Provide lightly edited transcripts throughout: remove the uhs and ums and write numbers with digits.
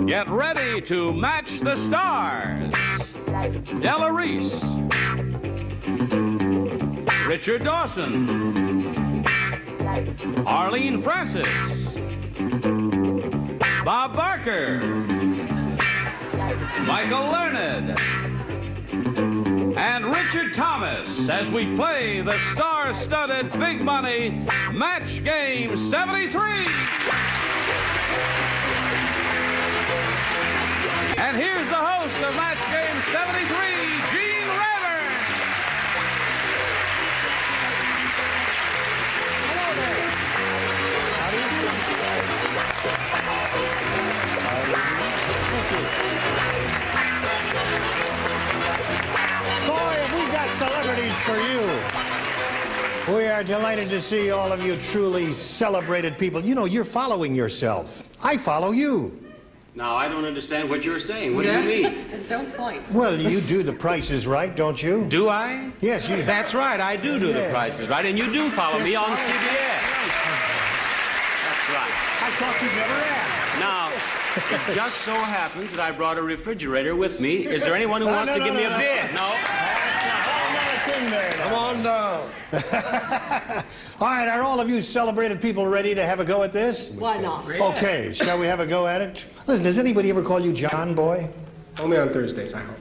Get ready to match the stars. Della Reese, Richard Dawson, Arlene Francis, Bob Barker, Michael Learned, and Richard Thomas as we play the star-studded Big Money Match Game 73. And here's the host of Match Game 73, Gene Rayburn. Hello there. Boy, have we got celebrities for you. We are delighted to see all of you truly celebrated people. You know, you're following yourself. I follow you. Now, I don't understand what you're saying. What do you mean? Don't point. Well, you do The Price is Right, don't you? Do I? Yes, you... That's right, I do The Price is Right, and you do follow me on CBS. That's right. I thought you'd never ask. Now, it just so happens that I brought a refrigerator with me. Is there anyone who wants to give me a bid? No? Come on down. All right, are all of you celebrated people ready to have a go at this? Why not? Okay, shall we have a go at it? Listen, does anybody ever call you John Boy? Only on Thursdays, I hope.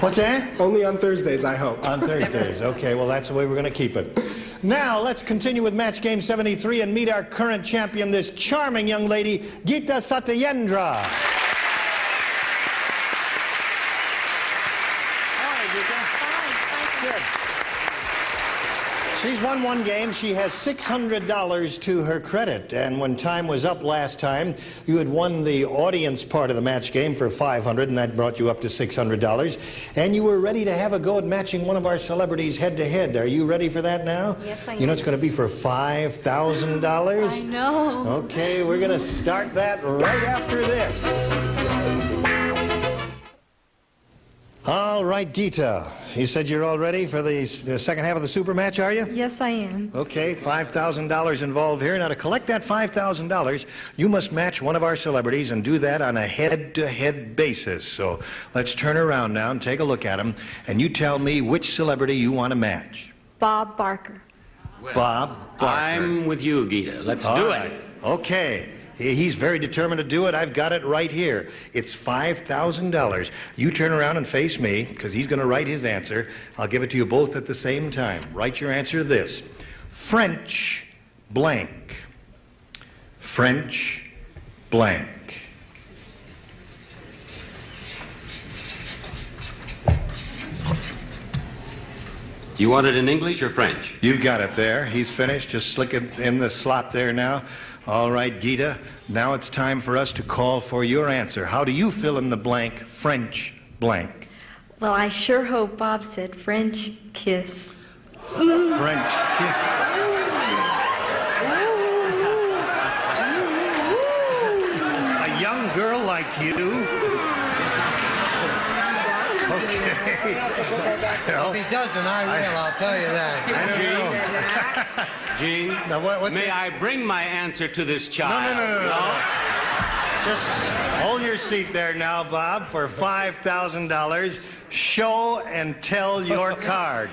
What's that? Only on Thursdays, I hope. On Thursdays. Okay, well, that's the way we're going to keep it. Now, let's continue with Match Game 73 and meet our current champion, this charming young lady, Geeta Satyendra. She's won one game. She has $600 to her credit. And when time was up last time, you had won the audience part of the match game for $500, and that brought you up to $600. And you were ready to have a go at matching one of our celebrities head-to-head. Are you ready for that now? Yes, I am. You know it's going to be for $5,000? I know. Okay, we're going to start that right after this. All right, Geeta, you said you're all ready for the second half of the super match, are you? Yes, I am. Okay, $5,000 involved here. Now, to collect that $5,000, you must match one of our celebrities and do that on a head-to-head basis. So let's turn around now and take a look at him, and you tell me which celebrity you want to match. Bob Barker. Well, Bob Barker. I'm with you, Geeta. Let's do it. Okay. He's very determined to do it. I've got it right here. It's $5,000. You turn around and face me, because he's going to write his answer. I'll give it to you both at the same time. Write your answer to this. French blank. French blank. You want it in English or French? You've got it there. He's finished. Just slick it in the slot there now. All right, Geeta, now it's time for us to call for your answer. How do you fill in the blank, French blank? Well, I sure hope Bob said French kiss. French kiss. A young girl like you? Okay. Well, if he doesn't, I will, I'll tell you that. Gene, Now, what's may I bring my answer to this child? No. Just hold your seat there now, Bob, for $5,000. Show and tell your card.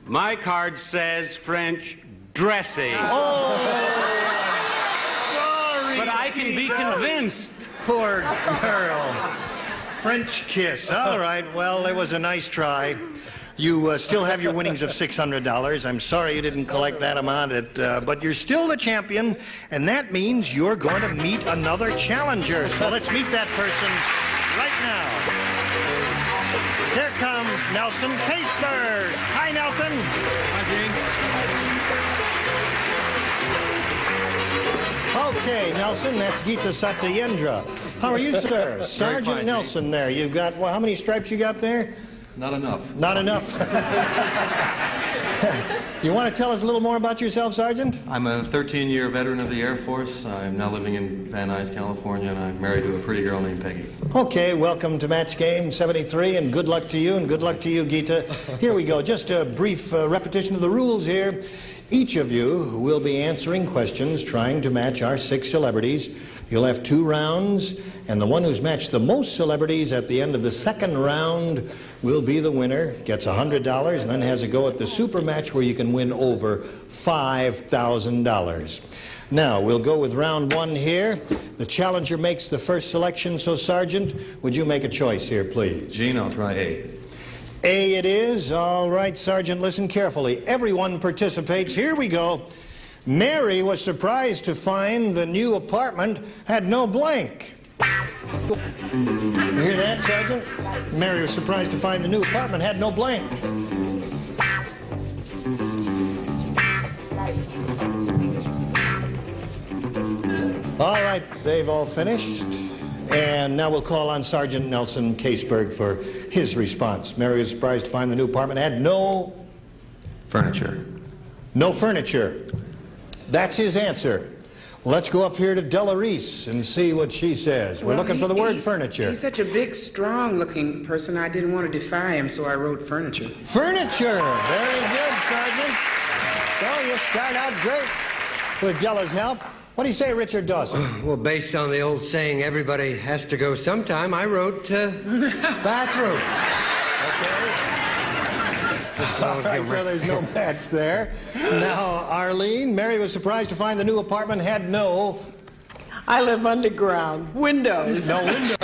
My card says French dressing. Oh, sorry. But I can be convinced. Poor girl. French kiss. All right, well, it was a nice try. You still have your winnings of $600. I'm sorry you didn't collect that amount, but you're still the champion, and that means you're going to meet another challenger. So let's meet that person right now. Here comes Nelson Caseberg. Hi, Nelson. Hi, Gene. Okay, Nelson, that's Geeta Satyendra. How are you, sir? Sergeant fine, Nelson there. You've got, well, how many stripes you got there? Not enough. Not enough. You want to tell us a little more about yourself, Sergeant? I'm a 13-year veteran of the Air Force. I'm now living in Van Nuys, California, and I'm married to a pretty girl named Peggy. Okay, welcome to Match Game 73, and good luck to you, and good luck to you, Geeta. Here we go. Just a brief repetition of the rules here. Each of you will be answering questions trying to match our 6 celebrities. You'll have 2 rounds, and the one who's matched the most celebrities at the end of the second round will be the winner, gets $100, and then has a go at the super match where you can win over $5,000. Now, we'll go with round 1 here. The challenger makes the first selection, so Sergeant, would you make a choice here, please? Gene, I'll try A. A it is. All right, Sergeant, listen carefully. Everyone participates. Here we go. Mary was surprised to find the new apartment had no blank. You hear that, Sergeant? Mary was surprised to find the new apartment had no blank. All right, they've all finished. And now we'll call on Sergeant Nelson Caseberg for his response. Mary was surprised to find the new apartment had no Furniture. No furniture. That's his answer. Let's go up here to Della Reese and see what she says. We're looking for the word furniture. He's such a big, strong-looking person, I didn't want to defy him, so I wrote furniture. Furniture. Very good, Sergeant. So you start out great with Della's help. What do you say, Richard Dawson? Well, based on the old saying, everybody has to go sometime, I wrote bathroom. All right, so there's no match there. Now, Arlene, Mary was surprised to find the new apartment had no... I live underground. Windows. No windows.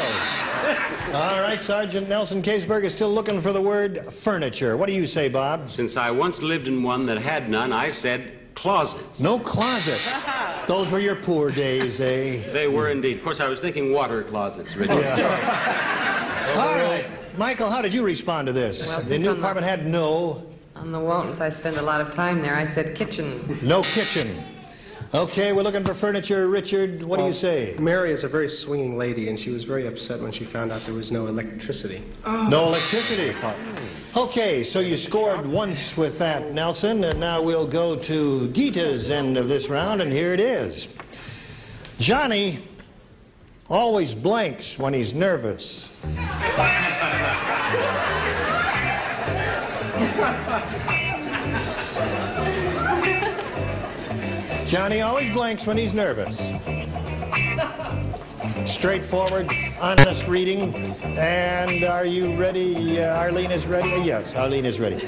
All right, Sergeant Nelson Caseberg is still looking for the word furniture. What do you say, Bob? Since I once lived in one that had none, I said closets. No closet. Those were your poor days, eh? They were indeed. Of course, I was thinking water closets, Richard. All right. Michael, how did you respond to this? Well, the new apartment had no... On the Waltons, I spend a lot of time there. I said kitchen. No kitchen. Okay, we're looking for furniture. Richard, what do you say? Mary is a very swinging lady, and she was very upset when she found out there was no electricity. No electricity. Okay, so you scored once with that, Nelson, and now we'll go to Gita's end of this round, and here it is. Johnny always blanks when he's nervous. Johnny always blanks when he's nervous. Straightforward, honest reading. And are you ready? Arlene is ready? Yes, Arlene is ready.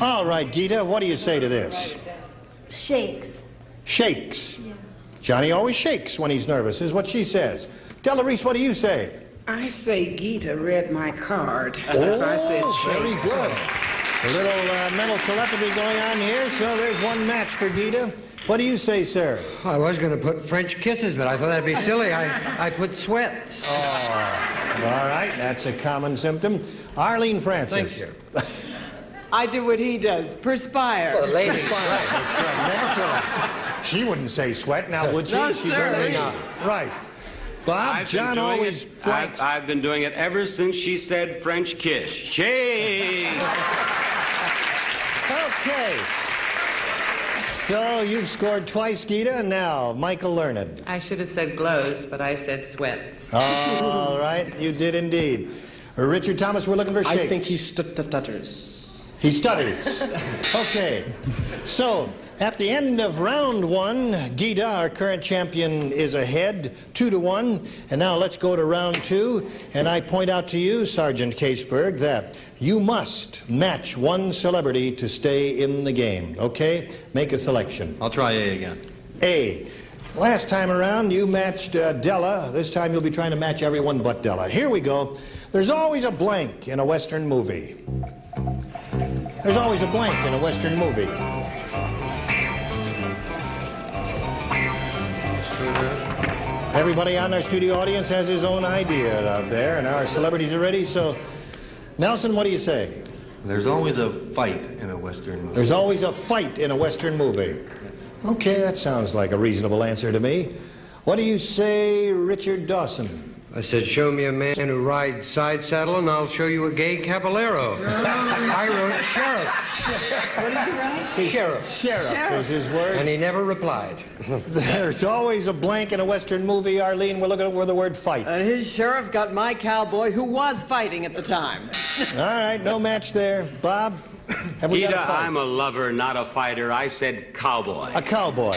All right, Gita, what do you say to this? Shakes. Shakes. Yeah. Johnny always shakes when he's nervous, is what she says. Della Reese, what do you say? I say Gita read my card. So I said very shakes. good. A little mental telepathy going on here, so there's one match for Gita. What do you say, sir? I was going to put French kisses, but I thought that'd be silly. I put sweats. Oh, all right, that's a common symptom. Arlene Francis. Thank you. I do what he does. Perspire. Well, lady. Naturally. She wouldn't say sweat, now would she? No, She's sir. only not. Right. Bob, John always blanks. I've been doing it ever since she said French kiss. Shakes. Okay. So you've scored twice, Gita, and now Michael Learned. I should have said glows, but I said sweats. All right, you did indeed. Richard Thomas, we're looking for shakes. I think he stutters. He stutters. Okay. So, at the end of round 1, Gita, our current champion, is ahead 2-1. And now let's go to round 2. And I point out to you, Sergeant Caseberg, that you must match one celebrity to stay in the game. Okay? Make a selection. I'll try A again. A. Last time around, you matched Della. This time you'll be trying to match everyone but Della. Here we go. There's always a blank in a Western movie. There's always a blank in a Western movie. Everybody on our studio audience has his own idea out there, and our celebrities are ready, so... Nelson, what do you say? There's always a fight in a Western movie. There's always a fight in a Western movie. Okay, that sounds like a reasonable answer to me. What do you say, Richard Dawson? I said, show me a man who rides side saddle, and I'll show you a gay caballero. I wrote sheriff. What did you write? Sheriff. Sheriff is his word. And he never replied. There's always a blank in a Western movie, Arlene. We're looking for the word fight. And his sheriff got my cowboy who was fighting at the time. All right, no match there. Bob? Have we got Gita, a fight? I'm a lover, not a fighter. I said cowboy. A cowboy.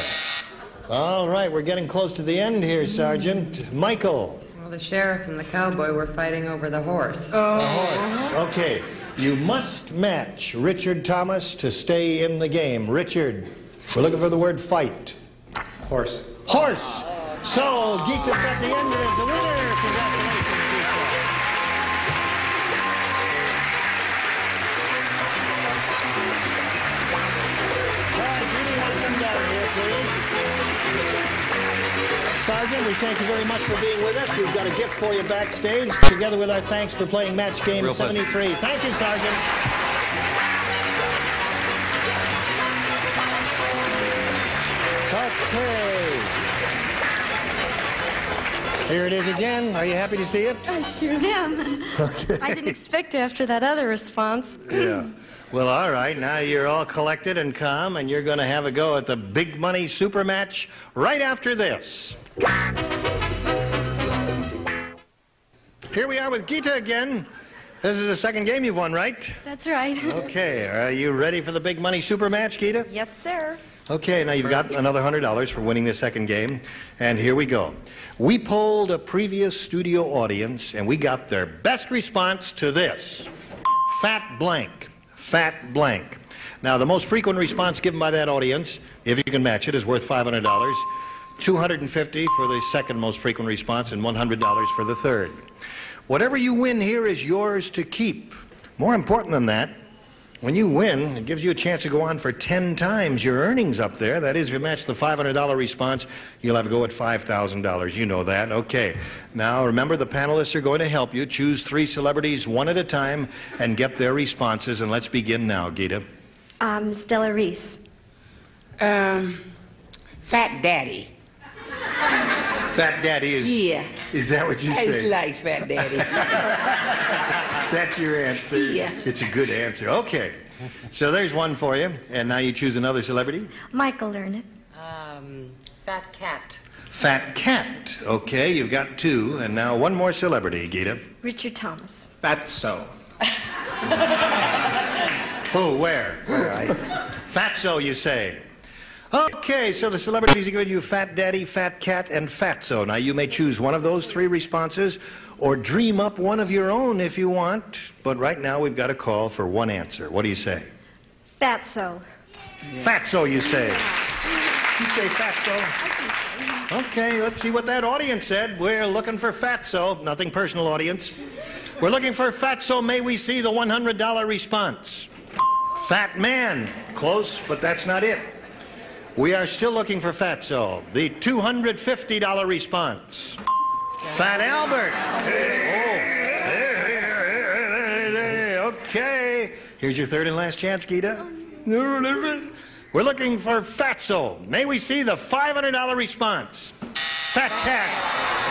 All right, we're getting close to the end here, Sergeant. Michael. Well, the sheriff and the cowboy were fighting over the horse. A horse. Okay. You must match Richard Thomas to stay in the game. Richard, we're looking for the word fight. Horse. Horse. So, Gita Satyendra is the winner. Congratulations, Gita. All right, Gita, you want to come down here, please? Sergeant, we thank you very much for being with us. We've got a gift for you backstage, together with our thanks for playing Match Game 73. Thank you, Sergeant. Okay. Here it is again. Are you happy to see it? I sure am. Okay. I didn't expect after that other response. Yeah. Well, all right. Now you're all collected and calm, and you're going to have a go at the big money super match right after this. Here we are with Gita again. This is the second game you've won, right? That's right. Okay. Are you ready for the big money super match, Gita? Yes, sir. Okay, now you've got another $100 for winning the second game, and here we go. We polled a previous studio audience, and we got their best response to this. Fat blank. Fat blank. Now, the most frequent response given by that audience, if you can match it, is worth $500. $250 for the second most frequent response, and $100 for the third. Whatever you win here is yours to keep. More important than that, when you win, it gives you a chance to go on for 10 times your earnings up there. That is, if you match the $500 response, you'll have to go at $5,000. You know that. Okay. Now, remember, the panelists are going to help you. Choose 3 celebrities one at a time and get their responses. And let's begin now, Gita. Stella Reese. Fat Daddy. Fat Daddy is... Yeah. Is that what you I just say? like Fat Daddy. That's your answer? Yeah. It's a good answer. Okay. So there's one for you. And now you choose another celebrity. Michael Learned. Fat cat. Fat Cat. Okay, you've got 2. And now one more celebrity, Gita. Richard Thomas. Fatso. Oh, where? Fatso, you say. Okay, so the celebrities are giving you Fat Daddy, Fat Cat, and Fatso. Now, you may choose one of those 3 responses or dream up one of your own if you want. But right now, we've got a call for one answer. What do you say? Fatso. Fatso, you say. You say Fatso? Okay, let's see what that audience said. We're looking for Fatso. Nothing personal, audience. We're looking for Fatso. May we see the $100 response? Fat Man. Close, but that's not it. We are still looking for Fatso. The $250 response. Fat Albert. Oh. Okay. Here's your third and last chance, Gita. We're looking for Fatso. May we see the $500 response? Fat Cat.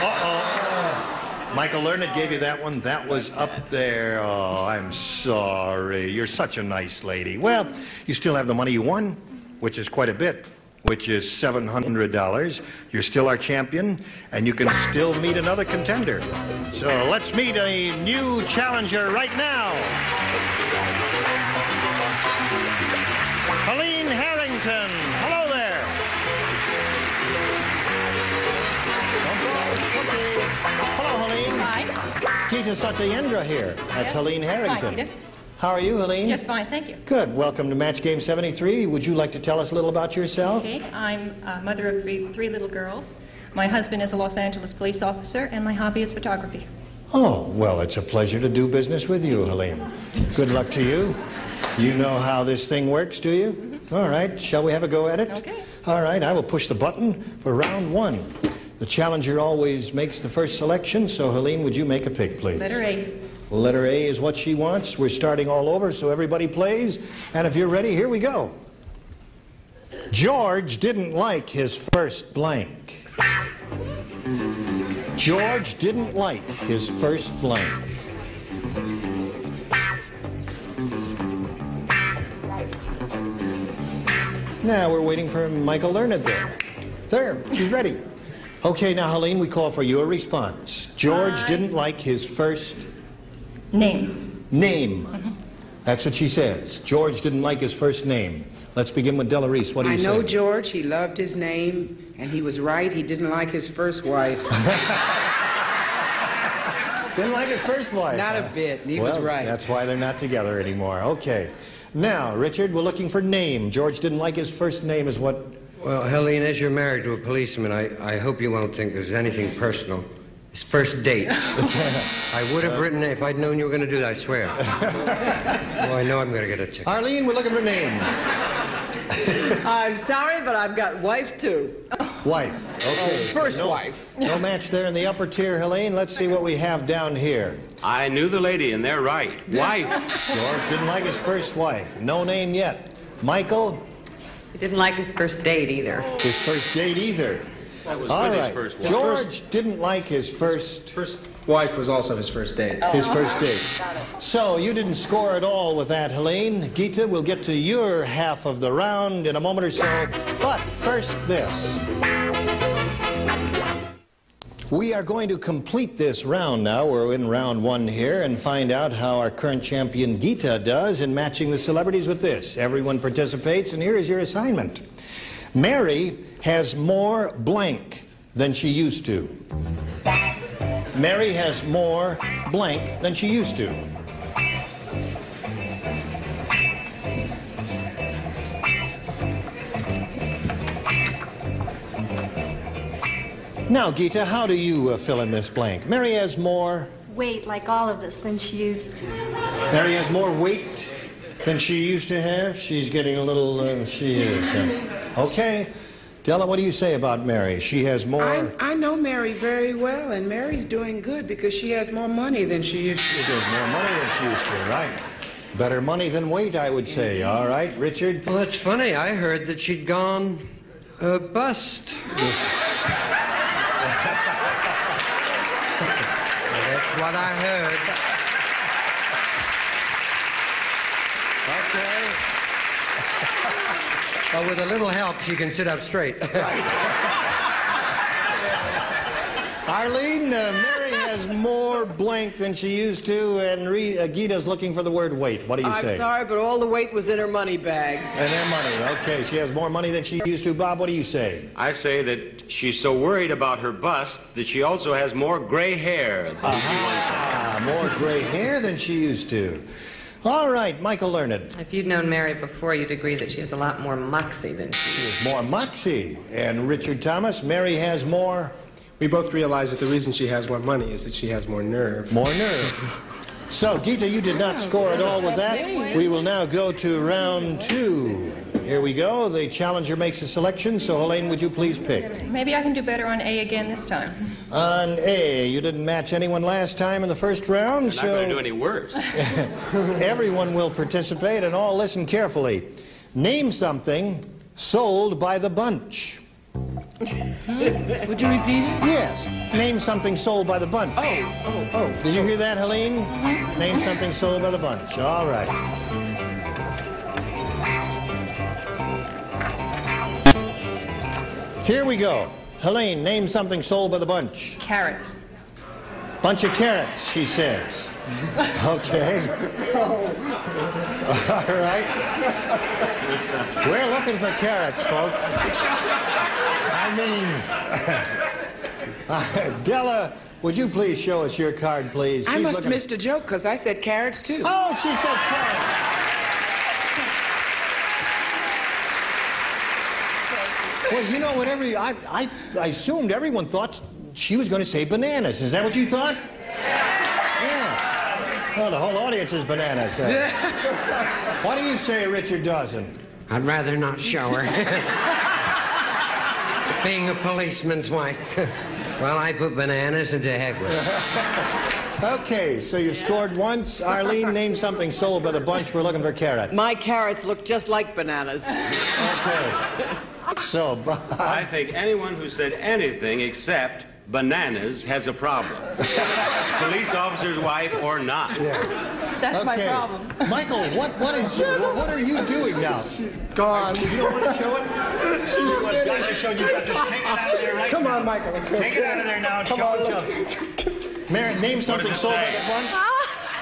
Uh-oh. Michael Learned gave you that one. That was up there. Oh, I'm sorry. You're such a nice lady. Well, you still have the money you won, which is quite a bit, which is $700. You're still our champion, and you can still meet another contender. So let's meet a new challenger right now. Helene Harrington. Hello there. Okay. Hello, Helene. Hi. Gita Satyendra here. That's Yes. Helene Harrington. Hi, Gita. How are you, Helene? Just fine, thank you. Good. Welcome to Match Game 73. Would you like to tell us a little about yourself? Okay, I'm a mother of three little girls. My husband is a Los Angeles police officer, and my hobby is photography. Oh, well, it's a pleasure to do business with you, Helene. Good luck to you. You know how this thing works, do you? Mm-hmm. All right. Shall we have a go at it? Okay. All right. I will push the button for round 1. The challenger always makes the first selection, so Helene, would you make a pick, please? Letter A. Letter A is what she wants. We're starting all over, so everybody plays. And if you're ready, here we go. George didn't like his first blank. George didn't like his first blank. Now we're waiting for Michael Learned there. There, she's ready. Okay, now, Helene, we call for your response. George didn't like his first... Name. Name. That's what she says. George didn't like his first name. Let's begin with Della Reese. What do you say? I know George. He loved his name, and he was right. He didn't like his first wife. Didn't like his first wife. Not a bit. He was right. That's why they're not together anymore. Okay. Now, Richard, we're looking for name. George didn't like his first name is what? Well, Helene, as you're married to a policeman, I hope you won't think there's anything personal. His first date. I would have written it if I'd known you were going to do that, I swear. Oh, I know I'm going to get a ticket. Arlene, we're looking for name. I'm sorry, but I've got wife, too. Wife. Okay. First wife. No match there in the upper tier, Helene. Let's see what we have down here. I knew the lady, and they're right. Wife. George didn't like his first wife. No name yet. Michael? He didn't like his first date either. His first date either. I was All with right. his first wife. George didn't like his first wife was also his first date. His first date. So you didn't score at all with that, Helene. Gita, we'll get to your half of the round in a moment or so. But first, this. We are going to complete this round now. We're in round one here and find out how our current champion Gita does in matching the celebrities with this. Everyone participates, and here is your assignment. Mary has more blank than she used to. Mary has more blank than she used to. Now, Gita, how do you fill in this blank? Mary has more... Weight, like all of us, than she used to. Mary has more weight than she used to have? She's getting a little... she is. Okay. Della, what do you say about Mary? She has more... I know Mary very well, and Mary's doing good because she has more money than she used to. She has more money than she used to, right. Better money than weight, I would say. All right, Richard? Well, that's funny. I heard that she'd gone bust. That's what I heard. Okay. But with a little help, she can sit up straight. Arlene, Mary has more blank than she used to, and Gita's looking for the word weight. What do you say? I'm sorry, but all the weight was in her money bags. And her money. Okay, she has more money than she used to. Bob, what do you say? I say that she's so worried about her bust that she also has more gray hair than she once had. More gray hair than she used to. All right, Michael Learned. If you'd known Mary before, you'd agree that she has a lot more moxie than she has more moxie. And Richard Thomas, Mary has more... We both realize that the reason she has more money is that she has more nerve. More nerve. So, Gita, you did not score at all with that. We will now go to round two. Here we go. The challenger makes a selection. So, Helene, would you please pick? Maybe I can do better on A again this time. On A, you didn't match anyone last time in the first round, so... I'm not going to do any worse. Everyone will participate, and all listen carefully. Name something sold by the bunch. Would you repeat it? Yes. Name something sold by the bunch. Oh. Did you hear that, Helene? Name something sold by the bunch. All right. Here we go. Helene, name something sold by the bunch. Carrots. Bunch of carrots, she says. Okay. All right. We're looking for carrots, folks. Della, would you please show us your card, please? I must have missed a joke because I said carrots, too. Oh, she says carrots. Well, you know, whatever I assumed everyone thought she was going to say bananas. Is that what you thought? Yeah. Well, the whole audience is bananas. What do you say, Richard Dawson? I'd rather not show her. Being a policeman's wife. Well, I put bananas and to heck with it. Okay, so you've scored once. Arlene, name something sold by the bunch. We're looking for carrots. My carrots look just like bananas. Okay. So, Bob. I think anyone who said anything except bananas has a problem. Police officer's wife or not. Yeah. That's my problem. Michael, what are you doing now? She's gone. You don't want to show it? She's got to show you. Got to take it out of there right Come now. on, Michael. Let's go. Take it out of there now and show it to him. Mary, name something sold by the bunch.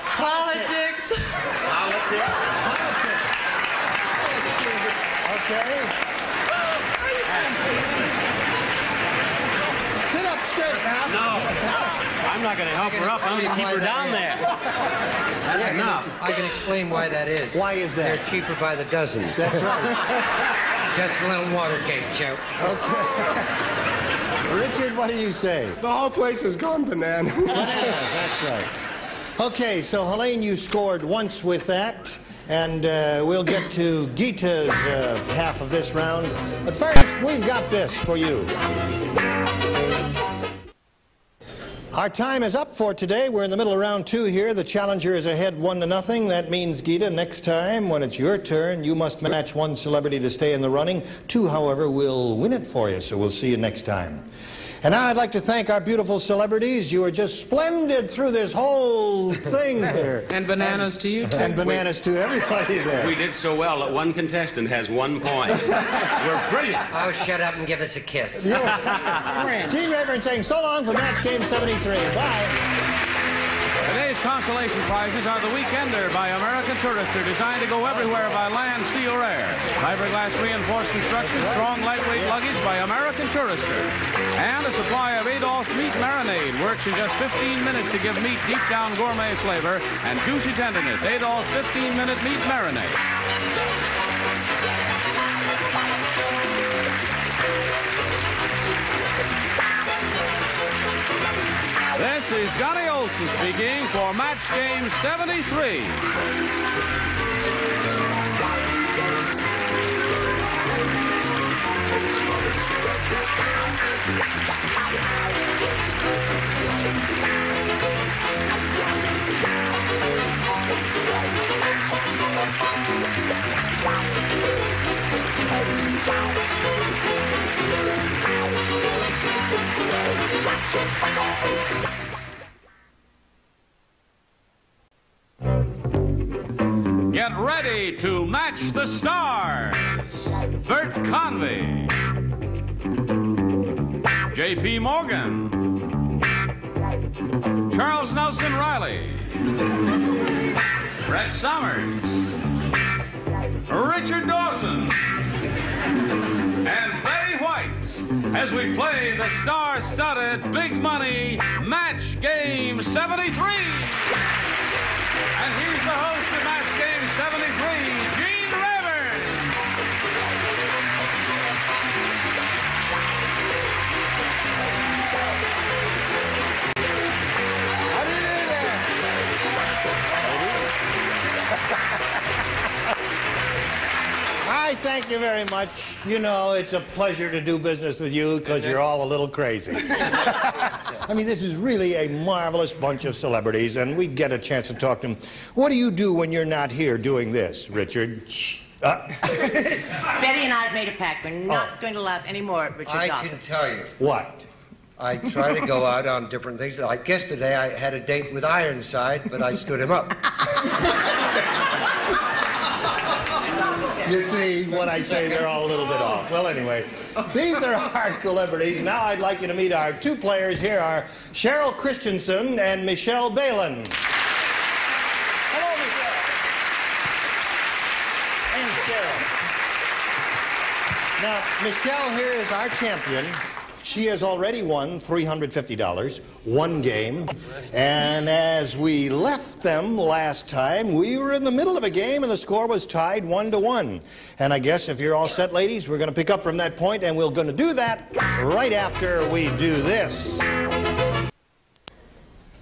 Politics. Politics. Politics. Okay. Sit up straight now. No. I'm not going to help her up. I'm going to keep her down there. That's enough. I can explain why that is. Why is that? They're cheaper by the dozen. That's right. Just a little Watergate joke. Okay. Richard, what do you say? The whole place has gone bananas. That's right. Okay, so Helene, you scored once with that. And we'll get to Gita's half of this round. But first, we've got this for you. Our time is up for today. We're in the middle of round 2 here. The challenger is ahead 1-0. That means, Gita, next time, when it's your turn, you must match 1 celebrity to stay in the running. 2, however, will win it for you, so we'll see you next time. And now I'd like to thank our beautiful celebrities. You were just splendid through this whole thing there. And bananas to you, too. And bananas to everybody there. We did so well that one contestant has 1 point. We're brilliant. Oh, shut up and give us a kiss. Gene Rayburn saying so long for Match Game 73. Bye. Today's consolation prizes are the Weekender by American Tourister, designed to go everywhere by land, sea, or air. Fiberglass reinforced construction, strong, lightweight luggage by American Tourister. And a supply of Adolph's Meat Marinade works in just 15 minutes to give meat deep down gourmet flavor and juicy tenderness. Adolph's 15-minute meat marinade. This is Johnny Olson speaking for Match Game 73. Get ready to match the stars. Bert Convy, J.P. Morgan, Charles Nelson Riley, Brett Summers, Richard Dawson, and Betty White as we play the star-studded Big Money Match Game 73. And here's the host of Match Game 73, Gene Rayburn. How do you do there? I thank you very much. You know, it's a pleasure to do business with you because you're all a little crazy. I mean, this is really a marvelous bunch of celebrities, and we get a chance to talk to them. What do you do when you're not here doing this, Richard? Betty and I have made a pact. We're not going to laugh anymore at Richard Dawson. I can tell you. What? I try to go out on different things. Like yesterday, I had a date with Ironside, but I stood him up. You see, what I say, they're all a little bit off. Well, anyway, these are our celebrities. Now I'd like you to meet our 2 players. Here are Cheryl Christensen and Michelle Balin. Hello, Michelle. And Cheryl. Now, Michelle here is our champion. She has already won $350, 1 game. And as we left them last time, we were in the middle of a game and the score was tied 1-1. And I guess if you're all set, ladies, we're going to pick up from that point, and we're going to do that right after we do this.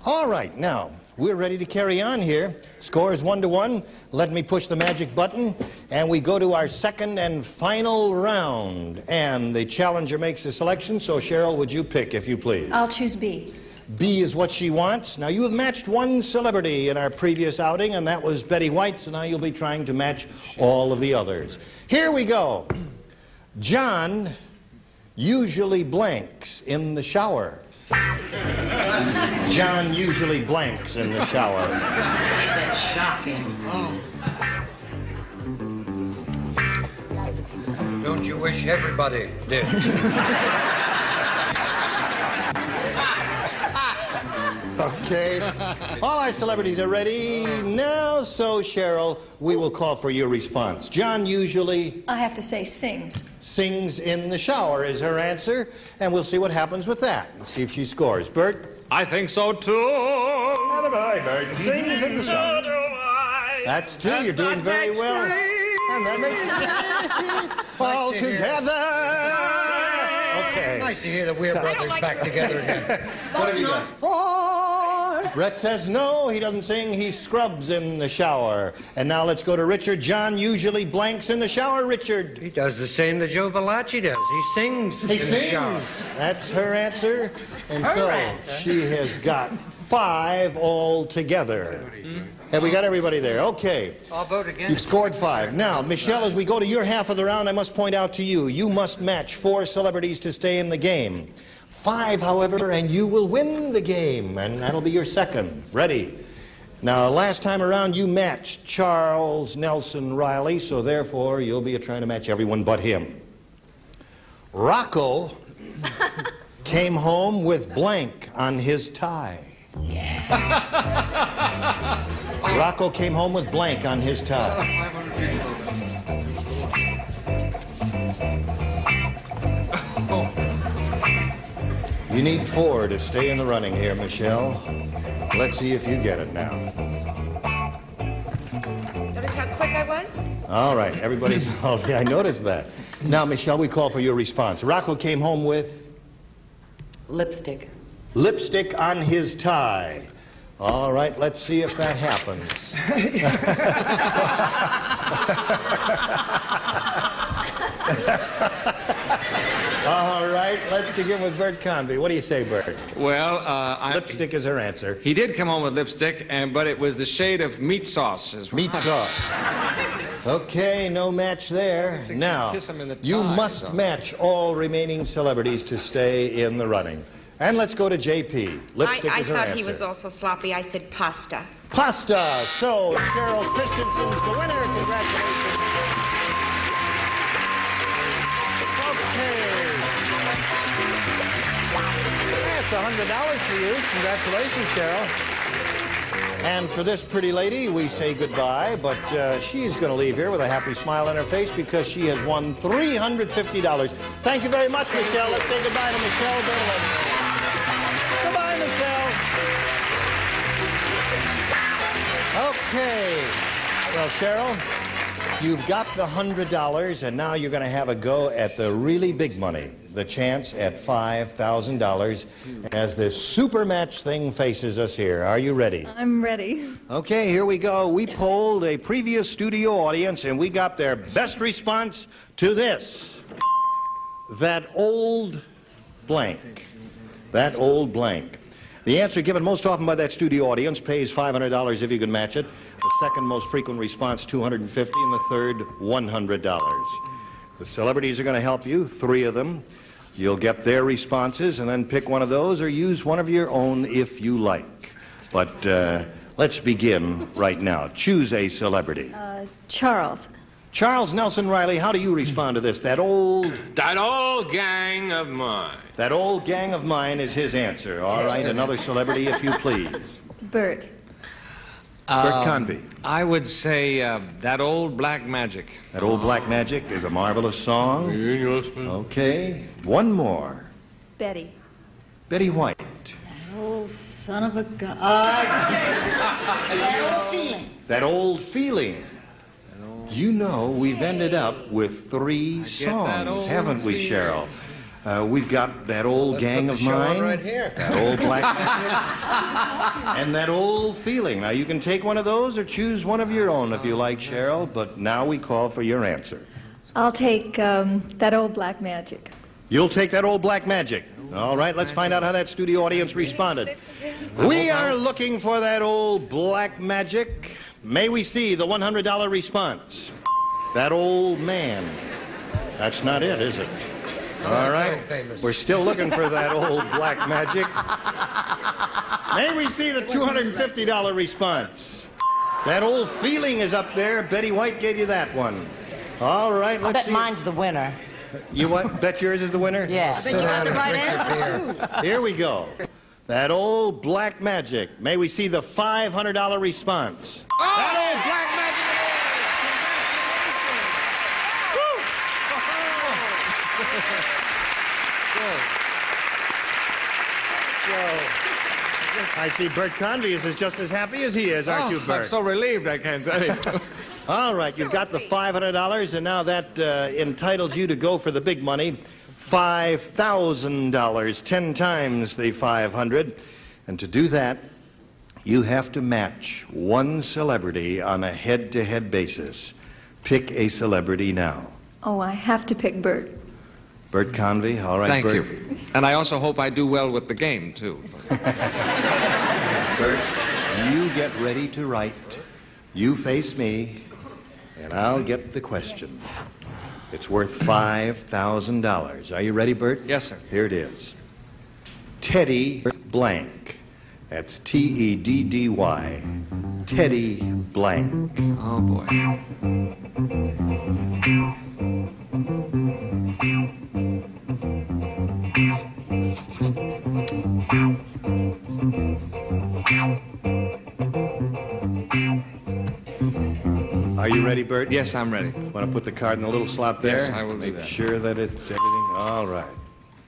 All right, now, we're ready to carry on here. Score is 1-1. Let me push the magic button, and we go to our second and final round. And the challenger makes a selection, so Cheryl, would you pick, if you please? I'll choose B. B is what she wants. Now, you have matched 1 celebrity in our previous outing, and that was Betty White, so now you'll be trying to match all of the others. Here we go. John usually blanks in the shower. John usually blanks in the shower. That's shocking. Don't you wish everybody did? Okay. All our celebrities are ready now, so Cheryl, we will call for your response. John usually... I have to say sings. Sings in the shower is her answer, and we'll see what happens with that and see if she scores. Bert? I think so, too. Bye, Bert. Sings in the shower. That's two. You're doing very well. And that makes it all together. Okay. Nice to hear the Weir brothers back together again. What have you got? Brett says no, he doesn't sing, he scrubs in the shower. And now let's go to Richard. John usually blanks in the shower. Richard. He does the same that Joe Valachi does. He sings He in the shower. sings. That's her answer. And Her so answer. she has got 5 altogether. Have we got everybody there? Okay. I'll vote again. You've scored 5. Now, Michelle, as we go to your half of the round, I must point out to you, you must match 4 celebrities to stay in the game. 5, however, and you will win the game, and that'll be your second. Ready? Now, last time around, you matched Charles Nelson Riley, so therefore, you'll be trying to match everyone but him. Rocco came home with blank on his tie. Rocco came home with blank on his tie. You need 4 to stay in the running here, Michelle. Let's see if you get it now. Notice how quick I was? All right, everybody's... Oh, yeah, I noticed that. Now, Michelle, we call for your response. Rocco came home with... Lipstick. Lipstick on his tie. All right, let's see if that happens. All right, let's begin with Bert Convy. What do you say, Bert? Well, lipstick is her answer. He did come home with lipstick, but it was the shade of meat sauce. Meat sauce. Okay, no match there. Now, kiss him in the you tie, must so. match all remaining celebrities to stay in the running. And let's go to JP. Lipstick I is her thought answer. he was also sloppy. I said pasta. Pasta. So, Cheryl Christensen's the winner. Congratulations. Okay. That's $100 for you. Congratulations, Cheryl. And for this pretty lady, we say goodbye, but she's going to leave here with a happy smile on her face because she has won $350. Thank you very much, Michelle. Let's say goodbye to Michelle Berlin. Goodbye, Michelle. Okay. Well, Cheryl, you've got the $100, and now you're going to have a go at the really big money, the chance at $5,000 as this super match thing faces us here. Are you ready? I'm ready. Okay, here we go. We polled a previous studio audience, and we got their best response to this. That old blank. That old blank. The answer given most often by that studio audience pays $500 if you can match it. The second most frequent response, $250, and the third, $100. The celebrities are going to help you, 3 of them. You'll get their responses and then pick one of those or use one of your own if you like. But let's begin right now. Choose a celebrity. Charles. Charles Nelson Riley, how do you respond to this? That old gang of mine. That old gang of mine is his answer. All right, another celebrity, if you please. Bert. Bert Convy. I would say That Old Black Magic. That Old Black Magic is a marvelous song. Okay, one more. Betty. Betty White. Oh, son of a gun. That old feeling. That old feeling. You know, we've ended up with 3 songs, haven't we, Cheryl? We've got That Old Gang of Mine, right here. That Old Black Magic, and That Old Feeling. Now, you can take one of those or choose one of your own if you like, Cheryl, but now we call for your answer. I'll take That Old Black Magic. You'll take That Old Black Magic. All right, let's find out how that studio audience responded. We are looking for That Old Black Magic. May we see the $100 response? That Old Man. That's not it, is it? All right. We're still looking for That Old Black Magic. May we see the $250 response? That Old Feeling is up there. Betty White gave you that one. All right, let's see. I bet mine's the winner. You what? Bet yours is the winner? Yes. I bet you got the right answer, too. Here we go. That old black magic. May we see the $500 response? That old black magic I see Bert Convey is just as happy as he is, aren't you, Bert? I'm so relieved, I can't tell you. All right, you've got the $500, and now that entitles you to go for the big money, $5,000, 10 times the 500. And to do that, you have to match one celebrity on a head-to-head basis. Pick a celebrity now. Oh, I have to pick Bert. Bert Convey, all right, Thank Bert. you. And I also hope I do well with the game, too. Bert, you get ready to write. You face me, and I'll get the question. It's worth $5,000. Are you ready, Bert? Yes, sir. Here it is. Teddy Blank. That's T-E-D-D-Y. Teddy Blank. Oh, boy. Are you ready, Bert? Yes, I'm ready. Want to put the card in the little slot there? Yes, I will do that. Make sure that it's everything. All right.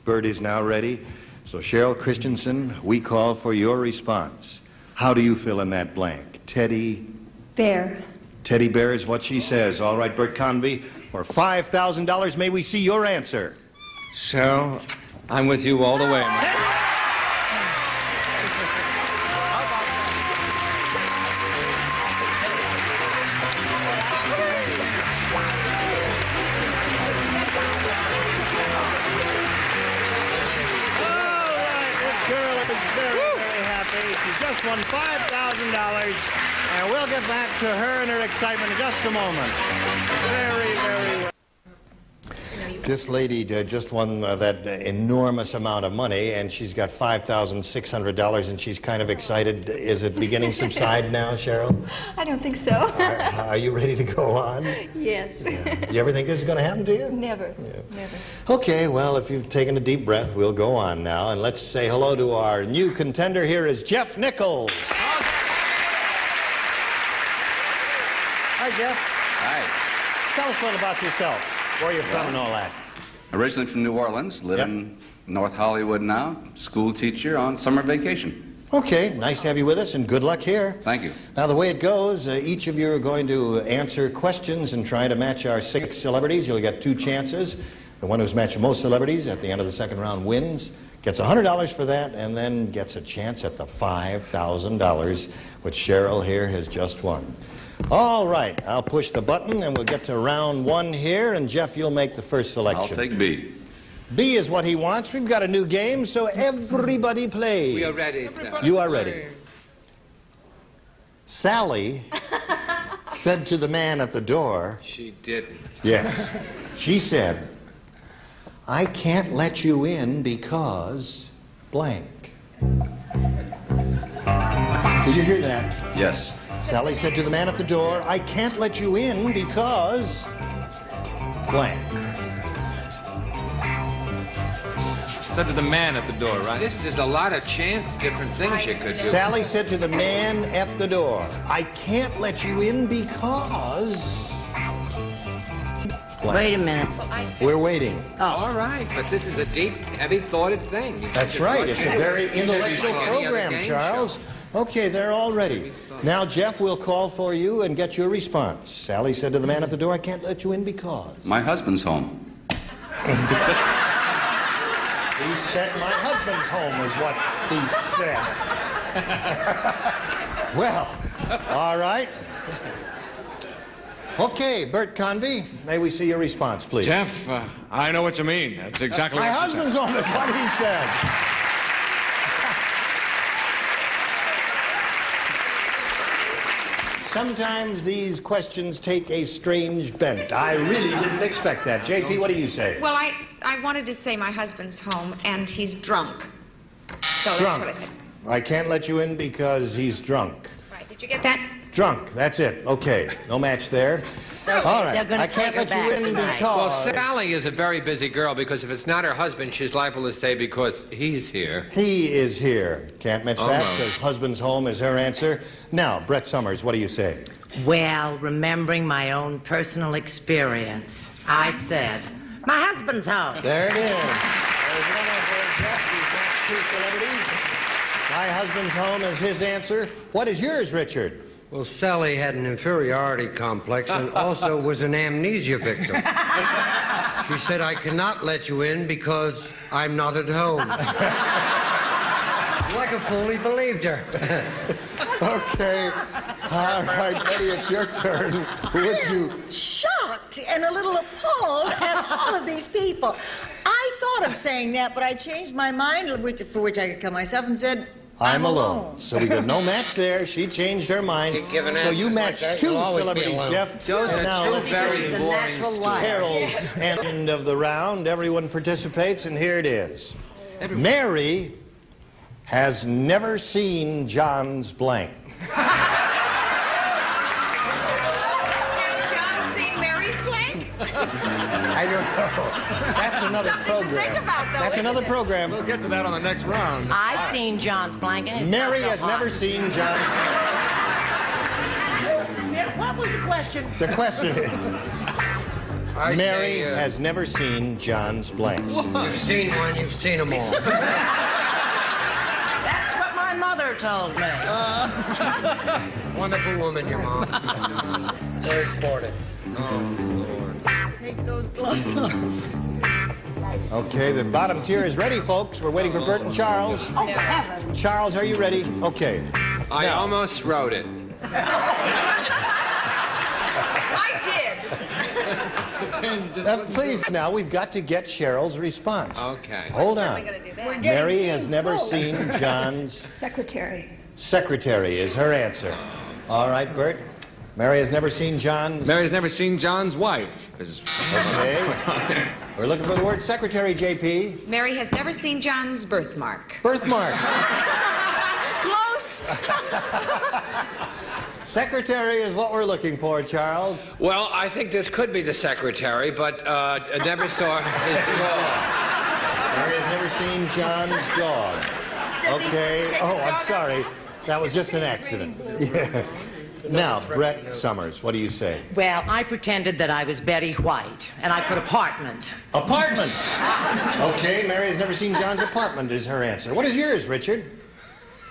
Bert is now ready. So, Cheryl Christensen, we call for your response. How do you fill in that blank? Teddy? Bear. Teddy bear is what she says. All right, Bert Convey, for $5,000, may we see your answer? Cheryl, I'm with you all the way. Just won $5,000, and we'll get back to her and her excitement in just a moment. Very, very well. This lady just won that enormous amount of money, and she's got $5,600, and she's kind of excited. Is it beginning to subside now, Cheryl? I don't think so. Are you ready to go on? Yes. Yeah. You ever think this is going to happen to you? Never. Yeah. Never. Okay, well, if you've taken a deep breath, we'll go on now, and let's say hello to our new contender. Here is Jeff Nichols. Hi, Jeff. Hi. Tell us a little about yourself. Where are you from and all that? Originally from New Orleans, live in North Hollywood now, school teacher on summer vacation. Okay, nice to have you with us, and good luck here. Thank you. Now, the way it goes, each of you are going to answer questions and try to match our 6 celebrities. You'll get 2 chances. The one who's matched most celebrities at the end of the second round wins, gets $100 for that, and then gets a chance at the $5,000, which Cheryl here has just won. All right, I'll push the button, and we'll get to round 1 here, and Jeff, you'll make the first selection. I'll take B. B is what he wants. We've got a new game, so everybody plays. We are ready, sir. You are ready. Sally said to the man at the door... She didn't. Yes. She said, I can't let you in because blank. Did you hear that? Yes. Sally said to the man at the door, I can't let you in because blank. Said to the man at the door, right? This is a lot of chance, different things you could do. Sally said to the man at the door, I can't let you in because... blank. Wait a minute. We're waiting. Oh. All right, but this is a deep, heavy-thoughted thing. That's right. It's a very intellectual program, Charles. Okay, they're all ready. Now, Jeff, we'll call for you and get your response. Sally said to the man at the door, I can't let you in because... My husband's home. He said my husband's home was what he said. Well, all right. Okay, Bert Convey, may we see your response, please? Jeff, I know what you mean. That's exactly my what husband's home is what he said. Sometimes these questions take a strange bent. I really didn't expect that. JP, what do you say? Well, I wanted to say my husband's home, and he's drunk. So Drunk. that's what I said. I can't let you in because he's drunk. Right, did you get that? Drunk, that's it. Okay, no match there. All right, They're gonna I can't take let her you back in tonight. because... Well, Sally is a very busy girl because if it's not her husband, she's liable to say because he's here. He is here. Can't mention that Almost. because husband's home is her answer. Now, Brett Summers, what do you say? Well, remembering my own personal experience, I said, my husband's home. There it is. There's one for Jeff. He's got two celebrities. My husband's home is his answer. What is yours, Richard? Well, Sally had an inferiority complex and also was an amnesia victim. She said, I cannot let you in because I'm not at home. Like a fool, he believed her. Okay. All right, Betty, it's your turn. Would you... Shocked and a little appalled at all of these people. I thought of saying that, but I changed my mind, for which I could kill myself, and said, I'm alone. So we got no match there. She changed her mind. So you matched like that, two you'll always be celebrities, alone. Jeff. Those And are now two let's very go to boring Carol's end of the round. Everyone participates, and here it is. Mary has never seen John's blank. Has John seen Mary's blank? I don't know. That's another Something program. to think about, though, That's isn't another it? program. We'll get to that on the next round. I've seen John's blanket. It's Mary not has so never hot. seen John's blank. what was the question? The question is, I Mary say, has never seen John's blank. You've seen one, you've seen them all. That's what my mother told me. Wonderful woman, your mom. Very sportive. Oh, Lord. Take those gloves off. Okay, the bottom tier is ready, folks. We're waiting for Bert and Charles. Oh, heaven. Charles, are you ready? Okay. I almost wrote it. I did. Please, now, we've got to get Cheryl's response. Okay. Hold We're on. going to do that. Mary has never seen John's Secretary. secretary is her answer. All right, Bert. Mary has never seen John's... Mary's never seen John's wife. Okay. We're looking for the word secretary, JP. Mary has never seen John's birthmark. Birthmark. Close. Secretary is what we're looking for, Charles. Well, I think this could be the secretary, but I never saw his dog. Mary has never seen John's dog. Okay. Oh, I'm sorry. That was just an accident. Yeah. Now, Brett Summers, what do you say? Well, I pretended that I was Betty White, and I put apartment. Apartment. Okay, Mary has never seen John's apartment is her answer. What is yours, Richard?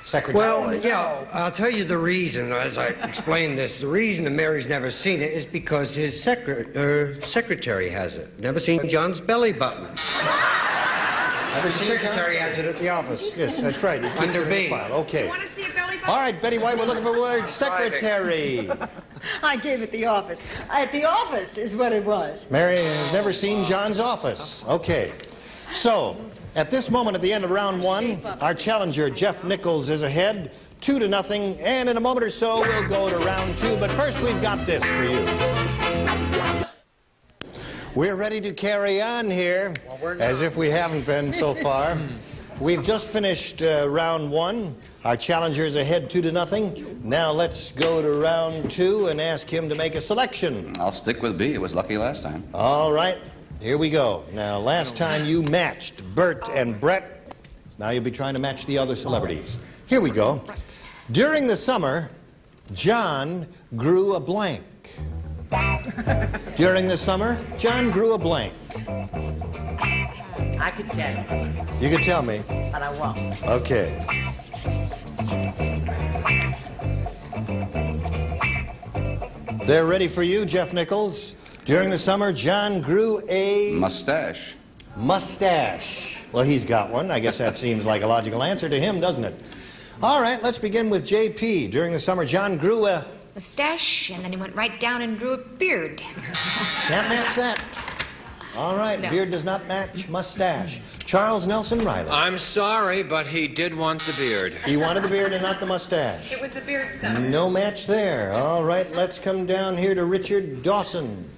Secretary. Well, yeah, I'll tell you the reason, as I explain this. The reason that Mary's never seen it is because his secretary has it. Never seen John's belly button. Never The seen secretary has it at the office. Yes, that's right. He keeps Under it in the B. file. Okay. You want to see a belly button? All right, Betty White, we're looking for the word secretary. I gave it the office. At the office is what it was. Mary has never seen John's office. Okay. So, at this moment at the end of round one, our challenger, Jeff Nichols, is ahead, 2-0, and in a moment or so, we'll go to round two. But first, we've got this for you. We're ready to carry on here, as if we haven't been so far. We've just finished round one. Our challenger's ahead 2-0. Now let's go to round two and ask him to make a selection. I'll stick with B. It was lucky last time. All right, here we go. Now, last time you matched Bert and Brett. Now you'll be trying to match the other celebrities. Here we go. During the summer, John grew a blank. During the summer, John grew a blank. I could tell you, You can tell me. but I won't. Okay. They're ready for you, Jeff Nichols. During the summer, John grew a... Mustache. Mustache. Well, he's got one. I guess that seems like a logical answer to him, doesn't it? All right, let's begin with JP. During the summer, John grew a... Mustache, and then he went right down and grew a beard. Can't match that. All right, No. beard does not match mustache. Charles Nelson Riley. I'm sorry, but he did want the beard. He wanted the beard and not the mustache. It was the beard center. No match there. All right, let's come down here to Richard Dawson.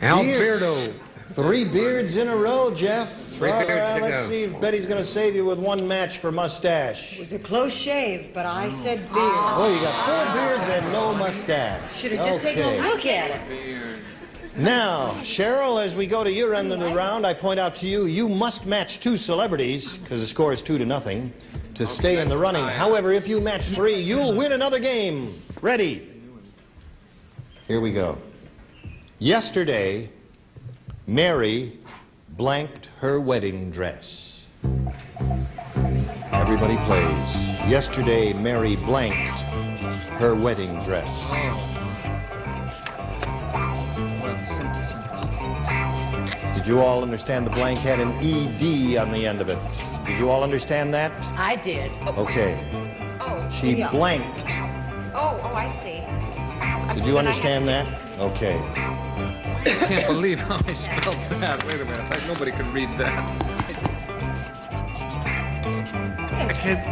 Al Beard. Beardo. 3 beards in a row, Jeff. 3 beards to let's go. see if Betty's going to save you with one match for mustache. It was a close shave, but I said beard. Oh, you got 4 beards and no mustache. Should have just taken a look at it. Now, Cheryl, as we go to your end of the round, I point out to you, you must match 2 celebrities, because the score is 2-0, to stay in the running. However, if you match 3, you'll win another game. Ready? Here we go. Yesterday, Mary blanked her wedding dress. Everybody plays. Yesterday, Mary blanked her wedding dress. Did you all understand the blank had an ED on the end of it? Did you all understand that? I did. Okay. Oh, She yeah. blanked. Oh, I see. Did you understand that? Okay. I can't believe how I spelled that. Wait a minute. Nobody could read that.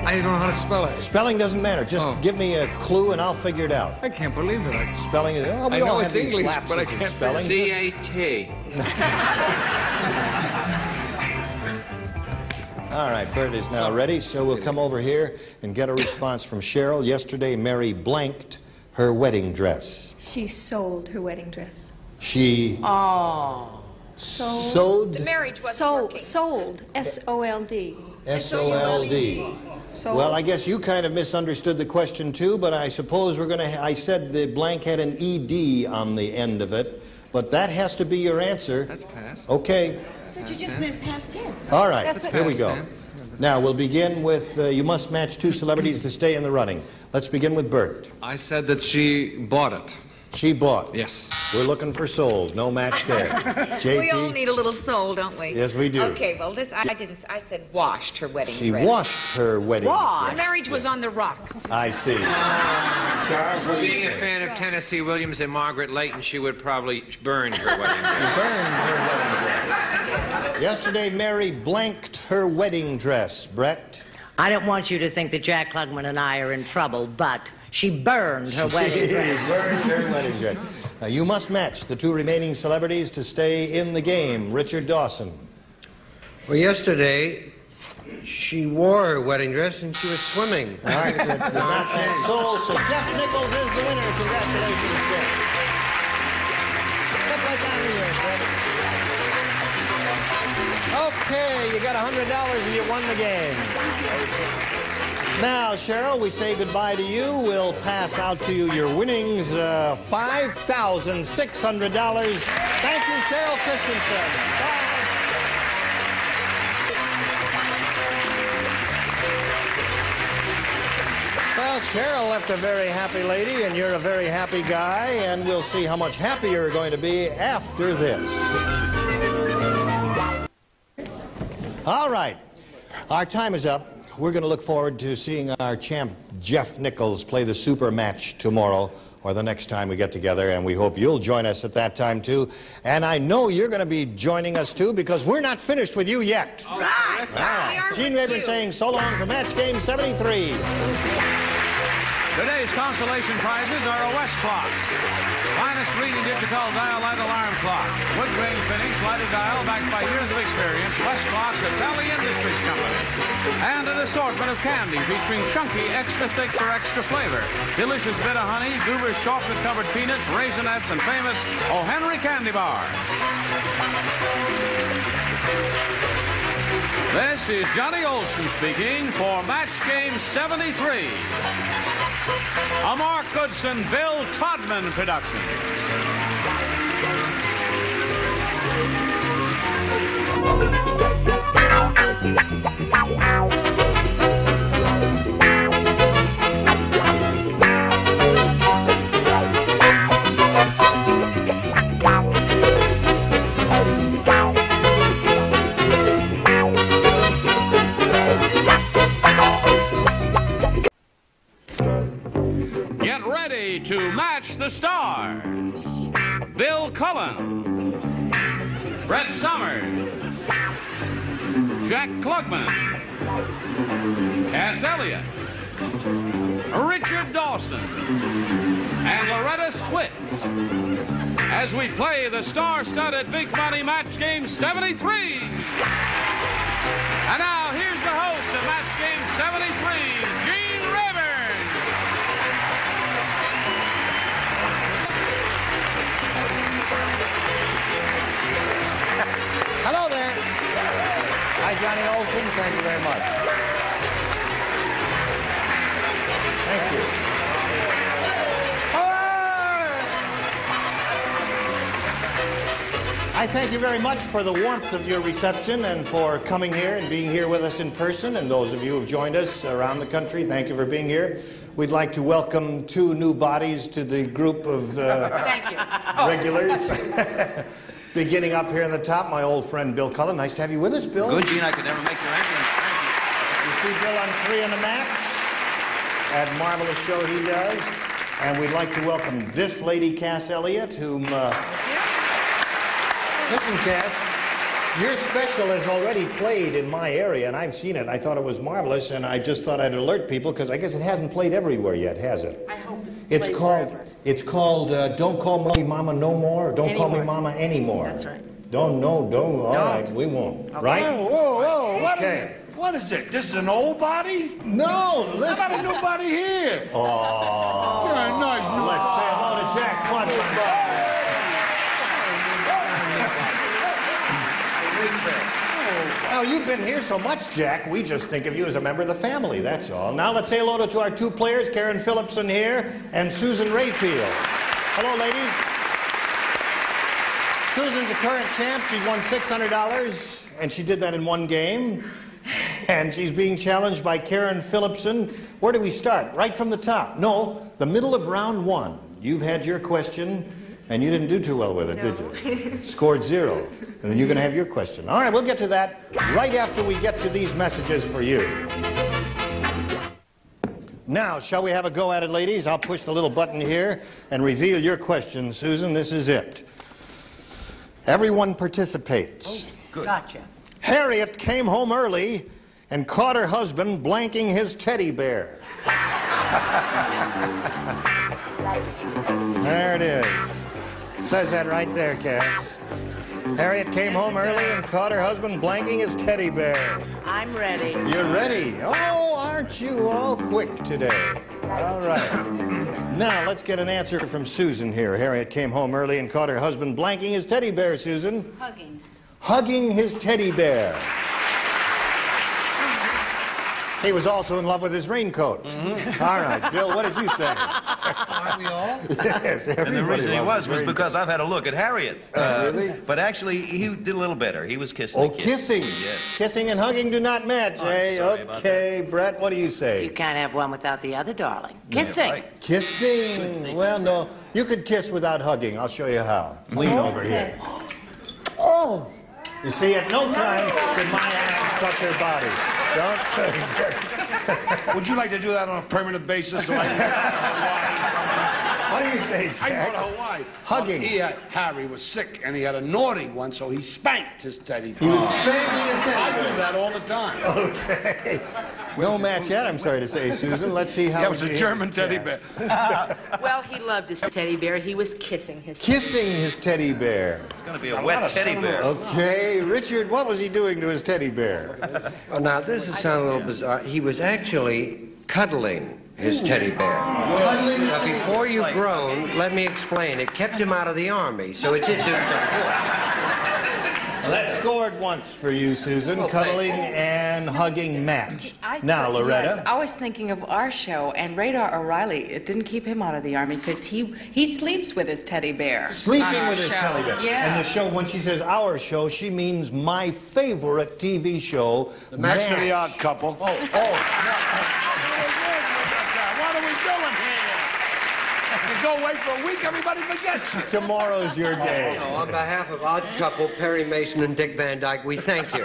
I don't know how to spell it. Spelling doesn't matter. Just give me a clue and I'll figure it out. I can't believe it. Spelling is... Oh, we I all know have it's these English, lapses but I in can't spelling. C-A-T. All right, Bert is now ready, so we'll come over here and get a response from Cheryl. Yesterday, Mary blanked her wedding dress. She sold her wedding dress. She Sold. The marriage wasn't working. Sold. S-O-L-D. S-O-L-D. Sold. Well, I guess you kind of misunderstood the question, too, but I suppose we're going to... I said the blank had an ED on the end of it, but that has to be your answer. That's past. Okay. I thought you just meant past tense. All right, That's here we go. tense. Now, we'll begin with, you must match 2 celebrities to stay in the running. Let's begin with Bert. I said that she bought it. She bought. Yes. We're looking for sold. No match there. JP? We all need a little soul, don't we? Yes, we do. Okay, well, this, I didn't, I said washed her wedding She dress. washed her wedding The dress. marriage was on the rocks. I see. Charles, what do you Being a say? fan of Tennessee Williams and Margaret Leighton, she would probably burn her wedding dress. Burned her wedding dress. Yesterday, Mary blanked her wedding dress. Brett? I don't want you to think that Jack Klugman and I are in trouble, but she burned her wedding dress. She burned her wedding dress. Now, you must match the 2 remaining celebrities to stay in the game. Richard Dawson. Well, yesterday, she wore her wedding dress and she was swimming. All right, did not match sold, so Jeff Nichols is the winner. Congratulations, Jeff. Step right down here, Brett. Okay, you got $100 and you won the game. Now, Cheryl, we say goodbye to you. We'll pass out to you your winnings, $5,600. Thank you, Cheryl Christensen. Bye. Well, Cheryl left a very happy lady, and you're a very happy guy, and we'll see how much happier you're going to be after this. All right. Our time is up. We're going to look forward to seeing our champ, Jeff Nichols, play the super match tomorrow or the next time we get together, and we hope you'll join us at that time, too. And I know you're going to be joining us, too, because we're not finished with you yet. Right. We are Gene with Rayburn you. saying so long for Match Game 73. Today's consolation prizes are a West Clocks. Finest reading digital dial light alarm clock. Wood grain finish, lighted dial backed by years of experience. West Clocks Italian Industries Company. And an assortment of candy featuring chunky, extra thick for extra flavor. Delicious bit of honey, Goober's chocolate-covered peanuts, Raisinets, and famous O. Henry candy bars. This is Johnny Olson speaking for Match Game 73. A Mark Goodson, Bill Todman production. Get ready to match the stars. Bill Cullen, Brett Summers, Jack Klugman, Cass Elliott, Richard Dawson, and Loretta Switz as we play the star-studded Big Money Match Game 73. And now, here's the host of Match Game 73, Gene Rayburn. Hello there. Hi, Johnny Olson. Thank you very much. Thank you. I thank you very much for the warmth of your reception and for coming here and being here with us in person. And those of you who have joined us around the country, thank you for being here. We'd like to welcome 2 new bodies to the group of Thank you. regulars. Beginning up here in the top, my old friend Bill Cullen. Nice to have you with us, Bill. Good, Gene. I could never make your entrance. You see Bill on 3 in the match. That marvelous show he does. And we'd like to welcome this lady, Cass Elliot, whom... Listen, Cass, your special has already played in my area, and I've seen it. I thought it was marvelous, and I just thought I'd alert people, because I guess it hasn't played everywhere yet, has it? I hope It's called Don't Call Me Mama No More, or Don't Call Me Mama Anymore. That's right. Don't, all right, we won't, right? Whoa, Okay. What is it? This is an old body? No, listen. How about a new body here? Oh. Yeah, nice. No. Let's say hello to Jack Clutton. Oh, you've been here so much, Jack. We just think of you as a member of the family, that's all. Now let's say hello to our 2 players, Karen Phillipson here and Susan Rayfield. Hello, ladies. Susan's a current champ. She's won $600, and she did that in 1 game. And she's being challenged by Karen Phillipson. Where do we start? Right from the top. No, the middle of round 1. You've had your question, and you didn't do too well with it, did you? Scored 0. And then you're going to have your question. All right, we'll get to that right after we get to these messages for you. Now, shall we have a go at it, ladies? I'll push the little button here and reveal your question, Susan. This is it. Everyone participates. Good. Gotcha. Harriet came home early and caught her husband blanking his teddy bear. There it is. Says that right there, Cass. Harriet came home early and caught her husband blanking his teddy bear. I'm ready. You're ready? Oh, aren't you all quick today? All right. Now, let's get an answer from Susan here. Harriet came home early and caught her husband blanking his teddy bear, Susan. Hugging. Hugging his teddy bear. He was also in love with his raincoat. All right, Bill, what did you say? Aren't we all? Yes, And the reason he was his because I've had a look at Harriet. Really? But actually, he did a little better. He was kissing. Oh, kissing. Yes. Kissing and hugging do not match, eh? sorry about Okay, Brett, what do you say? You can't have one without the other, darling. Kissing. Yeah, right. Kissing. Well, no. You could kiss without hugging. I'll show you how. Lean over here. Oh. You see, at no time did my hands touch her body. Don't touch her. Would you like to do that on a permanent basis? So I What do you say, Jack? I go to Hawaii. Hugging. Harry was sick, and he had a naughty one, so he spanked his teddy bear. He was spanking his teddy I bear. do that all the time. Okay. No match yet, I'm sorry to say, Susan. Let's see how That was a German teddy bear. Well, he loved his teddy bear. He was kissing his Kissing his teddy bear. It's going to be a wet teddy bear. Okay. Richard, what was he doing to his teddy bear? Well, now, this will sound a little bizarre. He was actually cuddling his teddy bear. Now, before you groan, let me explain. It kept him out of the Army, so it did do some good. That scored once for you, Susan. Cuddling and hugging match. Now, Yes, Loretta. I was thinking of our show, and Radar O'Reilly, it didn't keep him out of the Army because he sleeps with his teddy bear. Sleeping on our with his show. teddy bear. Yeah. And the show, when she says our show, she means my favorite TV show. The Match to the Odd Couple. Oh. What are we doing here? You go away for a week, everybody forgets you. Tomorrow's your day. No, on behalf of Odd Couple, Perry Mason and Dick Van Dyke, we thank you.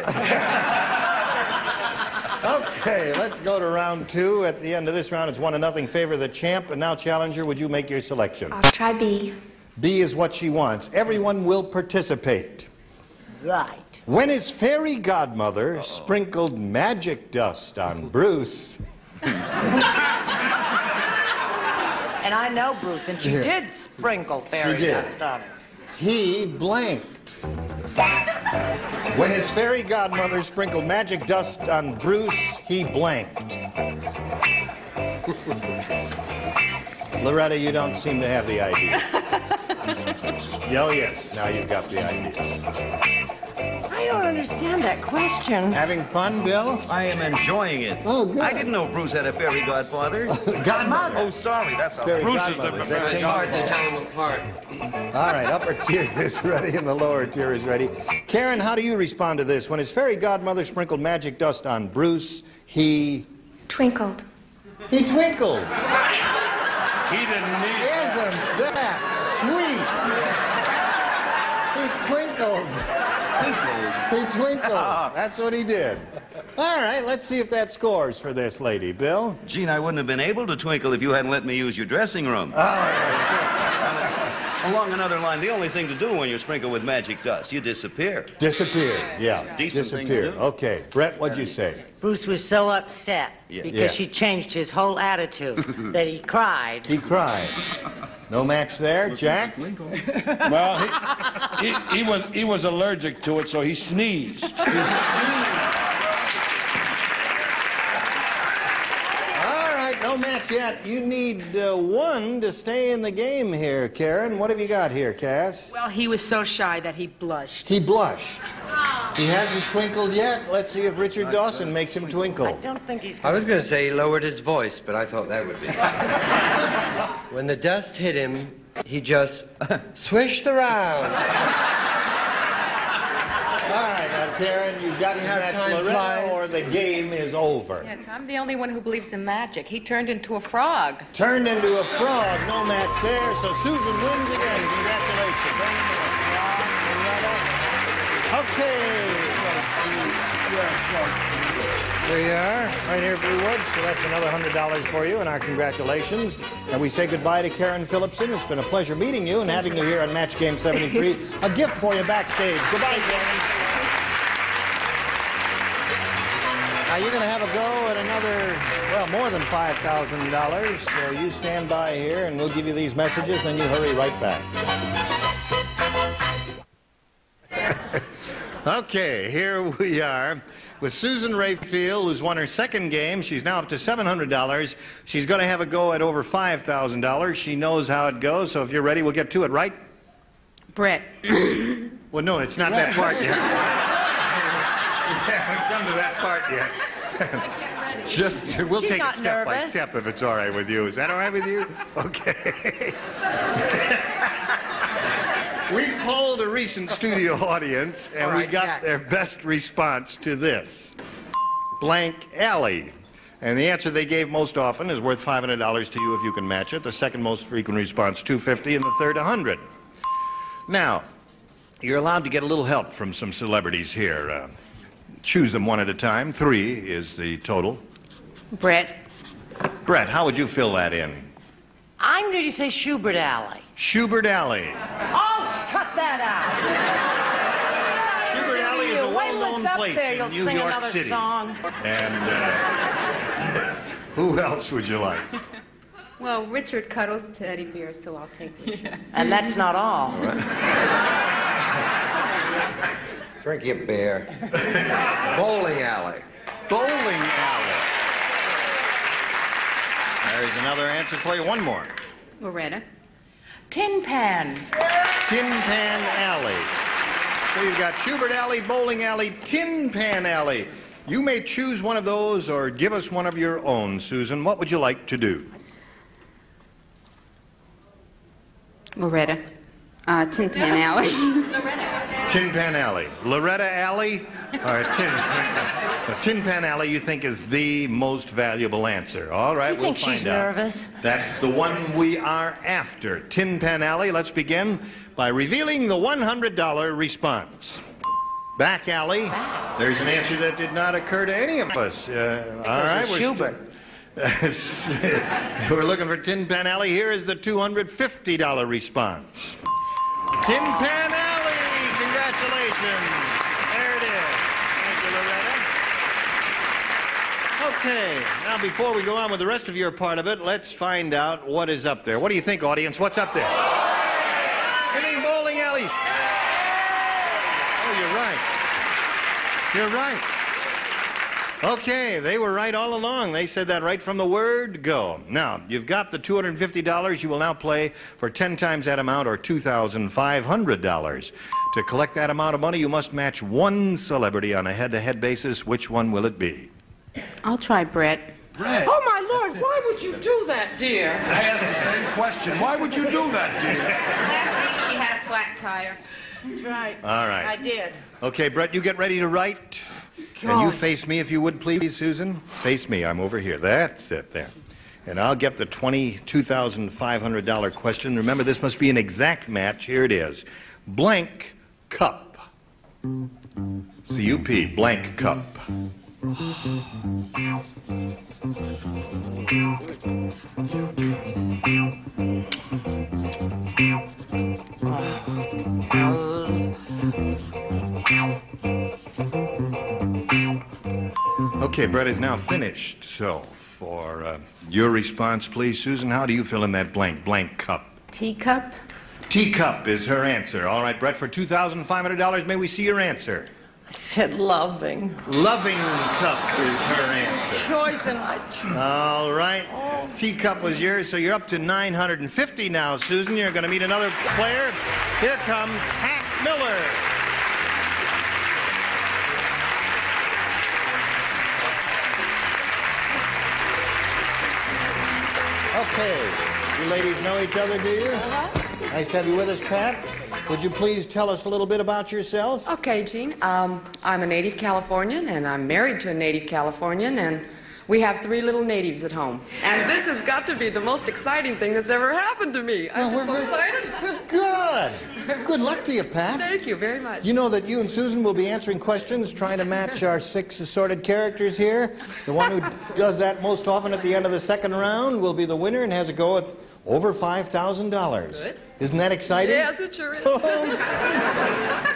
Okay, let's go to round 2. At the end of this round, it's 1-0 favor of the champ. And now, challenger, would you make your selection? I'll try B. B is what she wants. Everyone will participate. Right. When his fairy godmother sprinkled magic dust on Bruce... And I know Bruce, and she Yeah. did sprinkle fairy She did. dust on him. He blanked. When his fairy godmother sprinkled magic dust on Bruce, he blanked. Loretta, you don't seem to have the idea. Oh, yes. Now you've got the idea. I don't understand that question. Having fun, Bill? I am enjoying it. Oh, good. I didn't know Bruce had a fairy godfather. Godmother. Oh, sorry. That's how Fairy Bruce is godmother. the Is that fairy changed? Hard to godfather. tell them apart. All right, upper tier is ready and the lower tier is ready. Karen, how do you respond to this? When his fairy godmother sprinkled magic dust on Bruce, he... Twinkled. He twinkled. He didn't need that. Isn't that sweet? He twinkled. He twinkled. That's what he did. All right, let's see if that scores for this lady. Bill? Gene, I wouldn't have been able to twinkle if you hadn't let me use your dressing room. All right. Along another line, the only thing to do when you're sprinkled with magic dust, you disappear. Disappear, yeah. Decent thing to Disappear. do. Okay. Brett, what'd you say? Bruce was so upset because Yeah. she changed his whole attitude that he cried. He cried. No match there. Jack? Well, he was allergic to it, so he sneezed. All right, no match yet. You need one to stay in the game here, Karen. What have you got here, Cass? Well, he was so shy that he blushed. He blushed. He hasn't twinkled yet. Let's see if Richard Dawson makes him twinkle. I don't think he's... I was going to say he lowered his voice, but I thought that would be. When the dust hit him, he just swished around. All right, now, Karen, you've got to match time Loretta flies. or the game is over. Yes, I'm the only one who believes in magic. He turned into a frog. Turned into a frog. No match there, so Susan wins again. Congratulations. Okay. There you are, right here, Blue Woods. So that's another $100 for you, and our congratulations. And we say goodbye to Karen Phillipson. It's been a pleasure meeting you and having you here on Match Game 73. A gift for you backstage. Goodbye, Karen. Now, you're going to have a go at another, well, more than $5,000. So you stand by here, and we'll give you these messages, then you hurry right back. Okay, here we are with Susan Rayfield, who's won her second game. She's now up to $700. She's going to have a go at over $5,000. She knows how it goes, so if you're ready, we'll get to it, right? Brett. Well, no, it's not that part yet. We haven't come to that part yet. Just, we'll She's take it not step by nervous. step if it's all right with you. Is that all right with you? Okay. We polled a recent studio audience, and All we right, got Jack. their best response to this. Blank alley. And the answer they gave most often is worth $500 to you if you can match it. The second most frequent response, $250, and the third, $100. Now, you're allowed to get a little help from some celebrities here. Choose them one at a time. 3 is the total. Brett. Brett, how would you fill that in? I'm going to say Schubert Alley. Schubert Alley. Oh, cut that out. Schubert Alley is a Wait till well-known it's up place there, in you'll New sing York another City. song. And who else would you like? Well, Richard cuddles teddy bears, so I'll take Richard. And that's not all. Drink your beer. Bowling alley. Bowling alley. There's another answer for you. One more. Loretta. Tin Pan. Tin Pan Alley. So you've got Schubert Alley, Bowling Alley, Tin Pan Alley. You may choose one of those or give us one of your own, Susan. What would you like to do? Loretta. Tin Pan Alley. Tin Pan Alley. Loretta Alley? Or Tin Pan Alley you think is the most valuable answer. All right, You we'll think find she's out. nervous? That's the one we are after. Tin Pan Alley. Let's begin by revealing the $100 response. Back alley. There's an answer that did not occur to any of us. All right, Schubert. We're looking for Tin Pan Alley. Here is the $250 response. Tin Pan Alley! Congratulations! There it is. Thank you, Loretta. Okay, now before we go on with the rest of your part of it, let's find out what is up there. What do you think, audience? What's up there? You think bowling alley? Oh, you're right. You're right. Okay, they were right all along. They said that right from the word go. Now, you've got the $250. You will now play for 10 times that amount, or $2,500. To collect that amount of money, you must match one celebrity on a head-to-head basis. Which one will it be? I'll try Brett. Brett. Oh, my Lord, why would you do that, dear? I asked the same question. Why would you do that, dear? Last week she had a flat tire. That's right. All right. I did. Okay, Brett, you get ready to write. And you face me if you would, please, Susan. Face me. I'm over here. That's it there. And I'll get the $22,500 question. Remember, this must be an exact match. Here it is. Blank cup. C-U-P, blank cup. Okay, Brett is now finished. So, for your response, please, Susan, how do you fill in that blank cup? Teacup? Teacup is her answer. All right, Brett, for $2,500, may we see your answer? I said loving. Loving cup is her answer. Choice and I... All right. Teacup was yours, so you're up to $950 now, Susan. You're going to meet another player. Here comes Pat Miller. Okay. You ladies know each other, do you? Nice to have you with us, Pat. Would you please tell us a little bit about yourself? Okay, Gene. I'm a native Californian, and I'm married to a native Californian, and we have 3 little natives at home. And this has got to be the most exciting thing that's ever happened to me. I'm just so excited. Good. Good luck to you, Pat. Thank you very much. You know that you and Susan will be answering questions trying to match our 6 assorted characters here. The one who does that most often at the end of the second round will be the winner and has a go at over $5,000. Good. Isn't that exciting? Yes, it sure is. Why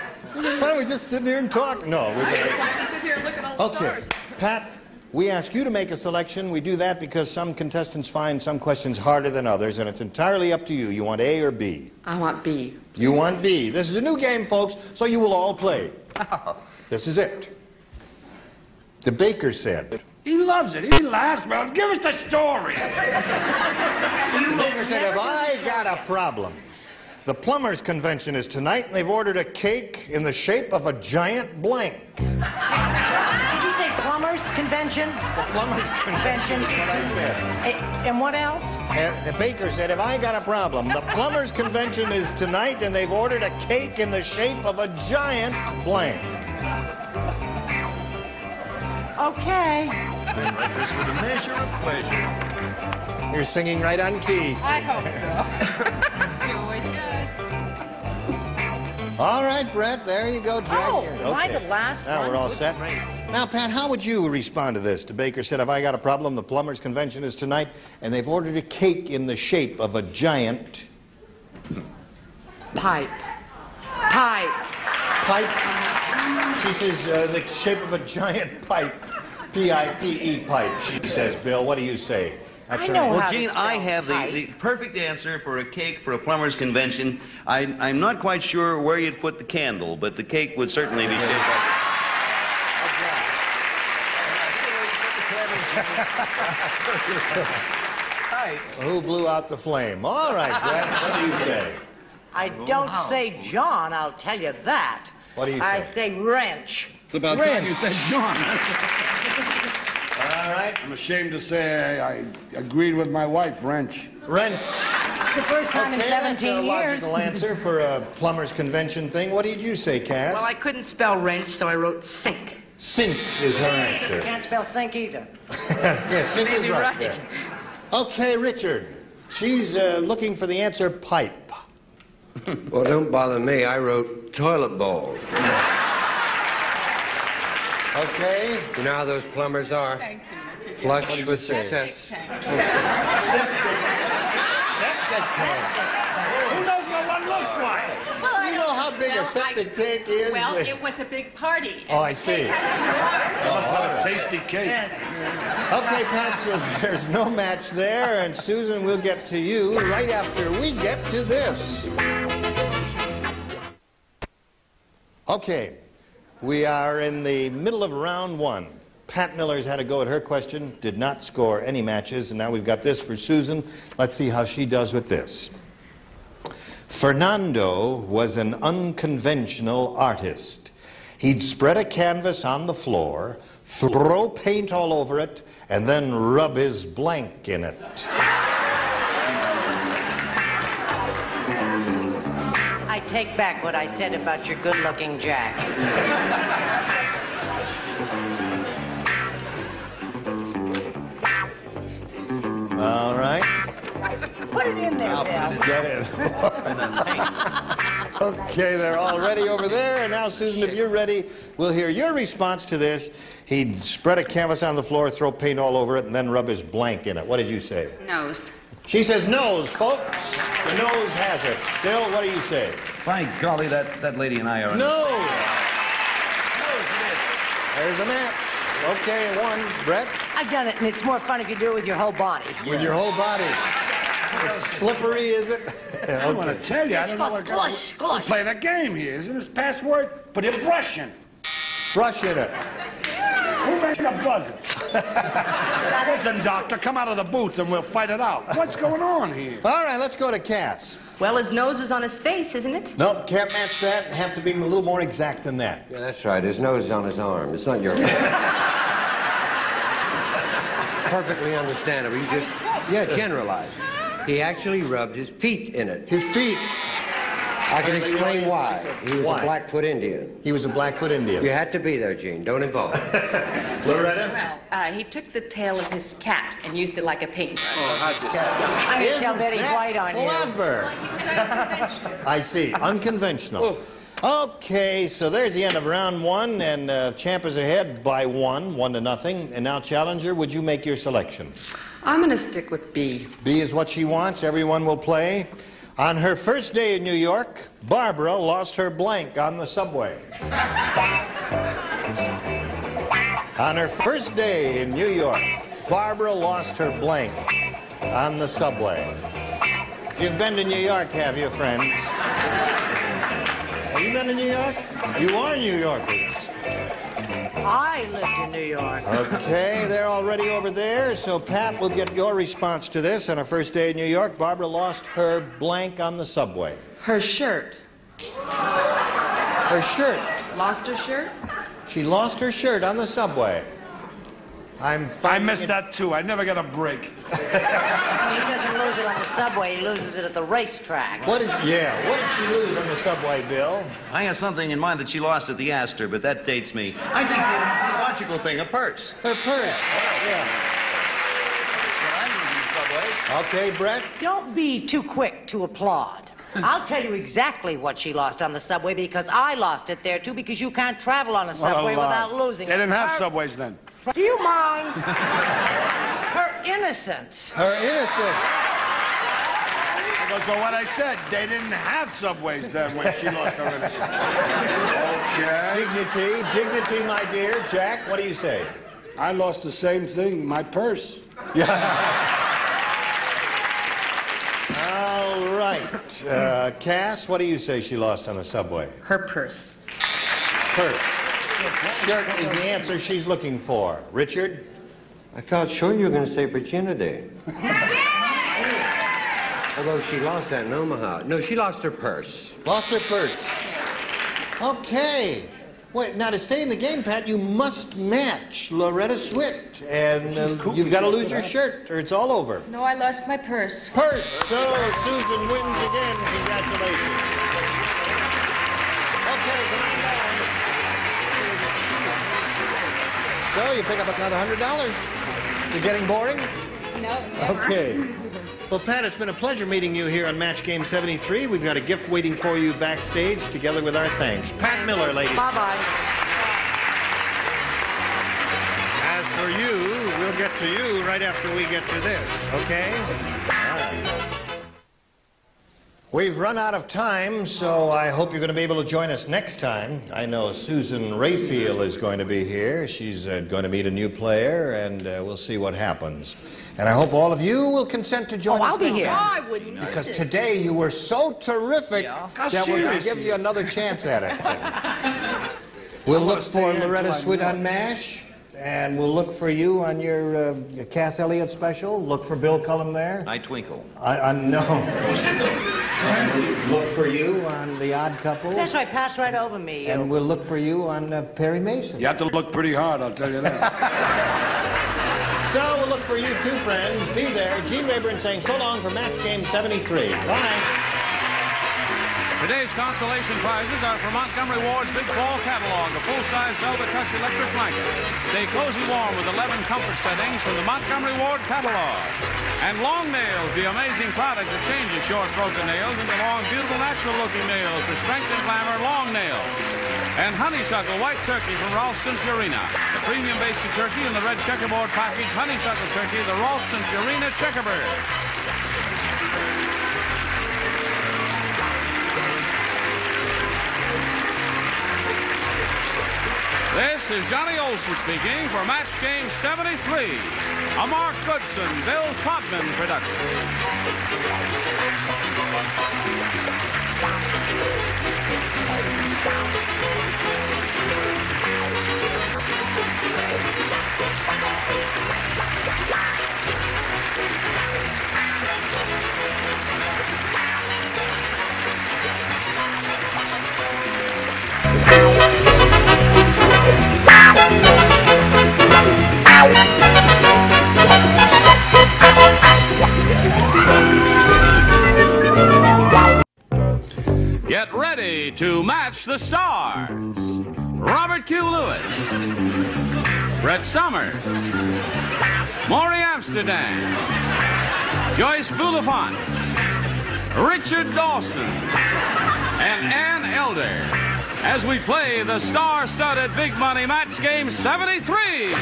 don't we just sit here and talk? No. I just like to sit here and look at all the stars. Pat, we ask you to make a selection. We do that because some contestants find some questions harder than others, and it's entirely up to you. You want A or B? I want B. You want B. This is a new game, folks, so you will all play. This is it. The baker said... He loves it. He laughs, man. Give us the story. The baker said, have I got a problem? The plumbers' convention is tonight, and they've ordered a cake in the shape of a giant blank. Did you say plumbers convention? The plumbers' convention. That's what I said. And what else? The baker said, have I got a problem? The plumbers' convention is tonight, and they've ordered a cake in the shape of a giant blank. Okay. Like this with a measure of pleasure. You're singing right on key. I hope so. She always does. All right, Brett, there you go. Am I the last one? Now we're all set. Now, Pat, how would you respond to this? The baker said, have I got a problem? The plumbers' convention is tonight, and they've ordered a cake in the shape of a giant... Pipe. Pipe. Pipe? She says, the shape of a giant pipe. P-I-P-E pipe, she says. Bill, what do you say? I know Well, how to Gene, spell I have the perfect answer for a cake for a plumber's convention. I'm not quite sure where you'd put the candle, but the cake would certainly be shaped like... Who blew out the flame? All right, Brett, what do you say? I don't say John, I'll tell you that. What do you say? I say wrench. It's about Wrench. time you said John. All right. I'm ashamed to say I agreed with my wife, wrench. Wrench. The first time in 17 that's a years. logical answer for a plumber's convention thing. What did you say, Cass? Well, I couldn't spell wrench, so I wrote sink. Sink is her answer. Can't spell sink either. Yes, sink is Maybe right. right. there. Okay, Richard. She's looking for the answer pipe. Well, don't bother me. I wrote toilet bowl. Okay. You know how those plumbers are? Thank you, Richard. Flush with success. Septic tank. Who knows what one looks like? You know how big a septic tank is? Well, it was a big party. Oh, I see. You must have a tasty cake. Yes. Okay, Pat, so there's no match there, and Susan, we'll get to you right after we get to this. Okay, we are in the middle of round one. Pat Miller's had a go at her question, did not score any matches, and now we've got this for Susan. Let's see how she does with this. Fernando was an unconventional artist. He'd spread a canvas on the floor, throw paint all over it, and then rub his blank in it. I take back what I said about your good-looking Jack. All right. Put it in there, Bill. Get it. Okay, they're all ready over there. And now, Susan, if you're ready, we'll hear your response to this. He'd spread a canvas on the floor, throw paint all over it, and then rub his blank in it. What did you say? Nose. She says nose, folks. The nose has it. Bill, what do you say? By golly, that lady and I are... Nose. There's a match. Okay, one. Brett? I've done it, and it's more fun if you do it with your whole body. With your whole body. It's slippery, is it? I want to tell you, I don't know what... Squash. We're playing a game here. Isn't this password? Put your brush in. Brush in it. Who made a buzzer? Listen, Doctor, come out of the booth and we'll fight it out. What's going on here? All right, let's go to Cass. Well, his nose is on his face, isn't it? Nope, can't match that. Have to be a little more exact than that. Yeah, that's right. His nose is on his arm. It's not your Perfectly understandable. You just, generalize. He actually rubbed his feet in it. His feet. I can explain why. He was a Blackfoot Indian. He was a Blackfoot Indian. You had to be there, Gene. Don't involve. Loretta? Well, he took the tail of his cat and used it like a paintbrush. I'm going to tell Betty White on you. Clever. I see. Unconventional. Okay, so there's the end of round one, and champ is ahead by 1-0. And now, challenger, would you make your selection? I'm going to stick with B. B is what she wants. Everyone will play. On her first day in New York, Barbara lost her blank on the subway. On her first day in New York, Barbara lost her blank on the subway. You've been to New York, have you, friends? Have you been to New York? You are New Yorkers. I lived in New York. Okay, they're already over there. So, Pat, we'll get your response to this. On her first day in New York, Barbara lost her blank on the subway. Her shirt. Her shirt. Lost her shirt? She lost her shirt on the subway. I missed that, too. I never got a break. He doesn't lose it on the subway. He loses it at the racetrack. What did she lose on the subway, Bill? I had something in mind that she lost at the Astor, but that dates me. I think the logical thing, a purse. Her purse. Yeah. Okay, Brett? Don't be too quick to applaud. I'll tell you exactly what she lost on the subway because I lost it there, too, because you can't travel on a subway without losing it. They didn't have subways then. Do you mind? Her innocence. Her innocence. Because for what I said, they didn't have subways then when she lost her innocence. Okay. Dignity, my dear. Jack, what do you say? I lost the same thing, my purse. Yeah. All right. Cass, what do you say she lost on the subway? Her purse. Purse. Shirt is the answer she's looking for. Richard? I felt sure you were going to say virginity. Although she lost that in Omaha. No, she lost her purse. Lost her purse. Okay. Wait, now to stay in the game, Pat, you must match Loretta Swit. And you've got to lose your shirt or it's all over. No, I lost my purse. Purse. So Susan wins again. Congratulations. Okay, come on down. So you pick up another $100. You're getting boring? No, never. Okay. Well, Pat, it's been a pleasure meeting you here on Match Game 73. We've got a gift waiting for you backstage, together with our thanks. Pat Miller, ladies. Bye-bye. As for you, we'll get to you right after we get to this, okay? All right. We've run out of time, so I hope you're going to be able to join us next time. I know Susan Rayfield is going to be here. She's going to meet a new player, and we'll see what happens. And I hope all of you will consent to join us. I'll be next here. time. I wouldn't miss Because it. today you were so terrific that we're going to give you another chance at it. We'll look for Loretta Swit on MASH, and we'll look for you on your Cass Elliot special. Look for Bill Cullum there. I twinkle. No. And we'll look for you on The Odd Couple. That's right, pass right over me. And we'll look for you on Perry Mason. You have to look pretty hard, I'll tell you that. So we'll look for you too, friends. Be there. Gene Rayburn saying so long for Match Game 73. Bye. Today's consolation prizes are for Montgomery Ward's Big Fall catalog, a full-size Velvet Touch electric blanket. Stay cozy warm with 11 comfort settings from the Montgomery Ward catalog. And Long Nails, the amazing product that changes short, broken nails into long, beautiful, natural-looking nails for strength and glamour. Long Nails. And Honeysuckle White Turkey from Ralston Purina, the premium basic turkey in the red checkerboard package. Honeysuckle Turkey, the Ralston Purina Checkerbird. This is Johnny Olson speaking for Match Game 73, a Mark Goodson, Bill Todman production. Get ready to match the stars. Robert Q. Lewis, Brett Summers, Maury Amsterdam, Joyce Bulifant, Richard Dawson, and Ann Elder as we play the star-studded Big Money Match Game 73.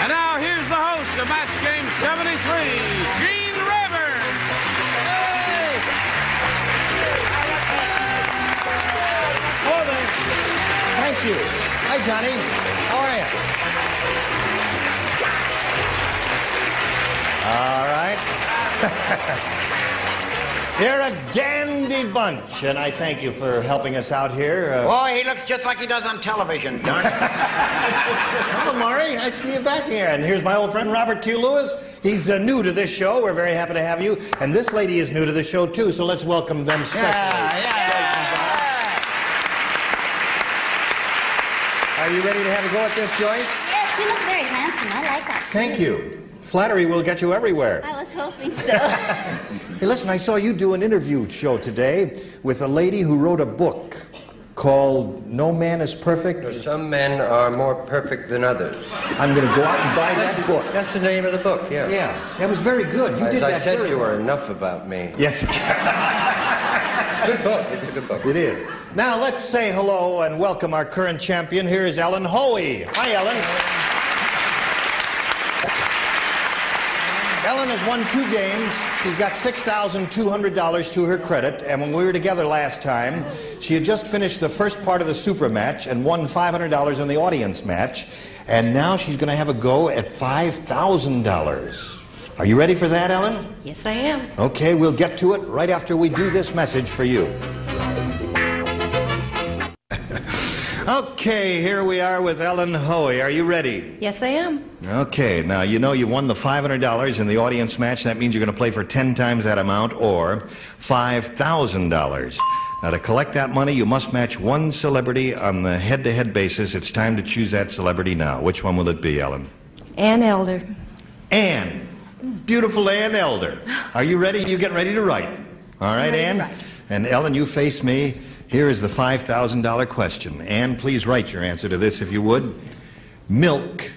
And now here's the host of Match Game 73, Gene Rayburn. Hello there. Thank you. Hi, Johnny. How are you? All right. You're a dandy bunch, and I thank you for helping us out here. Boy, he looks just like he does on television, don't he? Hello, Maury. I see you back here. And here's my old friend, Robert Q. Lewis. He's new to this show. We're very happy to have you. And this lady is new to the show, too, so let's welcome them specially. Are you ready to have a go at this, Joyce? Yes, you look very handsome. I like that suit. Thank you. Flattery will get you everywhere. I was hoping so. Hey, listen, I saw you do an interview show today with a lady who wrote a book called No Man is Perfect. Some men are more perfect than others. I'm going to go out and buy that book. That's the name of the book, yeah. Yeah, that was very good. You As did I that said very to well. her, enough about me. Yes. It's a good book. It's a good book. It is. Now, let's say hello and welcome our current champion. Here is Ellen Hoey. Hi, Ellen. Ellen has won 2 games. She's got $6,200 to her credit. And when we were together last time, she had just finished the first part of the super match and won $500 in the audience match. And now she's going to have a go at $5,000. Are you ready for that, Ellen? Yes, I am. Okay, we'll get to it right after we do this message for you. Okay, here we are with Ellen Hoey. Are you ready? Yes, I am. Okay, now you know you won the $500 in the audience match. That means you're going to play for 10 times that amount or $5,000. Now to collect that money, you must match one celebrity on the head-to-head basis. It's time to choose that celebrity now. Which one will it be, Ellen? Ann Elder. Ann. Beautiful Ann Elder. Are you ready? You get ready to write. All right, Ann? And Ellen, you face me. Here is the $5,000 question. Ann, please write your answer to this if you would. Milk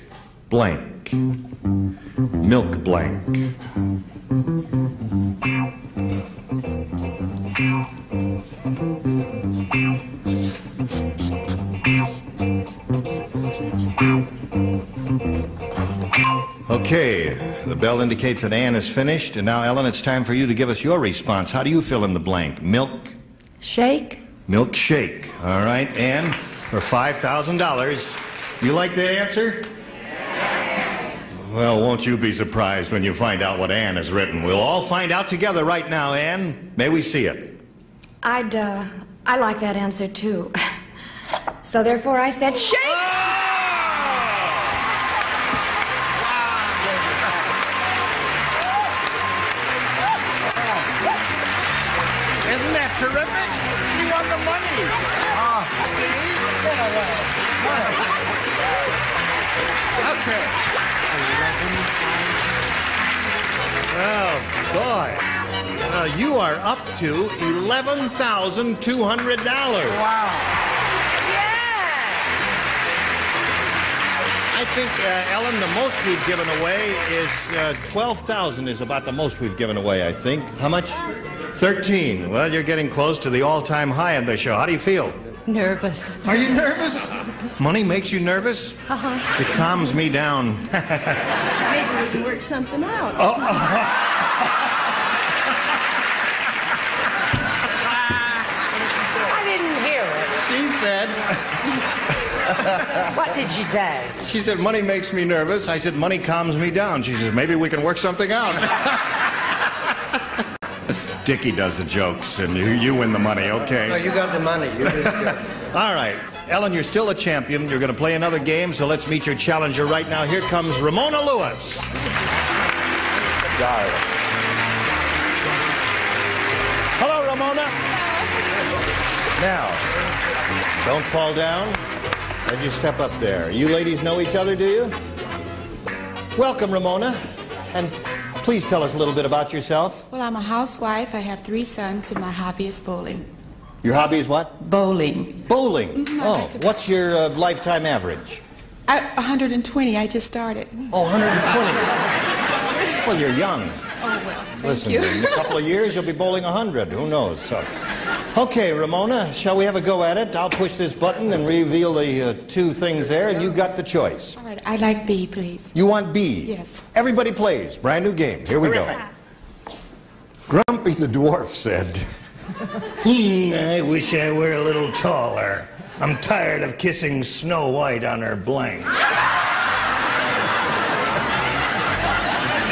blank. Milk blank. Okay, Okay, the bell indicates that Ann is finished, and now, Ellen, it's time for you to give us your response. How do you fill in the blank? Milk? Shake? Milkshake. All right, Ann, for $5,000. You like that answer? Well, won't you be surprised when you find out what Ann has written? We'll all find out together right now, Ann. May we see it? I like that answer, too. So therefore I said shake! Isn't that terrific? She won the money. Okay. Oh, boy. You are up to $11,200. Wow. I think, Ellen, the most we've given away is $12,000 is about the most we've given away, I think. How much? 13. Well, you're getting close to the all-time high of the show. How do you feel? Nervous. Are you nervous? Money makes you nervous? Uh-huh. It calms me down. Maybe we can work something out. I didn't hear it. She said... What did she say? She said, money makes me nervous. I said, money calms me down. She says, maybe we can work something out. Dickie does the jokes, and you win the money, okay? No, you got the money. You just All right. Ellen, you're still a champion. You're going to play another game, so let's meet your challenger right now. Here comes Ramona Lewis. Darling. Hello, Ramona. Now, don't fall down. As you step up there. You ladies know each other, do you? Welcome, Ramona. And please tell us a little bit about yourself. Well, I'm a housewife. I have 3 sons, and my hobby is bowling. Your hobby is what? Bowling. Bowling? Oh, what's your lifetime average? 120. I just started. Oh, 120. Well, you're young. Oh, well, thank Listen, you. in a couple of years, you'll be bowling 100. Who knows? So, okay, Ramona, shall we have a go at it? I'll push this button and reveal the 2 things there, and you got the choice. All right, I'd like B, please. You want B? Yes. Everybody plays. Brand new game. Here we go. Grumpy the Dwarf said, I wish I were a little taller. I'm tired of kissing Snow White on her blank.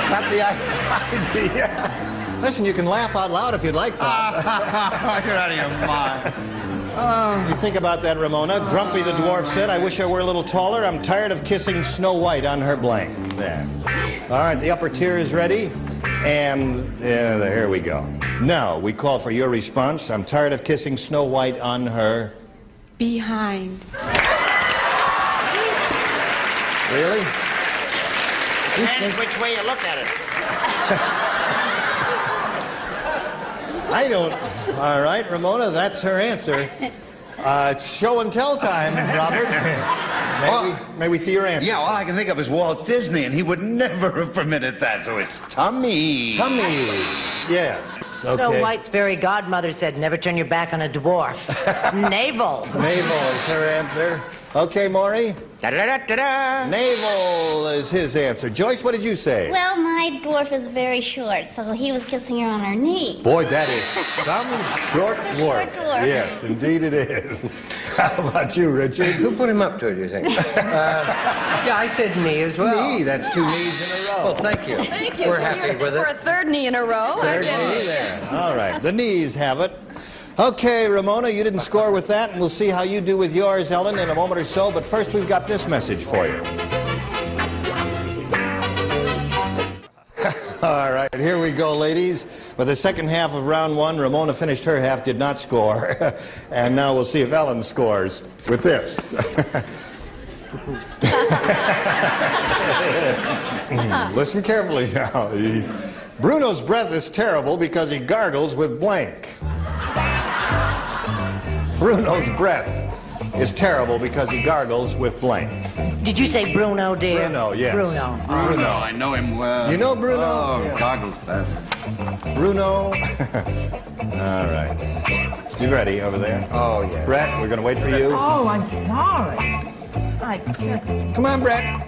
Not the idea. Listen, you can laugh out loud if you'd like that. You're out of your mind. You think about that, Ramona. Grumpy the Dwarf said, I wish I were a little taller. I'm tired of kissing Snow White on her blank. There. All right, the upper tier is ready. And here we go. Now, we call for your response. I'm tired of kissing Snow White on her... Behind. Really? Depends which way you look at it. I don't... All right, Ramona, that's her answer. It's show and tell time, Robert. May we see your answer? Yeah, all I can think of is Walt Disney, and he would never have permitted that, so it's tummy. Tummy, yes. Okay. Snow White's fairy godmother said, never turn your back on a dwarf. Navel. Navel is her answer. Okay, Maury? Da-da-da-da-da. Navel is his answer. Joyce, what did you say? Well, my dwarf is very short, so he was kissing her on her knee. Boy, that is some short dwarf. Yes, indeed it is. How about you, Richard? Who put him up to it, do you think? Yeah, I said knee as well. Knee, that's 2 knees in a row. Well, thank you. Thank you. We're happy with For it. a 3rd knee in a row. Third knee there. All right, the knees have it. Okay, Ramona, you didn't score with that, and we'll see how you do with yours, Ellen, in a moment or so. But first, we've got this message for you. All right, here we go, ladies. For the second half of round 1, Ramona finished her half, did not score. And now we'll see if Ellen scores with this. Listen carefully now. Bruno's breath is terrible because he gargles with blank. Bruno's breath is terrible because he gargles with blank. Did you say Bruno, dear? Bruno, yes. Bruno. Bruno. I know him well. You know Bruno? Oh, Yeah. goggles fast. Bruno. All right. You ready over there? Oh, yeah. Brett, we're going to wait for you. Oh, I'm sorry. I can't. Come on, Brett.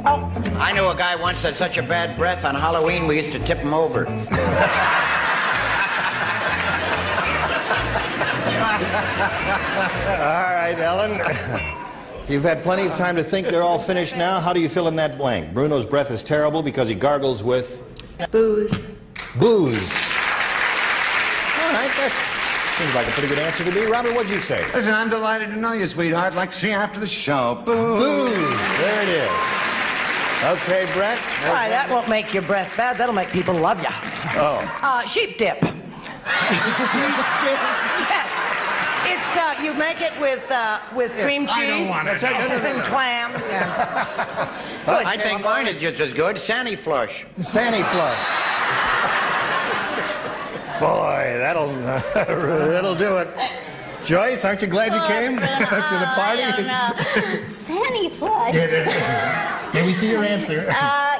Oh, I knew a guy once had such a bad breath on Halloween we used to tip him over. All right, Ellen. You've had plenty of time to think. They're all finished now. How do you fill in that blank? Bruno's breath is terrible because he gargles with... Booze. Booze. All right, that seems like a pretty good answer to me. Robert, what'd you say? Listen, I'm delighted to know you, sweetheart. Like to see you after the show. Booze. Booze. There it is. Okay, Brett. Why, that won't make your breath bad. That'll make people love you. Oh. Sheep dip. Yeah. It's, you make it with cream cheese. I don't want it. And clams. I think mine is just as good. Sandy Flush. Sandy Flush. Boy, that'll do it. Joyce, aren't you glad you came to the party? I don't know. Sandy Flush. May we see your answer?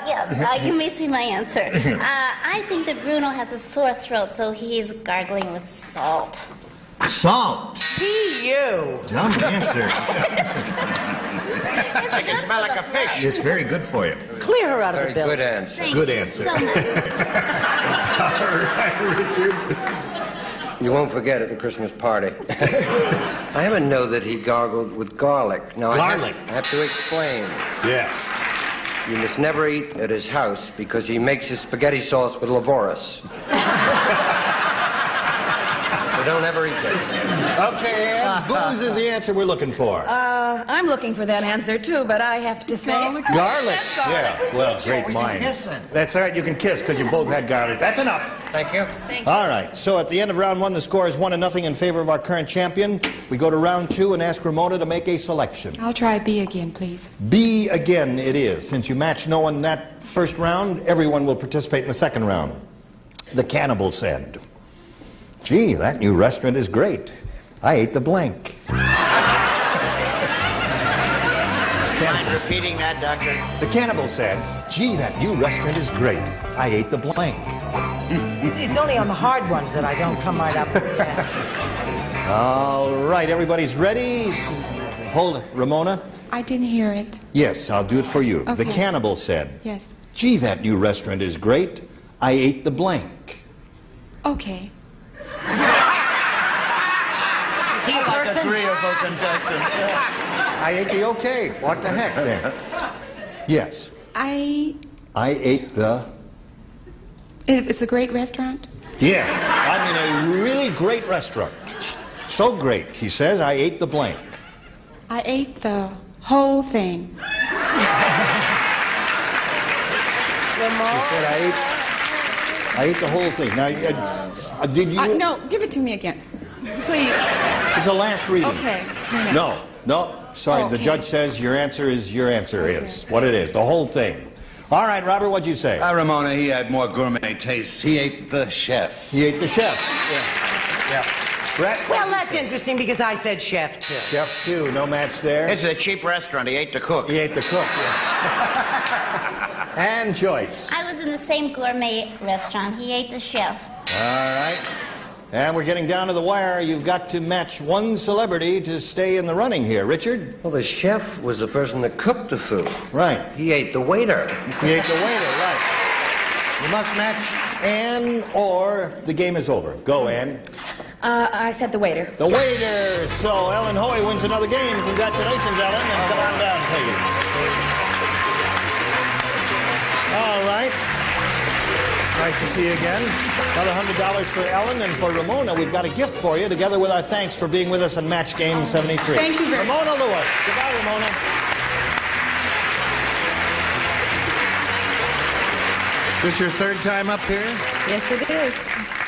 Yes, you may see my answer. I think that Bruno has a sore throat, so he's gargling with salt. Salt. P.U. Dumb answer. I can smell like a fish. It's very good for you. Clear her out of the building. Good answer. Thank Good you answer. so much. All right, Richard. You won't forget at the Christmas party. I haven't know that he gargled with garlic. Now, Garlic. I have to explain. Yes. You must never eat at his house because he makes his spaghetti sauce with Levoris. So don't ever eat that. Okay, Ann, booze is the answer we're looking for. I'm looking for that answer too, but I have to say... Garlic. Yeah, well, great minds. That's all right, you can kiss because you both had garlic. That's enough. Thank you. Thank you. All right, so at the end of round one, the score is 1-0 in favor of our current champion. We go to round two and ask Ramona to make a selection. I'll try B again, please. B again it is. Since you matched no one in that first round, everyone will participate in the second round. The cannibal said, "Gee, that new restaurant is great. I ate the blank." Mind repeating that, Doctor? The cannibal said, "Gee, that new restaurant is great. I ate the blank." It's only on the hard ones that I don't come right up with the answer. All right, everybody's ready? Hold it, Ramona. I didn't hear it. Yes, I'll do it for you. Okay. The cannibal said, Yes. "Gee, that new restaurant is great. I ate the blank." Okay. See, Thurston? Agreeable contestant. I ate the okay. What the heck then? Yes. I ate the... It's a great restaurant? Yeah, I mean a really great restaurant. So great, he says, I ate the blank. I ate the whole thing. She said I ate the whole thing. Now, did you... No, give it to me again. Please. It's the last reading. Okay. No, sorry, the Okay. judge says your answer is what it is, the whole thing. All right, Robert, what'd you say? Ramona, he had more gourmet tastes. He ate the chef. He ate the chef. Yeah. Brett? Well, that's interesting because I said chef, too. Chef, too. No match there. This is a cheap restaurant. He ate the cook. He ate the cook, yeah. And Joyce. I was in the same gourmet restaurant. He ate the chef. All right. And we're getting down to the wire. You've got to match one celebrity to stay in the running here. Richard? Well, the chef was the person that cooked the food. Right. He ate the waiter. He ate the waiter, right. You must match Ann or the game is over. Go, Ann. I said the waiter. The waiter. So Ellen Hoey wins another game. Congratulations, Ellen. And come on down, please. All right. Nice to see you again. Another $100 for Ellen, and for Ramona, we've got a gift for you, together with our thanks for being with us on Match Game 73. Thank you very much. Ramona Lewis. Goodbye, Ramona. This your third time up here? Yes, it is.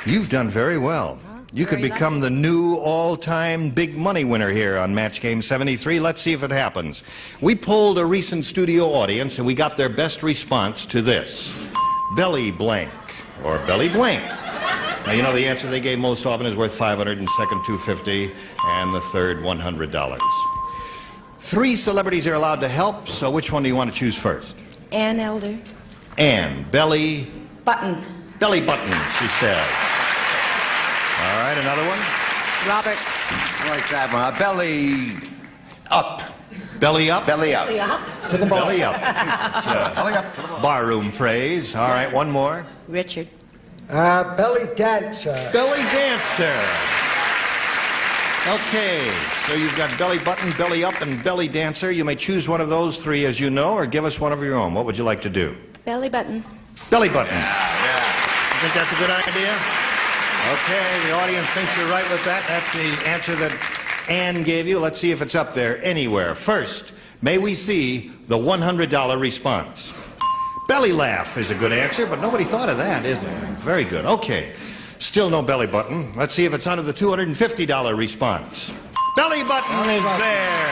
You've done very well. You could become the new all-time big money winner here on Match Game 73. Let's see if it happens. We polled a recent studio audience, and we got their best response to this. Belly blank, or belly blank. Now, you know the answer they gave most often is worth $500, and second $250, and the third $100. 3 celebrities are allowed to help, so which one do you want to choose first? Ann Elder. Ann, belly... Button. Belly button, she says. All right, another one? Robert. I like that one. Belly up. Belly up? Belly up. Belly up. To the belly up. Belly up to the ball. Barroom phrase. All right, one more. Richard. Belly dancer. Belly dancer. Okay, so you've got belly button, belly up, and belly dancer. You may choose one of those three, as you know, or give us one of your own. What would you like to do? Belly button. Belly button. You think that's a good idea? Okay, the audience thinks you're right with that. That's the answer that Ann gave you. Let's see if it's up there anywhere. First, may we see the $100 response? Belly laugh is a good answer, but nobody thought of that, is there? Very good. Okay. Still no belly button. Let's see if it's under the $250 response. Belly button is there.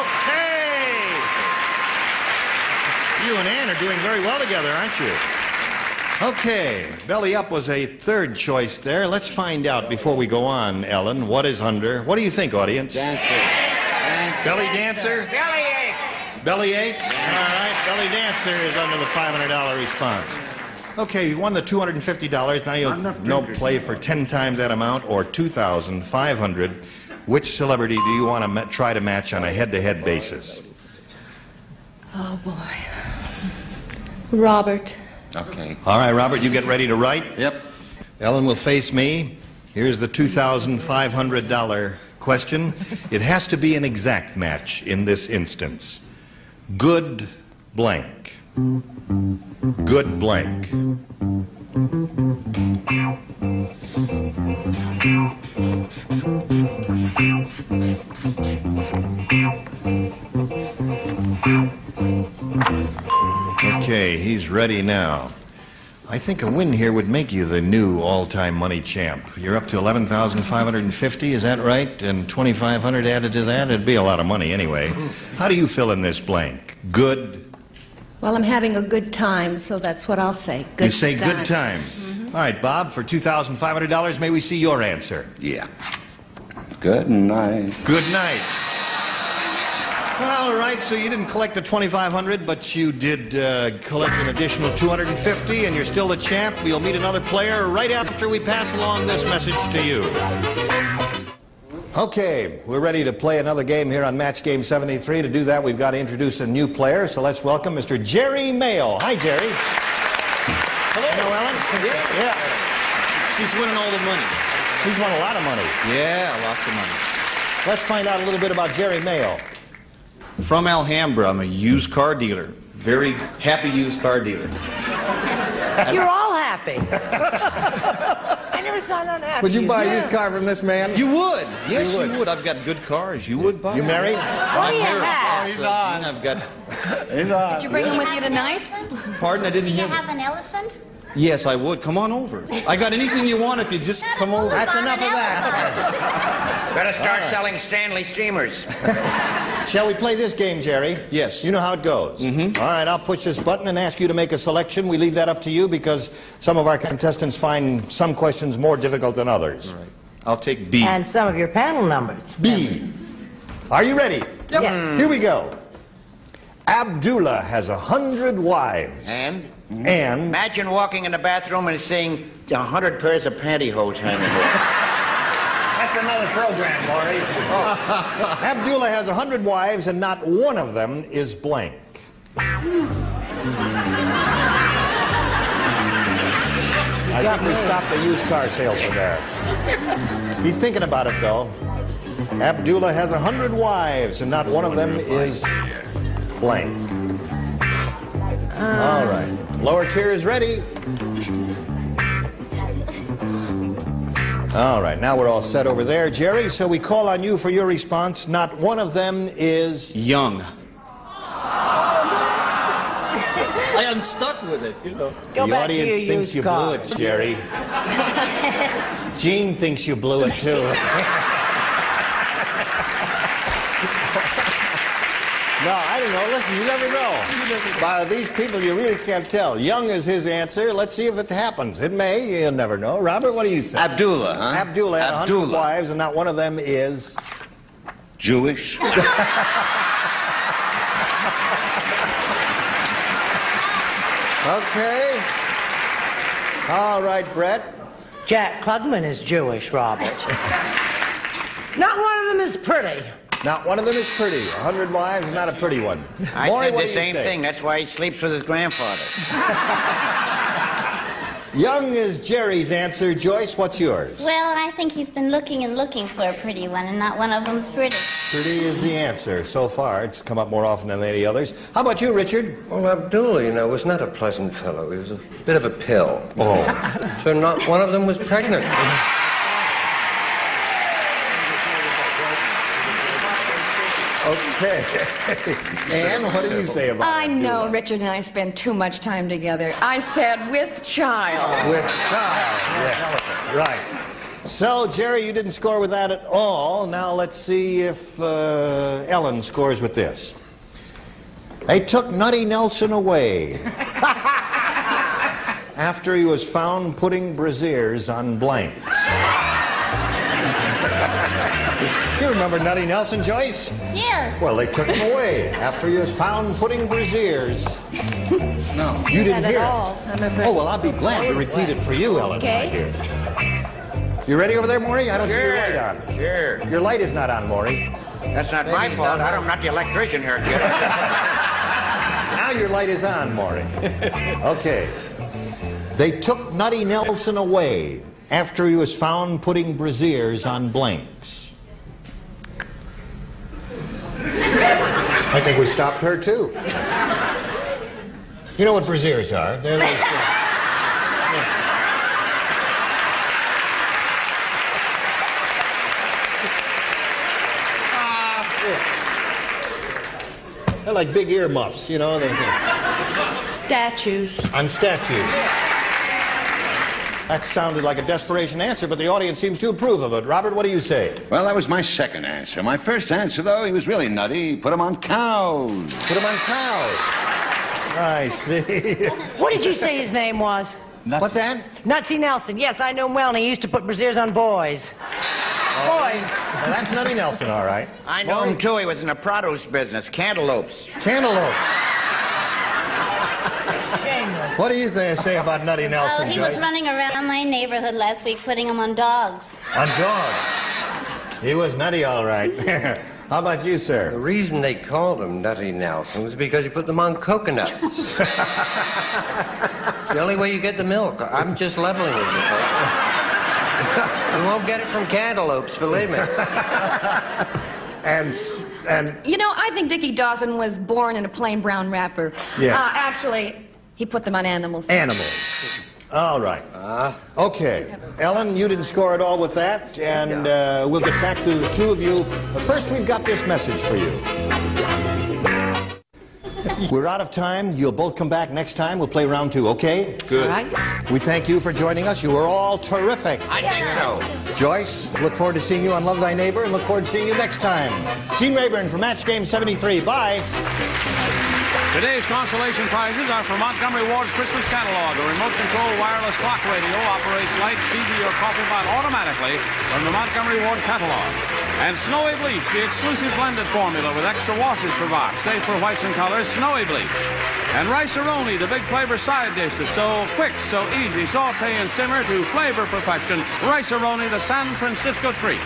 Okay. You and Ann are doing very well together, aren't you? Okay. Belly up was a third choice there. Let's find out before we go on, Ellen, what is under. What do you think, audience? Dancer. Belly dancer? Bellyache. Bellyache? All right. Belly dancer is under the $500 response. Okay, you won the $250. Now you'll no play for 10 times that amount or $2,500. Which celebrity do you want to try to match on a head-to-head basis? Oh, boy. Robert. Okay. All right, Robert, you get ready to write? Yep. Ellen will face me. Here's the $2,500 question. It has to be an exact match in this instance. Good blank. Good blank. Okay, he's ready now. I think a win here would make you the new all-time money champ. You're up to $11,550, is that right? And $2,500 added to that? It'd be a lot of money anyway. How do you fill in this blank? Good. Well, I'm having a good time, so that's what I'll say. Good You say good time. All right, Bob, for $2,500, may we see your answer? Yeah. Good night. Good night. All right, so you didn't collect the $2,500, but you did collect an additional $250, and you're still the champ. We'll meet another player right after we pass along this message to you. Okay, we're ready to play another game here on Match Game 73. To do that, we've got to introduce a new player, so let's welcome Mr. Jerry Mayo. Hi, Jerry. Hello, Ellen. Yeah. She's winning all the money. She's won a lot of money. Yeah, lots of money. Let's find out a little bit about Jerry Mayo. From Alhambra, I'm a used car dealer. Very happy used car dealer. You're all happy. I never saw an unhappy. Would you buy a used car from this man? You would. Yes, you would. I've got good cars. You would buy. You married? I'm married. have? He's on. I've got. He's on. Did you bring him with you tonight? Pardon, I didn't Do you hear. have an elephant? Yes, I would. Come on over. I got anything you want if you just come over. That's enough of that. Better start selling Stanley steamers. Shall we play this game, Jerry? Yes. You know how it goes. Mm-hmm. All right, I'll push this button and ask you to make a selection. We leave that up to you because some of our contestants find some questions more difficult than others. All right. I'll take B. And some of your panel numbers. B. Are you ready? Yep. Yes. Here we go. Abdullah has 100 wives. And? And? Imagine walking in the bathroom and seeing 100 pairs of pantyhose hanging there. That's another program, Laurie. Abdullah has 100 wives, and not one of them is blank. I think we stopped the used car salesman there. He's thinking about it, though. Abdullah has 100 wives, and not one of them is blank. All right. Lower tier is ready. All right, now we're all set over there, Jerry, so we call on you for your response. Not one of them is... Young. I am stuck with it, you know. Go the back audience to your thinks used you car. blew it, Jerry. Gene thinks you blew it, too. No, I don't know. Listen, you never know. By these people, you really can't tell. Young is his answer. Let's see if it happens. It may. You'll never know. Robert, what do you say? Abdullah, huh? Abdullah had 100 wives, and not one of them is... Jewish. Okay. All right, Brett. Jack Klugman is Jewish, Robert. Not one of them is pretty. Not one of them is pretty. 100 wives is not a pretty one. I Maury, said what the do you same say? thing. That's why he sleeps with his grandfather. Young is Jerry's answer. Joyce, what's yours? Well, I think he's been looking and looking for a pretty one, and not one of them's pretty. Pretty is the answer. So far, it's come up more often than any others. How about you, Richard? Well, Abdul, you know, was not a pleasant fellow. He was a bit of a pill. Oh. So not one of them was pregnant. Okay. Ann, what do you say about I Abdul? know Richard and I spend too much time together. I said with child. With child. Yeah. Right. So, Jerry, you didn't score with that at all. Now let's see if Ellen scores with this. They took Nutty Nelson away after he was found putting brassieres on blanks. You remember Nutty Nelson, Joyce? Yes. Well, they took him away after he was found putting brassieres. No. You didn't hear it. I'm afraid. Oh, well, I'll be glad to repeat it for you, Ellen. Okay. My dear. You ready over there, Maury? I don't see your light on. Sure. Your light is not on, Maury. That's not my fault. I'm not the electrician here, kid. Now your light is on, Maury. Okay. They took Nutty Nelson away after he was found putting brassieres on blanks. I think we stopped her, too. You know what brassieres are? They're those they're like big earmuffs, you know? Statues. On statues. That sounded like a desperation answer, but the audience seems to approve of it. Robert, what do you say? Well, that was my second answer. My first answer, though, he was really nutty. He put him on cows. Put him on cows. I see. What did you say his name was? What's that? Nutsy Nelson. Yes, I know him well, and he used to put brassieres on boys. Boys. Well, that's Nutty Nelson, all right. I know him, too. He was in the produce business. Cantaloupes. Cantaloupes. What do you say about Nutty Nelson, Oh, he Joyce? was running around my neighborhood last week putting them on dogs. On dogs. He was nutty, all right. How about you, sir? The reason they called him Nutty Nelson was because he put them on coconuts. It's the only way you get the milk. I'm just leveling with you, folks. You won't get it from cantaloupes, believe me. And You know, I think Dickie Dawson was born in a plain brown wrapper. Yes. Actually, he put them on animals. animals. All right. Okay. Ellen, you didn't score at all with that, and we'll get back to the two of you. But first, we've got this message for you. We're out of time. You'll both come back next time. We'll play round two, okay? Good. All right. We thank you for joining us. You were all terrific. I think so. Joyce, look forward to seeing you on Love Thy Neighbor, and look forward to seeing you next time. Gene Rayburn for Match Game 73. Bye. Today's consolation prizes are from Montgomery Ward's Christmas catalog. A remote-controlled wireless clock radio operates lights, TV, or coffee pot automatically from the Montgomery Ward catalog. And Snowy Bleach, the exclusive blended formula with extra washes per box, safe for whites and colors, Snowy Bleach. And Rice-A-Roni, the big flavor side dish that's so quick, so easy, saute and simmer to flavor perfection. Rice-A-Roni, the San Francisco treat.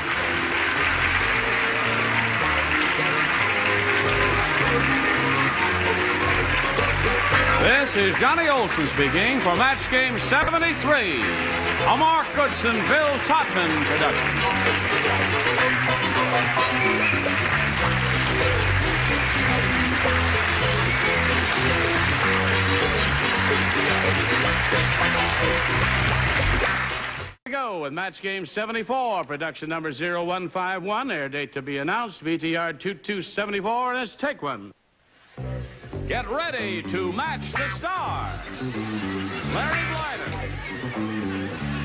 This is Johnny Olson speaking for Match Game 73, a Mark Goodson, Bill Todman production. We go with Match Game 74, production number 0151, air date to be announced, VTR 2274, and let's take one. Get ready to match the star. Larry Blyden,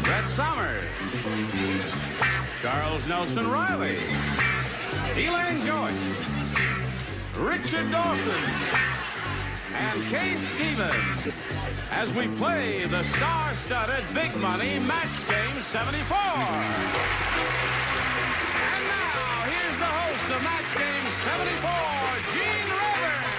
Brett Summers, Charles Nelson Riley, Elaine Joyce, Richard Dawson, and Kay Stevens as we play the star-studded Big Money Match Game 74. And now, here's the host of Match Game 74, Gene Rayburn.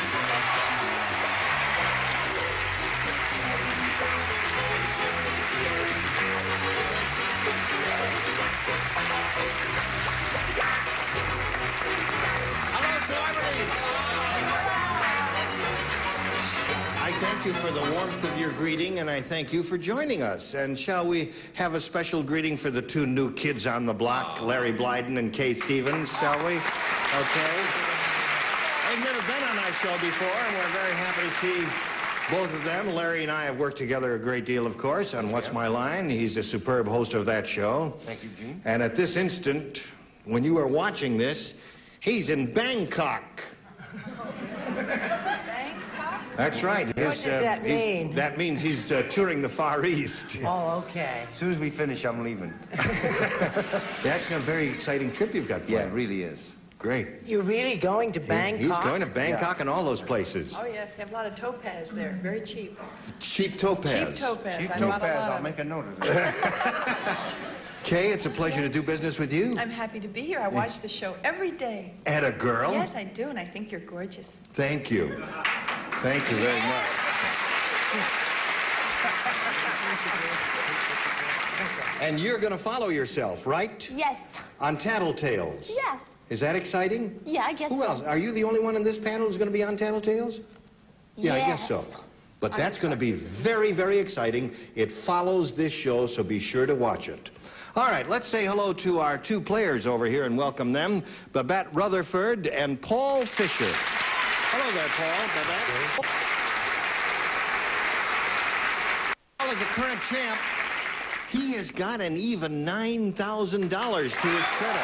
of your greeting, and I thank you for joining us. And shall we have a special greeting for the two new kids on the block, Larry Blyden and Kay Stevens, shall we? Okay. They've never been on our show before, and we're very happy to see both of them. Larry and I have worked together a great deal, of course, on What's My Line. He's a superb host of that show. Thank you, Gene. And at this instant, when you are watching this, he's in Bangkok. That's right. What does that mean? That means he's touring the Far East. Oh, okay. As soon as we finish, I'm leaving. That's a very exciting trip you've got planned. Yeah, it really is. Great. You're really going to Bangkok? He's going to Bangkok and all those places. Oh, yes, they have a lot of topaz there. Very cheap. Cheap topaz. Cheap topaz. Cheap I bought a topaz, lot I'll of make a note of it. Kay, it's a pleasure to do business with you. I'm happy to be here. I watch the show every day. Atta girl. Yes, I do, and I think you're gorgeous. Thank you. Thank you very much. And you're going to follow yourself, right? Yes. On Tattletales. Yeah. Is that exciting? Yeah, I guess Who so. else? Are you the only one in this panel who's going to be on Tattletales? Yeah, I guess Yes. so. But that's going to be very, very exciting. It follows this show, so be sure to watch it. All right, let's say hello to our two players over here and welcome them, Babette Rutherford and Paul Fisher. Hello there, Paul. Babette. Paul is a current champ. He has got an even $9,000 to his credit.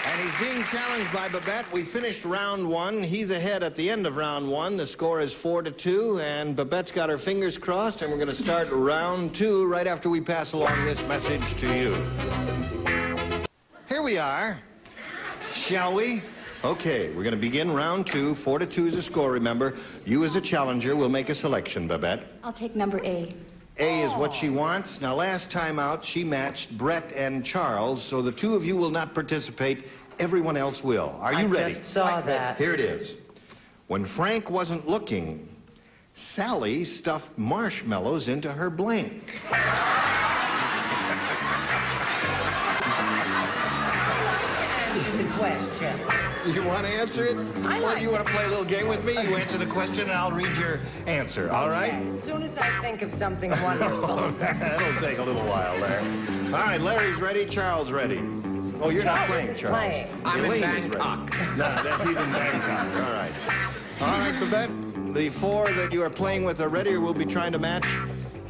And he's being challenged by Babette. We finished round one. He's ahead at the end of round one. The score is 4-2, and Babette's got her fingers crossed, and we're going to start round two right after we pass along this message to you. Here we are. Shall we? Okay, we're going to begin round two. 4-2 is the score, remember. You as a challenger will make a selection, Babette. I'll take number A. A is what she wants. Now, last time out, she matched Brett and Charles, so the two of you will not participate. Everyone else will. Are you ready? I just saw that. Here it is. When Frank wasn't looking, Sally stuffed marshmallows into her blank. Answer the question. You want to answer it? Well, you want to play a little game with me? You answer the question, and I'll read your answer, all right? As soon as I think of something wonderful. That'll take a little while there. All right, Larry's ready, Charles ready. Oh, you're not playing, Charles. I'm in Elaine is Bangkok. ready. No, he's in Bangkok. All right. All right, Babette, the four that you are playing with are ready or will be trying to match.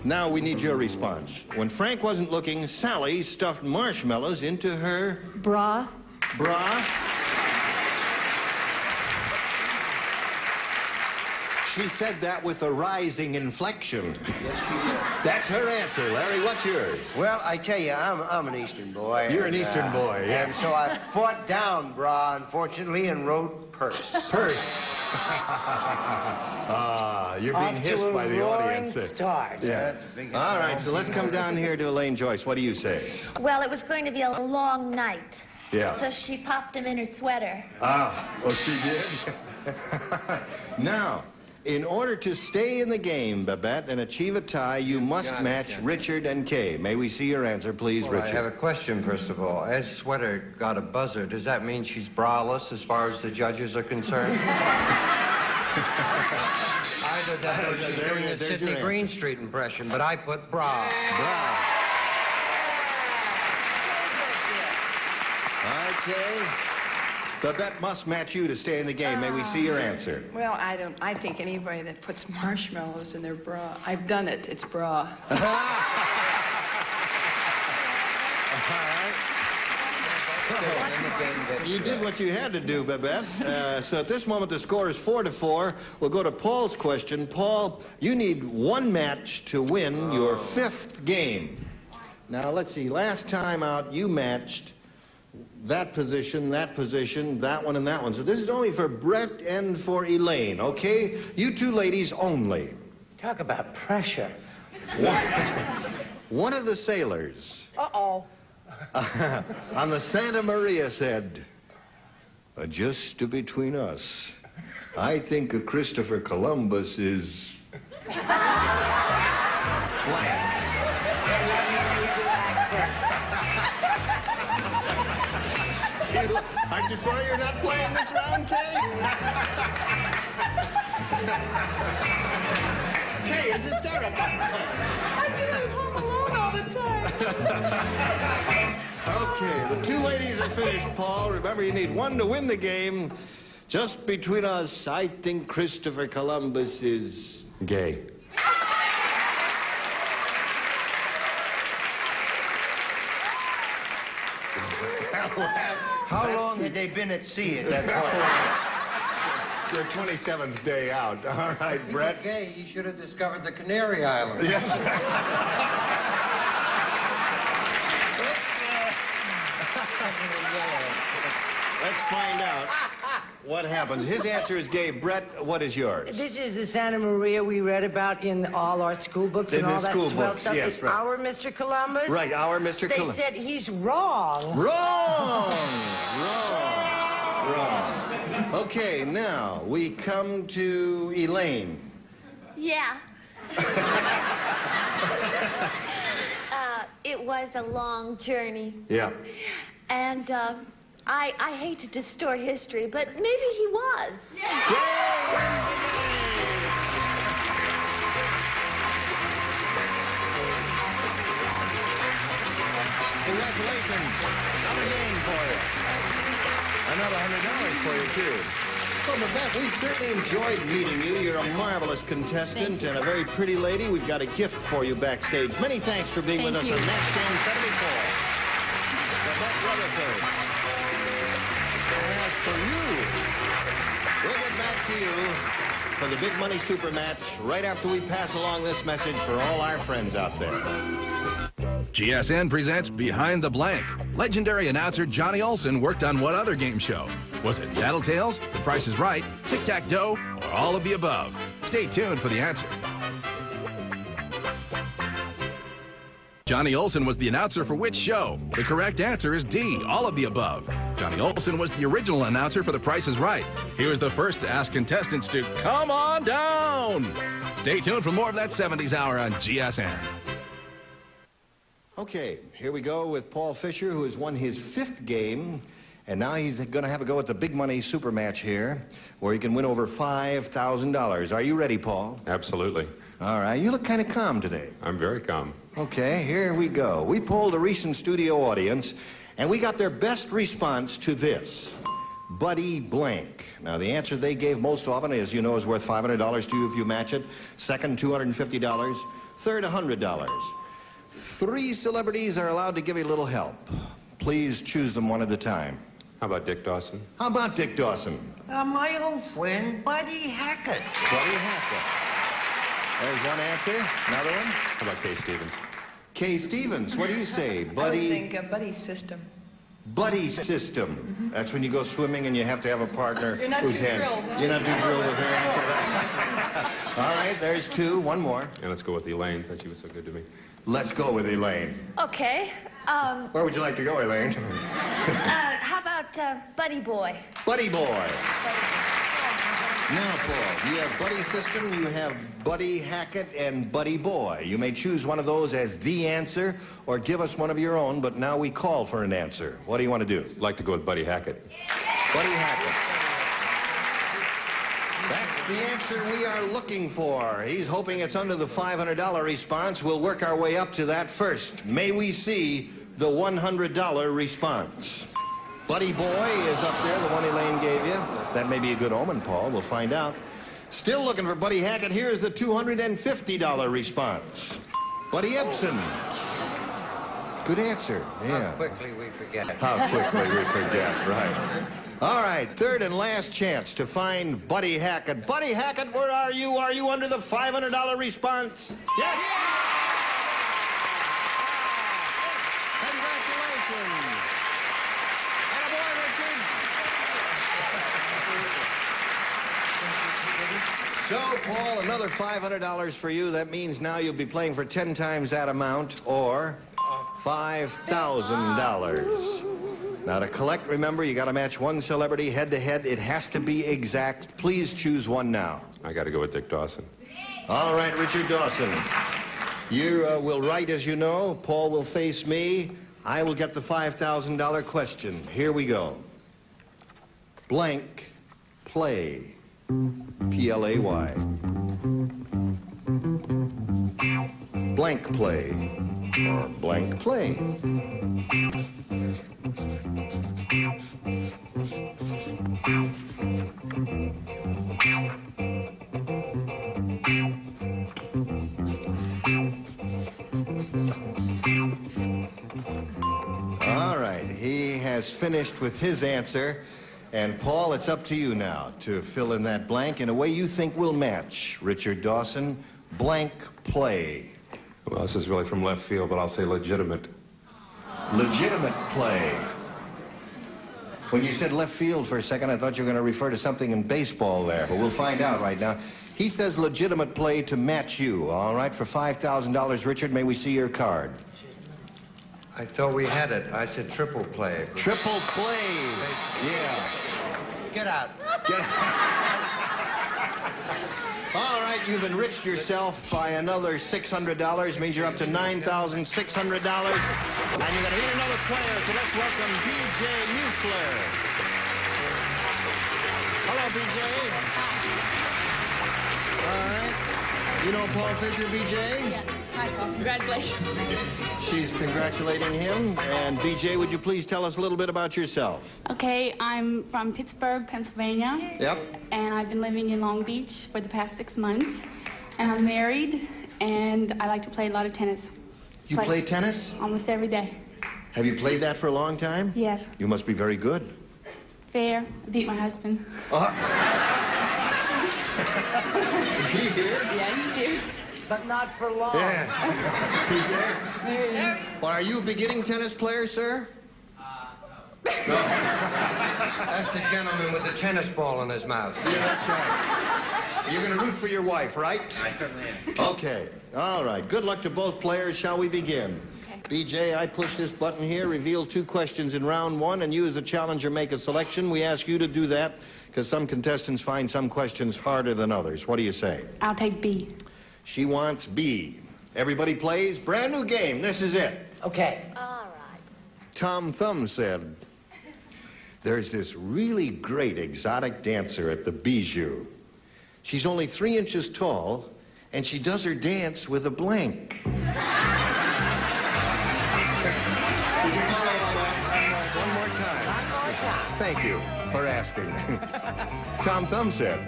Now we need your response. When Frank wasn't looking, Sally stuffed marshmallows into her... Bra. Bra. She said that with a rising inflection. Yes, she did. That's her answer. Larry, what's yours? Well, I tell you, I'm an Eastern boy. You're an Eastern boy, yeah. And so I fought down bra, unfortunately, and wrote purse. Purse. You're being hissed by the audience. Start. Yeah. That's a big All right, so let's come down here to Elaine Joyce. What do you say? Well, it was going to be a long night. Yeah. So she popped him in her sweater. Oh, she did? Now, in order to stay in the game, Babette, and achieve a tie, you must match Richard and Kay. May we see your answer, please, Well, Richard? I have a question, first of all. As Sweater got a buzzer, does that mean she's braless as far as the judges are concerned? Either that or she's doing a Sidney Greenstreet impression, but I put bra. Bra. Okay. Babette must match you to stay in the game. May we see your answer? Well, I think anybody that puts marshmallows in their bra, I've done it. It's bra. You did what you had to do, Babette. So at this moment, the score is 4-4. We'll go to Paul's question. Paul, you need one match to win your fifth game. Now, let's see. Last time out, you matched that position, that one, and that one. So this is only for Brett and for Elaine, okay? You two ladies only. Talk about pressure. One of the sailors Uh-oh. on the Santa Maria said, just between us, I think a Christopher Columbus is blank. Aren't you sorry you're not playing this round, Kay? Kay is hysterical. I do this home alone all the time. Okay, the two ladies are finished, Paul. Remember, you need one to win the game. Just between us, I think Christopher Columbus is... gay. How long had they been at sea at that point? Their 27th day out. All right, Brett. Okay, you should have discovered the Canary Islands. Yes. Let's find out what happens. His answer is gay. Brett, what is yours? This is the Santa Maria we read about in all our school books and all that swell stuff. Yes, right. Our Mr. Columbus? Right, our Mr. Columbus. They said he's wrong. Wrong! Wrong. Okay, now we come to Elaine. Yeah. It was a long journey. Yeah. And I hate to distort history, but maybe he was. Congratulations. Another game for you. Another $100 for you, too. Well, Babette, we've certainly enjoyed meeting you. You're a marvelous contestant and a very pretty lady. We've got a gift for you backstage. Many thanks for being with us on Match Game 74. Babette Rutherford. And as for you, we'll get back to you for the Big Money Super Match right after we pass along this message for all our friends out there. GSN presents Behind the Blank. Legendary announcer Johnny Olson worked on what other game show? Was it Tattletales, The Price is Right, Tic-Tac-Doe, or all of the above? Stay tuned for the answer. Johnny Olson was the announcer for which show? The correct answer is D, all of the above. Johnny Olson was the original announcer for The Price is Right. He was the first to ask contestants to come on down. Stay tuned for more of that 70s hour on GSN. Okay, here we go with Paul Fisher, who has won his 5th game, and now he's going to have a go at the Big Money Super Match here, where he can win over $5,000. Are you ready, Paul? Absolutely. All right, you look kind of calm today. I'm very calm. Okay, here we go. We polled a recent studio audience, and we got their best response to this. Buddy blank. Now, the answer they gave most often, as you know, is worth $500 to you if you match it. Second, $250. Third, $100. 3 celebrities are allowed to give you a little help. Please choose them one at a time. How about Dick Dawson? How about Dick Dawson? My old friend, Buddy Hackett. Buddy Hackett. There's one answer. Another one? How about Kay Stevens? Kay Stevens. What do you say? Buddy? I would think a buddy system. Buddy system. That's when you go swimming and you have to have a partner. You're not who's too thrilled, huh? You're not too thrilled with her answer. All right, there's 2. One more. And let's go with Elaine, since she was so good to me. Let's go with Elaine. Okay. Where would you like to go, Elaine? How about Buddy Boy? Buddy Boy. Now, Paul, you have Buddy System, you have Buddy Hackett, and Buddy Boy. You may choose one of those as the answer, or give us one of your own, but now we call for an answer. What do you want to do? I'd like to go with Buddy Hackett. Buddy Hackett. That's the answer we are looking for. He's hoping it's under the $500 response. We'll work our way up to that first. May we see the $100 response. Buddy Boy is up there, the one Elaine gave you. That may be a good omen, Paul. We'll find out. Still looking for Buddy Hackett. Here's the $250 response. Buddy Ebsen. Good answer. Yeah. How quickly we forget. How quickly we forget, right. All right, third and last chance to find Buddy Hackett. Buddy Hackett, where are you? Are you under the $500 response? Yes! Congratulations! Attaboy, Richard! So, Paul, another $500 for you. That means now you'll be playing for 10 times that amount, or $5,000. Now, to collect, remember, you got to match one celebrity head-to-head. It has to be exact. Please choose one now. I got to go with Dick Dawson. All right, Richard Dawson. You will write, as you know. Paul will face me. I will get the $5,000 question. Here we go. blank play. P-L-A-Y. Blank play or blank play. All right, he has finished with his answer. And Paul, it's up to you now to fill in that blank in a way you think will match Richard Dawson. Blank play. Well, this is really from left field, but I'll say legitimate. Legitimate play. When you said left field for a second, I thought you were going to refer to something in baseball there, but we'll find out right now. He says legitimate play to match you. All right, for $5,000, Richard, may we see your card? I thought we had it. I said triple play. Triple play. Yeah. Get out. Get out. All right, you've enriched yourself by another $600. Means you're up to $9,600. And you're going to meet another player, so let's welcome B.J. Muessler. Hello, B.J. All right. You know Paul Fisher, B.J.? Yeah. Hi, Paul. Congratulations. She's congratulating him. And B.J., would you please tell us a little bit about yourself? Okay, I'm from Pittsburgh, Pennsylvania. Yep. And I've been living in Long Beach for the past 6 months. And I'm married, and I like to play a lot of tennis. You play tennis? Almost every day. Have you played that for a long time? Yes. You must be very good. Fair. I beat my husband. Is he here? Yeah, you do. But not for long. Yeah. He's there? There he is. Well, are you a beginning tennis player, sir? No. That's the gentleman with the tennis ball in his mouth. Yeah, that's right. You're going to root for your wife, right? I certainly am. Okay. All right. Good luck to both players. Shall we begin? Okay. BJ, I push this button here, reveal 2 questions in round 1, and you as a challenger make a selection. We ask you to do that because some contestants find some questions harder than others. What do you say? I'll take B. She wants B. Everybody plays. Brand new game. This is it. Okay. All right. Tom Thumb said, there's this really great exotic dancer at the Bijou. She's only 3 inches tall, and she does her dance with a blank. Did you follow all that? One more time. One more time. Thank you for asking. Tom Thumb said,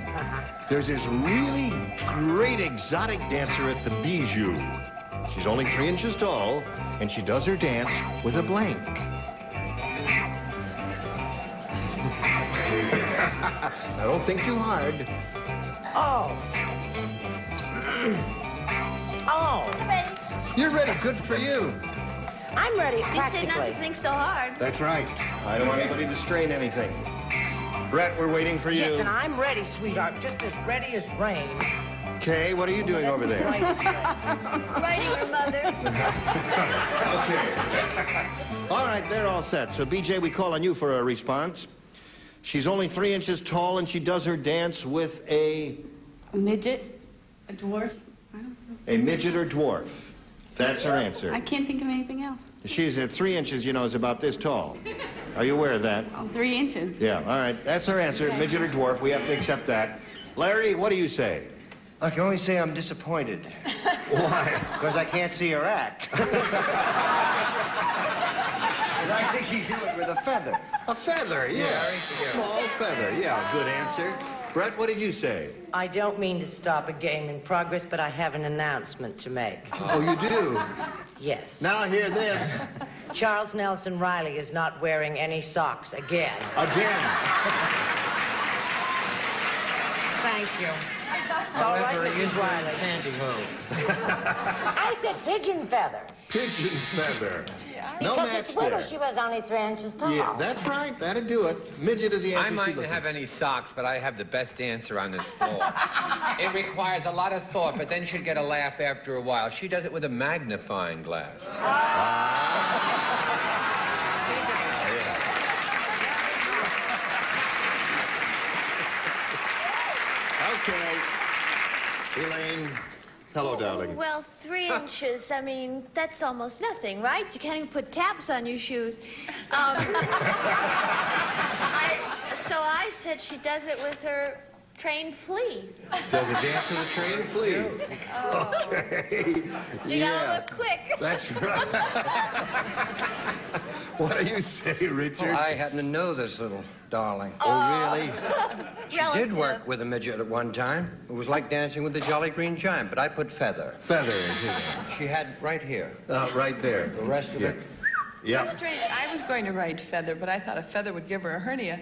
there's this really great exotic dancer at the Bijou. She's only 3 inches tall, and she does her dance with a blank. Now, don't think too hard. Oh. Oh. Ready? You're ready. Good for you. I'm ready, You practically. said not to think so hard. That's right. I don't want anybody to strain anything. Brett, we're waiting for you. Yes, and I'm ready, sweetheart. Just as ready as rain. Kay, what are you doing over there? Writing her mother. Okay. All right, they're all set. So, BJ, we call on you for a response. She's only 3 inches tall, and she does her dance with A midget? A dwarf? I don't know. a midget or dwarf. That's her answer. I can't think of anything else. She's at 3 inches, you know, is about this tall. Are you aware of that? Oh, 3 inches. Yeah, all right. That's her answer, Okay. midget or dwarf. We have to accept that. Larry, what do you say? I can only say I'm disappointed. Why? Because I can't see her act. I think she'd do it with a feather. A feather, yeah. Small feather, yeah. Good answer. Brett, what did you say? I don't mean to stop a game in progress, but I have an announcement to make. Oh, you do? Yes. Now hear this. Charles Nelson Riley is not wearing any socks again. Again. Thank you. It's all right, Mrs. Riley. Pantyhose. I said pigeon feather. Pigeon feather. No Because match it's little. there. She was only 3 inches tall. Yeah, that's right. That'd do it. Midget is the answer. I she mightn't looks have any socks, but I have the best answer on this floor. It requires a lot of thought, but then she'll get a laugh after a while. She does it with a magnifying glass. Okay. Elaine, hello, darling. Well, 3 inches, I mean, that's almost nothing, right? You can't even put taps on your shoes. so I said she does it with her trained flea. Does a dance with a trained flea. Okay. You gotta look quick. That's right. What do you say, Richard? Well, I happen to know this little darling. Oh, really? She did work with a midget at one time. It was like dancing with the Jolly Green Giant, but I put feather. Feather is it? She had right here. Right there. The rest of it. Yeah. That's strange. I was going to write feather, but I thought a feather would give her a hernia.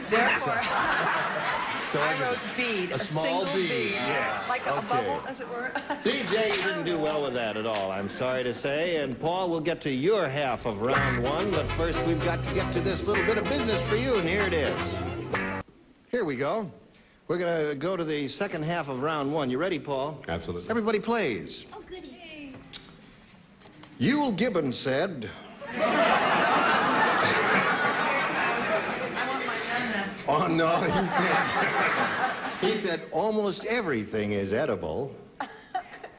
Therefore, So I wrote bead, a small single bead, yes. Like a Okay. bubble, as it were. DJ, you didn't do well with that at all, I'm sorry to say. And Paul, we'll get to your half of round one, but first we've got to get to this little bit of business for you, and here it is. Here we go. We're going to go to the second half of round one. You ready, Paul? Absolutely. Everybody plays. Oh, goody. Yule Gibbons said... Oh, no, he said almost everything is edible.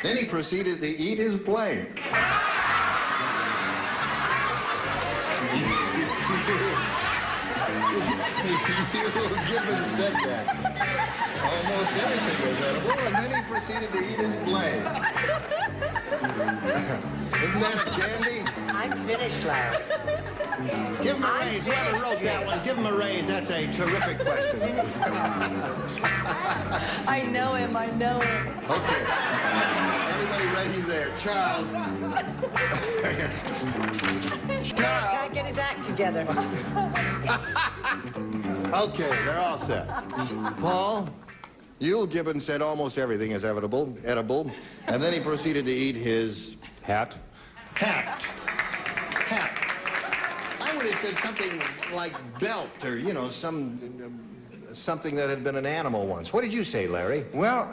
Then he proceeded to eat his blank. Yule Gibbons said that. Almost everything is edible, and then he proceeded to eat his blank. Isn't that a dandy? I'm finished, Larry. Give him a raise. Whoever wrote that one, give him a raise. That's a terrific question. I know him, I know him. Okay. Everybody ready there? Charles. Charles can't get his act together. Okay, they're all set. Paul, Yule Gibbons said almost everything is edible, and then he proceeded to eat his... Hat. Hat. I would have said something like belt or, you know, something that had been an animal once. What did you say, Larry? Well,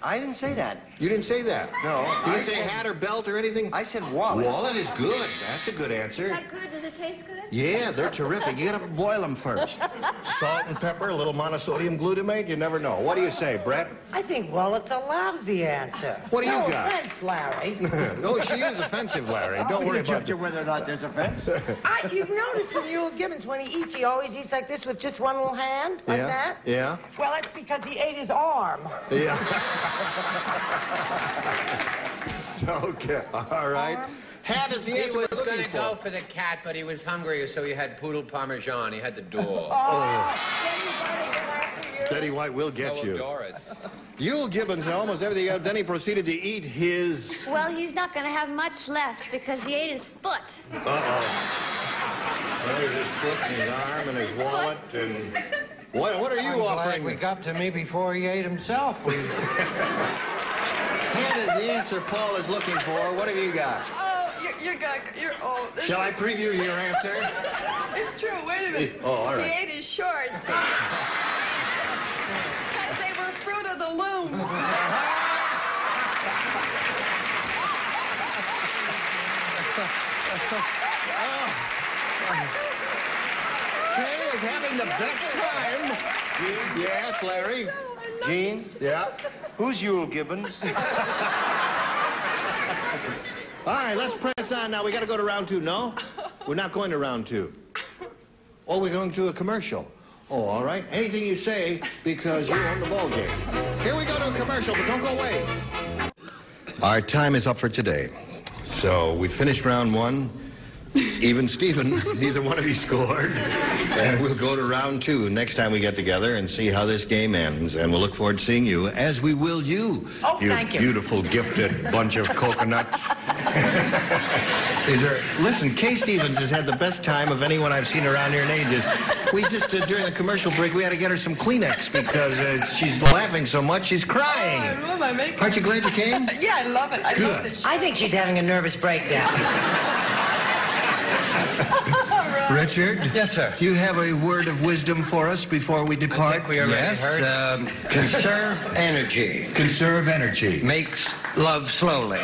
I didn't say that. You didn't say that? No. You didn't say hat or belt or anything? I said wallet. Wallet is good. That's a good answer. Is that good? Does it taste good? Yeah, they're terrific. You gotta boil them first. Salt and pepper, a little monosodium glutamate, you never know. What do you say, Brett? I think wallet's a lousy answer. What do you got? No offense, Larry. Oh, she is offensive, Larry. Don't worry about it. whether or not there's offense. You've noticed when Yule Gibbons, when he eats, he always eats like this with just one little hand, like that? Yeah. Well, that's because he ate his arm. Yeah. Okay, all right. Hat is the answer we're He was looking going to for. go for the cat, but he was hungry, so he had poodle parmesan. He had the door. Betty White will get So you. Doris. Yule Gibbons and almost everything else. Then he proceeded to eat his... Well, he's not going to have much left because he ate his foot. Uh-oh. Well, his foot and his arm and his wallet and... What are you offering? We got to me before he ate himself. Hand is the answer Paul is looking for. What have you got? Oh, this Shall I preview your answer? It's true, wait a minute. Oh, all right. He ate his shorts. Because they were fruit of the loom. Kay is having the best time. Gene? Yes, Larry? Gene? Yeah? Who's Yule Gibbons? All right, let's press on now. We got to go to round two. No? We're not going to round two. Oh, we're going to a commercial. Oh, all right. Anything you say, because you own the ball game. Here we go to a commercial, but don't go away. Our time is up for today. So we finished round one. Even Stephen, neither one of you scored. And we'll go to round two next time we get together and see how this game ends. And we'll look forward to seeing you, as we will you. Oh, thank you. Beautiful, gifted bunch of coconuts. Listen, Kay Stevens has had the best time of anyone I've seen around here in ages. We just, during the commercial break, we had to get her some Kleenex because she's laughing so much, she's crying. What am I making? Aren't you glad you came? Yeah, I love it. I Good. love this. I think she's having a nervous breakdown. Richard? Yes, sir. Do you have a word of wisdom for us before we depart? I think we already heard. Conserve energy. Conserve energy. Makes love slowly.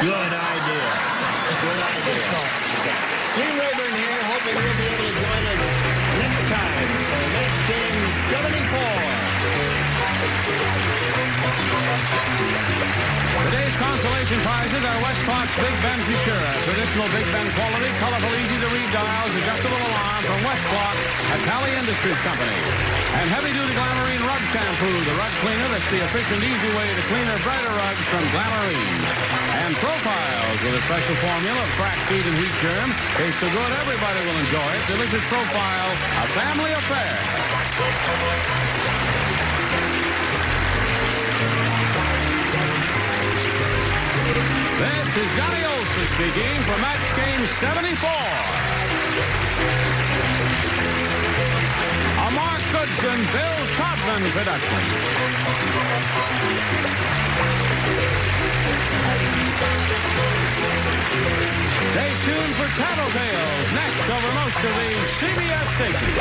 Good idea. Good idea. Gene Rayburn here, hoping you'll be able to join us next time for Match Game 74. Today's consolation prizes are Westclock's Big Ben Futura. Traditional Big Ben quality, colorful, easy-to-read dials, adjustable alarm from Westclock's Italian Industries Company. And heavy-duty Glamourine Rug Shampoo, the rug cleaner that's the efficient, easy way to cleaner, brighter rugs from Glamourine. And Profiles with a special formula of crack, feed, and heat germ. Tastes so good, everybody will enjoy it. Delicious Profile, a family affair. This is Johnny Olson speaking for Match Game 74. A Mark Goodson, Bill Todman production. Stay tuned for Tattletales next over most of the CBS stations.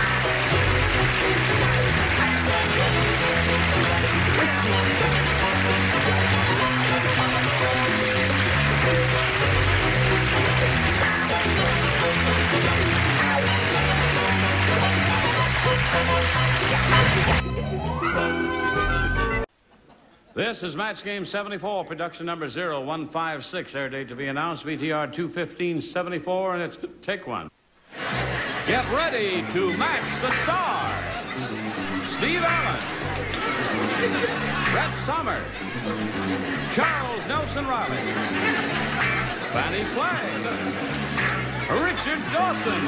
This is Match Game 74, production number 0156, air date to be announced, VTR 21574, and it's take one. Get ready to match the stars. Steve Allen, Brett Somers, Charles Nelson Riley, Fannie Flagg, Richard Dawson,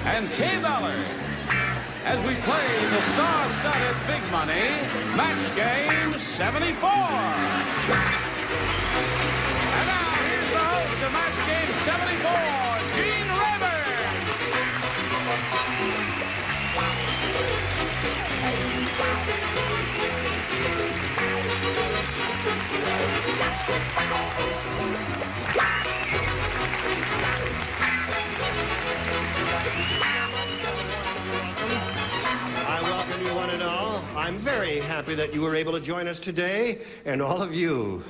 and Kay Ballard, as we play the star-studded Big Money Match Game 74. And now, here's the host of Match Game 74, Gene Rayburn. I'm very happy that you were able to join us today, and all of you.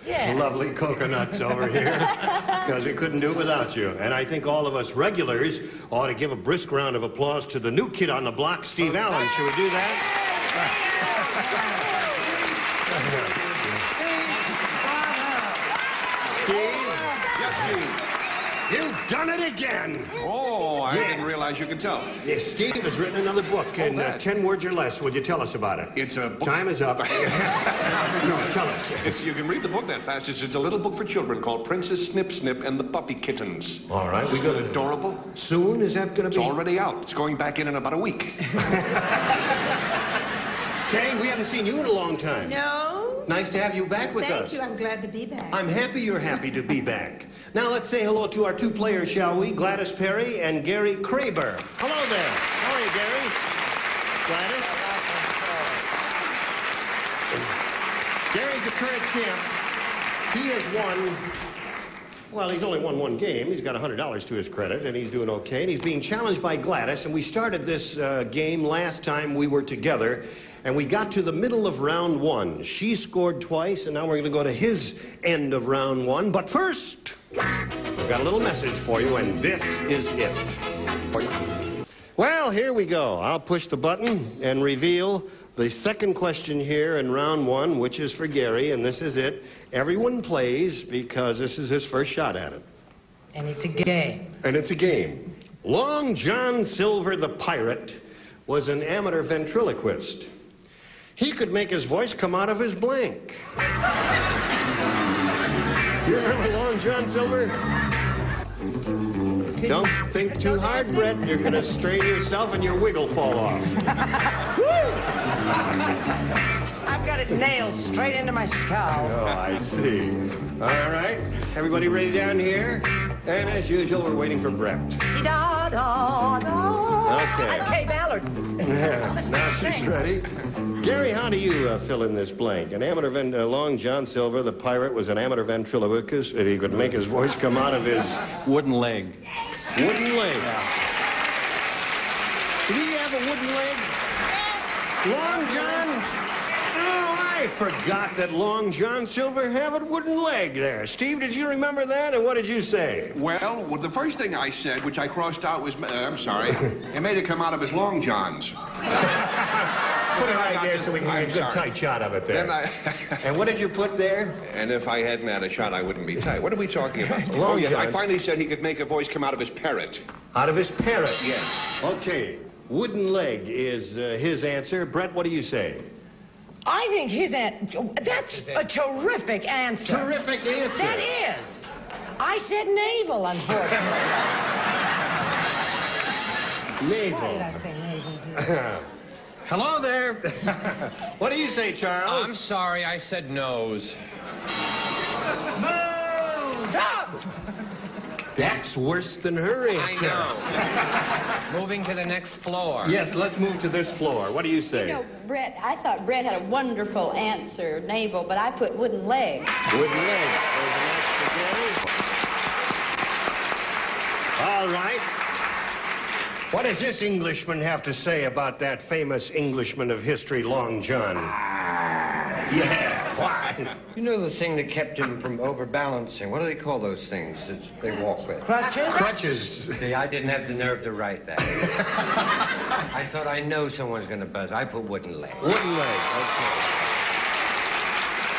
Yes. Lovely coconuts over here, because we couldn't do it without you. And I think all of us regulars ought to give a brisk round of applause to the new kid on the block, Steve Allen. Should we do that? Steve? Yes, Gene. You've done it again. Oh, I didn't realize you could tell. Yes, Steve has written another book in 10 words or less. Would you tell us about it? It's a book. Time is up. No, tell us. If you can read the book that fast, it's a little book for children called Princess Snip Snip and the Puppy Kittens. All right. Isn't it adorable? Soon? Is that going to be? It's already out. It's going back in about a week. Kay, we haven't seen you in a long time. No. Nice to have you back with us. Thank you. I'm glad to be back. I'm happy you're happy to be back. Now let's say hello to our two players, shall we? Gladys Perry and Gary Kraber. Hello there. How are you, Gary? Gladys? Gary's the current champ. He has won, well, he's only won one game. He's got $100 to his credit, and he's doing okay. And he's being challenged by Gladys, and we started this game last time we were together. And we got to the middle of round one. She scored twice, and now we're going to go to his end of round one. But first, we've got a little message for you, and this is it. Well, here we go. I'll push the button and reveal the second question here in round one, which is for Gary, and this is it. Everyone plays because this is his first shot at it. And it's a game. And it's a game. Long John Silver the Pirate was an amateur ventriloquist. He could make his voice come out of his blank. You remember Long John Silver? Don't think too hard, Brett. You're going to strain yourself and your wig will fall off. I've got it nailed straight into my skull. Oh, I see. All right. Everybody ready down here? And as usual, we're waiting for Brett. Okay. Okay. I'm Kay Ballard. Now she's ready. Gary, how do you fill in this blank? An amateur Long John Silver, the pirate, was an amateur ventriloquist, and he could make his voice come out of his wooden leg. Wooden leg. Did he have a wooden leg? Long John? Oh, I forgot that Long John Silver had a wooden leg there. Steve, did you remember that, and what did you say? Well, the first thing I said, which I crossed out, was, I'm sorry, it made it come out of his long johns. Put it right there so we can get a good tight shot of it there. And what did you put there? And if I hadn't had a shot, I wouldn't be tight. What are we talking about? Long yeah, I John. finally said he could make a voice come out of his parrot. Out of his parrot? Yes. Okay. Wooden leg is his answer. Brett, what do you say? I think his that's a terrific answer. Terrific answer. That is. I said navel, unfortunately. Navel. Why did I say navel? Hello there. What do you say, Charles? I'm sorry, I said nose. That's worse than her answer. I know. Moving to the next floor. Yes, let's move to this floor. What do you say? You know, Brett, I thought Brett had a wonderful answer, navel, but I put wooden leg. Wooden leg. All right. What does this Englishman have to say about that famous Englishman of history, Long John? Yeah, why? You know the thing that kept him from overbalancing? What do they call those things that they walk with? Crutches? Crutches. See, I didn't have the nerve to write that. I thought I know someone's going to buzz. I put wooden leg. Wooden leg, okay.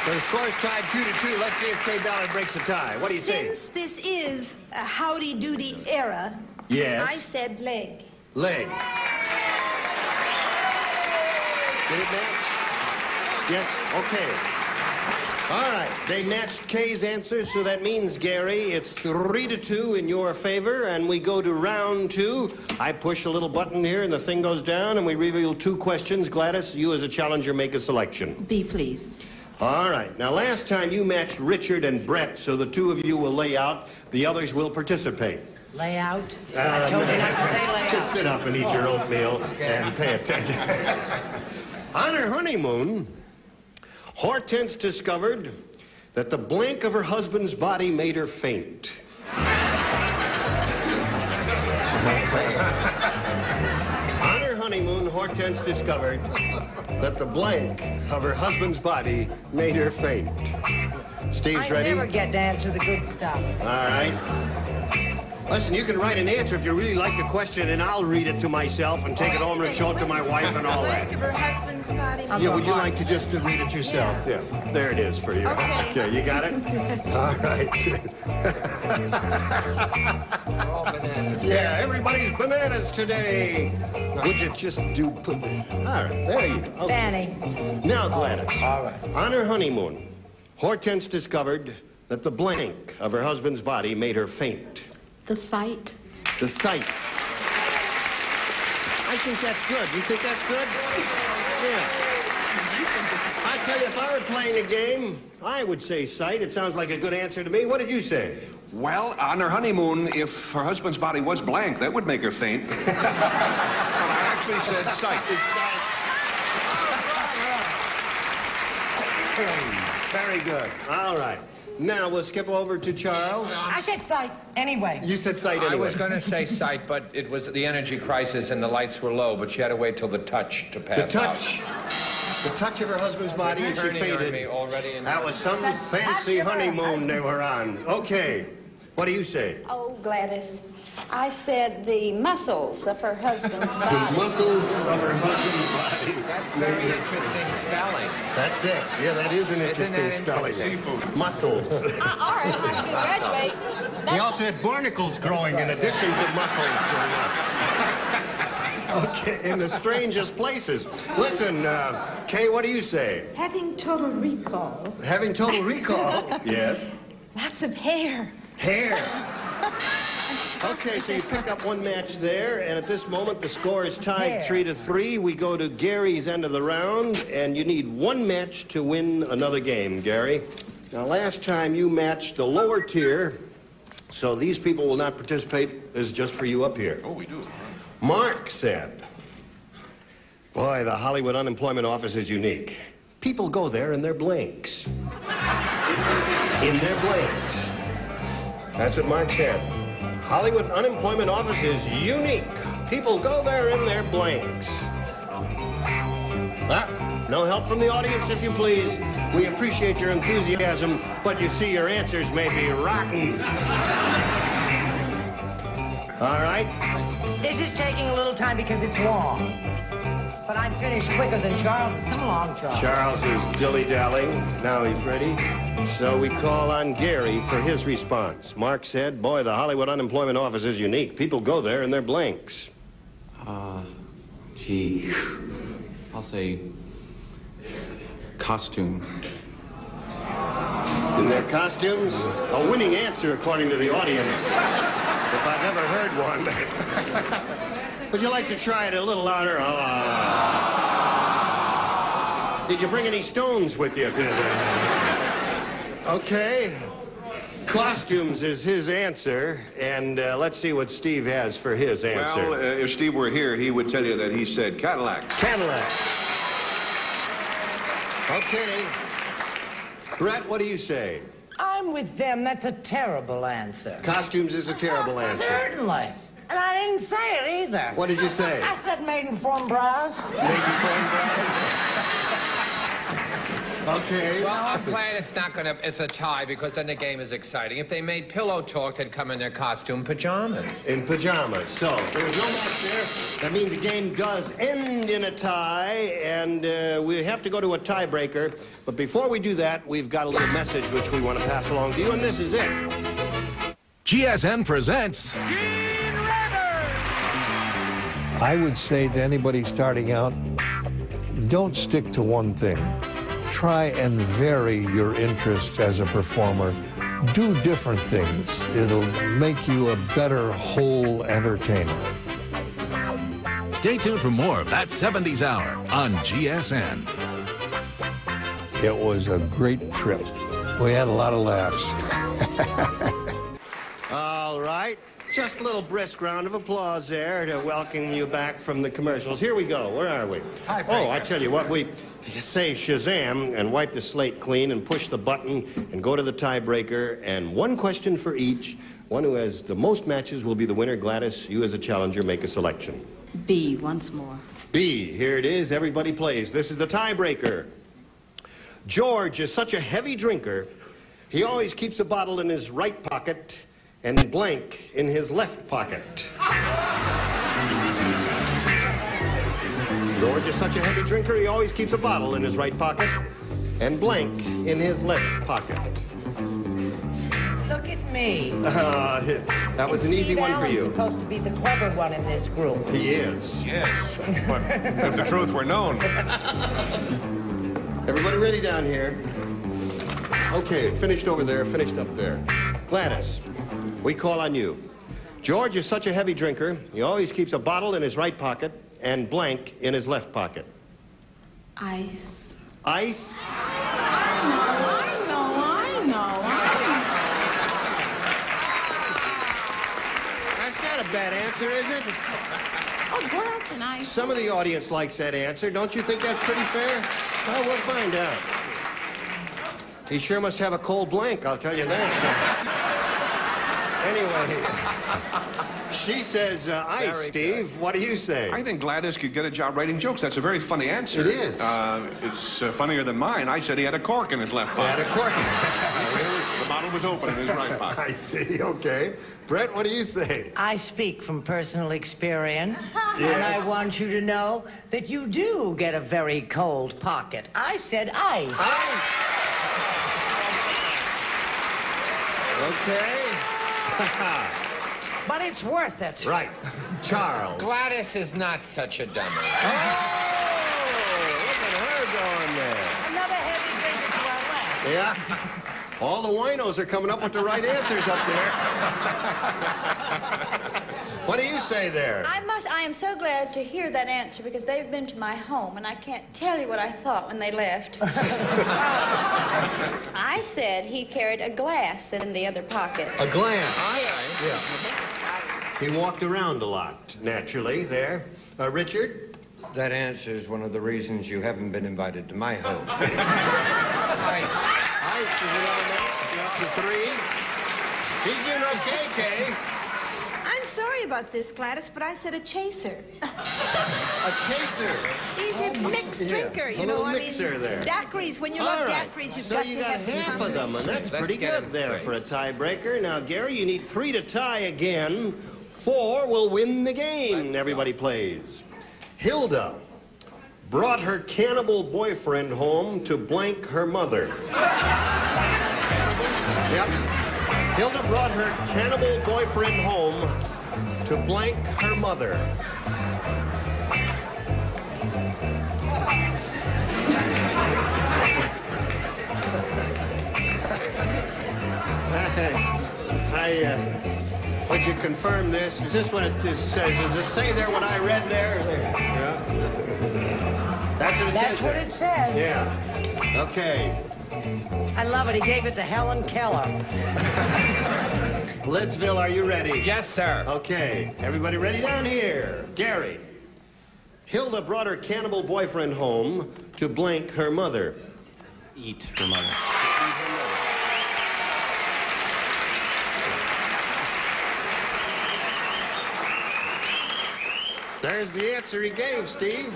So the score's tied 2-2. Let's see if Kay Ballard breaks a tie. What do you say? Since this is a howdy-doody era, Yes. I said leg. Leg. Did it match? Yes? Okay. All right. They matched Kay's answer, so that means, Gary, it's 3-2 in your favor, and we go to round 2. I push a little button here, and the thing goes down, and we reveal 2 questions. Gladys, you as a challenger make a selection. Be pleased. All right. Now, last time you matched Richard and Brett, so the 2 of you will lay out. The others will participate. Lay out? I told you not to say lay out. Just sit up and eat your oatmeal and pay attention. On her honeymoon, Hortense discovered that the blank of her husband's body made her faint. On her honeymoon, Hortense discovered that the blank of her husband's body made her faint. Steve's ready? I never get to answer the good stuff. All right. Listen, you can write an answer if you really like the question, and I'll read it to myself and take it home and show it to my wife and all that. Of her husband's body. Yeah, would you like to just read it yourself? Yeah. There it is for you. Okay, you got it? All right. Yeah, everybody's bananas today. Would you just do... All right, there you go. Okay. Fanny. Now, Gladys. All right. On her honeymoon, Hortense discovered that the blank of her husband's body made her faint. The sight. The sight. I think that's good. You think that's good? Yeah. I tell you, if I were playing a game, I would say sight. It sounds like a good answer to me. What did you say? Well, on her honeymoon, if her husband's body was blank, that would make her faint. But I actually said sight. Very good. All right. Now we'll skip over to Charles. I said sight anyway. You said sight anyway. I was going to say sight, but it was the energy crisis and the lights were low, but she had to wait till the touch to pass The touch. The touch of her husband's body, and she faded. That was some fancy honeymoon they were on. Okay. What do you say? Oh, Gladys. I said the muscles of her husband's body. The muscles of her husband's body. That's very interesting spelling. That's it. Yeah, that is an interesting spelling. Seafood. Muscles. All right, high school graduate. He also had barnacles growing in addition to muscles. Okay, in the strangest places. Listen, Kay, what do you say? Having total recall. Having total recall? Yes. Lots of hair. Hair. Okay, so you picked up one match there, and at this moment the score is tied 3-3. We go to Gary's end of the round, and you need one match to win another game, Gary. Now, last time you matched the lower tier, so these people will not participate. This is just for you up here. Oh, we do. Mark said, boy, the Hollywood Unemployment Office is unique. People go there in their blanks. In their blanks. That's what Mark said. Hollywood Unemployment Office is unique. People go there in their blanks. No help from the audience, if you please. We appreciate your enthusiasm, but you see your answers may be rotten. All right? This is taking a little time because it's long. But I'm finished quicker than Charles. Come along, Charles. Charles is dilly-dallying. Now he's ready. So we call on Gary for his response. Mark said, boy, the Hollywood Unemployment Office is unique. People go there and they're blanks. Gee, I'll say costume. In their costumes? A winning answer, according to the audience. If I've ever heard one. Would you like to try it a little louder? Did you bring any stones with you? Okay. Costumes is his answer, and let's see what Steve has for his answer. Well, if Steve were here, he would tell you that he said Cadillac. Cadillac. Okay. Brett, what do you say? I'm with them. That's a terrible answer. Costumes is a terrible answer. Certainly. And I didn't say it either. What did you say? I said maiden-form bras. Maiden-form bras? Okay. Well, I'm glad it's a tie, because then the game is exciting. If they made Pillow Talk, they'd come in their costume pajamas. In pajamas. So, there's no match there. That means the game does end in a tie, and we have to go to a tiebreaker. But before we do that, we've got a little message which we want to pass along to you, and this is it. GSN presents... I would say to anybody starting out, don't stick to one thing. Try and vary your interests as a performer. Do different things. It'll make you a better whole entertainer. Stay tuned for more of That 70s Hour on GSN. It was a great trip. We had a lot of laughs. All right. Just a little brisk round of applause there to welcome you back from the commercials. Here we go. Where are we? Oh, I tell you what, we say Shazam and wipe the slate clean and push the button and go to the tiebreaker, and one question for each. One who has the most matches will be the winner. Gladys, you as a challenger, make a selection. B, once more. B, here it is. Everybody plays. This is the tiebreaker. George is such a heavy drinker, he always keeps a bottle in his right pocket and blank in his left pocket. George is such a heavy drinker, he always keeps a bottle in his right pocket and blank in his left pocket. Look at me. That was an easy one for you. He's supposed to be the clever one in this group. He is. Yes. But if the truth were known. Everybody ready down here? Okay, finished over there, finished up there. Gladys, we call on you. George is such a heavy drinker, he always keeps a bottle in his right pocket and blank in his left pocket. Ice. Ice? I know. That's not a bad answer, is it? Oh, glass and ice. Some of the audience likes that answer. Don't you think that's pretty fair? Well, we'll find out. He sure must have a cold blank, I'll tell you that. Anyway, she says ice, Steve. What do you say? I think Gladys could get a job writing jokes. That's a very funny answer. It is. It's funnier than mine. I said he had a cork in his left pocket. He had a cork. The bottle was open in his right pocket. I see, okay. Brett, what do you say? I speak from personal experience, Yes. and I want you to know that you do get a very cold pocket. I said ice. Ice. Okay. But it's worth it. Right. Charles. Gladys is not such a dummy. Oh, look at her going there. Another heavy drinker to our left. Yeah. All the winos are coming up with the right answers up there. What do you say there? I am so glad to hear that answer because they've been to my home and I can't tell you what I thought when they left. I said he carried a glass in the other pocket. A glass. Yeah. He walked around a lot, naturally, there. Richard? That answer is one of the reasons you haven't been invited to my home. Ice. Ice is another match. You're up to 3. She's doing okay, Kay. I'm sorry about this, Gladys, but I said a chaser. A chaser. He's a mixed drinker, you a know. little I mixer mean, there. daiquiris. When you All love right. daiquiris, you've so got you to got have half of them, and that's pretty good there for a tiebreaker. Now, Gary, you need 3 to tie again. 4 will win the game. Everybody plays. Hilda, brought her cannibal boyfriend home to blank her mother. Yep. Hilda brought her cannibal boyfriend home to blank her mother. Would you confirm this? Is this what it says? Does it say there what I read there? Yeah. That's what it says. That's what it says. Yeah. Okay. I love it. He gave it to Helen Keller. Lidsville, are you ready? Yes, sir. Okay. Everybody ready down here? Gary. Hilda brought her cannibal boyfriend home to blank her mother. Eat her mother. There's the answer he gave, Steve.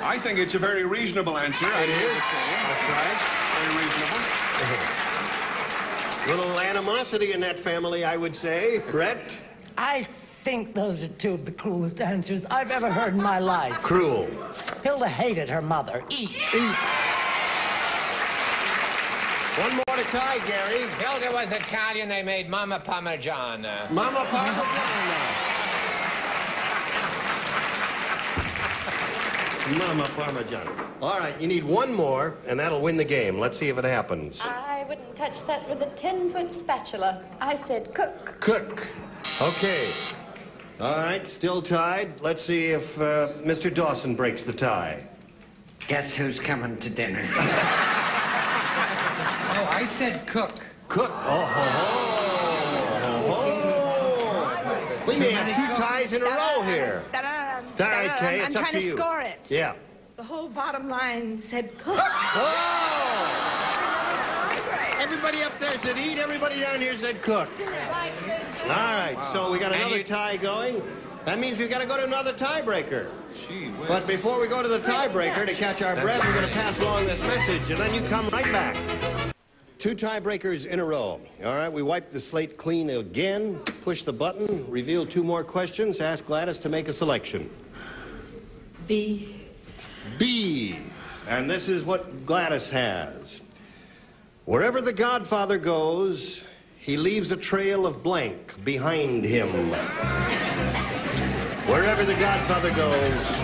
I think it's a very reasonable answer. It is. That's right. Very reasonable. Little animosity in that family, I would say. Brett? I think those are two of the cruelest answers I've ever heard in my life. Cruel. Hilda hated her mother. Eat. Eat. One more to tie, Gary. Hilda was Italian. They made Mama Parmigiana. Mama Parmigiana. Mama Parmigiana. All right, you need one more, and that'll win the game. Let's see if it happens. I wouldn't touch that with a 10-foot spatula. I said cook. Cook. Okay. All right, still tied. Let's see if Mr. Dawson breaks the tie. Guess who's coming to dinner? Oh, I said cook. Cook. We may have two ties in a row here. All right, Kay, it's up to you. I'm trying to score it. Yeah. The whole bottom line said cook. Oh! Everybody up there said eat. Everybody down here said cook. All right, so we got another tie going. That means we've got to go to another tiebreaker. But before we go to the tiebreaker, to catch our breath, we're going to pass along this message, and then you come right back. Two tiebreakers in a row. All right, we wipe the slate clean again, push the button, reveal two more questions, ask Gladys to make a selection. B. B. And this is what Gladys has. Wherever the Godfather goes, he leaves a trail of blank behind him. Wherever the Godfather goes,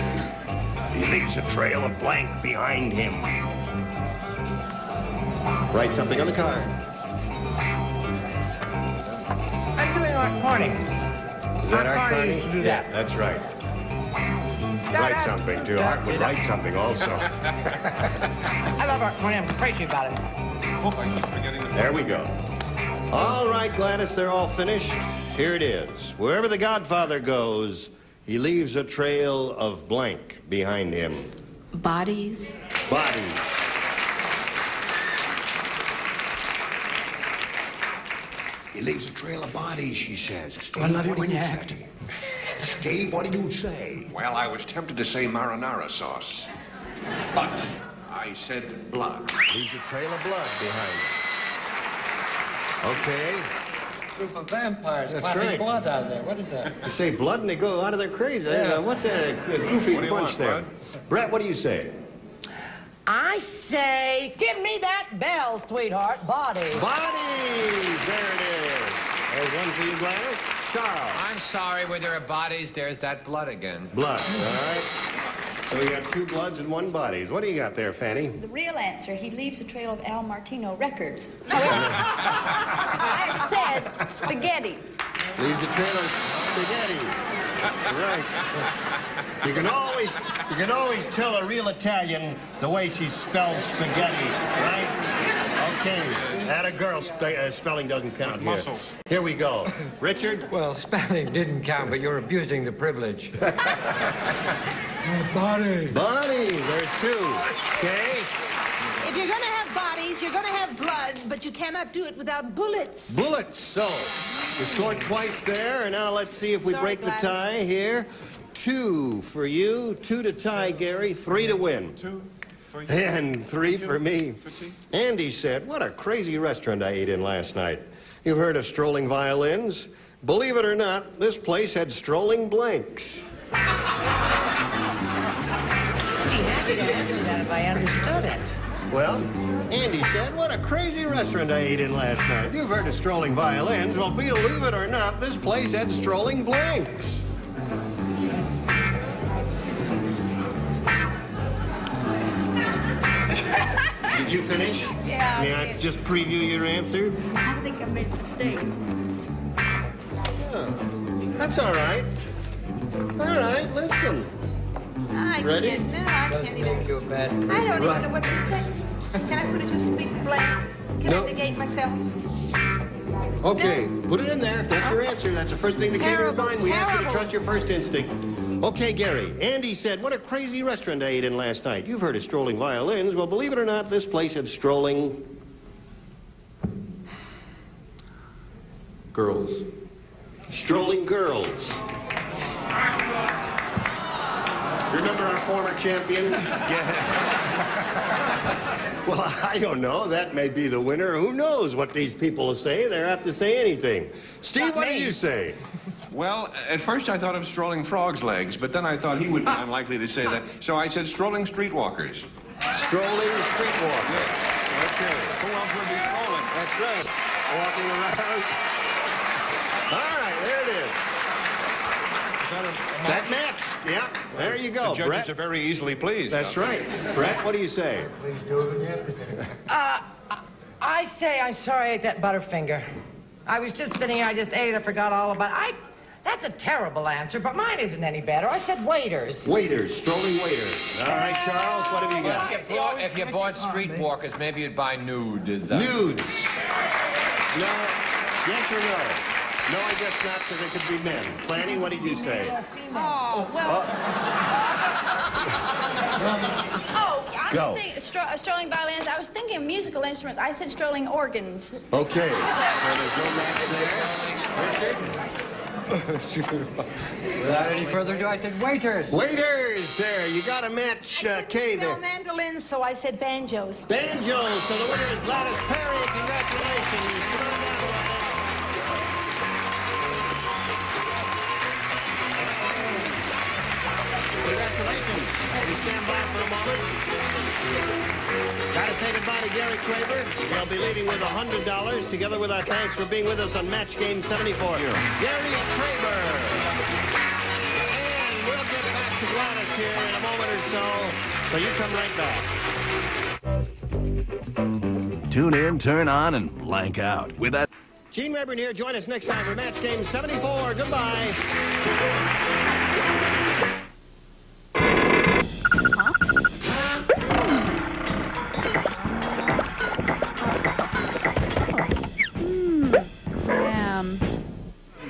he leaves a trail of blank behind him. Write something on the card. I'm doing Art Carney. Is that Art Carney? Used to do that. Yeah, that's right. Write something, too. Art would write something also. I love Art Carney. I'm crazy about it. There we go. All right, Gladys, they're all finished. Here it is. Wherever the Godfather goes, he leaves a trail of blank behind him. Bodies. Bodies. He leaves a trail of bodies, she says. Steve, I love it what when do you say? act. Steve, what do you say? Well, I was tempted to say marinara sauce. But I said blood. Leaves a trail of blood behind him. Okay. Group of vampires That's clapping right. blood out there. What is that? You say blood and they go out of their crazy. Yeah. What's that? A goofy What do you bunch want, there. Brett, what do you say? I say, give me that bell, sweetheart. Bodies. Bodies! There it is. There's one for you, Gladys. Charles. I'm sorry, where there are bodies, there's that blood again. Blood, all right. So we got two bloods and one bodies. What do you got there, Fanny? The real answer, he leaves a trail of Al Martino records. However, I said spaghetti. Leaves a trail of spaghetti. Right. You can always tell a real Italian the way she spells spaghetti, right? Okay. That a girl spelling doesn't count here. Muscles. Here we go. Richard? Well, spelling didn't count, but you're abusing the privilege. Body. Bodies. There's two. Okay. If you're going to have bodies, you're going to have blood, but you cannot do it without bullets. Bullets. So, you scored twice there, and now let's see if we Sorry, break Gladys. the tie here. 2 for you, 2 to tie, Gary, 3 to win. 2, 3. And 3 for me. Andy said, what a crazy restaurant I ate in last night. You've heard of strolling violins? Believe it or not, this place had strolling blanks. Be happy to I understood it. Well, Andy said, what a crazy restaurant I ate in last night. You've heard of strolling violins. Well, believe it or not, this place had strolling blanks. Did you finish? Yeah, May I just preview your answer? I think I made a mistake. That's all right. All right, listen. I Ready? can't. No, I can't even. Make you a bad I don't even know what to say. Can I put it just a big blank? Can I negate myself? Okay, put it in there if that's your answer. That's the first thing that came to your Terrible, mind. We ask you to terrible. trust your first instinct. Okay, Gary. Andy said, what a crazy restaurant I ate in last night. You've heard of strolling violins. Well, believe it or not, this place had strolling... Girls. Strolling girls. Remember our former champion? Well, I don't know. That may be the winner. Who knows what these people will say? They're apt to say anything. Steve, what do you say? Well, at first I thought of strolling frogs' legs, but then I thought he would be unlikely to say that. So I said strolling streetwalkers. Strolling streetwalkers. Okay. Who else would be strolling? That's right. Walking around. All right, there it is. That matched. Yeah, there you go, The judges Brett. are very easily pleased. That's right. Brett, what do you say? Please do it again. I say I'm sorry I ate that Butterfinger. I was just sitting here, I just ate it, I forgot all about it. That's a terrible answer, but mine isn't any better. I said waiters. Waiters, strolling waiters. All right, Charles, what have you got? If you bought streetwalkers, maybe you'd buy nudes. Nudes. No. Yes or no? No, I guess not, because they could be men. Flanny, what did you say? Oh, well. I Go. was thinking strolling violins. I was thinking of musical instruments. I said strolling organs. Okay. So there's no match there. Richard? Without any further ado, I said waiters. Waiters, there. You got a match, Kay, there. Spell mandolins, so I said banjos. Banjos. So the winner is Gladys Perry. Congratulations. Come on down, Gladys. Congratulations. Will you stand by for a moment? Gotta say goodbye to Gary Kraber. He'll be leaving with $100, together with our thanks for being with us on Match Game 74. Gary Kraber. And we'll get back to Gladys here in a moment or so you come right back. Tune in, turn on, and blank out with that. Gene Rayburn here. Join us next time for Match Game 74. Goodbye.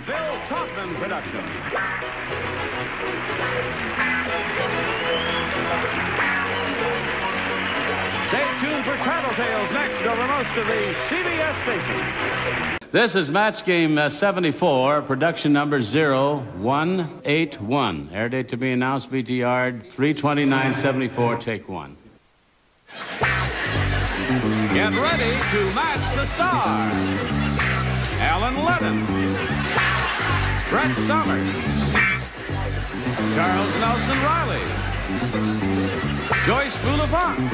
Bill Todman production. Stay tuned for Travel Tales next over most of the CBS stations. This is Match Game 74, production number 0181. Air date to be announced, BTR 3/29/74, take one. Get ready to match the star. Alan Lennon, Brett Summers, Charles Nelson Riley, Joyce Boulevance,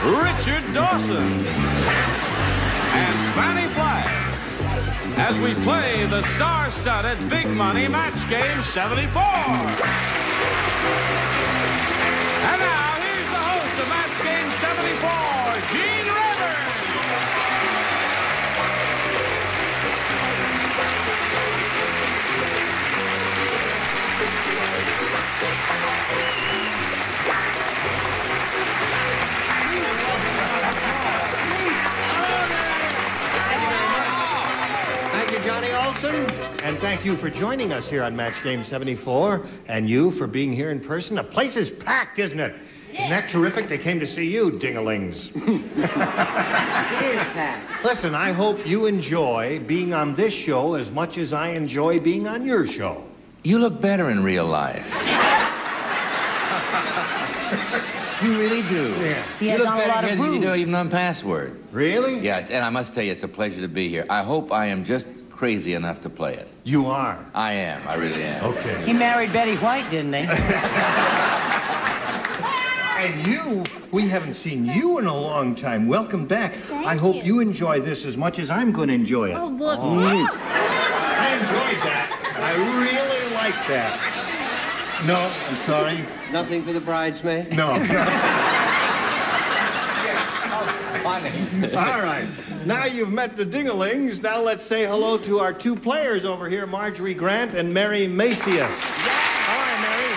Richard Dawson, and Fanny Flagg as we play the star-studded Big Money Match Game 74. And now, here's the host of Match Game 74, Gene Rayburn. Thank you, Johnny Olson. And thank you for joining us here on Match Game 74. And you for being here in person. The place is packed, isn't it? Yeah. Isn't that terrific? They came to see you, ding-a-lings. It is packed. Listen, I hope you enjoy being on this show as much as I enjoy being on your show. You look better in real life. You really do. Yeah. He You has look on a better lot of here than you do rouge. even on Password. Really? Yeah, and I must tell you, it's a pleasure to be here. I hope I am just crazy enough to play it. You are? I am. I really am. Okay. He married Betty White, didn't he? Hey, right, we haven't seen you in a long time. Welcome back. I hope you enjoy this as much as I'm going to enjoy it. Oh, but... I enjoyed that. I really liked that. No, I'm sorry. Nothing for the bridesmaid? No. All right. Now you've met the Dingalings. Now let's say hello to our two players over here, Marjorie Grant and Mary Macias. All right, Mary.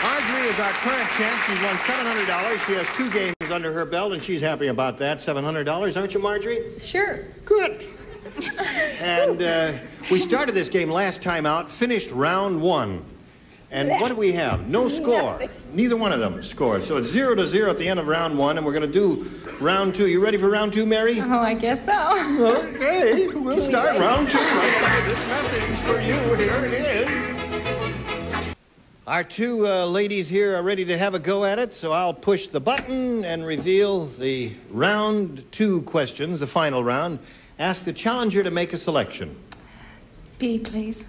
Marjorie is our current champ. She's won $700. She has 2 games under her belt, and she's happy about that. $700, aren't you, Marjorie? Sure. Good. And we started this game last time out, finished round 1. And what do we have? No score. Neither one of them scored. So it's 0-0 at the end of round 1, and we're going to do round 2. You ready for round 2, Mary? Oh, I guess so. Okay, we'll start round 2 right after this message for you. Here it is. Our 2 ladies here are ready to have a go at it, so I'll push the button and reveal the round 2 questions, the final round. Ask the challenger to make a selection. B, please.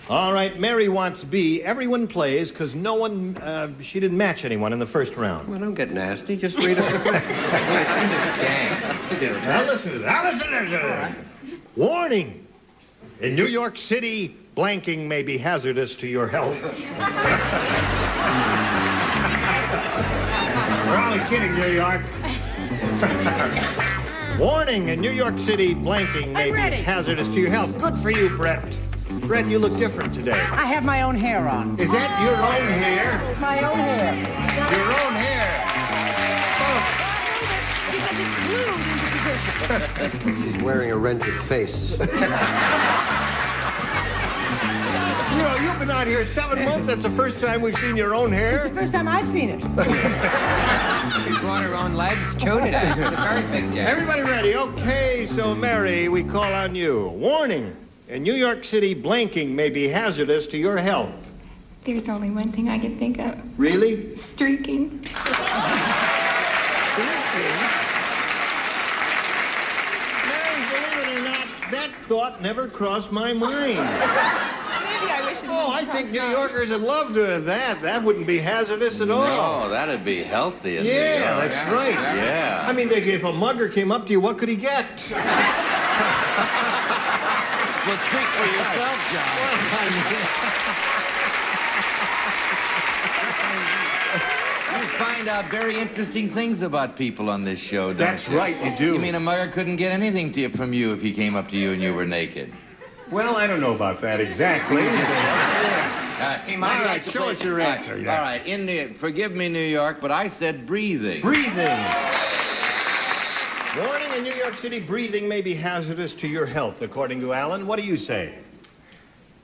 All right, Mary wants B. Everyone plays because no one, she didn't match anyone in the first round. Well, don't get nasty. Just read us the question. I understand. She did it. Now listen to that. Listen to that. Warning. In New York City, blanking may be hazardous to your health. We're only kidding, New York. Warning, in New York City, blanking may be hazardous to your health. Good for you, Brett. Brett, you look different today. I have my own hair on. Is that your own hair? It's my own hair. Your own hair. Because it's glued into position. She's wearing a rented face. You know, you've been out here 7 months. That's the first time we've seen your own hair. It's the first time I've seen it. She brought her own legs, chewed it out. It's a very big day. Everybody ready? Okay, so Mary, we call on you. Warning. In New York City, blanking may be hazardous to your health. There's only one thing I can think of. Really? Streaking. Mary, believe it or not, that thought never crossed my mind. Maybe I wish it Oh, I think New Yorkers would love to have that. That wouldn't be hazardous at all. No, that'd be healthy in New York. Yeah, that's right. Yeah. I mean, if a mugger came up to you, what could he get? Well, speak for yourself, John. You find out very interesting things about people on this show, don't That's you? right, you do. You mean a mugger couldn't get anything to you from you if he came up to you and you were naked? Well, I don't know about that exactly. All right, show us your answer. All right, forgive me, New York, but I said breathing. Breathing. Warning, in New York City, breathing may be hazardous to your health, according to Alan. What do you say?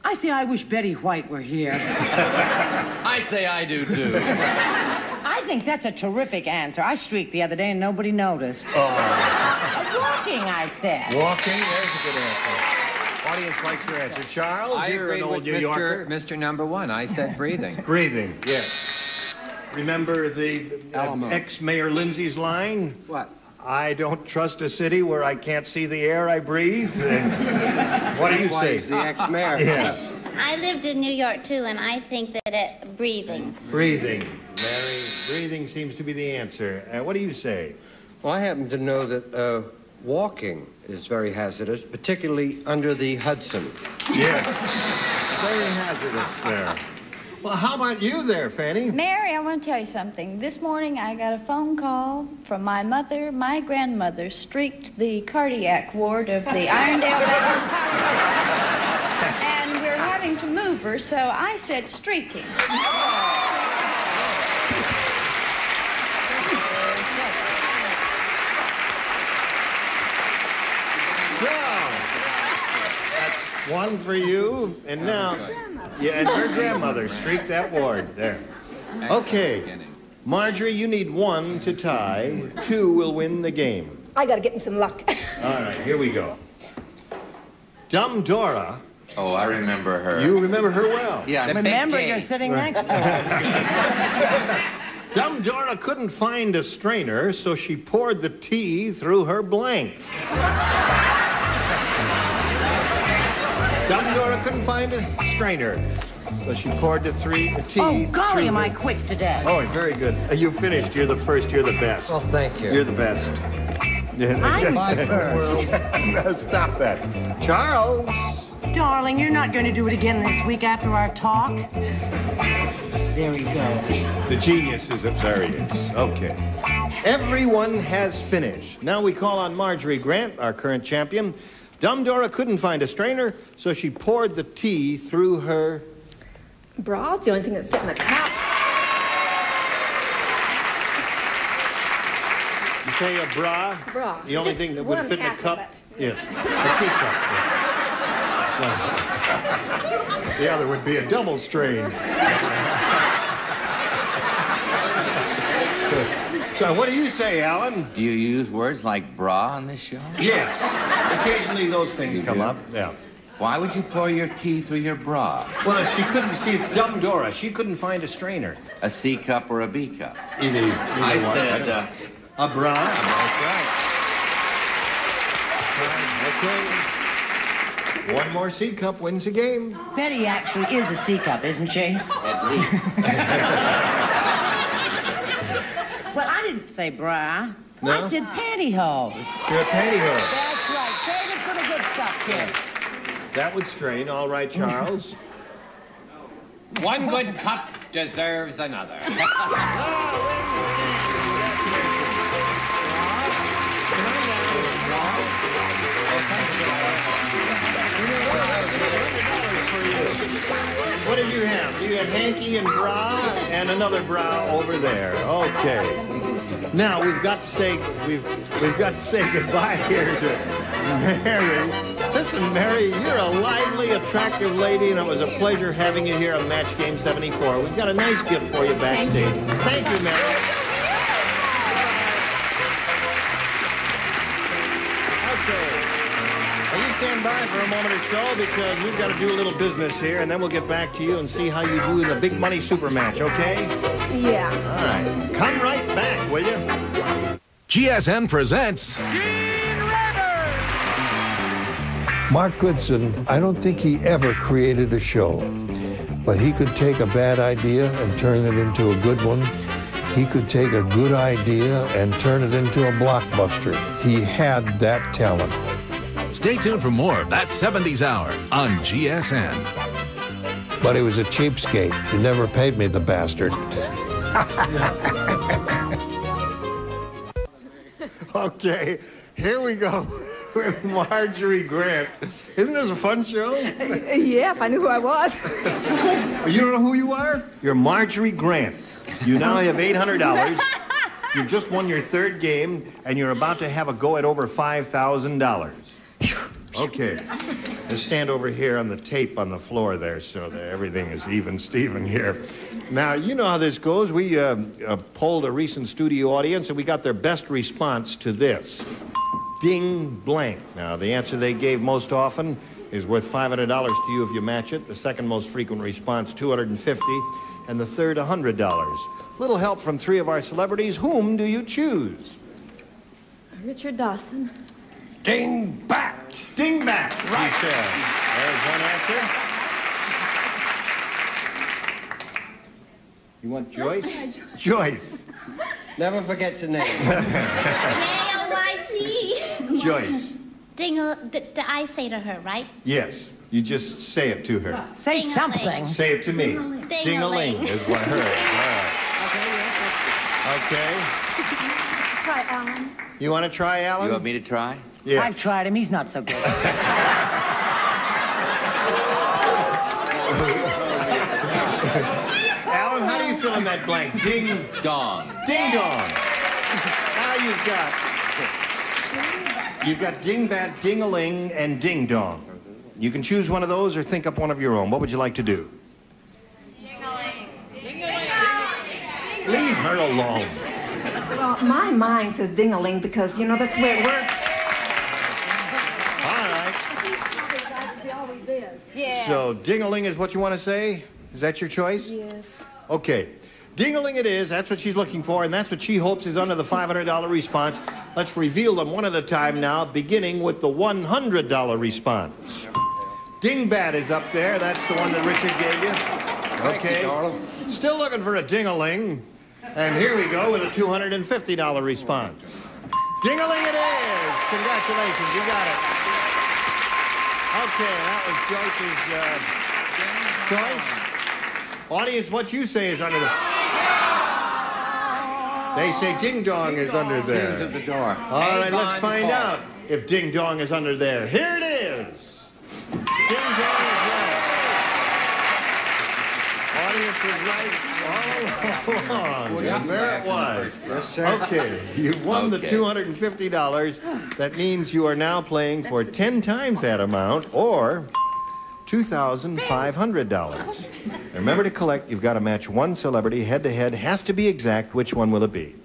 I say I wish Betty White were here. I say I do, too. I think that's a terrific answer. I streaked the other day and nobody noticed. Walking, I said. Walking? There's a good answer. Audience likes your answer. Charles, you're an old New Yorker. Mr. Number 1. I said breathing. Breathing, yes. Remember the ex-Mayor Lindsay's line? What? I don't trust a city where I can't see the air I breathe. What do you say? The ex-mayor. Yeah. I lived in New York, too, and I think that breathing. Breathing. Mary, breathing seems to be the answer. What do you say? Well, I happen to know that walking is very hazardous, particularly under the Hudson. Yes. Very hazardous there. Well, how about you there, Fanny? Mary, I want to tell you something. This morning I got a phone call from my mother. My grandmother streaked the cardiac ward of the Irondale Baptist Hospital. And we're having to move her, so I said streaking. That's one for you. And now, yeah, and her grandmother streaked that ward there. Okay. Marjorie, you need 1 to tie. 2 will win the game. I gotta get me some luck. All right, here we go. Dumb Dora. Oh, I remember her. You remember her well. Yeah. Remember, you're sitting next to her. Dumb Dora couldn't find a strainer, so she poured the tea through her blank. Dumb Dora couldn't find a strainer, So she poured the tea. Oh, golly, through am her- I quick today? Oh, very good. You finished. You're the first. You're the best. Well, thank you. You're the best. I'm first. Stop that. Charles. Darling, you're not going to do it again this week after our talk? There he goes. The genius is there he is. Okay. Everyone has finished. Now we call on Marjorie Grant, our current champion. Dumb Dora couldn't find a strainer, so she poured the tea through her... Bra? It's the only thing that fit in the cup. You say a bra? Bra. The only Just thing that would one fit in a half of cup? it. Yes. A teacup. The other would be a double strain. So what do you say, Alan? Do you use words like bra on this show? Yes. Occasionally those things come up. Yeah. Why would you pour your tea through your bra? Well, if she couldn't see, it's Dumb Dora. She couldn't find a strainer. A C cup or a B cup? Either I one. said a bra. That's right. Okay. One more C cup wins the game. Betty actually is a C cup, isn't she? At least. Well, I didn't say bra. No? I said pantyhose. You're a pantyhose. That's right. Save it for the good stuff, kid. That would strain. All right, Charles. One good cup deserves another. What did you have? You had hanky and bra and another bra over there. Okay. Now we've got to say goodbye here to Mary. Listen, Mary, you're a lively, attractive lady, and it was a pleasure having you here on Match Game 74. We've got a nice gift for you backstage. Thank you, Mary. Okay. Well, you stand by for a moment or so because we've got to do a little business here, and then we'll get back to you and see how you do in the big money super match, okay? Yeah. All right. Come right back, will you? GSN presents... Mark Goodson, I don't think he ever created a show, but he could take a bad idea and turn it into a good one. He could take a good idea and turn it into a blockbuster. He had that talent. Stay tuned for more of That 70s Hour on GSN. But he was a cheapskate. He never paid me, the bastard. Okay, here we go with Marjorie Grant. Isn't this a fun show? Yeah, if I knew who I was. You don't know who you are? You're Marjorie Grant. You now have $800. You've just won your third game, and you're about to have a go at over $5,000. Okay. Just stand over here on the tape on the floor there so that everything is even Steven here. Now, you know how this goes. We polled a recent studio audience, and we got their best response to this. Ding blank. Now, the answer they gave most often is worth $500 to you if you match it. The second most frequent response, $250, and the third, $100. Little help from three of our celebrities. Whom do you choose? Richard Dawson. Dingbat. Dingbat, right. He said. There's one answer. You want Joyce? Joyce. Never forgets the name. J-O-Y-C. Joyce. Dingle, I say to her, right? Yes. You just say it to her. Say something. Say it to me. Ding-a-ling. Is what I heard. All right. Okay. Try Alan. You want to try, Alan? You want me to try? Yeah. I've tried him. He's not so good. Alan, how do you fill in that blank? Ding dong. Ding dong. Now you've got dingbat, ding-a-ling, and ding dong. You can choose one of those or think up one of your own. What would you like to do? Ding-a-ling. Leave her alone. Well, my mind says ding-a-ling because, you know, that's the way it works. All right. It always is. Yeah. So ding-a-ling is what you want to say? Is that your choice? Yes. Okay. Ding-a-ling it is. That's what she's looking for, and that's what she hopes is under the $500 response. Let's reveal them one at a time now, beginning with the $100 response. Dingbat is up there. That's the one that Richard gave you. Okay. Still looking for a ding-a-ling. And here we go with a $250 response. Ding-a-ling it is! Congratulations, you got it. Okay, that was Joyce's choice. Audience, what you say is under the... They say ding-dong is under there. She's at the door. All right, let's find out if ding-dong is under there. Here it is. Ding-dong is right. Audience was right all along. And there it was. Yes, sir. Okay, you've won the $250. That means you are now playing for 10 times that amount, or $2,500. Remember to collect. You've got to match one celebrity head-to-head. Has to be exact. Which one will it be?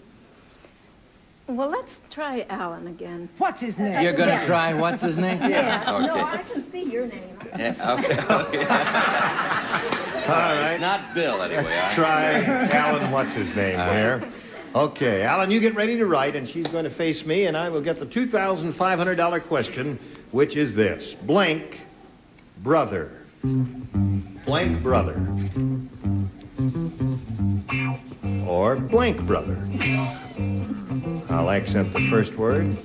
Well, let's try Alan again. What's his name? You're going to try what's his name? Yeah. Okay. No, I can see your name. Yeah, okay. All right. It's not Bill, anyway. Let's try Alan, what's his name there. Okay, Alan, you get ready to write, and she's going to face me, and I will get the $2,500 question, which is this. Blank brother. Blank brother. Or blank brother. I'll accent the first word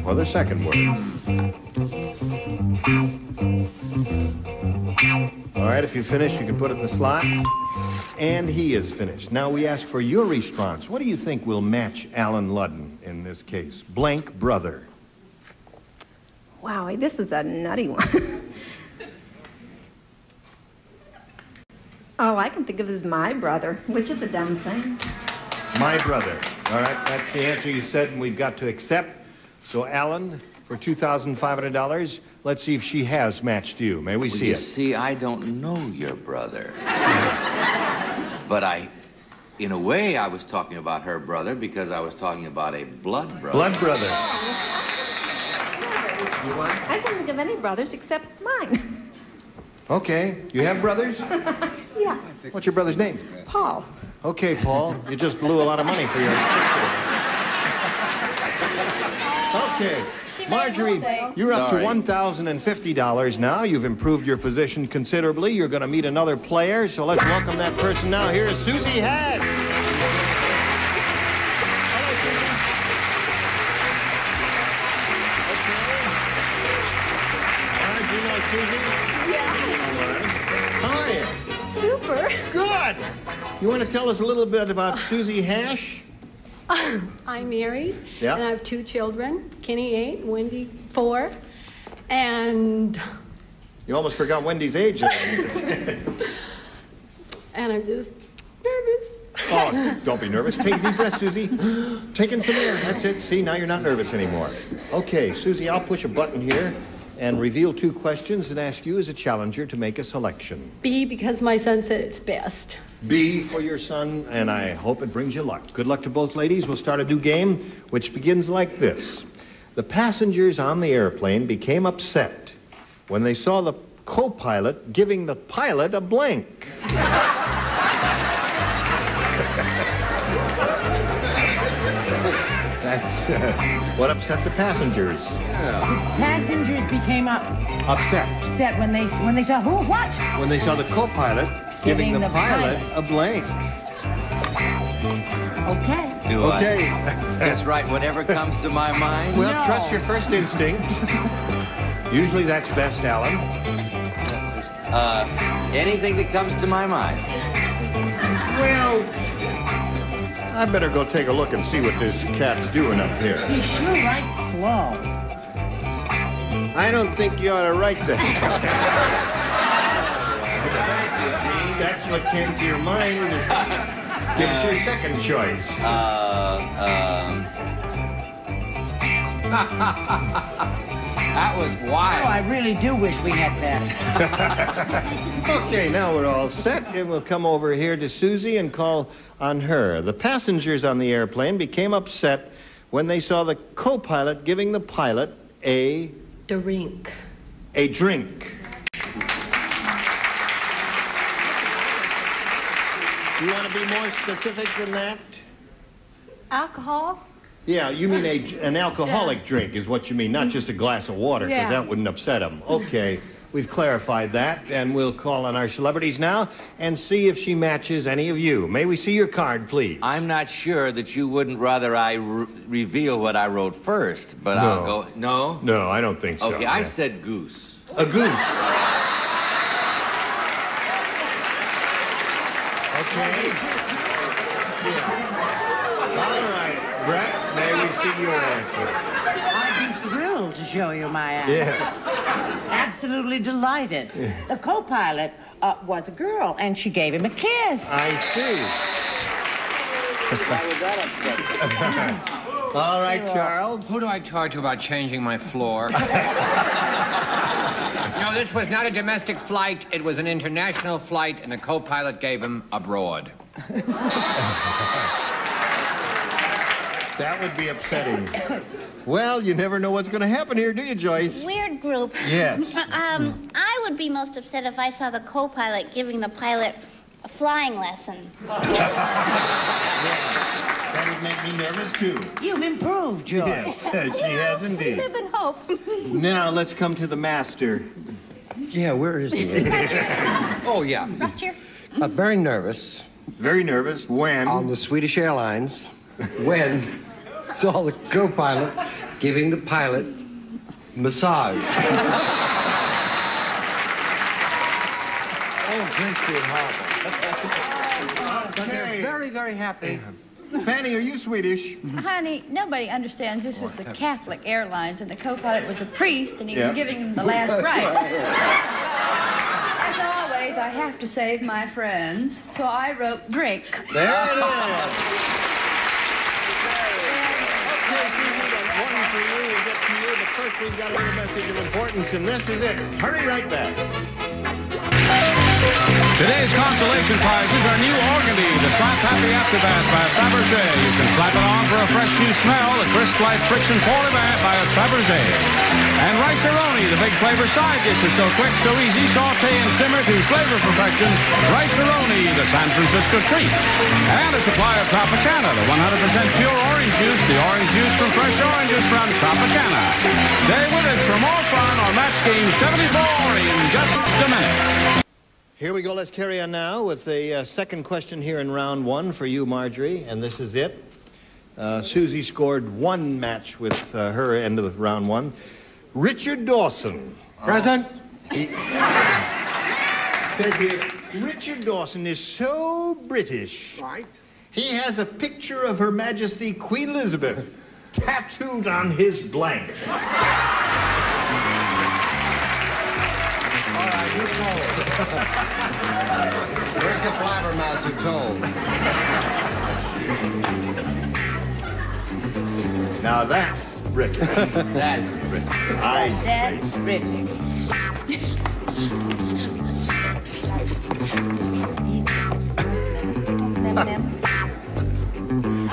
or the second word. All right, if you finish, you can put it in the slot. And he is finished. Now we ask for your response. What do you think will match Alan Ludden in this case? Blank brother. Wow, this is a nutty one. All I can think of is my brother, which is a dumb thing. My brother. All right, that's the answer you said, and we've got to accept. So, Alan, for $2,500, let's see if she has matched you. May we see it? You see, I don't know your brother. But in a way, I was talking about her brother because I was talking about a blood brother. Blood brother. I can't think of any brothers except mine. Okay, you have brothers? Yeah. What's your brother's name? Paul. Okay, Paul, you just blew a lot of money for your sister. Okay, Marjorie, you're up to $1,050 now. You've improved your position considerably. You're going to meet another player, so let's welcome that person now. Here is Susie Hash. How are you? Super. Good. You want to tell us a little bit about Susie Hash? I'm married, Yeah. and I have 2 children, Kenny 8, Wendy 4, and You almost forgot Wendy's age. and I'm just nervous. Oh, don't be nervous. Take a deep breath, Susie. Taking some air. That's it. See, now you're not nervous anymore. Okay, Susie, I'll push a button here and reveal 2 questions and ask you as a challenger to make a selection. B, because my son said it's best. B for your son, and I hope it brings you luck. Good luck to both ladies. We'll start a new game, which begins like this. The passengers on the airplane became upset when they saw the co-pilot giving the pilot a blank. That's what upset the passengers. Passengers became Upset when they saw who? What? when they saw the co-pilot giving the pilot a blank. Okay. Do Okay. I just write whatever comes to my mind? Well, trust your first instinct. Usually that's best, Alan. Anything that comes to my mind. Well, I better go take a look and see what this cat's doing up here. He sure writes slow. I don't think you ought to write that. That's what came to your mind. Give us your second choice. That was wild. Oh, I really do wish we had that. Okay, now we're all set, and we'll come over here to Susie and call on her. The passengers on the airplane became upset when they saw the co-pilot giving the pilot a Drink. A drink. Do you want to be more specific than that? Alcohol? Yeah, you mean an alcoholic drink is what you mean, not just a glass of water, because Yeah. that wouldn't upset them. Okay, We've clarified that, and we'll call on our celebrities now and see if she matches any of you. May we see your card, please? I'm not sure that you wouldn't rather I reveal what I wrote first, but No. I'll go... No? No, I don't think so. Okay, I said goose. A goose. Okay. Yeah. All right, Brett, may we see your answer? I'd be thrilled to show you my answer. Yes. Absolutely delighted. The co-pilot was a girl, and she gave him a kiss. I see. Why would that upset you? All right, Charles. Who do I talk to about changing my floor? No, this was not a domestic flight. It was an international flight, and the co-pilot gave him abroad. That would be upsetting. Well, you never know what's going to happen here, do you, Joyce? Weird group. Yes. I would be most upset if I saw the co-pilot giving the pilot a flying lesson. That would make me nervous, too. You've improved, Joyce. Yes, she has indeed. Live in hope. Now, let's come to the master. Yeah, where is he? Oh, yeah. Right here. Very nervous. Very nervous. When? On the Swedish Airlines. When saw the co-pilot giving the pilot massage. Oh, Prince Harbour. But they're very, very happy. Fanny, are you Swedish? Honey, nobody understands this was the Catholic Airlines, and the co-pilot was a priest, and he was giving him the last rites. As always, I have to save my friends, so I wrote drink. There it is. Okay, Susie, that's one for you. We'll get to you, but first we've got a little message of importance, and this is it. Hurry right back. Today's consolation prizes are new Organdy, the Slap Happy Afterbath by Fabergé. You can slap it on for a fresh new smell, the Crisp Light Friction Polar Bath by Fabergé. And Rice-A-Roni, the big flavor side dish is so quick, so easy, saute and simmer to flavor perfection. Rice-A-Roni, the San Francisco treat. And a supply of Tropicana, the 100% pure orange juice, the orange juice from fresh oranges from Tropicana. Stay with us for more fun on Match Game 74 in just a minute. Here we go. Let's carry on now with the second question here in round one for you, Marjorie, and this is it. Susie scored one match with her end of round one. Richard Dawson. Present. Says here, Richard Dawson is so British. Right. He has a picture of Her Majesty Queen Elizabeth tattooed on his blank. All right, who told? Where's the blabbermouth who told? Now that's British. That's British. I'd say That's so. British.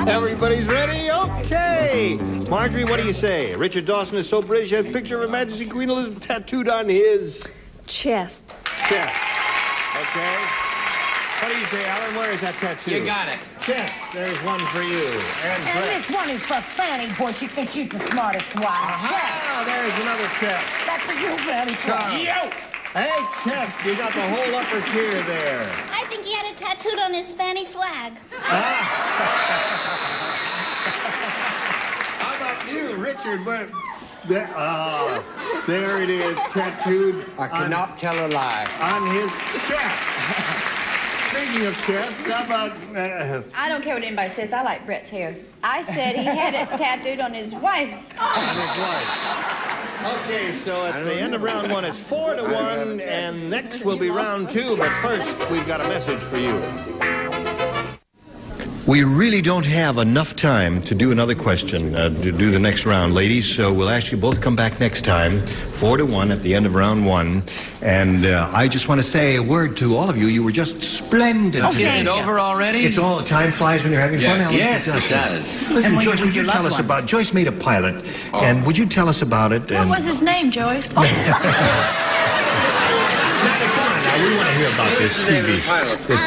Everybody's ready? Okay. Marjorie, what do you say? Richard Dawson is so British, he has a picture of Her Majesty Queen Elizabeth tattooed on his Chest. chest. Okay. What do you say, Alan? Where is that tattoo? You got it. Chest. There's one for you. And And Brett. this one is for Fanny, boy. She thinks she's the smartest one. Ah, there's another chest. That's for you, Fanny. Charles. Hey, chest, you got the whole upper tier there. I think he had it tattooed on his fanny flag. How about you, Richard? There, there it is, tattooed I cannot tell a lie. on his chest. Speaking of chests, how about... I don't care what anybody says. I like Brett's hair. I said he had it tattooed on his wife. Okay, so at the end of round one, it's 4-1, and next will be round two. But first, we've got a message for you. We really don't have enough time to do another question, to do the next round, ladies, so we'll ask you both to come back next time, 4-1 at the end of round one. And I just want to say a word to all of you. You were just splendid. Is it over already? It's all, time flies when you're having fun. Alan. Yes, it does. Listen, Joyce, would you tell us about, Joyce made a pilot, and would you tell us about it? What was his name, Joyce? Come on now. we want to hear about this TV.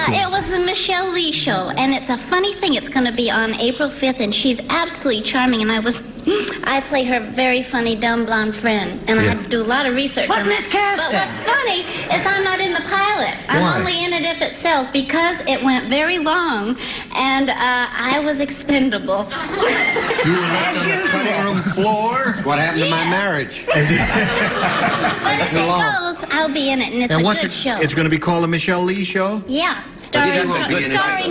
It was the Michelle Lee show, and it's a funny thing. It's going to be on April 5th, and she's absolutely charming, and I play her very funny, dumb, blonde friend, and I had to do a lot of research on that. But what's funny is I'm not in the pilot. I'm only in it if it sells, because it went very long, and I was expendable. You were left on the cutting room floor? What happened to my marriage? But if it goes, I'll be in it, and it's a good show. It's going to be called the Michelle Lee Show? Yeah, starring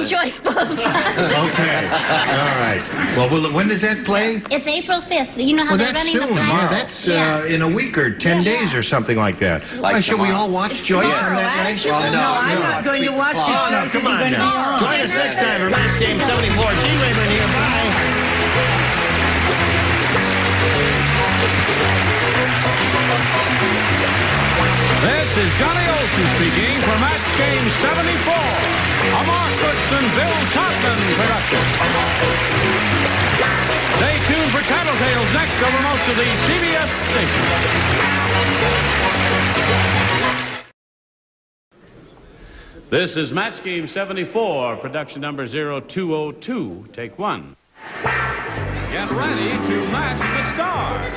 Joyce Boulevard. Okay, all right. Well, when does that play? It's April 5th. You know how they're running the pilot? That's in a week or 10 days or something like that. Shall we all watch Joyce on that night? No, I'm not going to watch it. Oh, no, come on now. Join us next time for Match Game 74. Gene Rayburn here. Bye. This is Johnny Olson speaking for Match Game 74, a Mark Goodson, Bill Todman production. Stay tuned for Tattletales next over most of the CBS stations. This is Match Game 74, production number 0202, take one. Get ready to match the stars.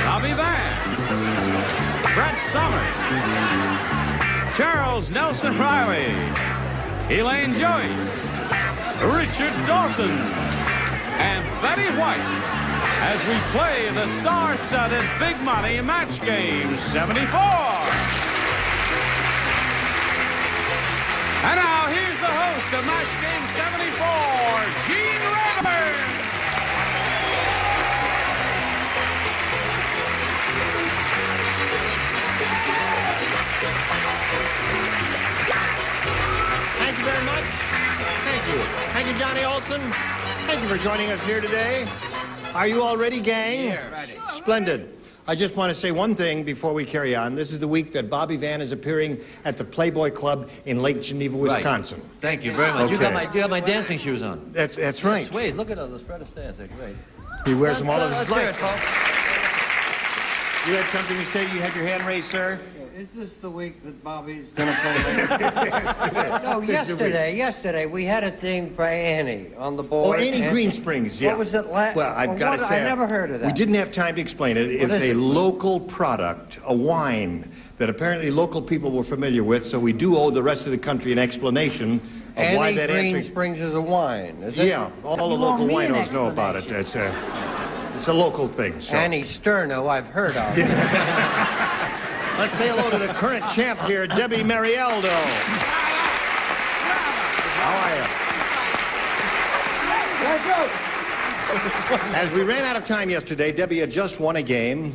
Bobby Van, Brett Somers, Charles Nelson Riley, Elaine Joyce, Richard Dawson, and Betty White as we play the star-studded Big Money Match Game 74. And now, here's the host of Match Game 74, Gene Rayburn. Thank you very much. Thank you. Thank you, Johnny Olson. Thank you for joining us here today. Are you all ready, gang? Yeah, ready. Splendid. I just want to say one thing before we carry on. This is the week that Bobby Van is appearing at the Playboy Club in Lake Geneva, Wisconsin. Right. Thank you very much. Okay. You got my dancing shoes on. That's right. Sweet. Look at those Fred Astaire. They're great. He wears them all of his Let's hear life. it, folks. You had something to say? You had your hand raised, sir? Is this the week that Bobby's going to play? No, yesterday we had a thing for Annie on the board. Oh, Annie Greensprings, yeah. What was it last? Well, I've got to say, I never heard of that. We didn't have time to explain it. It's a local product, a wine that apparently local people were familiar with, so we do owe the rest of the country an explanation of why that Annie answer... Greensprings is a wine, is it? Yeah, all the local winos know about it. It's a local thing. So. Annie Sterno, I've heard of. Let's say hello to the current champ here, Debbie Marialdo. How are you? As we ran out of time yesterday, Debbie had just won a game,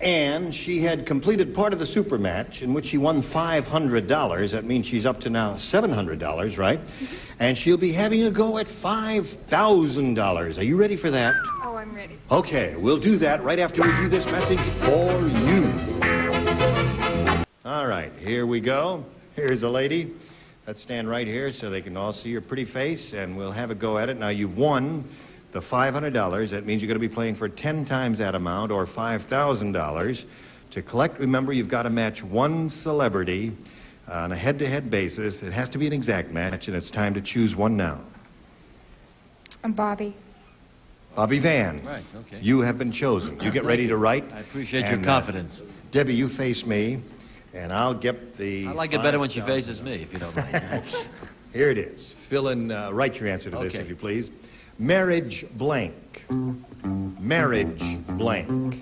and she had completed part of the super match in which she won $500. That means she's up to now $700, right? And she'll be having a go at $5,000. Are you ready for that? Oh, I'm ready. Okay, we'll do that right after we do this message for you. All right, here we go. Here's a lady. Let's stand right here so they can all see your pretty face, and we'll have a go at it. Now, you've won the $500. That means you're going to be playing for 10 times that amount, or $5,000. To collect, remember, you've got to match one celebrity on a head-to-head basis. It has to be an exact match, and it's time to choose one now. I'm Bobby. Bobby Van. Right, okay. You have been chosen. You get ready to write. I appreciate your confidence. Debbie, you face me, and I'll get the... I like it better when she faces me, if you don't mind. Here it is. Fill in, write your answer to this, if you please. Marriage blank. Marriage blank.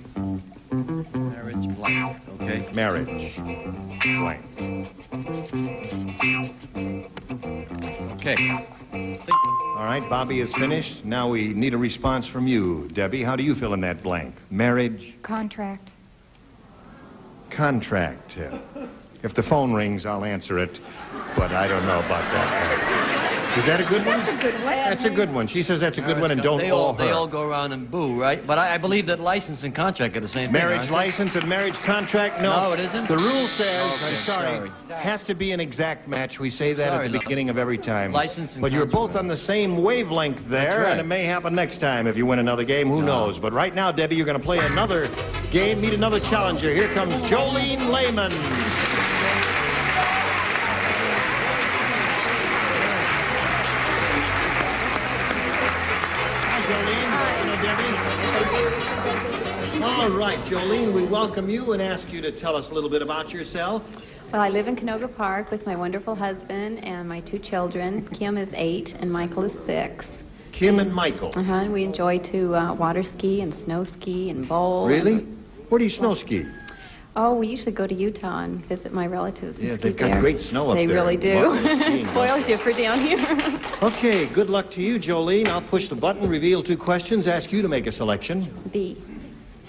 Marriage blank, okay. Marriage blank. Okay. All right, Bobby is finished. Now we need a response from you. Debbie, how do you fill in that blank? Marriage? Contract. Contract. If the phone rings, I'll answer it, but I don't know about that. Is that a good one? That's a good one. That's a good one. She says that's a good one, and don't they all They all go around and boo, right? But I believe that license and contract are the same thing. Marriage license and marriage contract? No. No, it isn't? The rule says, Okay, I'm sorry, has to be an exact match. We say that Sorry, at the beginning of every time. License and But you're contract. both on the same wavelength there, That's right. and it may happen next time if you win another game. Who knows? But right now, Debbie, you're going to play another game, meet another challenger. Here comes Jolene Lehman. Jolene. All right, Jolene, we welcome you and ask you to tell us a little bit about yourself. Well, I live in Canoga Park with my wonderful husband and my 2 children. Kim is 8 and Michael is 6. Kim and Michael. And we enjoy to water ski and snow ski and bowl. Really? Where do you snow ski? Oh, we usually go to Utah and visit my relatives and Yeah, ski they've got there. great snow up they there. They really do. Skiing, It spoils you for down here. Okay, good luck to you, Jolene. I'll push the button, reveal 2 questions, ask you to make a selection. B.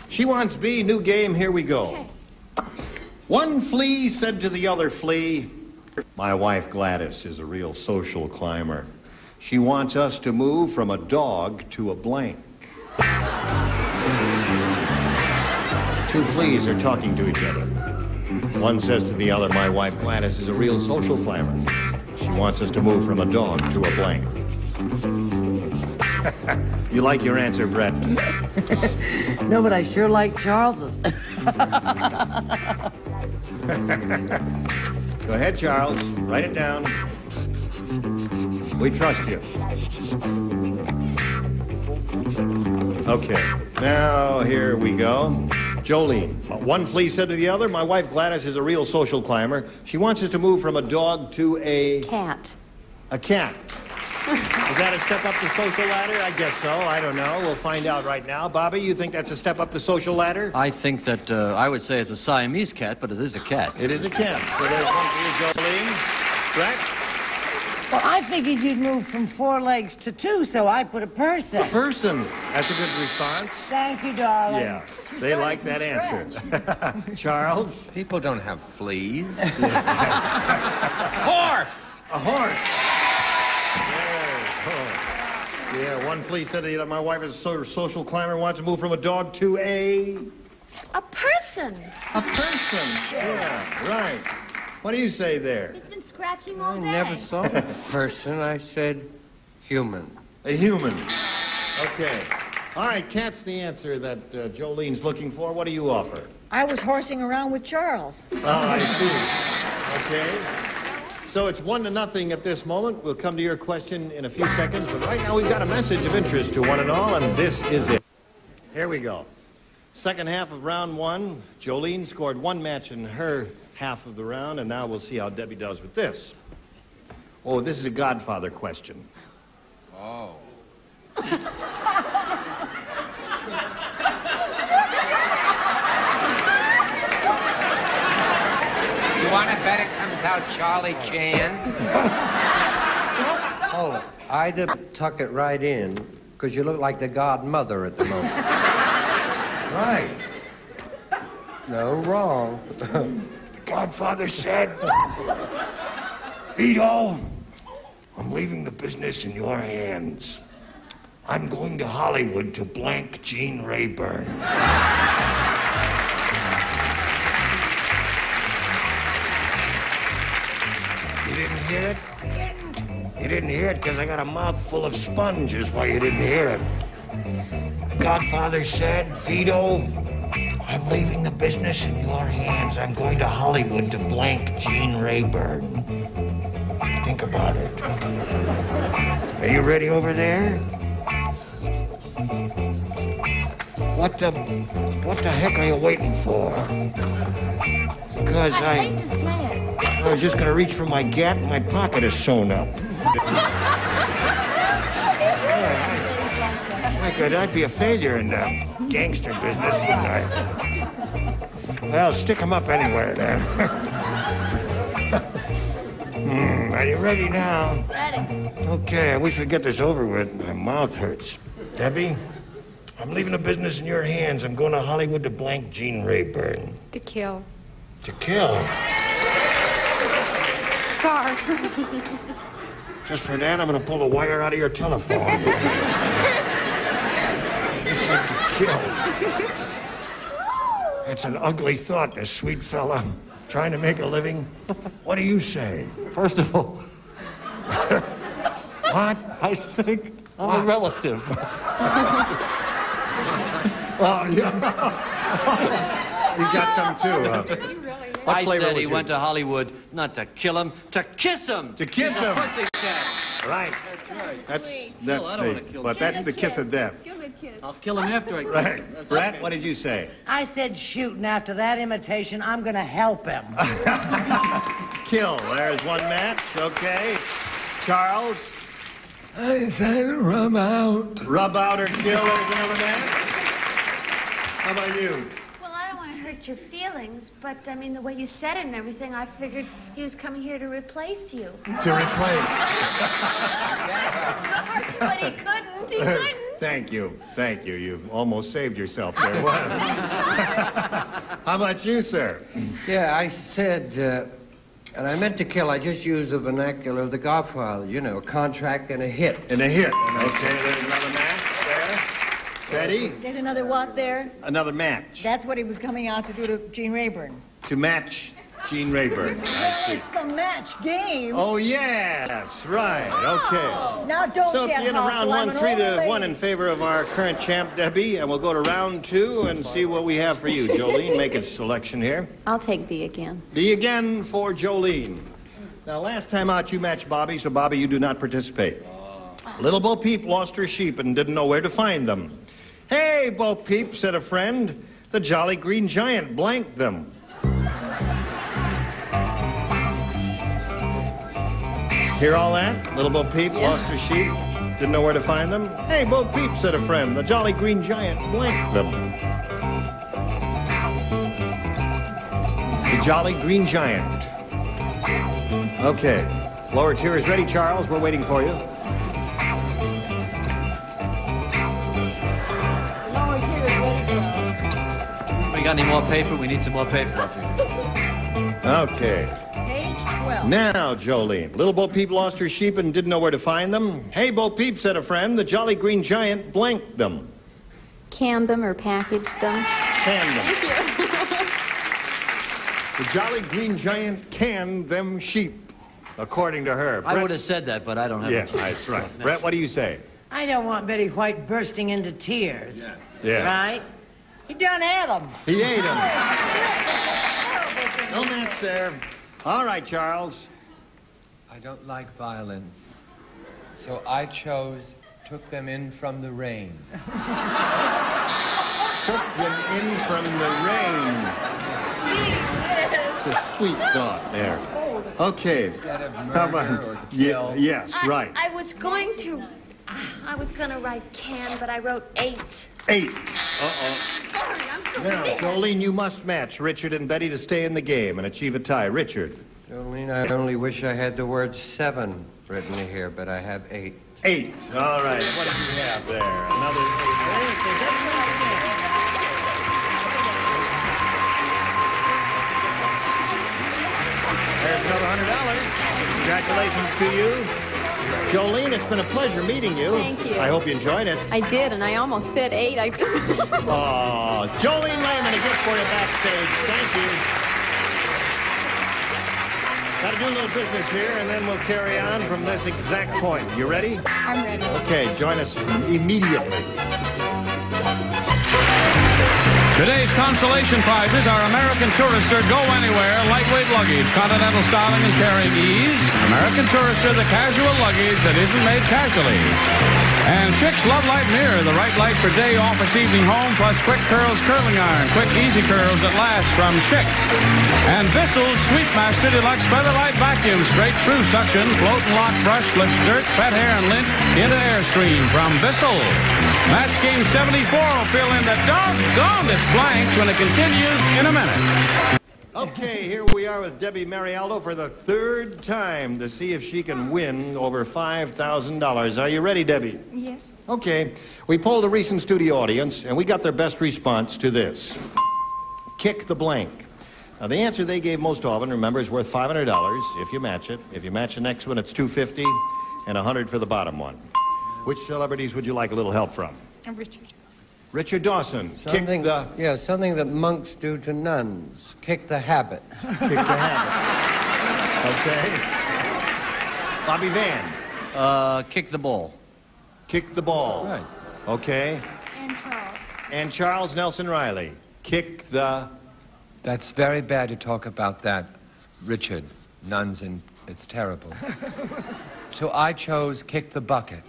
She wants B. New game. Here we go. Okay. One flea said to the other flea, "My wife Gladys is a real social climber. She wants us to move from a dog to a blank." 2 fleas are talking to each other. One says to the other, "My wife Gladys is a real social climber. She wants us to move from a dog to a blank." You like your answer, Brett? No, but I sure like Charles's. Go ahead, Charles. Write it down. We trust you. Okay, now here we go. Jolene, one flea said to the other, "My wife Gladys is a real social climber. She wants us to move from a dog to a..." Cat. A cat. Is that a step up the social ladder? I guess so. I don't know. We'll find out right now. Bobby, you think that's a step up the social ladder? I think that, I would say it's a Siamese cat, but it is a cat. It is a cat. So there's one for you, Jolene. Brett? Well, I figured you'd move from 4 legs to 2, so I put a person. A person. That's a good response. Thank you, darling. Yeah, they like that answer. Charles? People don't have fleas. Horse! A horse. Yeah, one flea said to the other, "My wife is a social climber, wants to move from a dog to a..." A person. A person. Yeah, right. What do you say there? It's been scratching all day. I never thought of person. I said human. A human. Okay. All right, cat's the answer that Jolene's looking for. What do you offer? I was horsing around with Charles. Oh, I see. Okay. So it's 1-0 at this moment. We'll come to your question in a few seconds, but right now we've got a message of interest to one and all, and this is it. Here we go. Second half of round 1. Jolene scored 1 match in her half of the round, and now we'll see how Debbie does with this. Oh, this is a Godfather question. Oh. You want to bet it comes out Charlie Chan? Oh, either tuck it right in, because you look like the godmother at the moment. Right. No, wrong. The Godfather said, "Vito, I'm leaving the business in your hands. I'm going to Hollywood to blank Gene Rayburn." You didn't hear it? You didn't hear it because I got a mouth full of sponges why you didn't hear it. The Godfather said, "Vito, I'm leaving the business in your hands. I'm going to Hollywood to blank Gene Rayburn." Think about it. Are you ready over there? What the heck are you waiting for? Because I hate to say it. I was just gonna reach for my gat and my pocket is sewn up. I'd be a failure in the gangster business, wouldn't I? Well, stick 'em up anywhere then. Are you ready now? Ready. Okay, I wish we'd get this over with. My mouth hurts. Debbie, I'm leaving the business in your hands. I'm going to Hollywood to blank Gene Rayburn. To kill. To kill? Sorry. Just for that, I'm going to pull the wire out of your telephone. She said to kill. That's an ugly thought, this sweet fella trying to make a living. What do you say? First of all, what? I think I'm a relative. Oh, yeah. You got some too, huh? What I flavor said was he your- went to Hollywood not to kill him, to kiss him. To kiss him. He's a pussy cat. Right. That's That's the kiss of death. Give him a kiss. I'll kill him after I kill Right. him. That's Brett, okay. what did you say? I said shoot, and after that imitation, I'm gonna help him. Kill. There's one match. Okay. Charles? I said rub out. Rub out or kill. There's another match. How about you? Well, I don't want to hurt your feelings, but I mean, the way you said it and everything, I figured he was coming here to replace you. To replace. But he couldn't. He couldn't. Thank you. Thank you. You almost saved yourself there. How about you, sir? Yeah, I said, and I meant to kill. I just used the vernacular of The Godfather. You know, a contract and a hit. And a hit. Okay, there's another match there. Betty? There's another what there? Another match. That's what he was coming out to do to Gene Rayburn. To match Gene Rayburn. I see. It's the match game. Oh, yes. Right. Okay. Now don't So get at the end of round hostile. I'm one, an 3-1 old in favor of our current champ, Debbie, and we'll go to round 2 and see what we have for you. Jolene, make a selection here. I'll take B again. B again for Jolene. Now, last time out, you matched Bobby, so Bobby, you do not participate. Little Bo Peep lost her sheep and didn't know where to find them. Hey, Bo Peep, said a friend, the Jolly Green Giant blanked them. Hear all that? Little Bo Peep lost her sheep, didn't know where to find them. Hey, Bo Peep, said a friend, the Jolly Green Giant blanked them. The Jolly Green Giant. Okay. Lower tier is ready, Charles. We're waiting for you. We got any more paper? We need some more paper up here. Okay. Page 12. Now, Jolene. Little Bo Peep lost her sheep and didn't know where to find them. Hey, Bo Peep, said a friend, the Jolly Green Giant blanked them. Can them or package them. Canned them. Thank you. The Jolly Green Giant canned them sheep, according to her. I would have said that, but I don't have Yeah, it. that's right. Brett, what do you say? I don't want Betty White bursting into tears. Yeah. Right? He done had them. He ate them. No match there. All right, Charles. I don't like violence, so I took them in from the rain. Took them in from the rain. It's a sweet thought there. Okay. Instead of How murder about or kill. yes, right. I was going to write can, but I wrote 8. 8. Uh-oh. Sorry, I'm so Now, mad. Jolene, you must match Richard and Betty to stay in the game and achieve a tie. Richard. Jolene, I only wish I had the word 7 written here, but I have 8. 8. All right. What do you have there? Another 8. There's another $100. Congratulations to you. Jolene, it's been a pleasure meeting you. Thank you. I hope you enjoyed it. I did, and I almost said 8. I just... Oh, Jolene Lehman, a gift for you backstage. Thank you. Got to do a little business here, and then we'll carry on from this exact point. You ready? I'm ready. Okay, join us immediately. Today's consolation prizes are American Tourister Go Anywhere lightweight luggage, continental styling and carrying ease. American Tourister, the casual luggage that isn't made casually. And Schick's Love Light Mirror, the right light for day, office, evening, home, plus Quick Curls Curling Iron. Quick, easy curls that last from Schick. And Bissell's Sweet Master Deluxe Featherlight Vacuum, straight through suction, float and lock brush, flips dirt, pet hair, and lint into Airstream from Bissell. Match game 74 will fill in the doggone blanks when it continues in a minute. Okay, here we are with Debbie Marialdo for the 3rd time to see if she can win over $5,000. Are you ready, Debbie? Yes. Okay. We polled a recent studio audience, and we got their best response to this. Kick the blank. Now, the answer they gave most often, remember, is worth $500 if you match it. If you match the next one, it's $250 and $100 for the bottom one. Which celebrities would you like a little help from? Richard. Richard Dawson. Something that monks do to nuns. Kick the habit. Kick the habit. Okay. Bobby Van. Kick the ball. Kick the ball. Right. Okay. And Charles. And Charles Nelson Riley. Kick the... That's very bad to talk about that, Richard. Nuns, and it's terrible. So I chose kick the bucket.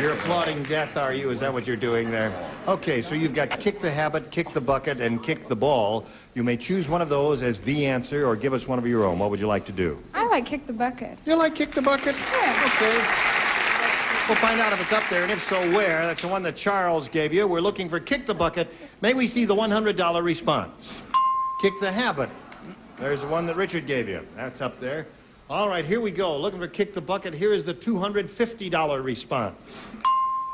You're applauding death, are you? Is that what you're doing there? Okay, so you've got kick the habit, kick the bucket, and kick the ball. You may choose one of those as the answer or give us one of your own. What would you like to do? I like kick the bucket. You like kick the bucket? Yeah. Okay. We'll find out if it's up there, and if so, where. That's the one that Charles gave you. We're looking for kick the bucket. May we see the $100 response? Kick the habit. There's the one that Richard gave you. That's up there. All right, here we go. Looking for kick the bucket. Here is the $250 response.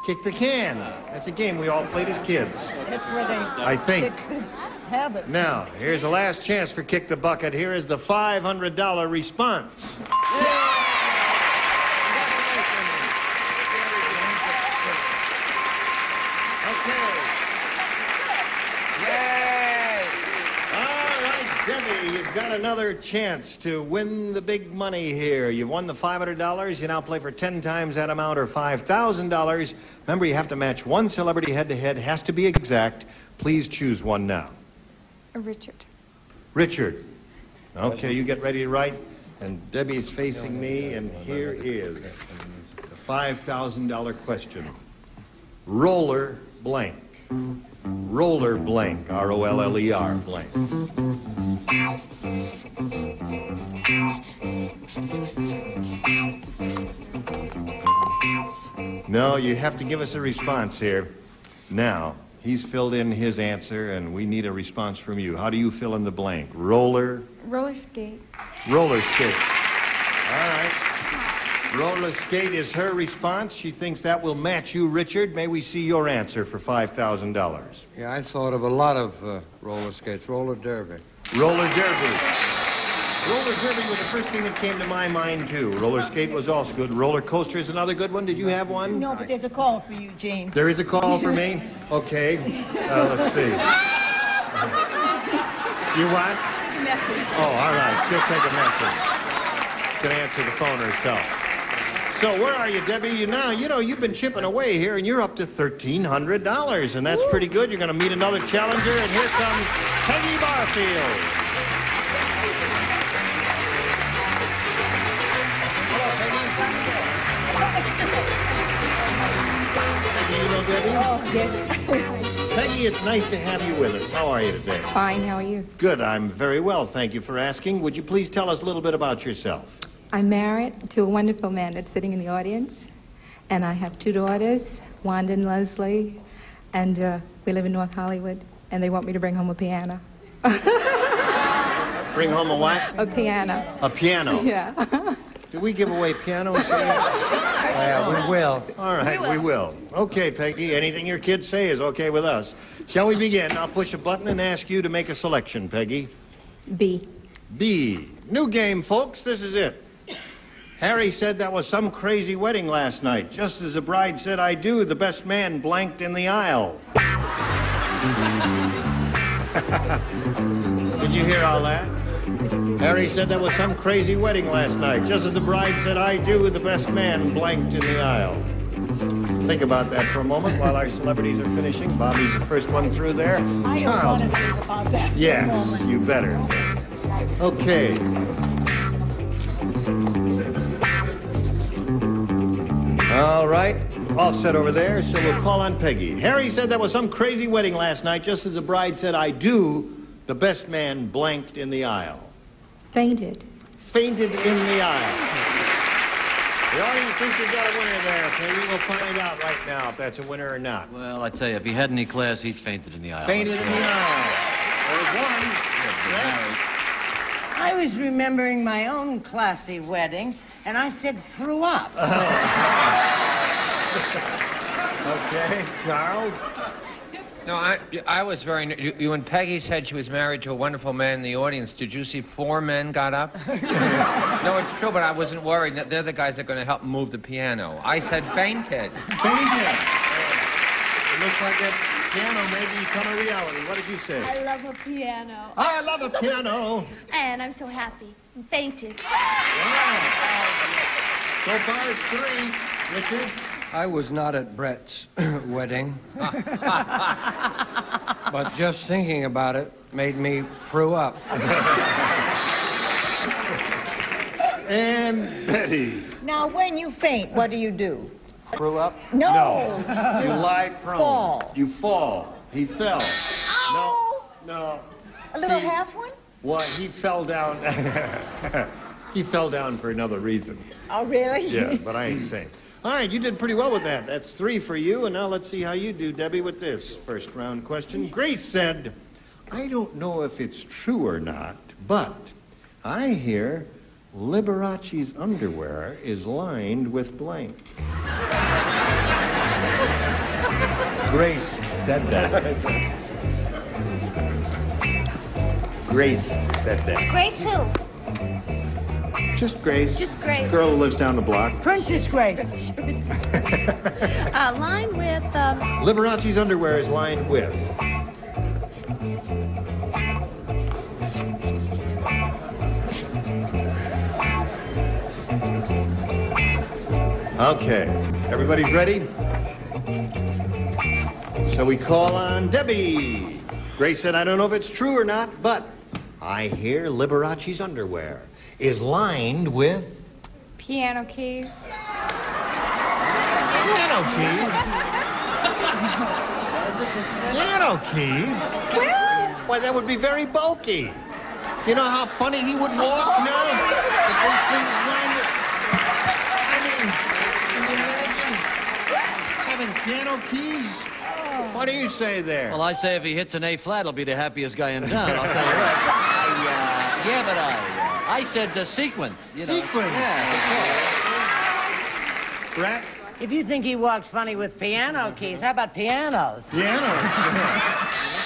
Kick the can. That's a game we all played as kids. That's where they I think. kick the habit. Now, here's the last chance for kick the bucket. Here is the $500 response. Debbie, you've got another chance to win the big money here. You've won the $500. You now play for 10 times that amount or $5,000. Remember, you have to match one celebrity head-to-head. Has to be exact. Please choose one now. Richard. Richard. Okay, you get ready to write. And Debbie's facing me, and here is the $5,000 question. Roller blank. Roller blank, R-O-L-L-E-R blank. No, you have to give us a response here. Now, he's filled in his answer, and we need a response from you. How do you fill in the blank? Roller? Roller skate. Roller skate. All right. Roller skate is her response. She thinks that will match you, Richard. May we see your answer for $5,000? Yeah, I thought of a lot of roller skates. Roller derby. Roller derby. Roller derby was the first thing that came to my mind, too. Roller skate was also good. Roller coaster is another good one. Did you have one? No, but there's a call for you, Jane. There is a call for me? Okay. Let's see. You what? Take a message. Oh, all right. She'll take a message. Can answer the phone herself. So where are you, Debbie? You've been chipping away here, and you're up to $1,300, and that's pretty good. You're going to meet another challenger, and here comes Peggy Barfield. Hello, Peggy. You know Debbie? Oh, yes. Peggy, it's nice to have you with us. How are you today? Fine, how are you? Good, I'm very well. Thank you for asking. Would you please tell us a little bit about yourself? I'm married to a wonderful man that's sitting in the audience, and I have 2 daughters, Wanda and Leslie, and we live in North Hollywood, and they want me to bring home a piano. Bring home a what? A piano. A piano? Yeah. Do we give away pianos? Sure. Yeah, we will. All right, we will. Okay, Peggy, anything your kids say is okay with us. Shall we begin? I'll push a button and ask you to make a selection, Peggy. B. B. New game, folks. This is it. Harry said that was some crazy wedding last night. Just as the bride said, I do, the best man blanked in the aisle. Did you hear all that? Harry said there was some crazy wedding last night. Just as the bride said, I do, the best man blanked in the aisle. Think about that for a moment while our celebrities are finishing. Bobby's the first one through there. Charles. Think about that for a Yes, moment. you better. Okay. All right, all set over there, so we'll call on Peggy. Harry said there was some crazy wedding last night, just as the bride said, I do, the best man blanked in the aisle. Fainted. Fainted in the aisle. The audience thinks you've got a winner there, Peggy. We'll find out right now if that's a winner or not. Well, I tell you, if he had any class, he'd fainted in the aisle. Fainted in the aisle. There's one. I was remembering my own classy wedding, and I said threw up. Okay, Charles? No, I was very... when Peggy said she was married to a wonderful man in the audience, did you see 4 men got up? No, it's true, but I wasn't worried. They're the guys that are going to help move the piano. I said fainted. Fainted. It looks like that piano may become a reality. What did you say? I love a piano. I love a piano. And I'm so happy. I'm fainted. Wow. So far, it's 3. Richard? I was not at Brett's wedding. But just thinking about it made me throw up. And Betty. Now, when you faint, what do you do? Screw up? No. You lie prone. Fall. You fall. He fell. Ow! No. A little See, half one? What? He fell down. He fell down for another reason. Oh, really? Yeah, but I ain't saying. All right, you did pretty well with that. That's 3 for you, and now let's see how you do, Debbie, with this first round question. Grace said, I don't know if it's true or not, but I hear Liberace's underwear is lined with blank. Grace said that. Grace said that. Grace who? Just Grace. Just Grace. Girl who lives down the block. Princess Grace. Lined with, Liberace's underwear is lined with. Okay, everybody's ready? So we call on Debbie. Grace said, I don't know if it's true or not, but I hear Liberace's underwear is lined with... Piano keys. Piano keys? Piano keys? Why, that would be very bulky. Do you know how funny he would walk now? If those things lined with... I mean, can you imagine having piano keys? What do you say there? Well, I say if he hits an A flat, he'll be the happiest guy in town, I'll tell you what. I said the sequence. You know. Sequence? Yeah. Brett? If you think he walked funny with piano keys, how about pianos? Pianos?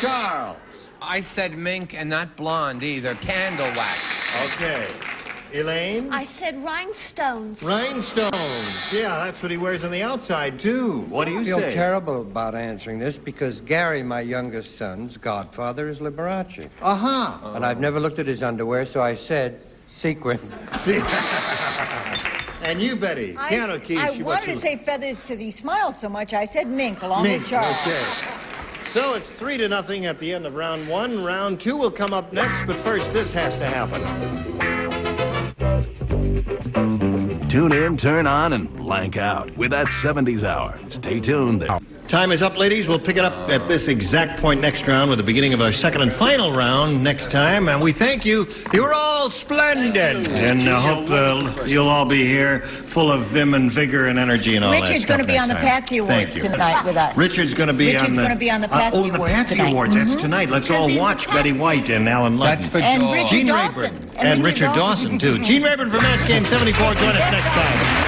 Charles? I said mink and not blonde either. Candle wax. Okay. Elaine? I said rhinestones. Rhinestones. Yeah, that's what he wears on the outside, too. What do you I feel say? terrible about answering this because Gary, my youngest son's godfather, is Liberace. Uh-huh. And I've never looked at his underwear, so I said sequence. And you, Betty? Piano keys. I wanted to say feathers because he smiles so much. I said mink along Mink, with Charles. okay. So it's 3-0 at the end of round 1. Round 2 will come up next, but first this has to happen. Tune in, turn on, and blank out with that 70s Hour. Stay tuned there. Time is up, ladies. We'll pick it up at this exact point next round with the beginning of our second and final round next time. And we thank you. You were all splendid. And I hope you'll all be here full of vim and vigor and energy and all that stuff. Richard's going to be on the Patsy Awards tonight with us. Richard's going to be on the Patsy the Patsy Awards. That's tonight. Let's all watch Betty White and Alan Ludden. That's for And George. Richard Gene Dawson. Rayburn. And Richard Dawson, too. Gene Rayburn from Match Game 74. Join us next time.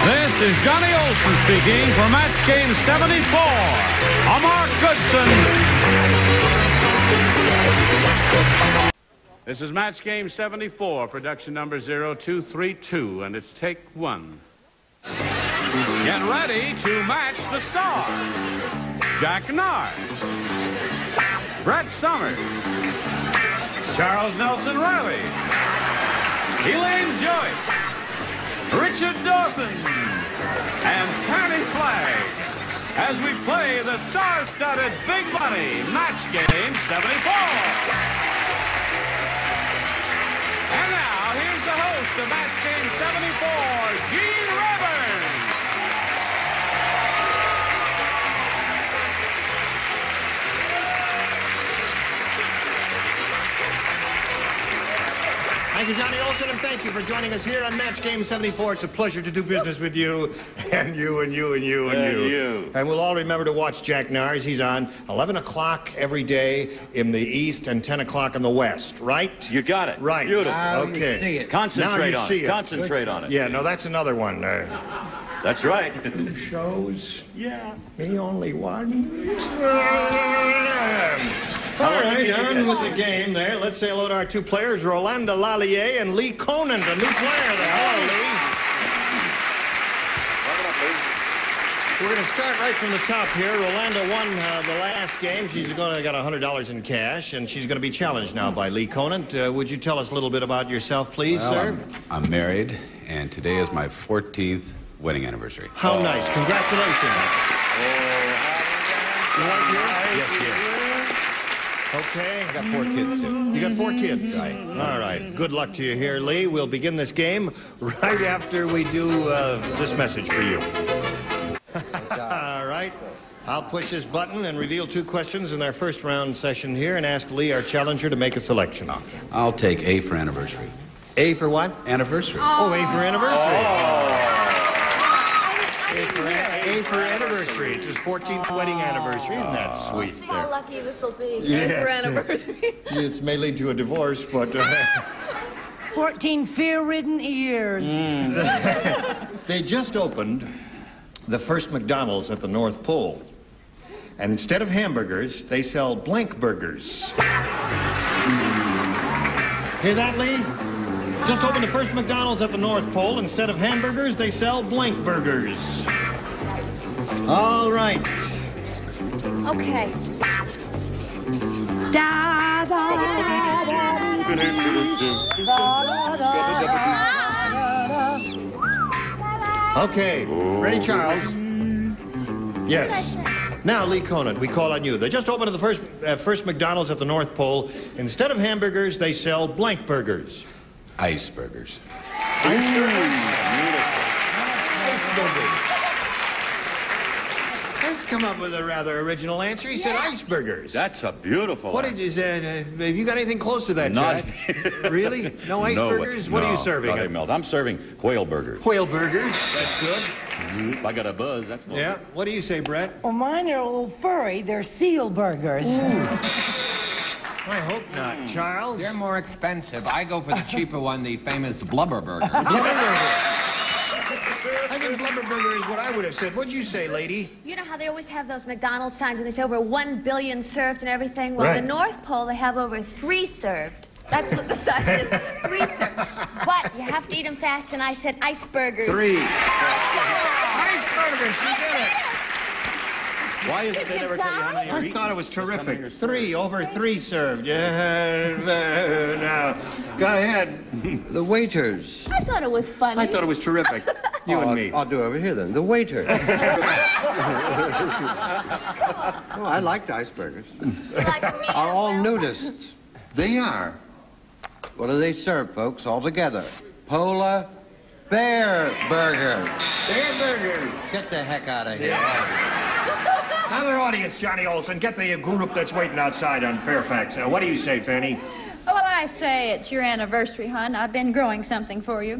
This is Johnny Olson speaking for Match Game 74. I'm Mark Goodson. This is Match Game 74, production number 0232, and it's take 1. Get ready to match the stars. Jack Nard, Brett Summers, Charles Nelson Riley, Elaine Joyce, Richard Dawson, and Fannie Flagg as we play the star-studded Big Money Match Game 74. And now, here's the host of Match Game 74, Gene Rayburn. Thank you, Johnny Olson, and thank you for joining us here on Match Game 74. It's a pleasure to do business with you, and you, and you, and you, and you. And we'll all remember to watch Jack Nars. He's on 11 o'clock every day in the East and 10 o'clock in the West, right? You got it. Right. Beautiful. Now Okay. you see it. Concentrate Now you on see it. Concentrate on it. Yeah, no, that's another one. That's right. Two shows. Yeah. Me only one. All right, on with the game there. Let's say hello to our two players, Rolanda Lallier and Lee Conant, a new player there. Hello, Lee. We're going to start right from the top here. Rolanda won the last game. She's going to get $100 in cash, and she's going to be challenged now by Lee Conant. Would you tell us a little bit about yourself, please, sir? I'm married, and today is my 14th wedding anniversary. How nice. Congratulations. You want to hear? Yes, yes. Okay. I got 4 kids, too. You got 4 kids? Right. All right. Good luck to you here, Lee. We'll begin this game right after we do this message for you. All right. I'll push this button and reveal 2 questions in our first round session here and ask Lee, our challenger, to make a selection. I'll take A for anniversary. A for what? Anniversary. Oh, A for anniversary. A for anniversary. It's his 14th wedding anniversary. Isn't that sweet? See how lucky this will be. Yes. For anniversary. This may lead to a divorce, but... 14 fear-ridden years. They just opened the first McDonald's at the North Pole. And instead of hamburgers, they sell blank burgers. Hear that, Lee? Just opened the first McDonald's at the North Pole. Instead of hamburgers, they sell blank burgers. All right. Okay. Da, da, Okay. Ready, Charles? Yes. Now, Lee Conant, we call on you. They just opened the first McDonald's at the North Pole. Instead of hamburgers, they sell blank burgers. Ice burgers. Ice burgers? Ice burgers. Let's come up with a rather original answer. He said ice burgers. That's a beautiful What did you say? Have you got anything close to that, Not Jack? Really? No ice burgers? What are you serving? Not melt. I'm serving whale burgers. Whale burgers. That's good. If I got a buzz, that's Yeah. What do you say, Brett? Well, mine are a little furry. They're seal burgers. I hope not. Charles? They're more expensive. I go for the cheaper one, the famous blubber burger. I think blubber burger is what I would have said. What'd you say, lady? You know how they always have those McDonald's signs and they say over 1 billion served and everything? Well, Right. the North Pole, they have over 3 served. That's what the sign says, 3 served. But you have to eat them fast, and I said ice burgers. 3. Ice burgers, she did it. Why is it Did they you never tell you how many I you're eating? thought it was terrific. Something 3, over 3 served. Yeah, now, go ahead. The waiters. I thought it was funny. I thought it was terrific. You and me. I'll do over here then. The waiter. Oh, I liked ice burgers. Are all nudists. They are. What do they serve, folks, all together? Polar Bear Burger. Bear burgers. Get the heck out of here. Another audience, Johnny Olson. Get the group that's waiting outside on Fairfax. What do you say, Fanny? Oh, well, I say it's your anniversary, hon. I've been growing something for you.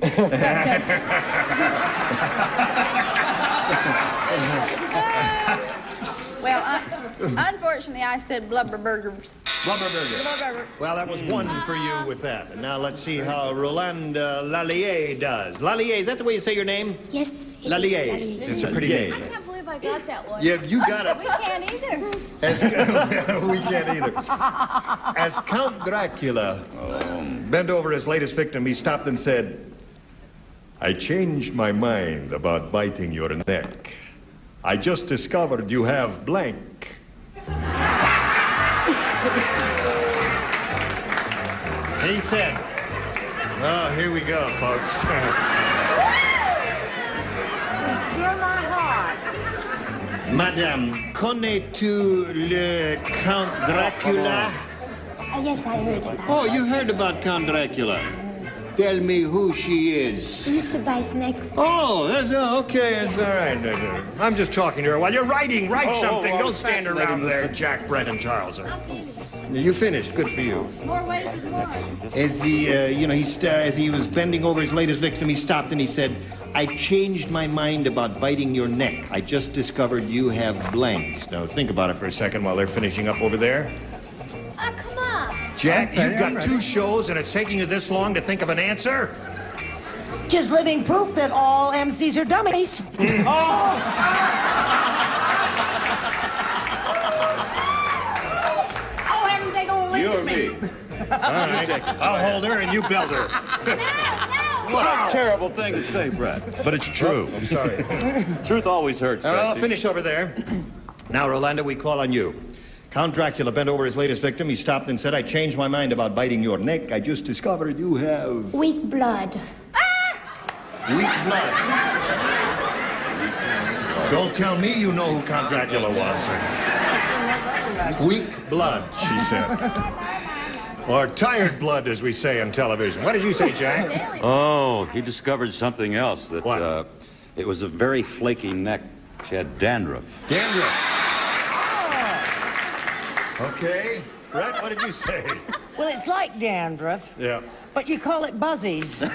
Well, unfortunately, I said blubber burgers. Blubber burger. Well, that was 1 for you with that. And now let's see how Roland Lallier does. Lallier, is that the way you say your name? Yes, it Lallier. is. It's a pretty name. I can't believe I got that one. Yeah, you got it. We can't either. We can't either. As Count Dracula bent over his latest victim, he stopped and said, I changed my mind about biting your neck. I just discovered you have blank. He said, oh, here we go, folks. You're my heart. Madame, connais-tu le Count Dracula? Yes, I heard about Oh, you heard about Count Dracula. Tell me who she is. He used to bite neck. Oh, that's okay. It's all right. I'm just talking to her while you're writing. Write something. Don't stand around there, Jack, Brett, and Charles. You finished. Good for you. More ways than one. As he, as he was bending over his latest victim, he stopped and he said, I changed my mind about biting your neck. I just discovered you have blanks. Now, think about it for a second while they're finishing up over there. Oh, come on. Jack, you've got 2 shows and it's taking you this long to think of an answer? Just living proof that all MCs are dummies. Oh, haven't they gonna leave You or me? All right. I'll hold her and you belt her. What a terrible thing to say, Brett. But it's true. I'm sorry. Truth always hurts. I'll Betsy. finish over there. Now, Rolanda, we call on you. Count Dracula bent over his latest victim. He stopped and said, I changed my mind about biting your neck. I just discovered you have... Weak blood. Weak blood. Don't tell me you know who Count Dracula was. Weak blood, she said. Or tired blood, as we say on television. What did you say, Jack? Oh, he discovered something else. That it was a very flaky neck. She had dandruff. Dandruff. Okay. Brett, what did you say? Well, it's like dandruff, Yeah. but you call it buzzies. Or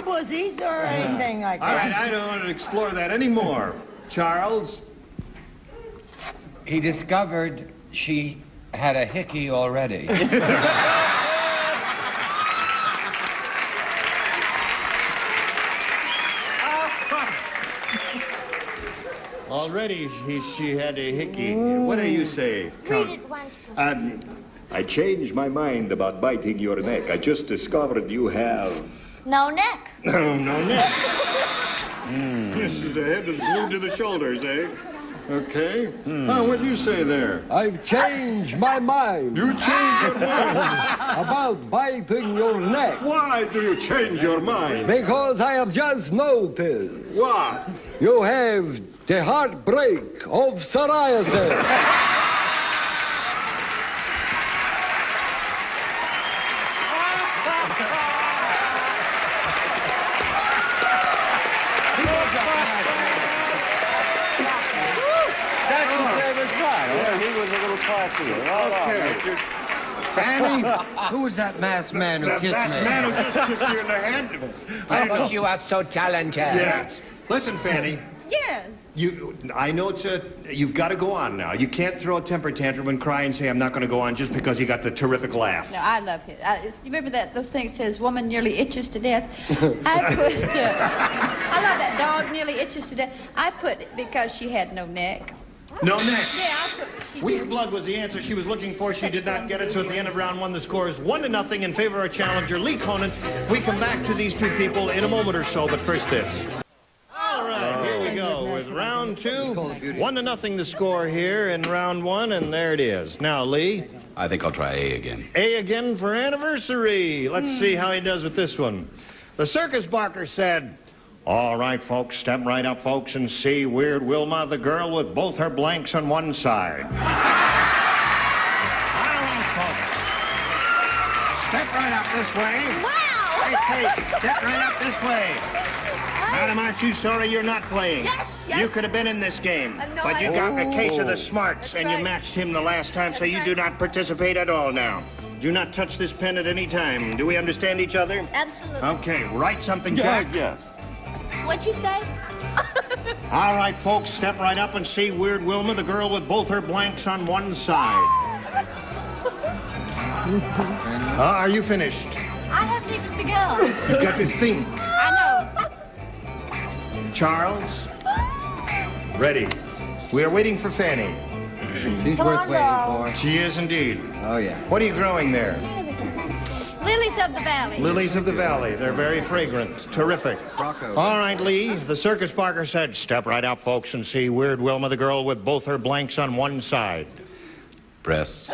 buzzies or anything like All that. right, I don't want to explore that anymore. Charles? He discovered she had a hickey already. Already she had a hickey. What do you say? Read it once. I changed my mind about biting your neck. I just discovered you have... No neck. No neck. This is the head is glued to the shoulders, eh? Okay. Oh, what did you say there? I've changed my mind. You changed your mind? About biting your neck. Why do you change your mind? Because I have just noticed. What? You have the heartbreak of psoriasis. Okay. Fanny? Who was that masked man who kissed me? That man who just kissed you in the head? I don't know. You are so talented. Yes. Listen, Fanny. Yes. I know you've got to go on now. You can't throw a temper tantrum and cry and say, I'm not going to go on just because you got the terrific laugh. No, I love it. Remember those things says, woman nearly itches to death? I love that dog nearly itches to death. I put it because she had no neck. No neck. Yeah, I put Weak blood was the answer she was looking for. She did not get it, so at the end of round one, the score is 1-0 in favor of our challenger, Lee Conant. We come back to these two people in a moment or so, but first this. All right, here we go with round two. 1-0 the score here in round one, and there it is. Now, Lee. I think I'll try A again. A again for anniversary. Let's see how he does with this one. The circus barker said, all right, folks, step right up, folks, and see Weird Wilma, the girl with both her blanks on one side. All right, folks. Step right up this way. Wow! I say step right up this way. Madam, aren't you sorry you're not playing? Yes. You could have been in this game. No, but you got a case of the smarts, That's and right. you matched him the last time, so you do not participate at all now. Do not touch this pen at any time. Do we understand each other? Absolutely. Okay, write something, Jack. Yes. What'd you say? All right, folks, step right up and see Weird Wilma, the girl with both her blanks on one side. Are you finished? I haven't even begun. You've got to think. I know. Charles? Ready. We are waiting for Fanny. She's worth waiting for. She is indeed. Oh, yeah. What are you growing there? Lilies of the valley. Lilies of the valley. They're very fragrant. Terrific. Rocco. All right, Lee. The circus barker said, step right up, folks, and see Weird Wilma, the girl with both her blanks on one side. Breasts.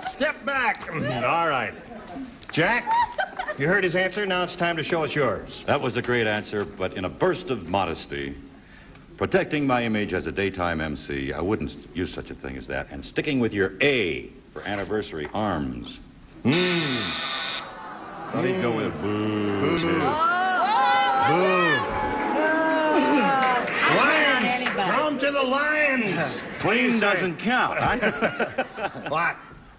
Step back. All right. Jack, you heard his answer. Now it's time to show us yours. That was a great answer, but in a burst of modesty, protecting my image as a daytime MC, I wouldn't use such a thing as that. And sticking with your A for anniversary, arms. Thought he'd go with boo. Lions! Come to the Lions! Clean doesn't count. What?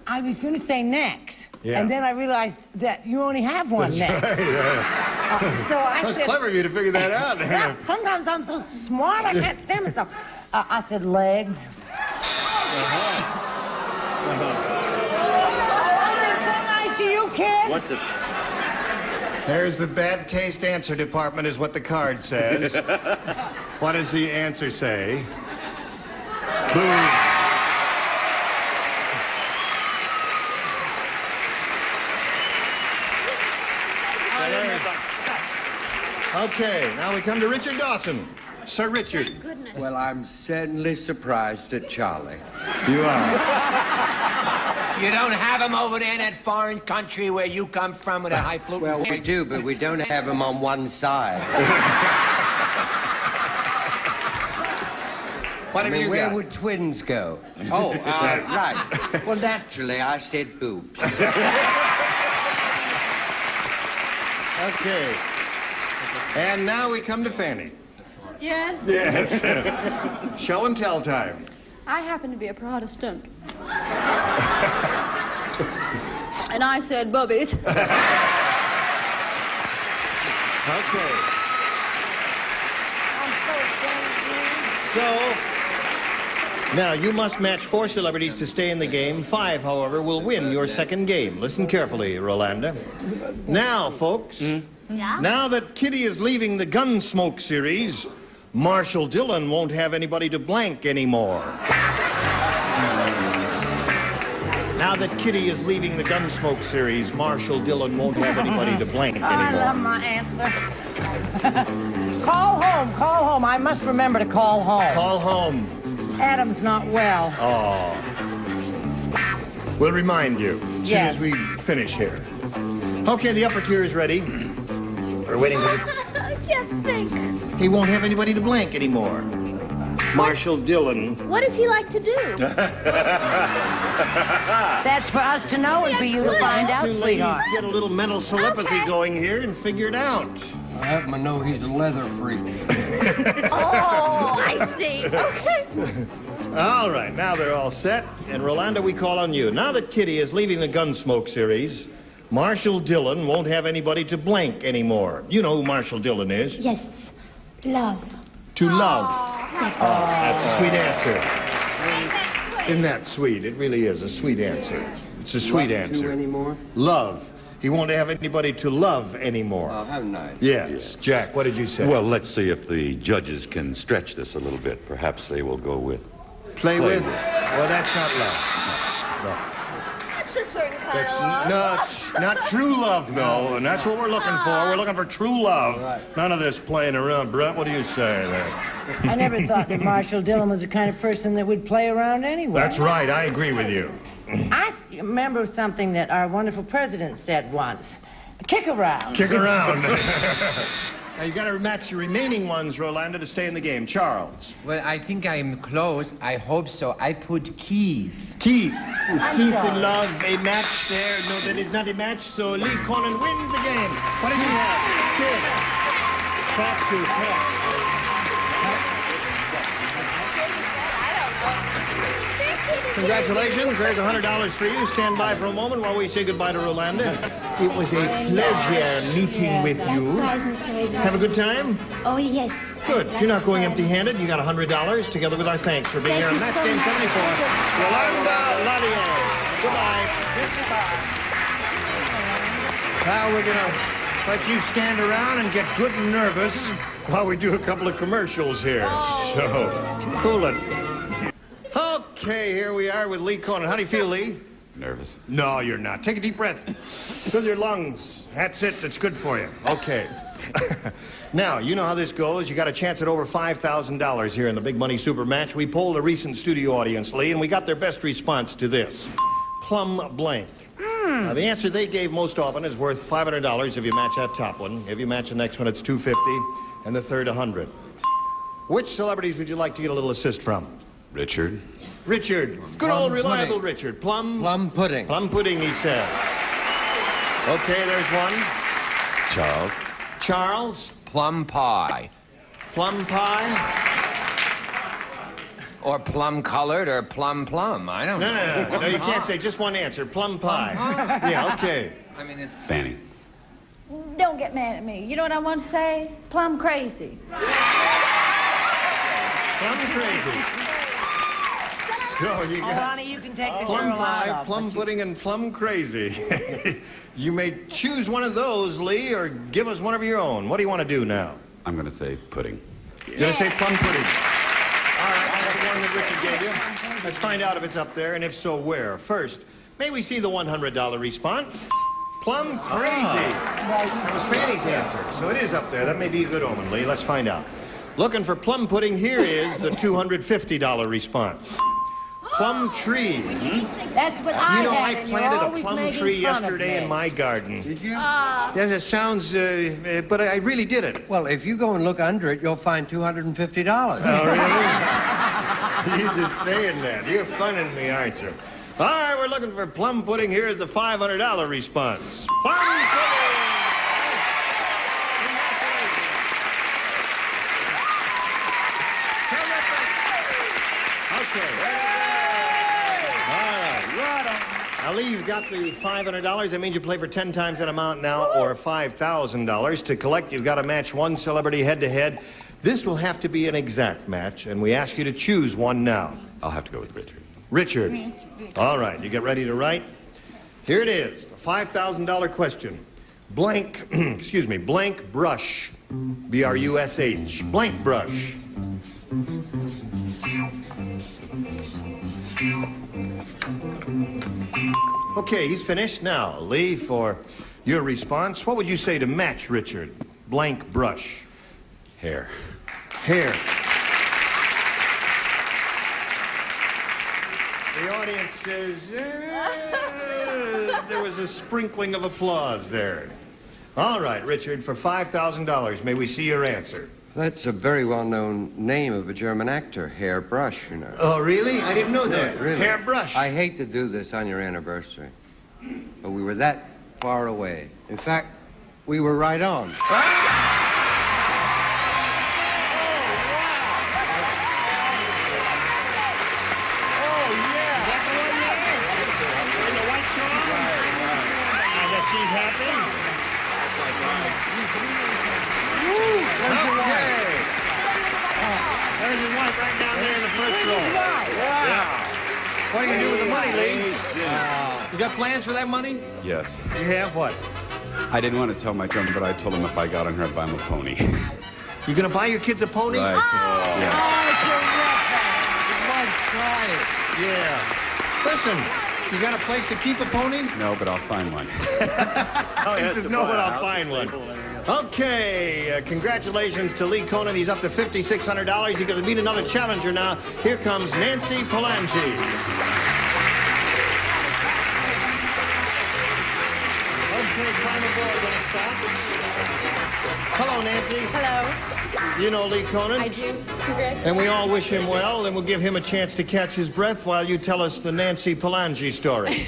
I was going to say necks, Yeah. and then I realized that you only have one neck. Right, So I That's said, clever of you to figure that out. Yeah, sometimes I'm so smart I can't stand myself. I said legs. So nice to you, kids. What's the... There's the bad taste answer department is what the card says. What does the answer say? Boo. Okay, now we come to Richard Dawson. Sir Richard. Thank goodness. Well, I'm certainly surprised at Charlie. You are. You don't have him over there in that foreign country where you come from with a high flute? Well, we do, but we don't have him on one side. What have you where got? would twins go? Oh, right. Well, naturally, I said boobs. Okay. And now we come to Fanny. Yes? Yes. Show and tell time. I happen to be a Protestant. And I said boobies. Okay. So, now you must match 4 celebrities to stay in the game. 5, however, will win your second game. Listen carefully, Rolanda. Now, folks, now that Kitty is leaving the Gunsmoke series, Marshall Dillon won't have anybody to blank anymore. Now that Kitty is leaving the Gunsmoke series, Marshall Dillon won't have anybody to blank anymore. I love my answer. Call home, call home. I must remember to call home. Call home. Adam's not well. Oh. We'll remind you as soon as we finish here. Okay, the upper tier is ready. We're waiting for the... I can't think. He won't have anybody to blank anymore. Marshall Dillon. What does he like to do? That's for us to know and for you to find out, Two ladies sweetheart. get a little mental telepathy going here and figure it out. I happen to know he's a leather freak. Oh, I see. Okay. All right, now they're all set. And Rolanda, we call on you. Now that Kitty is leaving the Gunsmoke series, Marshall Dillon won't have anybody to blank anymore. You know who Marshall Dillon is? Yes. Love. To love. Yes. Oh, that's a sweet answer. Isn't that sweet? It really is a sweet answer. It's a sweet answer. Anymore? Love. He won't have anybody to love anymore. Oh, how nice. Yes. Jack, what did you say? Well, let's see if the judges can stretch this a little bit. Perhaps they will go with... Play with? Well, that's not love. No. That's a certain kind of love. No, it's not true love, though, and that's what we're looking for. We're looking for true love. None of this playing around. Brett, what do you say there? I never thought that Marshall Dillon was the kind of person that would play around anyway. That's right. I agree with you. I remember something that our wonderful president said once. Kick around. Kick around. Now, you got to match the remaining ones, Rolanda, to stay in the game. Charles. Well, I think I'm close. I hope so. I put Keith. Keith. Is Keith in love a match there? No, that is not a match, so Lee Conan wins the game. What did you have? Kiss. Talk to Congratulations. There's $100 for you. Stand by for a moment while we say goodbye to Rolanda. It was a pleasure meeting with you. Have a good time? Oh, yes. Good. You're not going empty-handed. You got $100 together with our thanks for being here on Match Game 74. Rolanda Lattier. Goodbye. Now we're going to let you stand around and get good and nervous while we do a couple of commercials here. So, cool it. Okay, here we are with Lee Conan. How do you feel, Lee? Nervous. No, you're not. Take a deep breath. Fill your lungs. That's it. That's good for you. Okay. Now, you know how this goes. You got a chance at over $5,000 here in the Big Money Super Match. We polled a recent studio audience, Lee, and we got their best response to this. Plum blank. Now, the answer they gave most often is worth $500 if you match that top one. If you match the next one, it's $250, and the third, $100. Which celebrities would you like to get a little assist from? Richard. Richard. Good old reliable Richard. Plum pudding. Plum pudding, he said. Okay, there's one. Charles. Charles. Plum pie. Plum pie. Or plum colored or plum. I don't know. No, you can't say just one answer. Plum pie. Yeah, okay. I mean, it's... Fanny. Don't get mad at me. You know what I want to say? Plum crazy. Plum crazy. So you got honey, you can take the plum girl pie, out of, plum pudding, and plum crazy. You may choose one of those, Lee, or give us one of your own. What do you want to do now? I'm going to say pudding. You're going to say plum pudding. All right, that's the one that Richard gave you. Let's find out if it's up there, and if so, where. First, may we see the $100 response? Plum crazy. That was Fanny's answer, so it is up there. That may be a good omen, Lee. Let's find out. Looking for plum pudding, here is the $250 response. Plum tree. That's what You know, I planted a plum tree yesterday in my garden. Did you? Yes, it sounds, but I really did it. Well, if you go and look under it, you'll find $250. Oh, really? You're just saying that. You're funning me, aren't you? All right, we're looking for plum pudding. Here's the $500 response. Plum pudding! Now, Lee, you've got the $500. That means you play for 10 times that amount now, or $5,000. To collect, you've got to match one celebrity head-to-head. This will have to be an exact match, and we ask you to choose one now. I'll have to go with Richard. Richard. All right, you get ready to write? Here it is, the $5,000 question. Blank, excuse me, blank brush. B-R-U-S-H. Blank brush. Okay, he's finished. Now, Lee, for your response, what would you say to match Richard? Blank brush. Hair. Hair. The audience says, there was a sprinkling of applause there. All right, Richard, for $5,000, may we see your answer? That's a very well-known name of a German actor, Herr Brush, you know. Oh, really? I didn't know that. Really. Herr Brush. I hate to do this on your anniversary, but we were that far away. In fact, we were right on. She's happy? There's your wife right down there in the first row. Yeah. What are you going to do with the money, Lee? You got plans for that money? Yes. You have what? I didn't want to tell my children, but I told them if I got on her, I'd buy them a pony. You going to buy your kids a pony? Right. Yeah. Oh, Yeah. Listen, you got a place to keep a pony? No, but I'll find one. He says, no, but I'll find one. Okay, congratulations to Lee Konant. He's up to $5,600. He's going to meet another challenger now. Here comes Nancy Palangi. Okay, final ball going to stop. Hello, Nancy. Hello. You know Lee Konant? I do. Congratulations. And we all wish him well, and we'll give him a chance to catch his breath while you tell us the Nancy Palangi story.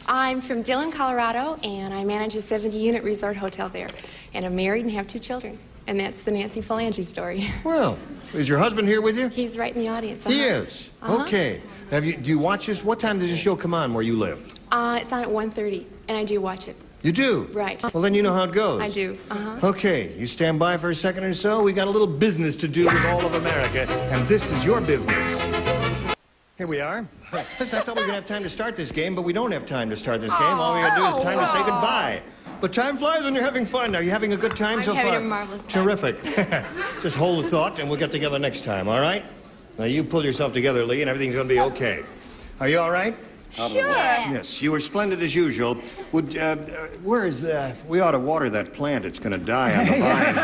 I'm from Dillon, Colorado, and I manage a 70-unit resort hotel there. And I'm married and have 2 children. And that's the Nancy Palangi story. Well, is your husband here with you? He's right in the audience. He is? Okay. Do you watch this? What time does the show come on where you live? It's on at 1:30, and I do watch it. You do? Right. Well, then you know how it goes. I do. Okay, you stand by for a second or so. We got a little business to do with all of America, and this is your business. Here we are. Listen, I thought we were going to have time to start this game, but we don't have time to start this game. All we got to do is time to say goodbye. But time flies when you're having fun. Are you having a good time so far? I'm having a marvelous time. Terrific. Just hold the thought, and we'll get together next time, all right? Now, you pull yourself together, Lee, and everything's going to be okay. Are you all right? Sure. Yes, you were splendid as usual. Would, where is, we ought to water that plant. It's going to die on the vine.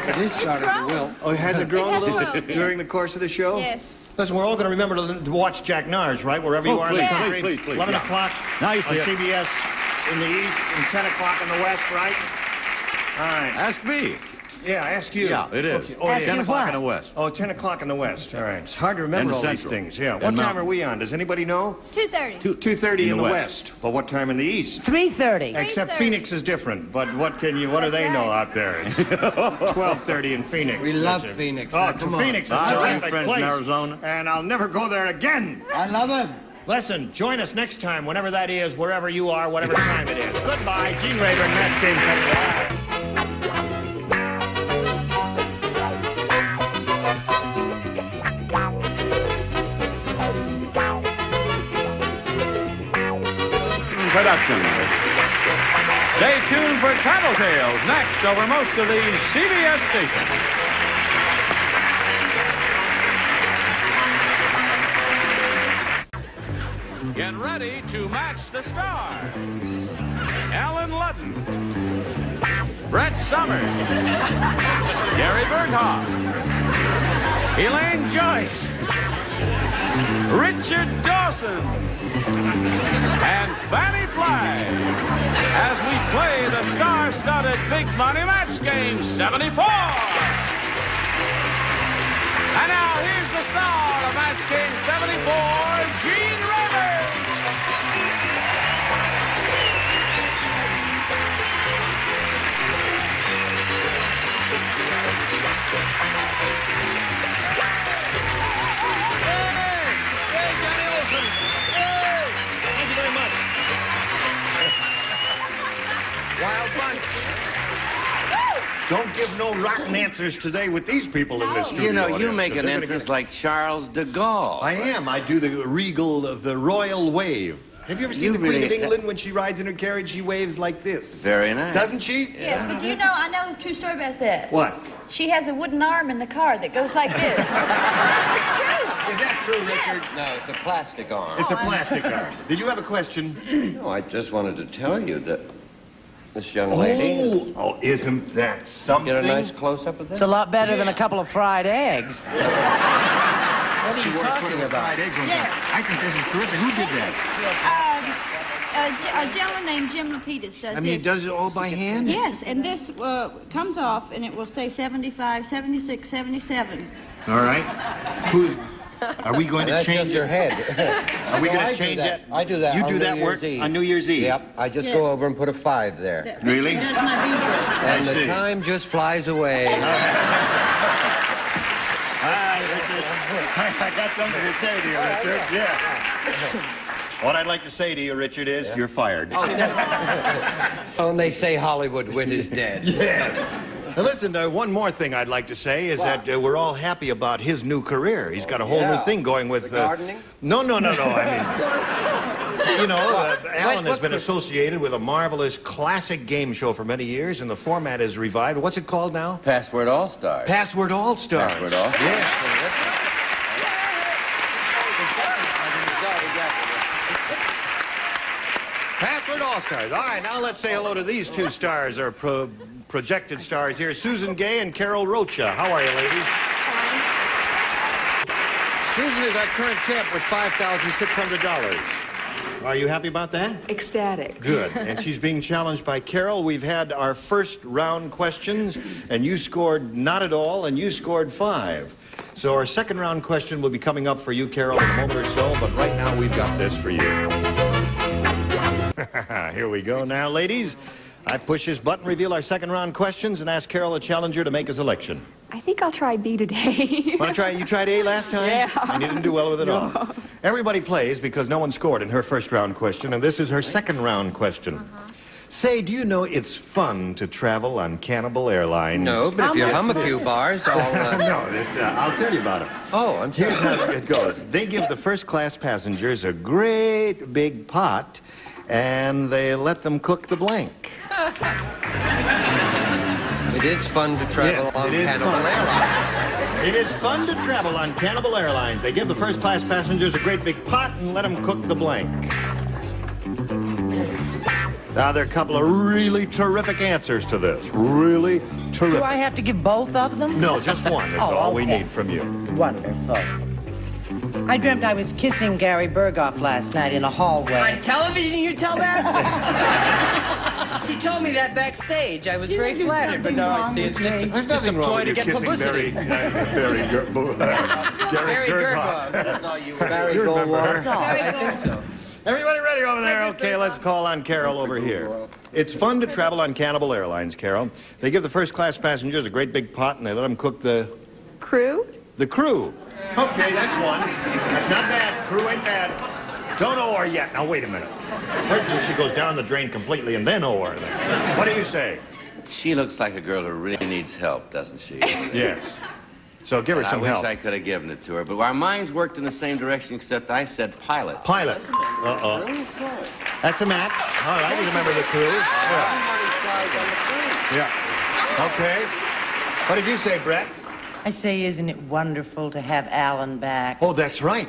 It is starting to wilt. Oh, has it grown a little during the course of the show? Yes. Listen, we're all going to remember to watch Jack Nars, right? Wherever you are in the country. Please, 11 o'clock Now you on see it. CBS in the east and 10 o'clock in the west, right? All right. Ask me. Yeah, ask you. Yeah, it is. Okay. Oh, it is. 10 o'clock in the west. Oh, 10 o'clock in the west. All right. It's hard to remember And all these Central. things. Yeah. And What time Mountain. are we on? Does anybody know? 2:30. 2:30 in the west. But what time in the east? 3:30. Except 3:30. Phoenix is different. But what do they know out there? It's 12:30 in Phoenix. We love That's it. Phoenix. Oh, Come on. Phoenix is a I have terrific friends in place. Arizona. And I'll never go there again. I love him. Listen, join us next time, whenever that is, wherever you are, whatever time it is. Goodbye, Gene Rayburn, Matt James. Production. Stay tuned for Tattletales next over most of these CBS stations. Get ready to match the stars. Alan Ludden, Brett Summers, Gary Berghoff, Elaine Joyce, Richard Dawson, and Fanny Flagg as we play the star-studded Big Money Match Game 74. And now here's the star of Match Game 74, Gene Raymer. Hey, Johnny Olson. Hey! Thank you very much. Wild bunch. Don't give no rotten answers today with these people in this studio. You know, you make an entrance like Charles de Gaulle. I am. I do the regal, the royal wave. Have you ever seen the Queen of England when she rides in her carriage? She waves like this. Very nice. Doesn't she? Yes, but do you know, I know a true story about that. What? She has a wooden arm in the car that goes like this. It's true. Is that true, Richard? Yes. No, it's a plastic arm. It's a plastic arm. Did you have a question? No, I just wanted to tell you that this young lady... Oh, isn't that something? Get a nice close-up of that? It's a lot better than a couple of fried eggs. What are you talking about? Fried eggs on top. I think this is terrific. Who did that? A gentleman named Jim Lapidus does I mean, this. he does it all by hand? Yes, and this comes off, and it will say 75, 76, 77. All right. Are we going to That's change just your head. Are we going to change that? I do that. You on do that New work Year's Eve. on New Year's Eve? Yep. I just go over and put a 5 there. Really? He does my beaver. And the time just flies away. All right, Richard. I got something to say to you, Richard. Yeah. What I'd like to say to you, Richard, is you're fired. Oh, and they say Hollywood wind is dead. Yes. Now listen, one more thing I'd like to say is that we're all happy about his new career. He's got a whole new thing going with... gardening? No. I mean, you know, Alan has been associated with a marvelous classic game show for many years, and the format is revived. What's it called now? Password All-Stars. Password All-Stars. Password All-Stars. Yeah. Password All-Stars. All right, now let's say hello to these two stars, or projected stars here, Susan Gay and Carol Rocha. How are you, ladies? Susan is our current champ with $5,600. Are you happy about that? Ecstatic. Good. And she's being challenged by Carol. We've had our first round questions, and you scored not at all, and you scored 5. So our second round question will be coming up for you, Carol, in a moment or so, but right now we've got this for you. Here we go now, ladies. I push this button, reveal our second round questions, and ask Carol, the challenger, to make a selection. I think I'll try B today. Want to try? You tried A last time? Yeah. And you didn't do well with it all. Everybody plays because no one scored in her first round question, and this is her second round question. Say, do you know it's fun to travel on Cannibal Airlines? No, but if you hum a few bars, I'll... No, I'll tell you about it. Oh, I'm sorry. Here's how it goes. They give the first-class passengers a great big pot, and they let them cook the blank. It is fun to travel on Cannibal Airlines. It is fun to travel on Cannibal Airlines. They give the first-class passengers a great big pot and let them cook the blank. Now, there are a couple of really terrific answers to this. Really terrific. Do I have to give both of them? No, just one is all we need from you. Wonderful. I dreamt I was kissing Gary Berghoff last night in a hallway. On television, you tell that? She told me that backstage. I was very flattered, but no, I see it's just a ploy to get publicity. Gary Berghoff. That's all you were. Barry Goldwater. I think so. Everybody ready over there? Okay, let's call on Carol over here. It's fun to travel on Cannibal Airlines, Carol. They give the first-class passengers a great big pot, and they let them cook the... Crew? The crew. Okay, that's one. That's not bad. Crew ain't bad. Don't owe her yet. Now, wait a minute. Wait until she goes down the drain completely, and then owe her. What do you say? She looks like a girl who really needs help, doesn't she? Yes. So give her some help. I wish I could have given it to her, but our minds worked in the same direction, except I said pilot. Pilot. Uh-oh. That's a match. All right, he's a member of the crew. Yeah. Okay. What did you say, Brett? I say, isn't it wonderful to have Alan back? Oh, that's right.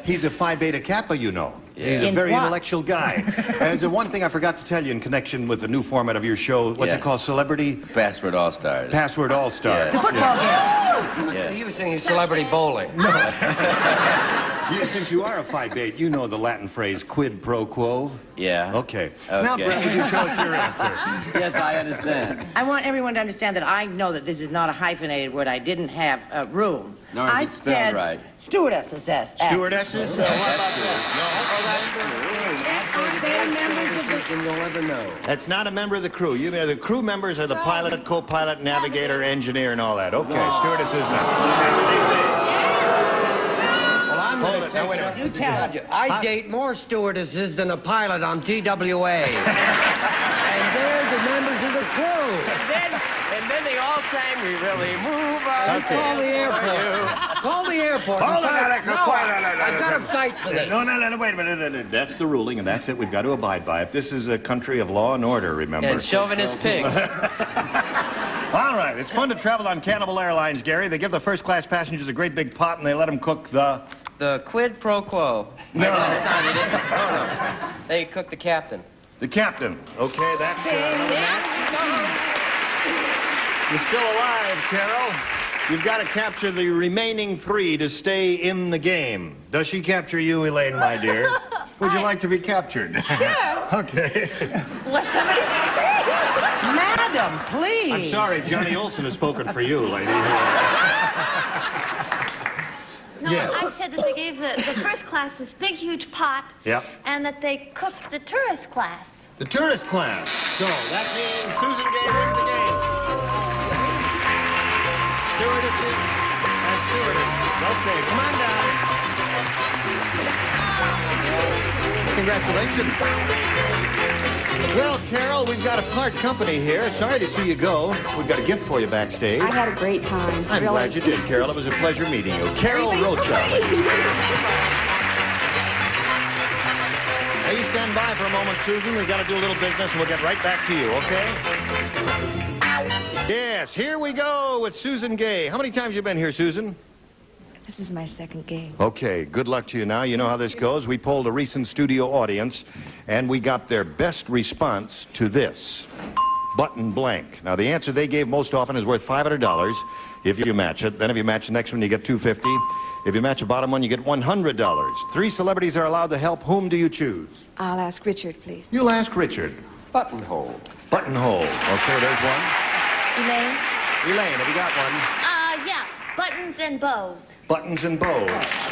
He's a Phi Beta Kappa, you know. He's a very intellectual guy. There's the one thing I forgot to tell you in connection with the new format of your show. What's it called? Celebrity? Password All-Stars. Password All-Stars. It's a football game. Yeah. You were saying celebrity bowling. No. Since you are a 5'8", you know the Latin phrase quid pro quo? Yeah. Okay. Now, Brett, would you show us your answer? Yes, I understand. I want everyone to understand that I know that this is not a hyphenated word. I didn't have room. No, I it's spelled said right. Stewardesses. Stewardesses? So what about that? They're members of the... You'll ever know. That's not a member of the crew. You mean the crew members are the pilot, co-pilot, navigator, engineer, and all that. Okay, stewardesses now. That's what they say. Hold it. Now, wait a minute. You tell it. I date more stewardesses than a pilot on TWA. And there's the members of the crew. And then they all sang, "We really move on." Okay. Call the airport. Call the airport. Hold it. I've got to fight for this. No, wait a minute. That's the ruling, and that's it. We've got to abide by it. This is a country of law and order, remember? And chauvinist pigs. All right. It's fun to travel on Cannibal Airlines, Gary. They give the first-class passengers a great big pot, and they let them cook the quid pro quo. No. No. They cook the captain. The captain. Okay, that's You're still alive, Carol. You've got to capture the remaining 3 to stay in the game. Does she capture you, Elaine, my dear? Would you like to be captured? Sure. Okay. Let somebody scream. Madam, please. I'm sorry, Johnny Olson has spoken for you, lady. No, Yes. I said that they gave the first class this big, huge pot. Yep. And that they cooked the tourist class. The tourist class. So that means Susan Gay wins the game. Stewardesses and stewardesses. Okay, come on down. Congratulations. Well, Carol, we've got a part company here. Sorry to see you go. We've got a gift for you backstage. I had a great time. I'm glad you did, Carol. It was a pleasure meeting you. Carol Rocha. Now, you stand by for a moment, Susan. We've got to do a little business, and we'll get right back to you, okay? Yes, here we go with Susan Gay. How many times have you been here, Susan? This is my second game. Okay, good luck to you now. You know how this goes. We polled a recent studio audience, and we got their best response to this. Button blank. Now, the answer they gave most often is worth $500 if you match it. Then if you match the next one, you get $250. If you match the bottom one, you get $100. 3 celebrities are allowed to help. Whom do you choose? I'll ask Richard, please. You'll ask Richard. Buttonhole. Buttonhole. Okay, there's one. Elaine? Elaine, have you got one? Yeah. Buttons and bows. Buttons and bows.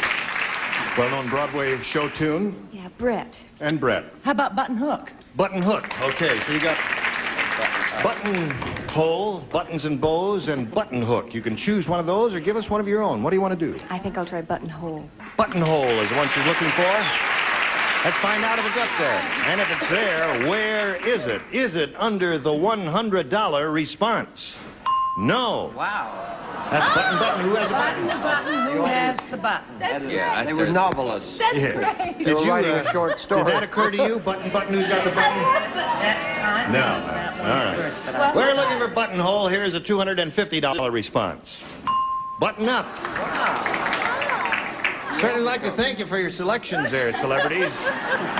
Well-known Broadway show tune. Yeah, Brett. And Brett. How about Button Hook? Button Hook. Okay, so you got Buttonhole, Buttons and Bows, and Button Hook. You can choose one of those or give us one of your own. What do you want to do? I think I'll try Buttonhole. Buttonhole is the one she's looking for. Let's find out if it's up there. And if it's there, where is it? Is it under the $100 response? No. Wow. That's Button. Who has a button? Button, who has the button? That's Yeah, they were novelists. That's Yeah. great. They were writing a short story. Did that occur to you? Button, who's got the button? No. All right. We're looking for Buttonhole. Here's a $250 response. Button up. Certainly like to thank you for your selections there, celebrities.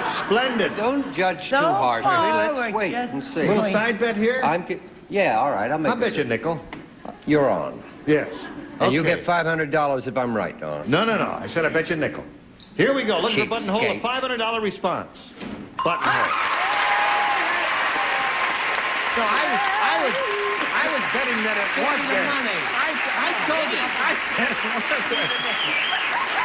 Splendid. Don't judge too harshly. Let's wait and see. A little side bet here? Yeah, all right. I'll bet you a nickel. You're on. Yes. And you get $500 if I'm right, Don. No. I said I bet you a nickel. Here we go. Look for Buttonhole, a Cheapskate. $500 response. Buttonhole. No, I was betting that it was there. I told you. I said it was there.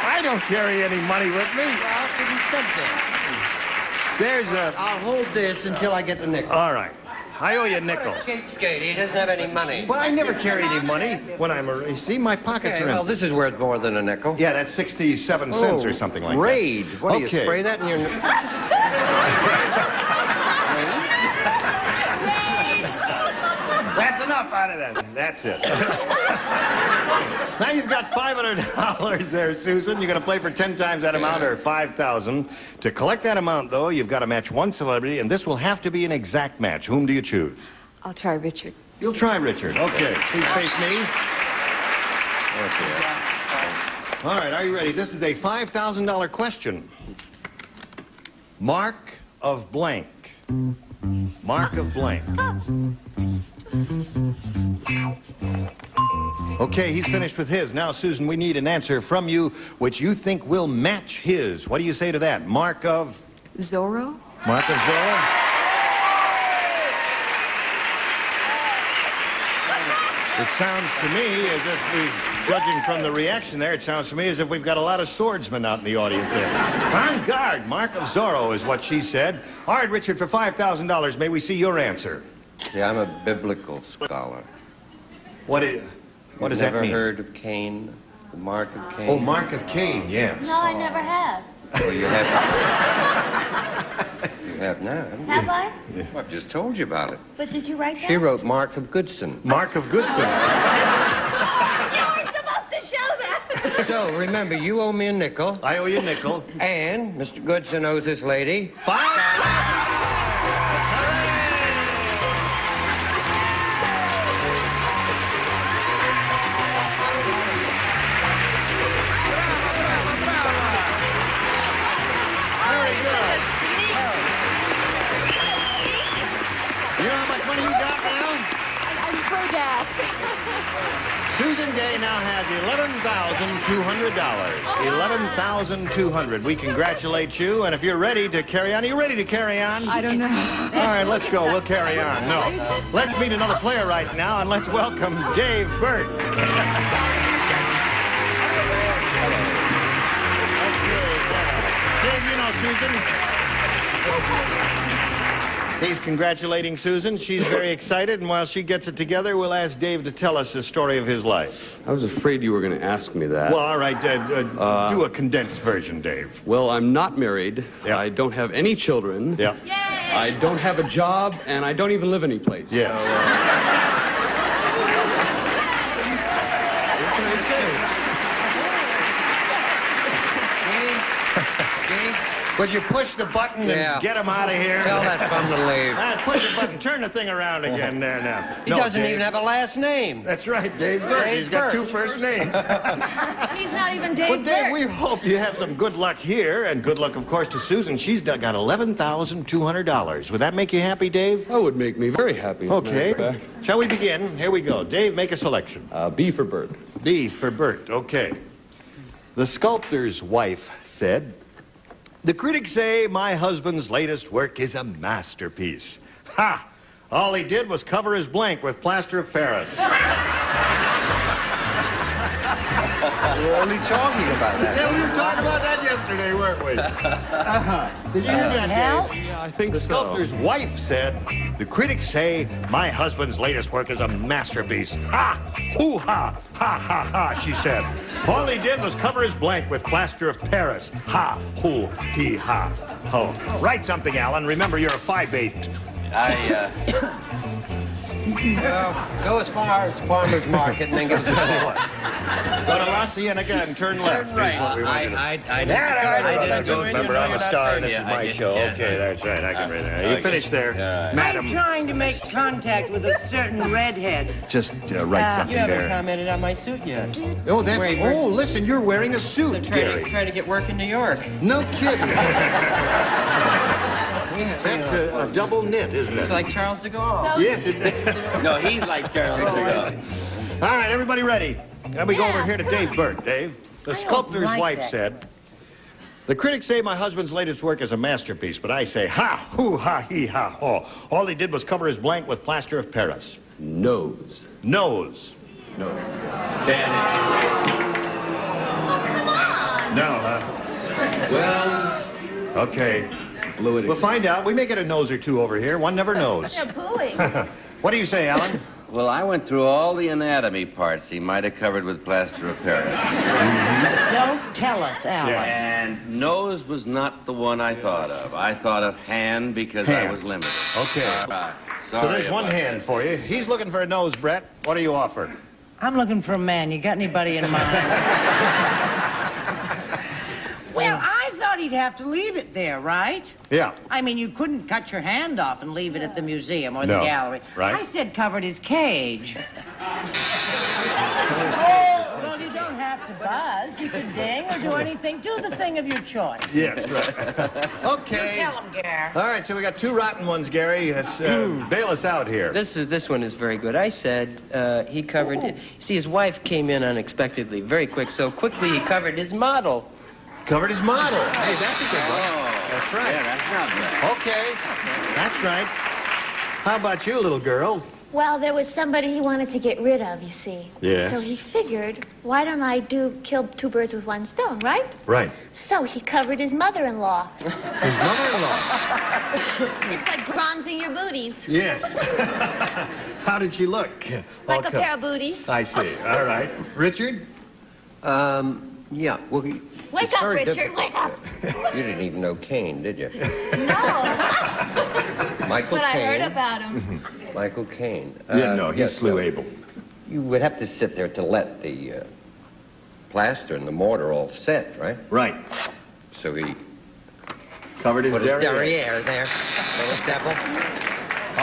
I don't carry any money with me. Well, you said that. There's a... I'll hold this until I get the nickel. All right. I owe you a nickel. What a cheapskate. He doesn't have any money. But I never carry any money when I'm... You see, my pockets Okay, are well, empty. this is worth more than a nickel. Yeah, that's 67 cents or something like Raid. that. What do you spray that in your... That's enough out of that. That's it. Now you've got $500 there, Susan. You're going to play for 10 times that amount, or $5,000. To collect that amount, though, you've got to match one celebrity, and this will have to be an exact match. Whom do you choose? I'll try Richard. You'll try Richard. Okay. Please face me. Okay. All right, are you ready? This is a $5,000 question. Mark of blank. Mark of blank. Okay, he's finished with his. Now, Susan, we need an answer from you which you think will match his. What do you say to that? Mark of? Zorro? Mark of Zorro? It sounds to me as if judging from the reaction there, it sounds to me as if we've got a lot of swordsmen out in the audience there. On guard, Mark of Zorro is what she said. All right, Richard, for $5,000, may we see your answer? See, I'm a biblical scholar. What does that mean? Never heard of Cain? The mark of Cain? Oh, Mark of Cain, yes. No, I never have. Well, you have. You have now, haven't you? Have I? Well, I've just told you about it. But did you write that? She wrote Mark of Goodson. Mark of Goodson. You weren't supposed to show that. So, remember, you owe me a nickel. I owe you a nickel. And Mr. Goodson owes this lady Susan Day now has $11,200. $11,200. We congratulate you, and if you're ready to carry on, are you ready to carry on? I don't know. All right, let's go. We'll carry on. No. Let's meet another player right now, and let's welcome Dave Burt. Dave, you know Susan. He's congratulating Susan. She's very excited, and while she gets it together, we'll ask Dave to tell us the story of his life. I was afraid you were going to ask me that. Well, all right, do a condensed version, Dave. Well, I'm not married. Yeah. I don't have any children. Yeah. I don't have a job, and I don't even live anyplace. Yeah. So, what can I say? Would you push the button and get him out of here? Tell that bum to leave. Push the button. Turn the thing around again there now. He doesn't even have a last name. That's right, Dave Burt. He's got two first names. He's not even Dave Well, Dave, Burt. we hope you have some good luck here, and good luck, of course, to Susan. She's got $11,200. Would that make you happy, Dave? That would make me very happy. as a matter Okay. of fact. Shall we begin? Here we go. Dave, make a selection. B for Burt. B for Burt. Okay. The sculptor's wife said, "The critics say my husband's latest work is a masterpiece. Ha! All he did was cover his blank with plaster of Paris." We were only talking about that. Yeah, we were talking about that yesterday, weren't we? Did you hear that, Dave? Yeah, I think The so. sculptor's wife said, "The critics say my husband's latest work is a masterpiece. Ha! Hoo-ha! Ha, ha, ha," she said. "All he did was cover his blank with plaster of Paris. Ha! Hoo! He! Ha! Ho!" Write something, Alan. Remember, you're a 5'8". Well, go as far as Farmer's Market and then give us a call. Go to La Cienega and turn left. right. Is what we want you to do. I That's it. Remember, I'm a star and this is my show. Okay, that's right. I can read that. You finished there, madam. I'm trying to make contact with a certain redhead. Just write something You haven't there. commented on my suit yet. Oh, that's. Oh, listen, you're wearing a suit, Gary. Trying to get work in New York. No kidding. That's a double knit, isn't it? It's like Charles de Gaulle. Yes, it No, he's like Charlie de Gaulle. All right, everybody ready? Let me go over here to Dave Burt. Dave, the sculptor's wife said, "The critics say my husband's latest work is a masterpiece, but I say, ha, hoo, ha, he, ha, ho. All he did was cover his blank with plaster of Paris." Nose. Nose. No. No, Well, okay. blew it We'll find out. We may get a nose or two over here. One never knows. They're pooing. What do you say, Alan? Well, I went through all the anatomy parts he might have covered with plaster of Paris. Don't tell us, Alan. And nose was not the one I thought of. I thought of hand because I Hand. was limited. Okay. Sorry So there's one about hand for you. He's looking for a nose, Brett. What do you offer? I'm looking for a man. You got anybody in mind? Well, I thought he'd have to leave it there, right? Yeah. I mean, you couldn't cut your hand off and leave it at the museum or No, the gallery. right. I said covered his cage. Oh, well, you don't have to buzz. You could ding or do anything. Do the thing of your choice. Yes, right. Okay. You tell him, Gary. All right, so we got two rotten ones, Gary. Yes, bail us out here. This one is very good. I said he covered it. See, his wife came in unexpectedly, very quick. So quickly he covered his model. Covered his model. Hey, that's a good one. That's right. Yeah, that's not bad. Okay, that's right. How about you, little girl? Well, there was somebody he wanted to get rid of, you see. Yes. So he figured, why don't I kill two birds with one stone, right? Right. So he covered his mother-in-law. His mother-in-law? It's like bronzing your booties. Yes. How did she look? Like a pair of booties. I see. All right. Richard? Yeah, well, Wake up, Richard, wake up. You didn't even know Caine, did you? No. Michael But I Caine. heard about him. Michael Caine. Yeah, no, he slew no. Abel. You would have to sit there to let the plaster and the mortar all set, right? Right. So he covered his put derriere there. Little devil.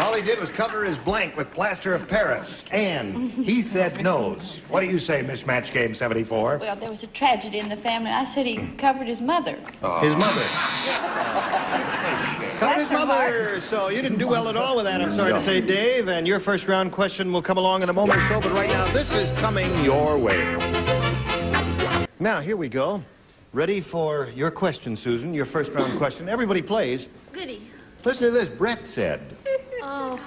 All he did was cover his blank with plaster of Paris. And he said nose. What do you say, Miss Match Game 74? Well, there was a tragedy in the family. I said he covered his mother. His mother. Covered his Bless her mother. So you didn't do well at all with that, I'm sorry to say, Dave. And your first round question will come along in a moment or so. But right now, this is coming your way. Now, here we go. Ready for your question, Susan, your first round question. Everybody plays. Goody. Listen to this. Brett said, Oh.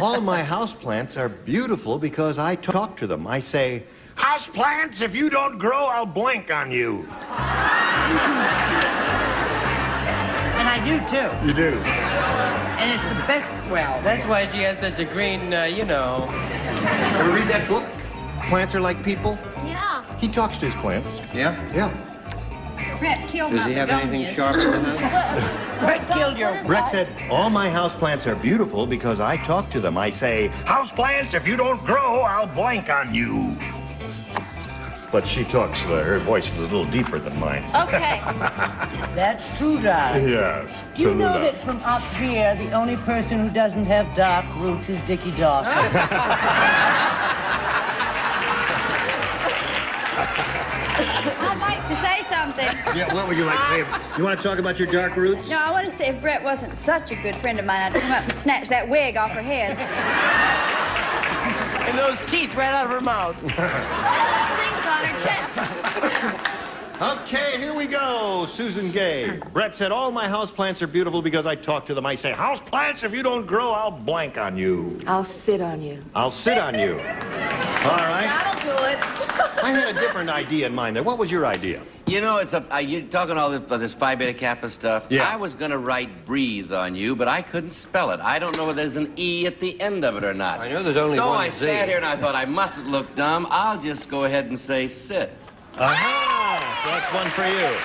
all my houseplants are beautiful because I talk to them. I say, houseplants, if you don't grow, I'll blank on you. And I do, too. You do. And it's the best, well... That's why she has such a green, you know... Ever read that book? Plants Are Like People? Yeah. He talks to his plants. Yeah? Yeah. Brett killed Does my he have anything begonias. sharp in the house? Brett killed your... Brett said, all my houseplants are beautiful because I talk to them. I say, houseplants, if you don't grow, I'll blank on you. But she talks, her voice is a little deeper than mine. Okay. That's true, darling. Yes. Do you know Tallulah. that from up here, the only person who doesn't have dark roots is Dickie Dawson? I'd like to say something. Yeah, what would you like to say? You want to talk about your dark roots? No, I want to say if Brett wasn't such a good friend of mine, I'd come up and snatch that wig off her head. And those teeth right out of her mouth. And those things on her chest. Okay, here we go. Susan Gay. Brett said, all my houseplants are beautiful because I talk to them. I say, houseplants, if you don't grow, I'll blank on you. I'll sit on you. I'll sit on you. All right. That'll do it. I had a different idea in mind there. What was your idea? You know, you're talking all this Phi Beta Kappa stuff. Yeah. I was going to write breathe on you, but I couldn't spell it. I don't know whether there's an E at the end of it or not. I know there's only so one I Z. sat here and I thought I mustn't look dumb. I'll just go ahead and say sit. Aha! So that's one for you.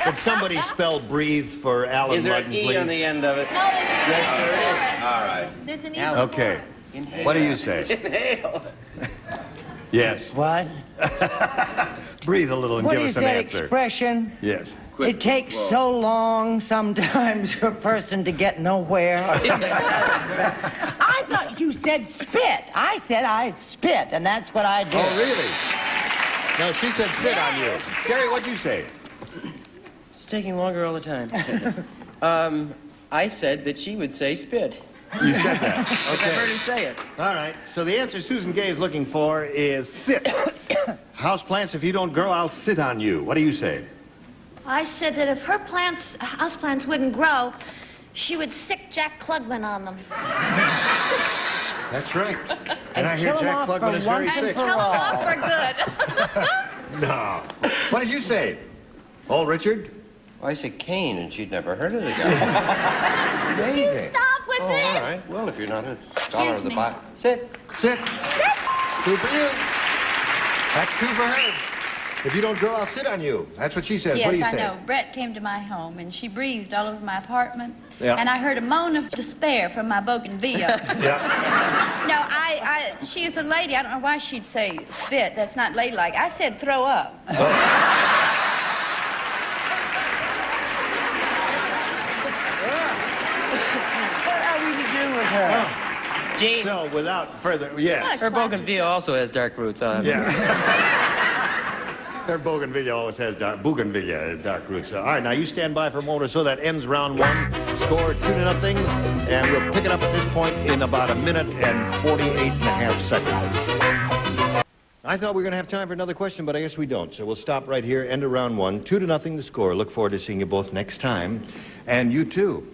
Could somebody spell breathe for Alan Is there Ludden, an E please? on the end of it? No, there's an E before it. All right. There's an E Okay. What do you say? Inhale. Yes. What? Breathe a little and What give is us an that answer. expression? Yes. It takes so long sometimes for a person to get nowhere. I thought you said spit. I said I spit, and that's what I do. Oh, really? No, she said sit on you. Gary, what'd you say? It's taking longer all the time. I said that she would say spit. You said that. I heard her say it. All right. So the answer Susan Gay is looking for is sit. Houseplants, if you don't grow, I'll sit on you. What do you say? I said that if her houseplants wouldn't grow, she would sick Jack Klugman on them. That's right. And I hear kill 'em Jack off Klugman for is very once and sick. Kill them off for good. No. What did you say? Old Richard? Well, I said Caine, and she'd never heard of the guy. Amazing. Stop with Oh, this. all right. Well, if you're not a scholar of the me. Bible. Sit. Sit. 2 for you. That's 2 for her. If you don't grow, I'll sit on you. That's what she says. Yes, what do you I say? know. Brett came to my home, and she breathed all over my apartment. Yeah. And I heard a moan of despair from my bougainvillea. Yeah. No, she is a lady. I don't know why she'd say spit. That's not ladylike. I said throw up. What are we to do with her? Gene. So, without further, yes. Her bougainvillea also has dark roots. Her bougainvillea always has dark roots. All right, now you stand by for a moment or so. That ends round one. Score 2-0, and we'll pick it up at this point in about 1 minute and 48.5 seconds. I thought we were going to have time for another question, but I guess we don't. So we'll stop right here, end of round one. 2-0 the score. Look forward to seeing you both next time. And you too.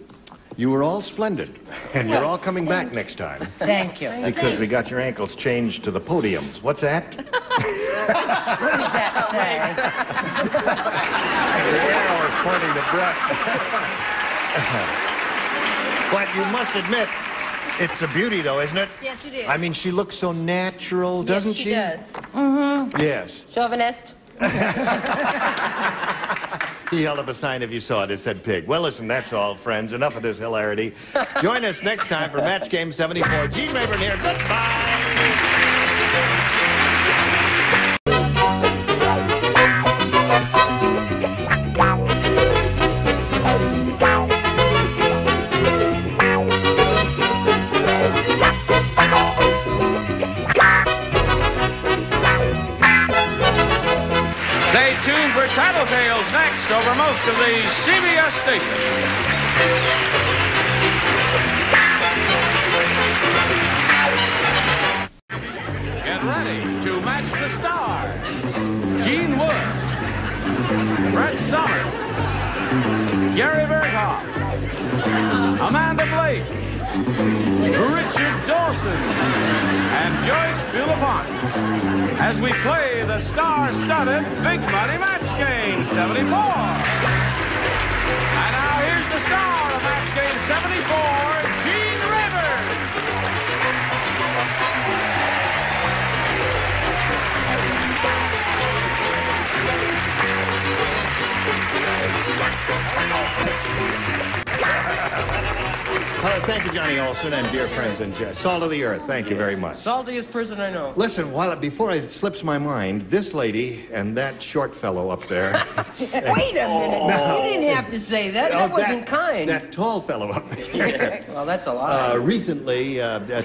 You were all splendid, and you're all coming back next time. Thank you. Because we got your ankles changed to the podiums. What's that? What does that say? The arrow is pointing to Brett. But you must admit, it's a beauty, though, isn't it? Yes, it is. I mean, she looks so natural, doesn't she? Yes, she does. Mm-hmm. Yes. Chauvinist. He held up a sign if you saw it. It said pig. Well, listen, that's all, friends. Enough of this hilarity. Join us next time for Match Game 74. Gene Rayburn here. Goodbye. Stay tuned for Tattletales next over most of the CBS stations. Get ready to match the stars. Gene Wood, Brett Somers, Gary Berghoff, Amanda Blake, Richard Dawson, and Joyce Bulefonte as we play the star-studded Big Money Match Game 74. And now here's the star of Match Game 74, Gene Rayburn. Thank you, Johnny Olson, and dear friends and salt of the earth. Thank you very much. Saltiest person I know. Listen, before it slips my mind, this lady and that short fellow up there. Wait a minute. No. You didn't have to say that. That wasn't kind. That tall fellow up there. Well, that's a lie. Recently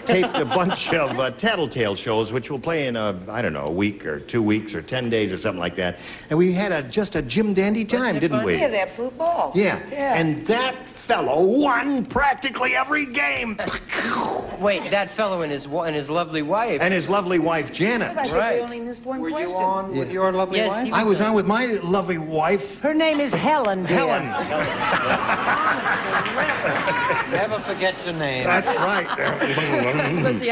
taped a bunch of Tattletale shows, which will play in a week or 2 weeks or 10 days or something like that. And we had just a Jim Dandy time, didn't we? We had an absolute ball. Yeah. And that fellow won practically every game. Wait, that fellow and his lovely wife. And his lovely wife, Janet. I think we only missed one question. You on with your lovely wife? I was on with my lovely wife. Her name is Helen, dear. Helen. Never forget the name. That's right.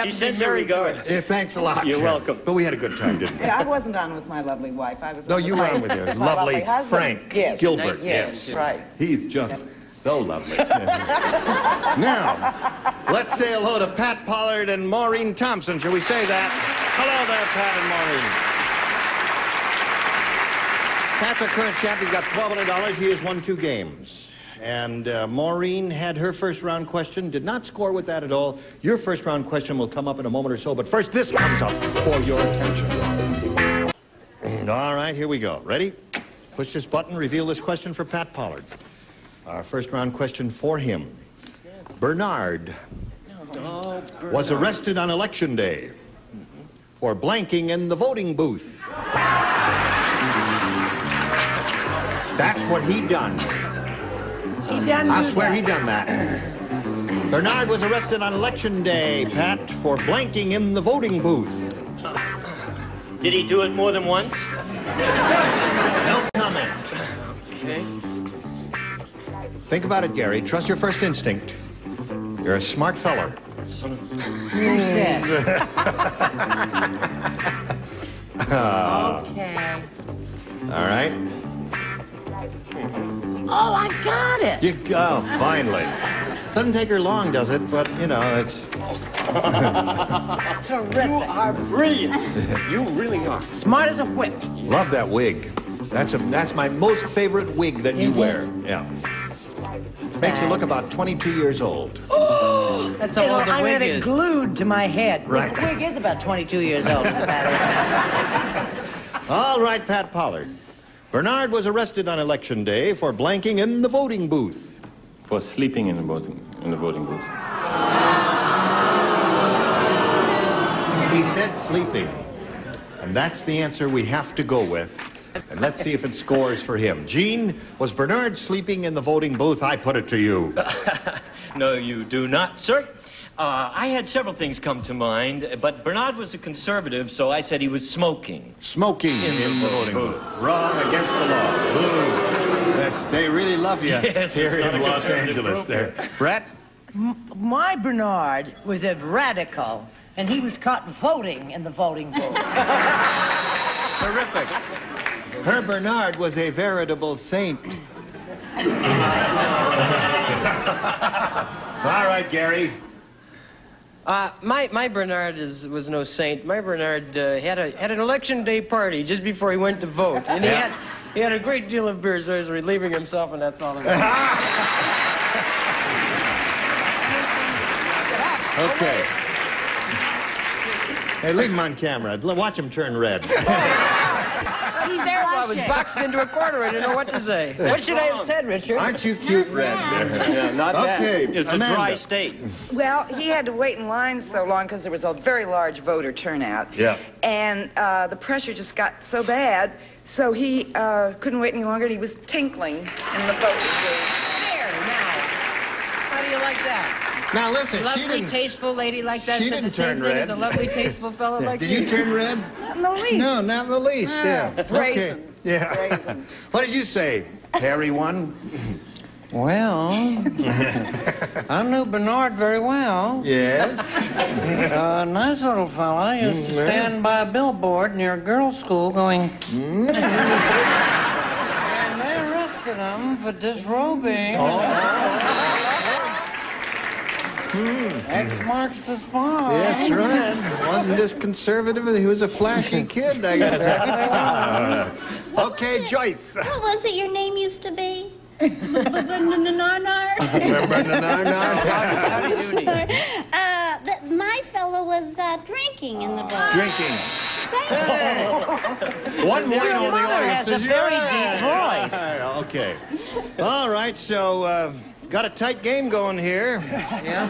She sends her regards. Yeah, thanks a lot. You're welcome. But we had a good time, didn't we? Yeah, I wasn't on with my lovely wife. I was. No, you were on with your lovely Frank Gilbert. Nice. Yes, right. He's just so lovely. Now, let's say hello to Pat Pollard and Maureen Thompson. Shall we say that? Hello there, Pat and Maureen. Pat's our current champ. He's got $1,200. He has won 2 games. And Maureen had her first round question, did not score with that at all. Your first round question will come up in a moment or so, but first this comes up for your attention. All right, here we go. Ready? Push this button, reveal this question for Pat Pollard. Our first round question for him. Bernard was arrested on Election Day for blanking in the voting booth. That's what he done. I swear he done that. Bernard was arrested on Election Day, Pat, for blanking in the voting booth. Did he do it more than once? No comment. Okay. Think about it, Gary. Trust your first instinct. You're a smart feller. Who said? Okay. All right. Oh, I got it. Finally. Doesn't take her long, does it? But, it's... Terrific. You are brilliant. You really are. Smart as a whip. Love that wig. That's my most favorite wig that you wear. Yeah. Makes you look about 22 years old. That's how old the wig is. I had it glued to my head. Right. The wig is about 22 years old. All right, Pat Pollard. Bernard was arrested on Election Day for blanking in the voting booth. For sleeping in the voting booth. He said sleeping. And that's the answer we have to go with. And let's see if it scores for him. Gene, was Bernard sleeping in the voting booth? I put it to you. No, you do not, sir. I had several things come to mind, but Bernard was a conservative, so I said he was smoking. Smoking in the voting booth. Wrong, against the law. Boo. Yes, they really love you Yes, here it's not in a Los conservative Angeles. group. There. Brett? My Bernard was a radical, and he was caught voting in the voting booth. Terrific. Her Bernard was a veritable saint. All right, Gary. My Bernard was no saint. My Bernard had an election day party just before he went to vote, and he had a great deal of beer, so he was relieving himself, and that's all it was. Okay. Hey, leave him on camera. Watch him turn red. He's terrible. I was boxed into a corner. I didn't know what to say. What should I have said, Richard? Aren't you cute, Red? Yeah, not bad. Okay, It's Amanda. a dry state. Well, he had to wait in line so long because there was a very large voter turnout. Yeah. And the pressure just got so bad, so he couldn't wait any longer, and he was tinkling in the voting booth. There, now. How do you like that? Now listen, Lovely, she didn't. tasteful lady like that She said the didn't same turn thing red. as a lovely, tasteful fellow like Did you. you turn red? Not in the least. No, not in the least. Yeah. brazen. Okay. Yeah. Brazen. What did you say, Harry? One. Well, I knew Bernard very well. Yes. Nice little fella. He used to stand by a billboard near a girls' school going... And they arrested him for disrobing. X marks the spot. Yes, right. Wasn't just conservative. He was a flashy kid, I guess. Okay, Joyce. What was it your name used to be? My fellow was drinking in the bar. Drinking. One point Your on the mother audience. has a very deep voice. Okay. All right, so got a tight game going here. Yes,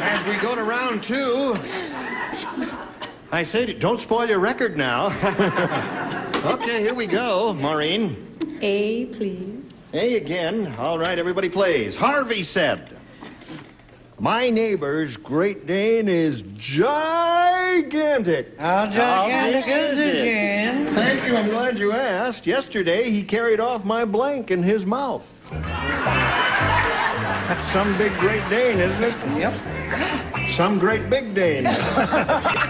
As we go to round two, I say, don't spoil your record now. Okay, here we go. Maureen. A, please. A again. All right, everybody plays. Harvey said, my neighbor's Great Dane is gigantic. How gigantic is it, Gene? Thank you, I'm glad you asked. Yesterday, he carried off my blank in his mouth. That's some big Great Dane, isn't it? Yep. Some great big Dane.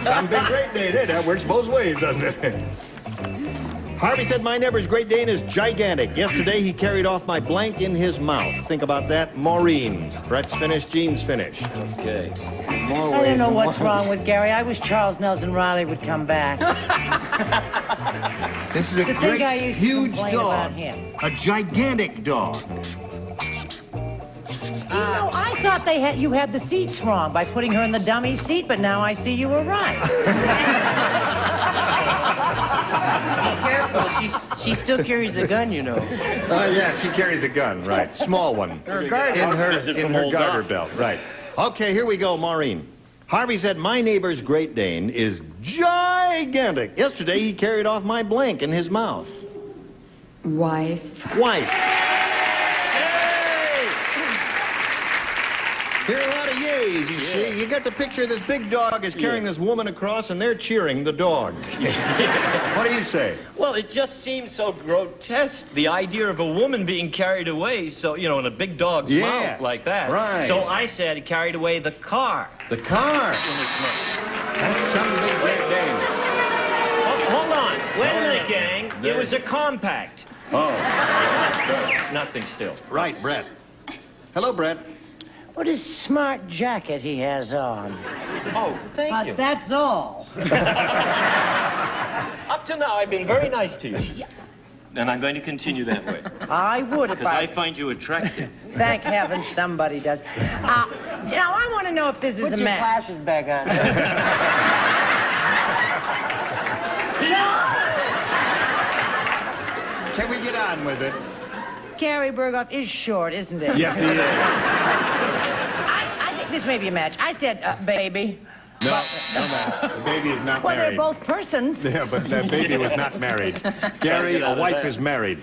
Some big Great Dane. Hey, that works both ways, doesn't it? Harvey said my neighbor's Great Dane is gigantic. Yesterday, he carried off my blank in his mouth. Think about that. Maureen. Brett's finished, Gene's finished. Okay. More I ways don't know than what's one. wrong with Gary. I wish Charles Nelson Riley would come back. This is a To think great, I used to huge complain dog. about him. A gigantic dog. You know, I thought you had the seats wrong by putting her in the dummy seat, but now I see you were right. Be careful. She still carries a gun, you know. Yeah, she carries a gun, right. Small one. Her garter. In her, Is it in from her Old garter Doc? belt, right. Okay, here we go, Maureen. Harvey said, my neighbor's Great Dane is gigantic. Yesterday, he carried off my blank in his mouth. Wife. Wife. Yay! Hear a lot of yays, you see. You got the picture of this big dog is carrying this woman across, and they're cheering the dog. What do you say? Well, it just seems so grotesque, the idea of a woman being carried away, so, you know, in a big dog's Yes, mouth like that. right. So I said he carried away the car. The car. In his mouth. That's some big Great Dane. Oh, hold on. Wait a minute, gang. It was a compact. Oh. Nothing still. Right, Brett. Hello, Brett. What a smart jacket he has on. Oh, thank you. But that's all. Up to now, I've been very nice to you. And I'm going to continue that way. I would if Because I I... find you attractive. Thank heaven somebody does. Now, I want to know if this is a match. glasses back on. Can we get on with it? Gary Berghoff is short, isn't it? Yes, he is. I think this may be a match. I said, baby. No, no match. The baby is not Well, married. they're both persons. Yeah, but that baby was not married. Gary, a wife is married.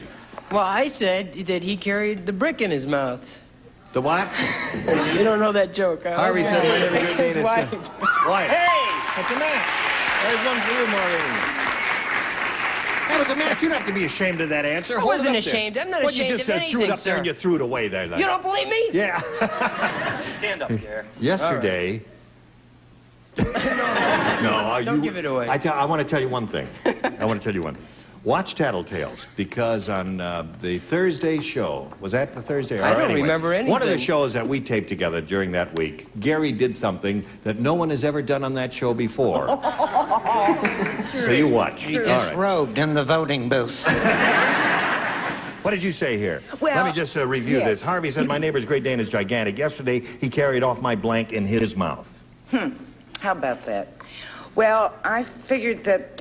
Well, I said that he carried the brick in his mouth. The what? You don't know that joke, huh? Harvey said my name is His wife. Wife. Hey! That's a match. There's one for you, Maureen. That was a match. You don't have to be ashamed of that answer. I Hold it wasn't up there. ashamed. I'm not Well, ashamed you just of threw it anything, up there and sir. you threw it away there. You don't believe me? Yeah. Stand up there. Yesterday. No, Don't give it away. I want to tell you one thing. Watch Tattletales, because on the Thursday show, was that the Thursday? I don't remember anything. One of the shows that we taped together during that week, Gary did something that no one has ever done on that show before. So you watch. He All right. disrobed in the voting booth. What did you say here? Well, let me just review yes. this. Harvey said, my neighbor's Great Dane is gigantic. Yesterday, he carried off my blank in his mouth. How about that? Well, I figured that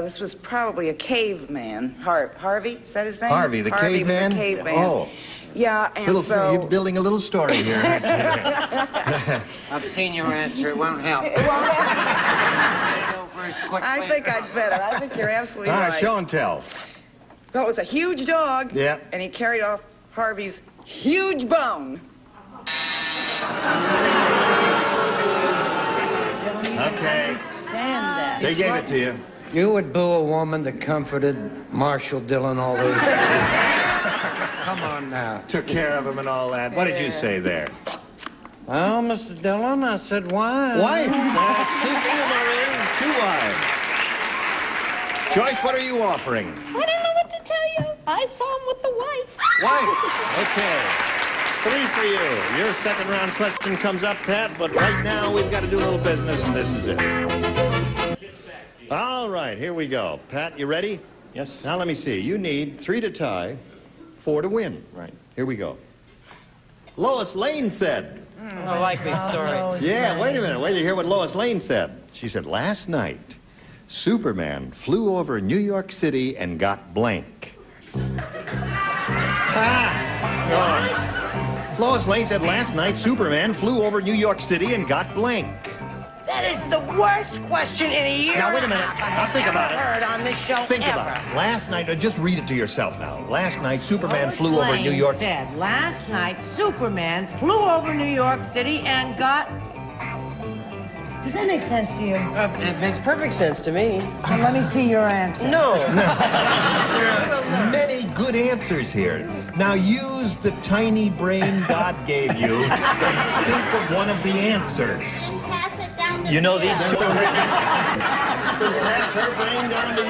this was probably a caveman. Harvey, is that his name? Harvey, the caveman? Was a caveman. Oh. Yeah, and so... You're building a little story here, aren't you? I've seen your answer. It won't help. I think I'd better. I think you're absolutely All right. right, show and tell. Well, it was a huge dog. Yeah. And he carried off Harvey's huge bone. Okay. They gave it to you. You would boo a woman that comforted Marshall Dillon all those years. Come on now. Took care of him and all that. What did you say there? Well, Mr. Dillon, I said wife. Wife. That's two for you, Maureen. Two wives. Joyce, what are you offering? I don't know what to tell you. I saw him with the wife. Wife. Okay. 3 for you. Your second round question comes up, Pat, but right now we've got to do a little business, and this is it. All right, here we go. Pat, you ready? Yes. Now let me see. You need 3 to tie, 4 to win. Right. Here we go. Lois Lane said. A likely story. Yeah, wait a minute. Wait till you hear what Lois Lane said. She said, last night, Superman flew over New York City and got blank. Lois Lane said last night Superman flew over New York City and got blank. That is the worst question in a year. Now, wait a minute. Now, think about it. Heard on this show Think ever. about it. Last night, just read it to yourself now. Last night, Superman flew over New York. Said last night Superman flew over New York City and got. Does that make sense to you? It makes perfect sense to me. Let me see your answer. No. There are many good answers here. Now use the tiny brain God gave you and think of one of the answers. Pass it down to You know these two. Pass her brain down to you.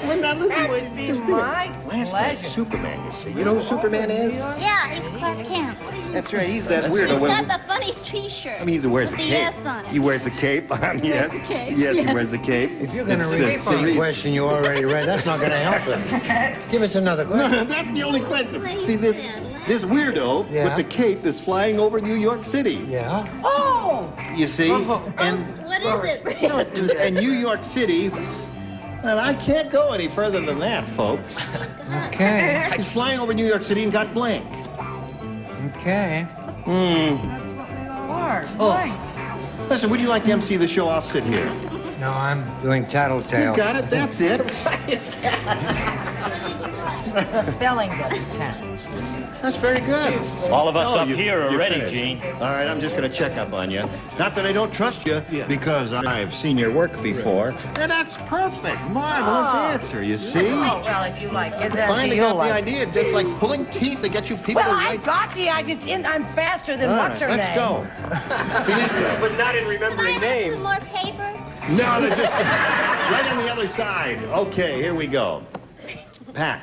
Well, now listen, That wait, would be just think of my it. Last night, Superman, you see. You know who Superman is? Yeah, he's Clark Kent. That's right, he's that weirdo. He's got the funny T-shirt. I mean, he wears the with cape. the S on it. He wears the cape. Yes, wears the cape. yes, he Yes. wears the cape. If you're going to It's, read the Cerise. question you already read, that's not going to help it. Give us another question. No, that's the only question. See, this weirdo Yeah. with the cape is flying over New York City. Yeah. Oh! You see? And What is it? and New York City. Well, I can't go any further than that, folks. Okay. He's flying over New York City and got blank. Okay. That's what we all are. Oh. Listen, would you like to MC the show? I'll sit here. No, I'm doing Tattletale. You got it. That's it. Spelling doesn't count. That's very good. All of us Oh, up here are you're ready, finished. Gene. All right, I'm just going to check up on you. Not that I don't trust you, because I've seen your work before. And that's perfect. Marvelous answer, you see? Oh, well, if you like. It's Finally got the idea. It's just like pulling teeth to get you people Well, to I write. got the idea. It's in. I'm faster than All what's right, her let's name. go. Finito. But not in Can I remembering have names. some more paper? No, they're just right on the other side. Okay, here we go. Pat,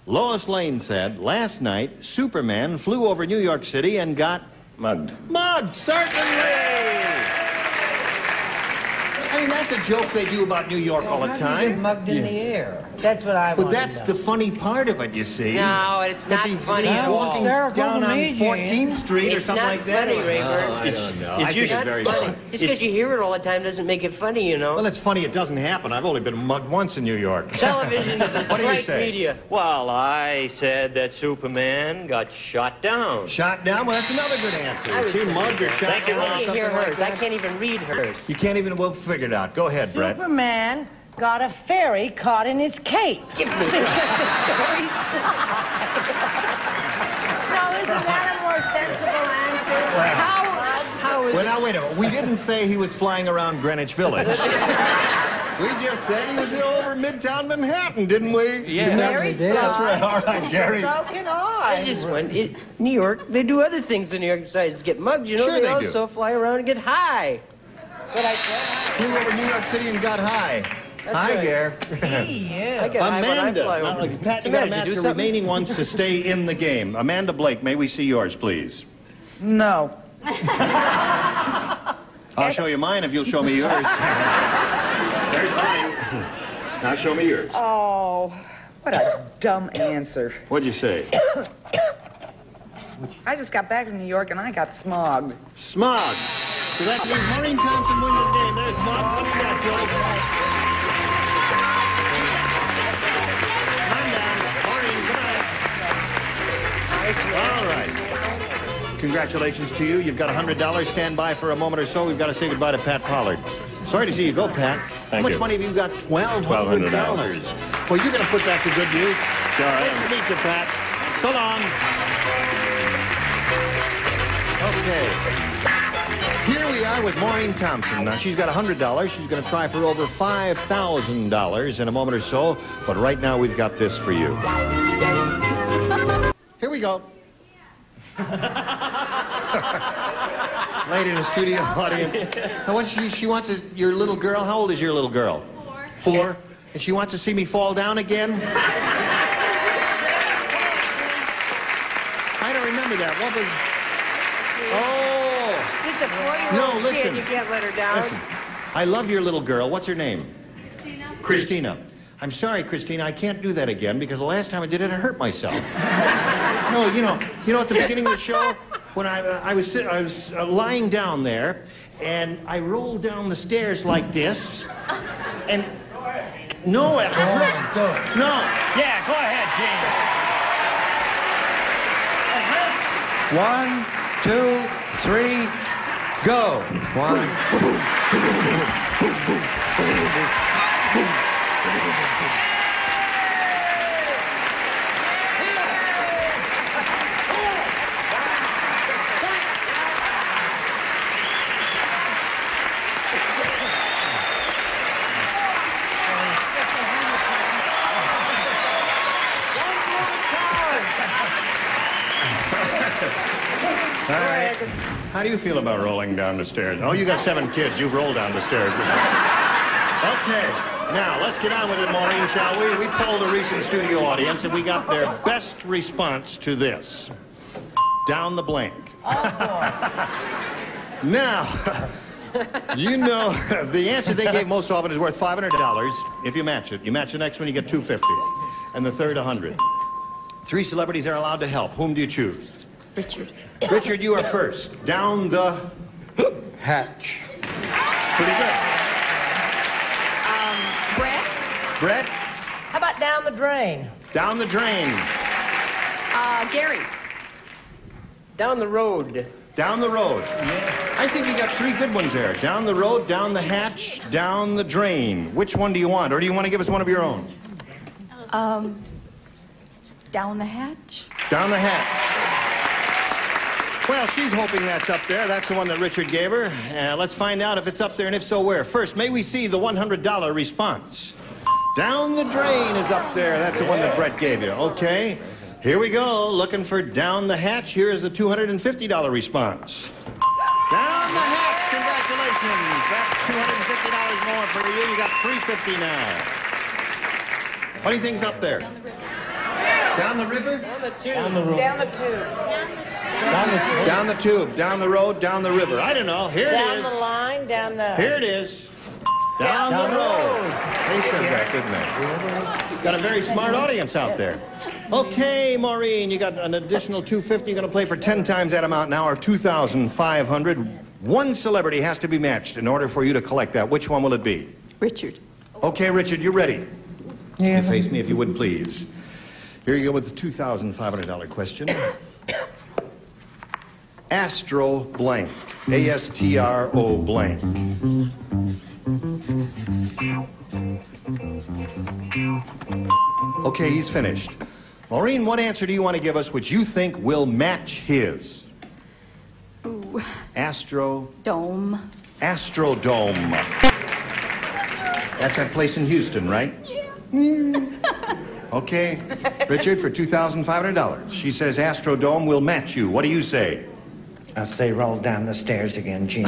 Lois Lane said, last night, Superman flew over New York City and got... Mugged. Mugged, certainly! I mean, that's a joke they do about New York all the How do you time. get mugged in the air? That's what I Well, want that's to know. the funny part of it, you see. No, it's not funny He's at all. walking down on 14th Street or It's something not like that. funny, Rayburn. Oh, I don't know. I It's think not it's very funny. funny. Just because you hear it all the time doesn't make it funny, you know. Well, it's funny it doesn't happen. I've only been mugged once in New York. Television is a What do you trite say? media. Well, I said that Superman got shot down. Shot down? Well, that's another good answer. I was See, mugged or shot Thank you, down or I can't hear something like hers. I that? can't even read hers. You can't even, well, figure it out. Go ahead, Brett. Superman got a fairy caught in his cape. Give me No, isn't that a more sensible answer? How is Well, it? now, wait a minute. We didn't say he was flying around Greenwich Village. We just said he was over Midtown Manhattan, didn't we? Yeah. Very That's right. All right, Gary. So can I. I just went. New York, they do other things in New York besides get mugged. You know, Sure they they do. also fly around and get high. That's what I said. Flew over New York City and got high. That's Hi, right. Gare. I get high when I Amanda. fly Now, over. Pat, So, you got to Amanda, match do the something? remaining ones to stay in the game. Amanda Blake, may we see yours, please? No. I'll show you mine if you'll show me yours. There's mine. Now show me yours. Oh, what a dumb answer. What'd you say? I just got back from New York and I got smogged. Smog. So that means Maureen Thompson wins the game. There's Smog. What do you got, Joe? Come on down. Maureen, come on. All right. Congratulations to you. You've got $100. Stand by for a moment or so. We've got to say goodbye to Pat Pollard. Sorry to see you go, Pat. How much money have you got? $1,200. Well, you're going to put that to good use. Sure I Great am. to meet you, Pat. So long. Okay. Here we are with Maureen Thompson. Now, she's got $100. She's going to try for over $5,000 in a moment or so. But right now, we've got this for you. Here we go. Lady in the studio audience. Now, what she wants is your little girl. How old is your little girl? 4. And she wants to see me fall down again? I don't remember that. What was... Oh! Just a 4-year-old No, listen. kid. You can't let her down. Listen. I love your little girl. What's her name? Christina. I'm sorry, Christina, I can't do that again because the last time I did it, I hurt myself. No, you know, at the beginning of the show, when I was lying down there, and I rolled down the stairs like this, and no, it hurt. No. Yeah, go ahead, Gene. 1, 2, 3, go. 1. All right. How do you feel about rolling down the stairs? Oh, you got 7 kids. You've rolled down the stairs before. Okay. Now, let's get on with it, Maureen, shall we? We polled a recent studio audience, and we got their best response to this. Down the blank. Now, you know, the answer they gave most often is worth $500 if you match it. You match the next one, you get $250. And the third, $100. 3 celebrities are allowed to help. Whom do you choose? Richard. Richard, you are first. Down the hatch. Pretty good. Brett. Brett, How about down the drain? down the drain. Gary. Down the road. Down the road. I think you got 3 good ones there. Down the road, down the hatch, down the drain. Which one do you want? Or do you want to give us one of your own? Down the hatch. Down the hatch. Well, she's hoping that's up there. That's the one that Richard gave her. Let's find out if it's up there, and if so, where. First, may we see the $100 response? Down the drain is up there. That's the one that Brett gave you. Okay. Here we go. Looking for down the hatch. Here is the $250 response. Down the hatch. Congratulations. That's $250 more for you. You got $350 now. What do you think's up there? Down the river? Down the tube. Down the road. Down the tube. Down the tube, down the road, down the river. I don't know. Here it Down is. the line, down the... Here it is. Down the road. They said that, didn't they? Got a very smart audience out there. Okay, Maureen, you got an additional $250. You're going to play for 10 times that amount now, or $2,500. One celebrity has to be matched in order for you to collect that. Which one will it be? Richard. Okay, Richard, you're ready. Yeah. You face me if you would, please. Here you go with the $2,500 question. Astro blank. A-S-T-R-O blank. Okay, he's finished. Maureen, what answer do you want to give us which you think will match his? Ooh. Dome. Astrodome. That's that place in Houston, right? Yeah. Okay, Richard, for $2,500. She says Astrodome will match you. What do you say? I'll say roll down the stairs again, Gene.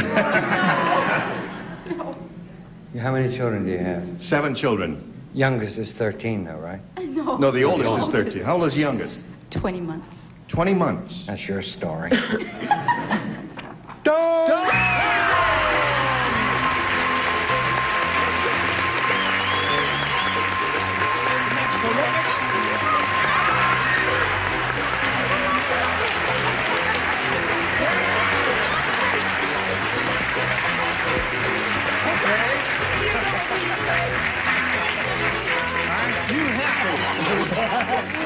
How many children do you have? 7 children. Youngest is 13, though, right? No. No, the oldest is 13. How old is the youngest? 20 months. 20 months. That's your story.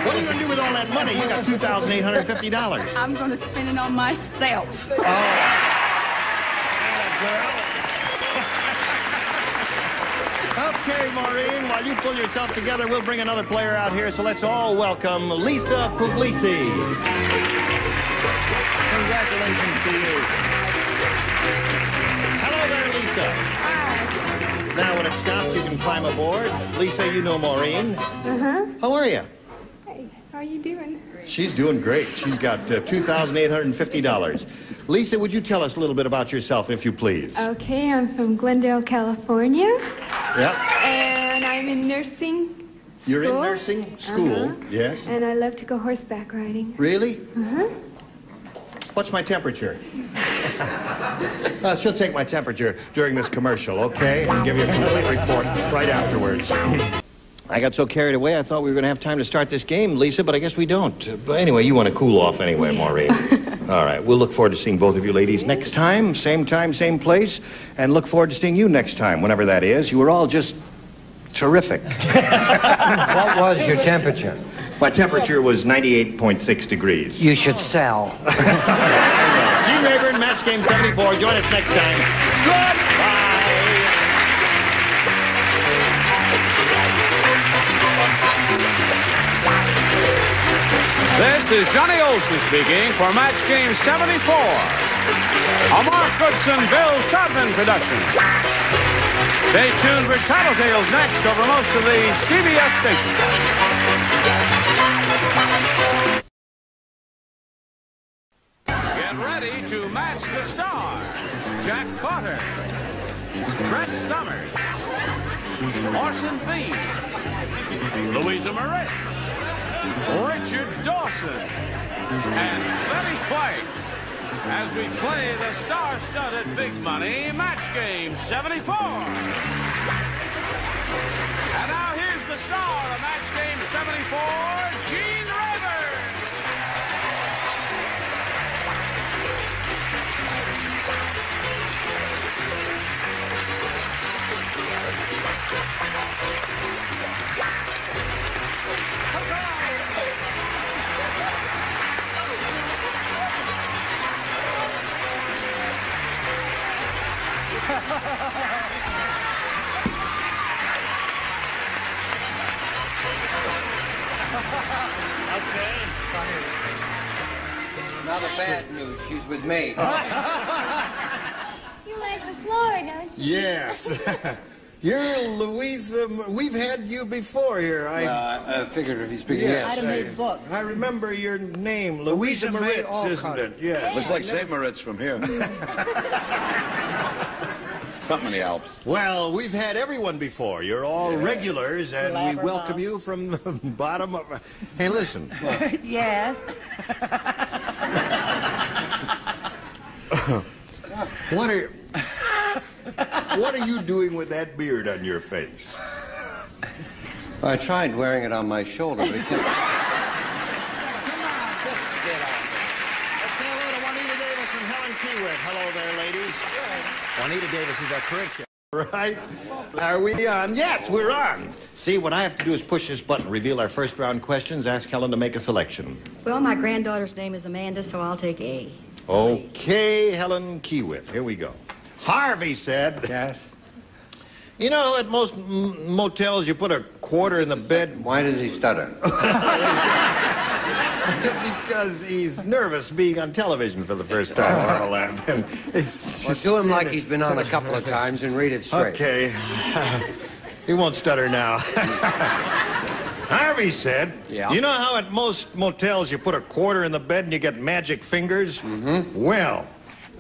What are you going to do with all that money? You got $2,850. I'm going to spend it on myself. Okay, Maureen, while you pull yourself together, we'll bring another player out here, so let's all welcome Lisa Puglisi. Congratulations to you. Hello there, Lisa. Hi. Now, when it stops, you can climb aboard. Lisa, you know Maureen. Uh-huh. How are you? Hey, how are you doing? She's doing great. She's got $2,850. Lisa, would you tell us a little bit about yourself, if you please? Okay, I'm from Glendale, California. Yeah. And I'm in nursing school. You're in nursing school, yes. And I love to go horseback riding. Really? Uh-huh. What's my temperature? She'll take my temperature during this commercial, okay? And give you a complete report right afterwards. I got so carried away, I thought we were going to have time to start this game, Lisa, but I guess we don't. But anyway, you want to cool off anyway, Maureen. All right, we'll look forward to seeing both of you ladies next time, same place, and look forward to seeing you next time, whenever that is. You were all just terrific. What was your temperature? My temperature was 98.6 degrees. You should sell. Gene Rayburn, Match Game 74. Join us next time. Goodbye. This is Johnny Olson speaking for Match Game 74. A Mark Goodson, Bill Todman production. Stay tuned for Tattletales next over most of the CBS stations. Get ready to match the stars. Jack Carter, Brett Summers, Orson Bean, Louisa Moritz, Richard Dawson, and Betty White as we play the star-studded big money Match Game 74. And now here's the star of Match Game 74, Gene Rayburn. Now the bad news, she's with me. You like the floor, don't you? Yes. You're Louisa. We've had you before here. I figured if he's speaking, yes. I'd have made book. I remember your name, Louisa Moritz, isn't it? Yeah. Looks like St. Moritz from here. Something in the Alps. Well, we've had everyone before. You're all regulars, and we welcome you from the bottom of... Hey, listen. Yes. What What are you doing with that beard on your face? I tried wearing it on my shoulder, but it kept... Let's say hello to Juanita Davis and Helen Keywitt. Hello there, ladies. Juanita Davis is our current show. Right? Are we on? Yes, we're on. See, what I have to do is push this button, reveal our first round questions, ask Helen to make a selection. Well, my granddaughter's name is Amanda, so I'll take A. Okay, Helen Keywitt. Here we go. Harvey said... Yes? You know, at most motels, you put a quarter in the bed... Why does he stutter? Because he's nervous being on television for the first time, Orland. And it's well, do him like he's been on a couple of times and read it straight. Okay. He won't stutter now. Harvey said, you know how at most motels you put a quarter in the bed and you get magic fingers? Mm-hmm. Well,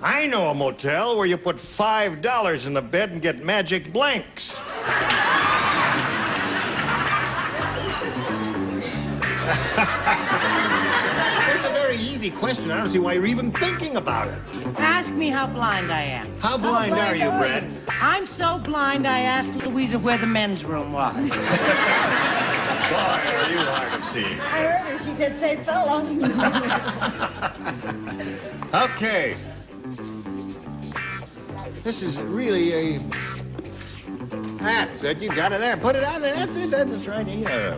I know a motel where you put $5 in the bed and get magic blanks. It's a very easy question. I don't see why you're even thinking about it. Ask me how blind I am. How blind are you, Brett? I'm so blind I asked Louisa where the men's room was. Boy, are you hard to see. I heard her. She said, say fella. Okay. This is really a... That's it. You got it there. Put it on there. That's it. That's right. Yeah.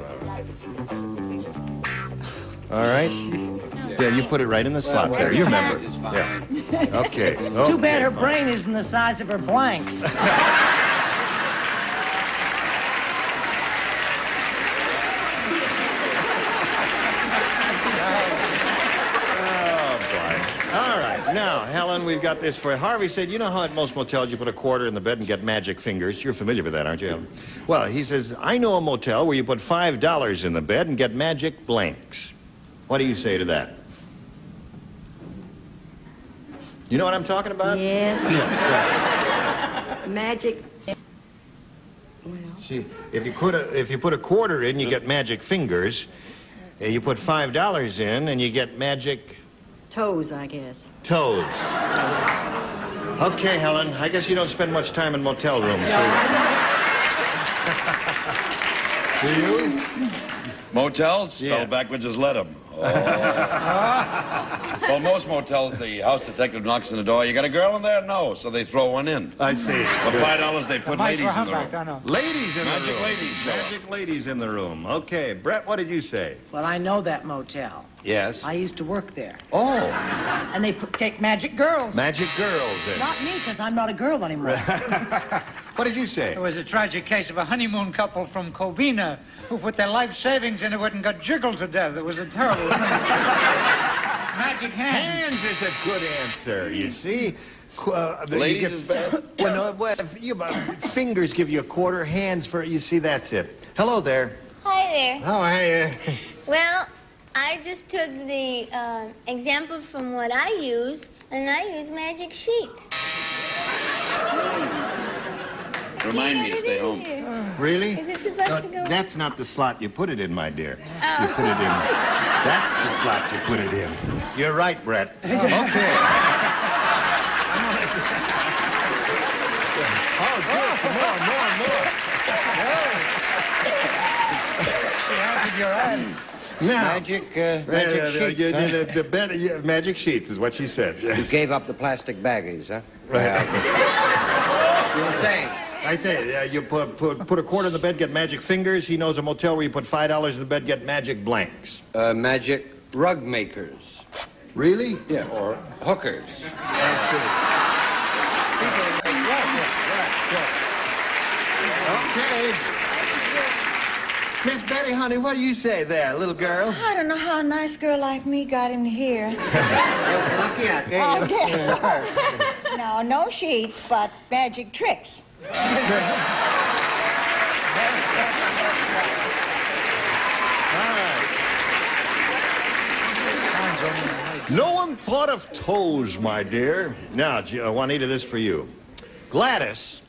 All right. Yeah, you put it right in the slot there. You remember. Yeah. Okay. It's too bad her brain isn't the size of her blanks. Now, Helen, we've got this for you. Harvey said, you know how at most motels you put a quarter in the bed and get magic fingers? You're familiar with that, aren't you, Helen? Well, he says, I know a motel where you put $5 in the bed and get magic blanks. What do you say to that? You know what I'm talking about? Yes. Yes. Magic. See, if you put a quarter in, you get magic fingers. You put $5 in, and you get magic... Toes, I guess. Toes. Okay, Helen. I guess you don't spend much time in motel rooms, do you? Do you? Motels? Spelled backwards as let 'em. Oh. Well, most motels, the house detective knocks on the door. You got a girl in there? No. So they throw one in. I see. For $5, they put ladies in the room. Ladies in the room. Magic ladies. Magic ladies in the room. Okay. Brett, what did you say? Well, I know that motel. Yes? I used to work there. Oh. And they take magic girls. Magic girls. Not me, because I'm not a girl anymore. What did you say? There was a tragic case of a honeymoon couple from Covina who put their life savings into it and got jiggled to death. It was a terrible thing. Magic hands. Hands is a good answer, you see. Ladies is bad. Well, no, fingers give you a quarter, hands for, you see, that's it. Hello there. Hi there. Oh, hey. Well, I just took the example from what I use, and I use magic sheets. Remind me to stay home. Really? Is it supposed to go? That's not the slot you put it in, my dear. Oh. You put it in. That's the slot you put it in. You're right, Brett. Okay. Oh, good. More. Now, magic sheets. Magic sheets is what she said. You gave up the plastic baggies, huh? Right. You were saying? I say, you put a quarter in the bed, get magic fingers. He knows a motel where you put $5 in the bed, get magic blanks. Magic rug makers. Really? Yeah, or hookers. Okay. Miss Betty, honey, what do you say there, little girl? I don't know how a nice girl like me got in here. Lucky I guess so. No, no sheets, but magic tricks. No one thought of toes, my dear. Now, Juanita, this for you. Gladys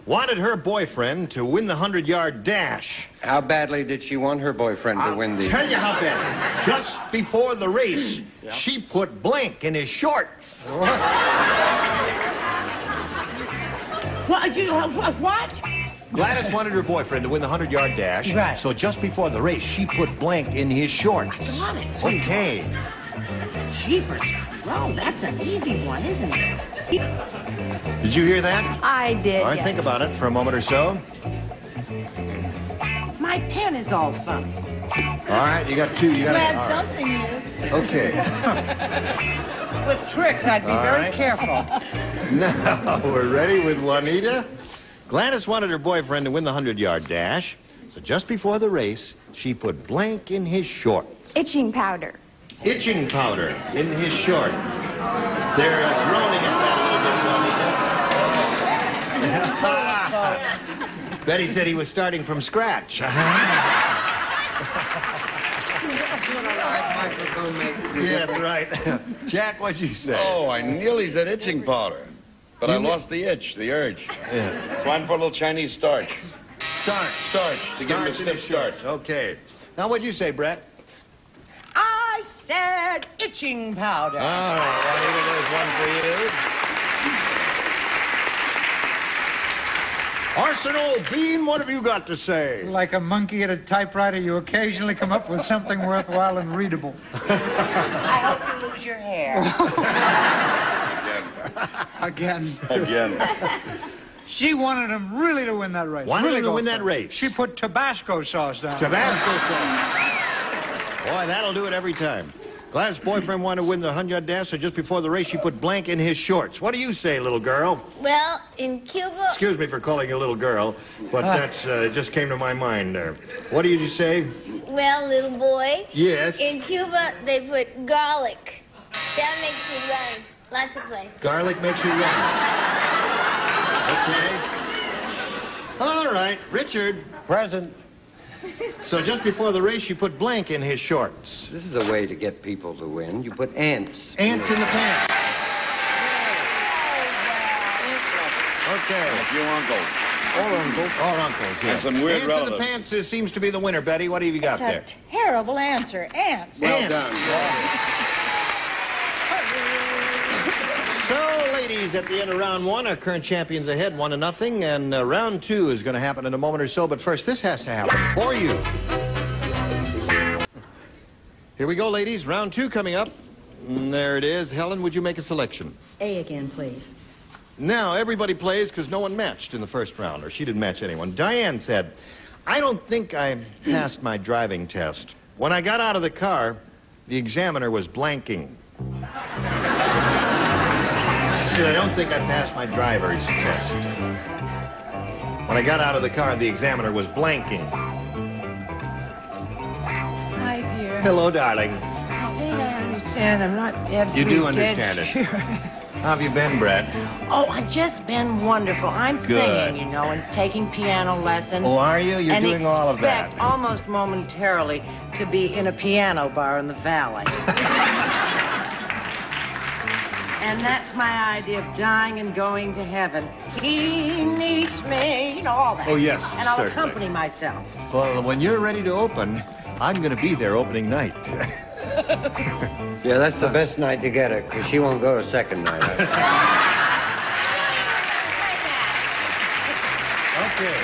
wanted her boyfriend to win the 100-yard dash. How badly did she want her boyfriend to win the... I'll tell you how bad. Just before the race, she put blank in his shorts. What? Gladys wanted her boyfriend to win the 100-yard dash. Right. So just before the race, she put blank in his shorts. Got it. Okay. Jeepers. Well, that's an easy one, isn't it? Did you hear that? I did. All right, yes. think about it for a moment or so. My pen is all funny. All right, you got two. You got Glad all right. something is. Okay. With tricks, I'd be All very right. careful. Now we're ready with Juanita. Gladys wanted her boyfriend to win the 100-yard dash. So just before the race, she put blank in his shorts. Itching powder. Itching powder in his shorts. They're groaning at that a little bit, Juanita. Betty said he was starting from scratch. Yes, right. Jack, what'd you say? Oh, I nearly said itching powder. But I lost the itch, the urge. Yeah. So I'm for a little Chinese starch. Starch. To give him a Starch in his stiff start. shorts. Okay. Now, what'd you say, Brett? I said itching powder. All right, Juanita, there's one for you. Arsenal Bean, what have you got to say? Like a monkey at a typewriter, you occasionally come up with something worthwhile and readable. I hope you lose your hair. Again. She wanted him really to win that race. Wanted really him to go win for that it. race. She put Tabasco sauce down. Tabasco sauce. Boy, that'll do it every time. Gladys' boyfriend wanted to win the 100-yard dash, so just before the race, she put blank in his shorts. What do you say, little girl? Well, in Cuba... Excuse me for calling you a little girl, but that's just came to my mind. What did you say? Well, little boy. Yes. In Cuba, they put garlic. That makes you run. Lots of places. Garlic makes you run. Okay. All right, Richard. Present. So just before the race, you put blank in his shorts. This is a way to get people to win. You put ants. Ants in the pants. Okay. A few uncles. Or uncles. Or uncles, yes. And some weird Ants in relatives. the pants seems to be the winner, Betty. What have you got there? That's a terrible answer. Ants. Well done. So, ladies, at the end of round one, our current champion's ahead, 1-0, and round two is going to happen in a moment or so. But first, this has to happen for you. Here we go, ladies. Round two coming up. And there it is. Helen, would you make a selection? A again, please. Now, everybody plays because no one matched in the first round, or she didn't match anyone. Diane said, I don't think I passed my driving test. When I got out of the car, the examiner was blanking. She said, I don't think I passed my driver's test. When I got out of the car, the examiner was blanking. Hi, dear. Hello, darling. I think I understand. I'm not absolutely You do dead understand it. sure. How have you been, Brett? Oh, I've just been wonderful. I'm Good. singing, you know, and taking piano lessons. Oh, are you? You're and doing all of that. expect almost momentarily to be in a piano bar in the valley. And that's my idea of dying and going to heaven. He needs me, you know, all that. Oh, yes, And I'll certainly. accompany myself. Well, when you're ready to open, I'm going to be there opening night. Yeah, that's the best night to get her, because she won't go a second night. Okay.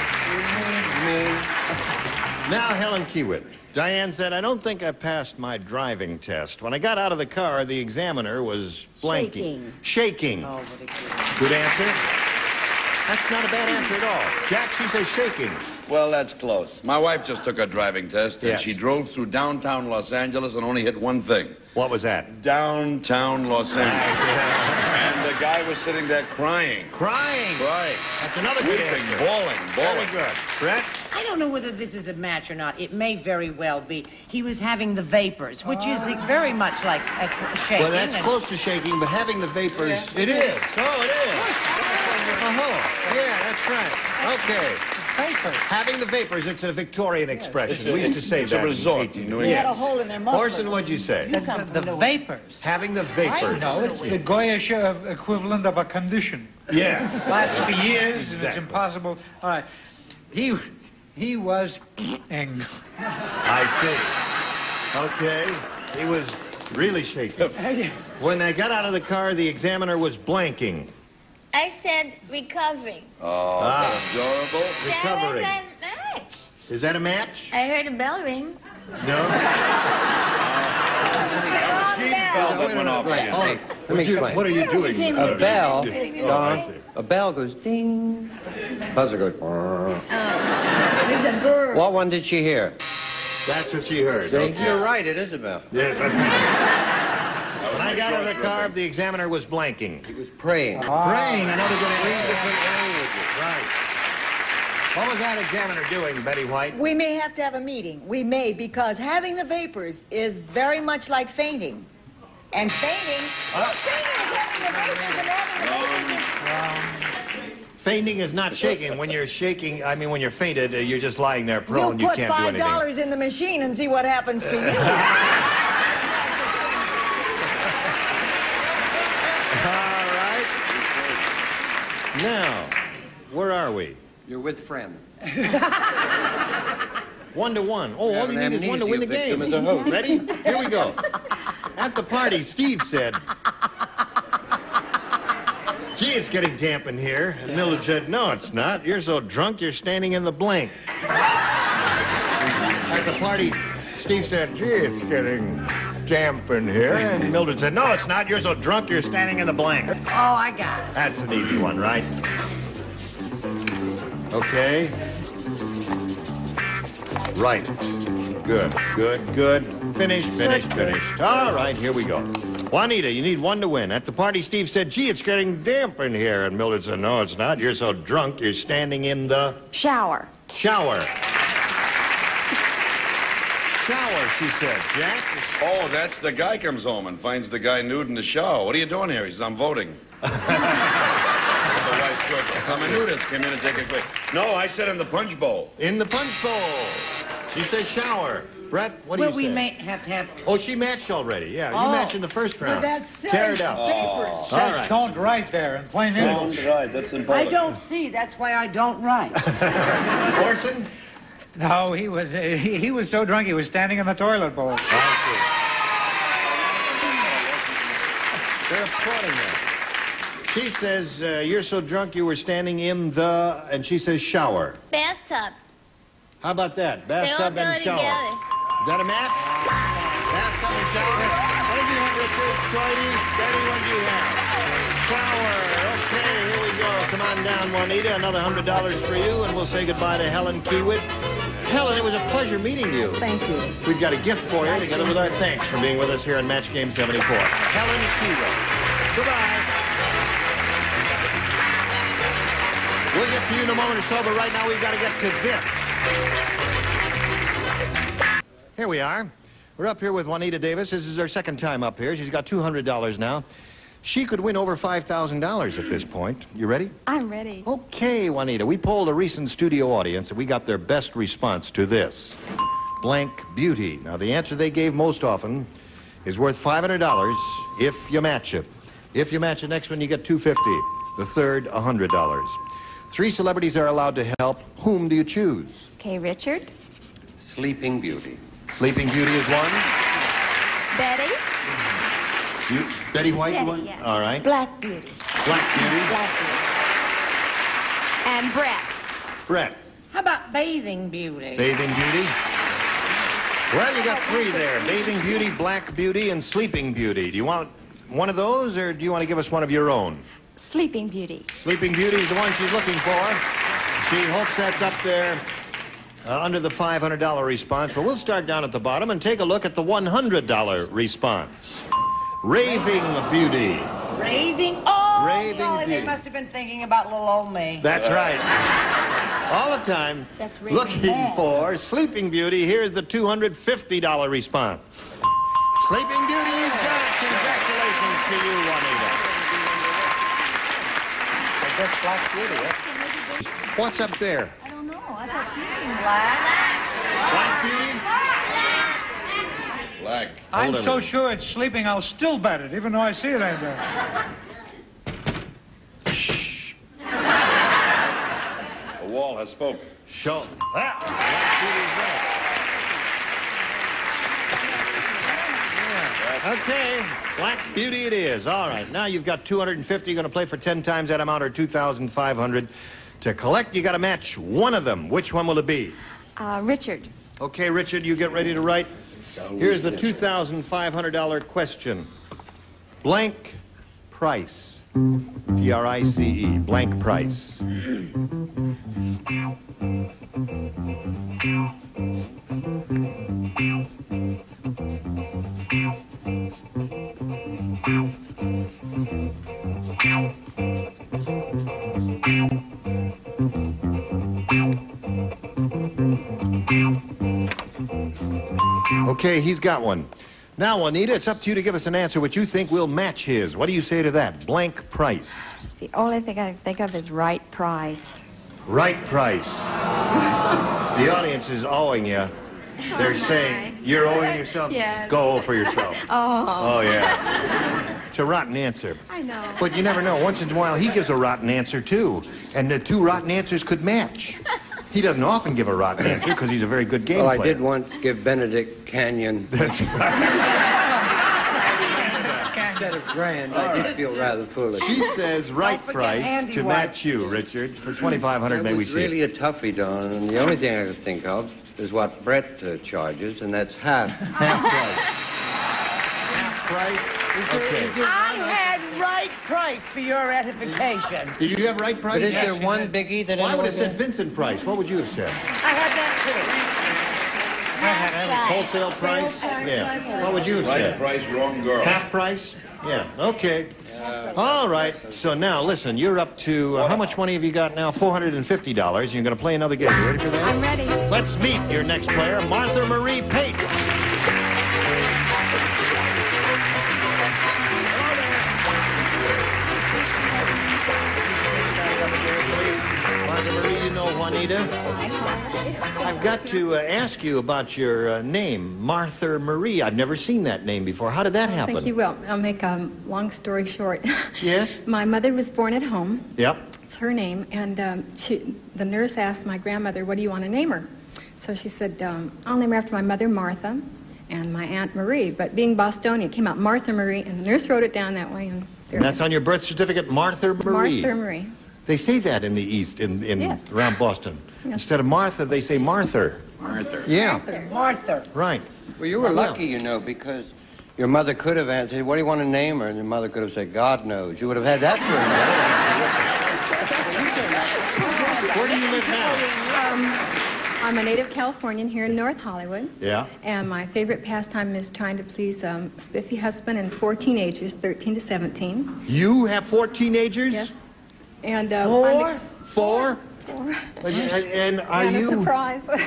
Now, Helen Kiewit. Diane said, I don't think I passed my driving test. When I got out of the car, the examiner was blanking. Shaking. Oh, what a Good answer. That's not a bad answer at all. Jack, she says shaking. Well, that's close. My wife just took her driving test, and Yes. she drove through downtown Los Angeles and only hit one thing. What was that? Downtown Los Angeles. And the guy was sitting there crying. Crying. Right. That's another good Weeping, answer. bawling. Very good. Brett? I don't know whether this is a match or not. It may very well be. He was having the vapors, which is very much like a shaking. Well, that's and- close to shaking, but having the vapors, it is. Oh, it is. Uh-huh. Yeah, that's right. Okay. Vapors. Having the vapors, it's a Victorian expression. We used to say It's that. a resort in New England. They had a hole in their muffler. Orson, what'd you say? The vapors. Having the vapors. No, it's the Goyish equivalent of a condition. Yes. Lasts for years, and it's Exactly. impossible. All right. He was angry. I see. Okay. He was really shaking. When I got out of the car, the examiner was blanking. I said recovering. Oh, adorable. Recovering. That is a match. Is that a match? I heard a bell ring. No. That went off again. Hey, let me explain. What are you doing? A bell, I see. Don, a bell goes ding. Buzzer goes. With a bird. What one did she hear? That's what she heard. See? Okay. You're right, it is a bell. Yes, I think. When I got out of the car, the examiner was blanking. He was praying. Praying, another good answer. Right. What was that examiner doing, Betty White? We may have to have a meeting. We may, because having the vapors is very much like fainting. And fainting is having the vapors, and having the vapors is... Fainting is not shaking. When you're shaking, I mean, when you're fainted, you're just lying there prone. You put can't do anything. $5 in the machine and see what happens to you. All right. Now, where are we? You're with friend. 1-1. Oh, all you need is one to win the game. As a host. Ready? Here we go. At the party, Steve said, "Gee, it's getting damp in here." And Mildred said, "No, it's not. You're so drunk, you're standing in the blank." At the party, Steve said, "Gee, it's getting damp in here." And Mildred said, "No, it's not. You're so drunk, you're standing in the blank." Oh, I got it. That's an easy one, right? Okay. Right. Good, good, good. Finished, finished, finished. All right, here we go. Juanita, you need one to win. At the party, Steve said, "Gee, it's getting damp in here." And Mildred said, "No, it's not. You're so drunk, you're standing in the... Shower. Shower. Shower, she said. Jack? Oh, that's the guy comes home and finds the guy nude in the shower. What are you doing here? He says, "I'm voting." I'm a nudist. Came in and take a quick. No, I said in the punch bowl. In the punch bowl. She says shower. Brett, what do you say? Well, we may have to have... Oh, she matched already. Yeah, you Oh. matched in the first round. But that says Tear it up. vapors. All right. Don't write there in plain English. Right, that's in I Polish. don't see. That's why I don't write. Orson? No, he was so drunk he was standing in the toilet bowl. They're applauding that. She says, "You're so drunk you were standing in the..." And she says shower. Bathtub. How about that? They all Bathtub go and shower. together. Is that a match? Bathtub and shower. What did you have, Richard? Toity? Betty, what did you have? Shower. Okay, here we go. Come on down, Juanita. Another $100 for you, and we'll say goodbye to Helen Kiewit. Helen, it was a pleasure meeting you. Thank you. We've got a gift for you, together with our thanks for being with us here on Match Game 74. Helen Kiewit. Goodbye. We'll get to you in a moment or so, but right now we've got to get to this. Here we are. We're up here with Juanita Davis. This is her second time up here. She's got $200 now. She could win over $5,000 at this point. You ready? I'm ready. Okay, Juanita. We polled a recent studio audience, and we got their best response to this. Blank beauty. Now, the answer they gave most often is worth $500 if you match it. If you match the next one, you get $250. The third, $100. 3 celebrities are allowed to help. Whom do you choose? Okay, Richard. Sleeping Beauty. Sleeping Beauty is one. Betty. You, Betty White, Betty, you want? yes. All right. Black Beauty. Black Beauty. Black Beauty. And Brett. Brett. How about Bathing Beauty? Bathing Beauty. Well, you got 3 there. Bathing Beauty, Black Beauty, and Sleeping Beauty. Do you want one of those, or do you want to give us one of your own? Sleeping Beauty. Sleeping Beauty is the one she's looking for. She hopes that's up there under the $500 response. But we'll start down at the bottom and take a look at the $100 response. Raving Beauty. Raving? Oh, Raving golly, they Beauty. must have been thinking about little old me. That's right. All the time That's raving looking mad. for Sleeping Beauty. Here's the $250 response. Sleeping Beauty, you've got it. Congratulations to you, Juanita. That's Black Beauty, eh? What's up there? I don't know. I thought sleeping Black Beauty? Black. I'm Hold so everything. sure it's sleeping, I'll still bet it, even though I see it ain't there. The wall has spoken. Show. Ah, Black Beauty is right. That's Okay, Black Beauty it is. All right, now you've got 250. You're going to play for 10 times that amount, or 2,500. To collect, you got to match one of them. Which one will it be? Richard. Okay, Richard, you get ready to write. Here's the $2,500 question. Blank price. P-R-I-C-E. Blank price. Okay, he's got one. Now, Juanita, it's up to you to give us an answer what you think will match his. What do you say to that? Blank price. The only thing I think of is right price. Right price. The audience is owing you. They're saying, you're owing yourself? Yes. Go for yourself. Oh. Oh, yeah. It's a rotten answer. I know. But you never know. Once in a while, he gives a rotten answer, too. And the two rotten answers could match. He doesn't often give a rotten answer because he's a very good game player. Well, I did once give Benedict Canyon. That's right. Instead of grand, I did feel rather foolish. She says right price to match you, Richard. For $2,500, may we see really it? a toughie, Don, and the only thing I could think of is what Brett charges, and that's half. Half price. Half price? Okay. I had right price for your edification. Did you have right price? But is there one biggie that Well, I would anyone have said can- Vincent Price. What would you have said? I had that Wholesale price? Yeah. What would you have said? Right price, wrong girl. Half price? Yeah. Okay. All right. So now, listen, you're up to, how much money have you got now? $450. You're going to play another game. You ready for that? I'm ready. Let's meet your next player, Martha Marie Pate. Martha Marie, you know Juanita. I've got to ask you about your name, Martha Marie. I've never seen that name before. How did that happen? Thank you. Well, I'll make a long story short. Yes? My mother was born at home. Yep. It's her name. And the nurse asked my grandmother, what do you want to name her? So she said, I'll name her after my mother, Martha, and my Aunt Marie. But being Bostonian, it came out Martha Marie, and the nurse wrote it down that way. And that's on your birth certificate, Martha Marie. Martha Marie. They say that in the East, Yes. around Boston. Yes. Instead of Martha, they say Martha. Martha. Yeah. Martha. Right. Well, you were lucky, you know, because your mother could have answered, what do you want to name her? And your mother could have said, God knows. You would have had that for her. Where do you live now? I'm a native Californian here in North Hollywood. Yeah. And my favorite pastime is trying to please spiffy husband and 4 teenagers, 13 to 17. You have 4 teenagers? Yes. And 4? 4? And are and you? a surprise. I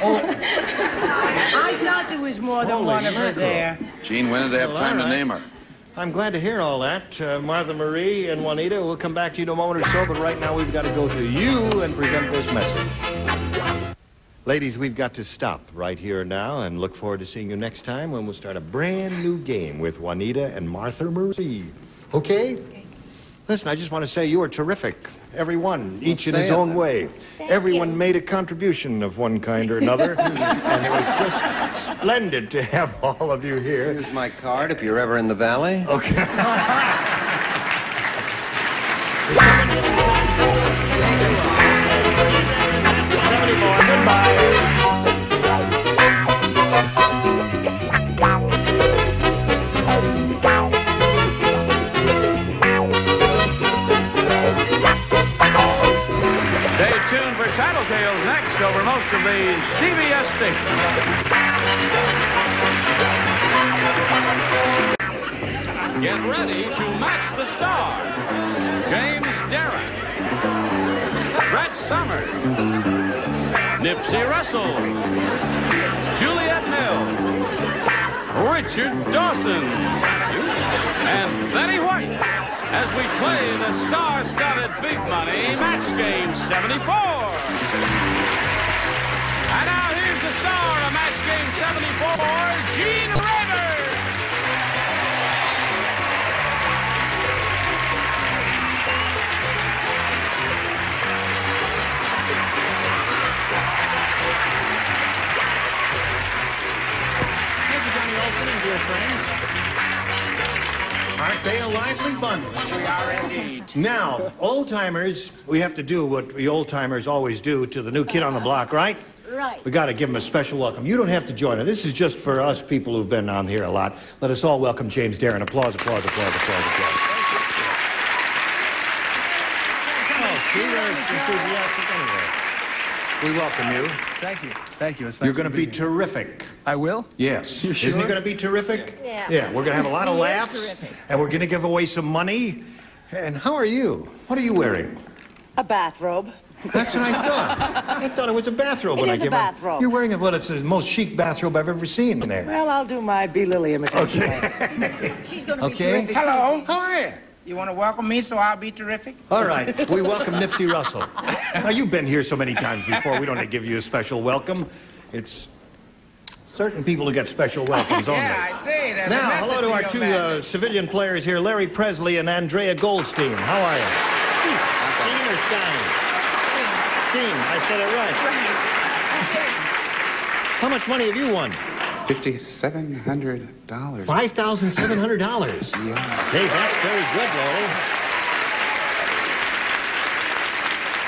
thought there was more than Holy one of her mackerel. there. Gene, when did they have time to name her? I'm glad to hear all that. Martha Marie and Juanita, we'll come back to you in a moment or so, but right now we've got to go to you and present this message. Ladies, we've got to stop right here now and look forward to seeing you next time when we'll start a brand new game with Juanita and Martha Marie. Okay? Listen, I just want to say you are terrific. Everyone, each in his own way. Everyone made a contribution of one kind or another, and it was just splendid to have all of you here. Here's my card if you're ever in the valley. Okay. Stay tuned for Tattletales next over most of the CBS stations. Get ready to match the stars. James Darren, Brett Summers, Nipsey Russell, Juliette Mills, Richard Dawson, and Betty White as we play the star-studded Big Money Match Game 74. And now here's the star of Match Game 74, Gene Rivers. Thank you, Johnny Olson and dear friends. Aren't they a lively bunch? We are indeed. Now, old-timers, we have to do what we old-timers always do to the new kid on the block, right? Right. We got to give him a special welcome. You don't have to join us. This is just for us people who've been on here a lot. Let us all welcome James Darren. Applause, applause, applause, applause, applause. Oh, see, they're enthusiastic anyway. We welcome you. Thank you. Thank you. It's You're nice going to be here. terrific. I will? Yes. You sure? Isn't he going to be terrific? Yeah. Yeah, we're going to have a lot of He is laughs. terrific. And we're going to give away some money. And how are you? What are you wearing? A bathrobe. That's what I thought. I thought it was a bathrobe. It when is I a came bathrobe. You're wearing well, it's the most chic bathrobe I've ever seen in there. Well, I'll do my B. Lily imitation. Okay. She's going to be Okay. terrific. Hello. How are you? You want to welcome me so I'll be terrific? All right. We welcome Nipsey Russell. Now, you've been here so many times before. We don't have to give you a special welcome. It's certain people who get special welcomes only. Yeah, I see. There's a Now, method hello to our your two madness. civilian players here, Larry Presley and Andrea Goldstein. How are you? Steen or Stein? Steen. I said it right. How much money have you won? $5,700. $5,700. Yeah. Say, that's very good, Larry.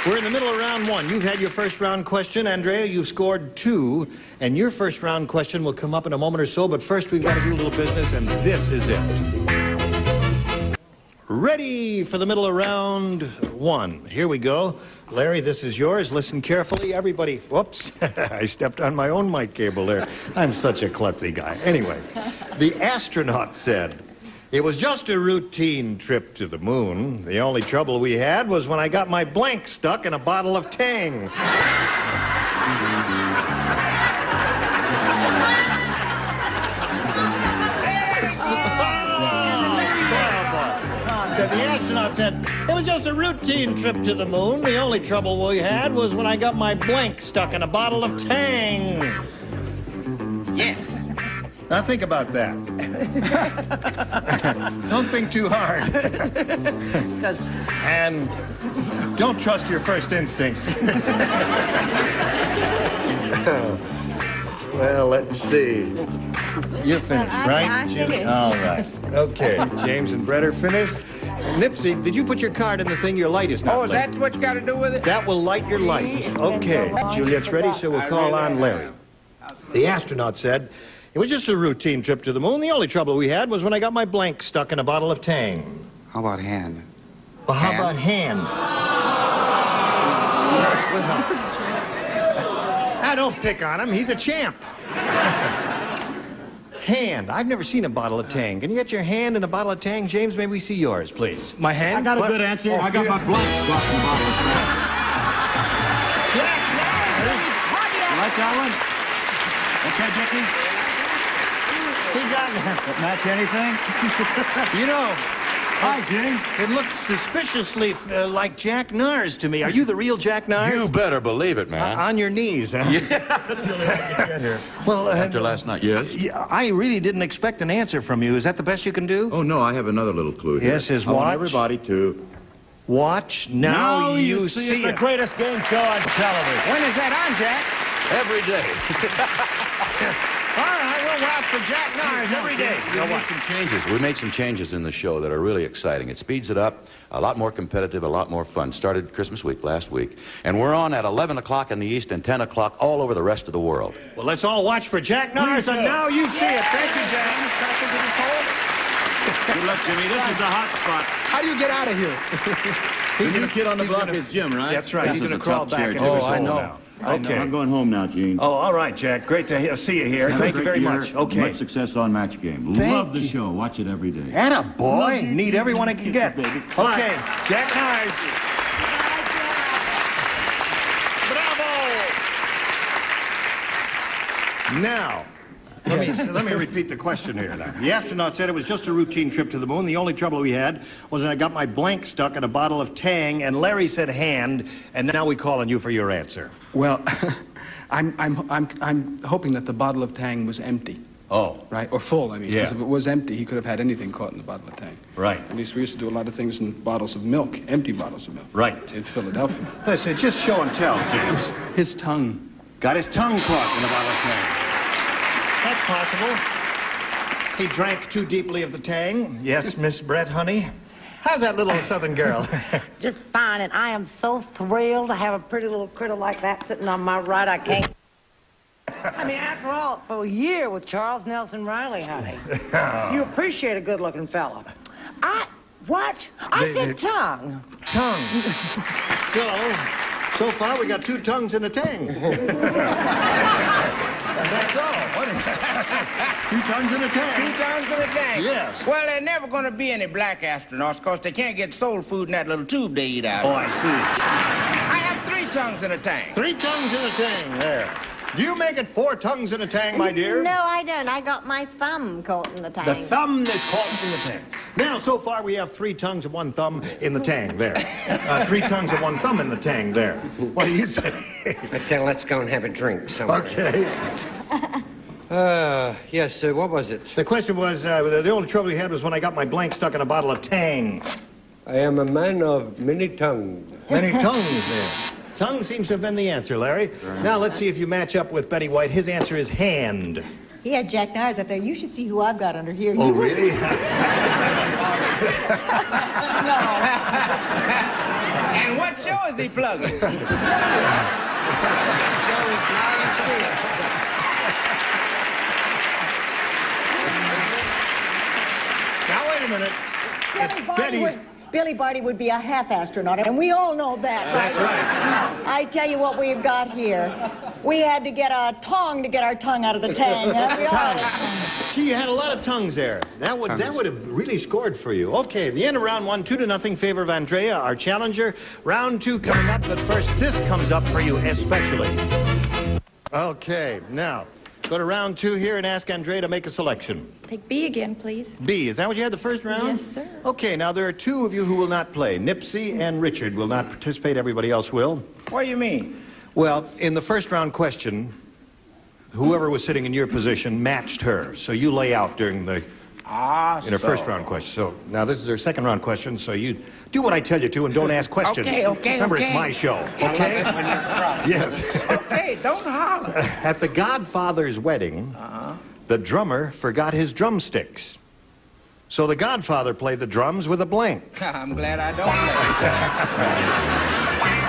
We're in the middle of round one. You've had your first round question. Andrea, you've scored 2. And your first round question will come up in a moment or so. But first, we've got to do a little business, and this is it. Ready for the middle of round 1. Here we go. Larry, this is yours. Listen carefully. Everybody, whoops, I stepped on my own mic cable there. I'm such a klutzy guy. Anyway, the astronaut said, "It was just a routine trip to the moon. The only trouble we had was when I got my blank stuck in a bottle of Tang." Said the astronaut said, "It was just a routine trip to the moon. The only trouble we had was when I got my blank stuck in a bottle of Tang." Yes. Now think about that. Don't think too hard. And don't trust your first instinct. Well, let's see. You're finished, right? I'm finished. All right. Okay. James and Brett are finished. Nipsey, did you put your card in the thing? Your light is not Oh, is lit. that what you got to do with it? That will light your light. Okay. Juliet's ready, so we'll call on Larry. The astronaut said, "It was just a routine trip to the moon. The only trouble we had was when I got my blank stuck in a bottle of Tang." How about hand? Well, how about hand? I don't pick on him. He's a champ. Hand. I've never seen a bottle of Tang. Can you get your hand in a bottle of Tang? James, may we see yours, please? My hand? I got a good answer. I got my blank stuck in the bottle of Tang. Jack, You like that one? Okay, Dickie? he got That match anything? You know, Hi, James. it looks suspiciously like Jack Nars to me. Are you the real Jack Nars? You better believe it, man. On your knees, huh? Yeah. Well, After last night, yes? yeah, I really didn't expect an answer from you. Is that the best you can do? Oh, no, I have another little clue here. Yes, his I want watch. everybody to... Watch, now you see the it. greatest game show on television. When is that on, Jack? Every day. All right, we'll watch for Jack Nars every day. We made some changes. We made some changes in the show that are really exciting. It speeds it up, a lot more competitive, a lot more fun. Started Christmas week last week. And we're on at 11 o'clock in the East and 10 o'clock all over the rest of the world. Well, let's all watch for Jack Nars, and now you see it. Thank you, Jack. Good luck, Jimmy. This is the hot spot. How do you get out of here? The new kid on the block is Jim, right? That's right. This He's is going to a crawl tough back chair, into Jim. his Oh, hole I know. now. Okay. I'm going home now, Gene. Oh, all right, Jack. Great to see you here. Have a Thank you great very year. much. Okay. Much success on Match Game. Thank Love the you. show. Watch it every day. Atta boy. Need everyone I can get. Baby. Okay, Jack Nars. Bravo! Now, let me repeat the question here now. The astronaut said it was just a routine trip to the moon. The only trouble we had was that I got my blank stuck in a bottle of Tang, and Larry said hand, and now we call on you for your answer. Well, I'm hoping that the bottle of Tang was empty. Oh. Right? Or full, I mean. Yeah. Because if it was empty, he could have had anything caught in the bottle of Tang. Right. At least we used to do a lot of things in bottles of milk, empty bottles of milk. Right. In Philadelphia. Listen, just show and tell, James. His tongue. Got his tongue caught in a bottle of Tang. That's possible. He drank too deeply of the Tang. Yes, Miss Brett, honey? How's that little Southern girl? Just fine, and I am so thrilled to have a pretty little critter like that sitting on my right. I can't. I mean, after all, for a year with Charles Nelson Riley, honey. You appreciate a good-looking fella. What? I said tongue. Tongue. So far we got 2 tongues in a Tang. And that's all. 2 tongues in a Tang. 2 tongues in a Tang? Yes. Well, there are never going to be any black astronauts because they can't get soul food in that little tube they eat out of. Oh, I see. I have 3 tongues in a Tang. 3 tongues in a Tang, there. Do you make it 4 tongues in a Tang, my dear? No, I don't. I got my thumb caught in the Tang. The thumb is caught in the Tang. Now, so far, we have 3 tongues and 1 thumb in the Tang, there. 3 tongues and 1 thumb in the Tang, there. What do you say? I say, let's go and have a drink somewhere. Okay. Yes, what was it? The question was, the only trouble we had was when I got my blank stuck in a bottle of Tang. I am a man of many tongues. Many tongues, there. Tongue seems to have been the answer, Larry. Now, let's see if you match up with Betty White. His answer is hand. He had Jack Nyers up there. You should see who I've got under here. Oh, really? And what show is he plugging? Now, wait a minute. It's Betty's... Billy Barty would be a half astronaut, and we all know that. That's right. I tell you what we've got here. We had to get a tong to get our tongue out of the Tang. Gee, you had a lot of tongues there. That would have really scored for you. Okay, the end of round 1, 2-0 favor of Andrea, our challenger. Round 2 coming up, but first this comes up for you especially. Okay, now go to round 2 here and ask Andrea to make a selection. Take B again, please. B, is that what you had the first round? Yes, sir. Okay, now there are 2 of you who will not play. Nipsey and Richard will not participate. Everybody else will. What do you mean? Well, in the first round question, whoever was sitting in your position matched her. So you lay out during the... in her first round question. So now this is her second round question, so you do what I tell you to and don't ask questions. Okay. Remember, it's my show, okay? Yes. Okay, don't holler. At the Godfather's wedding, the drummer forgot his drumsticks. So the Godfather played the drums with a blank. I'm glad I don't play.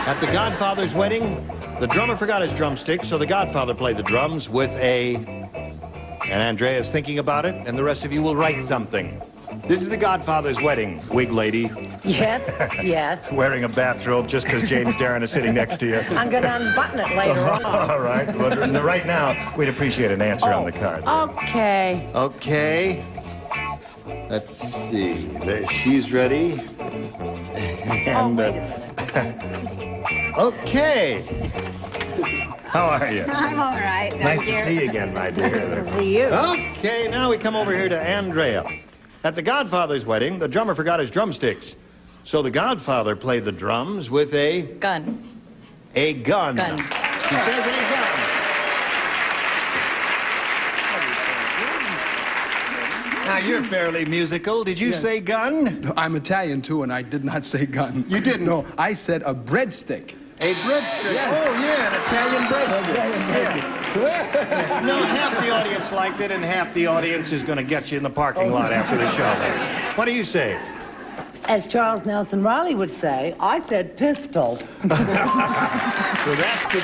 At the Godfather's wedding, the drummer forgot his drumsticks, so the Godfather played the drums with a... And Andrea is thinking about it, and the rest of you will write something. This is the Godfather's wedding, wig lady. Yes. Wearing a bathrobe just because James Darren is sitting next to you. I'm going to unbutton it later on. All right. Well, right now, we'd appreciate an answer on the card. Okay. Okay. Let's see. She's ready. And, okay. How are you? I'm all right. Nice to see you again, my dear. Nice to see you. Okay, now we come over here to Andrea. At the Godfather's wedding, the drummer forgot his drumsticks. So the Godfather played the drums with a... Gun. A gun. Gun. She says a gun. Now, you're fairly musical. Did you say gun? No, I'm Italian, too, and I did not say gun. You didn't? No, I said a breadstick. A breadstick? Yes. Oh, yeah, an Italian breadstick. Yeah. No, half the audience liked it, and half the audience is going to get you in the parking lot after the show. What do you say? As Charles Nelson Riley would say, I said pistol. So that's the...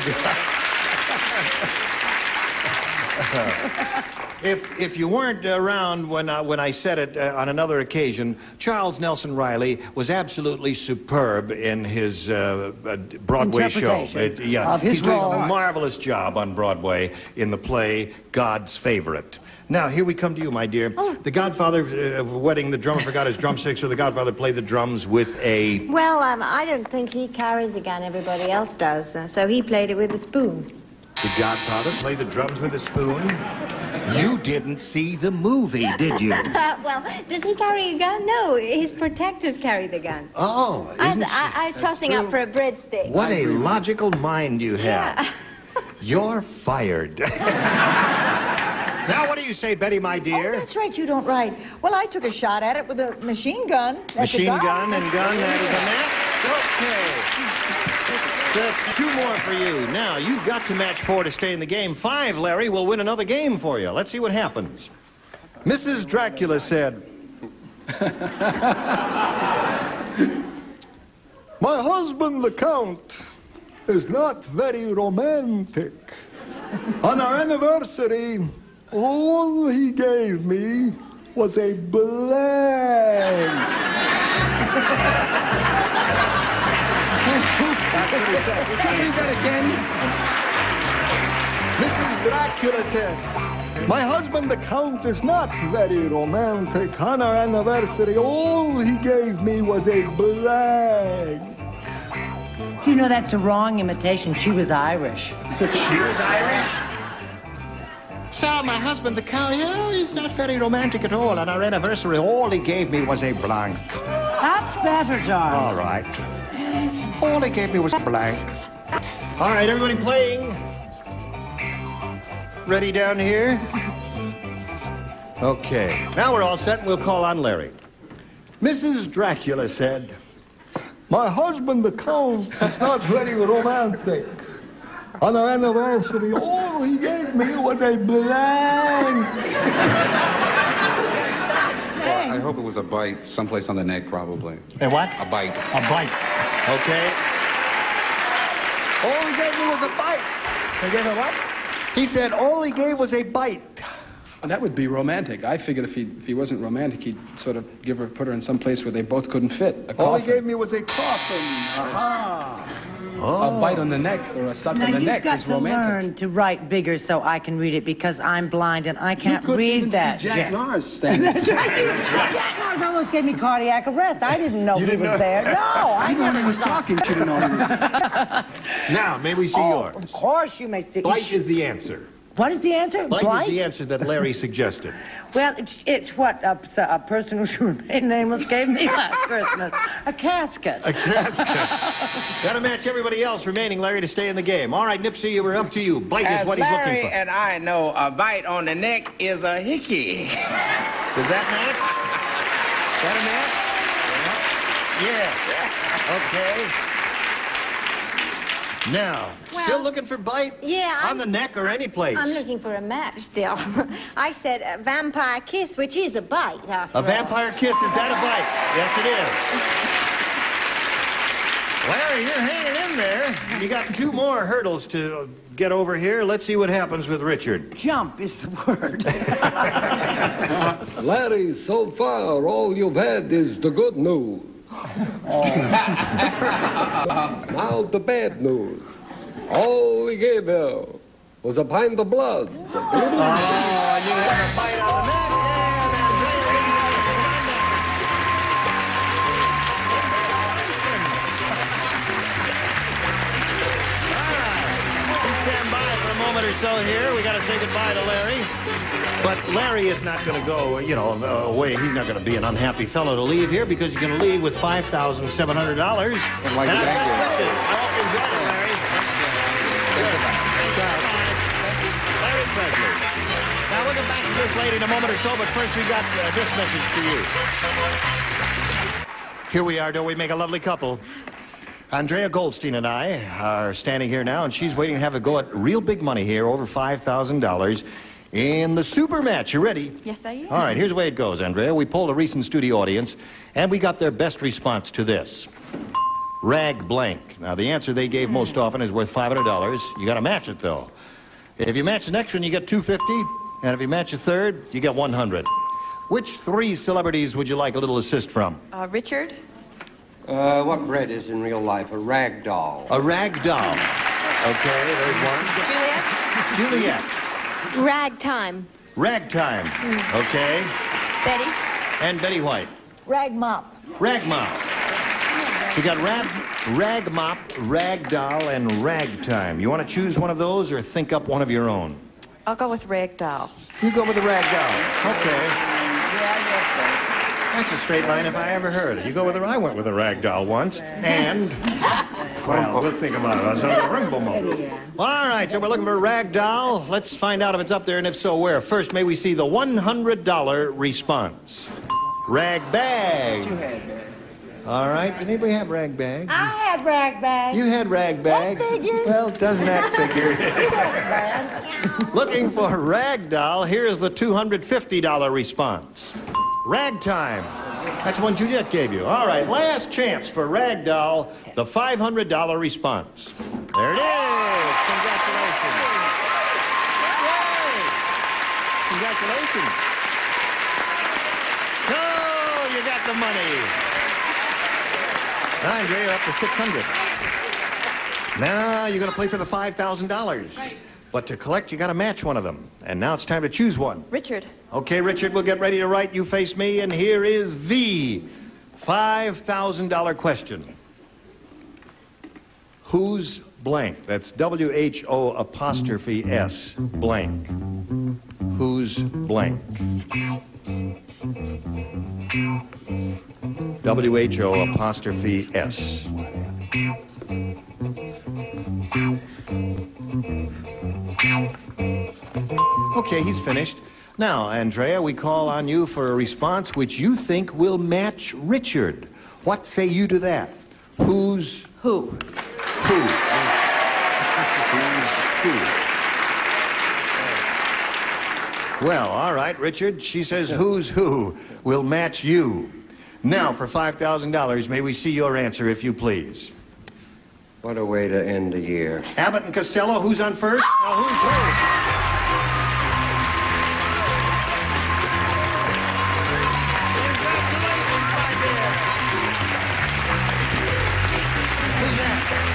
If you weren't around when I said it on another occasion, Charles Nelson Riley was absolutely superb in his Broadway show. He's doing a marvelous job on Broadway in the play God's Favorite. Now, here we come to you, my dear. The Godfather wedding, the drummer forgot his drumsticks, so the Godfather played the drums with a... Well, I don't think he carries a gun. Everybody else does. So he played it with a spoon. The Godfather played the drums with a spoon? You didn't see the movie, did you? Well, does he carry a gun? No, his protectors carry the gun. Oh, I'm tossing up for a breadstick. What a logical mind you have. Yeah. You're fired. Now, what do you say, Betty, my dear? Oh, that's right, you don't write. Well, I took a shot at it with a machine gun. Machine gun and gun, that is a match. Okay. That's 2 more for you. Now, you've got to match 4 to stay in the game. 5, Larry, will win another game for you. Let's see what happens. Mrs. Dracula said, My husband, the Count, is not very romantic. On our anniversary, all he gave me was a blank. That's what he said. Can you read that again? Mrs. Dracula said, My husband, the Count, is not very romantic. On our anniversary, all he gave me was a blank. You know that's a wrong imitation. She was Irish. She was Irish? So my husband, the Count, he's not very romantic at all. On our anniversary, all he gave me was a blank. That's better, darling. All right. All he gave me was a blank. All right, everybody playing? Ready down here? Okay. Now we're all set, and we'll call on Larry. Mrs. Dracula said, My husband, the Count, is not very romantic. On our anniversary, all he gave me was a blank. Well, I hope it was a bite, someplace on the neck, probably. A what? A bite. A bite. Okay. All he gave me was a bite. He gave a what? He said all he gave was a bite. That would be romantic. I figured if he wasn't romantic, he'd sort of put her in some place where they both couldn't fit. A All he coffin. gave me was a coffin. Aha. A bite on the neck or a suck on the neck is romantic. Now, you've got to learn to write bigger so I can read it because I'm blind and I can't read that. See Jack Norris standing. Jack Norris almost gave me cardiac arrest. I didn't know he was there. No, I know he was talking. She didn't know he was. Now, may we see yours? Of course you may see. Bite is the answer. What is the answer? Bite Blight? is the answer that Larry suggested. Well, it's what a person who should remain nameless gave me last Christmas. A casket. A casket. Gotta match everybody else remaining, Larry, to stay in the game. All right, Nipsey, we're up to you. Bite is what he's looking Larry for. and I know, a bite on the neck is a hickey. Does that match? That a match? Yeah. Okay. Now, still looking for bite? Yeah. On the neck or any place? I'm looking for a match still. I said a vampire kiss, which is a bite, after A vampire kiss, is that a bite? Yes, it is. Larry, you're hanging in there. You got 2 more hurdles to get over here. Let's see what happens with Richard. Jump is the word. Larry, so far, all you've had is the good news. Now the bad news. All he gave you was a pint of blood. Oh, you have a bite on the neck. Or so here. We got to say goodbye to Larry. But Larry is not going to go, away. He's not going to be an unhappy fellow to leave here because he's going to leave with $5,700. And I just wish it. I hope you enjoyed it, Larry. Larry Presley. Now, we'll get back to this later in a moment or so, but first we got this message for you. Here we are, don't we make a lovely couple? Andrea Goldstein and I are standing here now, and she's waiting to have a go at real big money here, over $5,000, in the super match. You ready? Yes, I am. All right, here's the way it goes, Andrea. We polled a recent studio audience, and we got their best response to this. Rag blank. Now, the answer they gave most often is worth $500. You got to match it, though. If you match the next one, you get $250, and if you match the third, you get $100. Which 3 celebrities would you like a little assist from? Richard? What bread is in real life? A rag doll. A rag doll. Okay, there's one. Juliet. Ragtime. Ragtime. Okay. Betty. And Betty White. Rag mop. Rag mop. You got rag mop, rag doll, and ragtime. You want to choose one of those or think up one of your own? I'll go with rag doll. You go with the rag doll. Okay. That's a straight line if I ever heard it. You go with I went with a rag doll once, and, well, we'll think about it. All right, so we're looking for a rag doll. Let's find out if it's up there, and if so, where. First, may we see the $100 response. Rag bag. All right. Did anybody have rag bag? I had rag bag. You had rag bag. That figures. Well, doesn't that figure? Looking for rag doll. Here is the $250 response. Rag time. That's one Juliet gave you. All right. Last chance for rag doll. The $500 response. There it is. Congratulations. Yay. Congratulations. So you got the money. Andre, you're up to $600. Now you're going to play for the $5,000. Right. But to collect, you got to match one of them. And now it's time to choose one. Richard. Okay, Richard, we'll get ready to write. You face me, and here is the $5,000 question. Who's blank? That's W-H-O' blank. Who's blank? W-H-O'. Okay, he's finished. Now, Andrea, we call on you for a response which you think will match Richard. What say you to that? Who's... Who? Who? Who? Well, all right, Richard. She says who's who will match you. Now, for $5,000, may we see your answer, if you please. What a way to end the year. Abbott and Costello, who's on first? Now, who's who?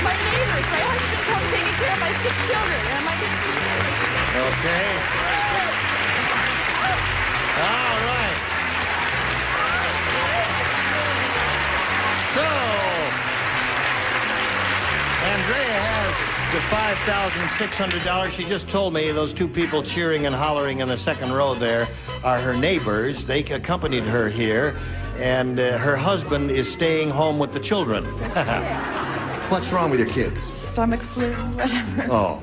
My neighbors. My husband's home taking care of my sick children. And my Okay. All right. So, Andrea has the $5,600. She just told me those two people cheering and hollering in the second row there are her neighbors. They accompanied her here, and her husband is staying home with the children. What's wrong with your kids? stomach flu, whatever. Oh.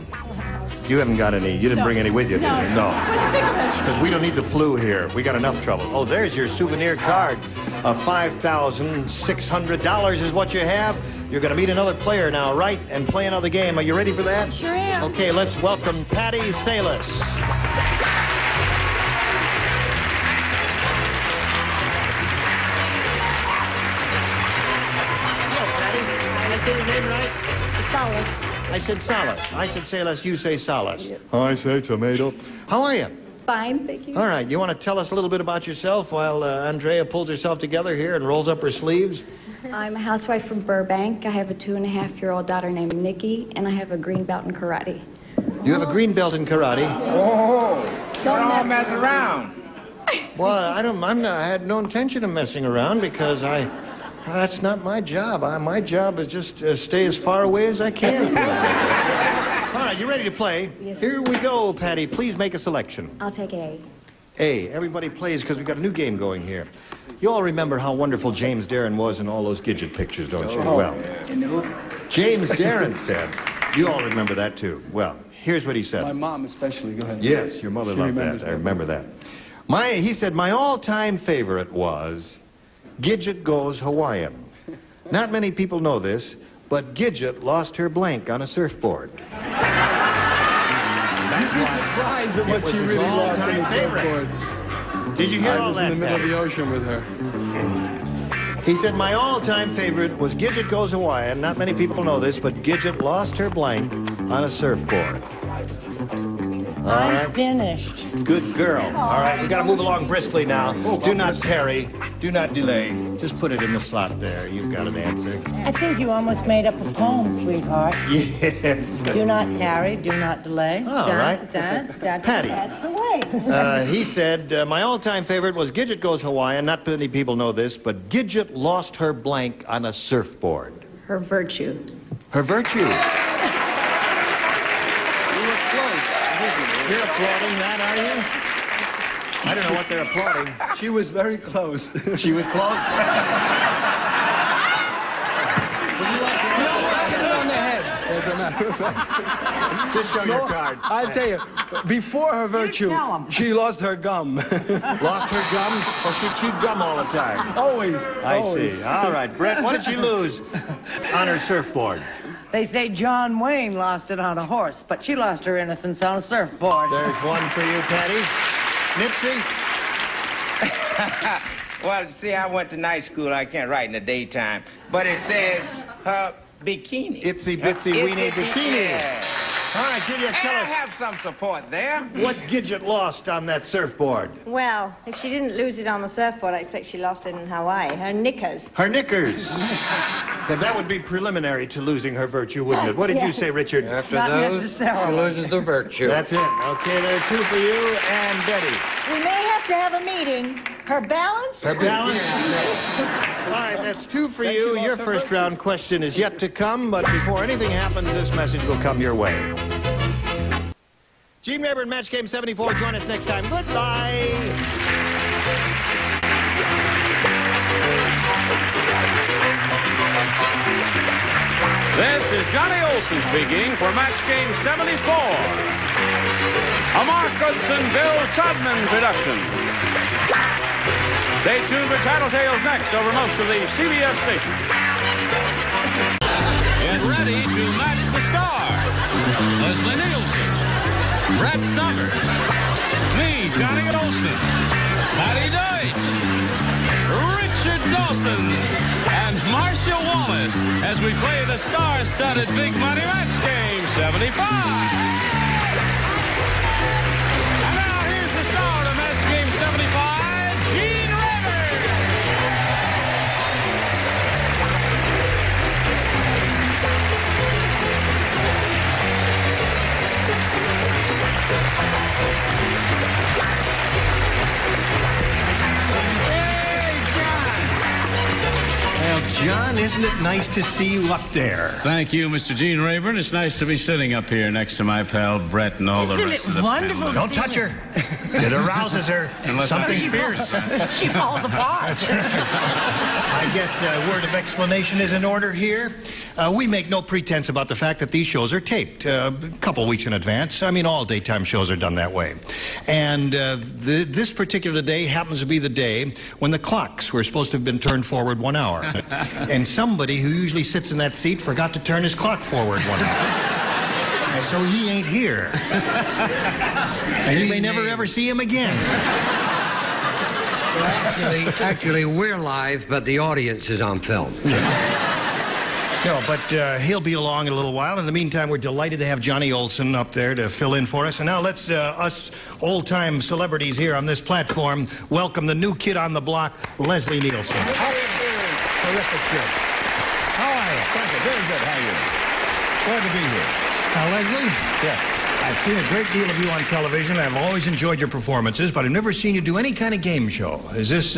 You haven't got any, you didn't bring any with you, did you? No. Because we don't need the flu here. We got enough trouble. Oh, there's your souvenir card of $5,600 is what you have. You're going to meet another player now, right? And play another game. Are you ready for that? Sure am. Okay, let's welcome Patty Salas. Hello, Patty. Did I say your name right? Salas. I said Salas. I said Salas, you say Salas. I say tomato. How are you? Fine, thank you. All right, you want to tell us a little bit about yourself while Andrea pulls herself together here and rolls up her sleeves? I'm a housewife from Burbank. I have a 2.5-year-old daughter named Nikki, and I have a green belt in karate. You have a green belt in karate? Oh, don't mess around. Well, I had no intention of messing around because that's not my job. My job is just to stay as far away as I can from it. All right, you ready to play? Yes. Here we go, Patty. Please make a selection. I'll take A. A. Everybody plays because we've got a new game going here. You all remember how wonderful James Darren was in all those Gidget pictures, don't you? Well, James Darren said, you all remember that too. Well, here's what he said. My mom especially, go ahead. Yes, your mother loved that. I remember that. He said, my all-time favorite was Gidget Goes Hawaiian. Not many people know this, but Gidget lost her blank on a surfboard. That's You'd be surprised at what she really lost on the surfboard. Did you hear all that? I was in the middle of the ocean with her. He said, my all-time favorite was Gidget Goes Hawaiian. Not many people know this, but Gidget lost her blank on a surfboard. I'm finished. Good girl. All right, we got to move along briskly now. Do not tarry. Do not delay. Just put it in the slot there. You've got an answer. I think you almost made up a poem, sweetheart. Yes. Do not tarry, do not delay. All right. Patty. That's the way. He said, my all-time favorite was Gidget Goes Hawaiian. Not many people know this, but Gidget lost her blank on a surfboard. Her virtue. Her virtue. You're applauding that, are you? I don't know what they're applauding. She was very close. She was close? Would you like to No, let's get it on the head. As a matter of fact. Just show your card. I'll tell you, Before her virtue, she lost her gum. Lost her gum, or she chewed gum all the time? Always. I see. All right, Brett, what did she lose on her surfboard? They say John Wayne lost it on a horse, but she lost her innocence on a surfboard. There's one for you, Patty. Nipsey? Well, see, I went to night school. I can't write in the daytime. But it says her bikini. Itsy bitsy weenie bikini. Yeah. All right, Julia, tell I us. have some support there. What Gidget lost on that surfboard? Well, if she didn't lose it on the surfboard, I expect she lost it in Hawaii. Her knickers. Her knickers. That would be preliminary to losing her virtue, wouldn't it? What did you say, Richard? After Not those, necessarily. she loses the virtue. That's it. Okay, there are two for you and Betty. We may have to have a meeting. Her balance? Her balance? All right, that's two for you. Your first round question is yet to come, but before anything happens, this message will come your way. Gene Rayburn, Match Game 74. Join us next time. Goodbye. This is Johnny Olson speaking for Match Game 74. A Mark Goodson, Bill Todman production. Stay tuned for Tattletales next over most of the CBS stations. Get ready to match the stars. Leslie Nielsen, Brett Somers, me, Johnny Olson, Patty Deutsch, Richard Dawson, and Marcia Wallace as we play the star-studded Big Money Match Game 75. And now here's the star of Match Game 75, Gene Rayburn. Well, John, isn't it nice to see you up there? Thank you, Mr. Gene Rayburn. It's nice to be sitting up here next to my pal Brett and all the rest of the wonderful? Don't touch her. It arouses her. Unless Something I- fierce. She falls apart. I guess a word of explanation is in order here. We make no pretense about the fact that these shows are taped a couple weeks in advance. I mean, all daytime shows are done that way. And this particular day happens to be the day when the clocks were supposed to have been turned forward 1 hour. And somebody who usually sits in that seat forgot to turn his clock forward 1 hour. And so he ain't here. And you may never ever see him again. Actually, we're live, but the audience is on film. No, but he'll be along in a little while. In the meantime, we're delighted to have Johnny Olson up there to fill in for us. And now let's, us old-time celebrities here on this platform, welcome the new kid on the block, Leslie Nielsen. How are you doing? Terrific kid. How are you? Thank you. Very good. How are you? Glad to be here. Leslie? Yeah. I've seen a great deal of you on television. I've always enjoyed your performances, but I've never seen you do any kind of game show. Is this,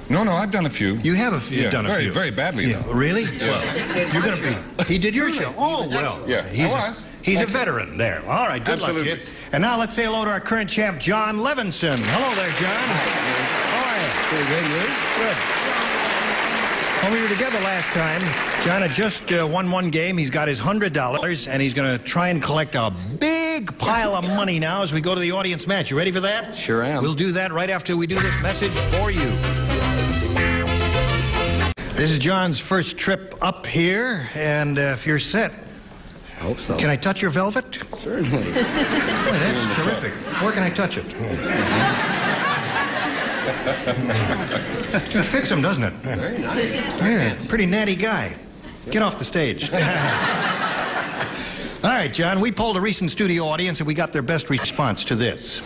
No, I've done a few. You have Yeah, done a few? very badly, Yeah, though. really? Yeah. Well, you're going to be... He did your show? Oh, well. Yeah, He's I was. He's a veteran there. All right, good luck to Absolutely. you. And now let's say hello to our current champ, John Levinson. Hello there, John. How are you? Pretty good, you? Good. When we were together last time, John had just won one game. He's got his $100, and he's going to try and collect a big pile of money now as we go to the audience match. You ready for that? Sure am. We'll do that right after we do this message for you. This is John's first trip up here, and if you're set... I hope so. Can I touch your velvet? Certainly. Boy, that's terrific. Where can I touch it? It fits him, doesn't it? Very nice. Yeah, pretty natty guy. Get off the stage. All right, John, we polled a recent studio audience and we got their best response to this.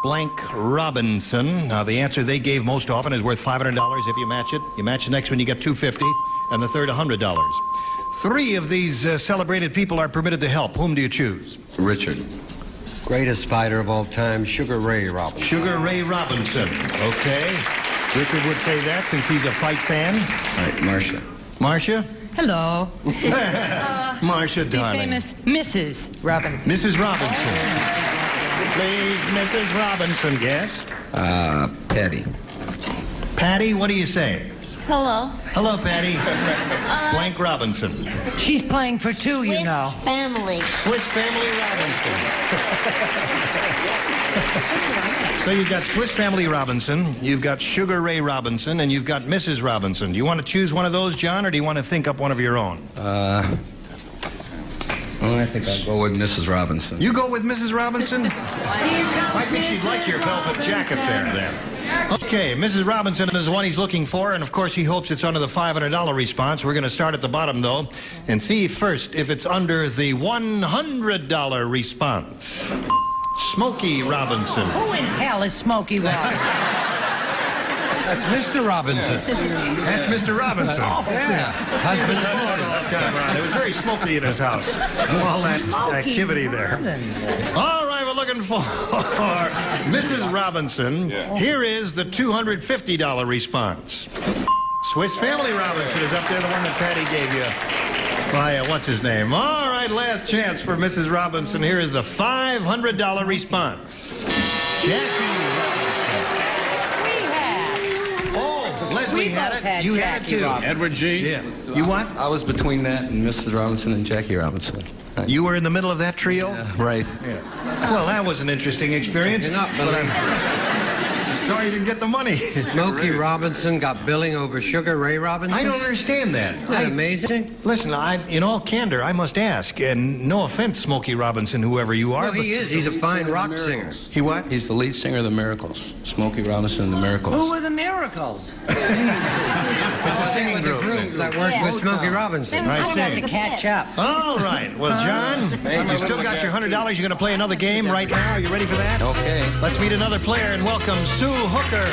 Blank Robinson. Now, the answer they gave most often is worth $500 if you match it. You match the next one, you get $250, and the third, $100. 3 of these celebrated people are permitted to help. Whom do you choose? Richard. Greatest fighter of all time, Sugar Ray Robinson. Sugar Ray Robinson. Okay. Richard would say that since he's a fight fan. All right, Marcia. Marcia? Hello. Marcia, The darling. famous Mrs. Robinson. Mrs. Robinson. Please, Mrs. Robinson, yes? Patty. Patty, what do you say? Hello. Hello, Patty. Blank Robinson. She's playing for two, you know. Swiss Family. Swiss Family Robinson. So you've got Swiss Family Robinson, you've got Sugar Ray Robinson, and you've got Mrs. Robinson. Do you want to choose one of those, John, or do you want to think up one of your own? Well, I think I'll go with Mrs. Robinson. You go with Mrs. Robinson? I think she'd like your velvet jacket there, then. Okay, Mrs. Robinson is the one he's looking for, and of course he hopes it's under the $500 response. We're going to start at the bottom, though, and see first if it's under the $100 response. Smokey Robinson. Who in hell is Smokey Robinson? That's Mr. Robinson. That's Mr. Robinson. Oh, yeah. Husband and It was very smoky in his house. All that activity there. All right, we're looking for Mrs. Robinson. Here is the $250 response. Swiss Family Robinson is up there, the one that Patty gave you. By, what's his name? All right, last chance for Mrs. Robinson. Here is the $500 response. Jackie. Leslie had it. You had it, too. Edward G. Yeah. You what? I was between that and Mrs. Robinson and Jackie Robinson. You were in the middle of that trio? Right. Yeah. Well, that was an interesting experience. You're not I'm sorry you didn't get the money. Smokey Robinson got billing over Sugar Ray Robinson? I don't understand that. Isn't that amazing? Listen, in all candor, I must ask, and no offense, Smokey Robinson, whoever you are. No, he is. He's a fine rock singer. He what? He's the lead singer of the Miracles. Smokey Robinson and the Miracles. Who are the Miracles? It's a singing group that worked with Smokey Robinson. I have to catch up. All right. Well, John, you still got your $100. You're going to play another game right now. Are you ready for that? Okay. Let's meet another player and welcome Sue Hooker.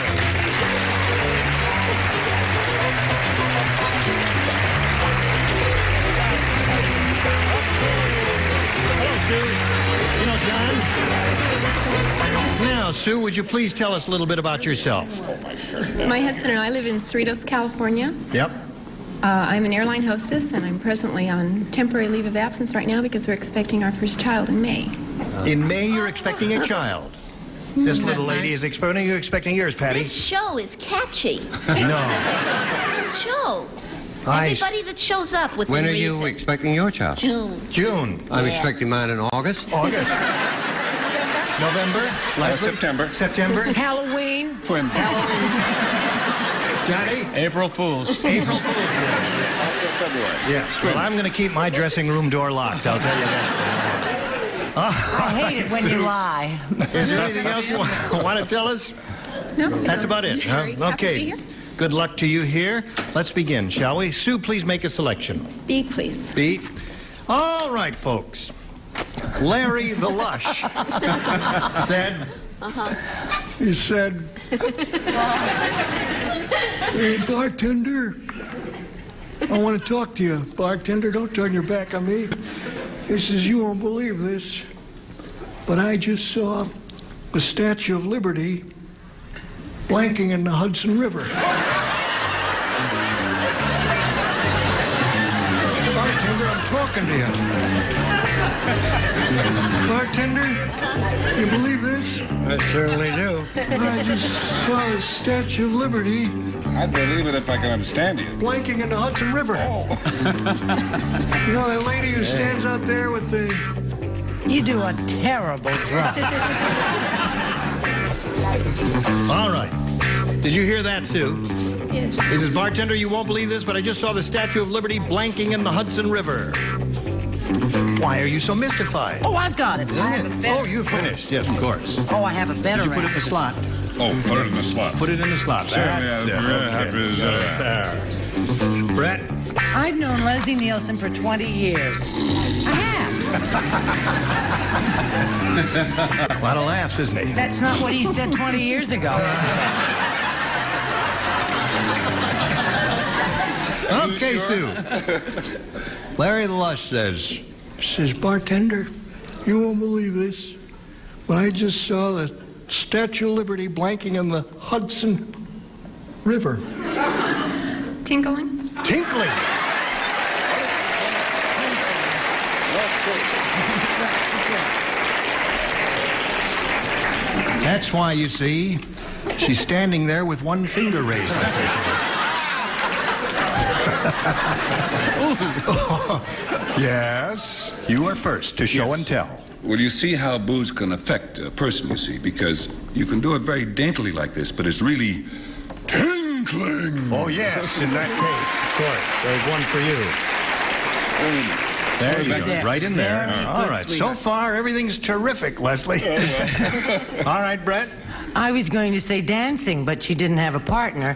Hello, Sue. You know, John. Now, Sue, would you please tell us a little bit about yourself? My husband and I live in Cerritos, California. Yep. I'm an airline hostess, and I'm presently on temporary leave of absence right now because we're expecting our first child in May. In May, you're expecting a child. This little lady is expecting. You're expecting yours, Patty. This show is catchy. No. This show. Everybody that shows up with When a are reason. you expecting your child? June. June. I'm expecting mine in August. August. November. Leslie? September. Halloween. Twins. Johnny? April Fools. April Fools. Also February. Yes. Well, I'm going to keep my dressing room door locked. I'll tell you that. I hate it when you lie. Is there anything else you want to tell us? No. That's about it, huh? Very happy to be Okay. here. Good luck to you here. Let's begin, shall we? Sue, please make a selection. B, please. B. All right, folks. Larry the Lush said... He said, "Hey, bartender, I want to talk to you. Bartender, don't turn your back on me." He says, "You won't believe this, but I just saw the Statue of Liberty blanking in the Hudson River." Bartender, I'm talking to you. Bartender, you believe this? I certainly do. I just saw the Statue of Liberty I'd believe it if I could understand you. blanking in the Hudson River. You know that lady who stands out there with the... You do a terrible job. All right. Did you hear that, Sue? Yes. He says, "Bartender, you won't believe this, but I just saw the Statue of Liberty blanking in the Hudson River." Why are you so mystified? Oh, I've got it. I have a better. Oh, you finished. Yes, of course. Oh, I have a better. Did you put it in the slot? Oh, put it in the slot. Put it in the slot. That's it. Okay. Brett? I've known Leslie Nielsen for 20 years. I have. A lot of laughs, isn't he? That's not what he said 20 years ago. Okay, Sue. Larry the Lush says, "Bartender, you won't believe this, but I just saw the Statue of Liberty blanking in the Hudson River." Tinkling? Tinkling. That's why, you see, she's standing there with one finger raised like that. Yes, you are first to show and tell. Well, you see how booze can affect a person, you see, because you can do it very daintily like this, but it's really tinkling. Oh, yes, in that case, of course. There's one for you. There you go, right in there. All right, so far, everything's terrific, Leslie. All right, Brett. I was going to say dancing, but she didn't have a partner.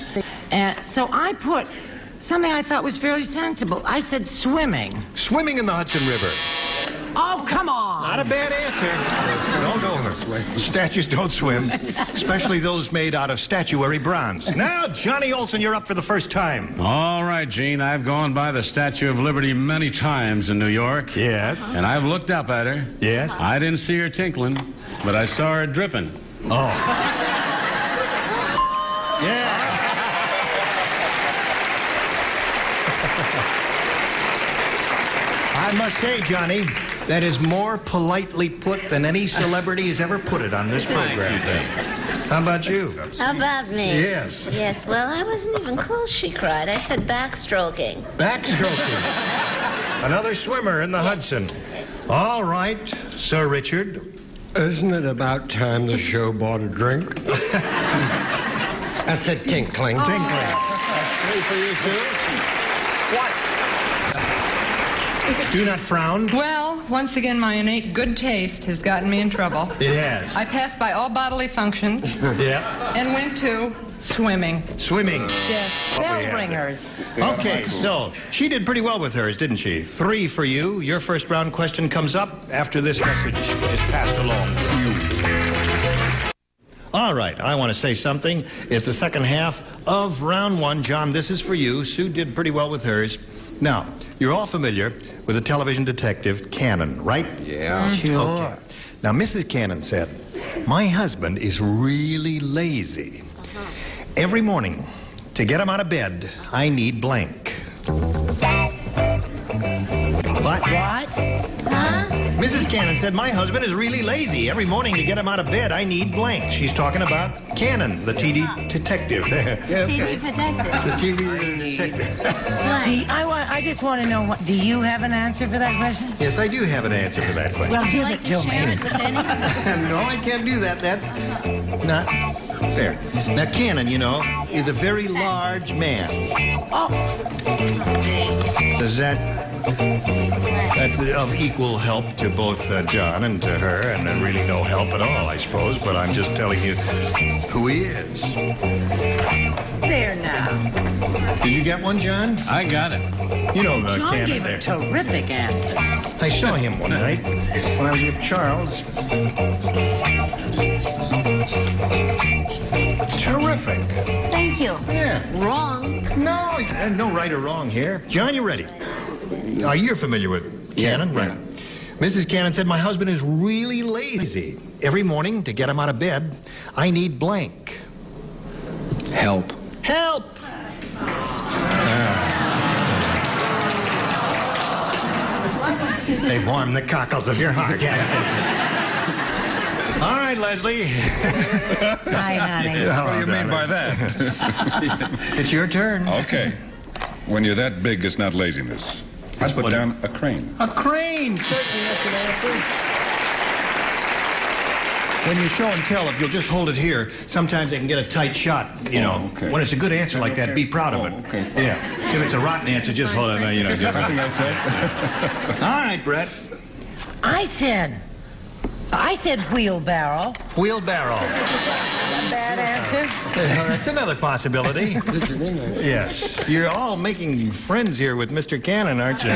And so I put something I thought was fairly sensible. I said swimming. Swimming in the Hudson River. Oh, come on. Not a bad answer. No. Statues don't swim, especially those made out of statuary bronze. Now, Johnny Olson, you're up for the first time. All right, Gene. I've gone by the Statue of Liberty many times in New York. Yes. And I've looked up at her. Yes. I didn't see her tinkling, but I saw her dripping. Oh. Yeah. I must say, Johnny, that is more politely put than any celebrity has ever put it on this program. How about you? How about me? Yes. Yes, well, I wasn't even close, she cried. I said backstroking. Backstroking. Another swimmer in the Hudson. All right, Sir Richard. Isn't it about time the show bought a drink? I said tinkling. Tinkling. That's three for you, Sue. What? Do not frown. Well, once again, my innate good taste has gotten me in trouble. It has. I passed by all bodily functions. Yeah. And went to swimming. Swimming. Yes. Bell ringers. Okay, so she did pretty well with hers, didn't she? 3 for you. Your first round question comes up after this message is passed along to you. All right, I want to say something. It's the second half of round 1. John, this is for you. Sue did pretty well with hers. Now, you're all familiar with the television detective Cannon, right? Yeah. Sure. Okay. Now, Mrs. Cannon said, my husband is really lazy. Every morning, to get him out of bed, I need blank. What? Huh? Mrs. Cannon said, my husband is really lazy. Every morning to get him out of bed, I need blank. She's talking about Cannon, the TV detective. TV detective. The TV detective. I just want to know, do you have an answer for that question? Yes, I do have an answer for that question. Well, Would you give like it to to share me. it with anyone? No, I can't do that. That's not fair. Now, Cannon, you know, is a very large man. Oh. Does that's of equal help to both John and to her, and really no help at all, I suppose, but I'm just telling you who he is. There now. Did you get one, John? I got it. You know John Cannon gave there. a terrific answer. I saw him one night when I was with Charles. Terrific. Thank you. Yeah. Wrong. No, no right or wrong here. John, you ready? You're familiar with Cannon, right? Mrs. Cannon said, my husband is really lazy. Every morning, to get him out of bed, I need blank. Help. Help! They've warmed the cockles of your heart, haven't they? All right, Leslie. Hi, honey. What do you mean by that? It's your turn. Okay. When you're that big, it's not laziness. Let's put down a crane. A crane! Certainly, that's an answer. When you show and tell, if you'll just hold it here, sometimes they can get a tight shot, you know. Okay. When it's a good answer like that, be proud of it. Okay. Yeah. If it's a rotten answer, just hold it, you know. Something I said. All right, Brett. I said wheelbarrow. Wheelbarrow. Bad answer. That's another possibility. Yes. You're all making friends here with Mr. Cannon, aren't you?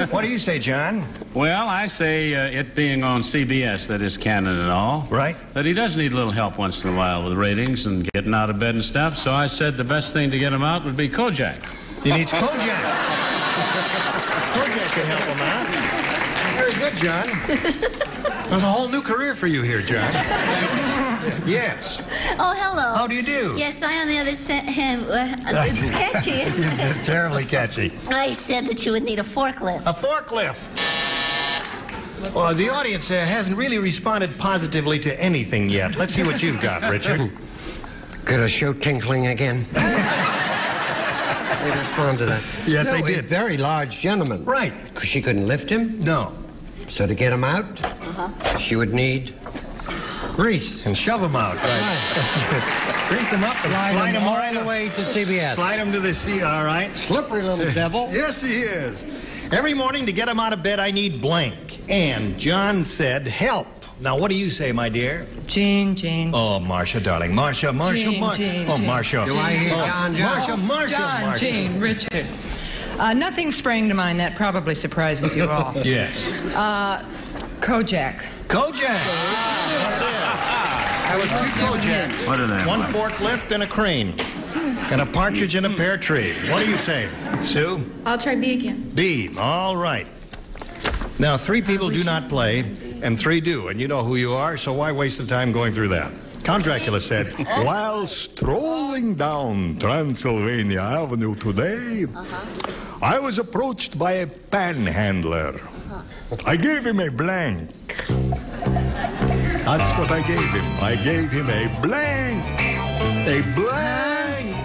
What do you say, John? Well, I say it being on CBS, that is Cannon and all. Right. That he does need a little help once in a while with ratings and getting out of bed and stuff. So I said the best thing to get him out would be Kojak. He needs Kojak. Kojak can help him out. Very good, John. There's a whole new career for you here, John. Yes. Oh, hello. How do you do? Yes, I on the other side. It's catchy, isn't it? It's terribly catchy. I said that you would need a forklift. A forklift. Well, the audience hasn't really responded positively to anything yet. Let's see what you've got, Richard. Could I show tinkling again? they respond to that? Yes, no, they did. A very large gentleman. Right. She couldn't lift him? No. So to get him out, she would need grease. And shove him out, right. Grease him up and slide him all the way to CBS. Slide him to the sea, all right. Slippery little devil. Yes, he is. Every morning to get him out of bed, I need blank. And John said, help. Now, what do you say, my dear? Jean. Oh, Marcia, darling. Marcia. Jean. Oh, Marcia. Do I hear John? John, Jean, Richard. Nothing sprang to mind. That probably surprises you all. Yes. Kojak. There was 2 Kojaks. What are they? 1 forklift and a crane. And a partridge in a pear tree. What do you say, Sue? I'll try B again. B. All right. Now, 3 people do not play, and 3 do. And you know who you are, so why waste the time going through that? Count Dracula said, while strolling down Transylvania Avenue today, I was approached by a panhandler. I gave him a blank. That's what I gave him. I gave him a blank. A blank.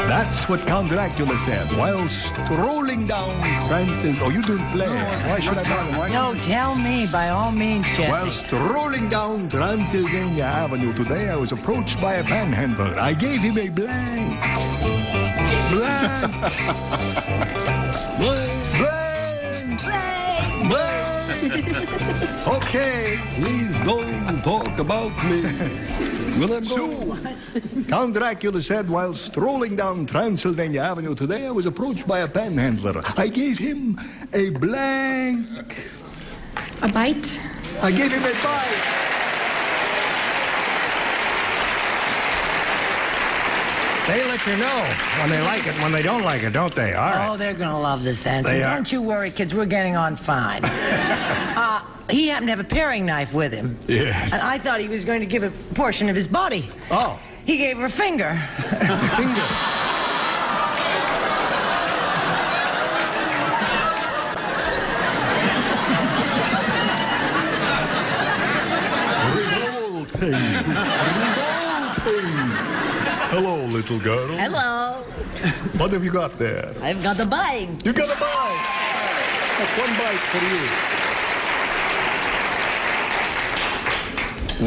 That's what Count Dracula said while strolling down Transylvania. Oh, you didn't play. Why should I bother? No, tell me, by all means, Jesse. While strolling down Transylvania Avenue today, I was approached by a panhandler. I gave him a blank. Blank. Blank. Okay, please don't talk about me. Will I go? Count Dracula said, while strolling down Transylvania Avenue today, I was approached by a panhandler. I gave him a blank. A bite? I gave him a bite. They let you know when they like it, when they don't like it, don't they? All right. Oh, they're going to love this answer. They are. Don't you worry, kids. We're getting on fine. He happened to have a paring knife with him. Yes. And I thought he was going to give a portion of his body. Oh. He gave her a finger. A finger. Revolting. Hello, little girl. Hello. What have you got there? I've got a bite. You got a bite. That's 1 bite for you.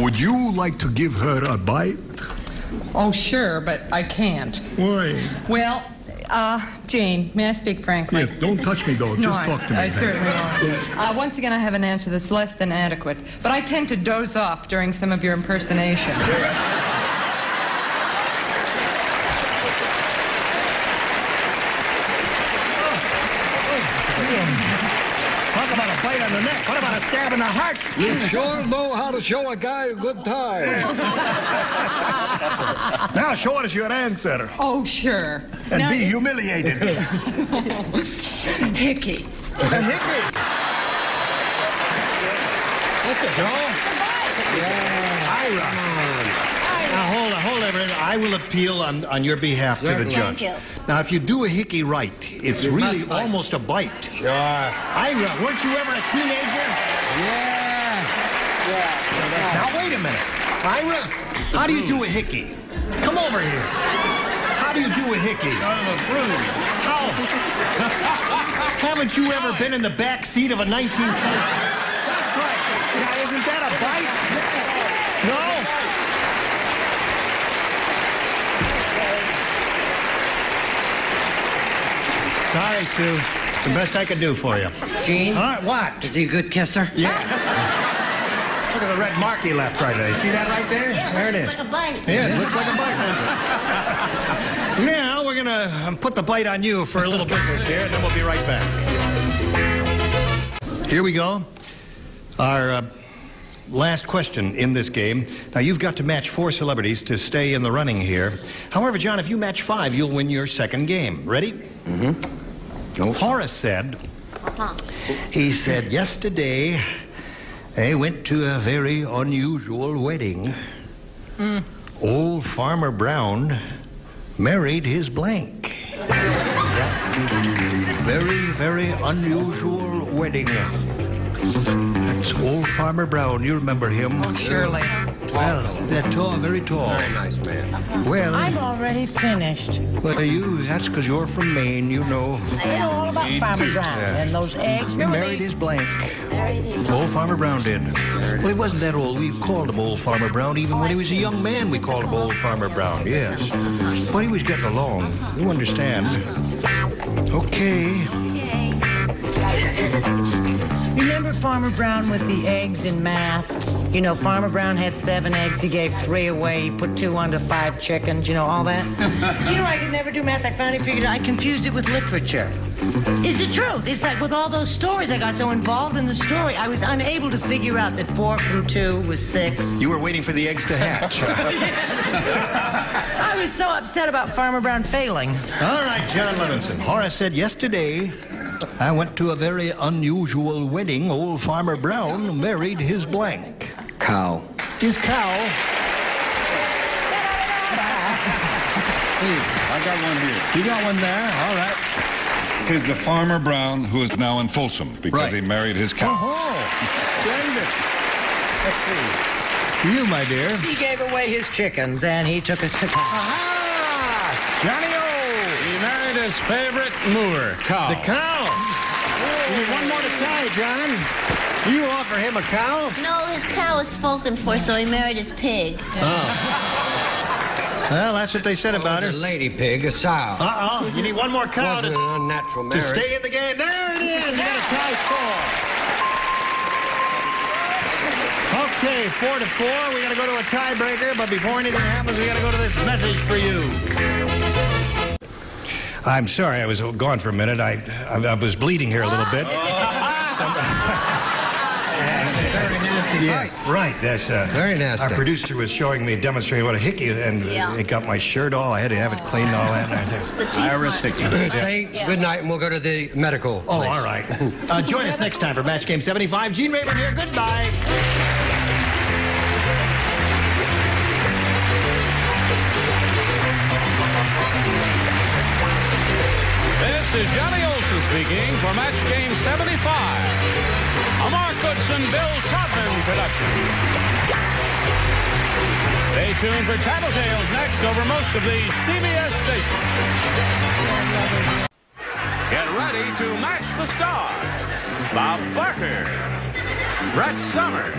Would you like to give her a bite? Oh, sure, but I can't. Why? Well, Jane, may I speak frankly? Yes, don't touch me, though. Just talk to me. I certainly won't. Once again, I have an answer that's less than adequate, but I tend to doze off during some of your impersonations. Talk about a bite on the neck. What about a stab in the heart? You sure know how to show a guy a good time. Now show us your answer. Oh, sure. And Now, be humiliated. Hickey. A hickey. Okay, Joe. Ira. Now, hold it. I will appeal on your behalf to the judge. Thank you. Now, if you do a hickey right, it's really almost a bite. Sure. Ira, weren't you ever a teenager? Yeah. Now, wait a minute. Ira, how do you do a hickey? Come over here. How do you do a hickey? How? Haven't you ever been in the back seat of a 1920? That's right. Now, isn't that a bite? No? Sorry, Sue. It's the best I could do for you. Gene? All right, what? Is he a good kisser? Yes. Look at the red mark he left right there. See that right there? Yeah, There it is. looks like a bite. Yeah, it looks like a bite. Now, we're going to put the bite on you for a little business here, and then we'll be right back. Here we go. Our last question in this game. Now, you've got to match 4 celebrities to stay in the running here. However, John, if you match 5, you'll win your second game. Ready? Mm-hmm. Horace said, he said, yesterday, I went to a very unusual wedding. Old Farmer Brown married his blank. Yeah. Very, very unusual wedding. That's Old Farmer Brown. You remember him? Oh, surely. Well, they're tall, very tall. Very nice man. Well, I'm already finished. well, that's because you're from Maine, you know. I know all about Farmer Brown and those eggs. He married his blank. Old Farmer Brown did. Well, he wasn't that old. We called him Old Farmer Brown. Even when he was a young man, we called him Old Farmer Brown, yes. But he was getting along. You understand. Okay. Remember Farmer Brown with the eggs in math? You know, Farmer Brown had 7 eggs. He gave 3 away. He put 2 onto 5 chickens. You know, all that? You know, I could never do math. I finally figured out I confused it with literature. It's the truth. It's like with all those stories, I got so involved in the story, I was unable to figure out that 4 from 2 was 6. You were waiting for the eggs to hatch. I was so upset about Farmer Brown failing. All right, John Levinson. Horace said yesterday, I went to a very unusual wedding. Old Farmer Brown married his blank. Cow. His cow. I got one here. You got one there? All right. Tis the Farmer Brown who is now in Folsom because he married his cow. Oh, splendid. Let's see. You, my dear. He gave away his chickens, and he took us to cow. Aha! Johnny O! He married his favorite moor, cow. The cow. You need one more to tie, John. You offer him a cow? No, his cow was spoken for, so he married his pig. Well, that's what they said about her. A lady pig, a sow. You need one more cow Wasn't an unnatural to marriage. stay in the game. There it is. You got a tie score. Okay, 4-4. We got to go to a tiebreaker, but before anything happens, we got to go to this message for you. I'm sorry, I was gone for a minute. I was bleeding here a little bit. Very nasty fight. Right. That's very nasty. Our producer was showing me, demonstrating what a hickey, and it got my shirt all. I had to have it cleaned and all that. Iris hickey. Say good night, and we'll go to the medical. Oh, place. all right. Join us next time for Match Game 75. Gene Rayburn here. Goodbye. This is Johnny Olson speaking for Match Game 75. A Mark Goodson, Bill Todman production. Stay tuned for Tattletales next over most of the CBS stations. Get ready to match the stars. Bob Barker, Brett Somers,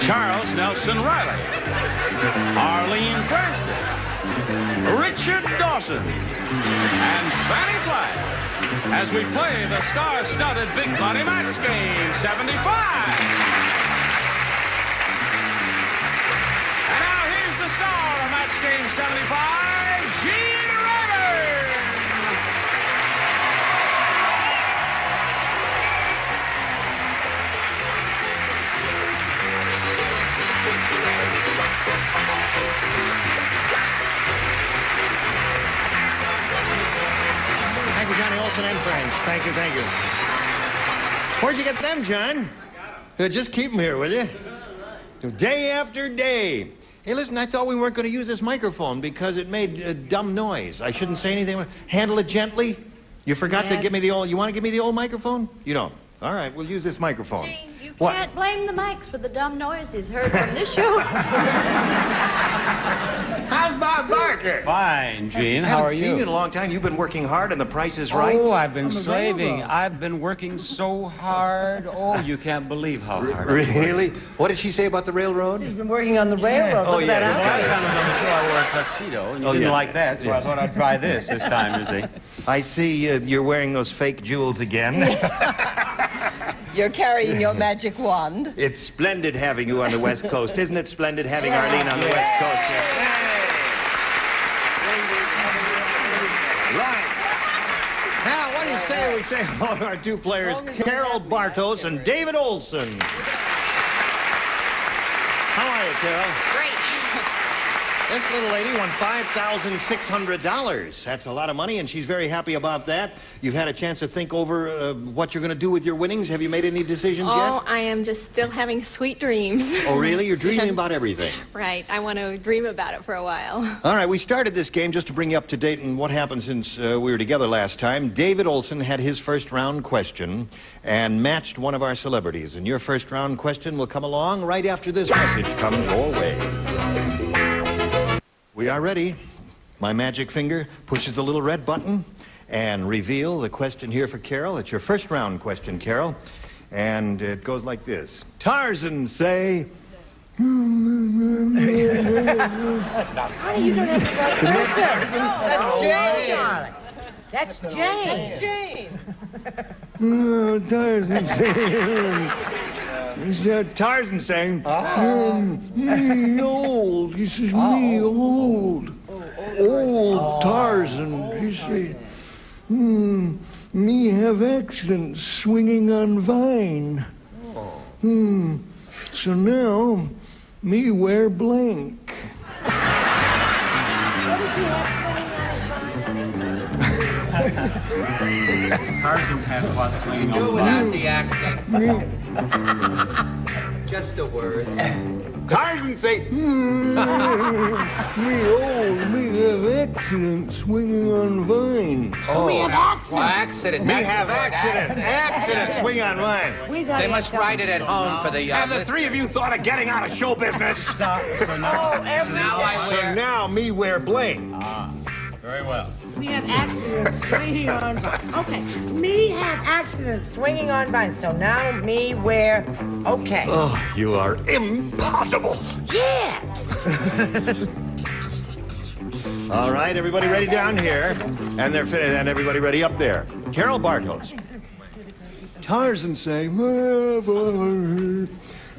Charles Nelson Riley, Arlene Francis, Richard Dawson, and Fannie Flagg as we play the star-studded Big Money Match Game 75. And now here's the star of Match Game 75, Gene Rayburn. Thank you, Johnny Olson and friends. Thank you, thank you. Where'd you get them, John? Just keep them here, will you? Day after day. Hey, listen, I thought we weren't going to use this microphone because it made dumb noise. I shouldn't say anything. Handle it gently. You forgot to give me the old... You want to give me the old microphone? You don't. All right, we'll use this microphone. Gene, you can't blame the mics for the dumb noises heard from this show. How's Bob Barker? Fine, Gene. I How are haven't seen you you? in a long time. You've been working hard and the Price is Right. Oh, I've been slaving. I've been working so hard. Oh, you can't believe how hard. Really? What did she say about the railroad? He's been working on the railroad. Look at that Well, last outfit. time I was on the show, I wore a tuxedo, and you didn't like that, so I thought I'd try this time, you see. I see you're wearing those fake jewels again. You're carrying your magic wand. It's splendid having you on the West Coast. Isn't it splendid having Arlene on the West Coast here? Right. Now, what do you say we say hello to our two players, Carol Bartos and David Olson? How are you, Carol? Great. This little lady won $5,600. That's a lot of money, and she's very happy about that. You've had a chance to think over what you're going to do with your winnings. Have you made any decisions yet? Oh, I am just still having sweet dreams. Oh, really? You're dreaming about everything. Right. I want to dream about it for a while. All right, we started this game just to bring you up to date on what happened since we were together last time. David Olson had his first round question and matched one of our celebrities. And your first round question will come along right after this message comes your way. We are ready. My magic finger pushes the little red button and reveal the question here for Carol. It's your first round question, Carol. And it goes like this. Tarzan, say... That's not... Honey, you don't have to write Tarzan. That's Jane, darling. That's Jane. That's Jane. Tarzan saying... Tarzan saying... me old. He says, me old. Old Tarzan. He says... me have accidents swinging on vine. So now, me wear blank. What does he have swinging on his vine? Tarzan has what swinging on Do the without vine. the acting. Just the words. Tarzan say... me old, me have accident swinging on vine. Oh, me have accident. Me That's have the word, accident swing on vine. They must write it at home for the... Have the three of you thought of getting out of show business? So now me wear blank. Very well. We have accidents swinging on vine. Okay, me have accidents swinging on vine. So now me wear... Okay. Oh, you are impossible. Yes. All right, everybody ready down here. And they're finished, and everybody ready up there. Carol Bartos. Tarzan say,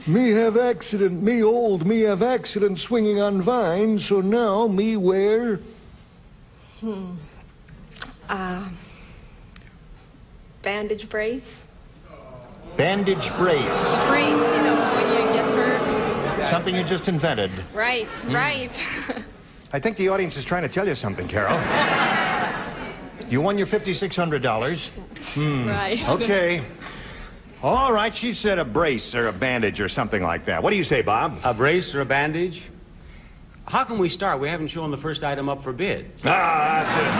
me have accident, me old, me have accident swinging on vine, so now me wear... Bandage brace. Bandage brace. Brace, you know, when you get hurt. Something you just invented. Right, right. I think the audience is trying to tell you something, Carol. You won your $5,600. Right. Okay. All right, she said a brace or a bandage or something like that. What do you say, Bob? A brace or a bandage? How can we start? We haven't shown the first item up for bids. That's it.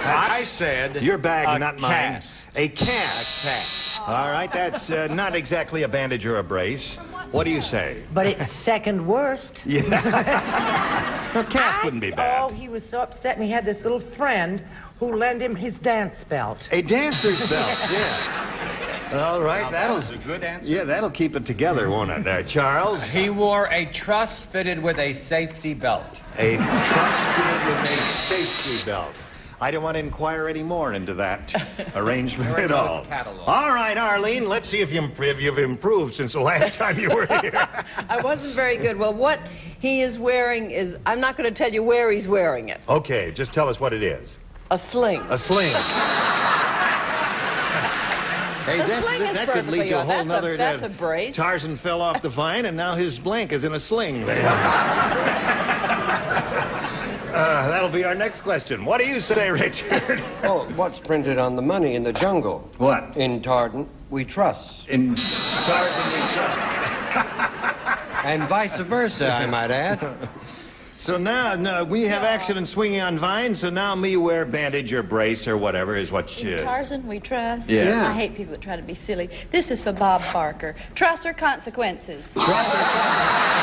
I said... Your bag, not mine. Cast. A cast. A cast. All right, that's not exactly a bandage or a brace. What do you say? But it's second worst. Yeah. A cast wouldn't be bad. Oh, he was so upset, and he had this little friend who lent him his dance belt. A dancer's belt, yeah. All right, That was a good answer. Yeah, that'll keep it together, won't it? Charles? He wore a truss fitted with a safety belt. A truss fitted with a safety belt. I don't want to inquire any more into that arrangement at all. All right, Arlene, let's see if you've improved since the last time you were here. I wasn't very good. Well, what he is wearing is... I'm not going to tell you where he's wearing it. Okay, just tell us what it is. A sling. A sling. Hey, sling is that could lead to a whole nother... That's a brace. Tarzan fell off the vine, and now his blank is in a sling. That'll be our next question. What do you say, Richard? Oh, what's printed on the money in the jungle? What? In Tarzan, we trust. In Tarzan, we trust. And vice versa, I might add. So now we have accidents swinging on vines, so now me wear bandage or brace or whatever is what you... Tarzan, we trust. Yes. I hate people that try to be silly. This is for Bob Barker. Trust or consequences? Trust or consequences.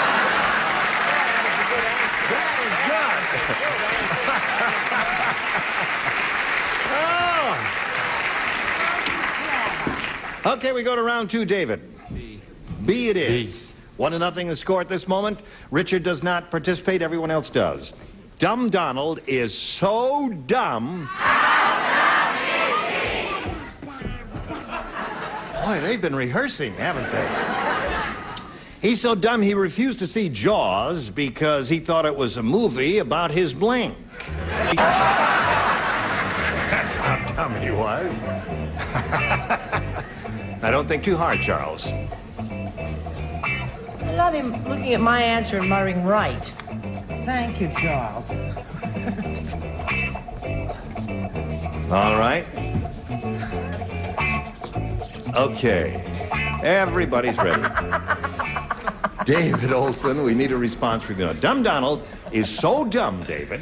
Oh. Okay, we go to round two, David. B it is. 1-0 the score at this moment. Richard does not participate. Everyone else does. Dumb Donald is so dumb. Boy, they've been rehearsing, haven't they? He's so dumb he refused to see Jaws because he thought it was a movie about his blank. That's how dumb he was. Now, don't think too hard, Charles. I love him looking at my answer and muttering right. thank you, Charles. All right. Okay. Everybody's ready. David Olson, we need a response from you. Dumb Donald is so dumb, David,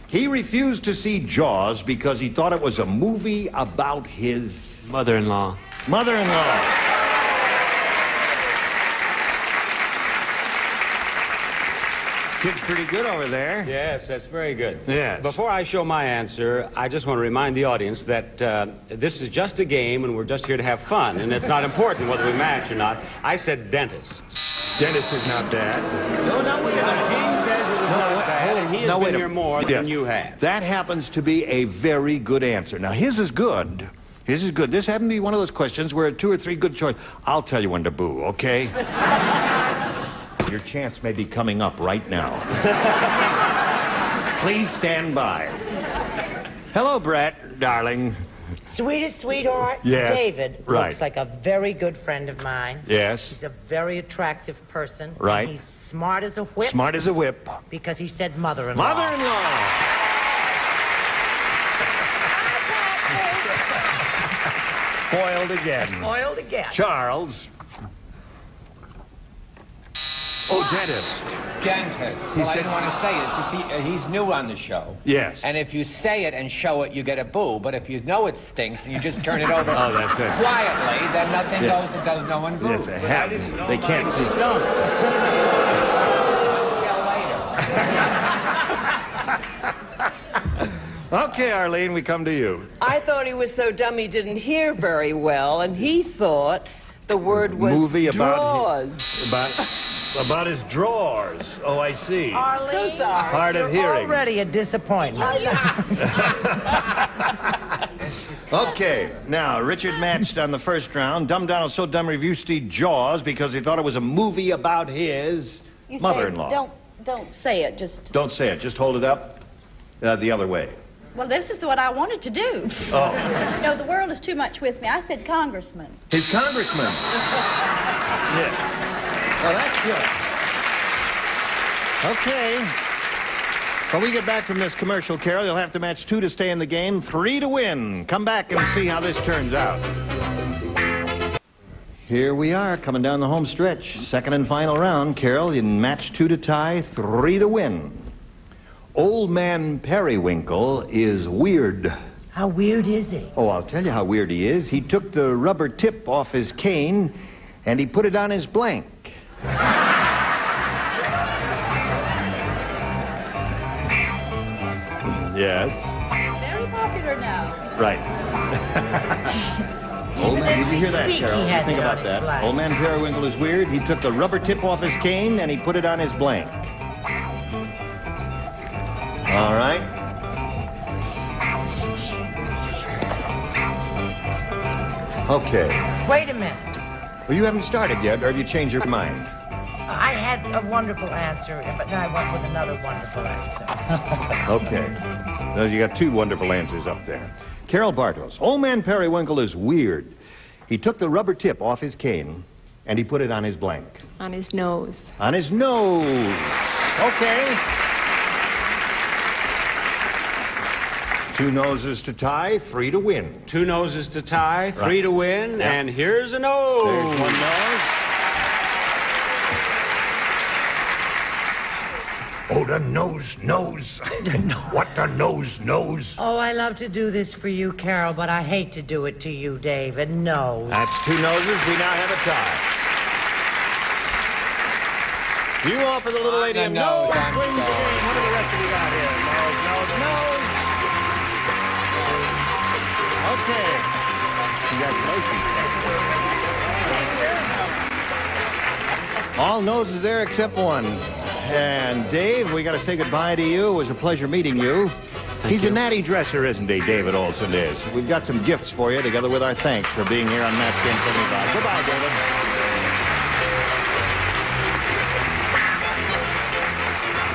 he refused to see Jaws because he thought it was a movie about his... Mother-in-law. Mother-in-law. Kid's pretty good over there. Yes, that's very good. Yes. Before I show my answer, I just want to remind the audience that this is just a game and we're just here to have fun, and it's not important whether we match or not. I said dentist. Dentist is not bad. No, wait a minute. Gene says it was not bad, and he has been here more than you have. That happens to be a very good answer. Now, his is good. His is good. This happened to be one of those questions where 2 or 3 good choices. I'll tell you when to boo, okay? Your chance may be coming up right now. Please stand by. Hello, Brett, darling. Sweetest sweetheart, Yes, David right. looks like a very good friend of mine. Yes. He's a very attractive person. Right. And he's smart as a whip. Smart as a whip. Because he said mother-in-law. Mother-in-law! Foiled again. Foiled again. Charles. Oh, dentist. Dentist. He Well, I said- didn't want to say it. You see, he's new on the show. Yes. And if you say it and show it, you get a boo. But if you know it stinks and you just turn it over Oh, that's it. quietly, then nothing Yeah. goes. It does no one boo. Yes, they have. They can't see. Okay, Arlene, we come to you. I thought he was so dumb he didn't hear very well, and he thought the word was Movie about draws. about his drawers. Oh, I see. Arlene, Hard of you're hearing. already a disappointment. Okay, now, Richard matched on the first round. Dumb Donald's so dumb refused to see Jaws because he thought it was a movie about his You say, mother-in-law. don't say it. Just Don't say it. Just hold it up the other way. well, this is what I wanted to do. Oh. You know, the world is too much with me. I said congressman. His congressman. Yes. Oh, that's good. Okay. When we get back from this commercial, Carol, you'll have to match 2 to stay in the game, 3 to win. Come back and see how this turns out. Here we are, coming down the home stretch. Second and final round. Carol, in match 2 to tie, 3 to win. Old Man Periwinkle is weird. How weird is he? Oh, I'll tell you how weird he is. He took the rubber tip off his cane and he put it on his blank. Yes. It's very popular now. Right. Old man, did you hear that, speak, he Carol? has Think it on about his that. blank. Old Man Periwinkle is weird. He took the rubber tip off his cane and he put it on his blank. All right. Okay. Wait a minute. Well, you haven't started yet, or have you changed your mind? I had a wonderful answer, but now I went with another wonderful answer. Okay. Now you got 2 wonderful answers up there. Carol Bartos. Old Man Periwinkle is weird. He took the rubber tip off his cane and he put it on his blank. On his nose. On his nose. Okay. 2 noses to tie, 3 to win. 2 noses to tie, 3 Right. to win, Yeah. and here's a nose. There's one nose. Oh, the nose knows. What the nose knows. Oh, I love to do this for you, Carol, but I hate to do it to you, David. No. That's 2 noses. We now have a tie. You offer the little lady a nose. Wins the game. What do the rest of you got here? Nose, nose, nose. Okay. Congratulations. All noses there except one. And Dave, we got to say goodbye to you. It was a pleasure meeting you. He's a natty dresser, isn't he? David Olson is. We've got some gifts for you, together with our thanks for being here on Match Game 75. Goodbye, David.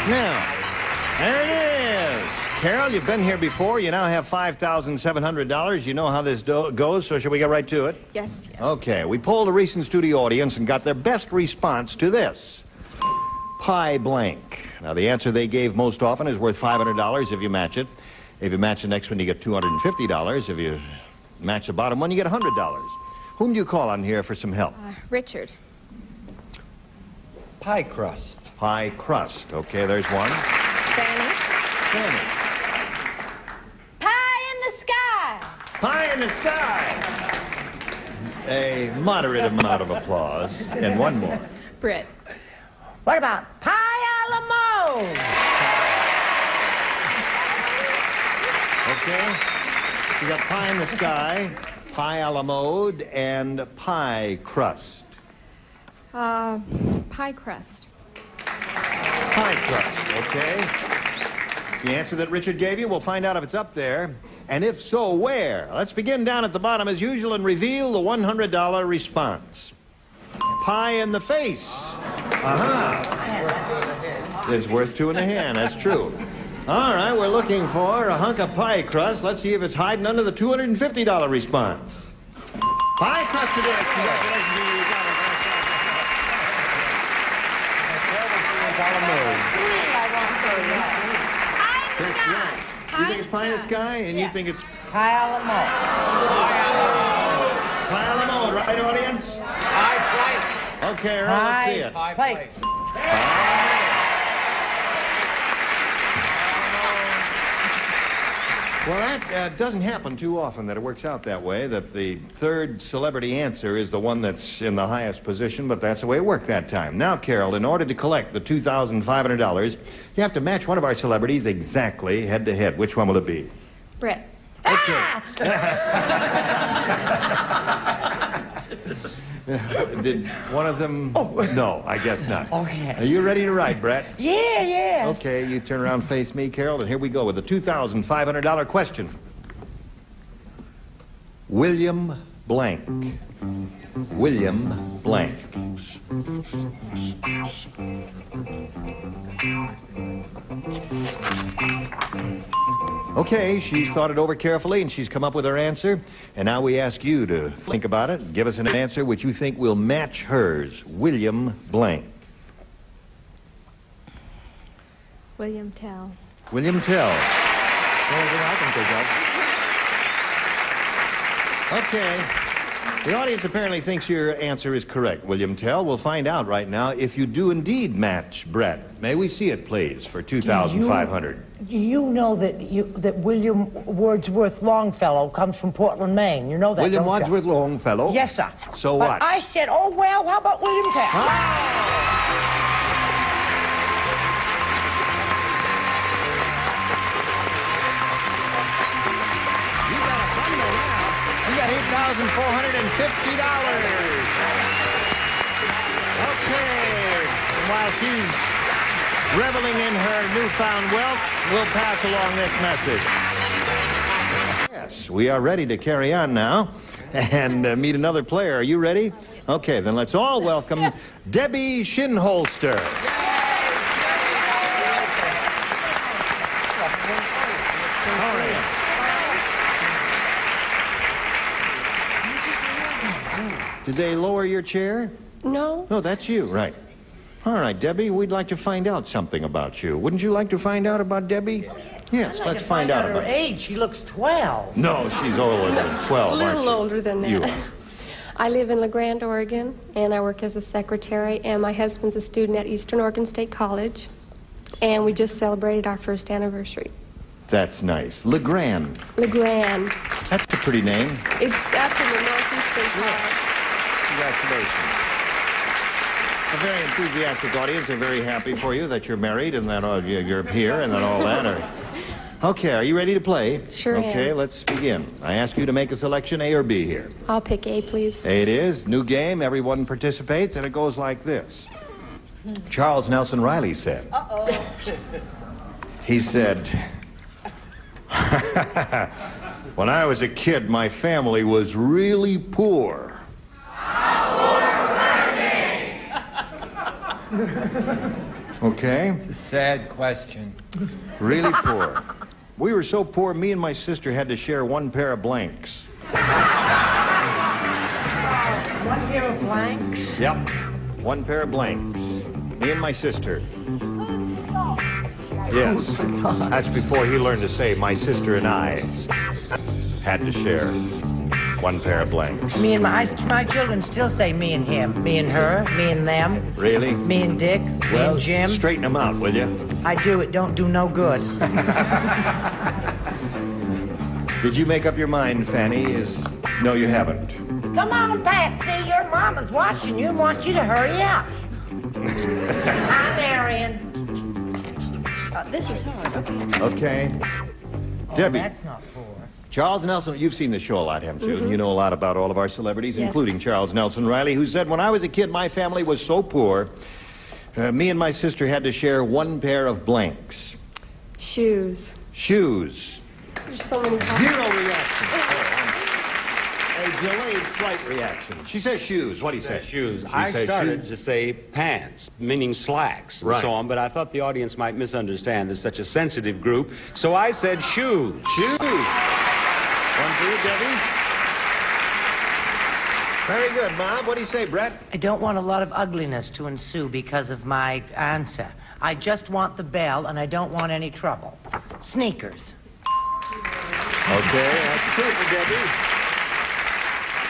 Now, there it is. Carol, you've been here before. You now have $5,700. You know how this goes, so shall we get right to it? Yes. Okay, we polled a recent studio audience and got their best response to this. pie blank. Now, the answer they gave most often is worth $500 if you match it. If you match the next one, you get $250. If you match the bottom one, you get $100. Whom do you call on here for some help? Richard. Pie crust. Pie crust. Okay, there's one. Fanny. Fanny. Pie in the sky. Pie in the sky. A moderate amount of applause. And one more. Britt. What about pie a la mode? Okay. You got pie in the sky, pie a la mode, and pie crust. Pie crust. Pie crust, okay. It's the answer that Richard gave you. We'll find out if it's up there. And if so, where? Let's begin down at the bottom as usual and reveal the $100 response. Pie in the face. It's worth 2 in the hand, that's true. All right, we're looking for a hunk of pie crust. Let's see if it's hiding under the $250 response. Pie crust it is. Congratulations to you. You got it. You think it's pie in the sky, and you think it's pie a la mode. Pie a la mode, right, audience? Pie plate. Okay, Earl, let's see it. Pie plate. Well, that doesn't happen too often that it works out that way, that the third celebrity answer is the one that's in the highest position, but that's the way it worked that time. Now, Carol, in order to collect the $2,500, you have to match one of our celebrities exactly head-to-head. Which one will it be? Britt. Okay. Did one of them? No, I guess not. Okay. Are you ready to ride, Brett? Yeah, yes. Okay, you turn around, face me, Carol, and here we go with the $2,500 question. William Blank. William Blank. Okay, she's thought it over carefully and she's come up with her answer. And now we ask you to think about it. Give us an answer which you think will match hers. William Blank. William Tell. William Tell. I can think of. Okay. The audience apparently thinks your answer is correct, William Tell. We'll find out right now if you do indeed match Brett. May we see it, please, for $2,500. You know that William Wordsworth Longfellow comes from Portland, Maine. You know that, William don't you? Wordsworth Longfellow? Yes, sir. So But what? I said, oh, well, how about William Tell? You got $8,450. Okay. And while she's reveling in her newfound wealth, we'll pass along this message. Yes, we are ready to carry on now and meet another player. Are you ready? Okay, then let's all welcome Debbie Shinholster. Did they lower your chair? No. No, that's you, right. All right, Debbie, we'd like to find out something about you. Wouldn't you like to find out about Debbie? Yes, let's find out her about her. age. She looks 12. No, she's older than 12, A little aren't you? older than that. You are. I live in La Grande, Oregon, and I work as a secretary, and my husband's a student at Eastern Oregon State College, and we just celebrated our first anniversary. That's nice. La Grande. La Grande. That's a pretty name. It's up in the northeastern part. Congratulations. A very enthusiastic audience. They're very happy for you that you're married and that you're here and that all that. Okay, are you ready to play? Sure am. Okay, let's begin. I ask you to make a selection, A or B here. I'll pick A, please. A it is. New game. Everyone participates, and it goes like this. Charles Nelson Riley said. Uh-oh. He said, when I was a kid, my family was really poor. Okay? It's a sad question. Really poor. We were so poor, me and my sister had to share one pair of blanks. One pair of blanks? Yep. One pair of blanks. Me Me and my sister. Yes, that's before he learned to say, my sister and I had to share one pair of blanks. Me and my children still say me and him, me and her, me and them. Really? Me and Dick, me and Jim. Straighten them out, will you? I do. It don't do no good. Did you make up your mind, Fanny? No, you haven't. Come on, Patsy. Your mama's watching you and wants you to hurry up. Hi, Marion. This is hard, okay? Okay. Oh, Debbie. That's not poor. Charles Nelson, you've seen the show a lot, haven't you? You know a lot about all of our celebrities, Yes. including Charles Nelson Riley, who said, when I was a kid, my family was so poor, me and my sister had to share one pair of blanks. Shoes. Shoes. There's so many. Zero reaction. A delayed slight reaction. She says shoes. What do you say? Shoes. She I says started shoes. to say pants, meaning slacks and Right. so on, but I thought the audience might misunderstand. There's such a sensitive group, so I said shoes. Shoes. One for you, Debbie. Very good, Mom. What do you say, Brett? I don't want a lot of ugliness to ensue because of my answer. I just want the bell, and I don't want any trouble. Sneakers. Okay, that's true for Debbie.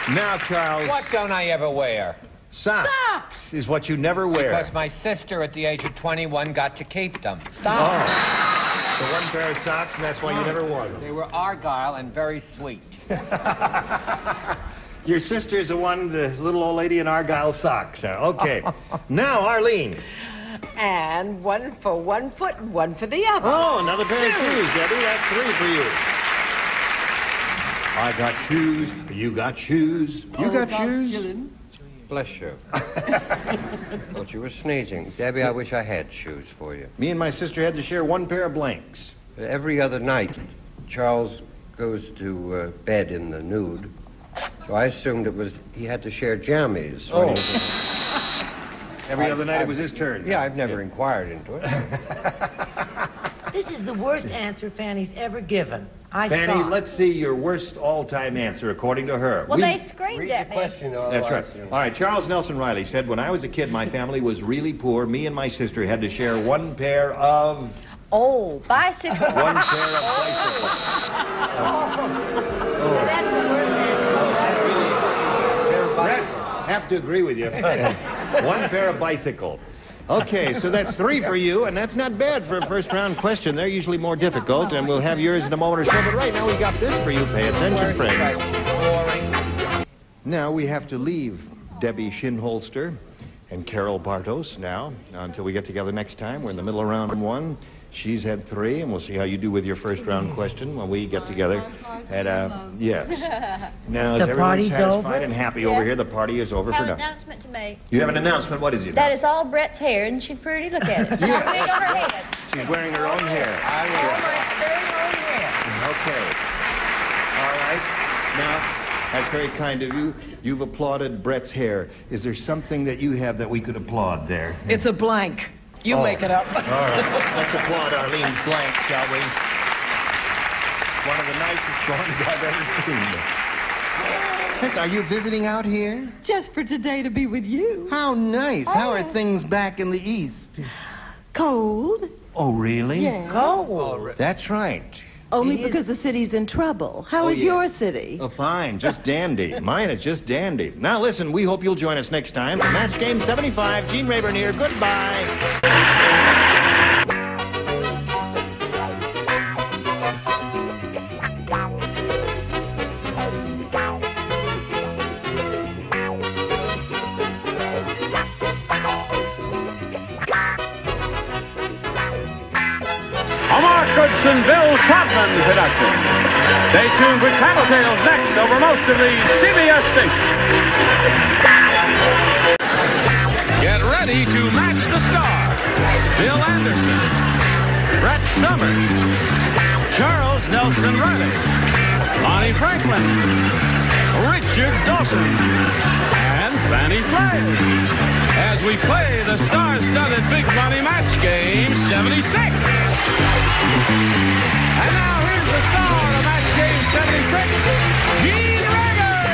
Now, Charles. What don't I ever wear? Socks is what you never wear. Because my sister at the age of 21 got to keep them. Socks. Oh. The one pair of socks, and that's why you never wore them. They were Argyle and very sweet. Your sister's the one, the little old lady in Argyle socks. Okay. Now, Arlene. And one for one foot and one for the other. Oh, another pair of shoes, Debbie. That's three for you. I got shoes. You got shoes. You got shoes? Bless you. Thought you were sneezing. Debbie, I wish I had shoes for you. Me and my sister had to share one pair of blanks. Every other night, Charles goes to bed in the nude. So I assumed he had to share jammies. Oh. Every other night it was his turn. Yeah, I've never inquired into it. This is the worst answer Fanny's ever given. Fanny, saw. let's see your worst all-time answer according to her. Well, they screamed at me. That's right. All right, Charles Nelson Riley said, when I was a kid, my family was really poor. Me and my sister had to share one pair of... Oh, bicycle. One pair of bicycles. That's the worst answer. Brett, have to agree with you. One pair of bicycle. Okay, so that's three for you, and that's not bad for a first-round question. They're usually more difficult, and we'll have yours in a moment or so. But right now, we got this for you. Pay attention, friends. Now we have to leave Debbie Shinholster and Carol Bartos now until we get together next time. We're in the middle of round one. She's had three, and we'll see how you do with your first-round question when we get together. And, yes. Now, is The everyone party's satisfied over? and happy over here? The party is over I for have an now. announcement to make. You have an announcement. What is it? That is all Brett's hair, and she's pretty. Look at it. It's got a wig on her head. She's wearing her own hair. Okay. All right. Now, that's very kind of you. You've applauded Brett's hair. Is there something that you have that we could applaud there? It's a blank. You make it up. All right. Let's applaud Arlene's blank, shall we? One of the nicest ones I've ever seen. Yes, are you visiting out here? Just for today to be with you. How nice. How are things back in the East? Cold. Oh, really? Yes. Cold. That's right. Only because the city's in trouble. How is your city? Oh, fine. Just dandy. Mine is just dandy. Now, listen, we hope you'll join us next time for Match Game 75. Gene Rayburn here. Goodbye. A Mark Goodson, Bill Trotman production. Stay tuned for Tattletales next over most of the CBS stations. Get ready to match the stars. Bill Anderson, Brett Summers, Charles Nelson Riley, Bonnie Franklin, Richard Dawson, and Fanny Flagg as we play the star-studded Big Money Match Game 76. And now here's the star of Match Game 76, Gene Rayburn.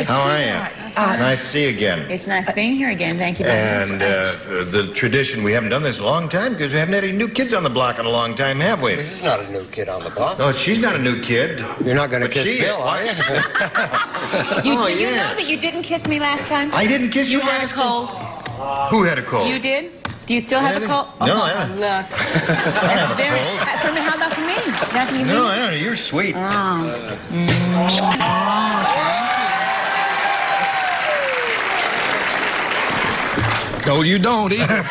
How are you? Nice to see you again. It's nice being here again. Thank you very much. And the tradition, we haven't done this in a long time because we haven't had any new kids on the block in a long time, have we? This is not a new kid on the block. Oh, she's not a new kid. You're not going to But kiss she Bill, is. are you? Oh, You yeah. know that you didn't kiss me last time? I didn't kiss you had last a cold. Who had a cold? You did? Do you still have a cold? No, oh, I don't. Look. I have a cold. For me, how about for me? Nothing you No, mean? I don't know. You're sweet. No, you don't either.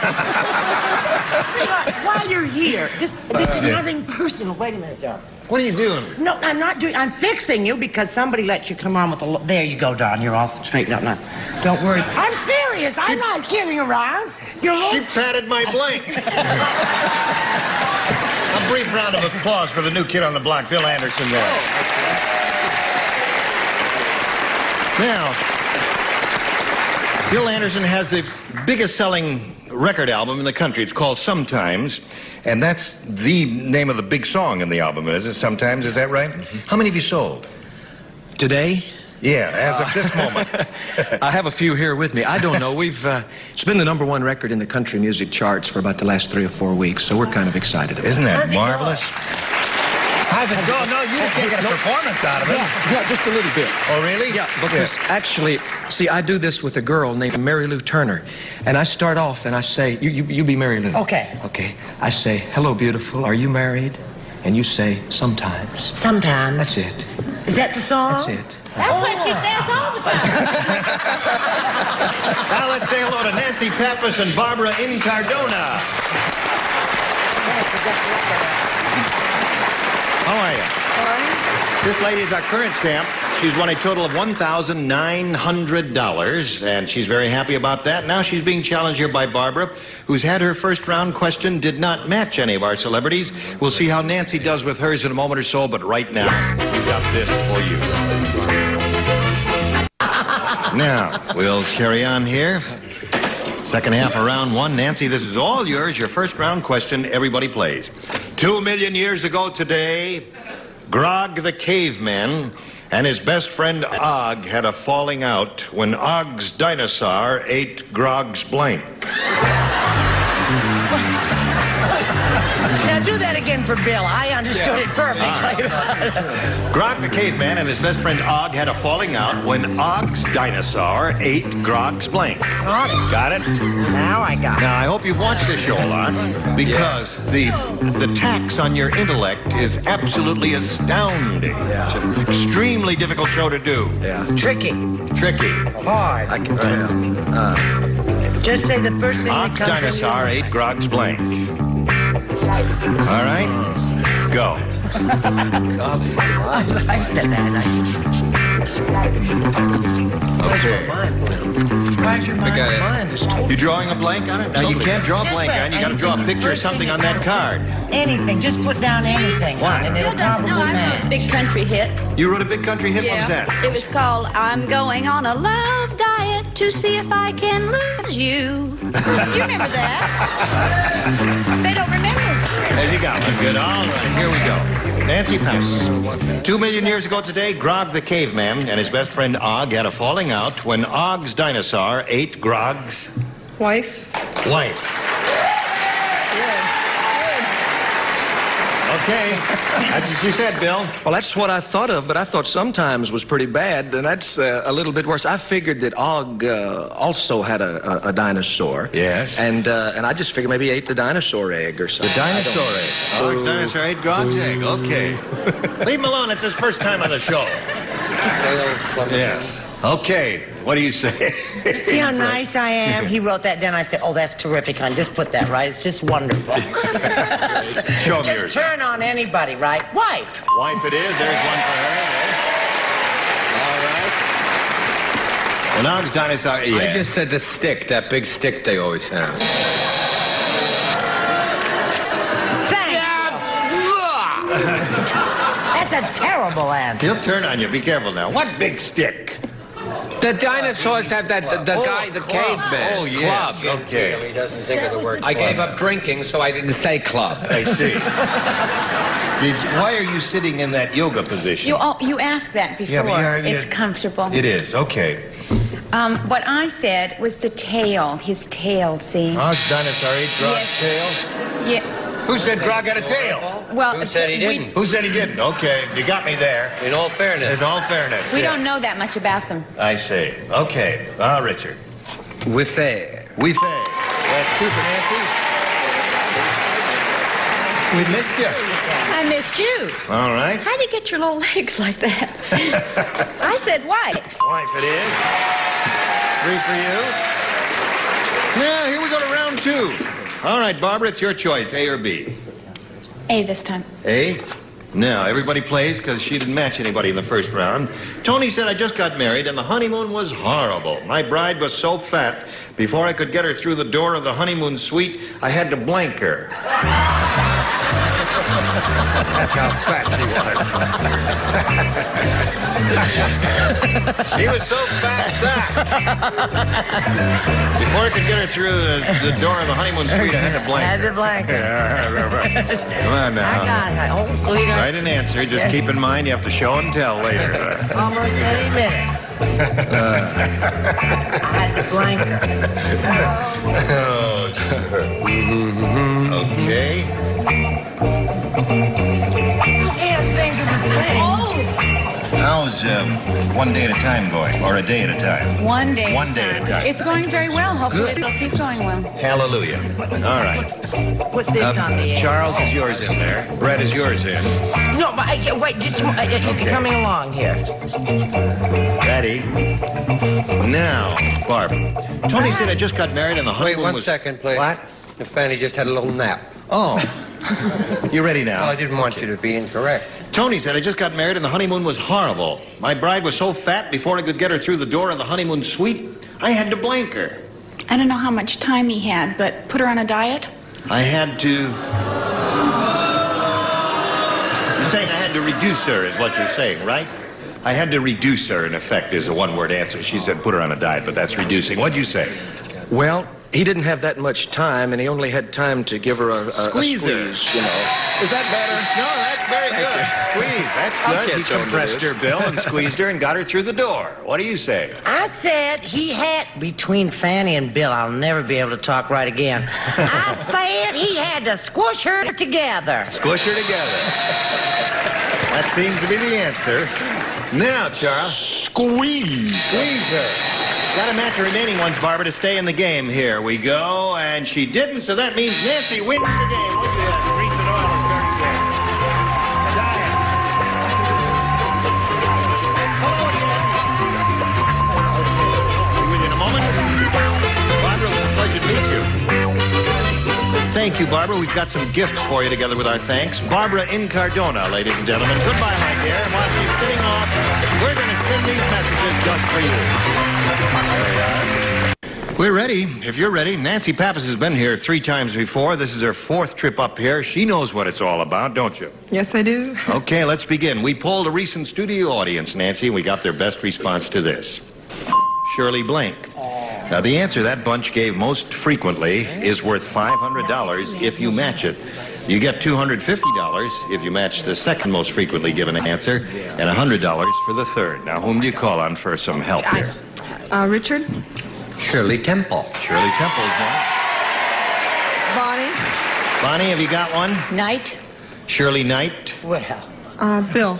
While you're here, this is nothing personal. Wait a minute, Don. What are you doing? No, I'm not doing. I'm fixing you because somebody let you come on with a. There you go, Don. You're all straightened up now. Don't worry. I'm serious. I'm not kidding around. You're. She patted my blank. A brief round of applause for the new kid on the block, Bill Anderson there. Now, Bill Anderson has the biggest selling record album in the country. It's called Sometimes, and that's the name of the big song in the album, is it? Sometimes, is that right? How many have you sold? Today? Yeah, as of this moment. I have a few here with me. I don't know. It's been the #1 record in the country music charts for about the last 3 or 4 weeks, so we're kind of excited about it. Isn't that marvelous? How's it going? No, you can't get a performance out of it. Yeah, just a little bit. Oh, really? Yeah, because actually, see, I do this with a girl named Mary Lou Turner, and I start off and I say, you be Mary Lou. Okay. Okay. I say, hello, beautiful, are you married? And you say, sometimes. Sometimes. That's it. Is that the song? That's it. That's what she says all the time. Now let's say hello to Nancy Pappas and Barbara Incardona. How are you? This lady is our current champ. She's won a total of $1,900, and she's very happy about that. Now she's being challenged here by Barbara, who's had her first round question, did not match any of our celebrities. We'll see how Nancy does with hers in a moment or so, but right now, we've got this for you. Now, we'll carry on here. Second half of round one. Nancy, this is all yours. Your first round question, everybody plays. 2 million years ago today, Grog the caveman and his best friend Og had a falling out when Og's dinosaur ate Grog's blank. Now do that again for Bill. I understood it perfectly. Grog the caveman and his best friend Og had a falling out when Og's dinosaur ate Grog's blank. Got it. Got it? Now I got it. Now, I hope you've watched this show a lot, because the tax on your intellect is absolutely astounding. It's an extremely difficult show to do. Tricky. Tricky. Hard. I can tell. Just say the first thing that Og's comes to dinosaur ate Grog's blank. All right? Go. I liked that. Why's your mind blind? You drawing a blank on it? No, you can't draw a blank on it. You got to draw a picture of something on that card. Anything. Just put down anything. What? And it'll probably No, I match. wrote a big country hit. You wrote a big country hit? What was that? It was called I'm Going on a Love Diet to See If I Can Lose You. You remember that? They don't remember. There you go. Good. All right, here we go. Nancy Pappas. 2 million years ago today, Grog the caveman and his best friend Og had a falling out when Og's dinosaur ate Grog's Wife. Okay. That's what you said, Bill. Well, that's what I thought of, but I thought sometimes was pretty bad, and that's a little bit worse. I figured that Og also had a dinosaur. Yes. And I just figured maybe he ate the dinosaur egg or something. The dinosaur egg. Og's dinosaur ate Grog's egg. Okay. Leave him alone. It's his first time on the show. Yes. Okay. What do you say? See how nice I am? He wrote that down. I said, oh, that's terrific, hon. Just put that right. It's just wonderful. Show him Just yours. turn on anybody, right? Wife. Wife it is. There's one for her. All right. And Og's dinosaur, yeah. I just said the stick, that big stick they always have. That's a terrible answer. He'll turn on you. Be careful now. What big stick? The dinosaurs have that, the guy, the caveman. Oh, yes. Club. Okay. He doesn't think of the word I club. gave up drinking, so I didn't say club. I see. Why are you sitting in that yoga position? You asked that before. Yeah, but it's comfortable. It is, okay. What I said was the tail, his tail, see? Oh, dinosaur ate Grog's tail? Yeah. Who said Grog had a tail? Well, Who said he didn't? Who said he didn't? Okay, you got me there. In all fairness. In all fairness. We yeah. don't know that much about them. I see. Okay. Richard. We fair. We fair. That's two for Nancy. We missed you. I missed you. All right. How'd you get your little legs like that? I said wife. Wife it is. 3 for you. Now, here we go to round 2. All right, Barbara, it's your choice, A or B. A this time. A? Now, everybody plays because she didn't match anybody in the first round. Tony said, I just got married and the honeymoon was horrible. My bride was so fat, before I could get her through the door of the honeymoon suite, I had to blank her. That's how fat she was. She was so fat that before I could get her through the door of the honeymoon suite, I had to blank her. Had to blank her. Come on now. I got it. Oh, sweetheart. Write an answer. Just keep in mind you have to show and tell later. Almost any minute. I had to blank her. Oh, sure. Okay. I can't think of a thing. How's 1 day at a time going? Or a day at a time? 1 day. 1 day at a time. It's going very well. Hopefully Good. it'll keep going well. Hallelujah. All right. Put this on the end. Charles is yours in there. Brett is yours in. No, but wait, just coming along here. Ready? Now, Barbara. Tony said I just got married and the honeymoon Wait was... 1 second, please. What? Fanny just had a little nap. Oh. You ready now? Well, I didn't want you to be incorrect. Tony said I just got married and the honeymoon was horrible. My bride was so fat, before I could get her through the door of the honeymoon suite, I had to blank her. I don't know how much time he had, but put her on a diet? I had to... You're saying I had to reduce her, is what you're saying, right? I had to reduce her, in effect, is a one-word answer. She said put her on a diet, but that's reducing. What'd you say? Well, he didn't have that much time, and he only had time to give her a Squeeze her. you know. Is that better? No, that's very good. Squeeze, that's I'll good. He catch on to compressed this. her, Bill, and squeezed her and got her through the door. What do you say? I said he had, between Fanny and Bill, I'll never be able to talk right again. I said he had to squish her together. Squish her together. That seems to be the answer. Now, Charles. Squeeze. Squeeze her. Got to match the remaining ones, Barbara, to stay in the game. Here we go. And she didn't, so that means Nancy wins the game. Look at that. Grease and oil is very good. Diet. Be with you in a moment. Barbara, it was a pleasure to meet you. Thank you, Barbara. We've got some gifts for you together with our thanks. Barbara Incardona, ladies and gentlemen. Goodbye, my dear. And while she's spinning off, we're going to spin these messages just for you. We're ready. If you're ready, Nancy Pappas has been here 3 times before. This is her 4th trip up here. She knows what it's all about, don't you? Yes, I do. Okay, let's begin. We polled a recent studio audience, Nancy, and we got their best response to this. Shirley Blank. Now, the answer that bunch gave most frequently is worth $500 if you match it. You get $250 if you match the second most frequently given answer, and $100 for the third. Now, whom do you call on for some help here? Richard? Shirley Temple. Shirley Temple is one. Bonnie? Bonnie, have you got one? Knight? Shirley Knight. Well. Bill?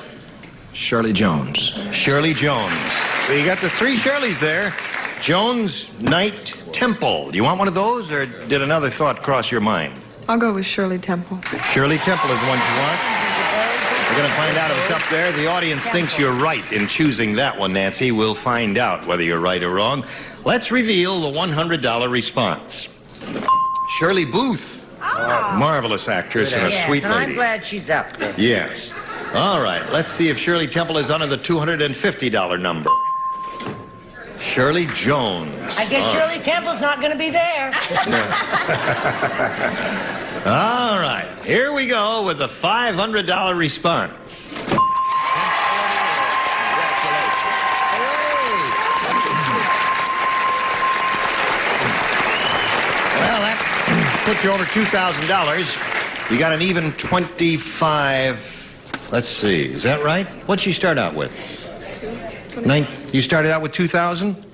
Shirley Jones. Shirley Jones. So you got the 3 Shirleys there. Jones, Knight, Temple. Do you want one of those, or did another thought cross your mind? I'll go with Shirley Temple. Shirley Temple is the one you want. We're going to find out if it's up there. The audience thinks you're right in choosing that one, Nancy. We'll find out whether you're right or wrong. Let's reveal the $100 response. Shirley Booth. Marvelous actress and a sweet lady. I'm glad she's up there. Yes. All right. Let's see if Shirley Temple is under the $250 number. Shirley Jones. I guess Shirley Temple's not going to be there. All right. Here we go with the $500 response. Well, put you over $2,000. You got an even 25. Let's see, is that right? What'd she start out with? You started out with 2,000?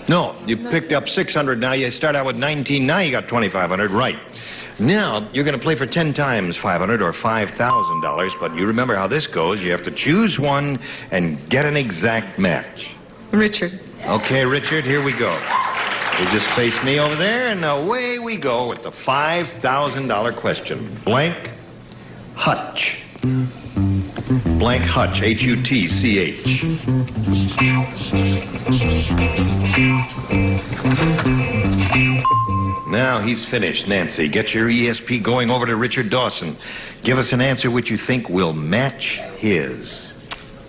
No, you picked up 600. Now you start out with 19. Now you got 2,500. Right. Now you're going to play for 10 times 500 or $5,000. But you remember how this goes. You have to choose one and get an exact match. Richard. Okay, Richard. Here we go. You just face me over there, and away we go with the $5,000 question. Blank Hutch. Blank Hutch, H-U-T-C-H. Now he's finished, Nancy. Get your ESP going over to Richard Dawson. Give us an answer which you think will match his.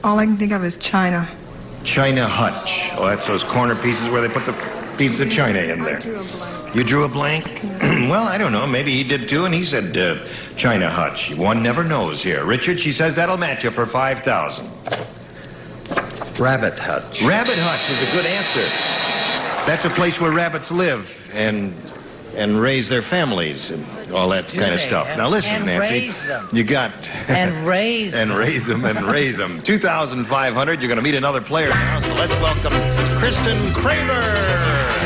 All I can think of is China. China Hutch. Oh, that's those corner pieces where they put the pieces of china in there. You drew a blank? Well, I don't know. Maybe he did too, and he said China Hutch. One never knows here. Richard, she says that'll match you for $5,000. Rabbit Hutch. Rabbit Hutch is a good answer. That's a place where rabbits live and raise their families and all that kind of stuff. Now listen, and Nancy. Raise them. You got... And raise and raise them and raise them. 2,500. You're going to meet another player now, so let's welcome Kristen Craver.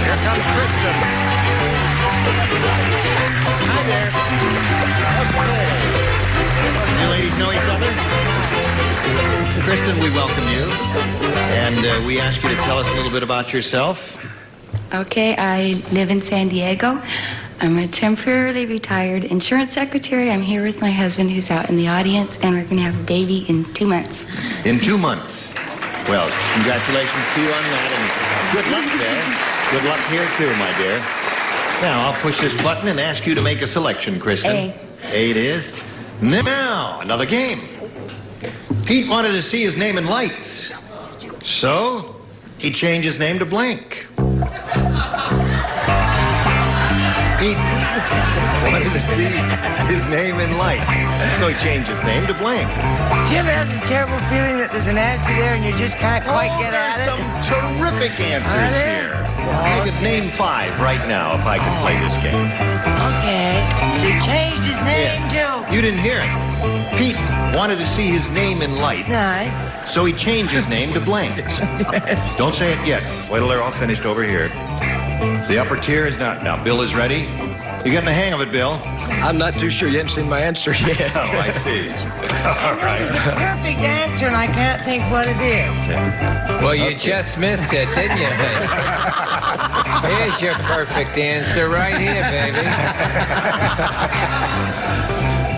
Here comes Kristen. Hi there. Okay. You ladies know each other? Kristen, we welcome you. And we ask you to tell us a little bit about yourself. Okay, I live in San Diego. I'm a temporarily retired insurance secretary. I'm here with my husband who's out in the audience, and we're going to have a baby in 2 months. In 2 months. Well, congratulations to you on that, and good luck there. Good luck here too, my dear. Now, I'll push this button and ask you to make a selection, Kristen. A. A it is. Now, another game. Pete wanted to see his name in lights. So, he changed his name to blank. Pete wanted to see his name in lights. So he changed his name to blank. Do you ever have a terrible feeling that there's an answer there and you just can't quite get at it? There's some terrific answers here. I could name 5 right now if I could play this game. Okay, so he changed his name too. You didn't hear it. Pete wanted to see his name in lights. Nice. So he changed his name to blank. Don't say it yet. Wait till they're all finished over here. The upper tier is not. Now, Bill is ready. You getting the hang of it, Bill? I'm not too sure. You haven't seen my answer yet. Oh, I see. All right. It's a perfect answer and I can't think what it is. Well, you just missed it, didn't you? Here's your perfect answer right here, baby.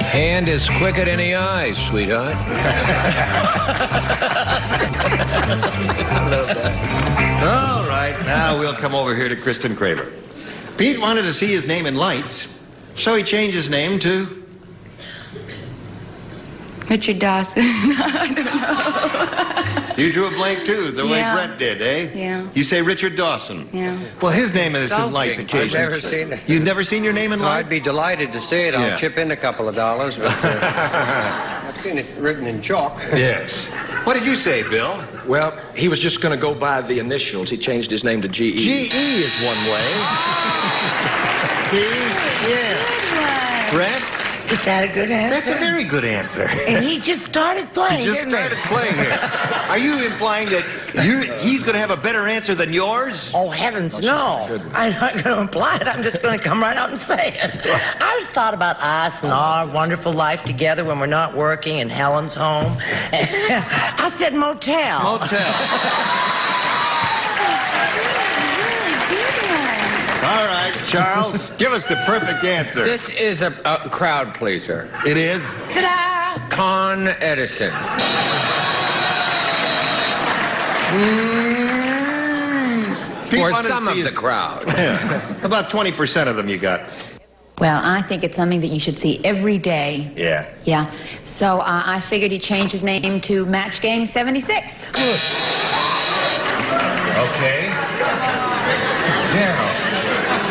Hand is quicker than the eye, sweetheart. I love that. All right. Now we'll come over here to Kristen Craver. Pete wanted to see his name in lights, so he changed his name to... Richard Dawson. I don't know. You drew a blank, too, the way Yeah. Brett did, eh? Yeah. You say Richard Dawson. Yeah. Well, his name is in lights I've occasionally. never seen it. You've never seen your name in lights? I'd be delighted to see it. I'll Yeah. chip in a couple of dollars, but I've seen it written in chalk. Yes. What did you say, Bill? Well, he was just going to go by the initials. He changed his name to G.E. G.E. is one way. See? Yeah. Brett? Is that a good answer? That's a very good answer. And he just started playing, He just didn't he? started playing here. Are you implying that he's going to have a better answer than yours? Oh, heavens, no. I'm not going to imply it. I'm just going to come right out and say it. I just thought about us and our wonderful life together when we're not working and Helen's home. I said motel. Motel. All right, Charles, give us the perfect answer. This is a crowd pleaser. It is? Ta-da! Con Edison. Pete For wanted to some see of the his- crowd. Yeah. About 20% of them you got. Well, I think it's something that you should see every day. Yeah. Yeah. So I figured he changed his name to Match Game 76. Good. Okay. Now,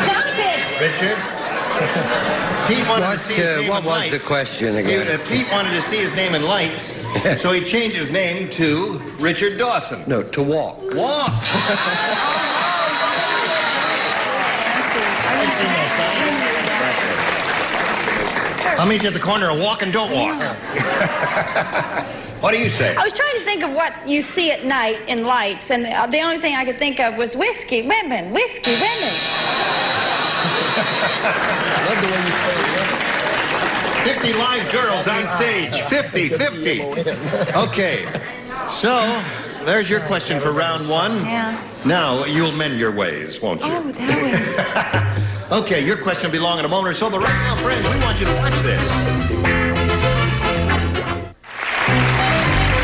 Stop it! Richard. Pete wanted to see his name What in was lights. the question again? Pete wanted to see his name in lights, so he changed his name to Richard Dawson. No, to walk. Walk. I'll meet you at the corner of walk and don't walk. What do you say? I was trying to think of what you see at night in lights, and the only thing I could think of was whiskey, women, whiskey, women. I love the way you say it. 50 live girls on stage. 50. Okay. So, there's your question for round one. Yeah. Now, you'll mend your ways, won't you? Oh, that way. Okay, your question will be long in a moment or so, but right now, friends, we want you to watch this.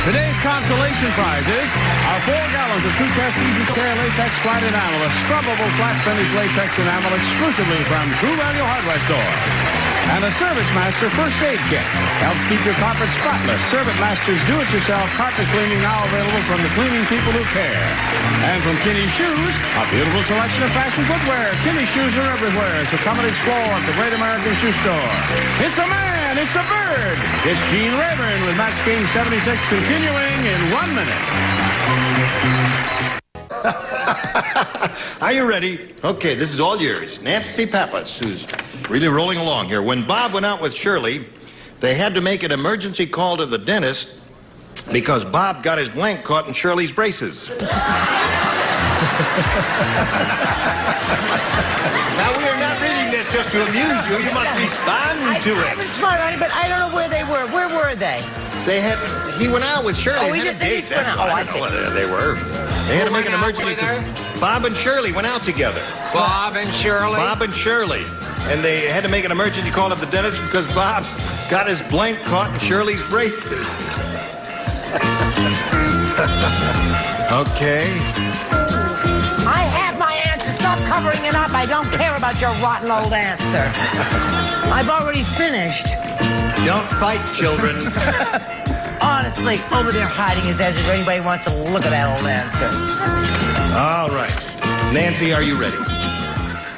Today's consolation prizes are 4 gallons of True Test Easy Care Latex Flat Enamel, a scrubbable flat finish latex enamel exclusively from True Value Hardware Store. And a Service Master First Aid Kit helps keep your carpet spotless. Service Master's do-it-yourself carpet cleaning now available from the cleaning people who care. And from Kinney Shoes, a beautiful selection of fashion footwear. Kinney Shoes are everywhere, so come and explore at the Great American Shoe Store. It's a man, it's a bird. It's Gene Rayburn with Match Game 76 continuing in 1 minute. Are you ready? Okay, this is all yours. Nancy Pappas, who's really rolling along here. When Bob went out with Shirley, they had to make an emergency call to the dentist because Bob got his blank caught in Shirley's braces. Now, we are not reading this just to amuse you. You must respond to it. I was smart, honey, but I don't know where they were. Where were they? He went out with Shirley. Oh, he did. They just went out. Oh, I see. They were. They had to make an emergency. Bob and Shirley went out together. Bob and Shirley? Bob and Shirley. And they had to make an emergency call to the dentist because Bob got his blank caught in Shirley's braces. Okay. I have my answer. Stop covering it up. I don't care about your rotten old answer. I've already finished. Don't fight, children. Honestly, over there hiding his answer if anybody wants to look at that old answer. All right. Nancy, are you ready?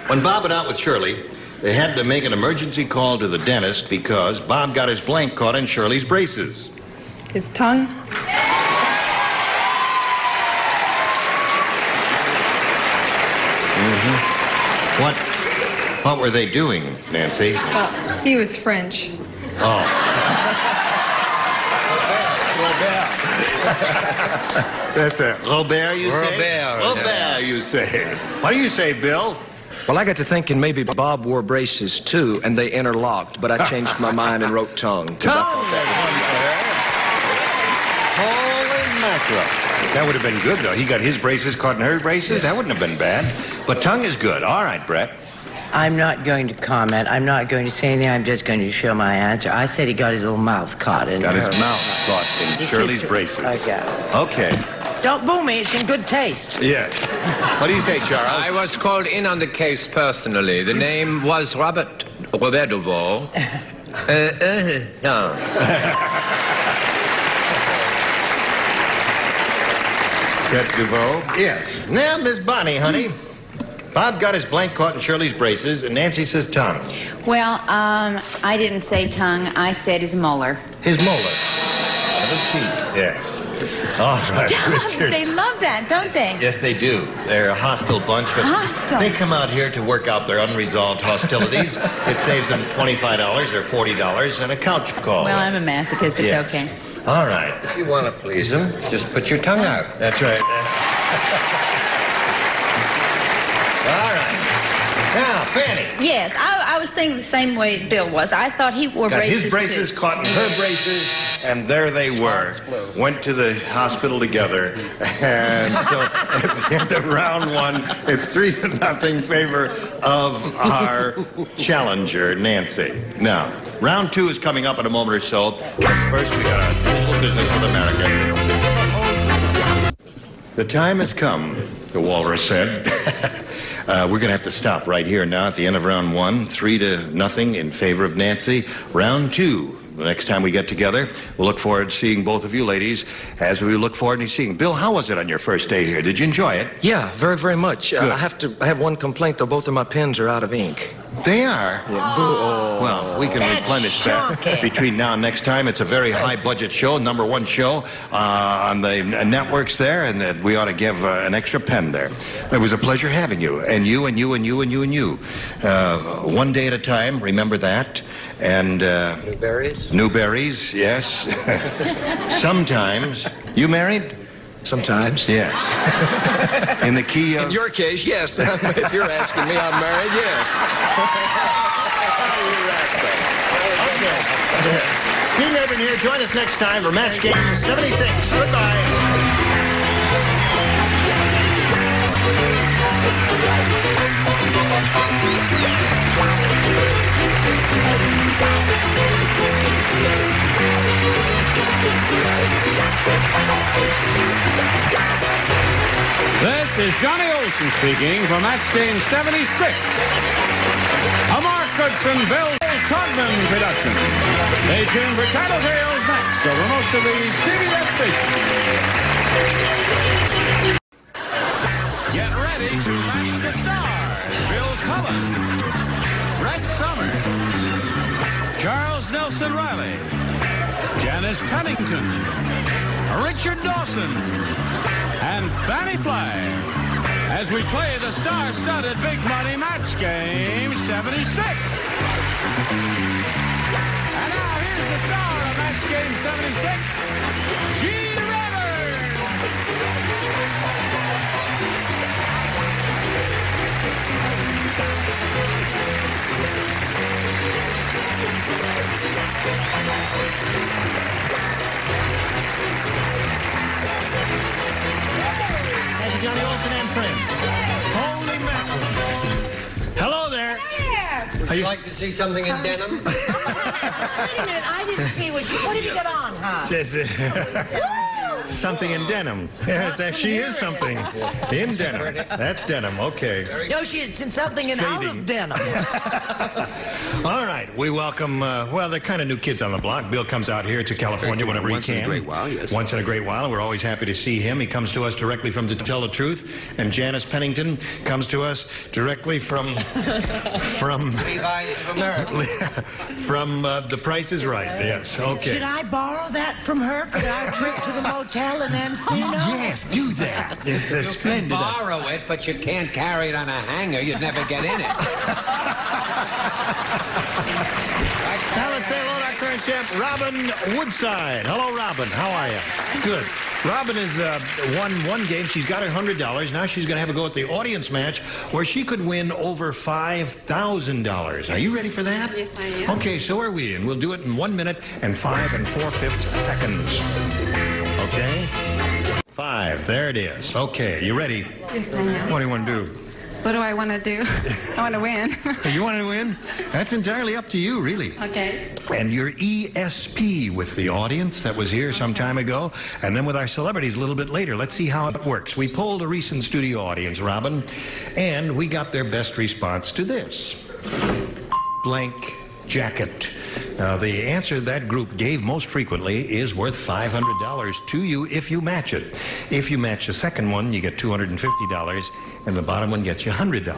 When Bob went out with Shirley, they had to make an emergency call to the dentist because Bob got his blank caught in Shirley's braces. His tongue? What were they doing, Nancy? He was French. Oh. That's it. Robert, you say? Robert, you say. What do you say, Bill? Well, I got to thinking maybe Bob wore braces too, and they interlocked, but I changed my mind and wrote tongue. Holy mackerel. That would have been good, though. He got his braces caught in her braces. That wouldn't have been bad. But tongue is good. All right, Brett. I'm not going to comment. I'm not going to say anything. I'm just going to show my answer. I said he got his little mouth caught in Got her. his mouth caught in Shirley's braces. Okay. Don't boo me. It's in good taste. Yes. What do you say, Charles? I was called in on the case personally. The name was Robert Duval. Is that Duval? Yes. Now, Miss Bonnie, honey. Bob got his blank caught in Shirley's braces, and Nancy says tongue. Well, I didn't say tongue. I said his molar. His molar. His teeth, yes. All right, Richard. They love that, don't they? Yes, they do. They're a hostile bunch, but they come out here to work out their unresolved hostilities. It saves them $25 or $40 and a couch call. Well, I'm a masochist. It's okay. All right. If you want to please them, just put your tongue out. That's right. All right. Now, Fanny. Yes, I was thinking the same way Bill was. I thought he wore Got braces his braces too. caught in her braces, and there they were. Went to the hospital together, and so at the end of round one, it's 3-0 favor of our challenger, Nancy. Now, round two is coming up in a moment or so. But first, we got our usual business with America. The time has come, the walrus said. We're going to have to stop right here now at the end of round one, 3-0 in favor of Nancy. Round two, the next time we get together, we'll look forward to seeing both of you ladies as we look forward to seeing. Bill, how was it on your first day here? Did you enjoy it? Yeah, very, very much. Good. I have one complaint, though. Both of my pens are out of ink. They are? Yeah, boo. Oh. Well, we can replenish that shocking. between now and next time. It's a very high-budget show, #1 show on the networks there, and that we ought to give an extra pen there. It was a pleasure having you, and you, and you, and you, and you, and you. One day at a time, remember that. And New berries? New berries, yes. Sometimes. You married? Sometimes. Yes. In the key of... In your case, yes. If you're asking me, I'm married, yes. Okay. Gene Rayburn here. Join us next time for Match Game 76. Goodbye. This is Johnny Olson speaking for Match Game 76. A Mark Goodson, Bill Todman production. Stay tuned for Tattletales next over most of the CBS stations. Get ready to match the stars. Bill Cullen, Brett Summers, Charles Nelson Riley, Janice Pennington, Richard Dawson, and Fanny Flagg as we play the star-studded Big Money Match Game 76. And now here's the star of Match Game 76, Gene Rayburn. Thank you, Johnny Olson and friends. Holy mackerel. Hello there. Would you like to see something in denim? Wait a minute, I didn't see what have you got on, huh? Says something in denim. She is something in denim. That's denim. Okay. No, it's in something in out of denim. All right, we welcome, well, they're kind of new kids on the block. Bill comes out here to California whenever he can. Once in a great while, yes. Once in a great while, and we're always happy to see him. He comes to us directly from To Tell the Truth, and Janice Pennington comes to us directly from Levi's of America. from The Price is Right. Yes, okay. Should I borrow that from her for our trip to the motel in Encino? Yes, do that. It's a splendid. You can borrow it, but you can't carry it on a hanger. You'd never get in it. Now let's say hello to our current champ, Robin Woodside. Hello, Robin. How are you? Good. Robin has won one game. She's got her $100. Now she's going to have a go at the audience match where she could win over $5,000. Are you ready for that? Yes, I am. Okay, so are we. And we'll do it in 1 minute and 5 4/5 seconds. Okay? 5. There it is. Okay, you ready? Yes, I am. What do you want to do? What do I want to do? I want to win. You want to win? That's entirely up to you, really. Okay. And your ESP with the audience that was here some time ago, and then with our celebrities a little bit later. Let's see how it works. We polled a recent studio audience, Robin, and we got their best response to this. Blank jacket. Now, the answer that group gave most frequently is worth $500 to you if you match it. If you match the second one, you get $250, and the bottom one gets you $100.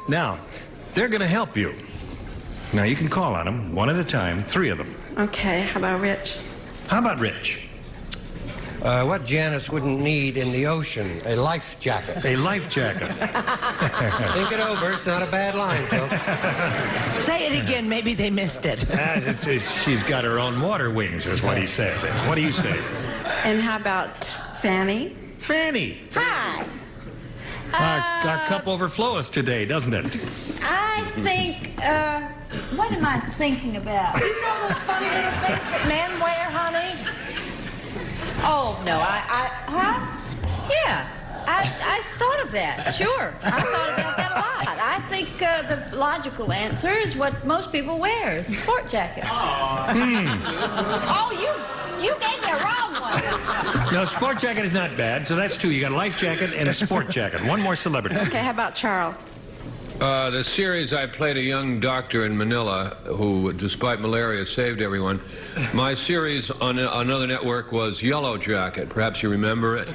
Now, they're going to help you. Now, you can call on them one at a time, 3 of them. Okay, how about Rich? How about Rich? What Janice wouldn't need in the ocean? A life jacket. A life jacket. Think it over. It's not a bad line, folks. Say it again. Maybe they missed it. She's got her own water wings, is what he said. What do you say? And how about Fanny? Fanny. Hi. Our cup overfloweth today, doesn't it? I think, what am I thinking about? You know those funny little things that men wear, honey? Oh, no, huh? Yeah, I thought of that, sure. I thought about that a lot. I think the logical answer is what most people wear, is a sport jacket. Oh, you gave me a wrong one. No, sport jacket is not bad, so that's 2. You got a life jacket and a sport jacket. One more celebrity. Okay, how about Charles? The series, I played a young doctor in Manila who, despite malaria, saved everyone. My series on another network was Yellow Jacket. Perhaps you remember it?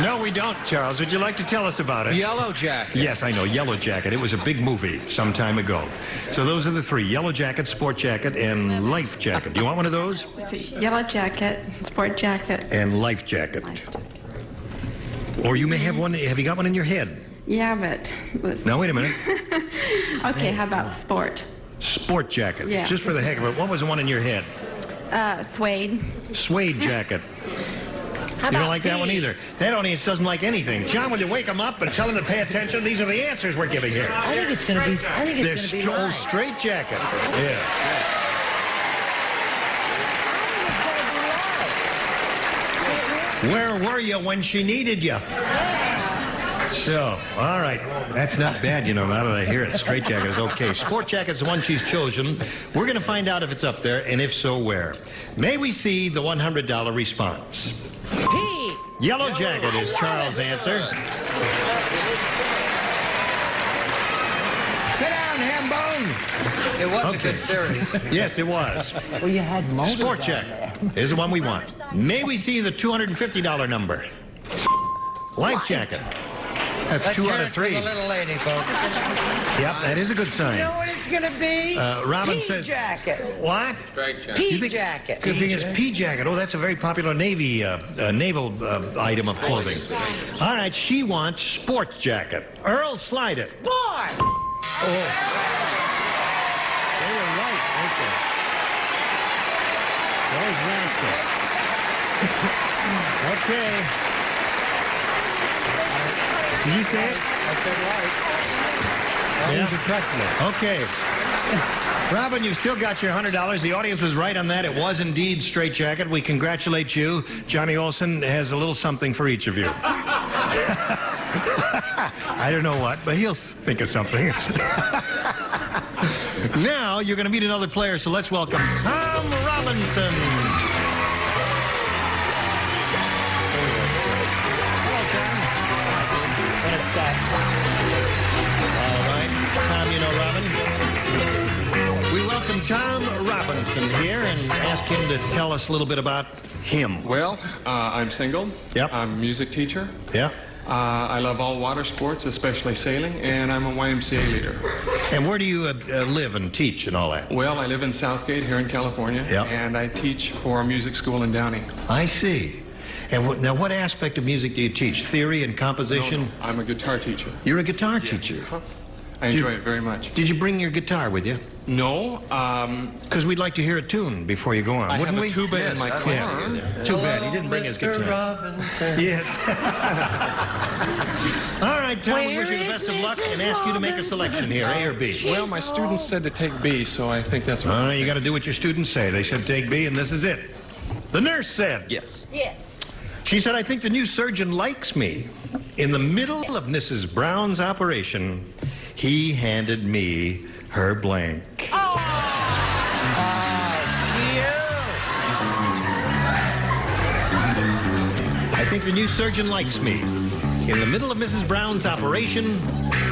No, we don't, Charles. Would you like to tell us about it? Yellow Jacket. Yes, I know, Yellow Jacket. It was a big movie some time ago. So those are the three, Yellow Jacket, Sport Jacket, and Life Jacket. Do you want one of those? Yellow jacket, sport jacket. And Life Jacket. Or you may have one. Have you got one in your head? Yeah, but... Now, wait a minute. Okay, how about sport? Sport Jacket. Yeah. Just for the heck of it. What was the one in your head? Suede. Suede Jacket. You don't like that one either. That audience doesn't like anything. John, will you wake them up and tell them to pay attention? These are the answers we're giving here. I think it's going to be. I think it's going to be. Oh, Straight Jacket. Yeah. Where were you when she needed you? So, all right. That's not bad, you know, now that I hear it. Straight Jacket is okay. Sport Jacket's the one she's chosen. We're going to find out if it's up there, and if so, where. May we see the $100 response? P. Yellow Jacket is Charles' answer. Sit down, Hambone. It was a good series. Yes, it was. Well, you had most. Sport Jacket is the one we want. May we see the $250 number? Life Jacket. That's Let's 2 hear out it of for 3. the little lady, folks. Yep, that is a good sign. You know what it's going to be? Robin P says... jacket. What? Straight Jacket. P jacket. Good thing it's P jacket. Oh, that's a very popular Navy naval item of clothing. All right, she wants sports jacket. Earl, slide it. Sport. Oh. They were right, weren't they? There's Rascal. Okay. Did you say it? I said right. That means you trust me. Okay. Robin, you've still got your $100. The audience was right on that. It was indeed Straight Jacket. We congratulate you. Johnny Olson has a little something for each of you. I don't know what, but he'll think of something. Now you're going to meet another player, so let's welcome Tom Robinson. All right, Tom, you know Robin. We welcome Tom Robinson here and ask him to tell us a little bit about him. Well, I'm single. Yep. I'm a music teacher. Yeah. I love all water sports, especially sailing, and I'm a YMCA leader. And where do you live and teach and all that? Well, I live in Southgate here in California, and I teach for a music school in Downey. I see. And now, what aspect of music do you teach? Theory and composition? No, I'm a guitar teacher. You're a guitar teacher? I enjoy it very much. Did you bring your guitar with you? No. Because we'd like to hear a tune before you go on, I wouldn't have we? a tuba in my car. Yeah. Too bad he didn't bring his guitar. Yes. All right, Tom, we wish you the best of luck and ask you to make a selection here, A or B. Well, my students said to take B, so I think that's right. You got to do what your students say. They said take B, and this is it. The nurse said. Yes. Yes. She said, I think the new surgeon likes me. In the middle of Mrs. Brown's operation, he handed me her blank. I think the new surgeon likes me. In the middle of Mrs. Brown's operation,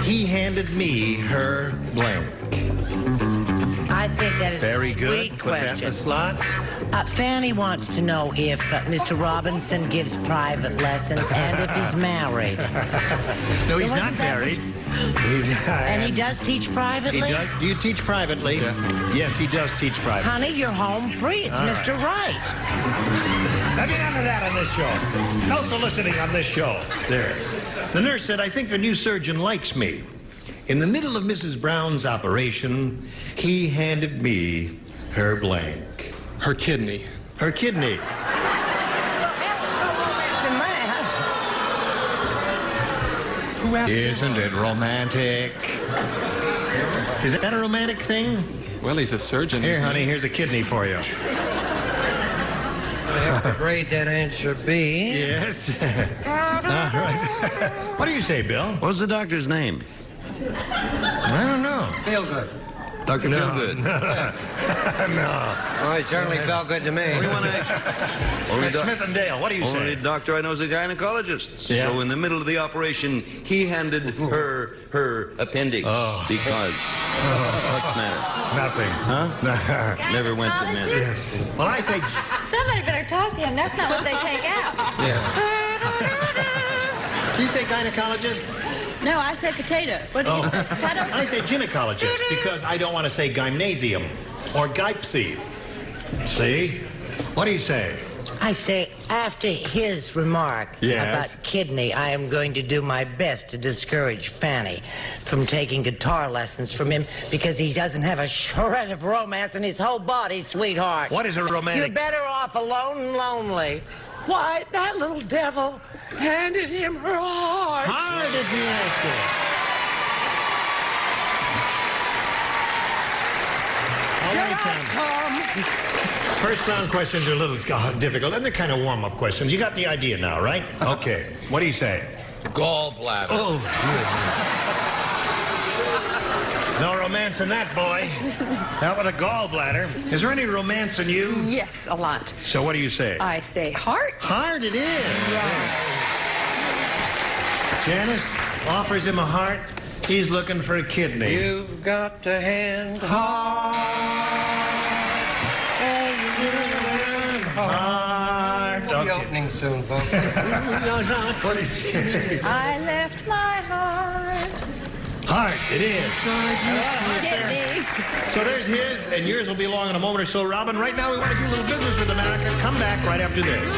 he handed me her blank. I think that is Very a good. sweet Put that in question. the slot. Fanny wants to know if Mr. Robinson gives private lessons and if he's married. No, he's not married. He's not. And he does teach privately? He does. Do you teach privately? Yeah. Yes, he does teach privately. Honey, you're home free. It's All Mr. Right. There'll be none of that on this show. No soliciting on this show. There. The nurse said, I think the new surgeon likes me. In the middle of Mrs. Brown's operation, he handed me her blank. Her kidney. Her kidney. Isn't it romantic? Is that a romantic thing? Well, he's a surgeon. Here, honey, here's a kidney for you. I have to grade that answer B. Yes. All right. What do you say, Bill? What's the doctor's name? I don't know. Feel good. Dr. Feelgood. No. Well, it certainly felt good to me. Smith and Dale, what do you say? Only doctor I know is a gynecologist. Yeah. So in the middle of the operation, he handed her appendix because... What's the matter? Nothing. Huh? Never went to med. Yes. Well, I say... Somebody better talk to him. That's not what they take out. Do you say gynecologist? No, I say potato. What do you say? Potato? I say gynecologist because I don't want to say gymnasium or gypsy. See? What do you say? I say, after his remark about kidney, I am going to do my best to discourage Fanny from taking guitar lessons from him because he doesn't have a shred of romance in his whole body, sweetheart. What is a romantic... You're better off alone and lonely. Why, that little devil handed him her heart. Hard as the answer. Tom. First round questions are a little difficult, and they're kind of warm-up questions. You got the idea now, right? Okay. What do you say? Gallbladder. Oh, good. No romance in that, boy. Not with a gallbladder. Is there any romance in you? Yes, a lot. So what do you say? I say heart. Heart it is. Janice offers him a heart. He's looking for a kidney. You've got to hand heart. We'll be opening soon, folks. What is it? I left my heart. Heart, it is. Kidney. So there's his, and yours will be along in a moment or so, Robin. Right now, we want to do a little business with America. Come back right after this.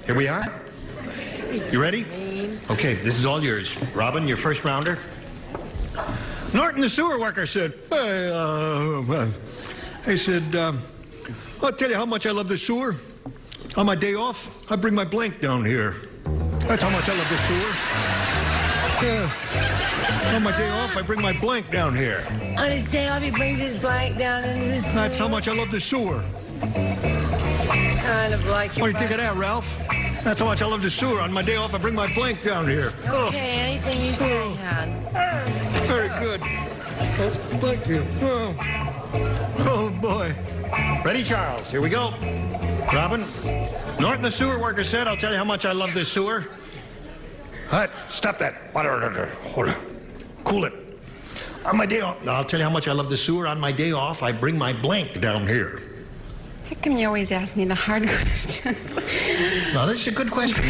Here we are. You ready? Okay, this is all yours. Robin, your first rounder. Norton, the sewer worker, said, hey, I'll tell you how much I love the sewer. On my day off, I bring my blank down here. That's how much I love the sewer. On my day off, I bring my blank down here. On his day off, he brings his blank down into the sewer. That's how much I love the sewer. It's kind of like you. What do you think of that, Ralph? That's how much I love the sewer. On my day off, I bring my blank down here. Okay, anything you say, hon. Very good. Thank you. Oh, boy. Ready, Charles? Here we go. Robin, Norton, the sewer worker, said, I'll tell you how much I love this sewer. What? Stop that. Hold on. Cool it. On my day off, I'll tell you how much I love the sewer. On my day off, I bring my blank down here. How come you always ask me the hard questions? Now, this is a good question.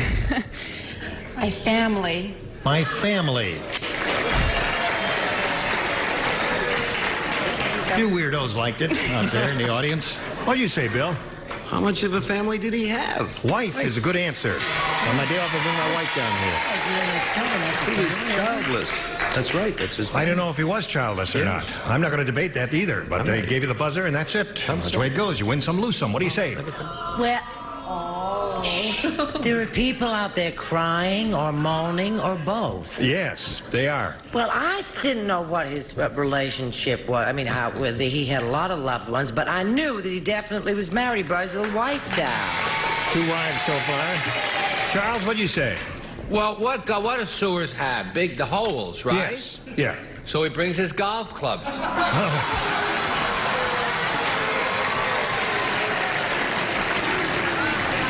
My family. My family. A few weirdos liked it out there in the audience. What do you say, Bill? How much of a family did he have? Wife is a good answer. On my day off, I bring my wife down here. He was childless. That's right. That's his family. I don't know if he was childless or not. I'm not going to debate that either, but they gave you the buzzer, and that's it. That's the way it goes. You win some, lose some. What do you say? Well, there are people out there crying or moaning or both. Yes, they are. Well, I didn't know what his relationship was. I mean, whether he had a lot of loved ones, but I knew that he definitely was married. He brought his little wife down. 2 wives so far. Charles, what do you say? Well, what do sewers have? The holes, right? Yes. Yeah. So he brings his golf clubs.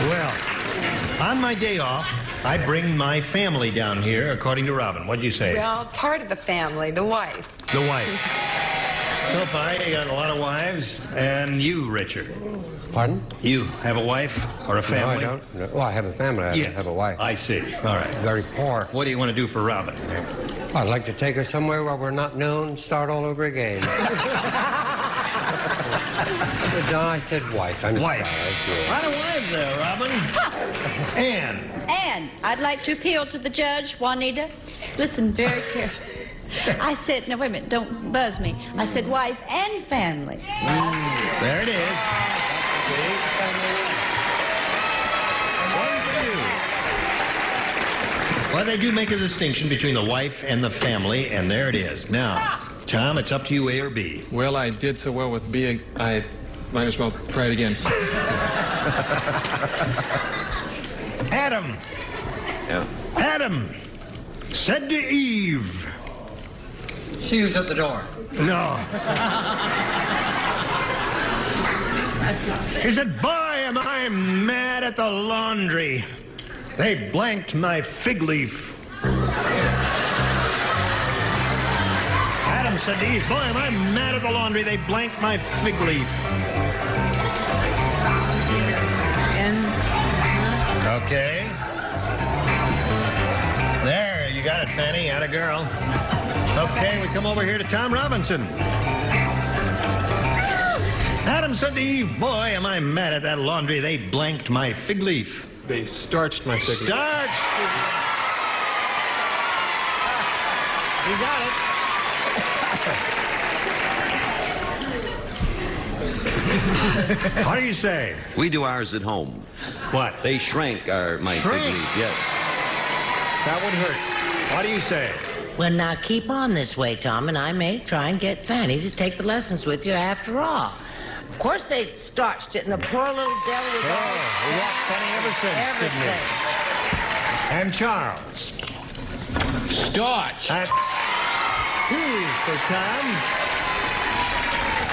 Well, on my day off, I bring my family down here, according to Robin. What'd you say? Well, part of the family, the wife. The wife. So far, you got a lot of wives. And you, Richard. Pardon? You have a wife or a family? No, I don't. No. Well, I have a family. I don't have a wife. I see. All right. Very poor. What do you want to do for Robin? I'd like to take her somewhere where we're not known, start all over again. No, I said wife. I'm wife. Sorry. A lot of wives there, Robin. Anne. Anne, I'd like to appeal to the judge, Juanita. Listen very carefully. I said, no, wait a minute, don't buzz me. I said wife and family. There it is. Well, they do make a distinction between the wife and the family, and there it is. Now, Tom, it's up to you, A or B. Well, I did so well with B, I might as well try it again. Adam. Yeah. Adam said to Eve. She was at the door. No. He said, boy, am I mad at the laundry. They blanked my fig leaf. Adam said to Eve, boy, am I mad at the laundry. They blanked my fig leaf. Okay. There, you got it, Fanny. Atta girl. Okay, we come over here to Tom Robinson. Adam said to Eve, boy, am I mad at that laundry. They blanked my fig leaf. They starched my fig leaf. Starched. You got it. What do you say? We do ours at home. What? They shrank my fig leaf, yes. That would hurt. What do you say? Well, now keep on this way, Tom, and I may try and get Fanny to take the lessons with you after all. Of course they starched it, and the poor little devil was all... we walked Fanny ever since, didn't we? And Charles. Starch. That's 2 for Tom.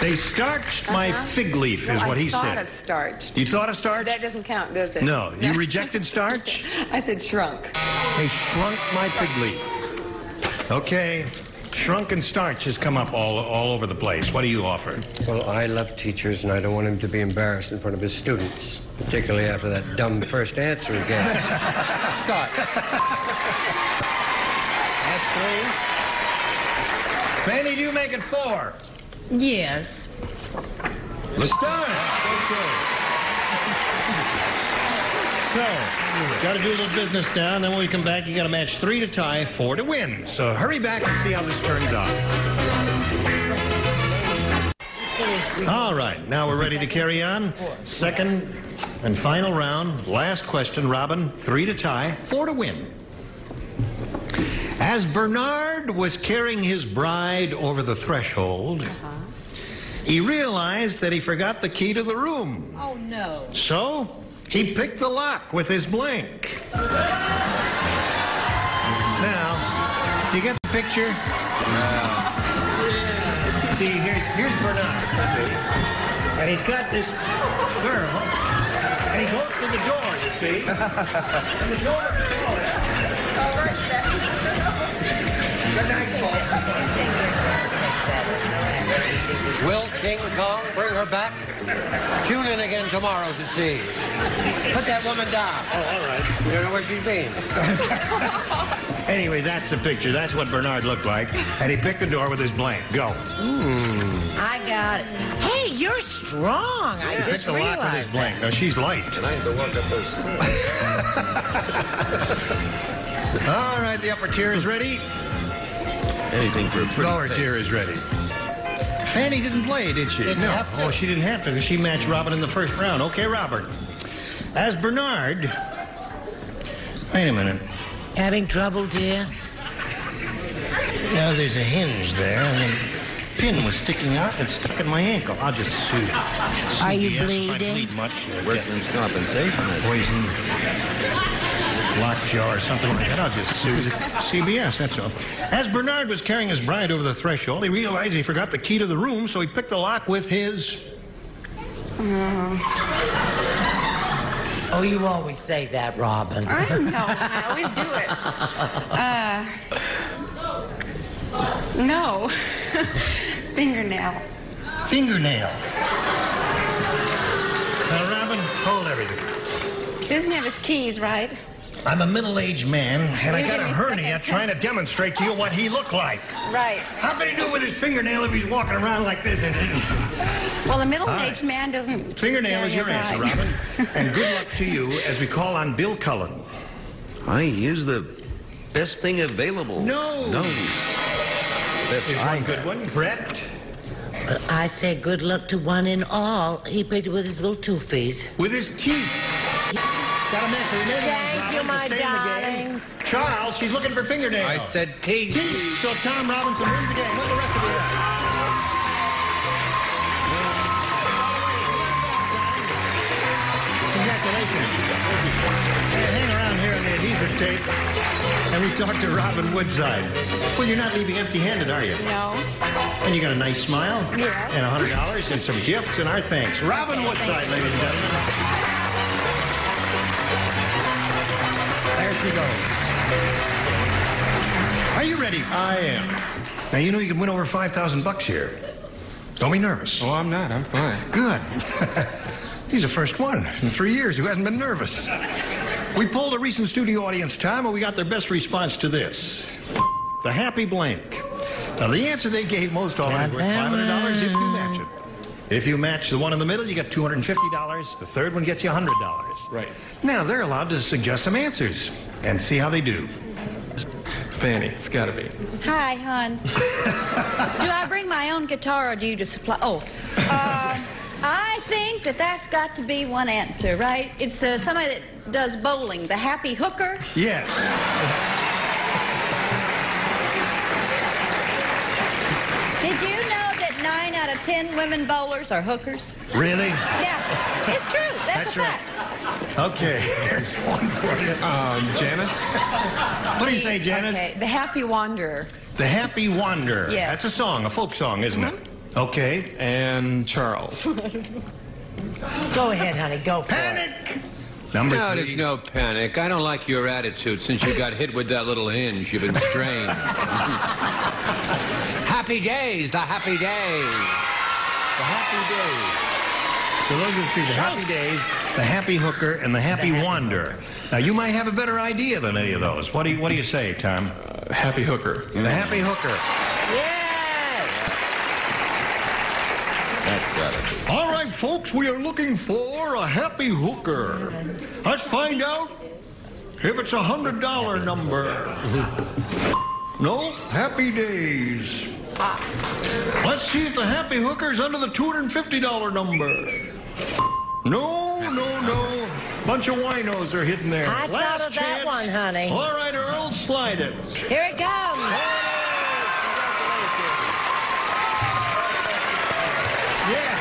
They starched my fig leaf, is what he said. I thought of starched. You thought of starch? That doesn't count, does it? No. You rejected starch? I said shrunk. They shrunk my fig leaf. Okay. Shrunk and starch has come up all over the place. What do you offer? Well, I love teachers, and I don't want him to be embarrassed in front of his students, particularly after that dumb first answer he gave. Start. That's 3. Fanny, do you make it 4? Yes. Start. Okay. So, got to do a little business now, and then when we come back, you got to match 3 to tie, 4 to win. So hurry back and see how this turns out. All right, now we're ready to carry on. Second and final round. Last question, Robin. 3 to tie, 4 to win. As Bernard was carrying his bride over the threshold, he realized that he forgot the key to the room. Oh, no. So, he picked the lock with his blank. Now, you get the picture? See, here's Bernard, see? And he's got this girl, and he goes to the door, you see? And the door... Good night, folks. Will King Kong bring her back? Tune in again tomorrow to see. Put that woman down. Oh, all right. You don't know where she's been. Anyway, that's the picture. That's what Bernard looked like. And he picked the door with his blank. Go. I got it. Hey, you're strong. I He picked just the lock with his realized blank. Now, she's light. And I have to walk up those... All right, the upper tier is ready. Anything for a pretty Lower face. tier is ready. Fanny didn't play, did she? Didn't have to. Oh, she didn't have to because she matched Robin in the first round. Okay, Robert. As Bernard... Wait a minute. Having trouble, dear? Now, there's a hinge there, and the pin was sticking out and stuck in my ankle. I'll just sue. Are you CBS if I bleeding? bleed much. Workman's compensation. Poison. Lockjaw or something like that. I'll just sue the CBS, that's all. As Bernard was carrying his bride over the threshold, he realized he forgot the key to the room, so he picked the lock with his... Oh, you always say that, Robin. I don't know. I always do it. No. Fingernail. Fingernail. Now, Robin, hold everything. Doesn't have his keys, right? I'm a middle-aged man, and I You got a give me hernia second trying to demonstrate to you what he looked like. Right. How could he do it with his fingernail if he's walking around like this? Well, a middle-aged man doesn't. Fingernail carry is your a answer, bride. Robin. And good luck to you as we call on Bill Cullen. I use the best thing available. No. Best Here's I one good one. Brett. I say good luck to one and all. He picked it with his little toofies. With his teeth. Got a match the remaining ones, Thank you, Robin, to my stay in the game. darlings. Charles, she's looking for fingernails. I said teeth. So Tom Robinson wins the game. What the rest of you have? Congratulations. Hang around here on the adhesive tape. And we talked to Robin Woodside. Well, you're not leaving empty-handed, are you? No. And you got a nice smile? Yes. And $100 and some gifts and our thanks. Robin Woodside, ladies and gentlemen. There she goes. Are you ready? I am. Now, you know you can win over $5,000 here. Don't be nervous. Oh, I'm not. I'm fine. Good. He's the first one in 3 years who hasn't been nervous. We polled a recent studio audience, Tom, and we got their best response to this. The happy blank. Now, the answer they gave most often is worth $500 if you match it. If you match the one in the middle, you get $250. The third one gets you $100. Right. Now, they're allowed to suggest some answers and see how they do. Fanny, it's got to be. Hi, hon. Do I bring my own guitar or do you just supply? Oh, I think that's got to be one answer, right? It's somebody that does bowling, the happy hooker. Yes. Did you know that 9 out of 10 women bowlers are hookers? Really? Yeah, it's true. That's a fact. Okay, here's one for you. Janice? What do you say, Janice? Okay, The Happy Wanderer. The Happy Wanderer. Yeah. That's a song, a folk song, isn't it? Okay. And Charles. Go ahead, honey. Go for it. Panic! Number No, 3. there's no panic. I don't like your attitude since you got hit with that little hinge. You've been strained. Happy days, the happy days. The Happy Days. So those are the 3, the Happy Days, the Happy Hooker, and the Happy Wanderer. Now, you might have a better idea than any of those. What do you say, Tom? Happy Hooker. The Happy Hooker. That's gotta be. All right, folks, we are looking for a Happy Hooker. Let's find out if it's a $100 number. No? Happy Days. Let's see if the Happy Hooker's under the $250 number. No. Bunch of winos are hitting there. I thought of that one, honey. All right, Earl, slide it. Here it comes. Yes.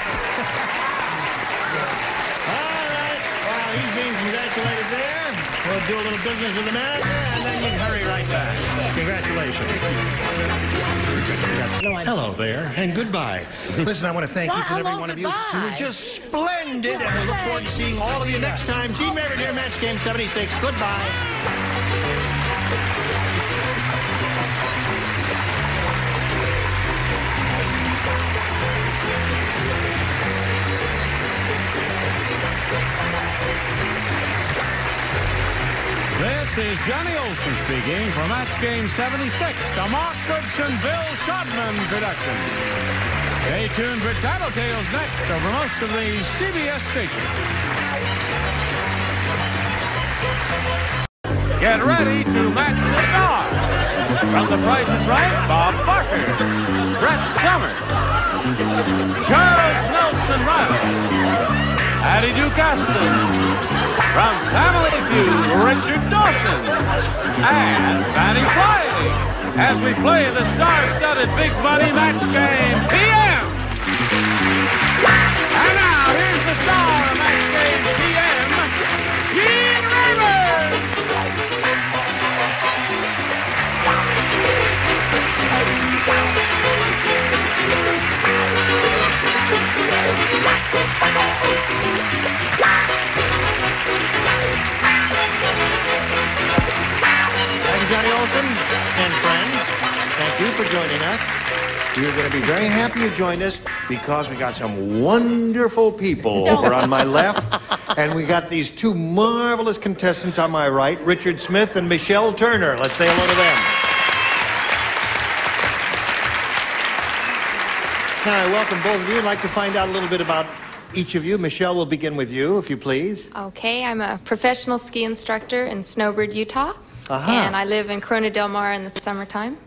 All right. Well, he's being congratulated there. We'll do a little business with the man, and then you can hurry right back. Congratulations. Hello there, and goodbye. Listen, I want to thank each and every one of you. You were just splendid, and we look forward to seeing all of you next time. Gene Merritt here, Match Game 76. Goodbye. This is Johnny Olson speaking for Match Game 76, a Mark Goodson, Bill Shodman production. Stay tuned for Tattletales next over most of the CBS stations. Get ready to match the star. From The Price is Right, Bob Barker, Brett Summers, Charles Nelson Riley, Addie Duke Aston. From Family Feud, Richard Dawson and Fanny Flying as we play the star-studded Big Money Match Game PM. And now, here's the star of Match Game PM, Gene Rayburn. Johnny Olson and friends, thank you for joining us. You're going to be very happy you joined us because we got some wonderful people over on my left, and we got these 2 marvelous contestants on my right, Richard Smith and Michelle Turner. Let's say hello to them. Now, I welcome both of you. I'd like to find out a little bit about each of you. Michelle, we'll begin with you, if you please. Okay, I'm a professional ski instructor in Snowbird, Utah. Aha. And I live in Corona Del Mar in the summertime.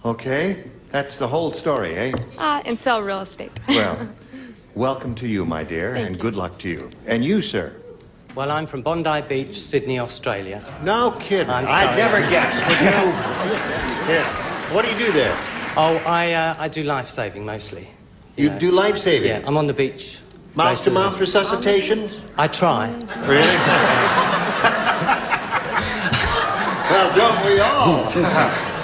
Okay, that's the whole story, eh? And sell real estate. Well, welcome to you, my dear, and good luck to you. And you, sir? Well, I'm from Bondi Beach, Sydney, Australia. No kidding. I'm sorry. I'd never guess. Would you? Yeah. What do you do there? Oh, I do life-saving mostly. You do life-saving? Yeah, I'm on the beach. Mouth-to-mouth resuscitation? I try. Really? Well, don't we all?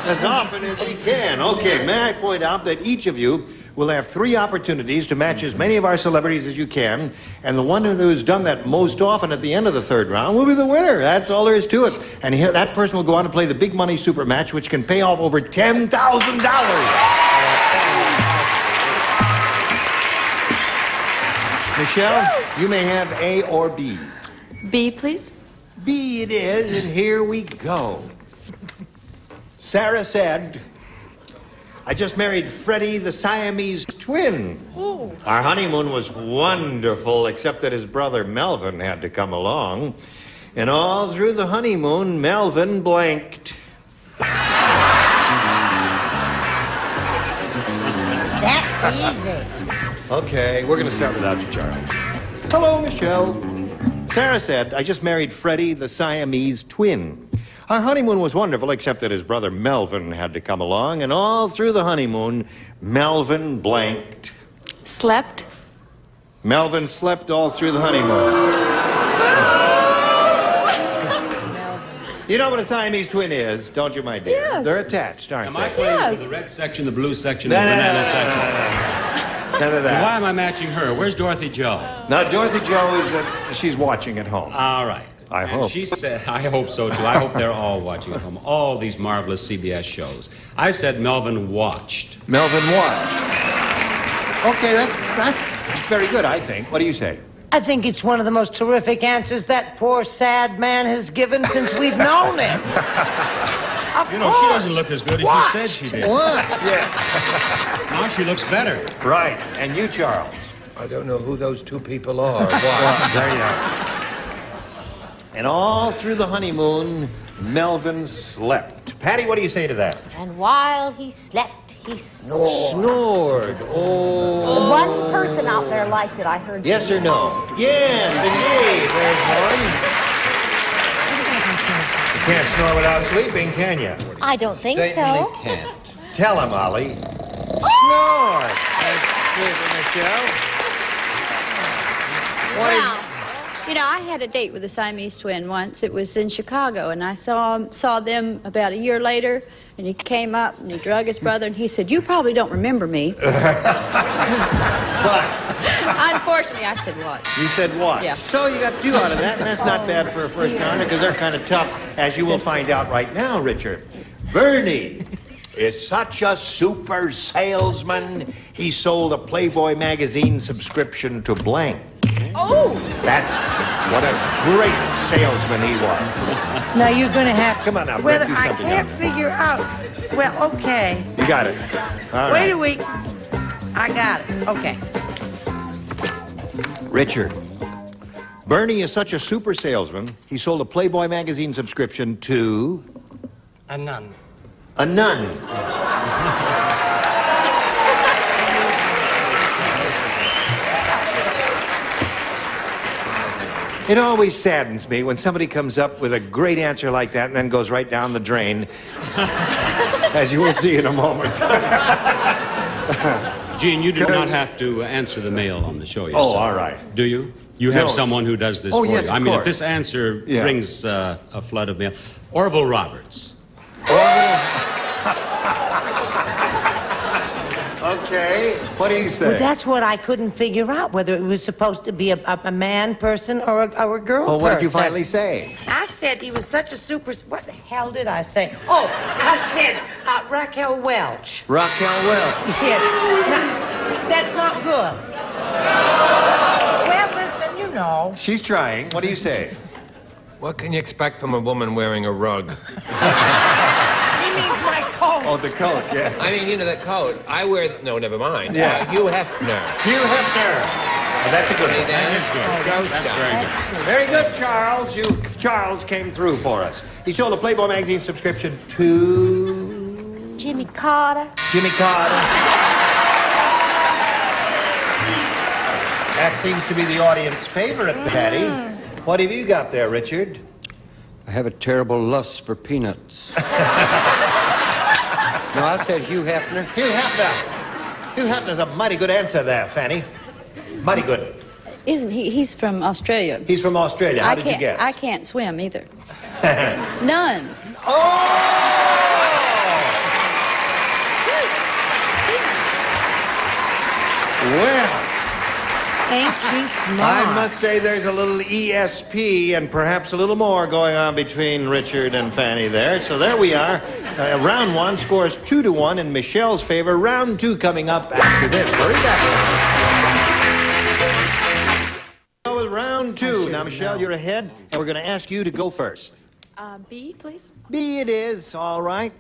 As often as we can. Okay, may I point out that each of you will have 3 opportunities to match as many of our celebrities as you can, and the one who has done that most often at the end of the 3rd round will be the winner. That's all there is to it. And here, that person will go on to play the big money super match, which can pay off over $10,000. Michelle, you may have A or B. B, please. B it is, and here we go. Sarah said, I just married Freddie, the Siamese twin. Ooh. Our honeymoon was wonderful, except that his brother Melvin had to come along. And all through the honeymoon, Melvin blanked. That's easy. Okay, we're going to start without you, Charles. Hello, Michelle. Sarah said, I just married Freddie, the Siamese twin. Our honeymoon was wonderful, except that his brother Melvin had to come along, and all through the honeymoon, Melvin blanked. Slept. Melvin slept all through the honeymoon. You know what a Siamese twin is, don't you, my dear? Yes. They're attached, aren't they? Am I playing for the red section, the blue section, and the banana section? None of that. Why am I matching her? Where's Dorothy Joe? Now, Dorothy Joe is, she's watching at home. All right. I hope. She said, I hope so, too. I hope they're all watching at home. All these marvelous CBS shows. I said Melvin watched. Melvin watched. Okay, that's very good, I think. What do you say? I think it's one of the most terrific answers that poor, sad man has given since we've known him. You know, she doesn't look as good as you said she did. Yeah. Now she looks better. Right. And you, Charles? I don't know who those 2 people are. Well, there you are. And all through the honeymoon, Melvin slept. Patty, what do you say to that? And while he slept, he snored. Snored. Oh. One person out there liked it, I heard. Yes or no? Yes, indeed. There's one. You can't snore without sleeping, can you? I don't think Certainly so. can't. Tell him, Ollie. Snore. That's good, Michelle. Well, you know, I had a date with a Siamese twin once. It was in Chicago, and I saw them about a year later, and he came up and he drug his brother, and he said, "You probably don't remember me." What? Unfortunately, I said what? You said what? Yeah. So you got 2 out of that, and that's not bad for a first rounder because they're kind of tough, as you will find out right now, Richard. Bernie is such a super salesman, he sold a Playboy magazine subscription to blank. Oh! That's what a great salesman he was. Now you're going to have... Come on now, Well, Brett, do I something can't else. figure out... Well, okay. You got it. All Wait right. a week. I got it. Okay. Richard. Bernie is such a super salesman, he sold a Playboy magazine subscription to... A nun. A nun. It always saddens me when somebody comes up with a great answer like that and then goes right down the drain, as you will see in a moment. Gene, you do not have to answer the mail on the show yourself. Oh, all right. Do you? You have No. someone who does this Oh, for yes, you. of I mean, course. if this answer Yeah. brings a flood of mail. Orville Roberts. Okay, what do you say? Well, that's what I couldn't figure out, whether it was supposed to be a man person or a girl Well, what did you person. finally say? I said he was such a super... What the hell did I say? Oh, I said Raquel Welch. Raquel Welch. Yeah. Now, that's not good. Well, listen, you know. She's trying. What do you say? What can you expect from a woman wearing a rug? He means my coat. Oh, the coat, yes. I mean, you know, that coat. I wear... No, never mind. Yeah. Hugh Hefner. Hugh Hefner. Oh, that's a good one. That is good. That's very good. Very good, Charles. Charles came through for us. He sold a Playboy magazine subscription to... Jimmy Carter. Jimmy Carter. That seems to be the audience favorite, Patty. What have you got there, Richard? I have a terrible lust for peanuts. No, I said Hugh Hefner. Hugh Hefner. Hugh Hefner's a mighty good answer there, Fanny. Mighty good. Isn't he? He's from Australia. He's from Australia. How did you guess? I can't swim either. None. Well, Ain't she smart? I must say there's a little ESP and perhaps a little more going on between Richard and Fanny there. So there we are. Round one scores 2-1 in Michelle's favor. Round two coming up after this. Hurry back. With round two. Now, Michelle, you're ahead, and we're going to ask you to go first. B, please. B it is. All right.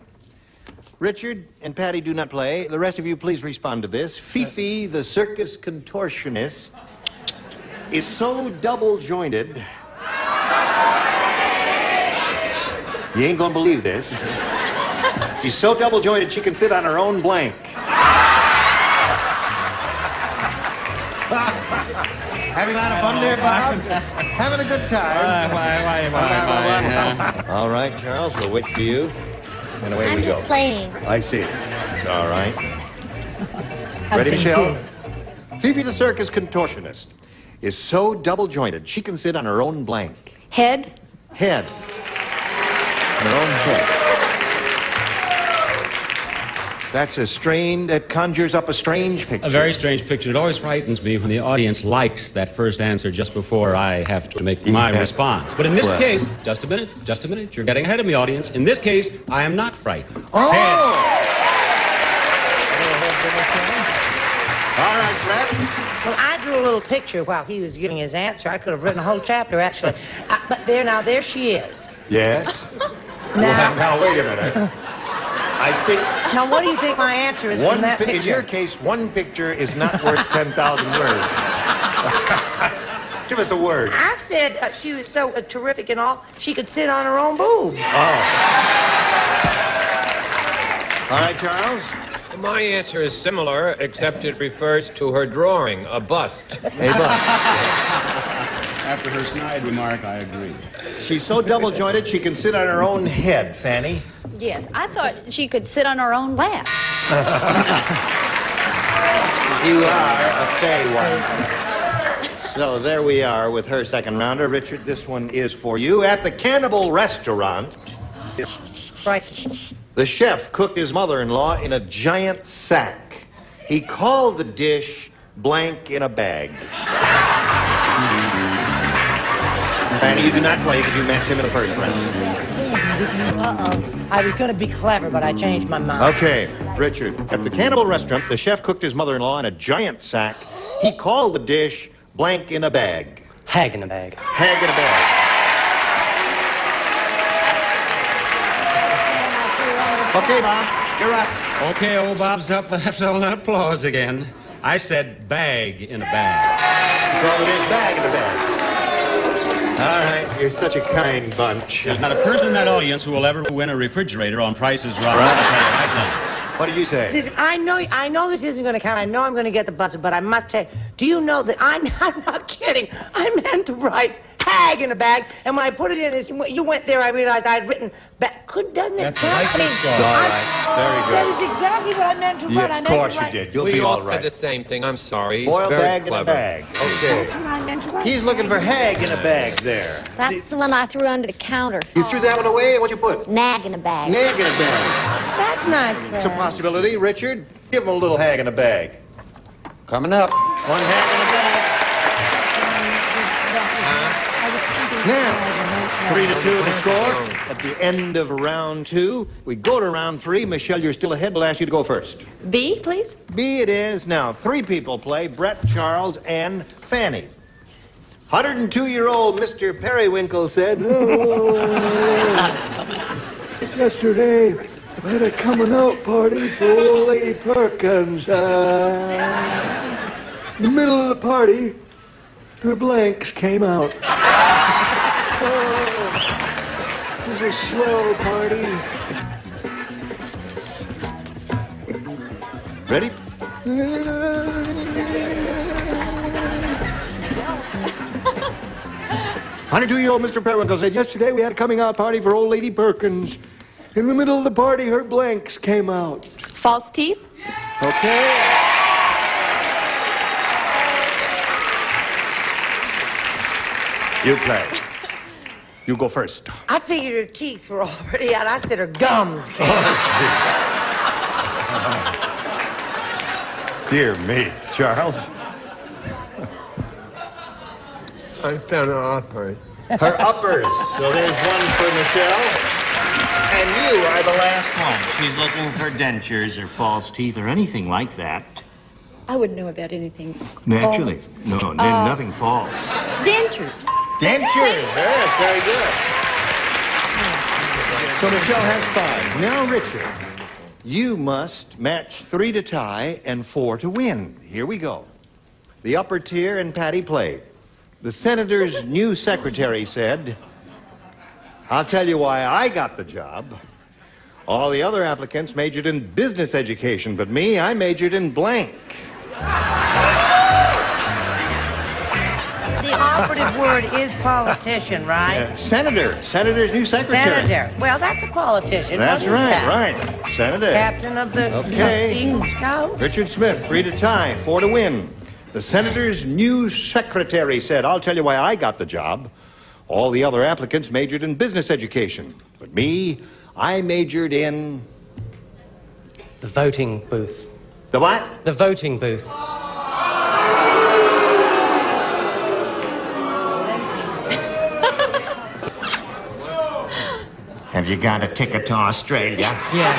Richard and Patty do not play. The rest of you, please respond to this. Fifi, the circus contortionist, is so double-jointed. You ain't gonna believe this. She's so double-jointed she can sit on her own blank. Having a lot of fun there, Bob? Having a good time? All right, Charles, we'll wait for you. And away we go. I'm just playing. I see. All right. Ready, Michelle? Fifi the circus contortionist is so double-jointed she can sit on her own blank. Head. Head. On her own head. That's a that conjures up a strange picture. A very strange picture. It always frightens me when the audience likes that first answer just before I have to make my response. But in this case, just a minute, you're getting ahead of me, audience. In this case, I am not frightened. Oh! Head. All right, Brett. Well, I drew a little picture while he was giving his answer. I could have written a whole chapter, actually. But there she is. Yes? Now, wait a minute. I think... Now, what do you think my answer is from that picture? In your case, one picture is not worth 10,000 words. Give us a word. I said she was so terrific and all, she could sit on her own boobs. Oh. All right, Charles? My answer is similar, except it refers to her drawing, a bust. A bust. After her snide remark, I agree. She's so double-jointed she can sit on her own head, Fanny. Yes, I thought she could sit on her own lap. You are a fey one. So there we are with her second rounder. Richard, this one is for you. At the Cannibal Restaurant, the chef cooked his mother-in-law in a giant sack. He called the dish blank in a bag. Fanny, you do not play because you matched him in the first round. Uh-oh. I was going to be clever, but I changed my mind. Okay, Richard. At the Cannibal Restaurant, the chef cooked his mother-in-law in a giant sack. He called the dish blank in a bag. Hag in a bag. Hag in a bag. Okay, Bob, you're up. Okay, old Bob's up after all that applause again. I said bag in a bag. You called it his bag in a bag. All right, you're such a kind bunch. There's not a person in that audience who will ever win a refrigerator on Price is Right. What did you say? Listen, I know this isn't going to count. I know I'm going to get the buzzer, but I must tell you, do you know that I'm not kidding. I meant to write hag in a bag, and when I put it in, you went there, I realized I had written back. Doesn't it That's count? right, that's all right. Very good. That is exactly what I meant to write. Yes, of course you did. You'll be all We all right. said the same thing. I'm sorry. Boiled Very bag clever. in a bag. Okay. That's what I meant to write. He's looking for hag in a bag there. That's the one I threw under the counter. You threw that one away? What'd you put? Nag in a bag. Nag in a bag. That's nice, It's a possibility. Richard, give him a little hag in a bag. Coming up. One hag in a bag. Now, 3-2 the score. At the end of round two, we go to round three. Michelle, you're still ahead. We'll ask you to go first. B, please. B it is. Now, three people play, Brett, Charles, and Fanny. 102-year-old Mr. Periwinkle said, yesterday, I had a coming out party for old Lady Perkins. In the middle of the party, her blanks came out. It was a swell party. Ready? 102-year-old Mr. Periwinkle said, yesterday we had a coming out party for old Lady Perkins. In the middle of the party, her blanks came out. False teeth. Okay. You play. You go first. I figured her teeth were already out. I said her gums came. Dear me, Charles. I found her uppers. Her uppers. So there's one for Michelle. And you are the last one. She's looking for dentures or false teeth or anything like that. I wouldn't know about anything. Naturally. No, nothing false. Dentures. Dentures. Yes, very good. So Michelle has 5. Now, Richard, you must match 3 to tie and 4 to win. Here we go. The upper tier and Patty played. The senator's new secretary said, I'll tell you why I got the job. All the other applicants majored in business education, but me, I majored in blank. The operative word is politician, right? Senator. Senator's new secretary. Senator. Well, that's a politician. That's What is right, that? right. Senator. Captain of the Eagle Scout. Richard Smith, 3 to tie, 4 to win. The senator's new secretary said, I'll tell you why I got the job. All the other applicants majored in business education. But me, I majored in... The voting booth. The what? The voting booth. Have you got a ticket to Australia? Yeah.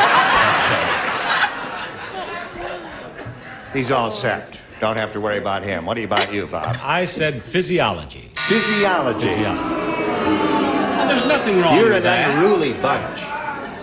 He's all set. Don't have to worry about him. What about you, Bob? I said physiology. Physiology. Well, there's nothing wrong You're with an that. unruly bunch.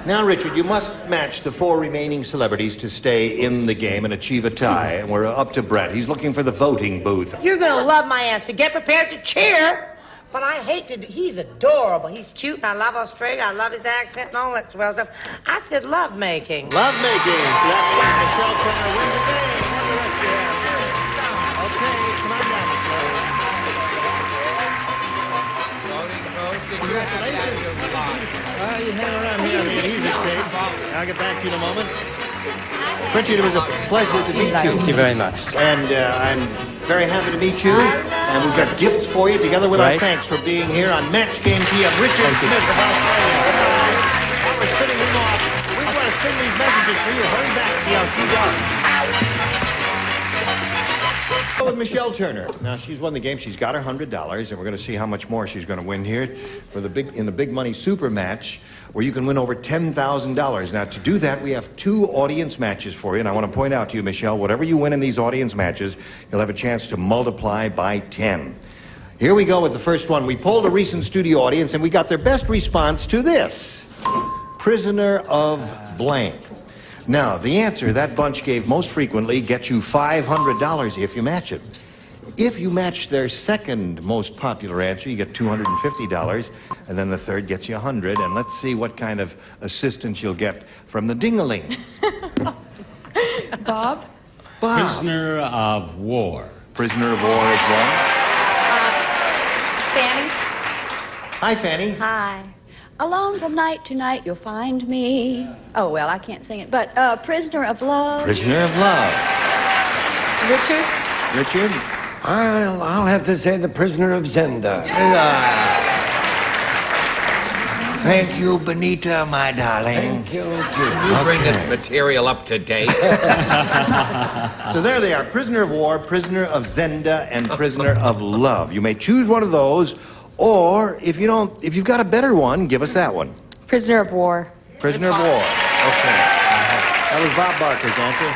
Now, Richard, you must match the 4 remaining celebrities to stay in the game and achieve a tie. And we're up to Brett. He's looking for the voting booth. You're going to love my answer. Get prepared to cheer. But I hate to... He's adorable. He's cute, and I love Australia. I love his accent and all that swell stuff. I said love making. Love making. That means Michelle Turner wins the game. What the rest you have? Okay, come on down, Michelle. Congratulations. You hang around here. He's a kid. I'll get back to you in a moment. Richard, it was a pleasure to meet you. Thank you very much. And I'm very happy to meet you. And we've got gifts for you, together with our thanks for being here on Match Game PM. Richard Smith of Australia. While we're spinning him off, we want to spin these messages for you. Hurry back, see how she does. With Michelle Turner. Now, she's won the game. She's got her $100, and we're going to see how much more she's going to win here for in the Big Money Super Match, where you can win over $10,000. Now, to do that, we have 2 audience matches for you, and I want to point out to you, Michelle, whatever you win in these audience matches, you'll have a chance to multiply by 10. Here we go with the first one. We polled a recent studio audience, and we got their best response to this. Prisoner of blank. Now, the answer that bunch gave most frequently gets you $500 if you match it. If you match their second most popular answer, you get $250, and then the third gets you $100. And let's see what kind of assistance you'll get from the Dingalings. Bob? Bob. Prisoner of war. Prisoner of war is one. Fanny? Hi, Fanny. Hi. Alone from night to night you'll find me. Oh, well, I can't sing it, but prisoner of love. Prisoner of love. Richard? Richard? I'll have to say the prisoner of Zenda. Thank you, Benita, my darling. Thank you, too. You bring this material up to date. So there they are, prisoner of war, prisoner of Zenda, and prisoner of love. You may choose one of those, or if you've got a better one, give us that one. Prisoner of war. Prisoner of war. Okay. That was Bob Barker's answer.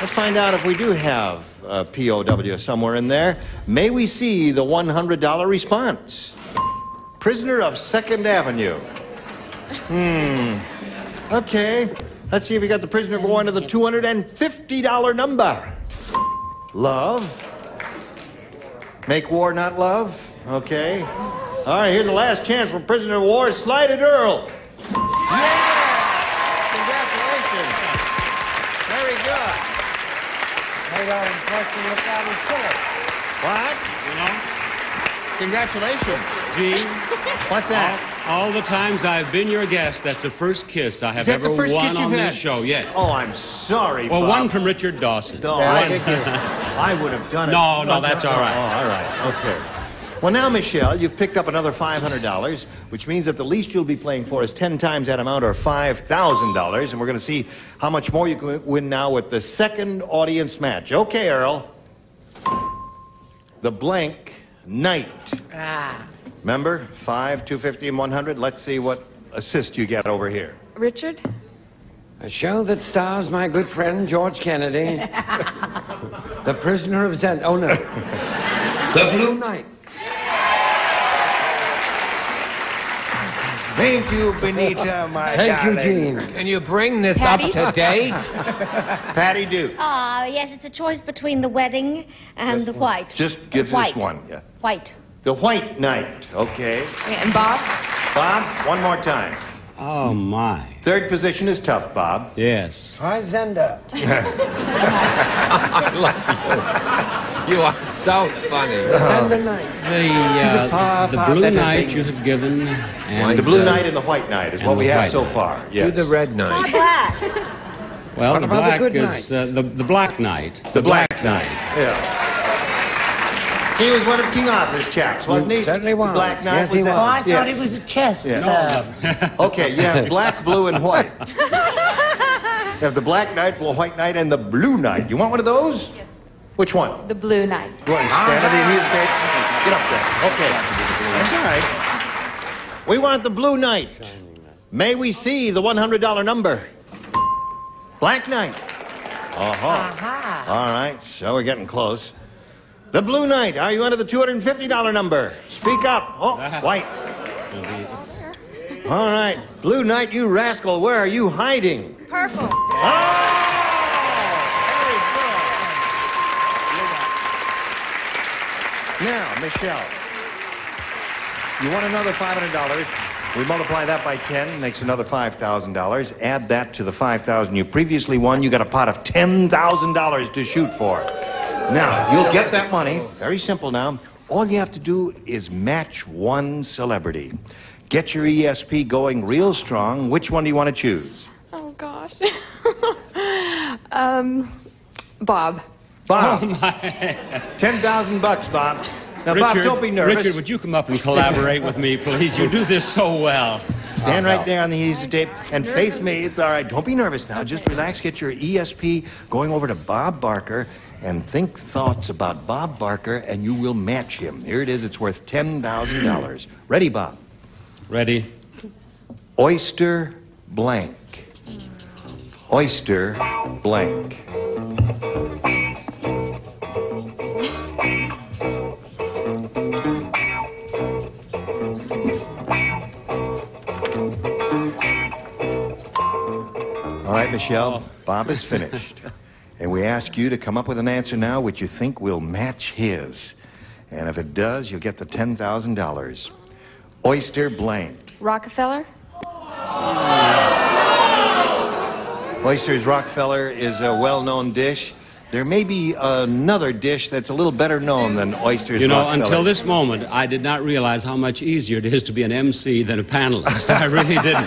Let's find out if we do have a POW somewhere in there. May we see the $100 response? Prisoner of 2nd Avenue. Okay. Let's see if we got the prisoner of war under the $250 number. Love. Make war, not love. Okay. All right, here's the last chance for prisoner of war. Slighted Earl. Yeah! Congratulations. Very good. Maybe I'll look out and kill it. What? Congratulations. Gene. What's that? All the times I've been your guest, that's the first kiss I have ever won on this show. Yes. Oh, I'm sorry, Well, Bob. one from Richard Dawson. No, One- I would have done it. No, that's all right. Oh, all right. Okay. Well, now, Michelle, you've picked up another $500, which means that the least you'll be playing for is 10 times that amount, or $5,000. And we're going to see how much more you can win now with the second audience match. Okay, Earl. The blank night. Remember, 5, 250, and 100. Let's see what assist you get over here. Richard? A show that stars my good friend George Kennedy. The Prisoner of Zen. Oh, no. The Blue Knight. Thank you, Benita, my Thank darling. you, Gene. Can you bring this up to date? Patty Duke. Yes, it's a choice between the wedding and the white. Just give white. this one. Yeah. White. The White Knight. Okay. And Bob? Bob, one more time. Oh, my. Third position is tough, Bob. Yes. Hi, Zenda. I love you. You are so funny. Zenda Knight. The Blue Knight you have given. And, the Blue Knight and the White Knight is what we have so far. Yes. Do the Red Knight. Black. Well, What the about the black Good is the Black Knight. The Black Knight. Yeah. He was one of King Arthur's chaps, wasn't he? Certainly was. The Black Knight. Yes, he was. Oh, I thought it was a chest. Okay, you have black, blue, and white. You have the Black Knight, the White Knight, and the Blue Knight. You want one of those? Yes. Which one? The Blue Knight. Go ahead, stand at the music tape. Get up there. Okay. That's all right. We want the Blue Knight. May we see the $100 number? Black Knight. All right, so we're getting close. The Blue Knight, are you under the $250 number? Speak up. Oh, white. All right. Blue Knight, you rascal, where are you hiding? Purple. Now, Michelle, you want another $500. We multiply that by 10, makes another $5,000. Add that to the $5,000 you previously won. You got a pot of $10,000 to shoot for. Now, you'll get that money. Very simple now. All you have to do is match one celebrity. Get your ESP going real strong. Which one do you want to choose? Oh, gosh. Bob. Bob. Oh, my. $10,000, Bob. Now, Richard, Bob, don't be nervous. Richard, would you come up and collaborate with me, please? You do this so well. Stand right there on the easy tape and face me. It's all right. Don't be nervous now. Just relax. Get your ESP going over to Bob Barker and think thoughts about Bob Barker, and you will match him. Here it is. It's worth $10,000. Ready, Bob? Ready. Oyster blank. Oyster blank. All right, Michelle, Bob is finished. And we ask you to come up with an answer now which you think will match his. And if it does, you'll get the $10,000. Oyster blank. Rockefeller? Oysters Rockefeller is a well-known dish. There may be another dish that's a little better known than oysters You know, Rockefeller. until this moment, I did not realize how much easier it is to be an MC than a panelist. I really didn't.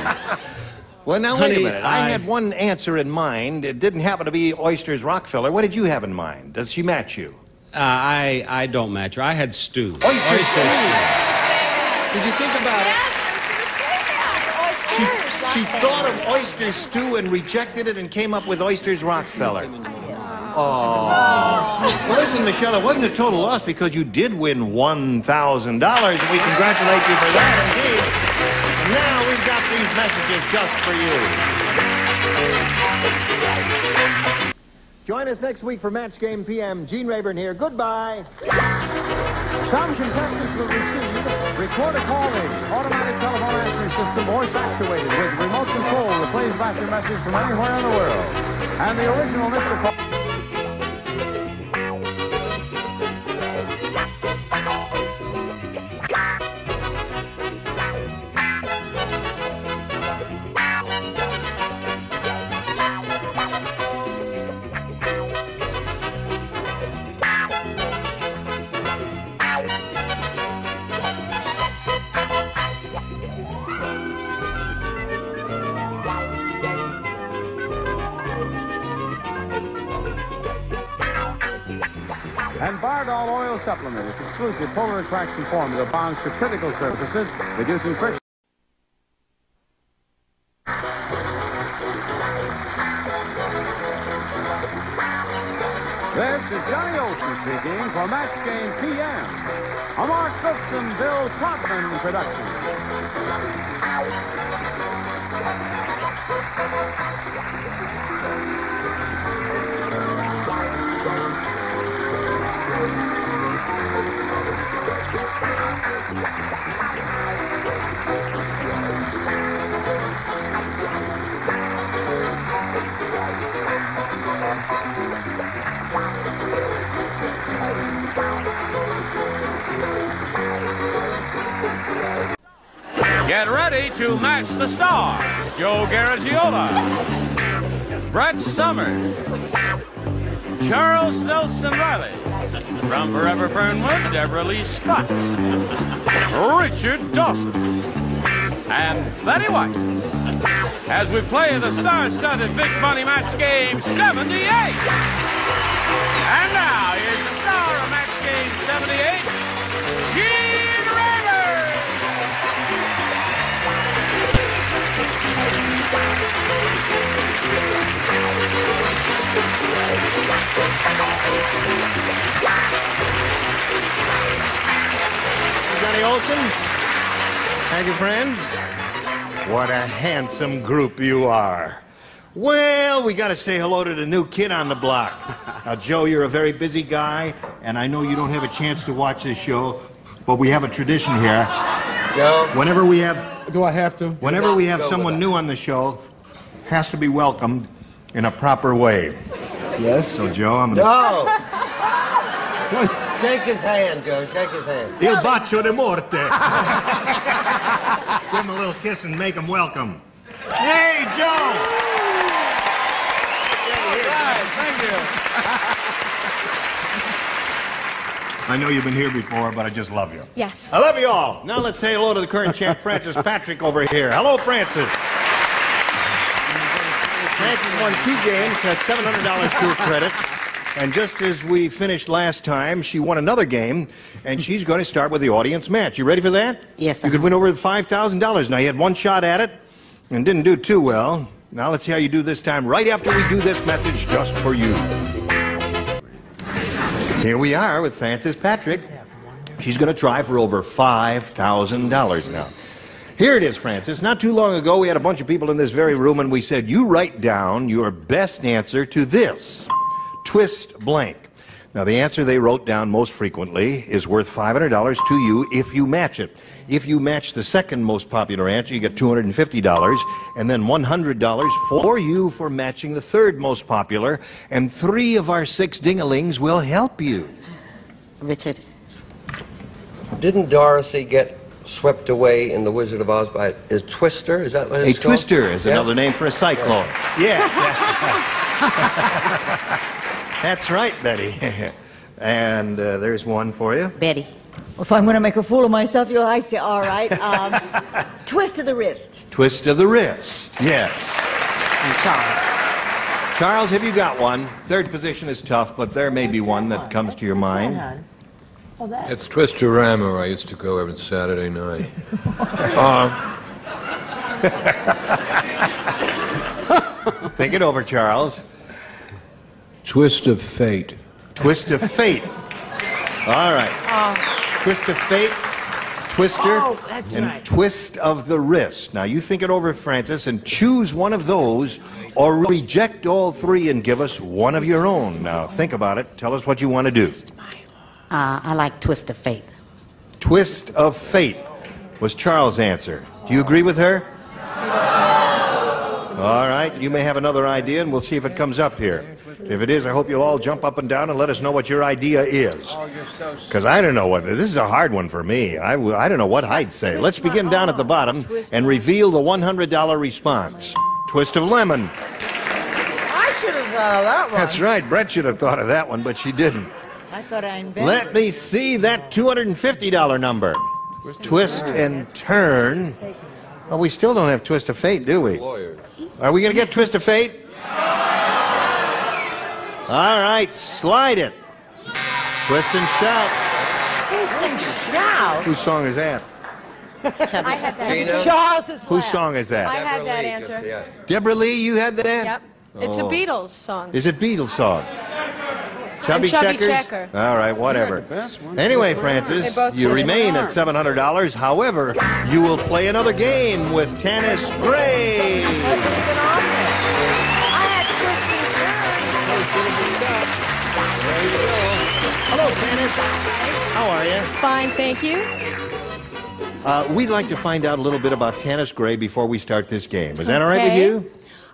Well, now, Honey, wait a minute. I had one answer in mind. It didn't happen to be Oysters Rockefeller. What did you have in mind? Does she match you? I don't match her. I had stew. Oyster stew. Did you think about it? She thought of oyster stew and rejected it and came up with Oysters Rockefeller. Oh. Well, listen, Michelle, it wasn't a total loss because you did win $1,000, and we congratulate you for that, indeed. And now we've got these messages just for you. Join us next week for Match Game PM. Gene Rayburn here. Goodbye. Some contestants will receive recorder calling, automatic telephone answering system, voice actuated with remote control that plays back your message from anywhere in the world. And the original Mr. Call. Bardol Oil Supplement. Its exclusive polar attraction formula bonds to critical surfaces, reducing friction. This is Johnny Olson speaking for Match Game PM, a Mark Brooks and Bill Trotman production. Get ready to match the stars. Joe Garagiola, Brett Summers, Charles Nelson Riley, from Forever Fernwood, Deborah Lee Scott, Richard Dawson, and Betty White, as we play the star-studded Big Money Match Game 78. And now, here's the star of Match Game 78, Gene Raymer. Johnny Olson. Thank you, friends. What a handsome group you are. Well, we got to say hello to the new kid on the block. Now, Joe, you're a very busy guy, and I know you don't have a chance to watch this show, but we have a tradition here. Joe? Whenever we have... Do I have to? Whenever we have someone new on the show, has to be welcomed in a proper way. Yes. So, Joe, I'm going to... No! Shake his hand, Joe. Shake his hand. Il bacio di morte. Give him a little kiss and make him welcome. Hey, Joe! Thank you. I know you've been here before, but I just love you. Yes. I love you all. Now let's say hello to the current champ, Francis Patrick, over here. Hello, Francis. Francis won 2 games, has $700 to her credit. And just as we finished last time, she won another game, and she's going to start with the audience match. You ready for that? Yes, You could win over $5,000. Now, you had one shot at it and didn't do too well. Now, let's see how you do this time, right after we do this message just for you. Here we are with Francis Patrick. She's going to try for over $5,000 now. Here it is, Francis. Not too long ago, we had a bunch of people in this very room, and we said, you write down your best answer to this. Twist blank. Now, the answer they wrote down most frequently is worth $500 to you if you match it. If you match the second most popular answer, you get $250, and then $100 for you for matching the third most popular, and 3 of our 6 ding-a-lings will help you. Richard. Didn't Dorothy get swept away in The Wizard of Oz by a twister? Is that what it's A called? twister is another name for a cyclone. Yes. That's right, Betty. And there's one for you. Betty. If I'm going to make a fool of myself, I say, all right. Twist of the wrist. Twist of the wrist. Yes. And Charles. Charles, have you got one? Third position is tough, but there may be one that comes to your mind. It's Twistorama. I used to go every Saturday night. Think it over, Charles. Twist of Fate. Twist of Fate. All right. Twist of Fate, Twister, and Twist of the Wrist. Now, you think it over, Francis, and choose one of those, or reject all 3 and give us one of your own. Now, think about it. Tell us what you want to do. I like Twist of Fate. Twist of Fate was Charles' answer. Do you agree with her? All right. You may have another idea, and we'll see if it comes up here. If it is, I hope you'll all jump up and down and let us know what your idea is. Because I don't know what... This is a hard one for me. I don't know what I'd say. Let's begin down at the bottom and reveal the $100 response. Twist of lemon. I should have thought of that one. That's right. Brett should have thought of that one, but she didn't. I thought I invented Let me see that $250 number. Twist and turn. Well, we still don't have Twist of Fate, do we? Are we going to get Twist of Fate? All right, slide it. Twist and shout. Twist and shout. Whose song is that? I had that. Tina? Charles's Whose song is that? I had that Deborah Lee, answer. yeah. Deborah Lee, you had that? Yep. It's a Oh. Beatles song. Is it Beatles song? And Chubby Checkers? Checker. All right, whatever. Anyway, Francis, They both you play remain the at $700. However, you will play another game with Tanis Gray. Hello, Tanis. How are you? Fine, thank you. We'd like to find out a little bit about Tanis Gray before we start this game. Is that all right with Okay. you?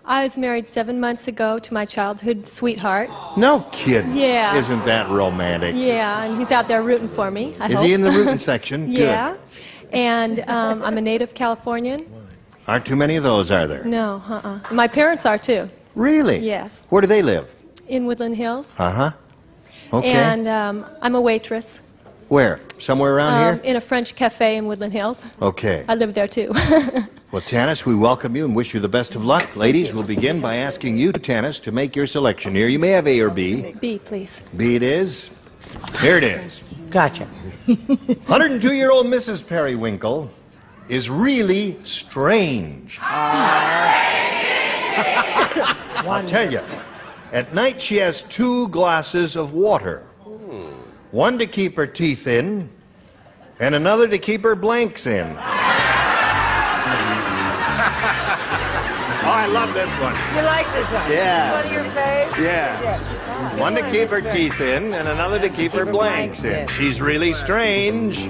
I was married 7 months ago to my childhood sweetheart. No kidding. Yeah. Isn't that romantic? Yeah, and he's out there rooting for me. I Is hope. he in the rooting section? Good. Yeah. And I'm a native Californian. Aren't too many of those, are there? No, My parents are too. Really? Yes. Where do they live? In Woodland Hills. Uh-huh. Okay. And I'm a waitress. Where? Somewhere around here? In a French cafe in Woodland Hills. Okay. I live there too. Well, Tanis, we welcome you and wish you the best of luck. Ladies, we'll begin by asking you, Tanis, to make your selection here. You may have A or B. B, please. B it is. Here it is. Gotcha. 102-year-old Mrs. Periwinkle is really strange. I'll tell you. At night, she has 2 glasses of water. One to keep her teeth in, and another to keep her blanks in. Oh, I love this one. You like this one? Yeah. One of your faves? Yes. One to keep her teeth in, and another to keep her blanks in. She's really strange.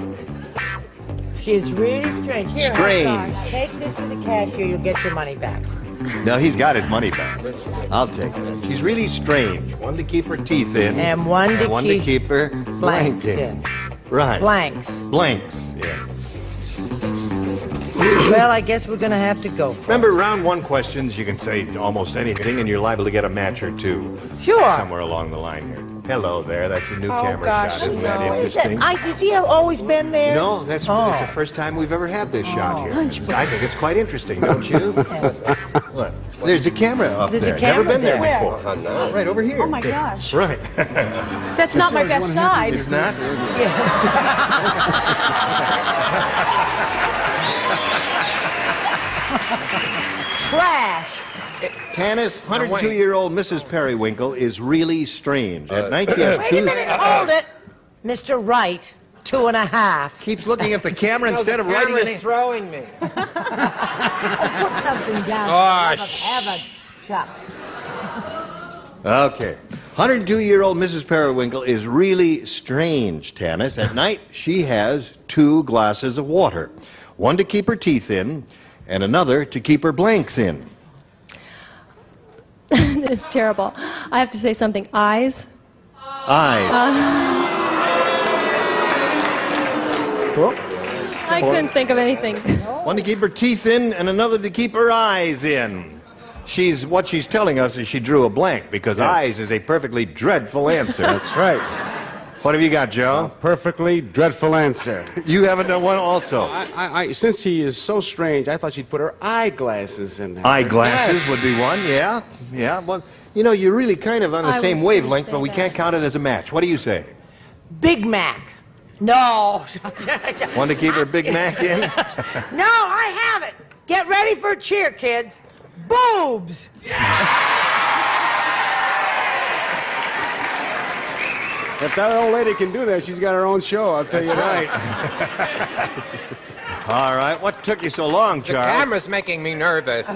She's really strange. Here, Strange. I'm sorry. Take this to the cashier. You'll get your money back. No, he's got his money back. I'll take it. She's really strange. One to keep her teeth in, And one to keep her blank blanks in. Right. Blanks. Blanks. Yeah. Well, I guess we're going to have to go for Remember, round 1 questions, you can say almost anything, and you're liable to get a match or 2. Sure. Somewhere along the line here. Hello there. That's a new Oh, camera gosh, shot. Isn't that no. interesting? Has he always been there? No, it's the first time we've ever had this shot here. I think it's quite interesting, don't you? What? There's a camera up There's a there. camera Never been there there. before. Right over here. Oh my gosh. Right. That's not my best side. It's not? Trash. Tanis, 102-year-old Mrs. Periwinkle is really strange. At night she has Wait 2... a minute. Hold it. Mr. Wright, 2.5. Keeps looking at the camera instead of the writing camera's any... throwing me. Put something down. Gosh. Have a shucks. Okay. 102-year-old Mrs. Periwinkle is really strange, Tanis. At night, she has 2 glasses of water. One to keep her teeth in, and another to keep her blanks in. It's terrible. I have to say something. Eyes. Eyes. I couldn't think of anything. One to keep her teeth in, and another to keep her eyes in. What she's telling us is she drew a blank, because eyes is a perfectly dreadful answer. That's right. What have you got, Joe? Perfectly dreadful answer. You haven't done one also. Since he is so strange, I thought she'd put her eyeglasses in there. Eyeglasses would be one, yeah. Yeah, well, you know, you're really kind of on the same wavelength, but we can't count it as a match. What do you say? Big Mac. No. One to keep her Big Mac in? No, I have it. Get ready for a cheer, kids. Boobs. If that old lady can do that, she's got her own show, I'll tell you that. All right, what took you so long, The Charles? camera's making me nervous.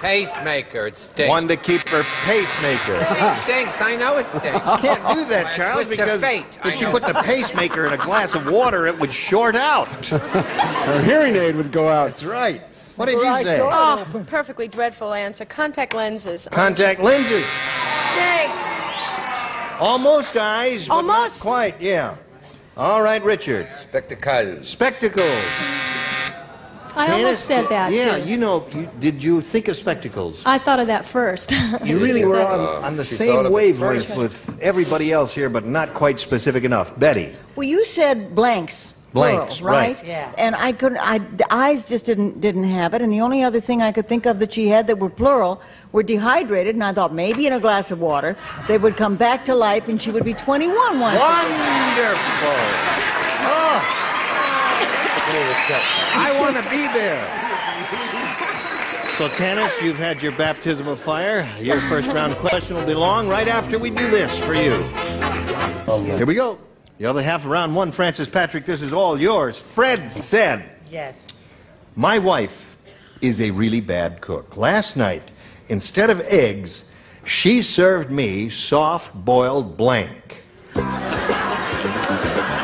Pacemaker, it stinks. One to keep her pacemaker. It stinks. I know it stinks. You can't do that, Charles, Twist of because fate. if she put the pacemaker in a glass of water, it would short out. Her hearing aid would go out. That's right. What did you say? Oh, perfectly dreadful answer. Contact lenses. Contact lenses. Thanks. Almost eyes, but Almost. not quite, yeah. All right, Richard. Spectacles. Spectacles. I almost said that, Yeah, too. you know, did you think of spectacles? I thought of that first. You really were on the She same thought of it wavelength first. with everybody else here, but not quite specific enough. Betty. Well, you said blanks. Blanks, plural, right? Yeah. And I couldn't. The eyes just didn't have it. And the only other thing I could think of that she had that were plural were dehydrated. And I thought maybe in a glass of water they would come back to life, and she would be 21 once. Wonderful. Oh. I want to be there. So, Tanis, you've had your baptism of fire. Your first round question will be long right after we do this for you. Here we go. The other half of round one, Francis Patrick, this is all yours. Fred said, Yes. my wife is a really bad cook. Last night, instead of eggs, she served me soft-boiled blank.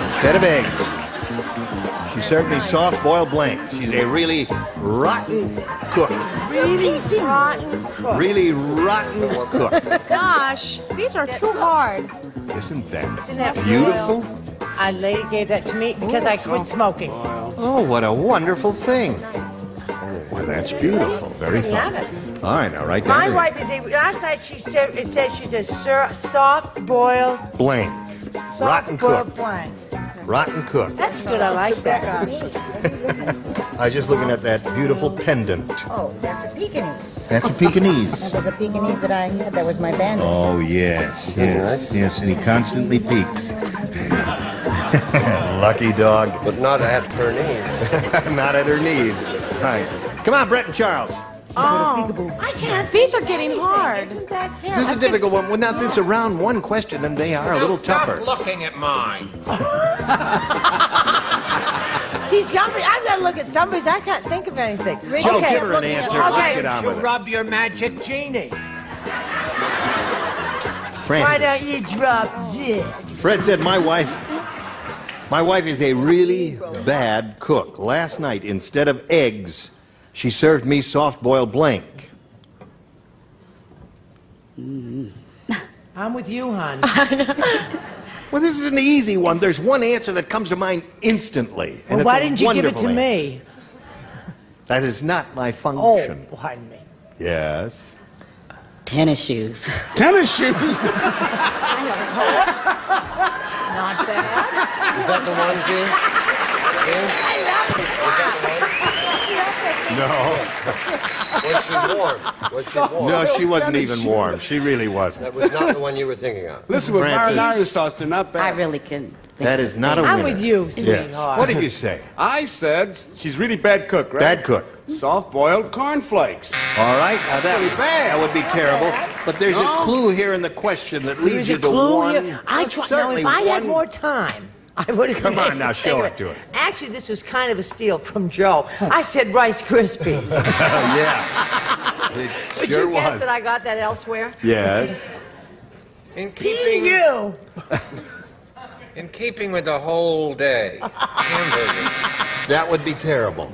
Instead of eggs, she served me soft-boiled blank. She's a really rotten cook. Really rotten cook. Really rotten cook. Gosh, these are too hard. Isn't that that beautiful? A lady gave that to me because I quit smoking. Oh, what a wonderful thing. Well, that's beautiful. Very thoughtful. All right, now, right down My there. wife is last night she said, it said she's a soft-boiled, Blank. Rotten cook. blank. Rotten cook. That's good, I like that. I was just looking at that beautiful pendant. Oh, that's a Pekingese. That's a Pekingese. That was a Pekingese that I had. That was my bandit. Oh, yes, yes, yes, and he constantly peeks. Lucky dog. But not at her knees. Not at her knees. All right. Come on, Brett and Charles. Oh, I can't. These are getting hard. This is a difficult one. Well, now, this is a round one question, and they are a little tougher. Stop looking at mine. He's younger. I've got to look at somebody's. I can't think of anything. Joe, give her an answer. Let's get on with it. Rub your magic genie. Why Francis. don't you drop this? Fred said, my wife is a really bad cook. Last night, instead of eggs, she served me soft-boiled blank. I'm with you, hon. Well, this is an easy one. There's one answer that comes to mind instantly. Well, it's why a didn't you give it wonderful to answer. me? That is not my Oh, function. pardon me. Yes. Tennis shoes. Tennis shoes? Not bad. Is that the one, Gene? No. Was she warm? Was she warm? No, she wasn't even warm. She really wasn't. That was not the one you were thinking of. Listen, with Francis. marinara sauce, they're not bad. I really couldn't think That of is not a anything. winner. I'm with you, Yes. sweetheart. What did you say? I said she's really bad cook, right? Bad cook. Soft-boiled cornflakes. All right. Now Pretty bad. that would be terrible. But there's a clue here in the question that leads you to one. Now, certainly if I had one. more time, I would have. Come on now, show it to us. Actually, this was kind of a steal from Joe. I said Rice Krispies. Yeah. It Would sure you guess was. that I got that elsewhere? Yes. In keeping, You. in keeping with the whole day. Hamburger. That would be terrible.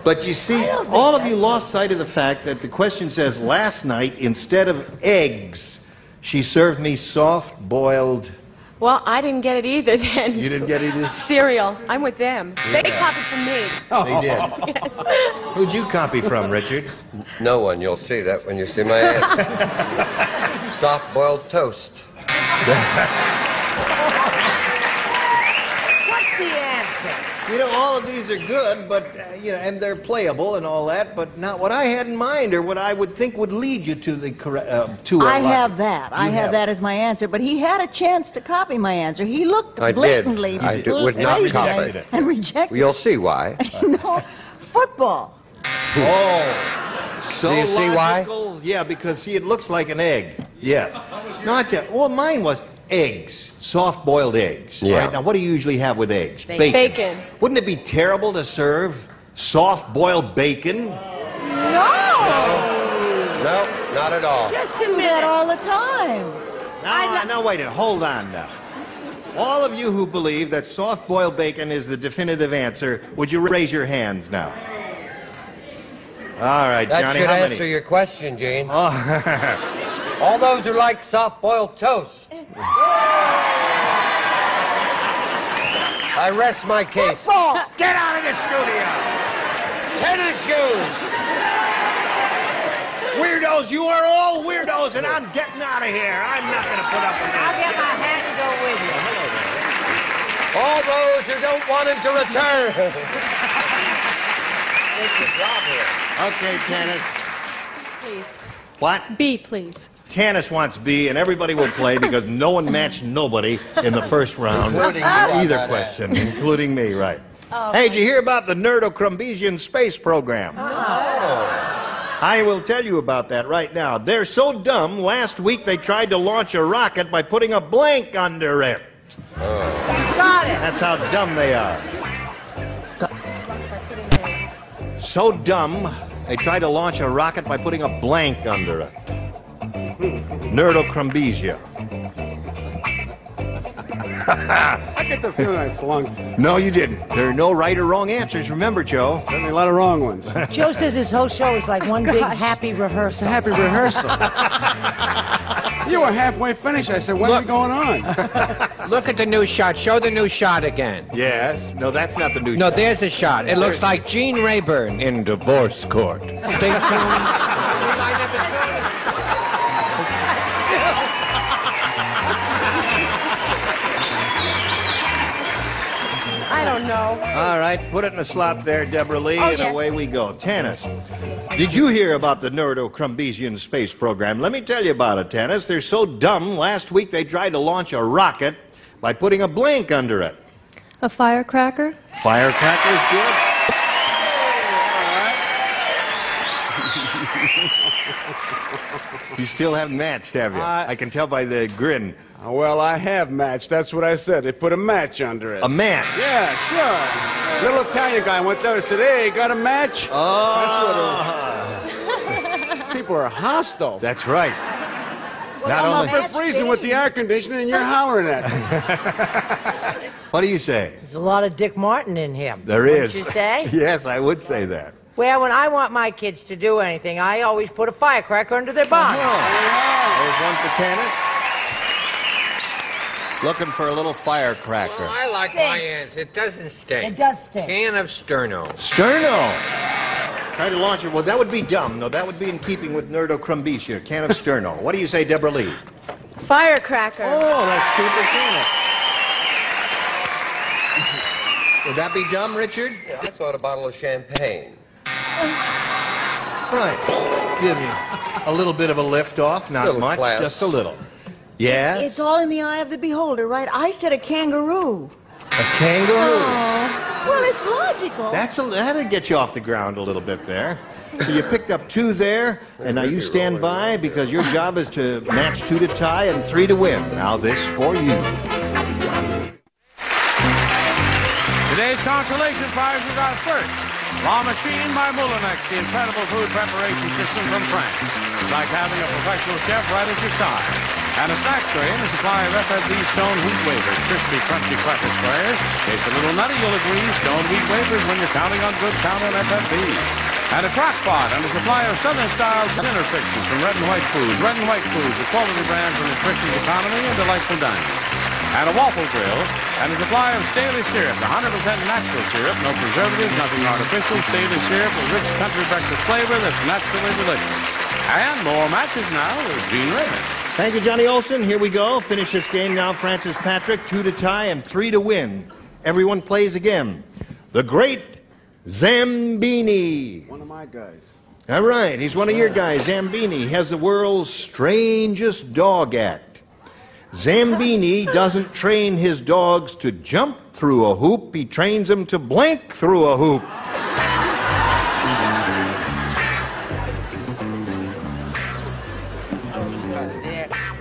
But you see, all of you lost sight of the fact that the question says, last night, instead of eggs, she served me soft-boiled. Well, I didn't get it either then. You didn't get it either? Cereal. I'm with them. They Yeah. copied from me. They did. Who'd you copy from, Richard? No one. You'll see that when you see my answer. Soft-boiled toast. What's the answer? You know, all of these are good, but, and they're playable and all that, but not what I had in mind or what I would think would lead you to the correct, I have that. I have that as my answer. But he had a chance to copy my answer. He looked I did. blatantly I would not blatantly copy it. and rejected. You'll see why. No, football. Oh, so Do you see why? logical. Yeah, because, see, it looks like an egg. Yes. No, I tell you, well, mine was eggs, soft-boiled eggs. Yeah. Right? Now, what do you usually have with eggs? Bacon. Wouldn't it be terrible to serve soft-boiled bacon? No. No, not at all. Just do that all the time. No, wait a minute. Hold on now. All of you who believe that soft-boiled bacon is the definitive answer, would you raise your hands now? All right, That Johnny, should how answer many? your question, Gene. Oh. All those who like soft-boiled toast. I rest my case. Get out of the studio! Tennis shoes. Weirdos, you are all weirdos, and I'm getting out of here. I'm not going to put up with I'll this. get my hat and go with you. All those who don't want him to return. Okay, Tanis. Please. What? B, please. Tanis wants B, and everybody will play because no one matched nobody in the first round. Including you on Either that question, including me, right. Oh, Hey, did you hear about the Nerdo-Crumbesian space program? I will tell you about that right now. They're so dumb, last week they tried to launch a rocket by putting a blank under it. Got it. That's how dumb they are. So dumb, they tried to launch a rocket by putting a blank under it. Nerdo-Crumbesia. I get the feeling I flunked. No, you didn't. There are no right or wrong answers. Remember, Joe. Certainly a lot of wrong ones. Joe says this whole show is like one big happy rehearsal. It's a happy rehearsal. You were halfway finished. I said, what's going on? Look at the new shot. Show the new shot again. Yes. No, that's not the new No, shot. there's the shot. It looks like Gene Rayburn in divorce court. Stay tuned. I don't know. All right, put it in a slot there, Deborah Lee, Oh, and yes. away we go. Tanis, did you hear about the Nerdo-Crumbesian space program? Let me tell you about it, Tanis. They're so dumb, last week they tried to launch a rocket by putting a blank under it. A firecracker? Firecracker's good. You still haven't matched, have you? I can tell by the grin. Well, I have matched. That's what I said. They put a match under it. A match? Yeah, sure. Little Italian guy went there and said, hey, got a match? Oh. People are hostile. That's right. Not I'm only. up for freezing with the air conditioning and you're hollering at me. What do you say? There's a lot of Dick Martin in him. There Wouldn't is. you say? Yes, I would say that. Well, when I want my kids to do anything, I always put a firecracker under their bonnet. There's one for Tanis. Looking for a little firecracker. Well, I like my answer. It doesn't stink. It does stink. Can of Sterno. Sterno. Try to launch it. Well, that would be dumb. No, that would be in keeping with Nerdo-Crumbesia. Can of Sterno. What do you say, Deborah Lee? Firecracker. Oh, that's super Tanis. Would that be dumb, Richard? Yeah, I thought a bottle of champagne. Right. Give you a little bit of a lift off. Not Little much, class. just a little. Yes? It's all in the eye of the beholder, right? I said a kangaroo. A kangaroo. Oh. Well, it's logical. That'll get you off the ground a little bit there. So you picked up 2 there, and now you stand by because your job is to match 2 to tie and 3 to win. Now this for you. Today's consolation prizes are first, La Machine by Moulinex, the incredible food preparation system from France. It's like having a professional chef right at your side. And a snack tray in a supply of FFB Stone Wheat Wafers, crispy, crunchy cracker squares. It's a little nutty, you'll agree. Stone Wheat Wafers when you're counting on good count on FFB. And a crock pot and a supply of Southern-style dinner fixings from Red and White Foods. Red and White Foods, a quality brand for nutritious economy and delightful dining. And a waffle grill and a supply of Staley syrup, 100% natural syrup, no preservatives, nothing artificial. Staley syrup with rich country breakfast flavor that's naturally delicious. And more matches now with Gene Rayburn. Thank you, Johnny Olson. Here we go. Finish this game now, Francis Patrick. 2 to tie and 3 to win. Everyone plays again. The Great Zambini. One of my guys. All right, he's one of your guys. Zambini has the world's strangest dog act. Zambini doesn't train his dogs to jump through a hoop. He trains them to blank through a hoop.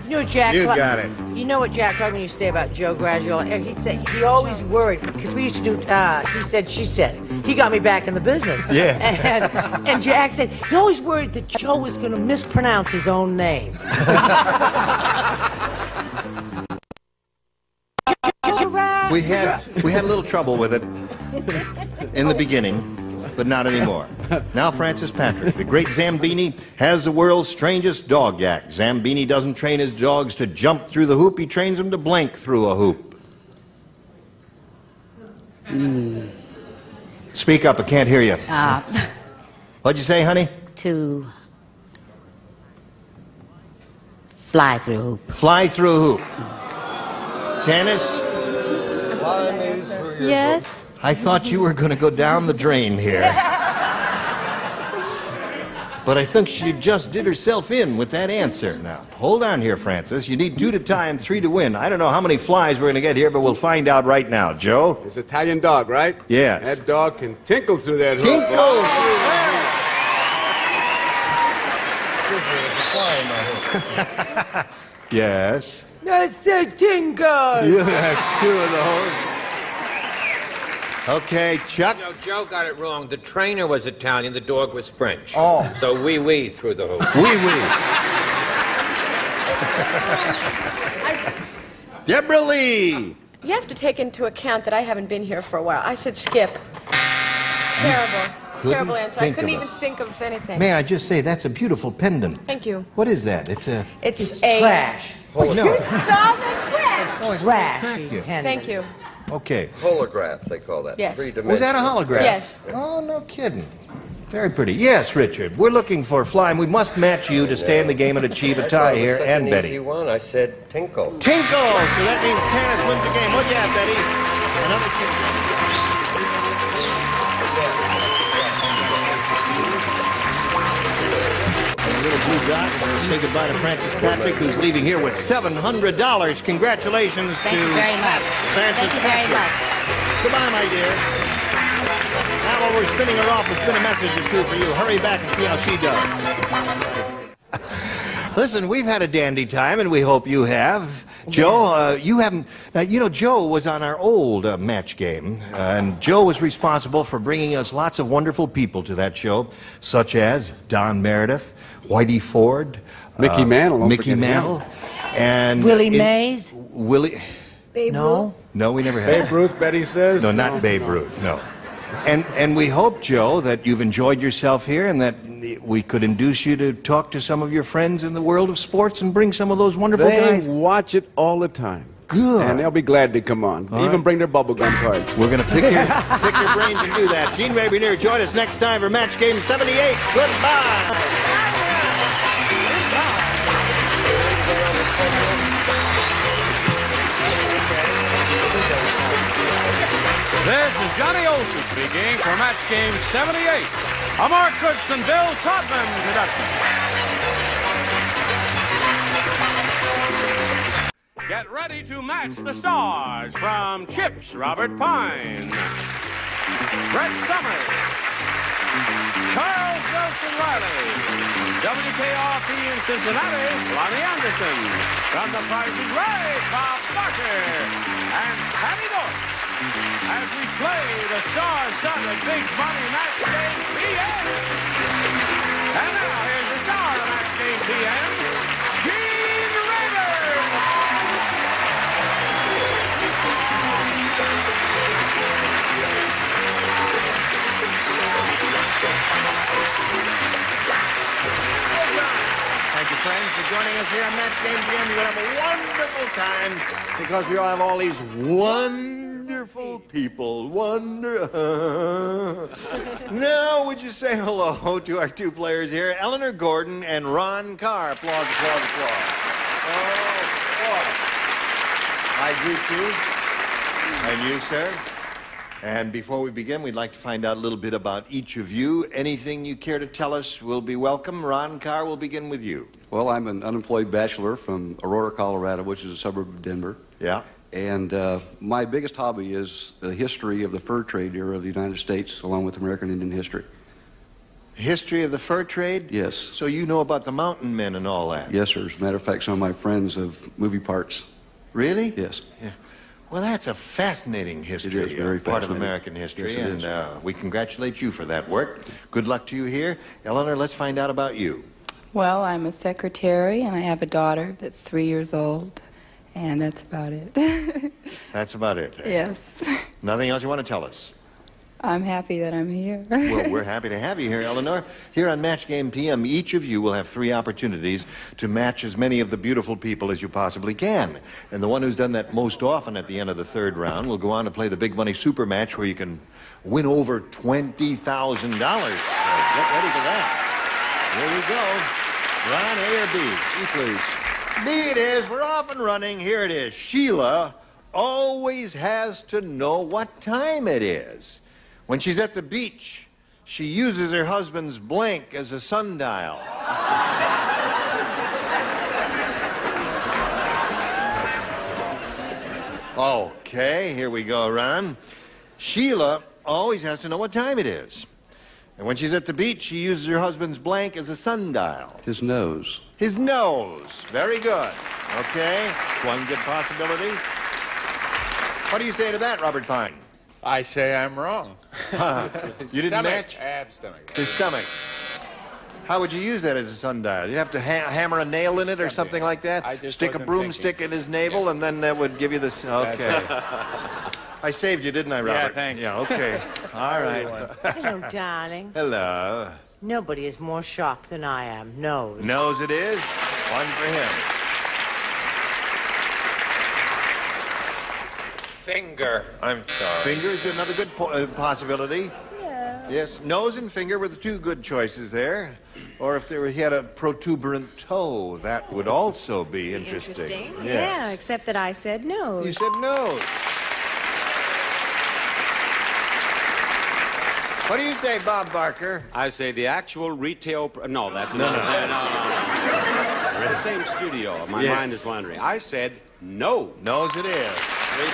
You know, Jack. You got it. You know what Jack Klugman used to say about Joe Graduale? He said he always worried because we used to do. He said, she said. He got me back in the business. Yes. And Jack said he always worried that Joe was going to mispronounce his own name. We had a little trouble with it in the beginning, but not anymore. Now Francis Patrick, the great Zambini, has the world's strangest dog act. Zambini doesn't train his dogs to jump through the hoop. He trains them to blank through a hoop. Speak up, I can't hear you. What'd you say, honey? To fly through a hoop. Fly through a hoop. Janice? Yes? I thought you were going to go down the drain here. But I think she just did herself in with that answer. Now, hold on here, Francis. You need 2 to tie and 3 to win. I don't know how many flies we're going to get here, but we'll find out right now. Joe? It's an Italian dog, right? Yes. That dog can tinkle through that hook. Tinkle through there! Yes. That's a tingle. Yeah, that's 2 of those. Okay, Chuck. No, Joe got it wrong. The trainer was Italian, the dog was French. Oh. So wee through the hoop. Wee. Deborah Lee. You have to take into account that I haven't been here for a while. I said skip. Terrible answer. I couldn't even think of anything. May I just say, that's a beautiful pendant. Thank you. What is that? It's trash. Oh, no. Stop it, quick! Oh, it's Trash. attractive. Thank you. Okay. Holograph, they call that. Yes. Was that a holograph? Yes. Oh, no kidding. Very pretty. Yes, Richard. We're looking for a fly, and we must match you to stay in the game and achieve a tie here, and Betty. Easy one. I said tinkle. Tinkle! So that means Tanis wins the game. What do you have, Betty? Another tinkle. A little blue dot. We'll say goodbye to Francis Patrick, who's leaving here with $700. Congratulations Thank to you very much. Francis Thank you very Patrick. much. Goodbye, my dear. Now, while we're spinning her off, we'll spin a message or two for you. Hurry back and see how she does. Listen, we've had a dandy time, and we hope you have. Joe, you haven't... Now, you know, Joe was on our old match game, and Joe was responsible for bringing us lots of wonderful people to that show, such as Don Meredith, Whitey Ford, Mickey Mantle, don't Mickey forget Mantle, him. and... Willie Mays? Willie... Babe No. Ruth? No, we never had. Babe Ruth, Betty says? No, not Babe Ruth, no. And we hope, Joe, that you've enjoyed yourself here and that we could induce you to talk to some of your friends in the world of sports and bring some of those wonderful guys. They watch it all the time. Good. And they'll be glad to come on. All Even right. bring their bubblegum cards. We're going to pick your brains and do that. Gene Rabineer, join us next time for Match Game 78. Goodbye. This is Johnny Olson speaking for Match Game 78. A Mark Goodson, Bill Todman production. Get ready to match the stars from Chips, Robert Pine, Brett Summers, Charles Wilson Riley, WKRP in Cincinnati, Lonnie Anderson, from The Price is Right, Bob Barker, and Patty North. As we play the star-studded Big Money Match Game PM. And now, here's the star of Match Game PM, Gene Rayburn. Thank you, friends, for joining us here on Match Game PM. You're going to have a wonderful time because we all have all these wonderful people. Now, would you say hello to our 2 players here, Eleanor Gordon and Ron Carr? Applause, applause, applause. Oh, boy. I greet you. And you, sir. And before we begin, we'd like to find out a little bit about each of you. Anything you care to tell us will be welcome. Ron Carr, we'll begin with you. Well, I'm an unemployed bachelor from Aurora, Colorado, which is a suburb of Denver. Yeah. And my biggest hobby is the history of the fur trade era of the United States, along with American Indian history. History of the fur trade? Yes. So you know about the mountain men and all that? Yes, sir. As a matter of fact, some of my friends have movie parts. Really? Yes. Yeah. Well, that's a fascinating history, It is very part of fascinating. American history, Yes, it and is. we congratulate you for that work. Good luck to you here. Eleanor, let's find out about you. Well, I'm a secretary, and I have a daughter that's 3 years old, and that's about it. That's about it. Yes. Nothing else you want to tell us? I'm happy that I'm here. Well, we're happy to have you here, Eleanor. Here on Match Game PM, each of you will have 3 opportunities to match as many of the beautiful people as you possibly can. And the one who's done that most often at the end of the 3rd round will go on to play the Big Money Super Match where you can win over $20,000. So get ready for that. Here we go. Ron, A or B? B please. B it is. We're off and running. Here it is. Sheila always has to know what time it is. When she's at the beach, she uses her husband's blank as a sundial. Okay, here we go, Ron. Sheila always has to know what time it is. And when she's at the beach, she uses her husband's blank as a sundial. His nose. His nose. Very good. Okay, one good possibility. What do you say to that, Robert Pine? I say I'm wrong. You didn't match? I have stomach. His stomach. How would you use that as a sundial? You'd have to hammer a nail in it or something like that? Stick a broomstick in his navel, and then that would give you this... Okay. I saved you, didn't I, Robert? Yeah, thanks. Yeah, okay. All right. Hello, darling. Hello. Nobody is more shocked than I am. Nose. Nose it is. One for him. Finger. I'm sorry. Finger is another good possibility. Yeah. Yes, nose and finger were the two good choices there. Or if he had a protuberant toe, that would also be interesting. Yes. Yeah, except that I said nose. You said nose. What do you say, Bob Barker? I say the actual retail... No, that's another... No. It's the same studio. My mind is wandering. I said no. Nose it is. 3 for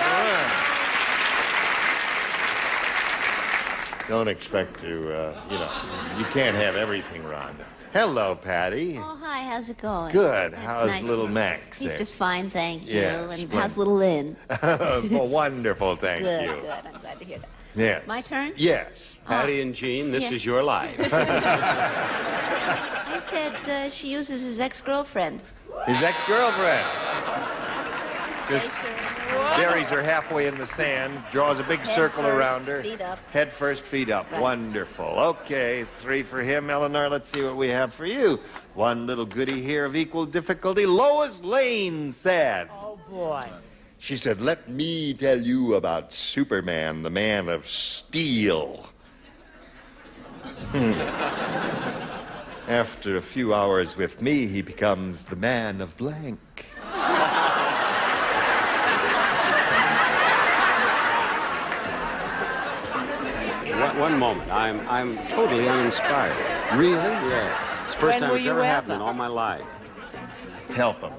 1. Don't expect to, you can't have everything, Rhonda. Hello, Patty. Oh, hi, how's it going? Good. That's How's nice little to- Max? He's there? just fine, thank you. Yes, And how's little Lynn? Oh, wonderful, thank Good, you. good. I'm glad to hear that. Yes. My turn? Yes. Patty and Jean, this is your life. I said she uses his ex-girlfriend. His ex-girlfriend. Just buries her halfway in the sand, draws a big Head circle first, around her. feet up. Head first, feet up. Right. Wonderful. Okay, 3 for him. Eleanor, let's see what we have for you. One little goodie here of equal difficulty. Lois Lane said. Oh, boy. She said, let me tell you about Superman, the Man of Steel. After a few hours with me, he becomes the Man of Blank. One moment. I'm totally uninspired. Really? Yes. It's the first time it's ever happened in all my life. Help him.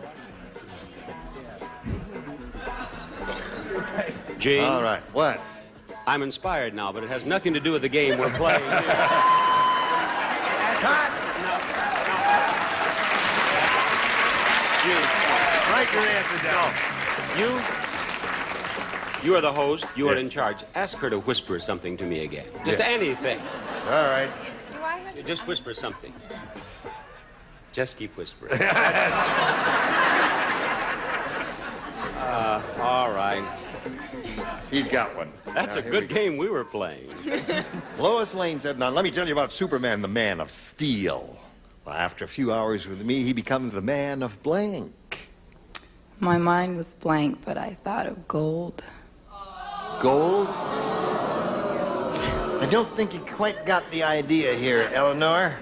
Gene? All right. What? I'm inspired now, but it has nothing to do with the game we're playing here. Gene, write your answer down. You are the host. You are in charge. Ask her to whisper something to me again. Just anything. All right. Do I have to... Just whisper something. Just keep whispering. All right. He's got one. That's a good game we were playing. Lois Lane said, now let me tell you about Superman, the Man of Steel. Well, after a few hours with me, he becomes the Man of Blank. My mind was blank, but I thought of gold. Gold? I don't think you quite got the idea here, Eleanor.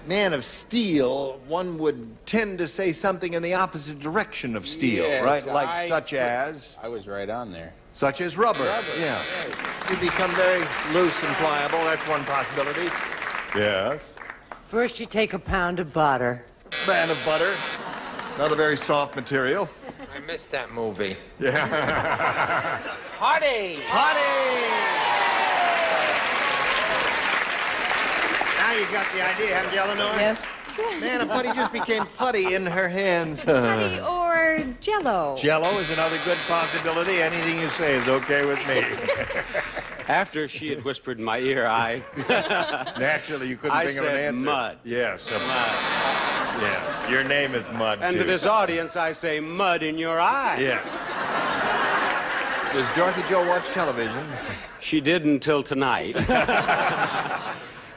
Man of Steel, one would tend to say something in the opposite direction of steel, Yes, right? Like such as? I was right on there. Such as rubber. Yeah. You become very loose and pliable. That's one possibility. Yes. First, you take a pound of butter. Band of butter. Another very soft material. I missed that movie. Yeah. Hottie! Now you got the idea, haven't you, Eleanor? Yes. Man, a putty just became putty in her hands. Honey or Jell-O? Jello is another good possibility. Anything you say is okay with me. After she had whispered in my ear, I... Naturally, you couldn't think of an answer. Mud. Yes. Mud. Yeah. Your name is Mud, And too. to this audience, I say mud in your eye. Yeah. Does Dorothy Jo watch television? She did until tonight.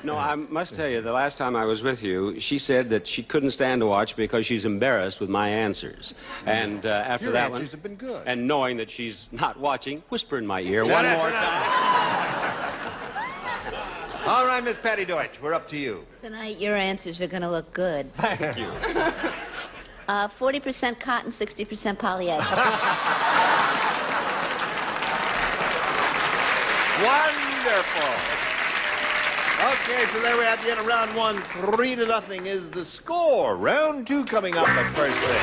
No, I must tell you, the last time I was with you, she said that she couldn't stand to watch because she's embarrassed with my answers. And after Your that answers one, have been good. And knowing that she's not watching, whisper in my ear one more time. All right, Miss Patty Deutsch, we're up to you. Tonight, your answers are going to look good. Thank you. 40% cotton, 60% polyester. Wonderful. Okay, so there we have the end of round one. 3-0 is the score. Round two coming up, but first thing.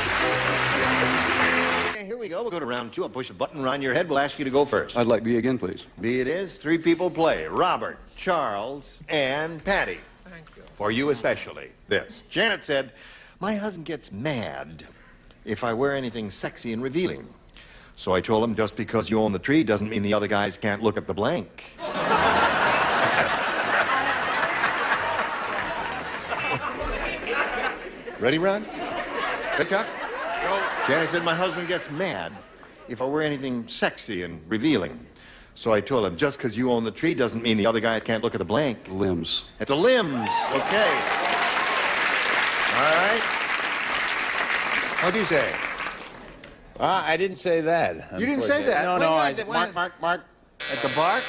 Okay, here we go. We'll go to round two. I'll push a button around your head. We'll ask you to go first. I'd like B again, please. B it is. 3 people play. Robert, Charles, and Patty. Thank you. For you especially, this. Janet said, my husband gets mad if I wear anything sexy and revealing. So I told him, just because you own the tree doesn't mean the other guys can't look at the blank. Ready, Ron? Good talk? No. Janet said, my husband gets mad if I wear anything sexy and revealing. So I told him, just because you own the tree doesn't mean the other guys can't look at the blank. Limbs. It's a limbs. Okay. All right. What'd you say? I didn't say that. You didn't say that? No, When no, was it? Mark. At the bark?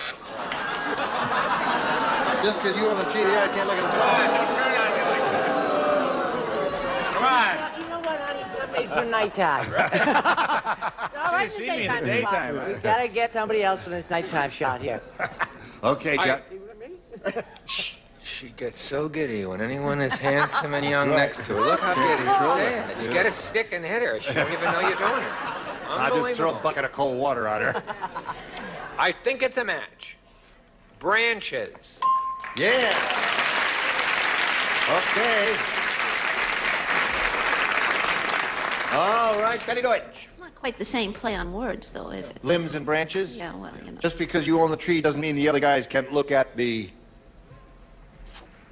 Just because you own the tree, the guys can't look at the blank. Come on. You know what, honey? I'm made for nighttime. Should've seen me in the daytime. We gotta get somebody else for this nighttime shot here. Okay, John. She gets so giddy when anyone is handsome and young next to her. Look how giddy she's sad. You get a stick and hit her. She don't even know you're doing it. I'll just throw a bucket of cold water on her. I think it's a match. Branches. Yeah. Okay. All right, Betty Deutsch. Not quite the same play on words, though, is it? Limbs and branches? Yeah, well, you know. Just because you own the tree doesn't mean the other guys can't look at the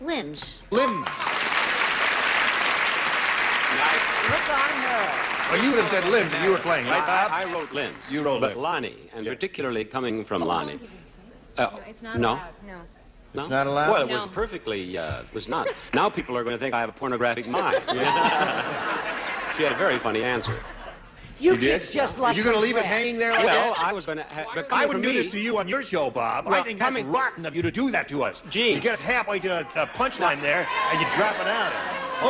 Limbs. limbs. Look on her. Well, you would have said limbs if you were playing, right, Bob? I wrote limbs. You wrote But limbs. Lonnie, and particularly coming from Lonnie. It's not no? allowed. No. No? It's not allowed? Well, it No. was perfectly, was not. Now people are going to think I have a pornographic mind. She had a very funny answer. You did? kids just like You're going to leave it regret. hanging there like Well, that? I was going to... But I coming wouldn't from do this me- to you on your show, Bob. I Well, think that's rotten of you to do that to us. Gene. You get us halfway to the punchline there, and you drop it out.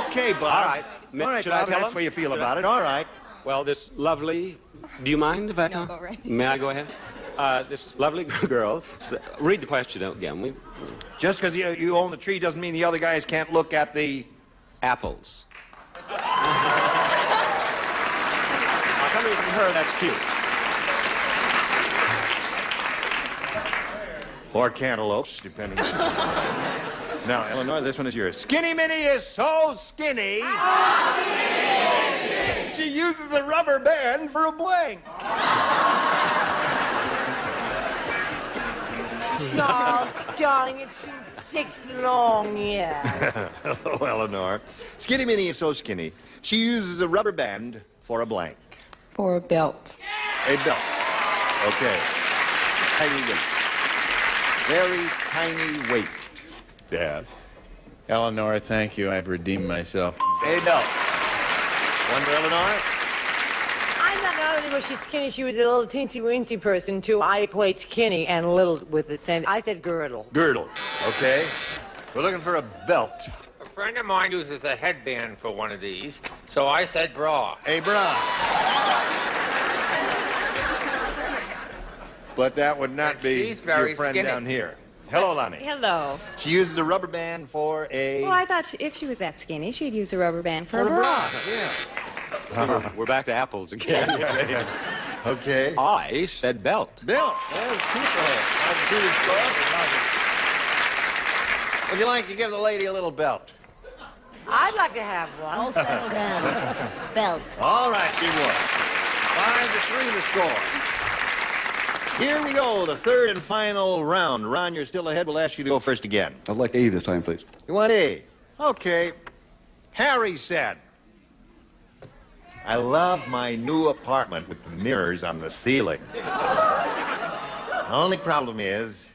Okay, Bob. All right. All right, Should I Bob, tell that's him? the way you feel Should about I- it. All right. Well, this lovely... Do you mind if I talk? go right. May I go ahead? This lovely girl... read the question again. Just because you own the tree doesn't mean the other guys can't look at the... Apples. Coming from her, that's cute. Or cantaloupes, depending on... Now, Eleanor, this one is yours. Skinny Minnie is so skinny... She uses a rubber band for a blank. Oh, darling, it's been 6 long years. Hello, Eleanor. Skinny Minnie is so skinny, she uses a rubber band for a blank. For a belt. A belt. Okay. Tiny waist. Very tiny waist. Yes. Eleanor, thank you. I've redeemed myself. A belt. One for Eleanor. Not only was she skinny, she was a little teensy-weensy person, too. I equate skinny and little with the same. I said girdle. Girdle. Okay. We're looking for a belt. A friend of mine uses a headband for one of these, so I said bra. A bra. But that would not be she's very your friend skinny. down here. Hello, Lonnie. Hello. She uses a rubber band for a... Well, I thought if she was that skinny, she'd use a rubber band for a bra. bra. Yeah. So we're back to apples again. Okay. I said belt. Belt. There's two for her. That's two score. If you like, you give the lady a little belt. I'd like to have one. Oh, settle down. Belt. All right, she won. 5-3 the score. Here we go, the third and final round. Ron, you're still ahead. We'll ask you to go first again. I'd like A this time, please. You want A? Okay. Harry said, I love my new apartment with the mirrors on the ceiling. The only problem is,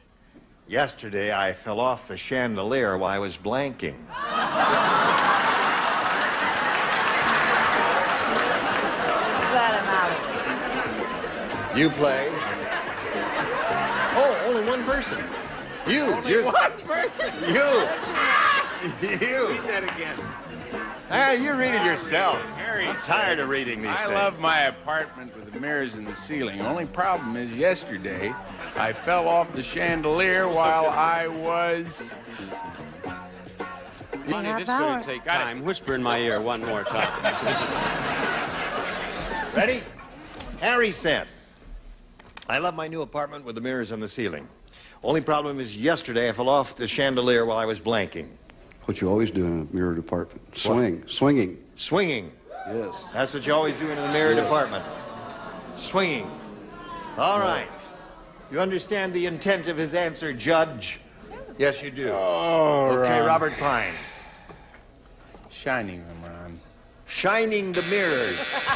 yesterday I fell off the chandelier while I was blanking. Glad I'm out. You play. Oh, only one person. You. Only one person. You. You. Read that again. You read it yourself. I'm tired of reading these I things. love my apartment with the mirrors in the ceiling. Only problem is yesterday I fell off the chandelier while I was... Honey, this is going to take time. Whisper in my ear one more time. Ready? Harry said, I love my new apartment with the mirrors on the ceiling. Only problem is yesterday I fell off the chandelier while I was blanking. What you always do in a mirrored apartment. Swinging. Swinging. Yes. That's what you always do in a mirrored apartment. Swinging. All right. You understand the intent of his answer, Judge? Yes, you do. Oh, okay, Ron. Robert Pine. Shining them, Ron. Shining the mirrors.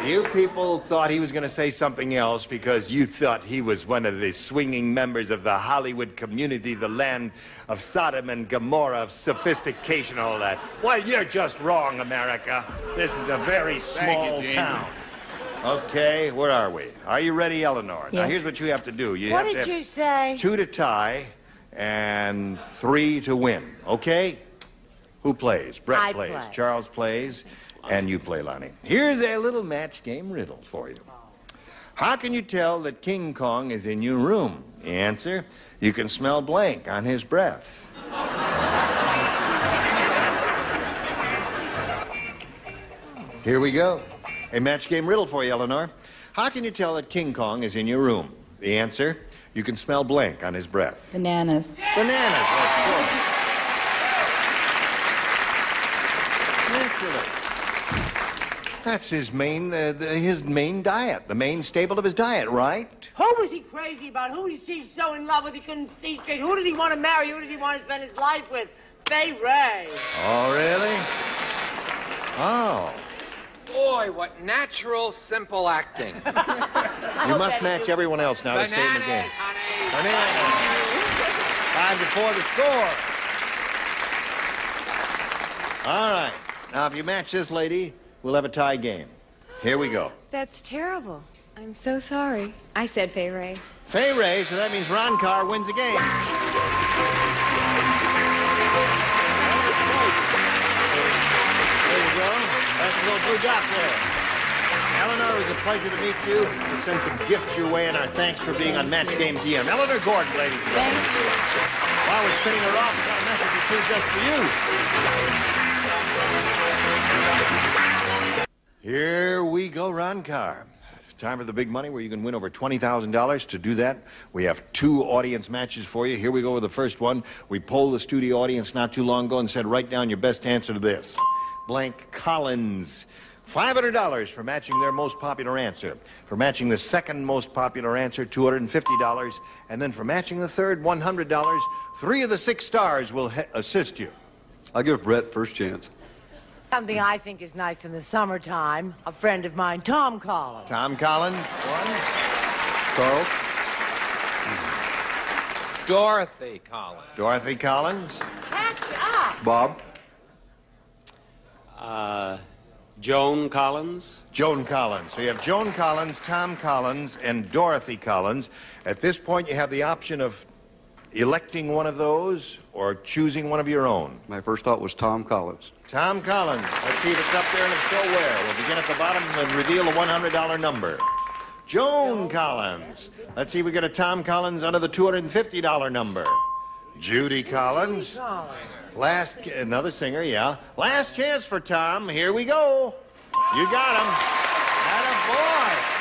You people thought he was going to say something else because you thought he was one of the swinging members of the Hollywood community, the land of Sodom and Gomorrah, of sophistication, all that. Well, you're just wrong, America. This is a very small town. Okay, where are we? Are you ready, Eleanor? Now, Yes. here's what you have to do. You What have to did have you say? 2 to tie and 3 to win. Okay? Who plays? Brett I plays. play. Charles plays. And you play, Lonnie. Here's a little match game riddle for you. How can you tell that King Kong is in your room? The answer, you can smell blank on his breath. Here we go. A match game riddle for you, Eleanor. How can you tell that King Kong is in your room? The answer, you can smell blank on his breath. Bananas. Bananas, let's go. Naturally. That's his main diet, the main staple of his diet, right? Who was he crazy about? Who he seemed so in love with he couldn't see straight? Who did he want to marry? Who did he want to spend his life with? Fay Ray. Oh, really? Oh. Boy, what natural, simple acting. You must match everyone else now to stay in the game. Time before the score. All right. Now, if you match this lady, we'll have a tie game. Here we go. That's terrible. I'm so sorry. I said Fay Ray. Fay Ray, so that means Ron Carr wins the game. There you go. That's the little blue dot there. Eleanor, it was a pleasure to meet you. We'll send some gifts your way, and our thanks for being on Match Game TM. Eleanor Gordon, ladies and gentlemen. Thank you. While we're spinning her off, we've got a message or two just for you. Here we go, Ron Carr. Time for the big money where you can win over $20,000. To do that, we have 2 audience matches for you. Here we go with the first one. We polled the studio audience not too long ago and said, write down your best answer to this. Blank Collins. $500 for matching their most popular answer. For matching the second most popular answer, $250. And then for matching the third, $100. 3 of the 6 stars will assist you. I'll give Brett first chance. Something I think is nice in the summertime. A friend of mine, Tom Collins. Tom Collins, 1. Charles? Dorothy Collins. Dorothy Collins. Catch up. Bob? Joan Collins. Joan Collins. So you have Joan Collins, Tom Collins, and Dorothy Collins. At this point, you have the option of electing one of those or choosing one of your own. My first thought was Tom Collins. Tom Collins. Let's see if it's up there and if so where. We'll begin at the bottom and reveal the $100 number. Joan Collins. Let's see if we get a Tom Collins under the $250 number. Judy Collins. Another singer, yeah. Last chance for Tom. Here we go. You got him. Attaboy.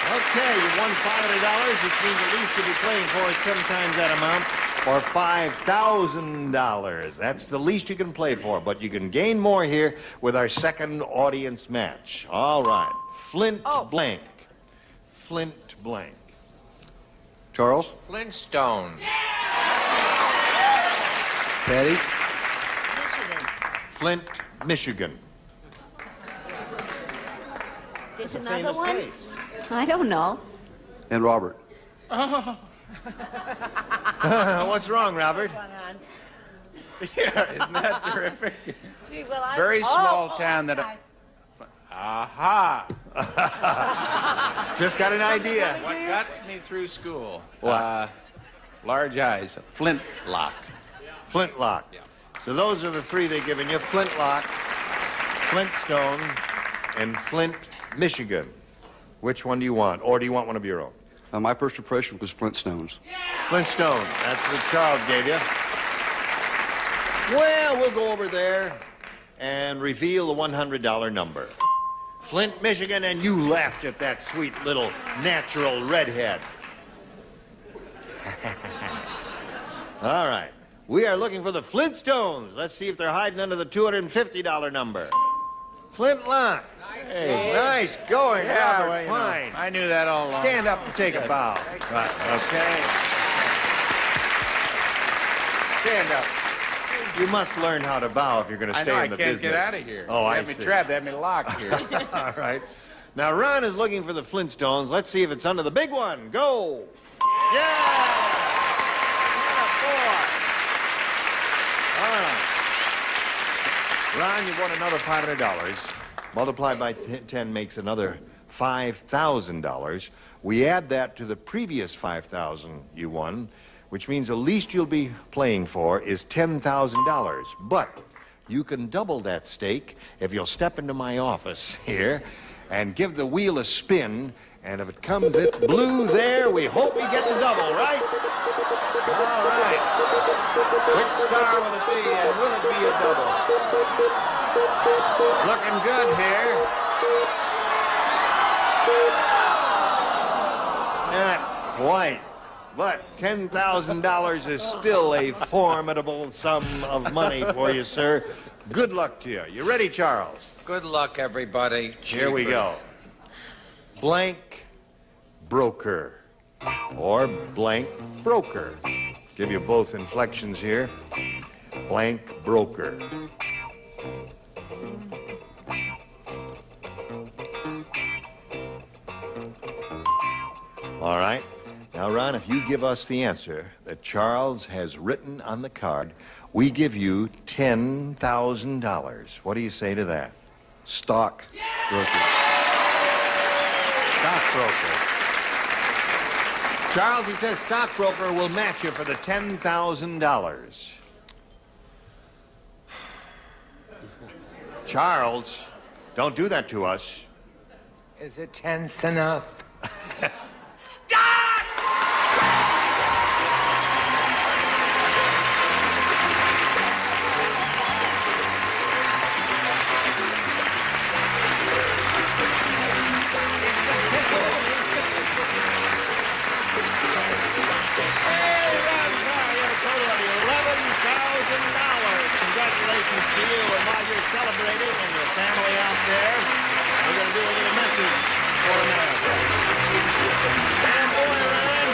Okay, you won $500, which means the least you'll be playing for is 10 times that amount, or $5,000. That's the least you can play for, but you can gain more here with our second audience match. All right. Flint Blank. Flint Blank. Charles? Flintstone. Patty? Flint, Michigan. There's That's a another famous one? place. I don't know. And Robert. What's wrong, Robert? Yeah, isn't that terrific? Gee, well, Very small town that... Aha! Just got an idea. What got me through school? What? Large eyes. Flintlock. Flintlock. Yeah. So those are the three they've given you. Flintlock, Flintstone, and Flint, Michigan. Which one do you want? Or do you want one of your own? My first impression was Flintstones. Flintstone. That's what Charles gave you. Well, we'll go over there and reveal the $100 number. Flint, Michigan, and you laughed at that sweet little natural redhead. All right. We are looking for the Flintstones. Let's see if they're hiding under the $250 number. Flintlock. Hey, nice going, Yeah, Robert well, you know, Pine. I knew that all along. Stand up and take a bow. Right, okay. Stand up. You must learn how to bow if you're going to stay in the business. I can't get out of here. Oh, I see. They had me trapped. They had me locked here. All right. Now, Ron is looking for the Flintstones. Let's see if it's under the big one. Go. Yeah! All right. Ron, you've won another $500. Multiplied by 10 makes another $5,000. We add that to the previous $5,000 you won, which means the least you'll be playing for is $10,000. But you can double that stake if you'll step into my office here and give the wheel a spin, and if it comes it blue there, we hope he gets a double, right? All right. Which star will it be, and will it be a double? Looking good here. Not quite, but $10,000 is still a formidable sum of money for you, sir. Good luck to you. You ready, Charles? Good luck, everybody. Here we go. Blank broker or blank broker. Give you both inflections here. Blank broker. All right. Now, Ron, if you give us the answer that Charles has written on the card, we give you $10,000. What do you say to that? Stock broker. Stockbroker. Charles, he says stockbroker will match you for the $10,000. Charles, don't do that to us. Is it tense enough? Congratulations to you, and while you're celebrating and your family out there, we're going to do a little message for America. And boy, Ron.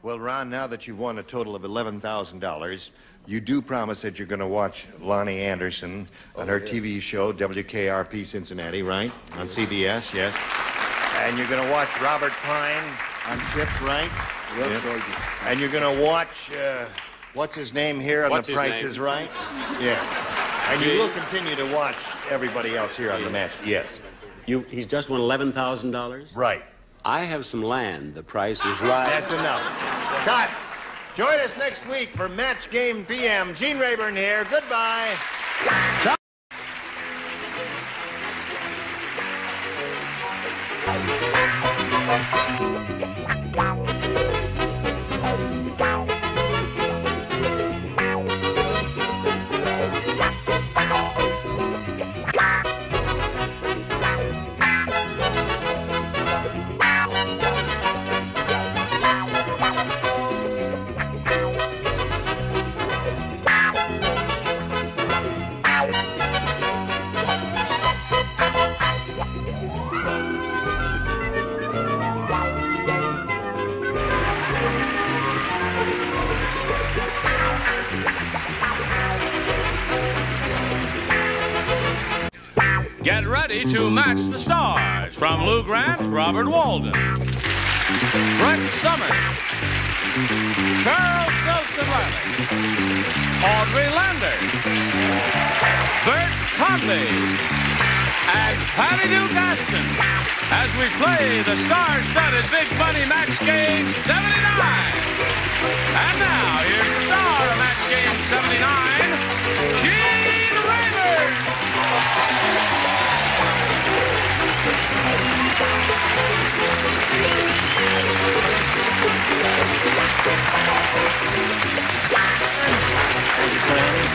Well, Ron, now that you've won a total of $11,000, you do promise that you're going to watch Lonnie Anderson on her TV show, WKRP Cincinnati, right? On CBS, yes. And you're going to watch Robert Pine on Chips, right? Yes, yep. And you're going to watch, what's his name here on The Price is Right? Yes. And you will continue to watch everybody else here on the match. Yes. He's just won $11,000? Right. I have some land. The Price is Right. That's enough. Cut. Join us next week for Match Game PM. Gene Rayburn here. Goodbye. Get ready to match the stars from Lou Grant, Robert Walden, Brett Summers, Charles Nelson Riley, Audrey Landers, Bert Conley, and Patty Duke Aston as we play the star-studded Big Money Match Game 79. And now, here's the star of Match Game 79, Gene Rayburn. Thank you, Franny.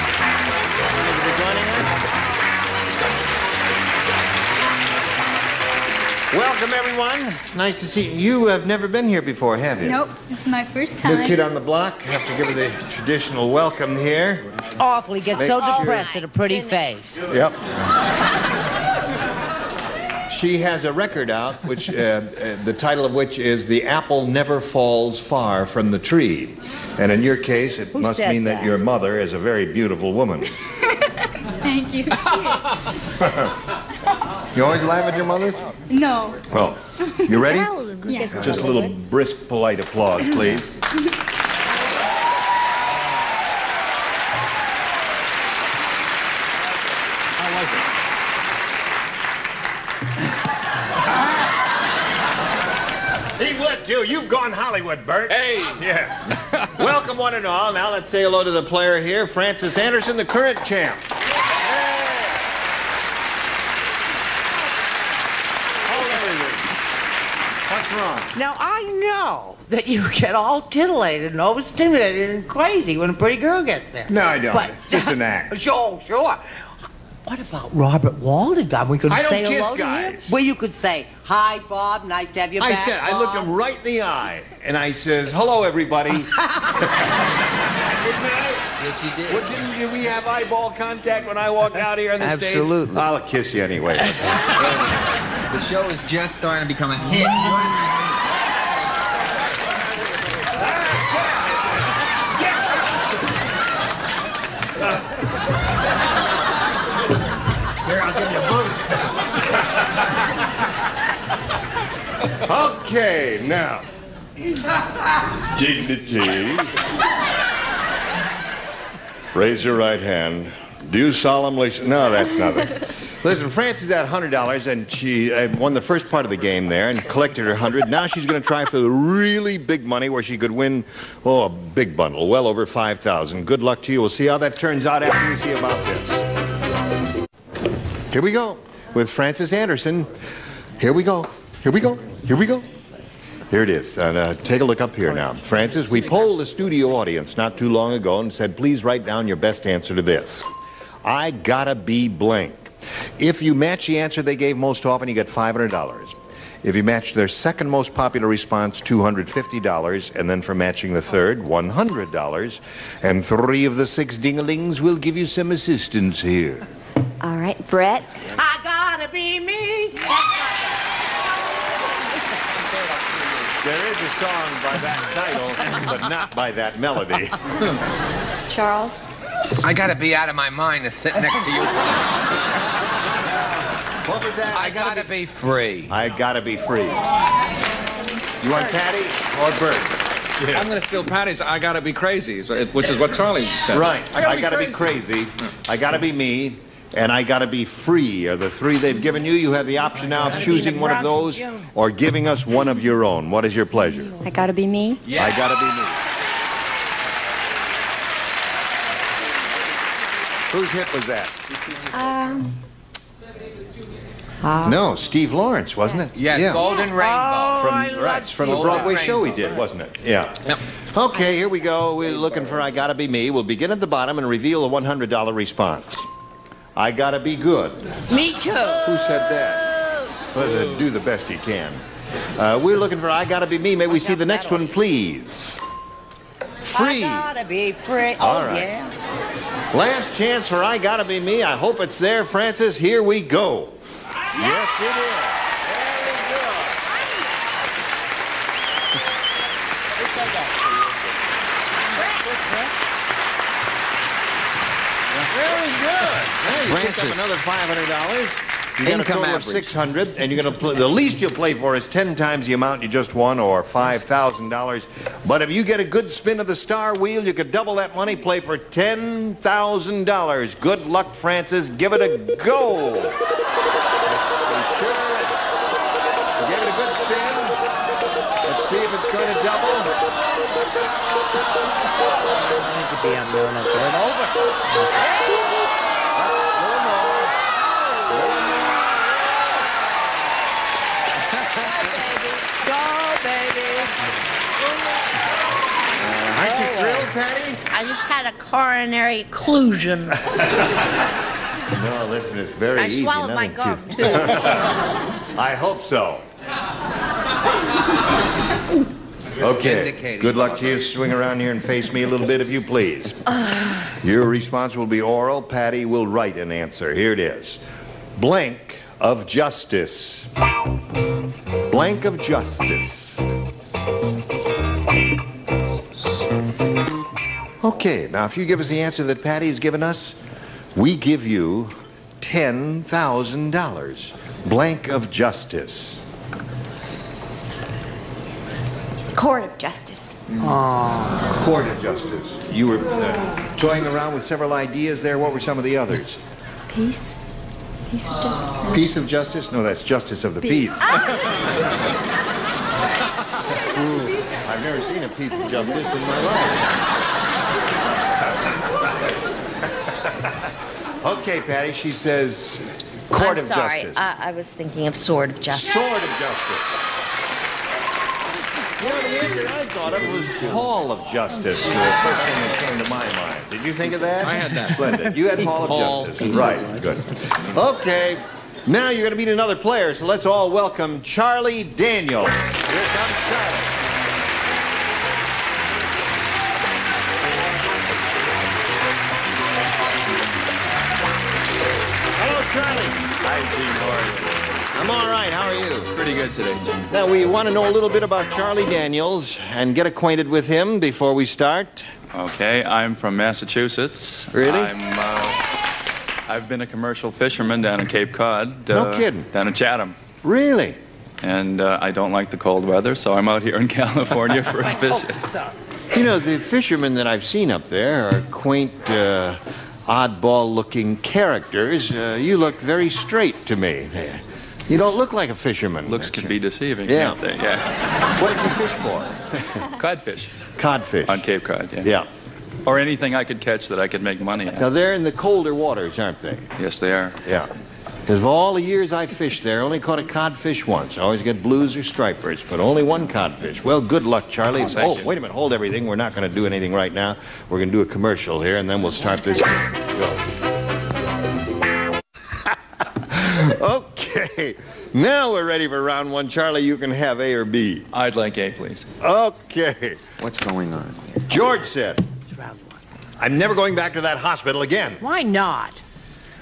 Thank you for joining us. Welcome, everyone. Nice to see you. You have never been here before, have you? Nope, it's my first time. New kid on the block. Have to give her the traditional welcome here. Awful. He gets so Make- depressed at a pretty face. Yep. She has a record out, which the title of which is "The Apple Never Falls Far from the Tree," and in your case, it must said mean that your mother is a very beautiful woman. Thank you. You always laugh at your mother? No. Well, you ready? Yeah. Just a little brisk, polite applause, please. He would, too. You've gone Hollywood, Bert. Hey. Yes. Welcome, one and all. Now let's say hello to the player here, Francis Anderson, the current champ. What's wrong? Now, I know that you get all titillated and overstimulated and crazy when a pretty girl gets there. No, I don't. But, Just an act. Sure. What about Robert Walden? We could I don't say kiss hello to him? guys. Well, you could say, "Hi, Bob. Nice to have you back." I looked him right in the eye, and I says, "Hello, everybody." Didn't I? Yes, you did. What, did we have eyeball contact when I walked out here on the stage? Absolutely. I'll kiss you anyway. The show is just starting to become a hit. Here, I'll give you a boost. Okay, now. Dignity. Raise your right hand. Do you solemnly... No, that's nothing. Listen, Frances had $100, and she won the first part of the game there and collected her $100. Now she's going to try for the really big money where she could win, a big bundle, well over $5,000. Good luck to you. We'll see how that turns out after we see about this. Here we go with Francis Anderson. Here we go. Here we go. Here we go. Here it is. Take a look up here now. Francis, we polled the studio audience not too long ago and said, please write down your best answer to this. I gotta be blank. If you match the answer they gave most often, you get $500. If you match their second most popular response, $250. And then for matching the third, $100. And 3 of the 6 ding-a-lings will give you some assistance here. All right, Brett. I gotta be me. There is a song by that title, but not by that melody. Charles. I gotta be out of my mind to sit next to you. What was that? I gotta be free. I gotta be free. You want Patty or Bert? Yeah. I'm gonna steal Patty's I gotta be crazy, which is what Charlie said. Right. I gotta be crazy. I gotta be me. And I gotta be free are the 3 they've given you. You have the option now of choosing one of those or giving us one of your own. What is your pleasure? I gotta be me. Yeah. I gotta be me. Whose hit was that? No, Steve Lawrence, wasn't it? Yes, yeah. Golden Rainbow. From the Broadway show he did, wasn't it? Yeah. Yep. Okay, here we go. We're looking for I Gotta Be Me. We'll begin at the bottom and reveal a $100 response. I gotta be good. Me too. Who said that? Let's do the best he can. We're looking for I Gotta Be Me. May we see the next one, please? Free. I gotta be free. All Oh, right. yeah. Last chance for I Gotta Be Me. I hope it's there, Francis. Here we go. Yes, it is. Very good. Now you picked up another $500. You got a total of $600, and you're going to play. The least you'll play for is 10 times the amount you just won, or $5,000. But if you get a good spin of the star wheel, you could double that money. Play for $10,000. Good luck, Francis. Give it a go. sure is. Give it a good spin. Let's see if it's going to double. Need to be on the other side. Over. Go, baby. Aren't you thrilled, Patty? I just had a coronary occlusion. No, listen, it's very I easy. swallowed my gum, too. I hope so. Okay, good luck to you. Swing around here and face me a little bit, if you please. Your response will be oral. Patty will write an answer. Here it is. Blank of justice. Blank of justice. Okay, now if you give us the answer that Patty's given us, we give you $10,000. Blank of justice. Court of Justice. Court of Justice. You were toying around with several ideas there. What were some of the others? Peace. Peace of Justice. Peace of justice? No, that's justice of the peace. I've never seen a piece of justice in my life. Okay, Patty, she says Court of Justice. I was thinking of Sword of Justice. Sword of Justice. Well, the answer I thought of was Hall of Justice. The first thing that came to my mind. Did you think of that? I had that. Splendid. You had Hall of Justice. Right. Good. Okay. Now you're going to meet another player, so let's all welcome Charlie Daniel. Here comes Charlie. Hello, Charlie. Hi, Gene. How are you? I'm all right. How are you? Pretty good today, Gene. Now, we want to know a little bit about Charlie Daniels and get acquainted with him before we start. Okay, I'm from Massachusetts. Really? I've been a commercial fisherman down in Cape Cod. No kidding. Down in Chatham. Really? And I don't like the cold weather, so I'm out here in California for a visit. You know, the fishermen that I've seen up there are quaint, oddball-looking characters. You look very straight to me. You don't look like a fisherman. Looks can be deceiving, Yeah. can't they? Yeah. What did you fish for? Codfish. Codfish. On Cape Cod, yeah. Yeah. Or anything I could catch that I could make money at. Now, they're in the colder waters, aren't they? Yes, they are. Yeah. Because of all the years I fished there, I only caught a codfish once. I always get blues or stripers, but only one codfish. Well, good luck, Charlie. Thank you. Wait a minute. Hold everything. We're not going to do anything right now. We're going to do a commercial here, and then we'll start this game. Go. Okay. Now we're ready for round one. Charlie, you can have A or B. I'd like A, please. Okay. What's going on? George said, I'm never going back to that hospital again. Why not?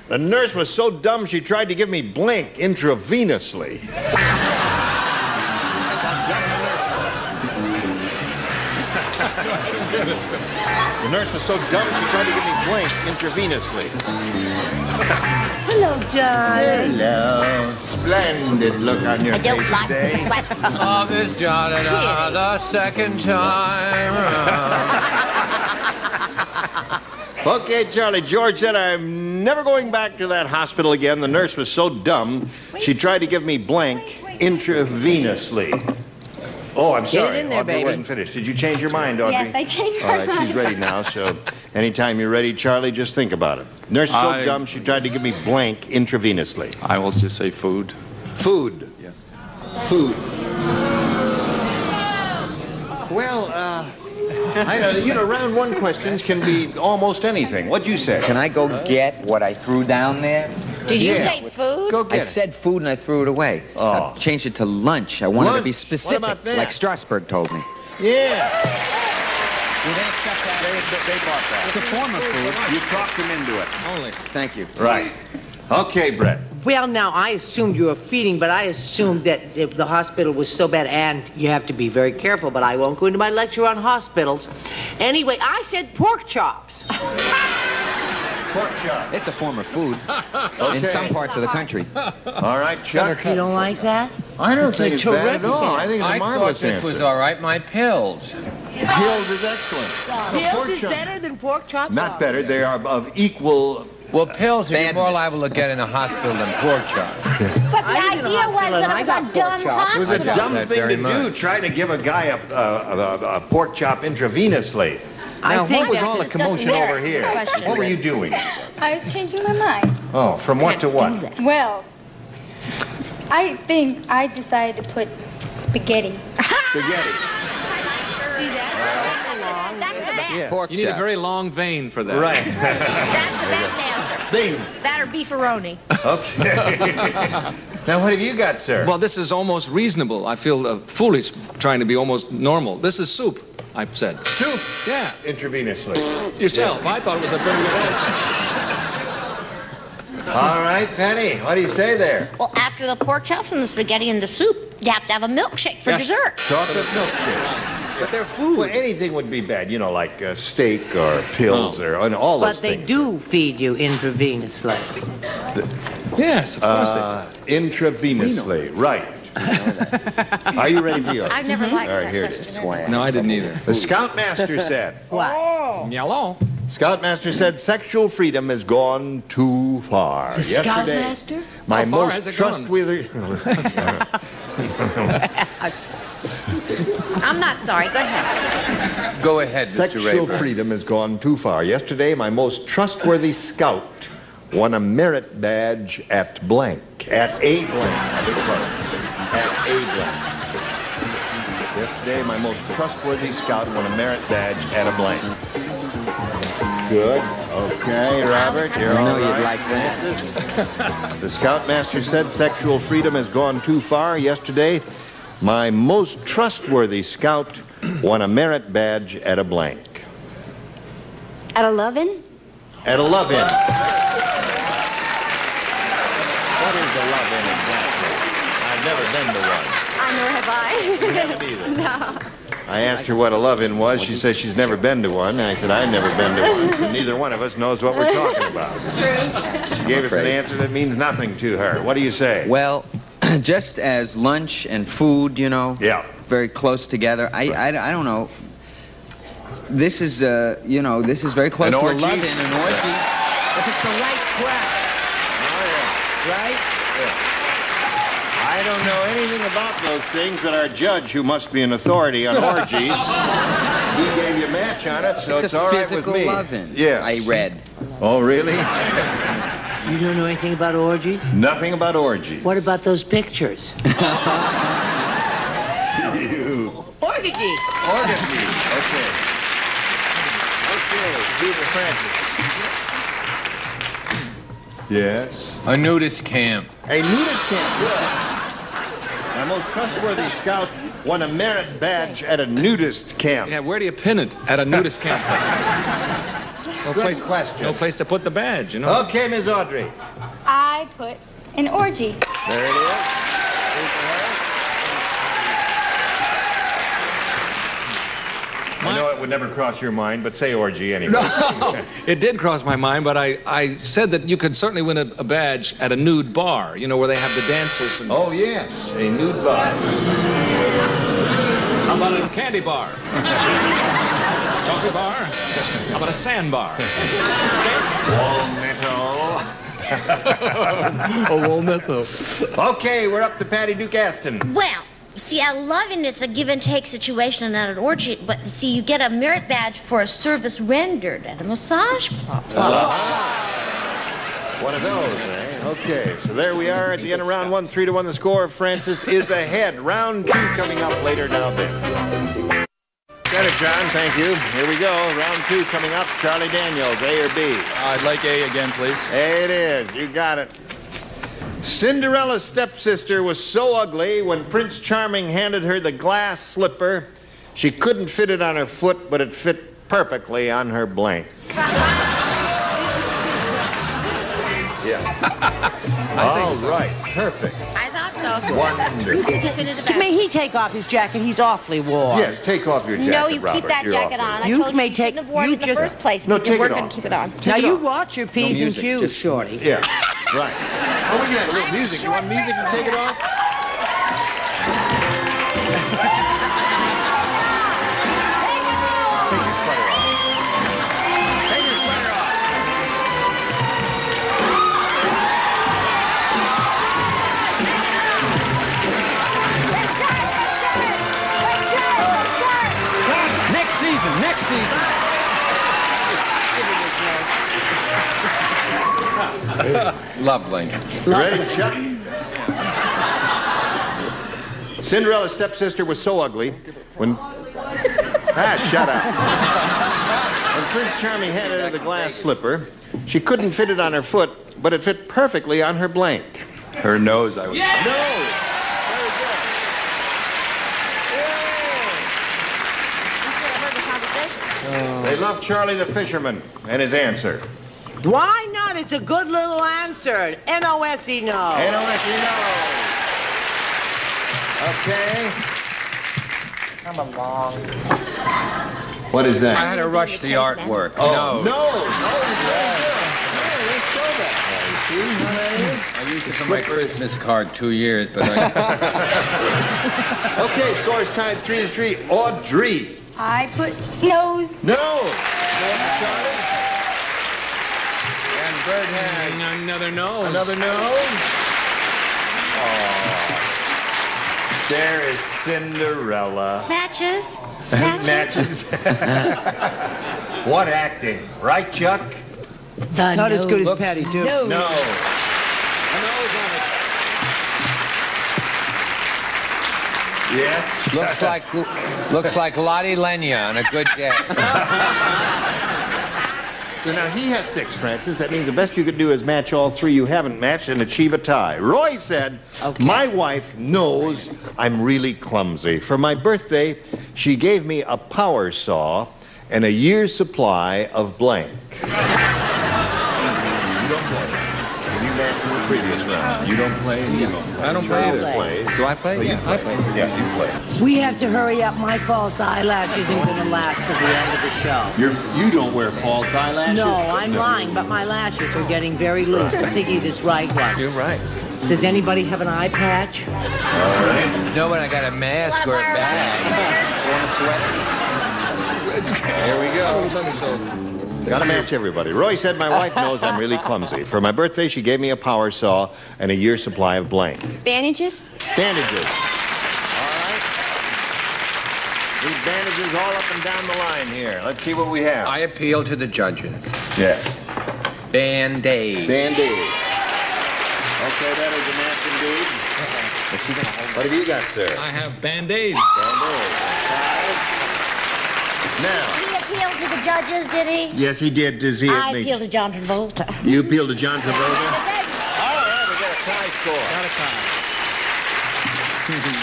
The nurse was so dumb she tried to give me blank intravenously. The nurse was so dumb she tried to give me blank intravenously. Hello, darling. Hello. Splendid look on your I don't face like today. this question. Oh, Miss Johnny, the second time. Okay, Charlie, George said, I'm never going back to that hospital again. The nurse was so dumb, she tried to give me blank intravenously. Oh, I'm sorry. Get it in there, Audrey baby. wasn't finished. Did you change your mind, Audrey? Yes, I changed my All right, mind. she's ready now, so anytime you're ready, Charlie, just think about it. Nurse is so dumb, she tried to give me blank intravenously. I will just say food. Food. Yes. Food. Well, I know, you know, round one questions can be almost anything. What'd you say? Can I go get what I threw down there? Did you Yeah. say food? Go get I it. said food and I threw it away. Oh. I changed it to lunch. I wanted to be Lunch? specific, What about that? like Strasberg told me. Yeah. Will they accept that? They bought that. It's a form of food. You talked them into it. Only. Thank you. Right. Okay, Brett. Well, now, I assumed you were feeding, but I assumed that if the hospital was so bad, and you have to be very careful, but I won't go into my lecture on hospitals. Anyway, I said pork chops. Pork chop. It's a form of food Okay. in some parts of the country. All right, Chuck. You don't like that? I don't think it's bad at terrific all. I think it's a I thought marvelous this answer. was all right. My pills. Pills is excellent. Pills Pork is chop- better than pork chops? Not better. They are of equal Well, pills are more liable to get in a hospital than pork chops. But the idea was that it was a dumb hospital. It was a dumb thing to do, trying to give a guy a pork chop intravenously. Now, what was all the commotion over here? What were you doing? I was changing my mind. Oh, from what to what? Well, I think I decided to put spaghetti. Spaghetti. That's the best. You need a very long vein for that. Right. That's the best answer. Bing. That or beefaroni. Okay. Now, what have you got, sir? Well, this is almost reasonable. I feel foolish trying to be almost normal. This is soup, I said. Soup? Yeah. Intravenously. Yourself. I thought it was a very good answer. All right, Penny, what do you say there? Well, after the pork chops and the spaghetti and the soup, you have to have a milkshake for dessert. Chocolate milkshake. But they're food. Well, anything would be bad, you know, like steak or pills or and all those But they things. do feed you intravenously. Yes, of course they do. Intravenously, right. Are you ready for yours? I've never liked All right, that here it question. is. No, I didn't either. The Scoutmaster said. What? Yellow. Scoutmaster said sexual freedom has gone too far. The Scoutmaster? My How far most has it gone? trustworthy. I'm not sorry. Go ahead. Go ahead, Mr. Sexual Rayburn. freedom has gone too far. Yesterday, my most trustworthy scout won a merit badge at blank. At a blank. I beg your pardon. At a blank. Yesterday, my most trustworthy scout won a merit badge at a blank. Good. Okay, Robert, you're all right. you'd like that. The Scoutmaster said sexual freedom has gone too far. Yesterday, my most trustworthy scout won a merit badge at a blank. At a love-in? At a love-in. What is a love-in exactly? I've never been to one. Nor have I. You haven't either. No. I asked her what a love-in was. She says she's never been to one. And I said, I've never been to one. And neither one of us knows what we're talking about. She gave us an answer that means nothing to her. What do you say? Well, just as lunch and food, you know, very close together, I don't know. This is, you know, this is very close An to a orgy? love-in, an orgy. If it's the right crowd. Right? I don't know anything about those things, but our judge, who must be an authority on orgies, he gave you a match on it, so it's all right with physical me. love-in, Yeah. I read. Oh, really? You don't know anything about orgies? Nothing about orgies. What about those pictures? You. Orgy. Orgy. Okay. Okay, Peter Francis. Yes? A nudist camp. A nudist camp, good. My most trustworthy scout won a merit badge at a nudist camp. Yeah, where do you pin it? At a nudist camp. No Good place, question. no place to put the badge, you know. Okay, Ms. Audrey. I put an orgy. There it is. I know it would never cross your mind, but say orgy anyway. No, it did cross my mind, but I said that you could certainly win a badge at a nude bar, you know, where they have the dancers. And... Oh, yes, a nude bar. How about a candy bar? Chocolate bar? How about a sand bar? Walnut. Okay, we're up to Patty Duke Aston. Well, see, at loving it's a give and take situation and not an orgy. But see, you get a merit badge for a service rendered at a massage parlor. One of those, eh? Okay, so there we are at the end of round one, 3-1. The score. Francis is ahead. Round two coming up later now. This. Got it, John. Thank you. Here we go. Round two coming up. Charlie Daniels, A or B? I'd like A again, please. A it is. You got it. Cinderella's stepsister was so ugly when Prince Charming handed her the glass slipper, she couldn't fit it on her foot, but it fit perfectly on her blank. Yeah. All right. Perfect. I thought so. Wonderful. May he take off his jacket? He's awfully warm. Yes, take off your jacket, No, you Robert. keep that You're jacket awfully on. I You told may you take- shouldn't have worn you it in the just- first place. No, If take you it were going off. to keep it on. Now Take it you off. watch your P's and music, Q's, just- Shorty. Yeah, right. Oh, we can have a little music. You want music to take it off? Take your sweater off. Take your sweater off. Lovely. You ready, Chuck? Cinderella's stepsister was so ugly when... shut up. When Prince Charming handed her the glass slipper, she couldn't fit it on her foot, but it fit perfectly on her blank. Her nose, I would say. Nose! They love Charlie the Fisherman and his answer. Why not? It's a good little answer. N-O-S-E, no. N-O-S-E, no. Okay. Come along. What is that? I had to rush the artwork. Oh, no. I used it for my Christmas card 2 years, but Okay, score is tied 3-3. Audrey. I put nose. No. Charlie. And Bert has another nose. Another nose. Oh. There is Cinderella. Matches. Matches. What acting, right, Chuck? Not as good as Patty Duke. No. A nose on it. Yes. looks like Lottie Lenya on a good day. So now he has 6, Francis. That means the best you could do is match all 3 you haven't matched and achieve a tie. Roy said, my wife knows I'm really clumsy. For my birthday, she gave me a power saw and a year's supply of blank. You don't play. You matched in the previous round. You don't play. You don't play. I don't play either. Do I play? Oh, yeah, I play. Yeah, you play. We have to hurry up. My false eyelash isn't going to last to the end of the show. You don't wear false eyelashes? No, I'm lying, but my lashes are getting very loose, particularly this right one. You're right. Does anybody have an eye patch? All right. No, when I got a mask or a bag. Want a sweater? Here we go. Gotta match everybody. Roy said, my wife knows I'm really clumsy. For my birthday, she gave me a power saw and a year's supply of blank. Bandages? Bandages. All right. These bandages all up and down the line here. Let's see what we have. I appeal to the judges. Yes. Band-Aid. Band-Aid. Okay, that is a match indeed. What have you got, sir? I have Band-Aids. Now. He appealed to the judges, did he? Yes, he did. Does he? I appealed to John Travolta. You appealed to John Travolta? All right, we got a tie score. Got a tie.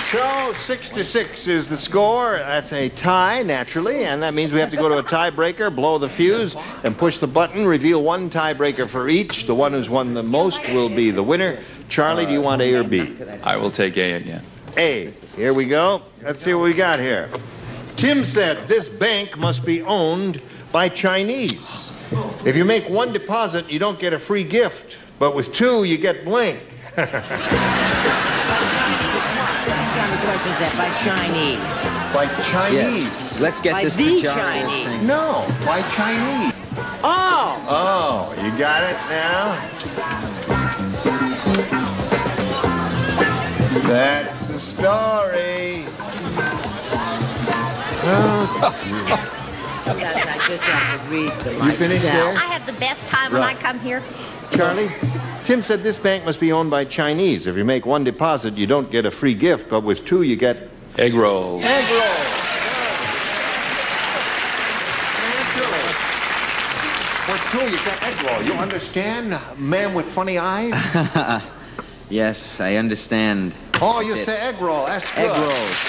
So 6-6 is the score. That's a tie, naturally, and that means we have to go to a tiebreaker, blow the fuse, and push the button, reveal one tiebreaker for each. The one who's won the most will be the winner. Charlie, do you want A or B? I will take A again. A. Here we go. Let's see what we got here. Tim said this bank must be owned by Chinese. If you make 1 deposit, you don't get a free gift, but with 2, you get blank. By Chinese. By Chinese. Yes. Let's get By this the pejorative Chinese. thing. No, by Chinese. Oh! Oh, you got it now? That's the story. You finished there? I have the best time when I come here. Charlie? Tim said this bank must be owned by Chinese. If you make 1 deposit, you don't get a free gift, but with 2, you get... Egg roll. Egg roll! With 2, you get egg roll. You understand, man with funny eyes? Yes, I understand. Oh, you say egg roll. That's good. Egg rolls.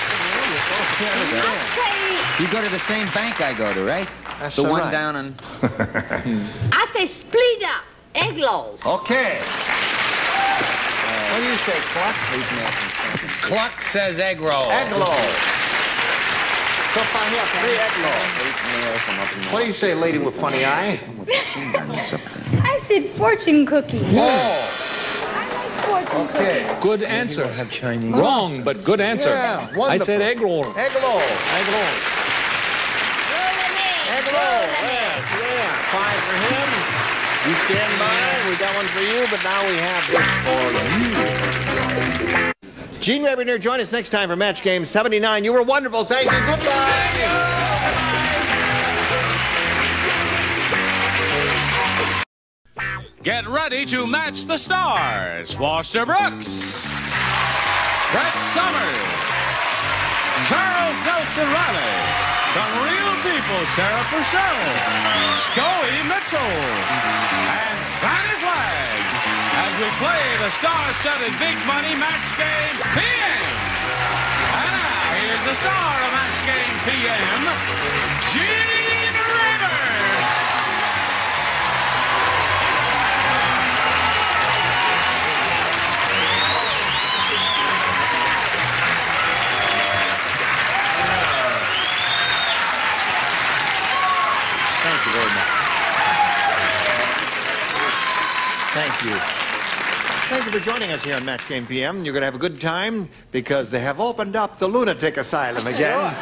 You go to the same bank I go to, right? That's the one right. down on... I say split up. Egg rolls. Okay. What do you say, Cluck? Cluck says egg roll. Egg roll. So far here, 3 egg rolls. What do you say, lady with funny eye? I said fortune cookie. Whoa. Fortune Okay. Good answer. Have Chinese. Wrong, but good answer. Yeah, I wonderful. said egg roll. Egg roll. Egg roll. Egg roll. Yeah. 5 for him. You stand by. We got one for you, but now we have this for you. Gene Rabinger, join us next time for Match Game 79. You were wonderful. Thank you. Goodbye. Get ready to match the stars. Foster Brooks, Brett Summers, Charles Nelson Riley, Some Real People, Sarah Purcell, Scully Mitchell, and Fannie Flagg as we play the star-studded Big Money Match Game PM. And now, here's the star of Match Game PM, Gene Rayburn. Thank you very much. Thank you. Thank you for joining us here on Match Game PM. You're going to have a good time because they have opened up the lunatic asylum again.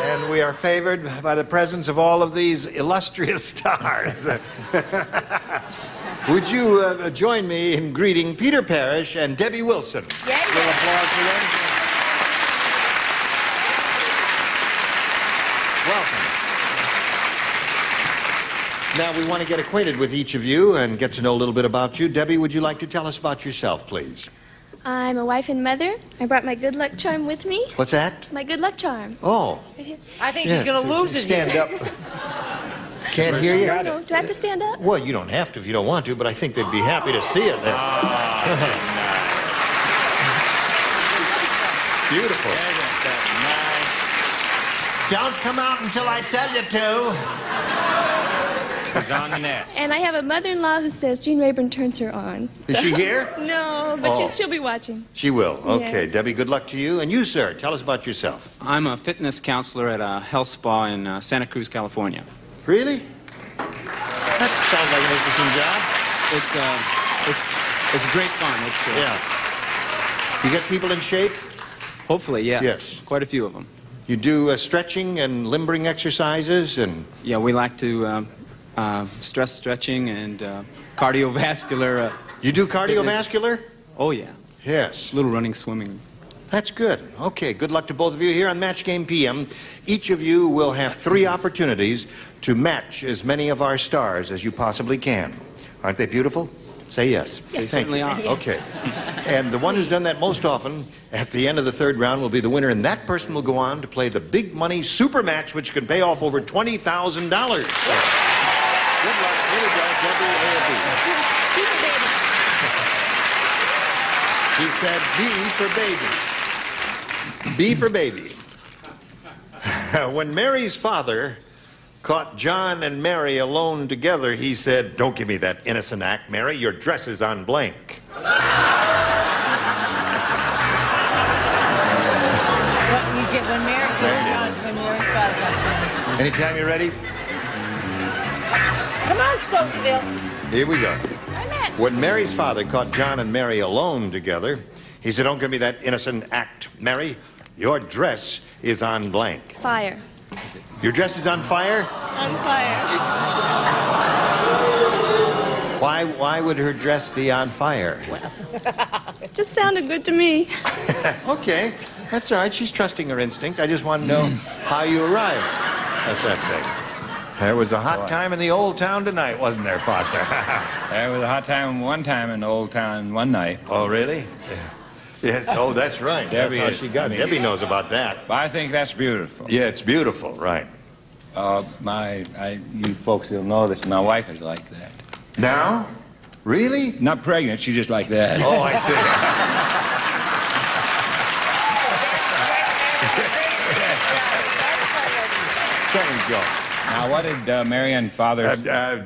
And we are favored by the presence of all of these illustrious stars. Would you join me in greeting Peter Parrish and Debbie Wilson? Yeah. A little applause for them. Welcome. Now, we want to get acquainted with each of you and get to know a little bit about you. Debbie, would you like to tell us about yourself, please? I'm a wife and mother. I brought my good luck charm with me. What's that? My good luck charm. Oh. Right here. I think she's going to lose it. Stand up. Can't hear you? No, do I have to stand up? Well, you don't have to if you don't want to, but I think they'd be happy to see it then. Beautiful. Don't come out until I tell you to. She's on the nest. And I have a mother-in-law who says Gene Rayburn turns her on. Is she here? No, but Oh. she'll be watching. She will. Okay, Yes. Debbie, good luck to you. And you, sir, tell us about yourself. I'm a fitness counselor at a health spa in Santa Cruz, California. Really? That sounds like an interesting job. It's great fun. Yeah. You get people in shape? Hopefully, yes. Yes. Quite a few of them. You do stretching and limbering exercises and... Yeah, we like to stress stretching and cardiovascular. You do cardiovascular? Fitness. Oh, yeah. Yes. A little running, swimming. That's good. Okay, good luck to both of you here on Match Game PM. Each of you will have 3 opportunities to match as many of our stars as you possibly can. Aren't they beautiful? Say yes. They certainly are. Okay. And the one who's done that most often at the end of the 3rd round will be the winner, and that person will go on to play the Big Money Super Match, which can pay off over $20,000. Good luck. Here we go, Debbie A or B. He said B for baby. B for baby. When Mary's father caught John and Mary alone together, he said, "Don't give me that innocent act, Mary. Your dress is on blank." What you said when Mary's father got John. Anytime you're ready, Come on, Scottsville. here we go. When Mary's father caught John and Mary alone together, he said, "Don't give me that innocent act, Mary. Your dress is on blank." Fire. Your dress is on fire? On fire. Why would her dress be on fire? It just sounded good to me. Okay, that's all right. She's trusting her instinct. I just want to know how you arrived at that thing. There was a hot time in the old town tonight, wasn't there, Foster? There was a hot time one time in the old town one night. Oh, really? Yes. Oh, that's right. Debbie That's how she got it. Debbie knows about that. I think that's beautiful. Yeah, it's beautiful, right. You folks will know this. My wife is like that. Now? Really? Not pregnant, she's just like that. Oh, I see. Thank you. Now, what did Mary and Father...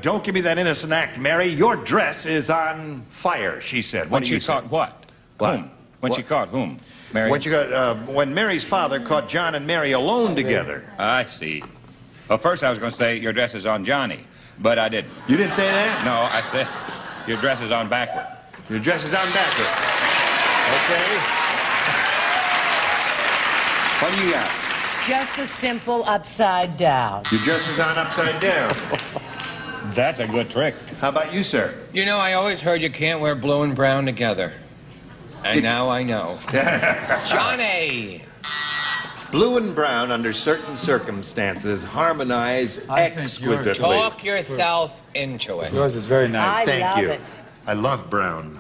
Don't give me that innocent act, Mary. Your dress is on fire, she said. When she caught what? Whom? When she caught whom? Mary? When Mary's father caught John and Mary alone together. I see. Well, first I was going to say your dress is on Johnny, but I didn't. You didn't say that? No, I said your dress is on backward. Your dress is on backward. Okay. What do you got? Just a simple upside down. Your dress is on upside down. That's a good trick. How about you, sir? You know, I always heard you can't wear blue and brown together. And now I know. Johnny! Blue and brown, under certain circumstances, harmonize exquisitely. Talk yourself into it. Yours is very nice. Thank you. I love brown.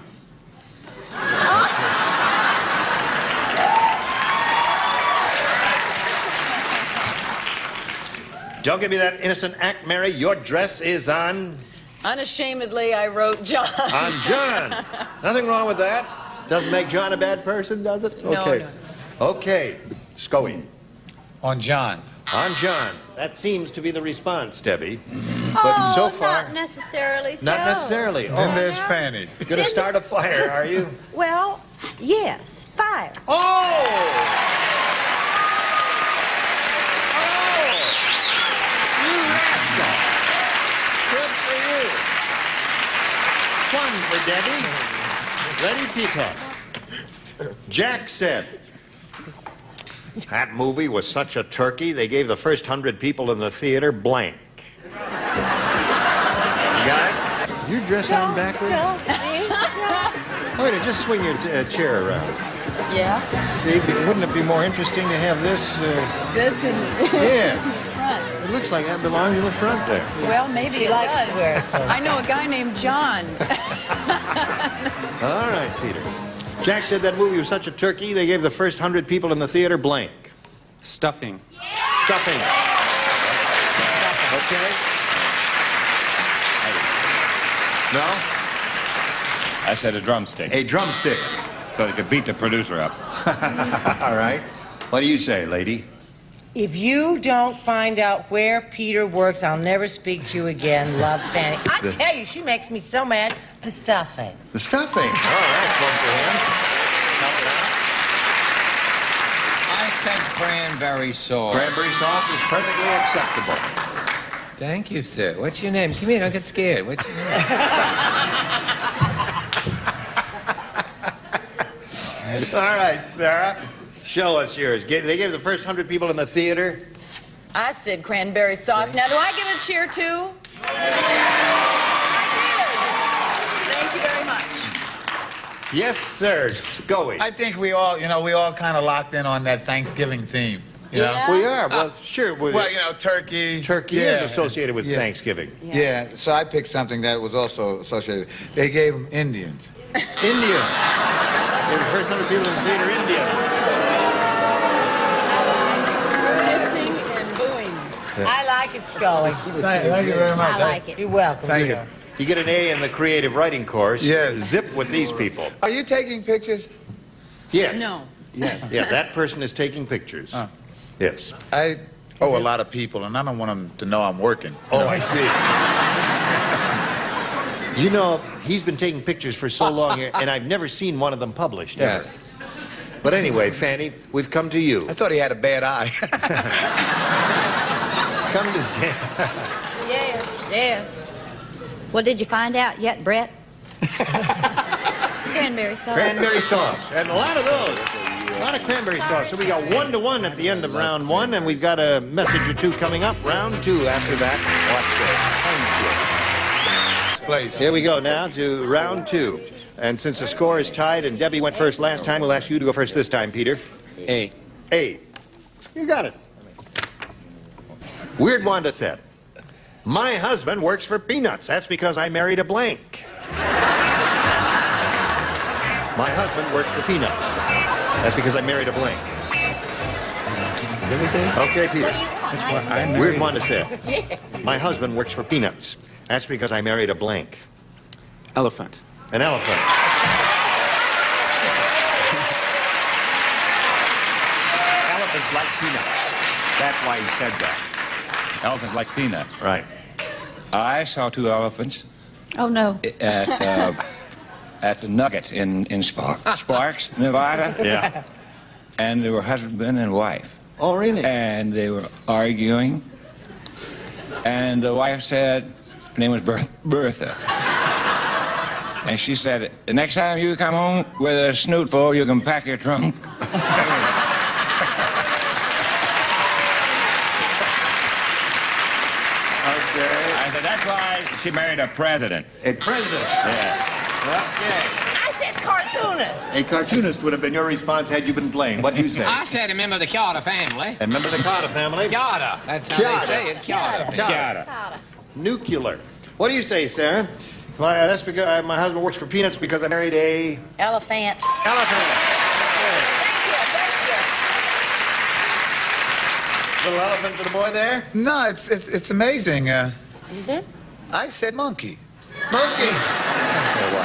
Don't give me that innocent act, Mary. Your dress is on... Unashamedly, I wrote John. On John. Nothing wrong with that. Doesn't make John a bad person, does it? No, okay. no. Okay. Scully. On John. On John. That seems to be the response, Debbie. But so far... not necessarily so. Not necessarily. Then there's Fanny. You're going to start a fire, are you? Well, yes, fire. Good for you. Fun for Debbie. Ready, Peter? Jack said, that movie was such a turkey, they gave the first 100 people in the theater blank. You got it? You dress on backwards? Wait, just swing your chair around. Yeah? See, wouldn't it be more interesting to have this... This in Yeah. the front. It looks like that belongs in the front there. Well, maybe She it likes does. to wear it. I know a guy named John. All right, Peter. Jack said that movie was such a turkey, they gave the first 100 people in the theater blank. Stuffing. Stuffing. Okay. No? I said a drumstick. A drumstick. So they could beat the producer up. All right. What do you say, lady? If you don't find out where Peter works, I'll never speak to you again. Love, Fanny. I tell you, she makes me so mad. The stuffing. The stuffing. Oh, that's one for him. I said cranberry sauce. Cranberry sauce is perfectly acceptable. Thank you, sir. What's your name? Come here, don't get scared. What's your name? All right, Sarah. Show us yours. They gave the first 100 people in the theater. I said cranberry sauce. Now, do I get a cheer, too? I did. Thank you very much. Yes, sir. Scully. I think we all kind of locked in on that Thanksgiving theme. You know? We are. Well, sure. Well, turkey. Turkey is associated with Thanksgiving. Yeah, so I picked something that was also associated. They gave them Indians. India. They were the first 100 people in the theater, India. Hissing and booing. I like it, Scully. Thank you very much. I like it. You're welcome. Thank you. You get an A in the creative writing course. Yes. Zip with these people. Are you taking pictures? Yes. No. Yeah, that person is taking pictures. Yes. I owe a lot of people, and I don't want them to know I'm working. Oh, I see. You know, he's been taking pictures for so long here, and I've never seen one of them published, ever. But anyway, Fanny, we've come to you. I thought he had a bad eye. Come to... Yes, yes. Well, did you find out yet, Brett? Cranberry sauce. Cranberry sauce. And a lot of those. A lot of cranberry sauce. So we got 1-1 at the end of round 1, and we've got a message or two coming up. Round 2 after that. Watch this. Place. Here we go now to round 2. And since the score is tied and Debbie went first last time, we'll ask you to go first this time, Peter. A. A. You got it. Weird Wanda said, my husband works for peanuts. That's because I married a blank. My husband works for peanuts. That's because I married a blank. Okay, Peter. Weird Wanda said, my husband works for peanuts. That's because I married a blank. Elephant. An elephant. Elephants like peanuts. That's why he said that. Elephants like peanuts. Right. I saw 2 elephants Oh, no. at the Nugget in Sparks, Nevada. Yeah. And they were husband and wife. Oh, really? And they were arguing. And the wife said, her name was Bertha. And she said, the next time you come home with a snoot full, you can pack your trunk. I said, that's why she married a president. A president? Yeah. Okay. I said cartoon. cartoonist. A cartoonist would have been your response had you been playing. What do you say? I said a member of the Carter family. A member of the Carter family? Carter. That's how they say it. Carter. Nuclear. What do you say, Sarah? That's because my husband works for peanuts because I married a... Elephant. Little elephant for the boy there? No, it's amazing. Is it? I said monkey. Monkey.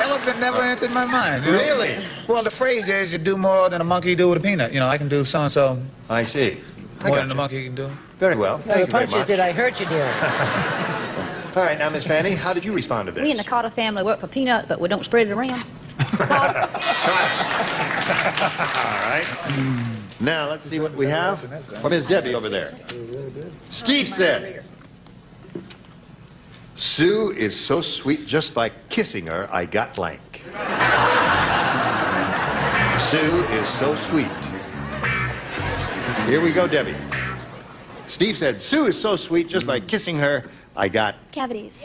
Elephant never entered my mind. Really? Well, the phrase is you do more than a monkey do with a peanut. You know, I can do so-and-so. I see. More than a monkey can do. Very well. No, Thank the you very punch is, much. did I hurt you, dear? All right, now, Miss Fanny, how did you respond to this? We in the Carter family work for peanut, but we don't spread it around. All right. Now, let's see what we have from Miss Debbie over there. Steve said, Sue is so sweet, just by kissing her, I got blank. Sue is so sweet. Here we go, Debbie. Steve said, Sue is so sweet, just by kissing her, I got... Cavities.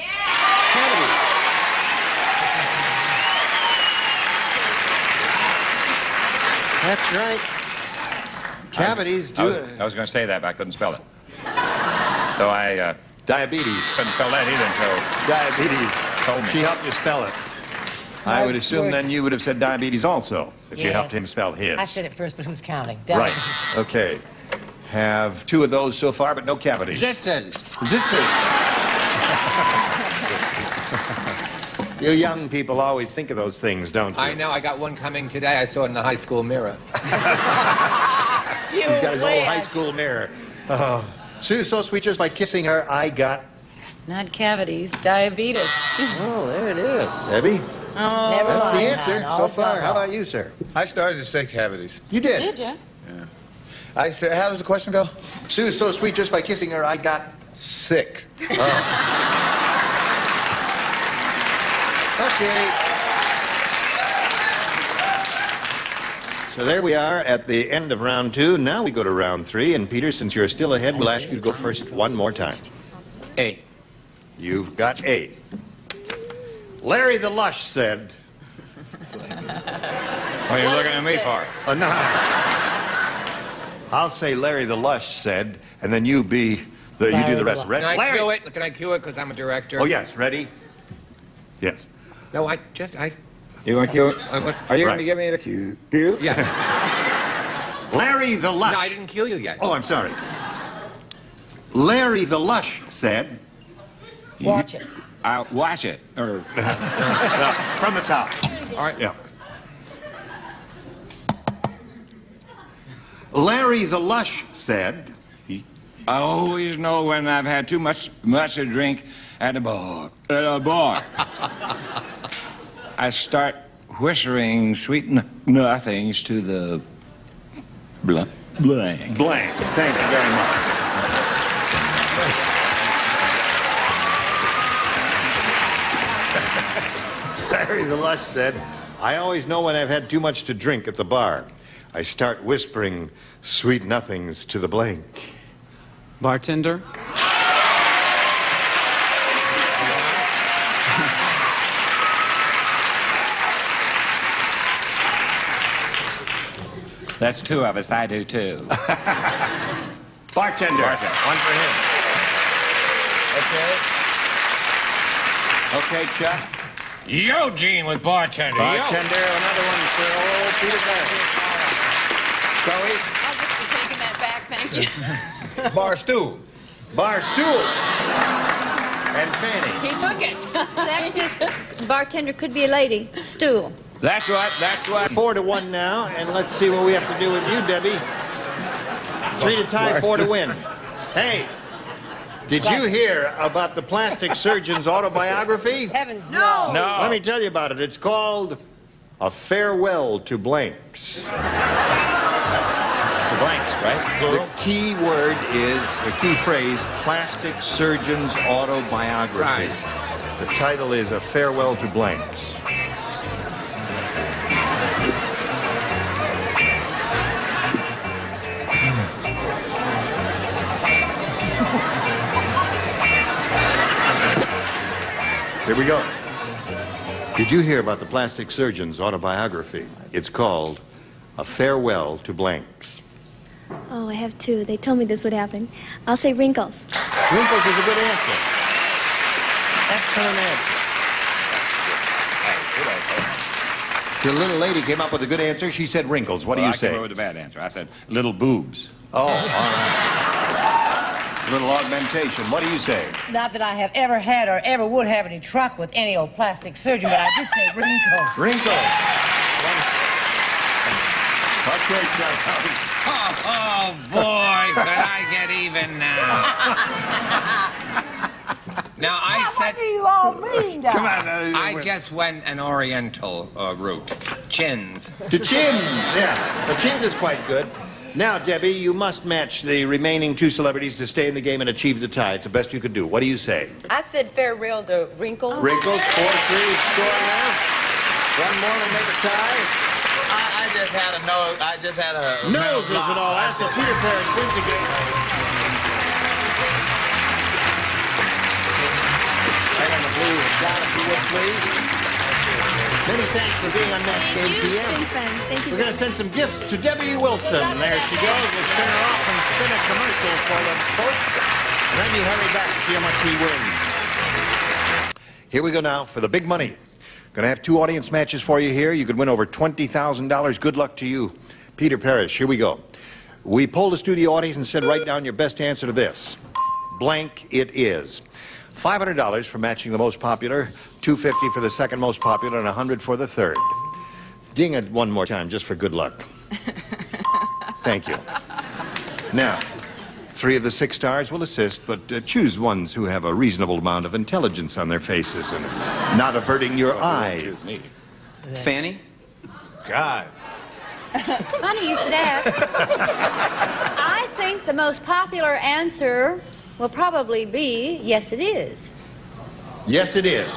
That's right. Cavities do it. I was going to say that, but I couldn't spell it. So I... Diabetes. Couldn't spell that either until... Diabetes. Told me. She helped you spell it. I would assume then you would have said diabetes also, if you helped him spell his. I said it first, but who's counting? Right. Okay. Have 2 of those so far, but no cavities. Zitzes. You young people always think of those things, don't you? I know. I got one coming today. I saw it in the high school mirror. He's got his old high school mirror. Oh. Sue, so sweet, just by kissing her, I got... Not cavities, diabetes. Oh, there it is, Debbie. Oh, that's the answer so far. How about you, sir? I started to say cavities. You did? Did you? Yeah. I said, how does the question go? Sue, so sweet, just by kissing her, I got... Sick. Okay. So there we are at the end of round 2. Now we go to round 3. And Peter, since you're still ahead, we'll ask you to go first one more time. A. You've got A. Larry the Lush said... What are you looking at me for? No. I'll say Larry the Lush said, and then you do the rest. Can I Larry. cue it? Can I cue it because I'm a director? Oh, yes. Ready? Yes. No, You want to cue it? Are you Right. going to give me the cue? Yeah. Larry the Lush. No, I didn't cue you yet. Oh, I'm sorry. Larry the Lush said... Watch it. Watch it. Or... No, from the top. All right. Yeah. Larry the Lush said... I always know when I've had too much to drink at a bar. I start whispering sweet nothings to the blank. Blank. Thank you very much. Larry the Lush said, I always know when I've had too much to drink at the bar. I start whispering sweet nothings to the blank. Bartender? That's 2 of us. I do too. Bartender. One for him. Okay, Chuck. Eugene with bartender. Bartender, another one, sir. Oh, Peter Scully. I'll just be taking that back, thank you. Bar stool. Bar stool. And Fanny. He took it. Sexist bartender could be a lady. Stool. That's what. 4 to 1 now, and let's see what we have to do with you, Debbie. 3 to tie, 4 to win. Hey, did you hear about the plastic surgeon's autobiography? Heavens, no. Let me tell you about it. It's called A Farewell to Blanks. The blanks, right? Plural? The key word is, the key phrase, plastic surgeon's autobiography. Right. The title is A Farewell to Blanks. Here we go. Did you hear about the plastic surgeon's autobiography? It's called A Farewell to Blanks. Oh, I have two. They told me this would happen. I'll say wrinkles. Wrinkles is a good answer. Excellent answer. The little lady came up with a good answer. She said wrinkles. What do you say? I came up with a bad answer. I said little boobs. Oh, all right. Little augmentation. What do you say? Not that I have ever had or ever would have any truck with any old plastic surgeon, but I did say wrinkles. Wrinkles. Okay, Charles. Oh, boy, could I get even now. Now, I said... What do you all mean, Doc? Come on. I just went an oriental route. Chins. To chins, yeah. The chins is quite good. Now, Debbie, you must match the remaining two celebrities to stay in the game and achieve the tie. It's the best you could do. What do you say? I said farewell to wrinkles. Wrinkles, 4-3, score now. One more to make a tie. I just had a nose. I just had a Nose is it all. That's a Peter Parrish wins the game. Right on the blue. Down, if you would, please. Many thanks for being on Match Game PM. Thank you. We're going to send some gifts to Debbie Wilson. There she goes. We'll spin her off and spin a commercial for them, folks. And then you hurry back, see how much we win. Here we go now for the big money. Going to have two audience matches for you here. You could win over $20,000. Good luck to you. Peter Parrish, here we go. We polled the studio audience and said, write down your best answer to this. Blank it is. $500 for matching the most popular, $250 for the second most popular, and $100 for the third. Ding it one more time, just for good luck. Thank you. Now, 3 of the 6 stars will assist, but choose ones who have a reasonable amount of intelligence on their faces and not averting your eyes. Fanny? God. Funny you should ask. I think the most popular answer will probably be, yes, it is. Yes, it is.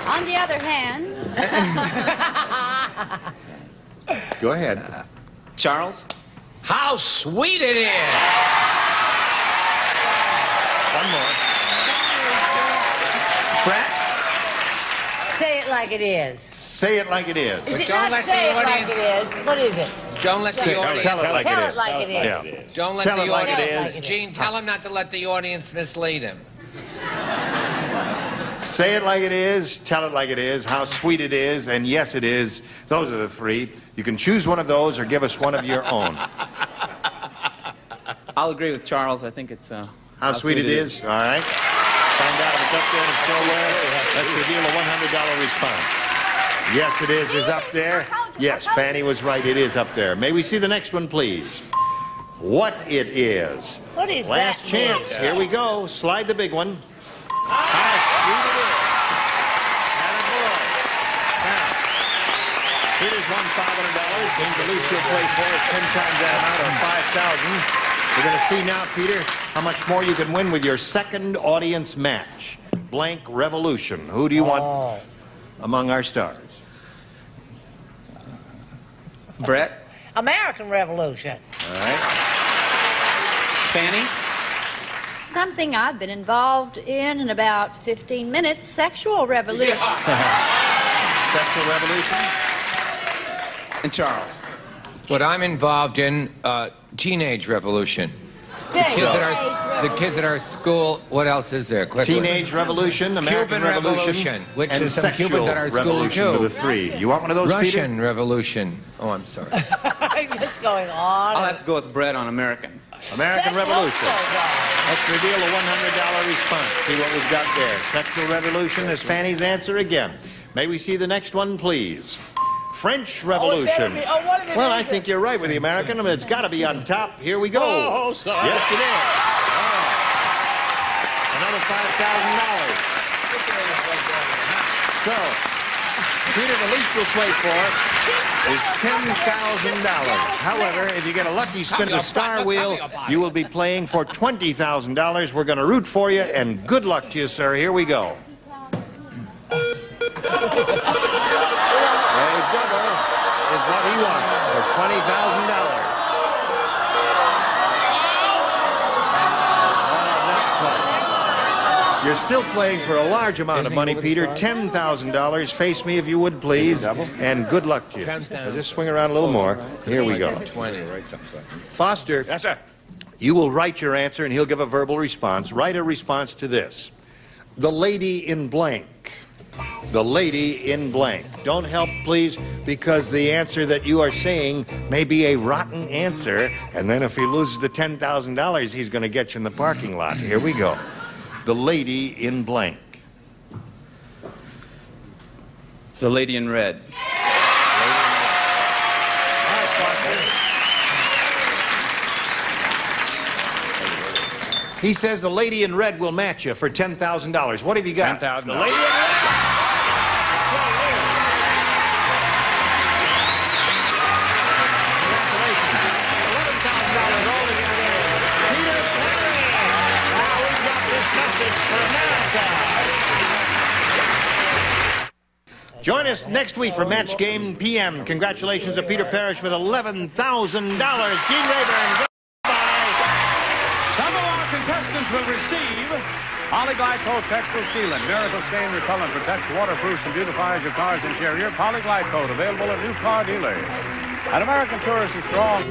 On the other hand... Go ahead. Charles? How sweet it is! One more. Brett? Say it like it is. Say it like it is. Is it not say it like it is? What is it? Don't let the audience... Tell it like it is. Tell it like it is. Yeah. Don't let Tell the it like it audience... is. Gene, tell him not to let the audience mislead him. Say it like it is, tell it like it is, how sweet it is, and yes it is. Those are the 3. You can choose one of those or give us one of your own. I'll agree with Charles. I think it's... How sweet it is? All right. Find out if it's up there and so well. Let's reveal a $100 response. Yes, it is up there. Yes, Fanny was right. It is up there. May we see the next one, please? What it is. What is Last that? chance. Here we go. Slide the big one. How sweet it is. Attaboy. Now, Peter's won $500. Means the least you'll play for is 10 times that amount, or $5,000. We're going to see now, Peter, how much more you can win with your second audience match. Blank Revolution. Who do you want among our stars? Brett? American Revolution. All right. Fanny? Something I've been involved in about 15 minutes, sexual revolution. Sexual revolution? And Charles? What I'm involved in, teenage revolution. The kids at our school, what else is there? Quickly. Teenage revolution, American Cuban revolution, which and is some Cubans at our school too. With the 3. You want one of those, Russian Peter? revolution. Oh, I'm sorry. Just going on. I'll have to go with Brett on American. American Revolution. Let's reveal a $100 response. See what we've got there. Sexual revolution is Fanny's answer again. May we see the next one, please? French Revolution. Well, I think you're right with the American. I mean, it's got to be on top. Here we go. Oh, sorry. Yes, it is. Another $5,000. So, Peter, the least we'll play for is $10,000. However, if you get a lucky spin the star wheel, you will be playing for $20,000. We're going to root for you, and good luck to you, sir. Here we go. Is what he wants for $20,000. still playing for a large amount of money, Peter. $10,000. Face me if you would, please. And good luck to you. Now, just swing around a little more. Here we go. 20. Foster. Yes, sir. You will write your answer, and he'll give a verbal response. Write a response to this. The lady in blank. The lady in blank. Don't help, please, because the answer that you are saying may be a rotten answer, and then if he loses the $10,000, he's going to get you in the parking lot. Here we go. The lady in blank. The lady in red. He says the lady in red will match you for $10,000. What have you got? $10,000. The lady in red. Join us next week for Match Game PM. Congratulations to Peter Parrish with $11,000. Gene Rayburn. Some of our contestants will receive Polyglycoat Textile Sealant. Miracle Stain Repellent protects, waterproofs, and beautifies your car's interior. Polyglycoat, available at new car dealers. At American Tourister Strong.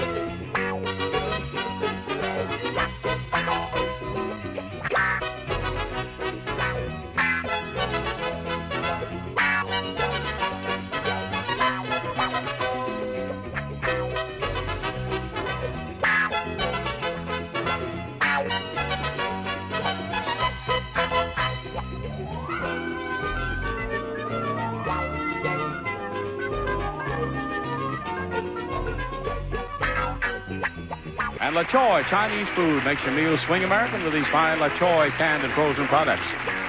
And La Choy Chinese food makes your meals swing American with these fine La Choy canned and frozen products.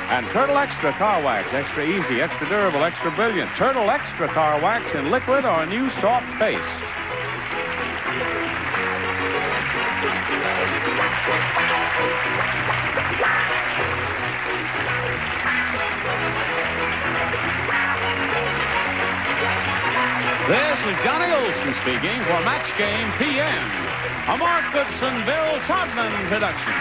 And Turtle Extra Car Wax, extra easy, extra durable, extra brilliant. Turtle Extra Car Wax in liquid or a new soft paste. This is Johnny Olson speaking for Match Game PM. A Mark Goodson, Bill Todman production.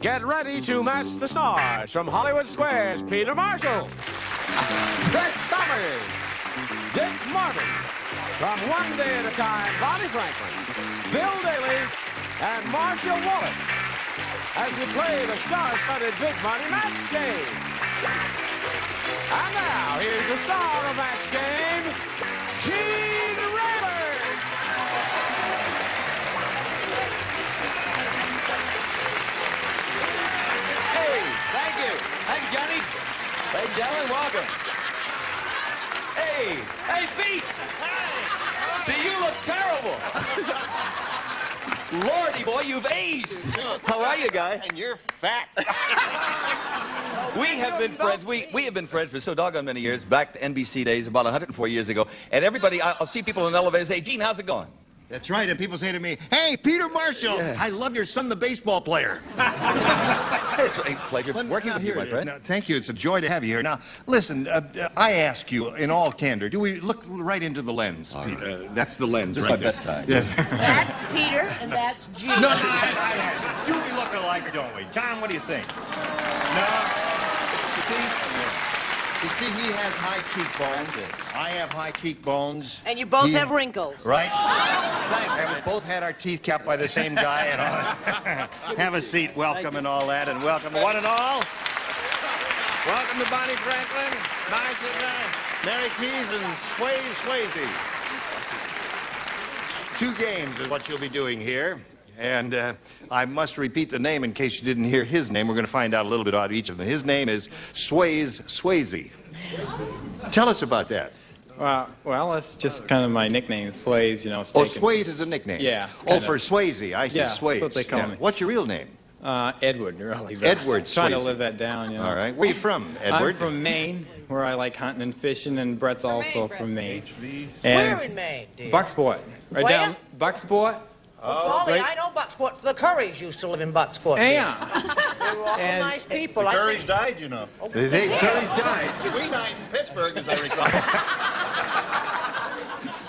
Get ready to match the stars from Hollywood Square's Peter Marshall, Brett Somers, Dick Martin, from One Day at a Time, Bonnie Franklin, Bill Daly, and Marcia Wallace, as we play the star-studded Big Money Match Game. And now, here's the star of Match Game, Gene Rayburn. Thank you, Johnny. Hey, gentlemen, welcome. Hey, Pete. Do you look terrible? Lordy, boy, you've aged. How are you, guy? And you're fat. We have been friends. We have been friends for so doggone many years, back to NBC days, about 104 years ago. And everybody, I'll see people in the elevator say, Gene, how's it going? That's right, and people say to me, hey, Peter Marshall, I love your son, the baseball player. It's a pleasure working with you, my friend. Now, thank you. It's a joy to have you here. Now, listen, I ask you, in all candor, do we look right into the lens, Pete? That's the lens, just right my there. best side. Yes. That's Peter, and that's Gene. No, do we look alike, don't we? John, what do you think? No? You see, he has high cheekbones. I have high cheekbones. And you both have wrinkles. Right? And we both had our teeth kept by the same guy. And all. Have a seat. Welcome and all that. And welcome one and all. Welcome to Bonnie Franklin, Nice and Mary Keys, and Swayze. 2 games is what you'll be doing here. And I must repeat the name in case you didn't hear his name. We're going to find out a little bit about each of them. His name is Swayze. Tell us about that. Well, that's just kind of my nickname, Swayze, you know. Oh, Swayze is a nickname? Yeah. Oh, for Swayze. I see, yeah, Swayze. that's what they call me. What's your real name? Edward, really. but Edward Trying to Swayze. live that down, you know. All right. Where are you from, Edward? I'm from Maine, where I like hunting and fishing, and Brett's also from Maine. Where in Maine, dear? Bucksport. Right Where? down Bucksport. Golly, right- I know Bucksport. The Currys used to live in Bucksport. Yeah. They were awful And nice people. The I Currys think- died, you know. Currys died. We died in Pittsburgh, as I recall.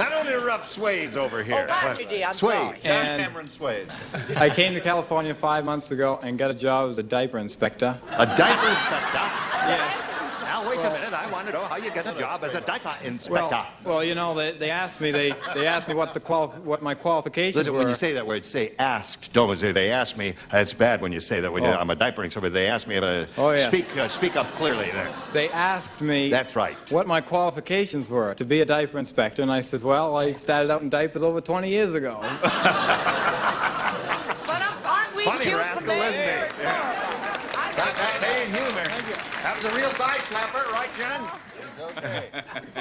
I don't interrupt Swayze over here. Oh, pardon me, dear, I'm sorry. John And- Cameron Swayze. I came to California 5 months ago and got a job as a diaper inspector. A diaper inspector? Yeah. Now, wait a minute. I want to know how you get a job as a diaper inspector. Well, you know, they asked me. They asked me what my qualifications Listen, were. when you say that word, say asked. Don't say they asked me. It's bad when you say that. When Oh. I'm a diaper inspector, they asked me to Oh, yeah. speak up clearly there. They asked me. That's right. What my qualifications were to be a diaper inspector, and I said, well, I started out in diapers over 20 years ago. Aren't we Funny cute rascal, for Maine? isn't he? Hey, humor. That was a real thigh slapper, right, Jen?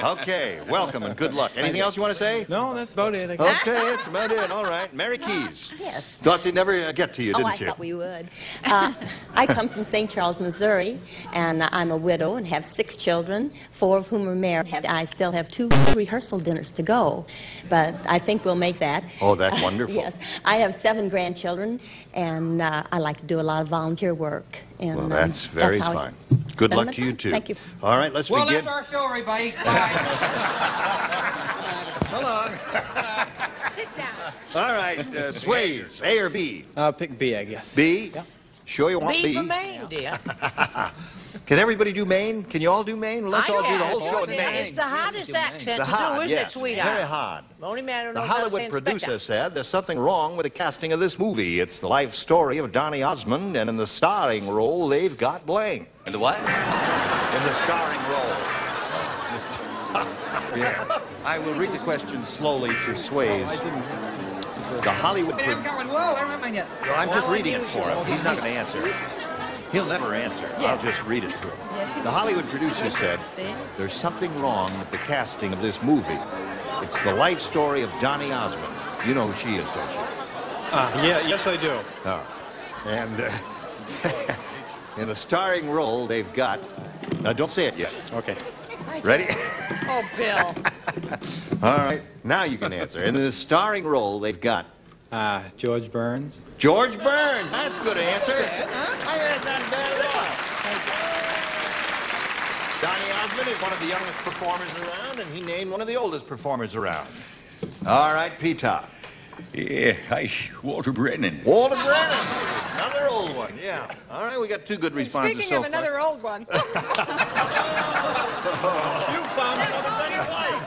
Okay, welcome and good luck. Anything else you want to say? No, that's about it. I guess. Okay, that's about it. All right. Mary Keys. Yes. Thought they'd never get to you, Oh, didn't I you? thought we would. I come from St. Charles, Missouri, and I'm a widow and have 6 children, 4 of whom are married. I still have 2 rehearsal dinners to go, but I think we'll make that. Oh, that's wonderful. Yes. I have 7 grandchildren, and I like to do a lot of volunteer work. And, Well, that's very how I fine. Good spend luck my to you, time. too. Thank you. All right, let's Well, begin. that's our show, everybody. Bye. Hold on. Sit down. All right, Swayze, A or B? I'll pick B, I guess. B? Sure you want B B? for Maine, dear. Can everybody do Maine? Can you all do Maine? Let's all do the whole show in Maine. It's the hardest accent to do, isn't yes, it, sweetheart? very hard. The only man who The knows how to say Hollywood producer inspector. said there's something wrong with the casting of this movie. It's the life story of Donny Osmond, and in the starring role, they've got Bling. And the what? In the starring role. Yeah. I will read the question slowly to Swayze. The Hollywood producer... I'm just reading it for him. He's not going to answer. He'll never answer. I'll just read it to him. The Hollywood producer said, there's something wrong with the casting of this movie. It's the life story of Donny Osmond. You know who she is, don't you? Yes, I do. And in the starring role, they've got... Now, don't say it yet. Okay. Ready? Oh, Bill. All right. Now you can answer. In the starring role, they've got... George Burns. George Burns. That's a good answer. That's not bad at all. Donny Osmond is one of the youngest performers around, and he named one of the oldest performers around. All right, Peter. Yeah, hi, Walter Brennan. Walter Brennan. Another old one, yeah. All right, we got 2 good responses Speaking so of another old one. You found somebody like.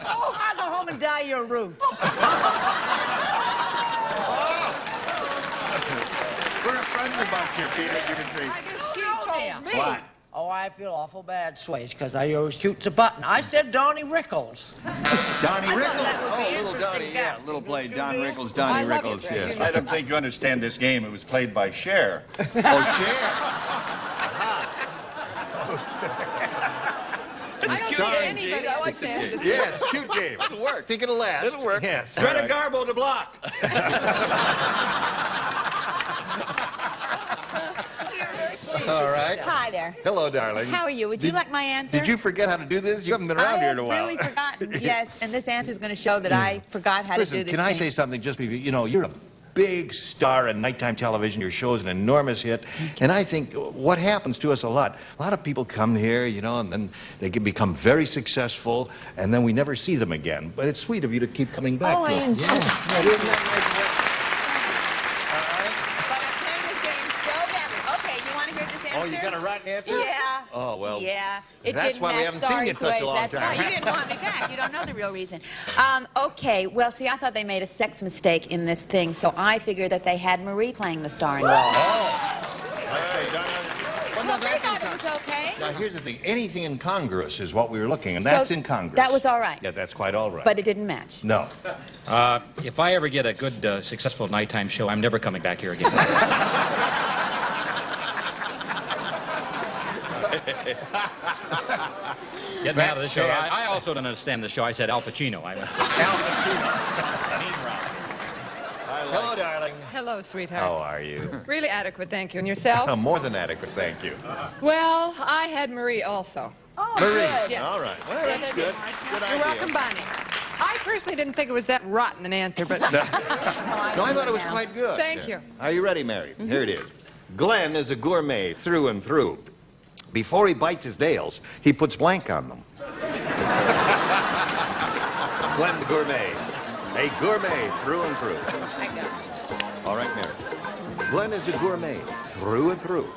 Oh, I'll go home and dye your roots. We're friends about you, Peter. You can see. I guess she told me. What? Oh, I feel awful bad, Swayze, because I always shoots a button. I said Donnie Rickles. Donnie I thought Rickles. that would be Oh, little interesting Donnie, yeah. casting. Little play, Don Rickles, I Donnie love Rickles, it. yes. I don't think you understand this game. It was played by Cher. Oh, Cher. I don't think anybody understands this. Yes, cute game. It'll work. Think it'll last. It'll work. Yes. Greta Garbo to block. All right. Hi there. Hello, darling. How are you? Would you like my answer? Did you forget how to do this? You haven't been around I here have in a while. really forgotten, yes, and this answer is going to show that I forgot how to do Listen, this can I thing. say something just because, you know, you're a big star in nighttime television. Your show is an enormous hit. And I think what happens to us a lot of people come here, you know, and then they can become very successful, and then we never see them again. But it's sweet of you to keep coming back Oh, to I us. enjoy it. Yeah, isn't that nice? Okay, you want to hear this answer? Oh, you got a rotten answer? Yeah. Oh, well. Yeah. It that's didn't why we match haven't seen Sorry you in such a Swayze. long That's time. why you didn't want me back. You don't know the real reason. Okay, well, see, I thought they made a sex mistake in this thing, so I figured that they had Marie playing the starring role. Well, no, I thought it was okay. Now, here's the thing. Anything incongruous is what we were looking, and that's So incongruous. that was all right. Yeah, that's quite all right. But it didn't match. No. If I ever get a good, successful nighttime show, I'm never coming back here again. Get me out of the show. I also don't understand the show. I said Al Pacino. Hello, Hello, darling. Hello, sweetheart. How are you? Really adequate, thank you. And yourself? More than adequate, thank you. Well, I had Marie also. Oh, Marie. Yes. All right. Well, Yes, that's I did. good. Good You're idea. welcome, Bonnie. I personally didn't think it was that rotten an answer, but... No, I thought it was quite good. Thank you. Are you ready, Mary? Here it is. Glenn is a gourmet through and through. Before he bites his nails, he puts blank on them. Glenn the gourmet. A gourmet through and through. All right, Mary. Glenn is a gourmet through and through.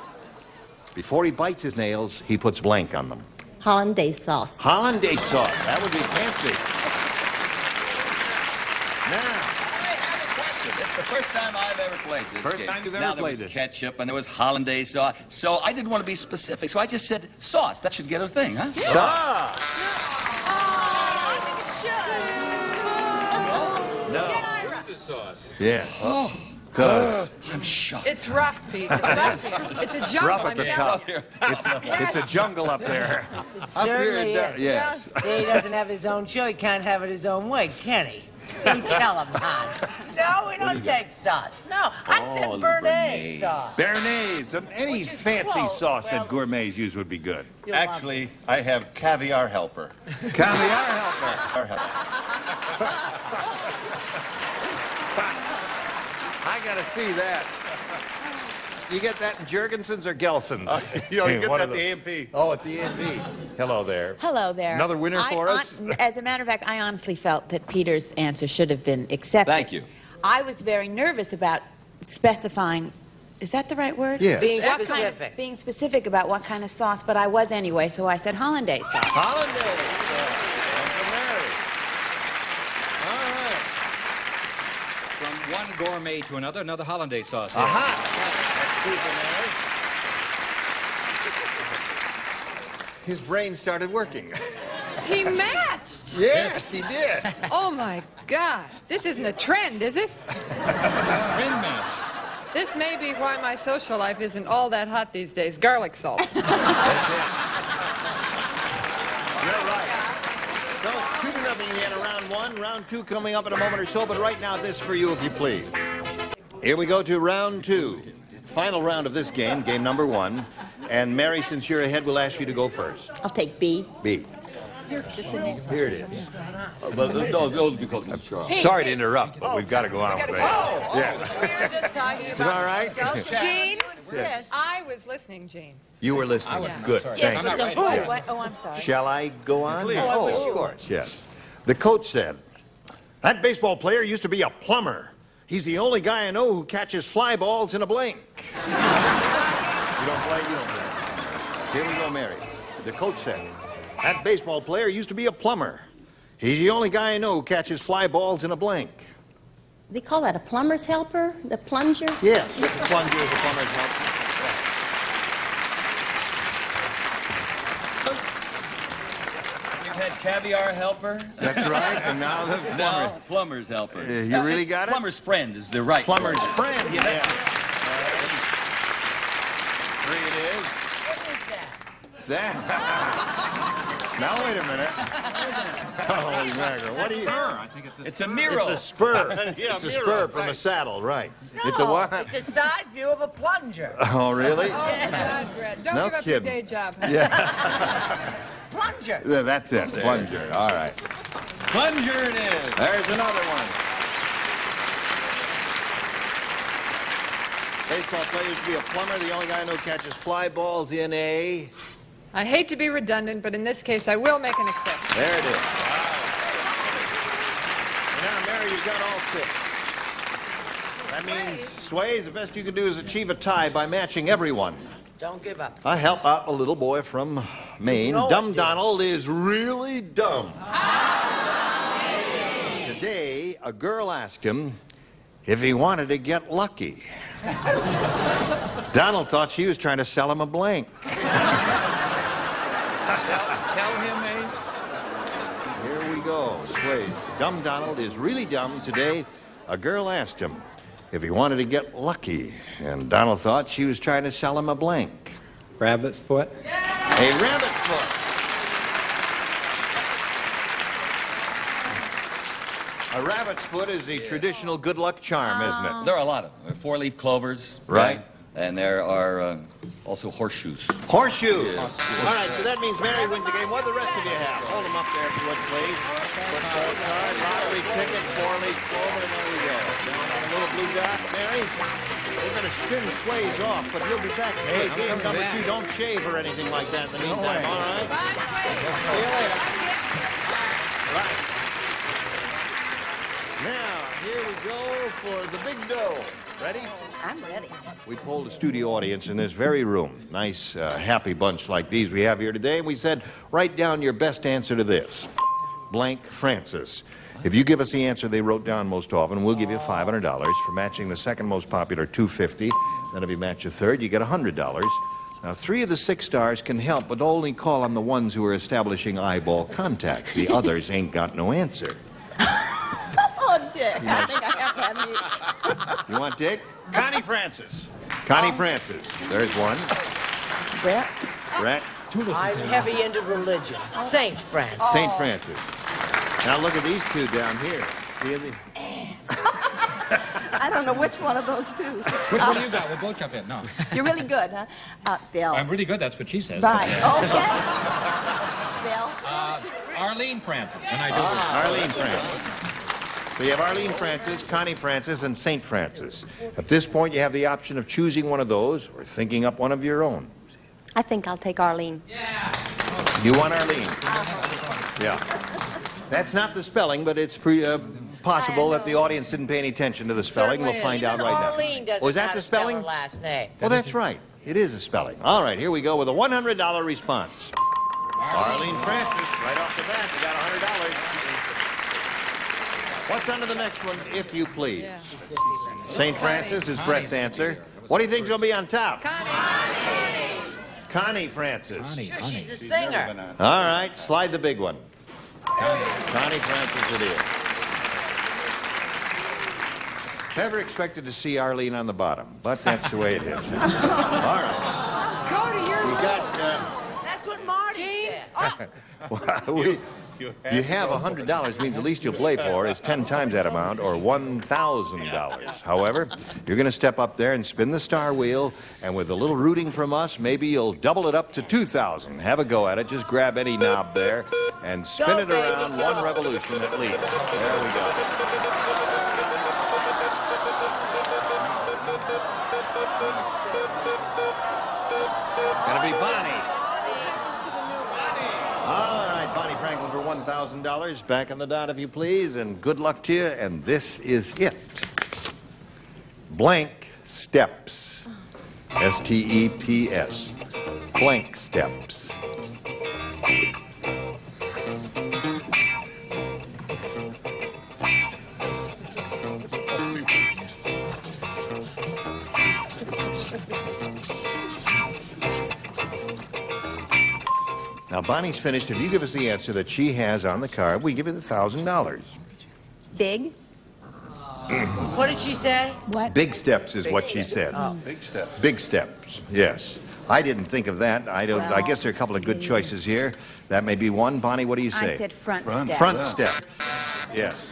Before he bites his nails, he puts blank on them. Hollandaise sauce. Hollandaise sauce. That would be fancy. Now, It's the first time I've ever played this First game. time you've ever now, there played was this. ketchup and there was hollandaise sauce. So I didn't want to be specific. So I just said sauce. That should get a thing, huh? Sauce. No. Sauce. Yeah. Oh. Because I'm shocked. It's rough, Pete. It's rough. It's a jungle, rough at I'm the telling top. you. It's a jungle up there. Up Certainly here, is. yes. See, he doesn't have his own show. He can't have it his own way, can he? You tell him, hon. No, we don't take sauce. No, I said béarnaise sauce. Béarnaise. Any Which is fancy close. sauce Well, that gourmets use would be good. Actually, I have caviar helper. Caviar helper. I gotta see that. You get that in Jurgensen's or Gelson's? You get One that of at the them. A&P. Oh, at the A&P. Hello there. Hello there. Another winner for us? As a matter of fact, I honestly felt that Peter's answer should have been accepted. Thank you. I was very nervous about specifying. Is that the right word? Yes. Being What kind of- specific. being specific about what kind of sauce, but I was anyway, so I said hollandaise sauce. Hollandaise. From one gourmet to another hollandaise sauce. His brain started working. He matched. Yes, he did. Oh, my God. This isn't a trend, is it? Trend match. This may be why my social life isn't all that hot these days. Garlic salt. You're right. So, keep it up again at round one. Round two coming up in a moment or so, but right now, this for you, if you please. Here we go to round two. Final round of this game, game number one. And Mary, since you're ahead, we'll ask you to go first. I'll take B. B. Here Here it is. because Sorry to interrupt, but we've got to go on with it. Yeah. We were just talking Is it all right? Jean, Yes. I was listening, Jean. You were listening. Yeah. Good. Yes, Thank but you. the who? What? Oh, I'm sorry. Shall I go on? Please. Oh, of course, yes. The coach said, that baseball player used to be a plumber. He's the only guy I know who catches fly balls in a blink. You don't play, you don't play. Here we go, Mary. The coach said, that baseball player used to be a plumber. He's the only guy I know who catches fly balls in a blink. They call that a plumber's helper? The plunger? Yes, the plunger is a plumber's helper. You've had caviar helper. That's right, and now the plumber. Now, plumber's helper. You really It's got it? Plumber's friend is the right Plumber's word. friend. Yeah. Three it is. That. Now wait a minute. Holy mackerel! What do you? I think It's a mirror. It's a spur. Yeah, It's a mirror, spur from a right. saddle, right? No, It's a what? It's a side view of a plunger. Oh, really? Oh, God, Brad. Don't No give up your kidding. day job. Yeah. Plunger. Yeah, that's it. Plunger. All right. Plunger it is. There's another one. Baseball player used to be a plumber. The only guy I know catches fly balls in a. I hate to be redundant, but in this case, I will make an exception. There it is. Now, Mary, you've got all six. That means, Sways, the best you can do is achieve a tie by matching everyone. Don't give up. I help out a little boy from Maine. No, Dumb I didn't. Donald is really dumb. Today, a girl asked him if he wanted to get lucky. Donald thought she was trying to sell him a blank. Tell him, eh? Here we go. Sway. Dumb Donald is really dumb. Today, a girl asked him if he wanted to get lucky, and Donald thought she was trying to sell him a blank. Rabbit's foot. A rabbit foot. A rabbit's foot is the traditional good luck charm, isn't it? There are a lot of them. There are four-leaf clovers. Right. And there are also horseshoes. Horseshoes. All right, so that means Mary wins the game. What do the rest of you have? Hold them up there if you would, please. Football card, lottery ticket, four-leaf clover, and there we go. Down on a little blue dot, Mary. We're going to spin Sways off, but you'll be back to play game number 2. Don't shave or anything like that in the meantime, all right? Bye, Sway. See you later. Right. Now, here we go for the big dough. Ready? I'm ready. We polled a studio audience in this very room. Nice, happy bunch like these we have here today. And we said, write down your best answer to this. Blank Francis. If you give us the answer they wrote down most often, we'll give you $500. For matching the second most popular, $250. Then if you match a third, you get $100. Now, 3 of the 6 stars can help, but only call on the ones who are establishing eyeball contact. The others ain't got no answer. Oh, Dick, I think I have to have you. You want Dick? Connie Francis. Connie Francis. There's one. Brett. Brett. I'm heavy into religion. Saint Francis. St. Francis. Now look at these two down here. See the... I don't know which one of those two. Which one do you got? We'll both jump in. No. You're really good, huh? Bill. I'm really good. That's what she says. Right. Okay. Bill. Arlene Francis. And I do. Arlene Francis. So you have Arlene Francis, Connie Francis, and St. Francis. At this point, you have the option of choosing one of those or thinking up one of your own. I think I'll take Arlene. You want Arlene? Yeah. That's not the spelling, but it's possible that the audience didn't pay any attention to the spelling. Certainly We'll find is. out right now. Arlene doesn't Was that know the how to spell spelling? her last name. Well, that's right. It is a spelling. All right, here we go with a $100 response. Arlene Francis, right off the bat, you got $100. What's under the next one, if you please? Yeah. St. Francis is Brett's answer. What do you think's going to be on top? Connie Francis. Sure, she's a singer. All right, slide the big one. Connie Francis it is. Never expected to see Arlene on the bottom, but that's the way it is. All right. Go to your We got... That's what Marty said. You have $100 means the least you'll play for is 10 times that amount, or $1,000. However, you're going to step up there and spin the star wheel, and with a little rooting from us, maybe you'll double it up to $2,000. Have a go at it. Just grab any knob there and spin it around one revolution at least. There we go. Gonna be Bonnie. All right, Bonnie Franklin for $1,000. Back on the dot, if you please, and good luck to you. And this is it. Blank Steps. S-T-E-P-S. Blank Steps. Now, Bonnie's finished. If you give us the answer that she has on the card, we give you the $1,000. Big. What did she say? What? Big steps is what she said. Oh. Big steps. Big steps, yes. I didn't think of that. I guess there are a couple of good choices here. That may be one. Bonnie, what do you say? I said front step. Front step. Yes.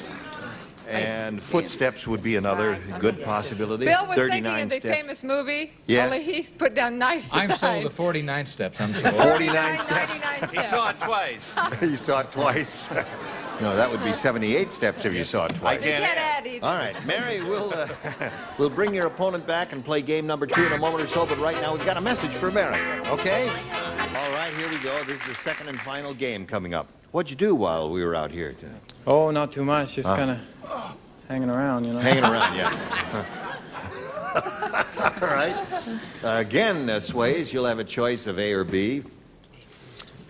And footsteps would be another good possibility. Bill was thinking 39 of the steps. famous movie, Yeah. only he's put down 99. I'm sold the 49 steps. I'm sold. 49 steps. 99 He saw it twice. You saw it twice. No, that would be 78 steps if you saw it twice. You can't add either. All right, Mary, we'll bring your opponent back and play game number 2 in a moment or so, but right now we've got a message for Mary, okay? All right, here we go. This is the second and final game coming up. What'd you do while we were out here? Oh, not too much. Just kind of hanging around, you know. Hanging around, yeah. All right. Again, Sways, you'll have a choice of A or B.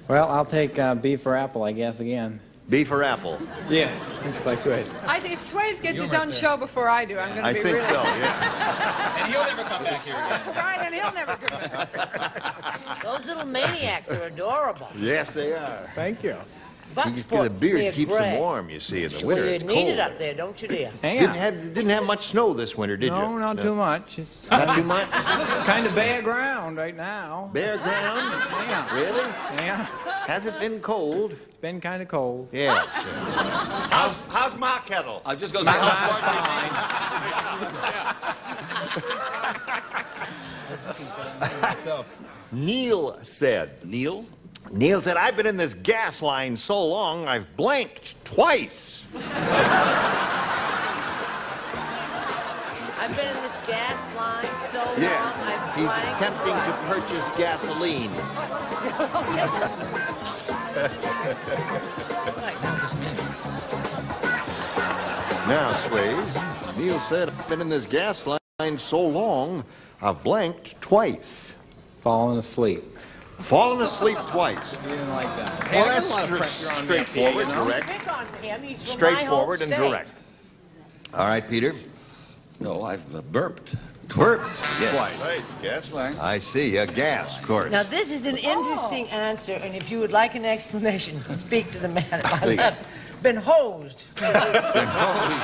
Well, I'll take B for apple, I guess, again. B for apple. Yes, if I could. If Sways gets his own show before I do, I'm going to be really... I think so, yeah. And he'll never come back here again. Right, and he'll never come back. Those little maniacs are adorable. Yes, they are. Thank you. The beard keeps gray. them warm, you see, in the winter. Well, you It's need it cold. up there, don't you, dear? Didn't have much snow this winter, did you? No, not too much. It's Not too much? kind of bare ground right now. Bare ground? Yeah. Really? Yeah. Has it been cold? It's been kind of cold. Yes. How's my kettle? I was just going to say, Neil said. Neil? Neil said, I've been in this gas line so long, I've blanked twice. I've been in this gas line so long, I've He's blanked attempting to purchase gasoline. Now, Sways, Neil said, I've been in this gas line so long, I've blanked twice. Fallen asleep. Fallen asleep twice. You didn't like that. Well, Hey, I got a that's lot of pressure on me up straightforward, here, you know? direct. Pick on him, he's from Straightforward my and home direct. All right, Peter. No, I've burped. Burped? Yes. Twice. Right, gas line. I see, gas, of course. Now, this is an interesting answer, and if you would like an explanation, speak to the man at my Please. left. Been hosed. Been hosed.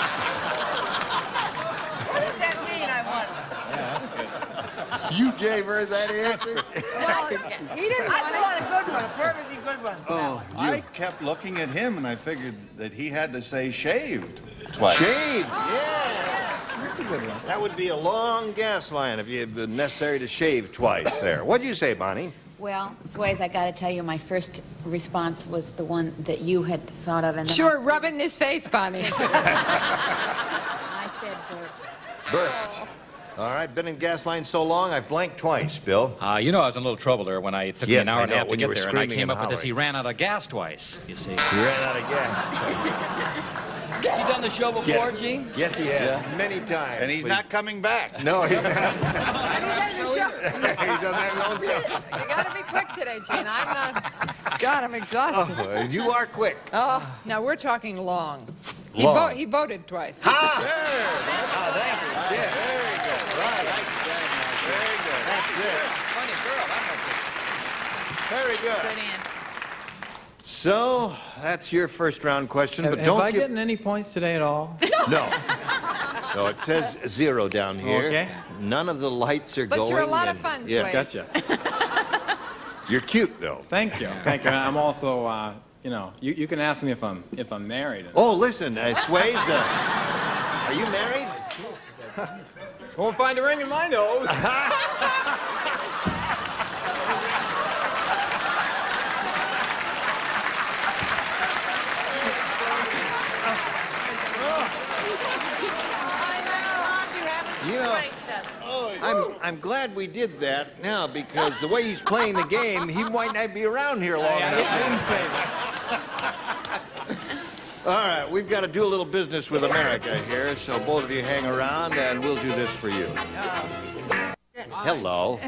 What does that mean, I wonder? You gave her that answer? Well, he didn't I want thought a good one, a perfectly good one. Oh, I kept looking at him, and I figured that he had to say shaved twice. Shaved, That's a good one. That would be a long gas line if you had been necessary to shave twice there. What'd you say, Bonnie? Well, Sways, I got to tell you, my first response was the one that you had thought of. And then Sure, rub it in his face, Bonnie. I said Burped. All right, been in gas line so long, I've blanked twice, Bill. You know I was in a little trouble there when I took me Yes, an hour I and a know, half to when you get were there, and I screaming came and up with this. He hollering. ran out of gas twice, you see. He ran out of gas. Has he done the show before, Gene? Yes, he has. Many times. And he's not coming back. No, he's not. He doesn't show. He doesn't have his own show. You got to be quick today, Gene. I'm not. God, I'm exhausted. Oh, you are quick. Oh, now we're talking long. Long. He voted twice. Thank you. Yeah. Very good. Right. Very good. That's it. Very good. So, that's your first round question, but Have don't I give... gotten any points today at all? No. No, it says 0 down here. Okay. None of the lights are But going. you're a lot of and- fun, Yeah. Sway. Gotcha. You're cute, though. Thank you. Thank you. And I'm also, you know, you can ask me if I'm married. Oh, listen, Sways, are you married? Won't find a ring in my nose. You know, I'm glad we did that now because the way he's playing the game, he might not be around here long enough. I didn't say that. All right, we've got to do a little business with America here, so both of you hang around and we'll do this for you. Hello.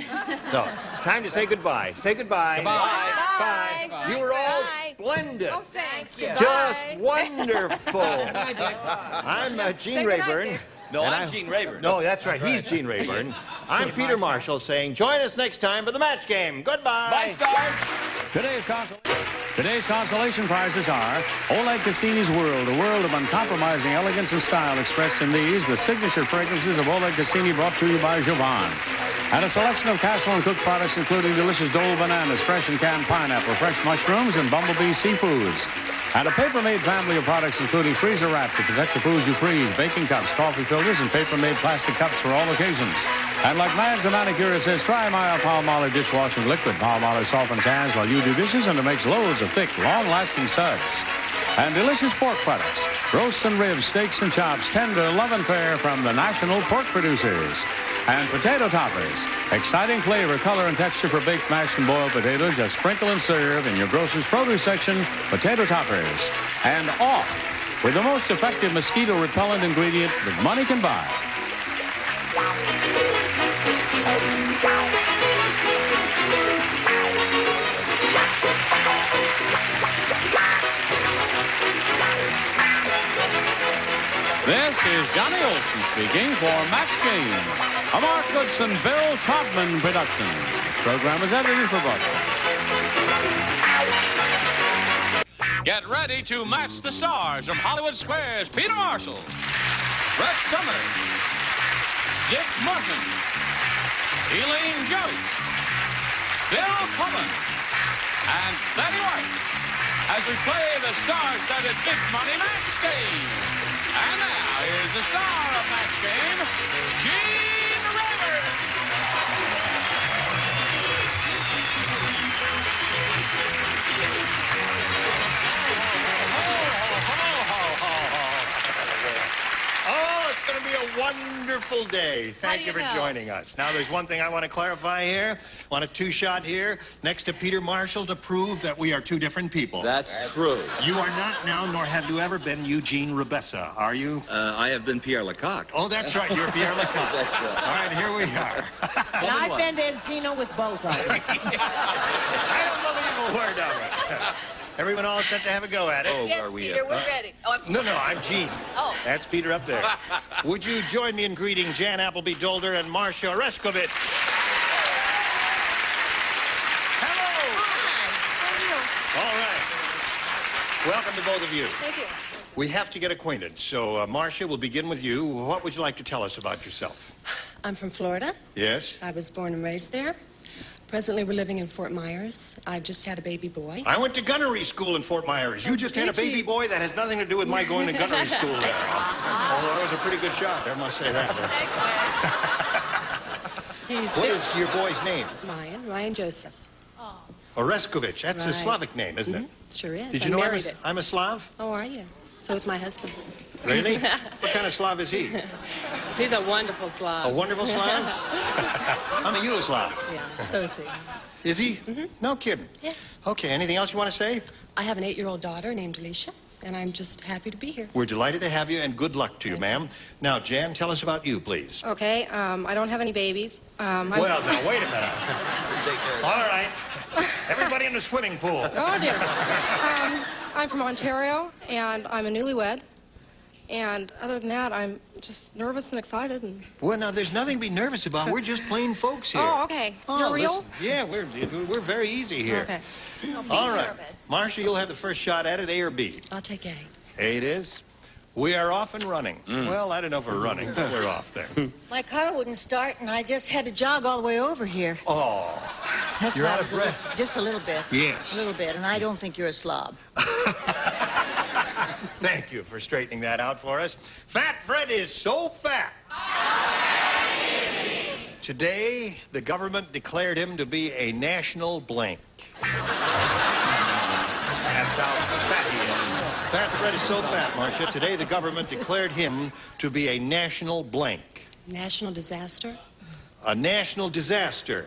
No, time to say goodbye. Say goodbye. Bye. Bye. You were all splendid. Oh, thanks. Goodbye. Just wonderful. I'm Gene Say goodnight, Rayburn. Dick. No, I'm Gene Rayburn. No, that's right. He's Gene Rayburn. I'm Peter Marshall saying, join us next time for the match game. Goodbye. Bye, stars. Today's consolation prizes are Oleg Cassini's World, a world of uncompromising elegance and style expressed in these, the signature fragrances of Oleg Cassini, brought to you by Jovan. And a selection of Castle & Cook products, including delicious Dole bananas, fresh and canned pineapple, fresh mushrooms, and Bumblebee seafoods. And a paper-made family of products, including freezer wrap to protect the foods you freeze, baking cups, coffee filters, and paper-made plastic cups for all occasions. And like Mads the manicure, it says, try my Palmolive dishwashing liquid. Palmolive softens hands while you do dishes, and it makes loads of thick, long-lasting suds. And delicious pork products, roasts and ribs, steaks and chops, tender, love and fair from the national pork producers. And potato toppers, exciting flavor, color, and texture for baked, mashed, and boiled potatoes. Just sprinkle and serve in your grocer's produce section. Potato toppers. And off with the most effective mosquito repellent ingredient that money can buy. This is Johnny Olson speaking for Match Game, a Mark Goodson, Bill Todman production. This program is edited for broadcast. Get ready to match the stars from Hollywood Squares. Peter Marshall, Brett Summers, Dick Martin, Elaine Joyce, Bill Cullen, and Betty White as we play the star-studded Big Money Match Game. And now, here's the star of Match Game, Gene Rayburn. Oh, it's going to be a wonderful day. Thank you for joining us. Now, there's one thing I want to clarify here. I want a two-shot here next to Peter Marshall to prove that we are two different people. That's true. You are not now, nor have you ever been Eugene Rebessa, are you? I have been Pierre Lecoq. Oh, that's right. You're Pierre Lecoq. That's right. All right, here we are. And I've been to Encino with both of them. I don't believe a word of it. Everyone all set to have a go at it? Oh, Yes, Peter, we're ready. Oh, I'm sorry. No, I'm Gene. Oh. That's Peter up there. Would you join me in greeting Jan Appleby Dolder and Marcia Oreskovich? Hello. All right. Welcome to both of you. Thank you. We have to get acquainted. So, Marcia, we'll begin with you. What would you like to tell us about yourself? I'm from Florida. Yes? I was born and raised there. Presently, we're living in Fort Myers. I've just had a baby boy. I went to gunnery school in Fort Myers. You just had a baby boy? That has nothing to do with my going to gunnery school there. Although it was a pretty good shot, I must say that. What is your boy's name? Ryan Joseph. Oreskovich. That's a Right. Slavic name, isn't it? Sure is. Did I you know married it. I'm a Slav? Oh, are you? So is my husband. Really? What kind of Slav is he? He's a wonderful Slav. A wonderful Slav? I'm a Yugoslav. Yeah, so is he. Is he? No kidding. Yeah. Okay, anything else you want to say? I have an 8-year-old daughter named Alicia, and I'm just happy to be here. We're delighted to have you, and good luck to you, ma'am. Now, Jan, tell us about you, please. Okay, I don't have any babies. Well, now, wait a minute. All right. Everybody in the swimming pool. Oh, dear. I'm from Ontario, and I'm a newlywed. And other than that, I'm just nervous and excited. And... Well, now, there's nothing to be nervous about. We're just plain folks here. Oh, okay. You're real? Listen, yeah, we're very easy here. Okay. All right. Marcia, you'll have the first shot at it, A or B? I'll take A. A it is. We are off and running. Well, I don't know if we're running, but we're off there. My car wouldn't start, and I just had to jog all the way over here. Oh, That's you're why out I of was a little- breath. just a little bit. Yes. A little bit, and I don't think you're a slob. Thank you for straightening that out for us. Fat Fred is so fat. Today, the government declared him to be a national blank. That's how fat he is. Fat Fred is so fat, Marcia. Today, the government declared him to be a national blank. National disaster? A national disaster.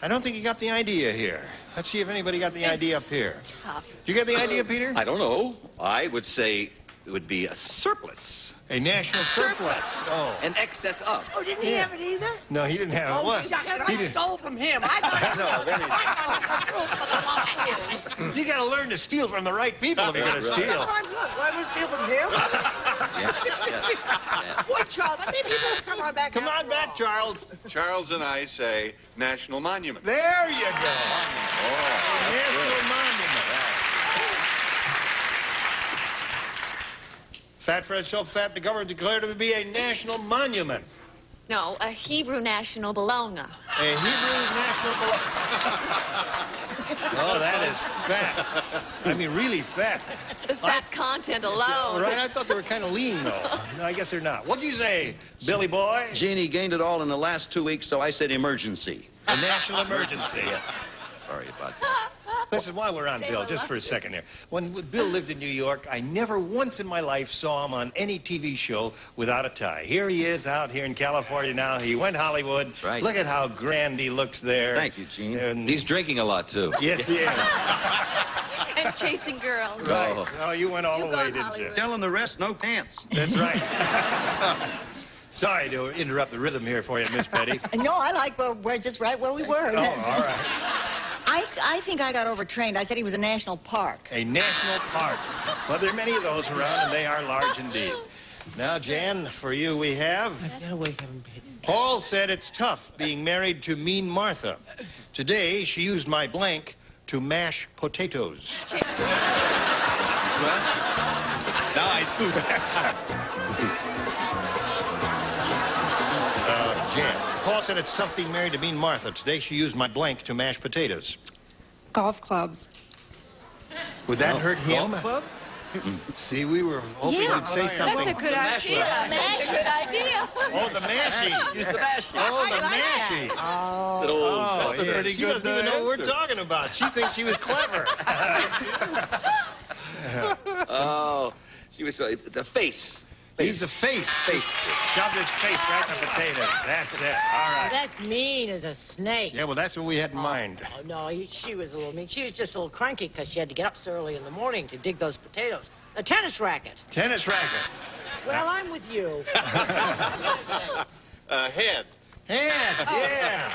I don't think you got the idea here. Let's see if anybody got the idea up here. Tough. You get the idea, Peter? I don't know. I would say it would be a surplus. A national surplus. Oh. An excess of. Oh, didn't he have it either? No, he didn't have it. What? I stole from him. I thought You got to learn to steal from the right people if you're going to steal. I was steal from him. Boy, Charles, I mean, people come on back. Come on back, Charles. Charles and I say national monument. There you go. National monument. Fat Fred's so fat, the government declared him to be a national monument. No, a Hebrew national bologna. A Hebrew national bologna. Oh, that is fat. I mean, really fat. The fat content alone. Right, I thought they were kind of lean, though. No, I guess they're not. What'd you say, Billy boy? Jeannie gained it all in the last 2 weeks, so I said emergency. A national emergency. Sorry about that. Listen, while we're on Bill, just for a second here. When Bill lived in New York, I never once in my life saw him on any TV show without a tie. Here he is out here in California now. He went Hollywood. That's right. Look at how grand he looks there. Thank you, Gene. And He's drinking a lot, too. yes, he is. And chasing girls. Right. Oh, you went all the way, gone didn't you? Hollywood. Telling the rest, no pants. That's right. Sorry to interrupt the rhythm here for you, Miss Petty. No, I like we're just right where we were. Oh, all right. I think I got overtrained. I said he was a national park. A national park. Well, there are many of those around, and they are large indeed. Now, Jan, for you we have... Paul said it's tough being married to Mean Martha. Today, she used my blank to mash potatoes. Well, now I do that. Jan, Paul said it's tough being married to Mean Martha. Today she used my blank to mash potatoes. Golf clubs. Would that hurt him? Golf club? See, we were hoping you'd say something. That's a good idea. That's a good idea. Oh, the mashie. Use the mashie. Oh, the mashie. Oh, Yeah. pretty She good doesn't even know what we're answer. talking about. She thinks she was clever. Oh, she was the face. He's the face. Shoved his face right in the potatoes. That's it. All right. That's mean as a snake. Yeah, well, that's what we had in mind. Oh, no, she was a little mean. She was just a little cranky because she had to get up so early in the morning to dig those potatoes. A tennis racket. Tennis racket. Well, I'm with you. Head. Head, yeah.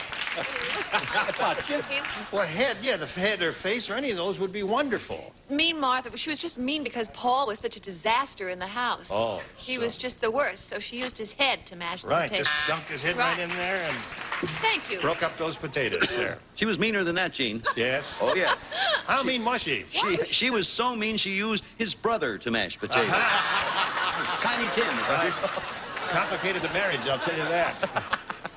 Well, head, yeah, the head or face or any of those would be wonderful. Mean Martha, she was just mean because Paul was such a disaster in the house. Oh, he was just the worst, so she used his head to mash the Right, potatoes. just dunked his head right in there and Thank you. broke up those potatoes there. She was meaner than that, Gene. Yes. Oh, yeah. How mean was she? She was so mean she used his brother to mash potatoes. Tiny Tim. Right. Complicated the marriage, I'll tell you that.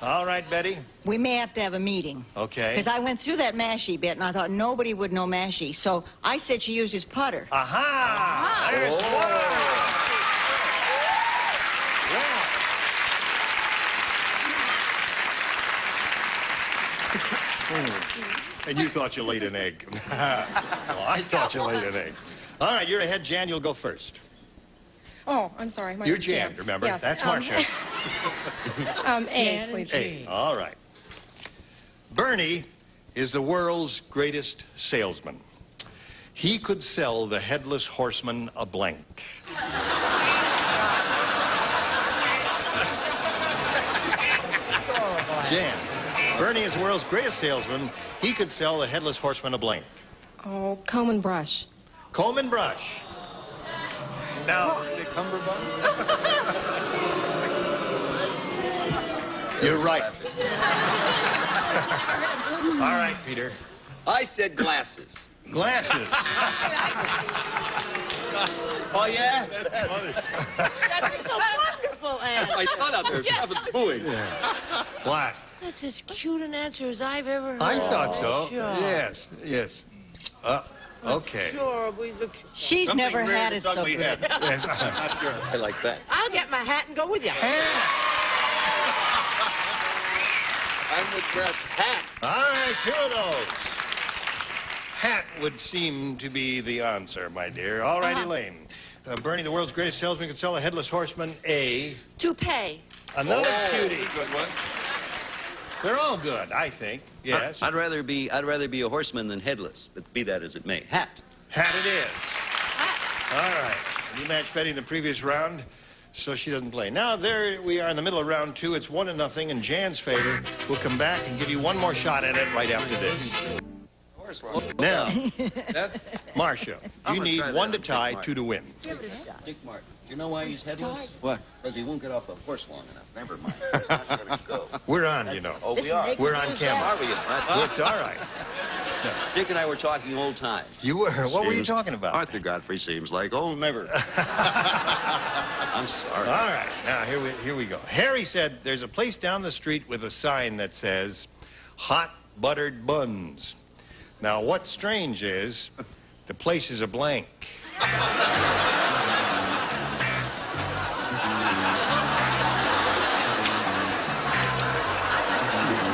All right, Betty. We may have to have a meeting. Okay. Because I went through that mashie bit, and I thought nobody would know mashie. So I said she used his putter. Aha! There's one. And you thought you laid an egg. Well, I thought you laid an egg. All right, you're ahead, Jan. You'll go first. Oh, I'm sorry. My You're name's Jan, remember? Yes. That's Marcia. A, please. A. All right. Bernie is the world's greatest salesman. He could sell the headless horseman a blank. Jan, Bernie is the world's greatest salesman. He could sell the headless horseman a blank. Oh, comb and brush. Comb and brush. Now, you're right. All right, Peter. I said glasses. Glasses. Oh, yeah? That's a wonderful answer. My son out there is having booing. What? That's as cute an answer as I've ever heard. I thought so. Sure. Yes, yes. Okay. Sure, She's Something never rare had to it so Dudley good. had. Not sure. I like that. I'll get my hat and go with you. I'm with Brett. Hat. All right, two of those. Hat would seem to be the answer, my dear. All right, Elaine. Bernie, the world's greatest salesman, could sell a headless horseman a... Toupee. Another cutie. Good one. They're all good, I think. Yes. I'd rather be a horseman than headless, but be that as it may. Hat. Hat it is. All right. You matched Betty in the previous round, so she doesn't play. Now, there we are in the middle of round two. It's 1-0 in Jan's favor. We'll come back and give you one more shot at it right after this. Now, Marcia, you need one to tie, two to win. Dick Martin. Do you know why he's headless? What? Because he won't get off the horse long enough. Never mind. That's not gonna go. We're on, you know. Oh, we are. We're on camera. Are we? It's all right. Dick and I were talking old times. You were? What were you talking about? Arthur Godfrey seems like, oh, never. I'm sorry. All right. Now, here we go. Harry said there's a place down the street with a sign that says, hot buttered buns. Now, what's strange is the place is a blank.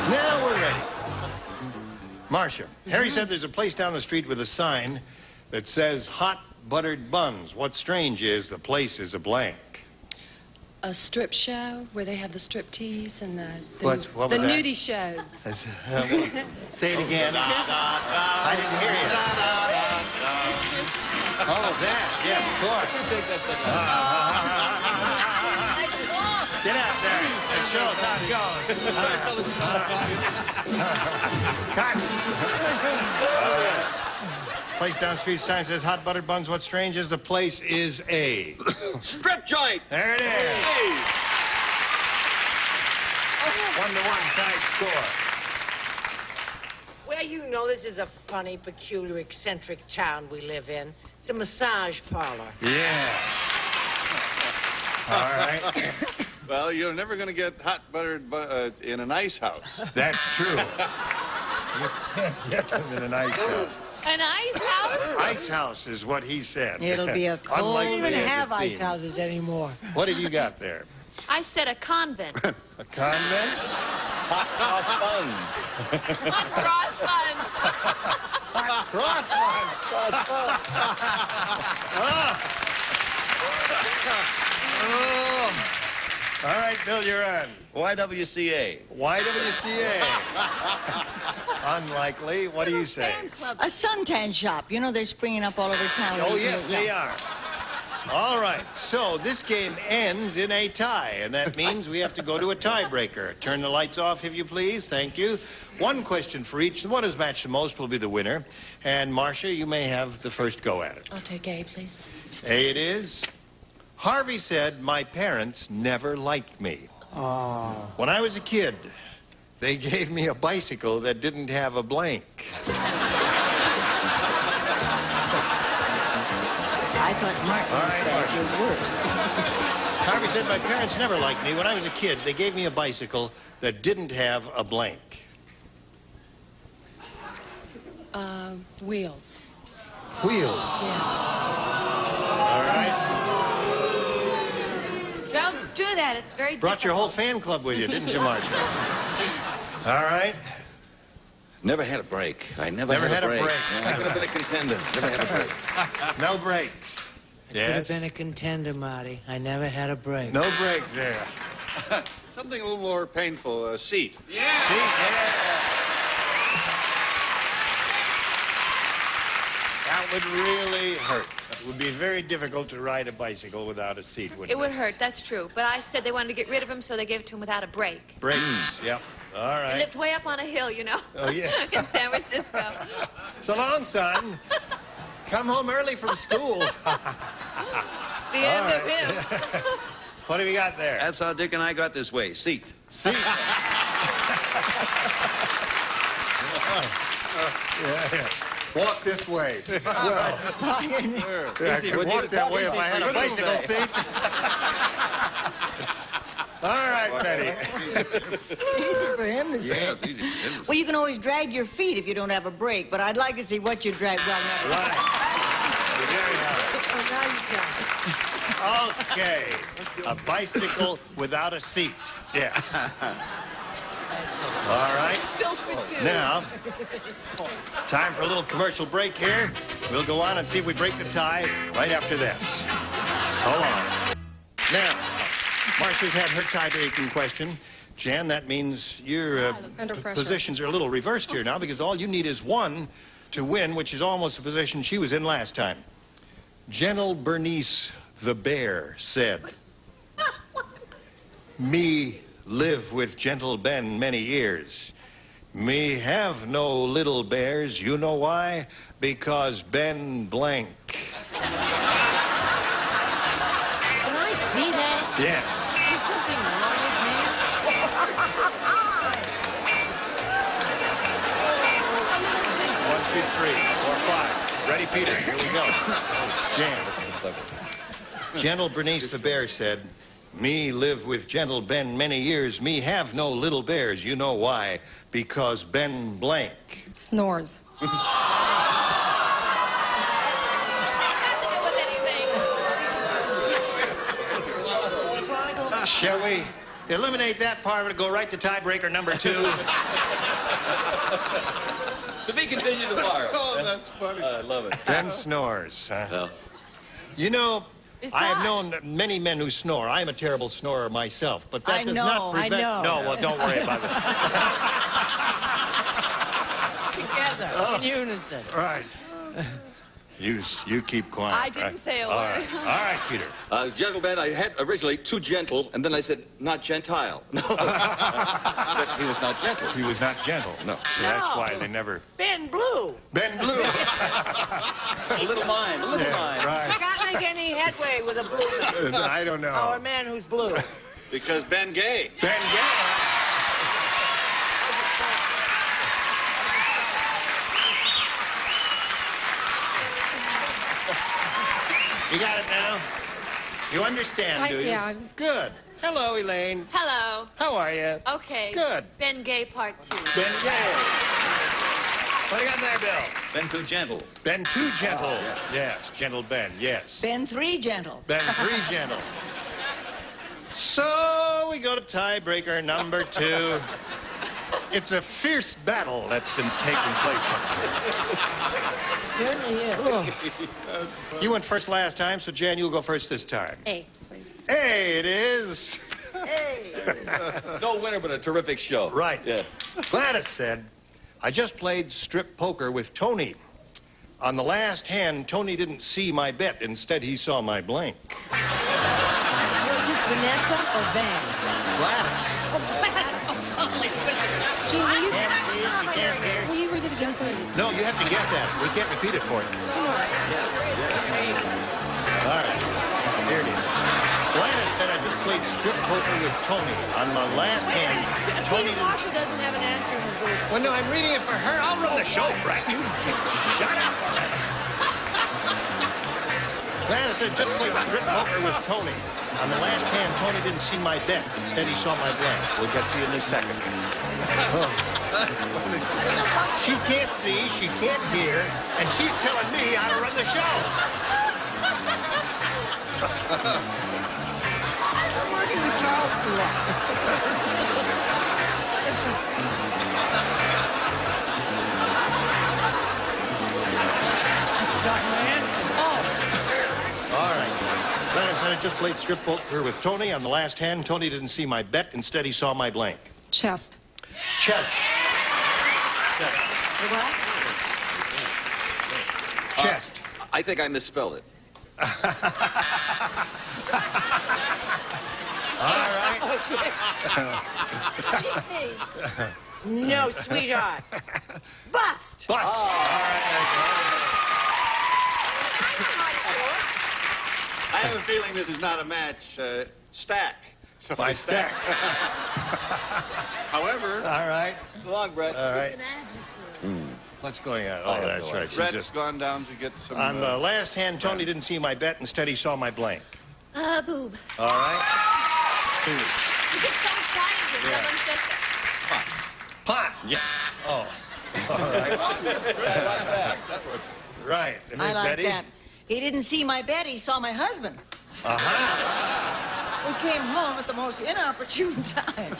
Now we're ready. Marcia, Harry said there's a place down the street with a sign that says hot buttered buns. What's strange is the place is a blank. A strip show where they have the strip tease and the What was that? nudie shows. Say it again. I didn't hear you. Oh, that. Yes, of course. Get out there. The show's not going. Cut. Place down the street sign says hot buttered buns. What's strange is the place is a strip joint. There it is. Hey. 1-1 tied score. Well, you know, this is a funny, peculiar, eccentric town we live in. It's a massage parlor. Yeah. All right. Well, you're never going to get hot buttered in an ice house. That's true. You can't get them in an ice house. An ice house? Ice house is what he said. It'll be a cold... Unlikely We don't even as have it ice seems. houses anymore. What have you got there? I said a convent. A convent? Hot cross buns. Hot cross buns. Hot cross buns. Oh. All right, Bill, you're on. YWCA. YWCA. Unlikely. What do you say? A suntan shop. You know, they're springing up all over town. Oh, yes, they are. All right, so this game ends in a tie, and that means we have to go to a tiebreaker. Turn the lights off, if you please. Thank you. One question for each. The one who's matched the most will be the winner. And, Marcia, you may have the first go at it. I'll take A, please. A it is. Harvey said, my parents never liked me. Oh. When I was a kid, they gave me a bicycle that didn't have a blank. I thought Martin was bad. You're worse. Harvey said, my parents never liked me. When I was a kid, they gave me a bicycle that didn't have a blank. Wheels. Wheels. Yeah. All right. Don't do that. It's very Brought your whole fan club with you, didn't you, Marcia? All right. Never had a break. I never had a break. Yeah, I could have been a contender. Never had a break. No breaks. Could have been a contender, Marty. I never had a break. No break there. Something a little more painful, a seat. Yeah. Seat, yeah. That would really hurt. It would be very difficult to ride a bicycle without a seat, wouldn't it? It would hurt, that's true. But I said they wanted to get rid of him, so they gave it to him without a break. Brakes, yep. All He right. lived way up on a hill, you know. Oh, yes. In San Francisco. So long, son. Come home early from school. It's the end of him. What have you got there? That's how Dick and I got this way. Seat. Seat. Yeah. Walk this way. Well, I could walk that way if I had a bicycle seat. All right, Betty. Easy for him to say. Yes, easy. Well, you can always drag your feet if you don't have a brake, but I'd like to see what you drag. Well, never mind. Right. Very hard. Okay. A bicycle without a seat. Yes. All right. Built for two. Now, time for a little commercial break here. We'll go on and see if we break the tie right after this. So long. Now, Marcia's had her tie-breaking question. Jan, that means your Under pressure. positions are a little reversed here now because all you need is one to win, which is almost the position she was in last time. Gentle Bernice the bear said, me live with gentle Ben many years. Me have no little bears. You know why? Because Ben blank. Can I see that? Yes. Is something wrong with me? 1, 2, 3, 4, 5. Ready, Peter? Here we go. Jan. Gentle Bernice the bear said, me live with gentle Ben many years. Me have no little bears. You know why? Because Ben blank. Snores. Shall we eliminate that part of it and go right to tiebreaker number 2? To be continued tomorrow. Oh, that's funny. I love it. Ben snores. Huh? Well, You know, It's I have hot. known many men who snore. I am a terrible snorer myself, but that I does know, not I prevent... know. No, well, don't worry about it. Together, in unison. Right. You keep quiet. I didn't right? say a All word. right. All right, Peter. gentleman, I had originally too gentle, and then I said not gentile. No. But he was not gentle. He was not gentle. No. So that's No. why they never... Ben Blue. Ben Blue. A little mind, a little mind. I can't make any headway with a blue man. I don't know. Or a man who's blue. Because Ben Gay. Ben Gay. Now, you understand, do you? Yeah. Good. Hello, Elaine. Hello. How are you? Okay. Good. Ben Gay Part 2. Ben Gay. What do you got there, Bill? Ben too gentle. Ben too gentle. Yes, gentle Ben, yes. Ben 3 gentle. Ben 3 gentle. So we go to tiebreaker number 2. It's a fierce battle that's been taking place up here. Certainly is. You went first last time, so Jan, you'll go first this time. A, please. Hey, it is. Hey. No winner, but a terrific show. Right. Yeah. Gladys said, I just played strip poker with Tony. On the last hand, Tony didn't see my bet. Instead, he saw my blank. Is this Vanessa or Van? Gladys. Gene, will you, Can't hear. will you read it again, please? No, you have to guess at it. We can't repeat it for you. All right. Here it is. Gladys said I just played strip poker with Tony. On my last hand, Tony didn't... Marshall doesn't have an answer in his little... Well, no, I'm reading it for her. I'll run the show, Brett. You shut up already. Gladys said just played strip poker with Tony. On the last hand, Tony didn't see my bet. Instead, he saw my blank. We'll get to you in a second. She can't see, she can't hear, and she's telling me how to run the show. I'm working with Charles too long. I forgot my answer. Oh. All right. Gladys said I just played strip poker with Tony. On the last hand, Tony didn't see my bet. Instead, he saw my blank. Chest. Chest. Chest. I think I misspelled it. All right. No, sweetheart. Bust. Bust. All right. I have a feeling this is not a match. Stack. So My stack. However... All right. So long, Brett. All right. What's going on? Oh, that's right. She's Brett's just... gone down to get some... On the last hand, Tony didn't see my bet. Instead, he saw my blank. Boob. All right. Two. You get so excited, you Yeah. never said that. Pot. Yes. Oh. All right. Right. And I Miss like Betty? that. He didn't see my bet, he saw my husband. Uh-huh. Who came home at the most inopportune time.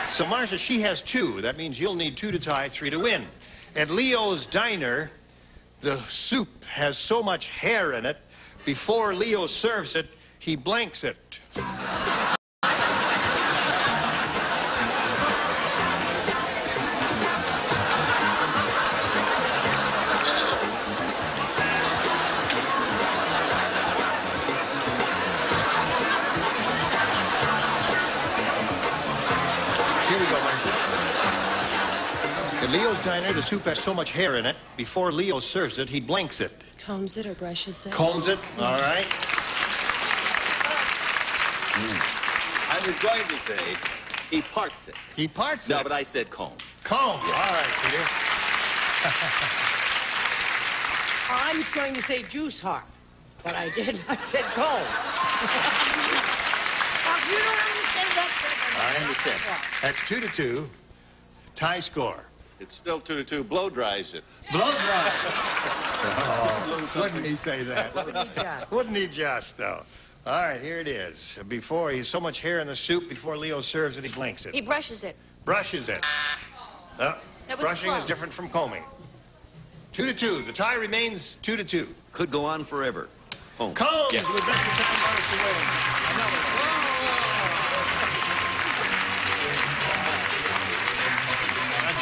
So, Marcia, she has 2. That means you'll need 2 to tie, 3 to win. At Leo's Diner, the soup has so much hair in it, before Leo serves it, he blanks it. Here we go, Marcia. At Leo's Diner, the soup has so much hair in it, before Leo serves it, he blanks it. Combs it or brushes it? Combs it. All right. I was going to say, he parts it. He parts it. No, but I said comb. Comb. All right, Peter. I was going to say juice heart, but I didn't. I said cold. You don't understand that. I understand. That's 2 to 2. Tie score. It's still 2 to 2. Blow dries it. Blow dry. Oh, wouldn't he say that? Wouldn't he just, though? All right, here it is. Before, he's so much hair in the soup, before Leo serves it, he blanks it. He brushes it. Brushes it. That was Brushing is close. different from combing. 2 to 2. The tie remains 2 to 2. Could go on forever. Home. Combs Yeah. with Dr. Marsh to win. Another one.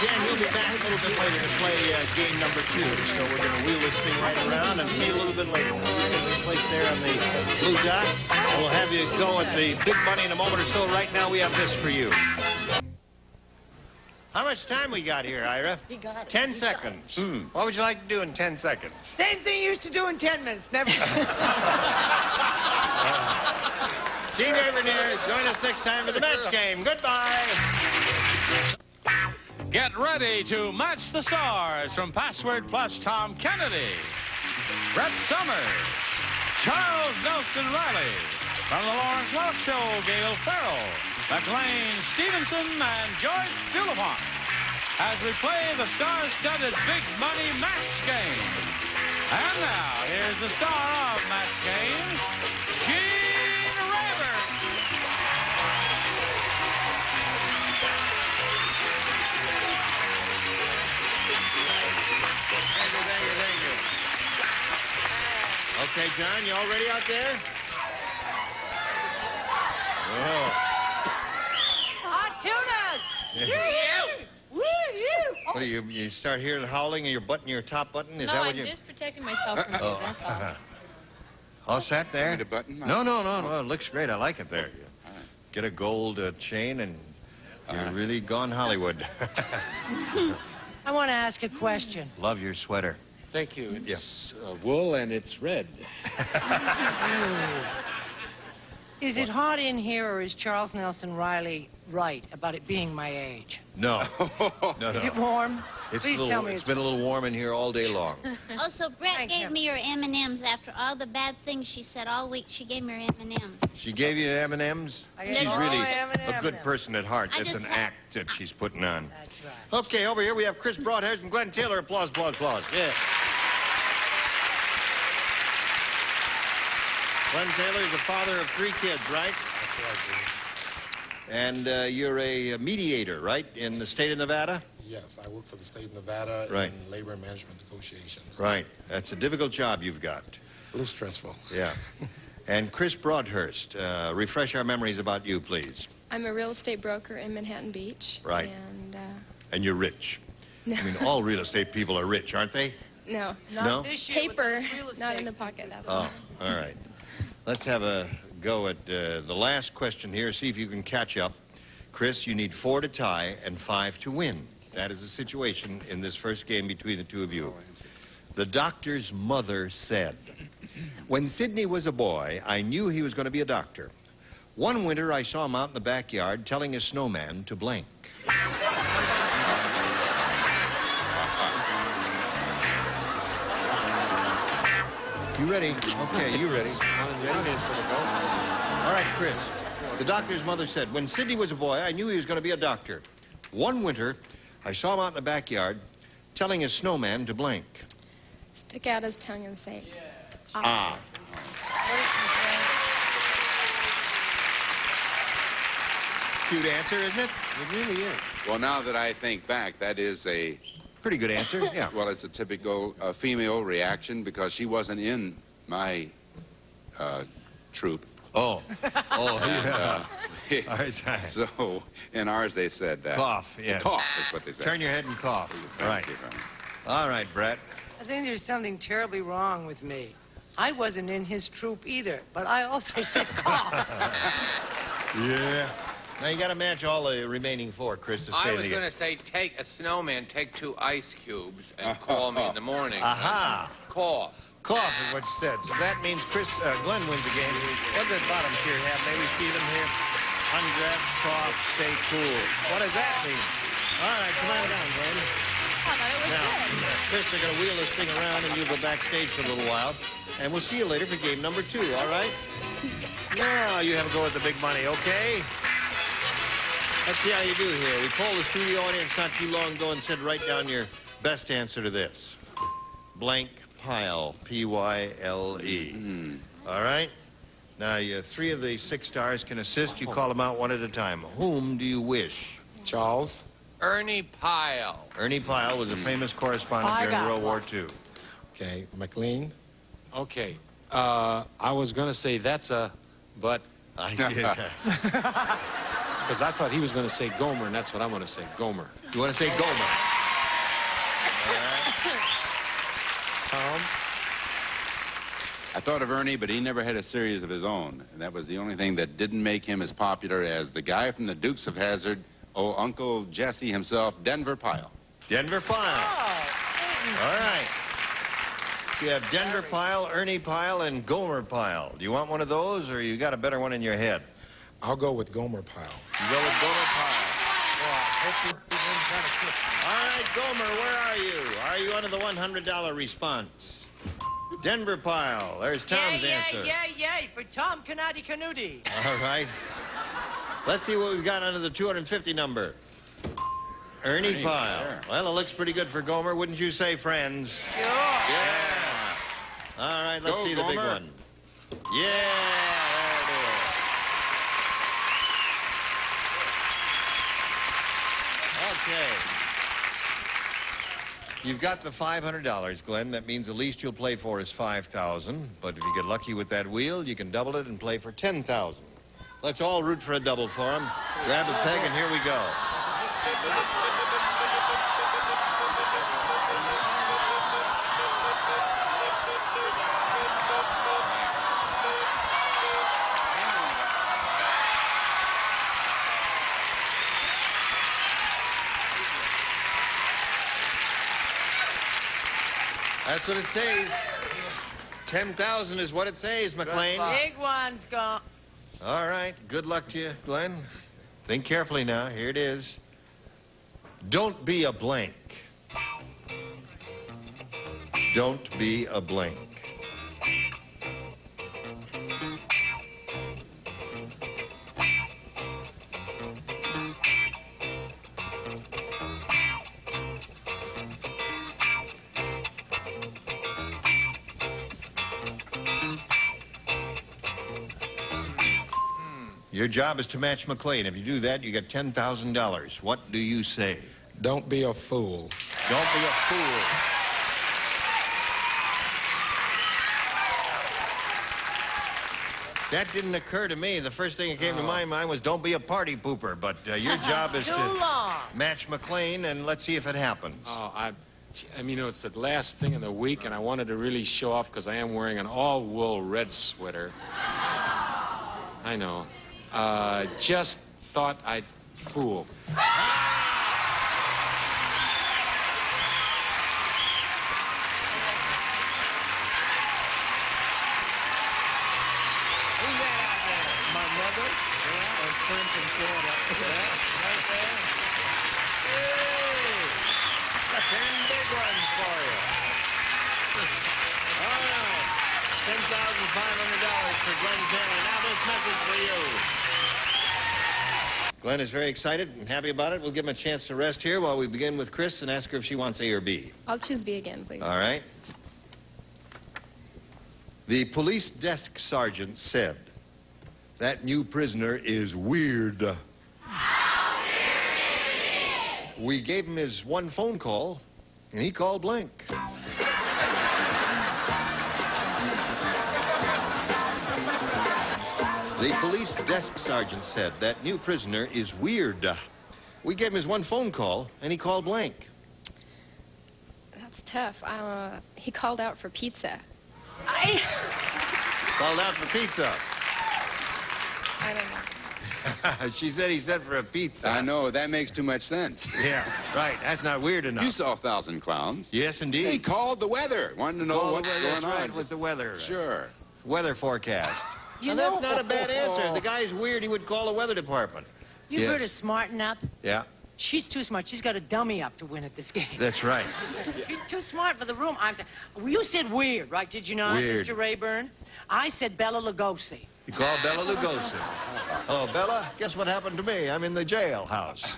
Jan, you'll be back a little bit later to play game number 2. So we're going to wheel this thing right around and see you a little bit later. We'll be placed there on the blue dot. We'll have you go at the big money in a moment or so. Right now, we have this for you. How much time we got here, Ira? He got it. 10 seconds. What would you like to do in 10 seconds? Same thing you used to do in 10 minutes. Never. Gene Avernier, join us next time for the match game. Goodbye. Get ready to match the stars from Password Plus Tom Kennedy, Brett Summers, Charles Nelson Riley. From the Lawrence Welk Show, Gail Farrell, McLean Stevenson, and George Dulafont, as we play the star-studded Big Money Match Game. And now, here's the star of Match Game, Gene Rayburn. Thank you. Okay, John, you all ready out there? Oh. Hot tunas! What do you start hearing howling and you're buttoning your top button? Is that what you... I'm just protecting myself from you, that's all. All set there? Need a button? No. It looks great. I like it there. Get a gold chain and you're really gone Hollywood. I want to ask a question. Love your sweater. Thank you. It's wool and it's red. Is it hot in here, or is Charles Nelson Riley right about it being my age? No. Is it warm? Please tell me it's been a little warm in here all day long. Oh, so Brett gave me her M&Ms after all the bad things she said all week. She gave me her M&Ms. She gave you M&Ms? She's really a good person at heart. It's an act that she's putting on. That's right. Okay, over here we have Chris Broadhurst and Glenn Taylor. Applause. Yeah. Glenn Taylor is the father of 3 kids, right? That's right, Jimmy. And you're a mediator, right, in the state of Nevada? Yes, I work for the state of Nevada in labor and management negotiations. Right. That's a difficult job you've got. A little stressful. Yeah. And Chris Broadhurst, refresh our memories about you, please. I'm a real estate broker in Manhattan Beach. Right. And you're rich. No. I mean, all real estate people are rich, aren't they? No. No? Paper, not in the pocket, that's all. Oh, all right. Let's have a go at the last question here, see if you can catch up. Chris, you need 4 to tie and 5 to win. That is the situation in this first game between the two of you. The doctor's mother said, "When Sidney was a boy, I knew he was going to be a doctor. One winter, I saw him out in the backyard telling a snowman to blank." You ready? Okay, you ready? All right, Chris. The doctor's mother said, "When Sidney was a boy, I knew he was going to be a doctor. One winter, I saw him out in the backyard telling a snowman to blank." Stick out his tongue and say, Ah. Cute answer, isn't it? It really is. Well, now that I think back, that is a... Pretty good answer, yeah. Well, it's a typical female reaction because she wasn't in my troupe. Oh. Yeah. So, in ours, they said that. Cough, yes. Cough is what they said. Turn your head and cough. Right. All right, Brett. I think there's something terribly wrong with me. I wasn't in his troupe either, but I also said cough. Yeah. Now you got to match all the remaining 4, Chris, to stay I was together. going to say, take a snowman, take 2 ice cubes, and call me in the morning. Aha. Cough. Cough is what you said. So that means Glenn wins the game. What does the bottom tier have? May we see them here? Undress, cough, stay cool. What does that mean? All right, come on down, Glenn. Now, Chris, they're going to wheel this thing around, and you'll go backstage for a little while. And we'll see you later for game number 2, all right? Now you have a go at the big money, okay? Let's see how you do here. We polled the studio audience not too long ago and said write down your best answer to this. Blank pile, P-Y-L-E. All right? Now, 3 of the 6 stars can assist. You call them out one at a time. Whom do you wish? Charles. Ernie Pyle. Ernie Pyle was a famous correspondent during World War II. Okay, McLean. Okay. I was going to say that's a, but... I see. Because I thought he was going to say Gomer, and that's what I'm going to say, Gomer. You want to say Gomer? All right. Tom? I thought of Ernie, but he never had a series of his own. And that was the only thing that didn't make him as popular as the guy from the Dukes of Hazzard, Uncle Jesse himself, Denver Pyle. Denver Pyle. All right. You have Denver Pyle, Ernie Pyle, and Gomer Pyle. Do you want one of those, or you got a better one in your head? I'll go with Gomer Pyle. You go with Gomer Pyle. All right, Gomer, where are you? Are you under the $100 response? Denver Pile. There's Tom's answer. Yay, for Tom Canati Canudi. All right. Let's see what we've got under the 250 number. Ernie Pyle. Sure. Well, it looks pretty good for Gomer, wouldn't you say, friends? Sure. Yeah. All right, let's see the big one. Yeah, there it is. Okay. You've got the $500, Glenn. That means the least you'll play for is $5,000. But if you get lucky with that wheel, you can double it and play for $10,000. Let's all root for a double for him. Grab a peg, and here we go. That's what it says. 10,000 is what it says, McLean. Big one's gone. All right. Good luck to you, Glenn. Think carefully now. Here it is. Don't be a blank. Don't be a blank. Your job is to match McLean. If you do that, you get $10,000. What do you say? Don't be a fool. Don't be a fool. That didn't occur to me. The first thing that came to my mind was don't be a party pooper. But your job is to match McLean, and let's see if it happens. Oh, I mean, you know, it's the last thing in the week, and I wanted to really show off because I am wearing an all-wool red sweater. I know. Just thought I'd fool. My mother and friend from Florida. Right there. Hey! 10 big ones for you. All right. $10,500 for Glenn Taylor. Now this message for you. Glenn is very excited and happy about it. We'll give him a chance to rest here while we begin with Chris and ask her if she wants A or B. I'll choose B again, please. All right. The police desk sergeant said, that new prisoner is weird. How weird is it? We gave him his one phone call, and he called blank. The police desk sergeant said that new prisoner is weird. We gave him his one phone call, and he called blank. That's tough. He called out for pizza. Called out for pizza. I don't know. She said he said for a pizza. I know, that makes too much sense. Yeah, right. That's not weird enough. You saw 1,000 Clowns. Yes, indeed. He called the weather. Wanted to know what's going on. That's right, it was the weather. Sure. Weather forecast. You That's know- not a bad answer. The guy's weird. He would call the weather department. You've heard of Smarten Up? Yeah, She's too smart. She's got a dummy up to win at this game. that's right. She's too smart for the room. You said weird, right? Did you not, Weird. Mr. Rayburn? I said Bella Lugosi. He called Bella Lugosi. Hello, Bella. Guess what happened to me? I'm in the jailhouse.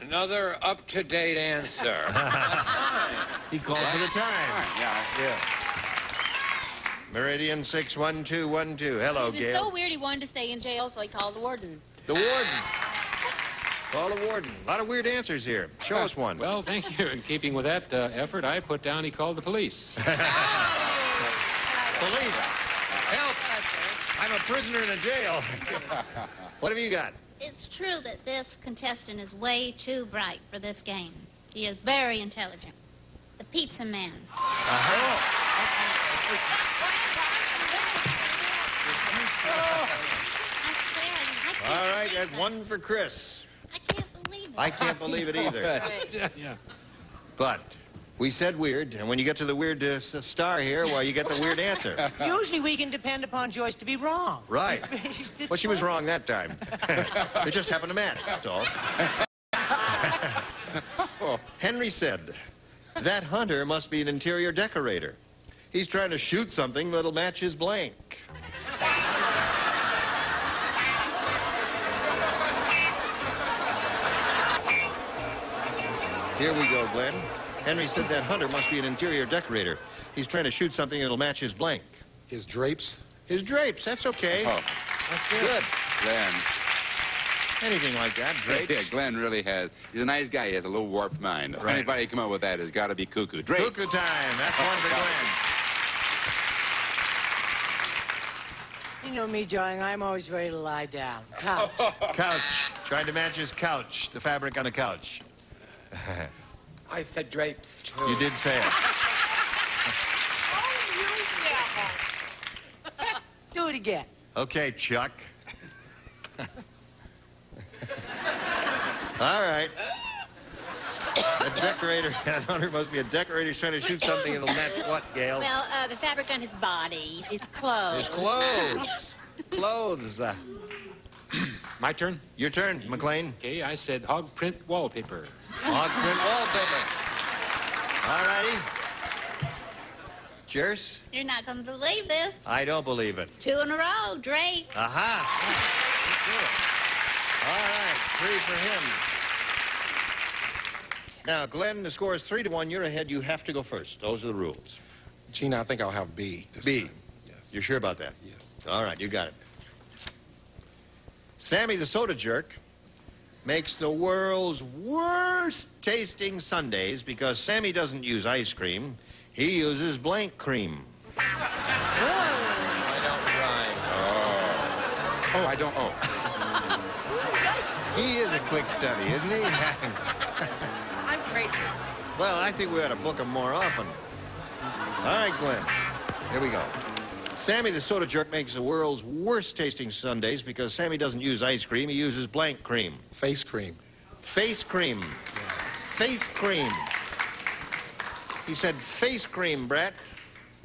Another up-to-date answer. He called for the time. Yeah. Meridian 61212. Hello, It was Gail. so weird he wanted to stay in jail, so he called the warden. The warden. Call the warden. A lot of weird answers here. Show us one. Well, thank you. In keeping with that effort, I put down he called the police. Police. Help. I'm a prisoner in a jail. What have you got? It's true that this contestant is way too bright for this game. He is very intelligent. The Pizza Man. All right, that's one for Chris. I can't believe it either. Yeah. But we said weird, and when you get to the weird star here, well, you get the weird answer. Usually we can depend upon Joyce to be wrong. Right. She's just Well, she was wrong that time. It just happened to match, that's all. Henry said, that Hunter must be an interior decorator. He's trying to shoot something that'll match his blank. Here we go, Glenn. Henry said that Hunter must be an interior decorator. He's trying to shoot something that'll match his blank. His drapes? His drapes, that's okay. Oh. That's good. Glenn. Anything like that, drapes. Yeah, Glenn really has. He's a nice guy. He has a little warped mind. Right. Anybody come up with that has got to be cuckoo. Drapes. Cuckoo time. That's one for Glenn. You know me, darling. I'm always ready to lie down. Couch. Couch. Trying to match his couch, the fabric on the couch. I said drapes, too. You did say it. Do it again. Okay, Chuck. All right. A decorator, that Hunter must be a decorator. He's trying to shoot something that'll match what, Gail? Well, the fabric on his body, his clothes. His clothes. Clothes. My turn? Your turn, McLean. Okay, I said hog print wallpaper. Hog print wallpaper. All righty. Jerse? You're not going to believe this. I don't believe it. 2 in a row, Drake. Aha. All right, 3 for him. Now, Glenn, the score is 3-1. You're ahead. You have to go first. Those are the rules. Gina, I think I'll have B. B. Time. Yes. You're sure about that? Yes. All right, you got it. Sammy the Soda Jerk makes the world's worst tasting sundaes because Sammy doesn't use ice cream. He uses blank cream. I don't rhyme. Oh, I don't. Oh. He is a quick study, isn't he? I'm crazy. Well, I think we ought to book him more often. All right, Glenn. Here we go. Sammy the Soda Jerk makes the world's worst tasting sundaes because Sammy doesn't use ice cream. He uses blank cream. Face cream. Face cream. Face cream. He said face cream, Brett.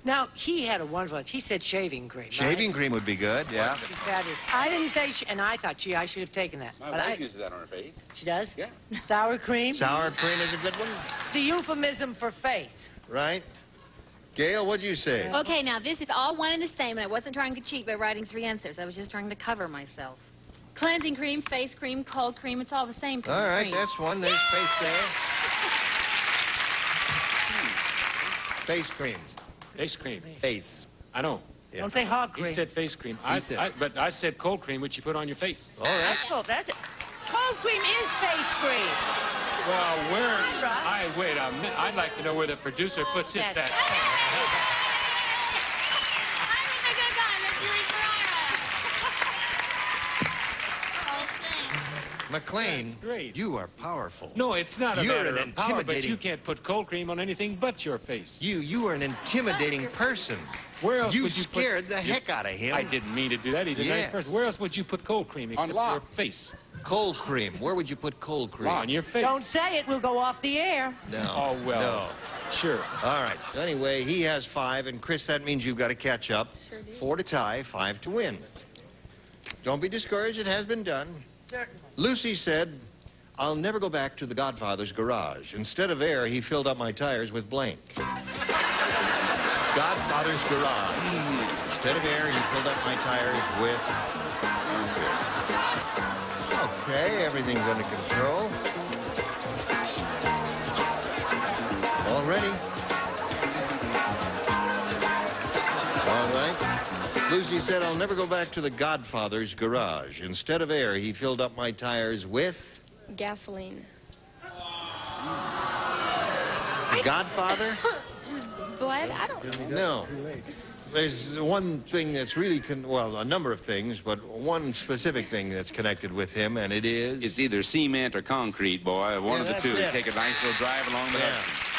Now, he had a wonderful... He said shaving cream, Shaving cream would be good, yeah. Fabulous. I didn't say... And I thought, gee, I should have taken that. My wife uses that on her face. She does? Yeah. Sour cream? Sour cream is a good one. It's a euphemism for face. Right. Gail, what'd you say? Okay, now this is all one and the same, and I wasn't trying to cheat by writing 3 answers. I was just trying to cover myself. Cleansing cream, face cream, cold cream, it's all the same kind All of right, cream. that's one. There's face there. Face cream. Face cream. Face. I know. Yeah. Don't say hog cream. He said face cream. But I said cold cream, which you put on your face. All right. That's cool. That's it. Cold cream is face cream. Well, wait a minute. I'd like to know where the producer puts it that. McLean, great. You are powerful. No, it's not a You're matter an of power, but intimidating- you can't put cold cream on anything but your face. You are an intimidating person. Where else You would you scared the heck out of him. I didn't mean to do that. He's a nice Yeah. person. Where else would you put cold cream except On your face? Cold cream. Where would you put cold cream? On your face. Don't say it. We'll go off the air. No. Oh, well. No. Sure. All right. So anyway, he has 5, and Chris, that means you've got to catch up. 4 to tie, 5 to win. Don't be discouraged. It has been done. Certainly. Lucy said, I'll never go back to the Godfather's garage. Instead of air, he filled up my tires with blank. Godfather's garage. Instead of air, he filled up my tires with... Okay, everything's under control. All ready. All right. Lucy said, I'll never go back to the Godfather's garage. Instead of air, he filled up my tires with... Gasoline. The Godfather? Blood? I don't know. No. There's one thing that's really, well, a number of things, but one specific thing that's connected with him, and it is... It's either cement or concrete, boy. One of the that's two. it. Take a nice little drive along the Hudson.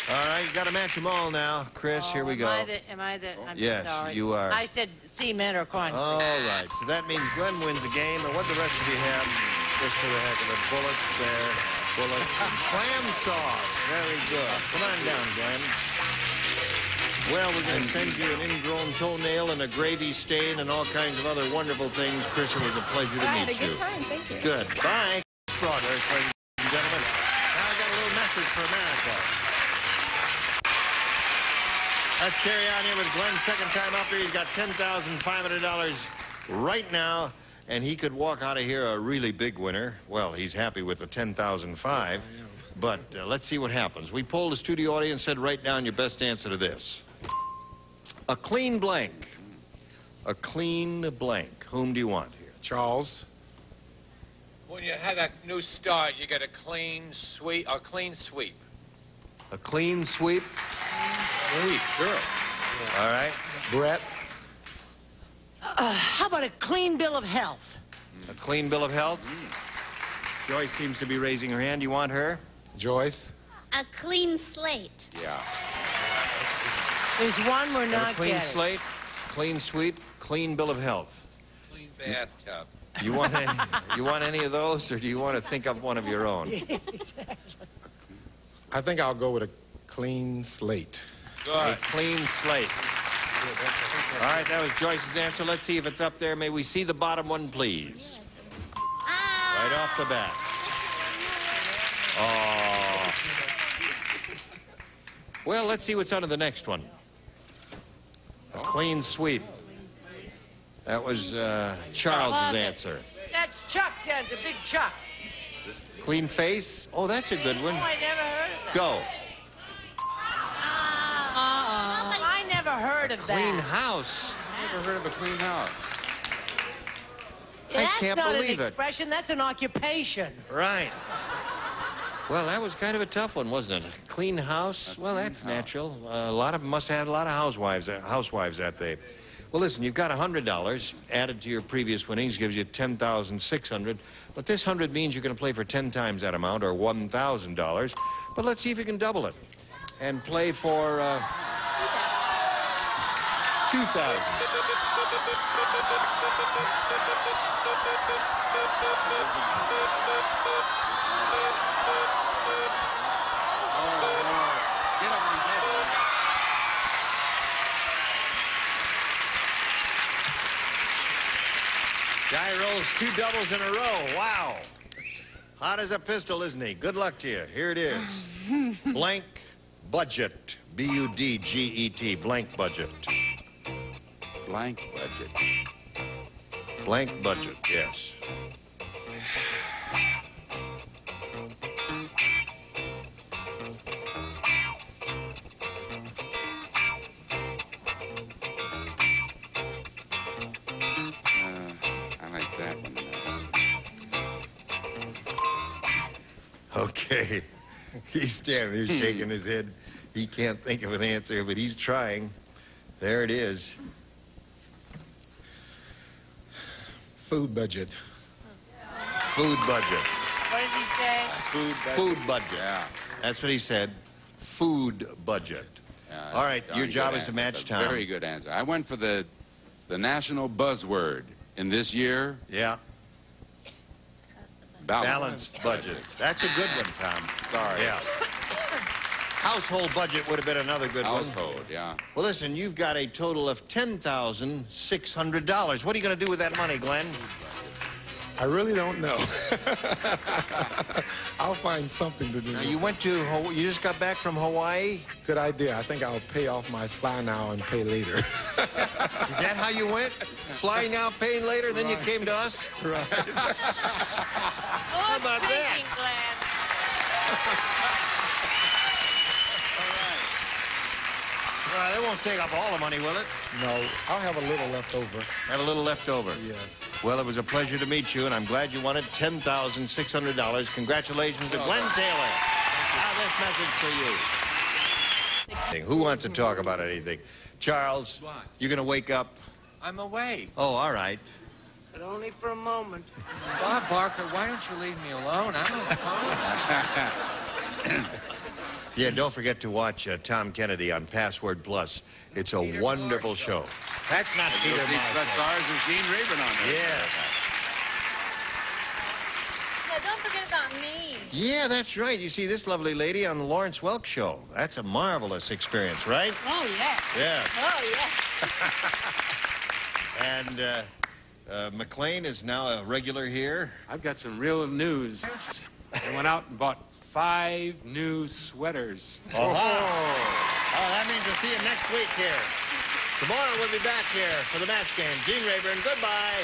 All right, you got to match them all now. Chris, here we go. Am I the... I'm Yes, sorry. you are. I said cement or concrete. All right, so that means Glenn wins the game, and what the rest of you have, just for the heck of it, bullets there, bullets, and clam sauce. Very good. Come on down, Glenn. Well, we're going to send you an ingrown toenail and a gravy stain and all kinds of other wonderful things. Chris, it was a pleasure to I meet had a you. good time. Thank you. Good. Bye. Broadway, ladies and gentlemen. Now I got a little message for America. Let's carry on here with Glenn. Second time up here. He's got $10,500 right now, and he could walk out of here a really big winner. Well, he's happy with the $10,500, but let's see what happens. We polled the studio audience, said write down your best answer to this. A clean blank. A clean blank. Whom do you want here? Charles. When you have that new start, you get a clean sweep. A clean sweep. A clean sweep? Sweep, sure. All right. Brett. How about a clean bill of health? A clean bill of health? Joyce seems to be raising her hand. You want her? Joyce. A clean slate. Yeah. There's one we're not clean getting. slate, clean sweep, clean bill of health. Clean bathtub. You want any of those, or do you want to think up one of your own? I think I'll go with a clean slate. Good. A clean slate. All right, that was Joyce's answer. Let's see if it's up there. May we see the bottom one, please? Right off the bat. Oh. Well, let's see what's under the next one. A clean sweep. That was Charles's answer. That's Chuck's answer, Big Chuck. Clean face? Oh, that's a good one. Oh, I never heard of that. Go. I never heard of that. Clean house. Never heard of a clean house. I That's can't not believe an it. expression, that's an occupation. Right. Well, that was kind of a tough one, wasn't it? A clean house? Well, that's natural. A lot of them must have had a lot of housewives that day. Well, listen, you've got $100 added to your previous winnings, gives you $10,600. But this 100 means you're going to play for 10 times that amount, or $1,000. But let's see if you can double it and play for $2,000. Guy rolls 2 doubles in a row. Wow. Hot as a pistol, isn't he? Good luck to you. Here it is. Blank budget. B-U-D-G-E-T. Blank budget. Blank budget. Blank budget, yes. Okay. He's standing there shaking his head. He can't think of an answer, but he's trying. There it is. Food budget. Food budget. What did he say? Food budget. Yeah. That's what he said. Food budget. All right, your job is to match Tom. Very good answer. I went for the national buzzword in this year. Yeah. Balanced budget. That's a good one, Tom. Sorry. Yeah. Household budget would have been another good one. Household, yeah. Well, listen, you've got a total of $10,600. What are you going to do with that money, Glenn? I really don't know. I'll find something to do. Now, you just got back from Hawaii? Good idea. I think I'll pay off my fly now and pay later. Is that how you went? Fly now, paying later, then you came to us? Right. How about that? Well, it won't take up all the money, will it? No, I'll have a little left over. Have a little left over? Yes. Well, it was a pleasure to meet you, and I'm glad you won it. $10,600. Congratulations to Glenn Taylor. Now, this message for you. Who wants to talk about anything? Charles, What? you're going to wake up? I'm awake. Oh, all right. But only for a moment. Bob Barker, why don't you leave me alone? I'm on the phone. Yeah, don't forget to watch Tom Kennedy on Password Plus. It's a wonderful show. That's not Peter Marsh. Stars is Gene Rayburn on there. Yeah. Yeah, don't forget about me. Yeah, that's right. You see this lovely lady on the Lawrence Welk Show. That's a marvelous experience, right? Oh, yeah. Yeah. Oh, yeah. And McLean is now a regular here. I've got some real news. I went out and bought 5 new sweaters. Oh, that means the see you next week here. Tomorrow we'll be back here for the match game. Gene Rayburn, goodbye.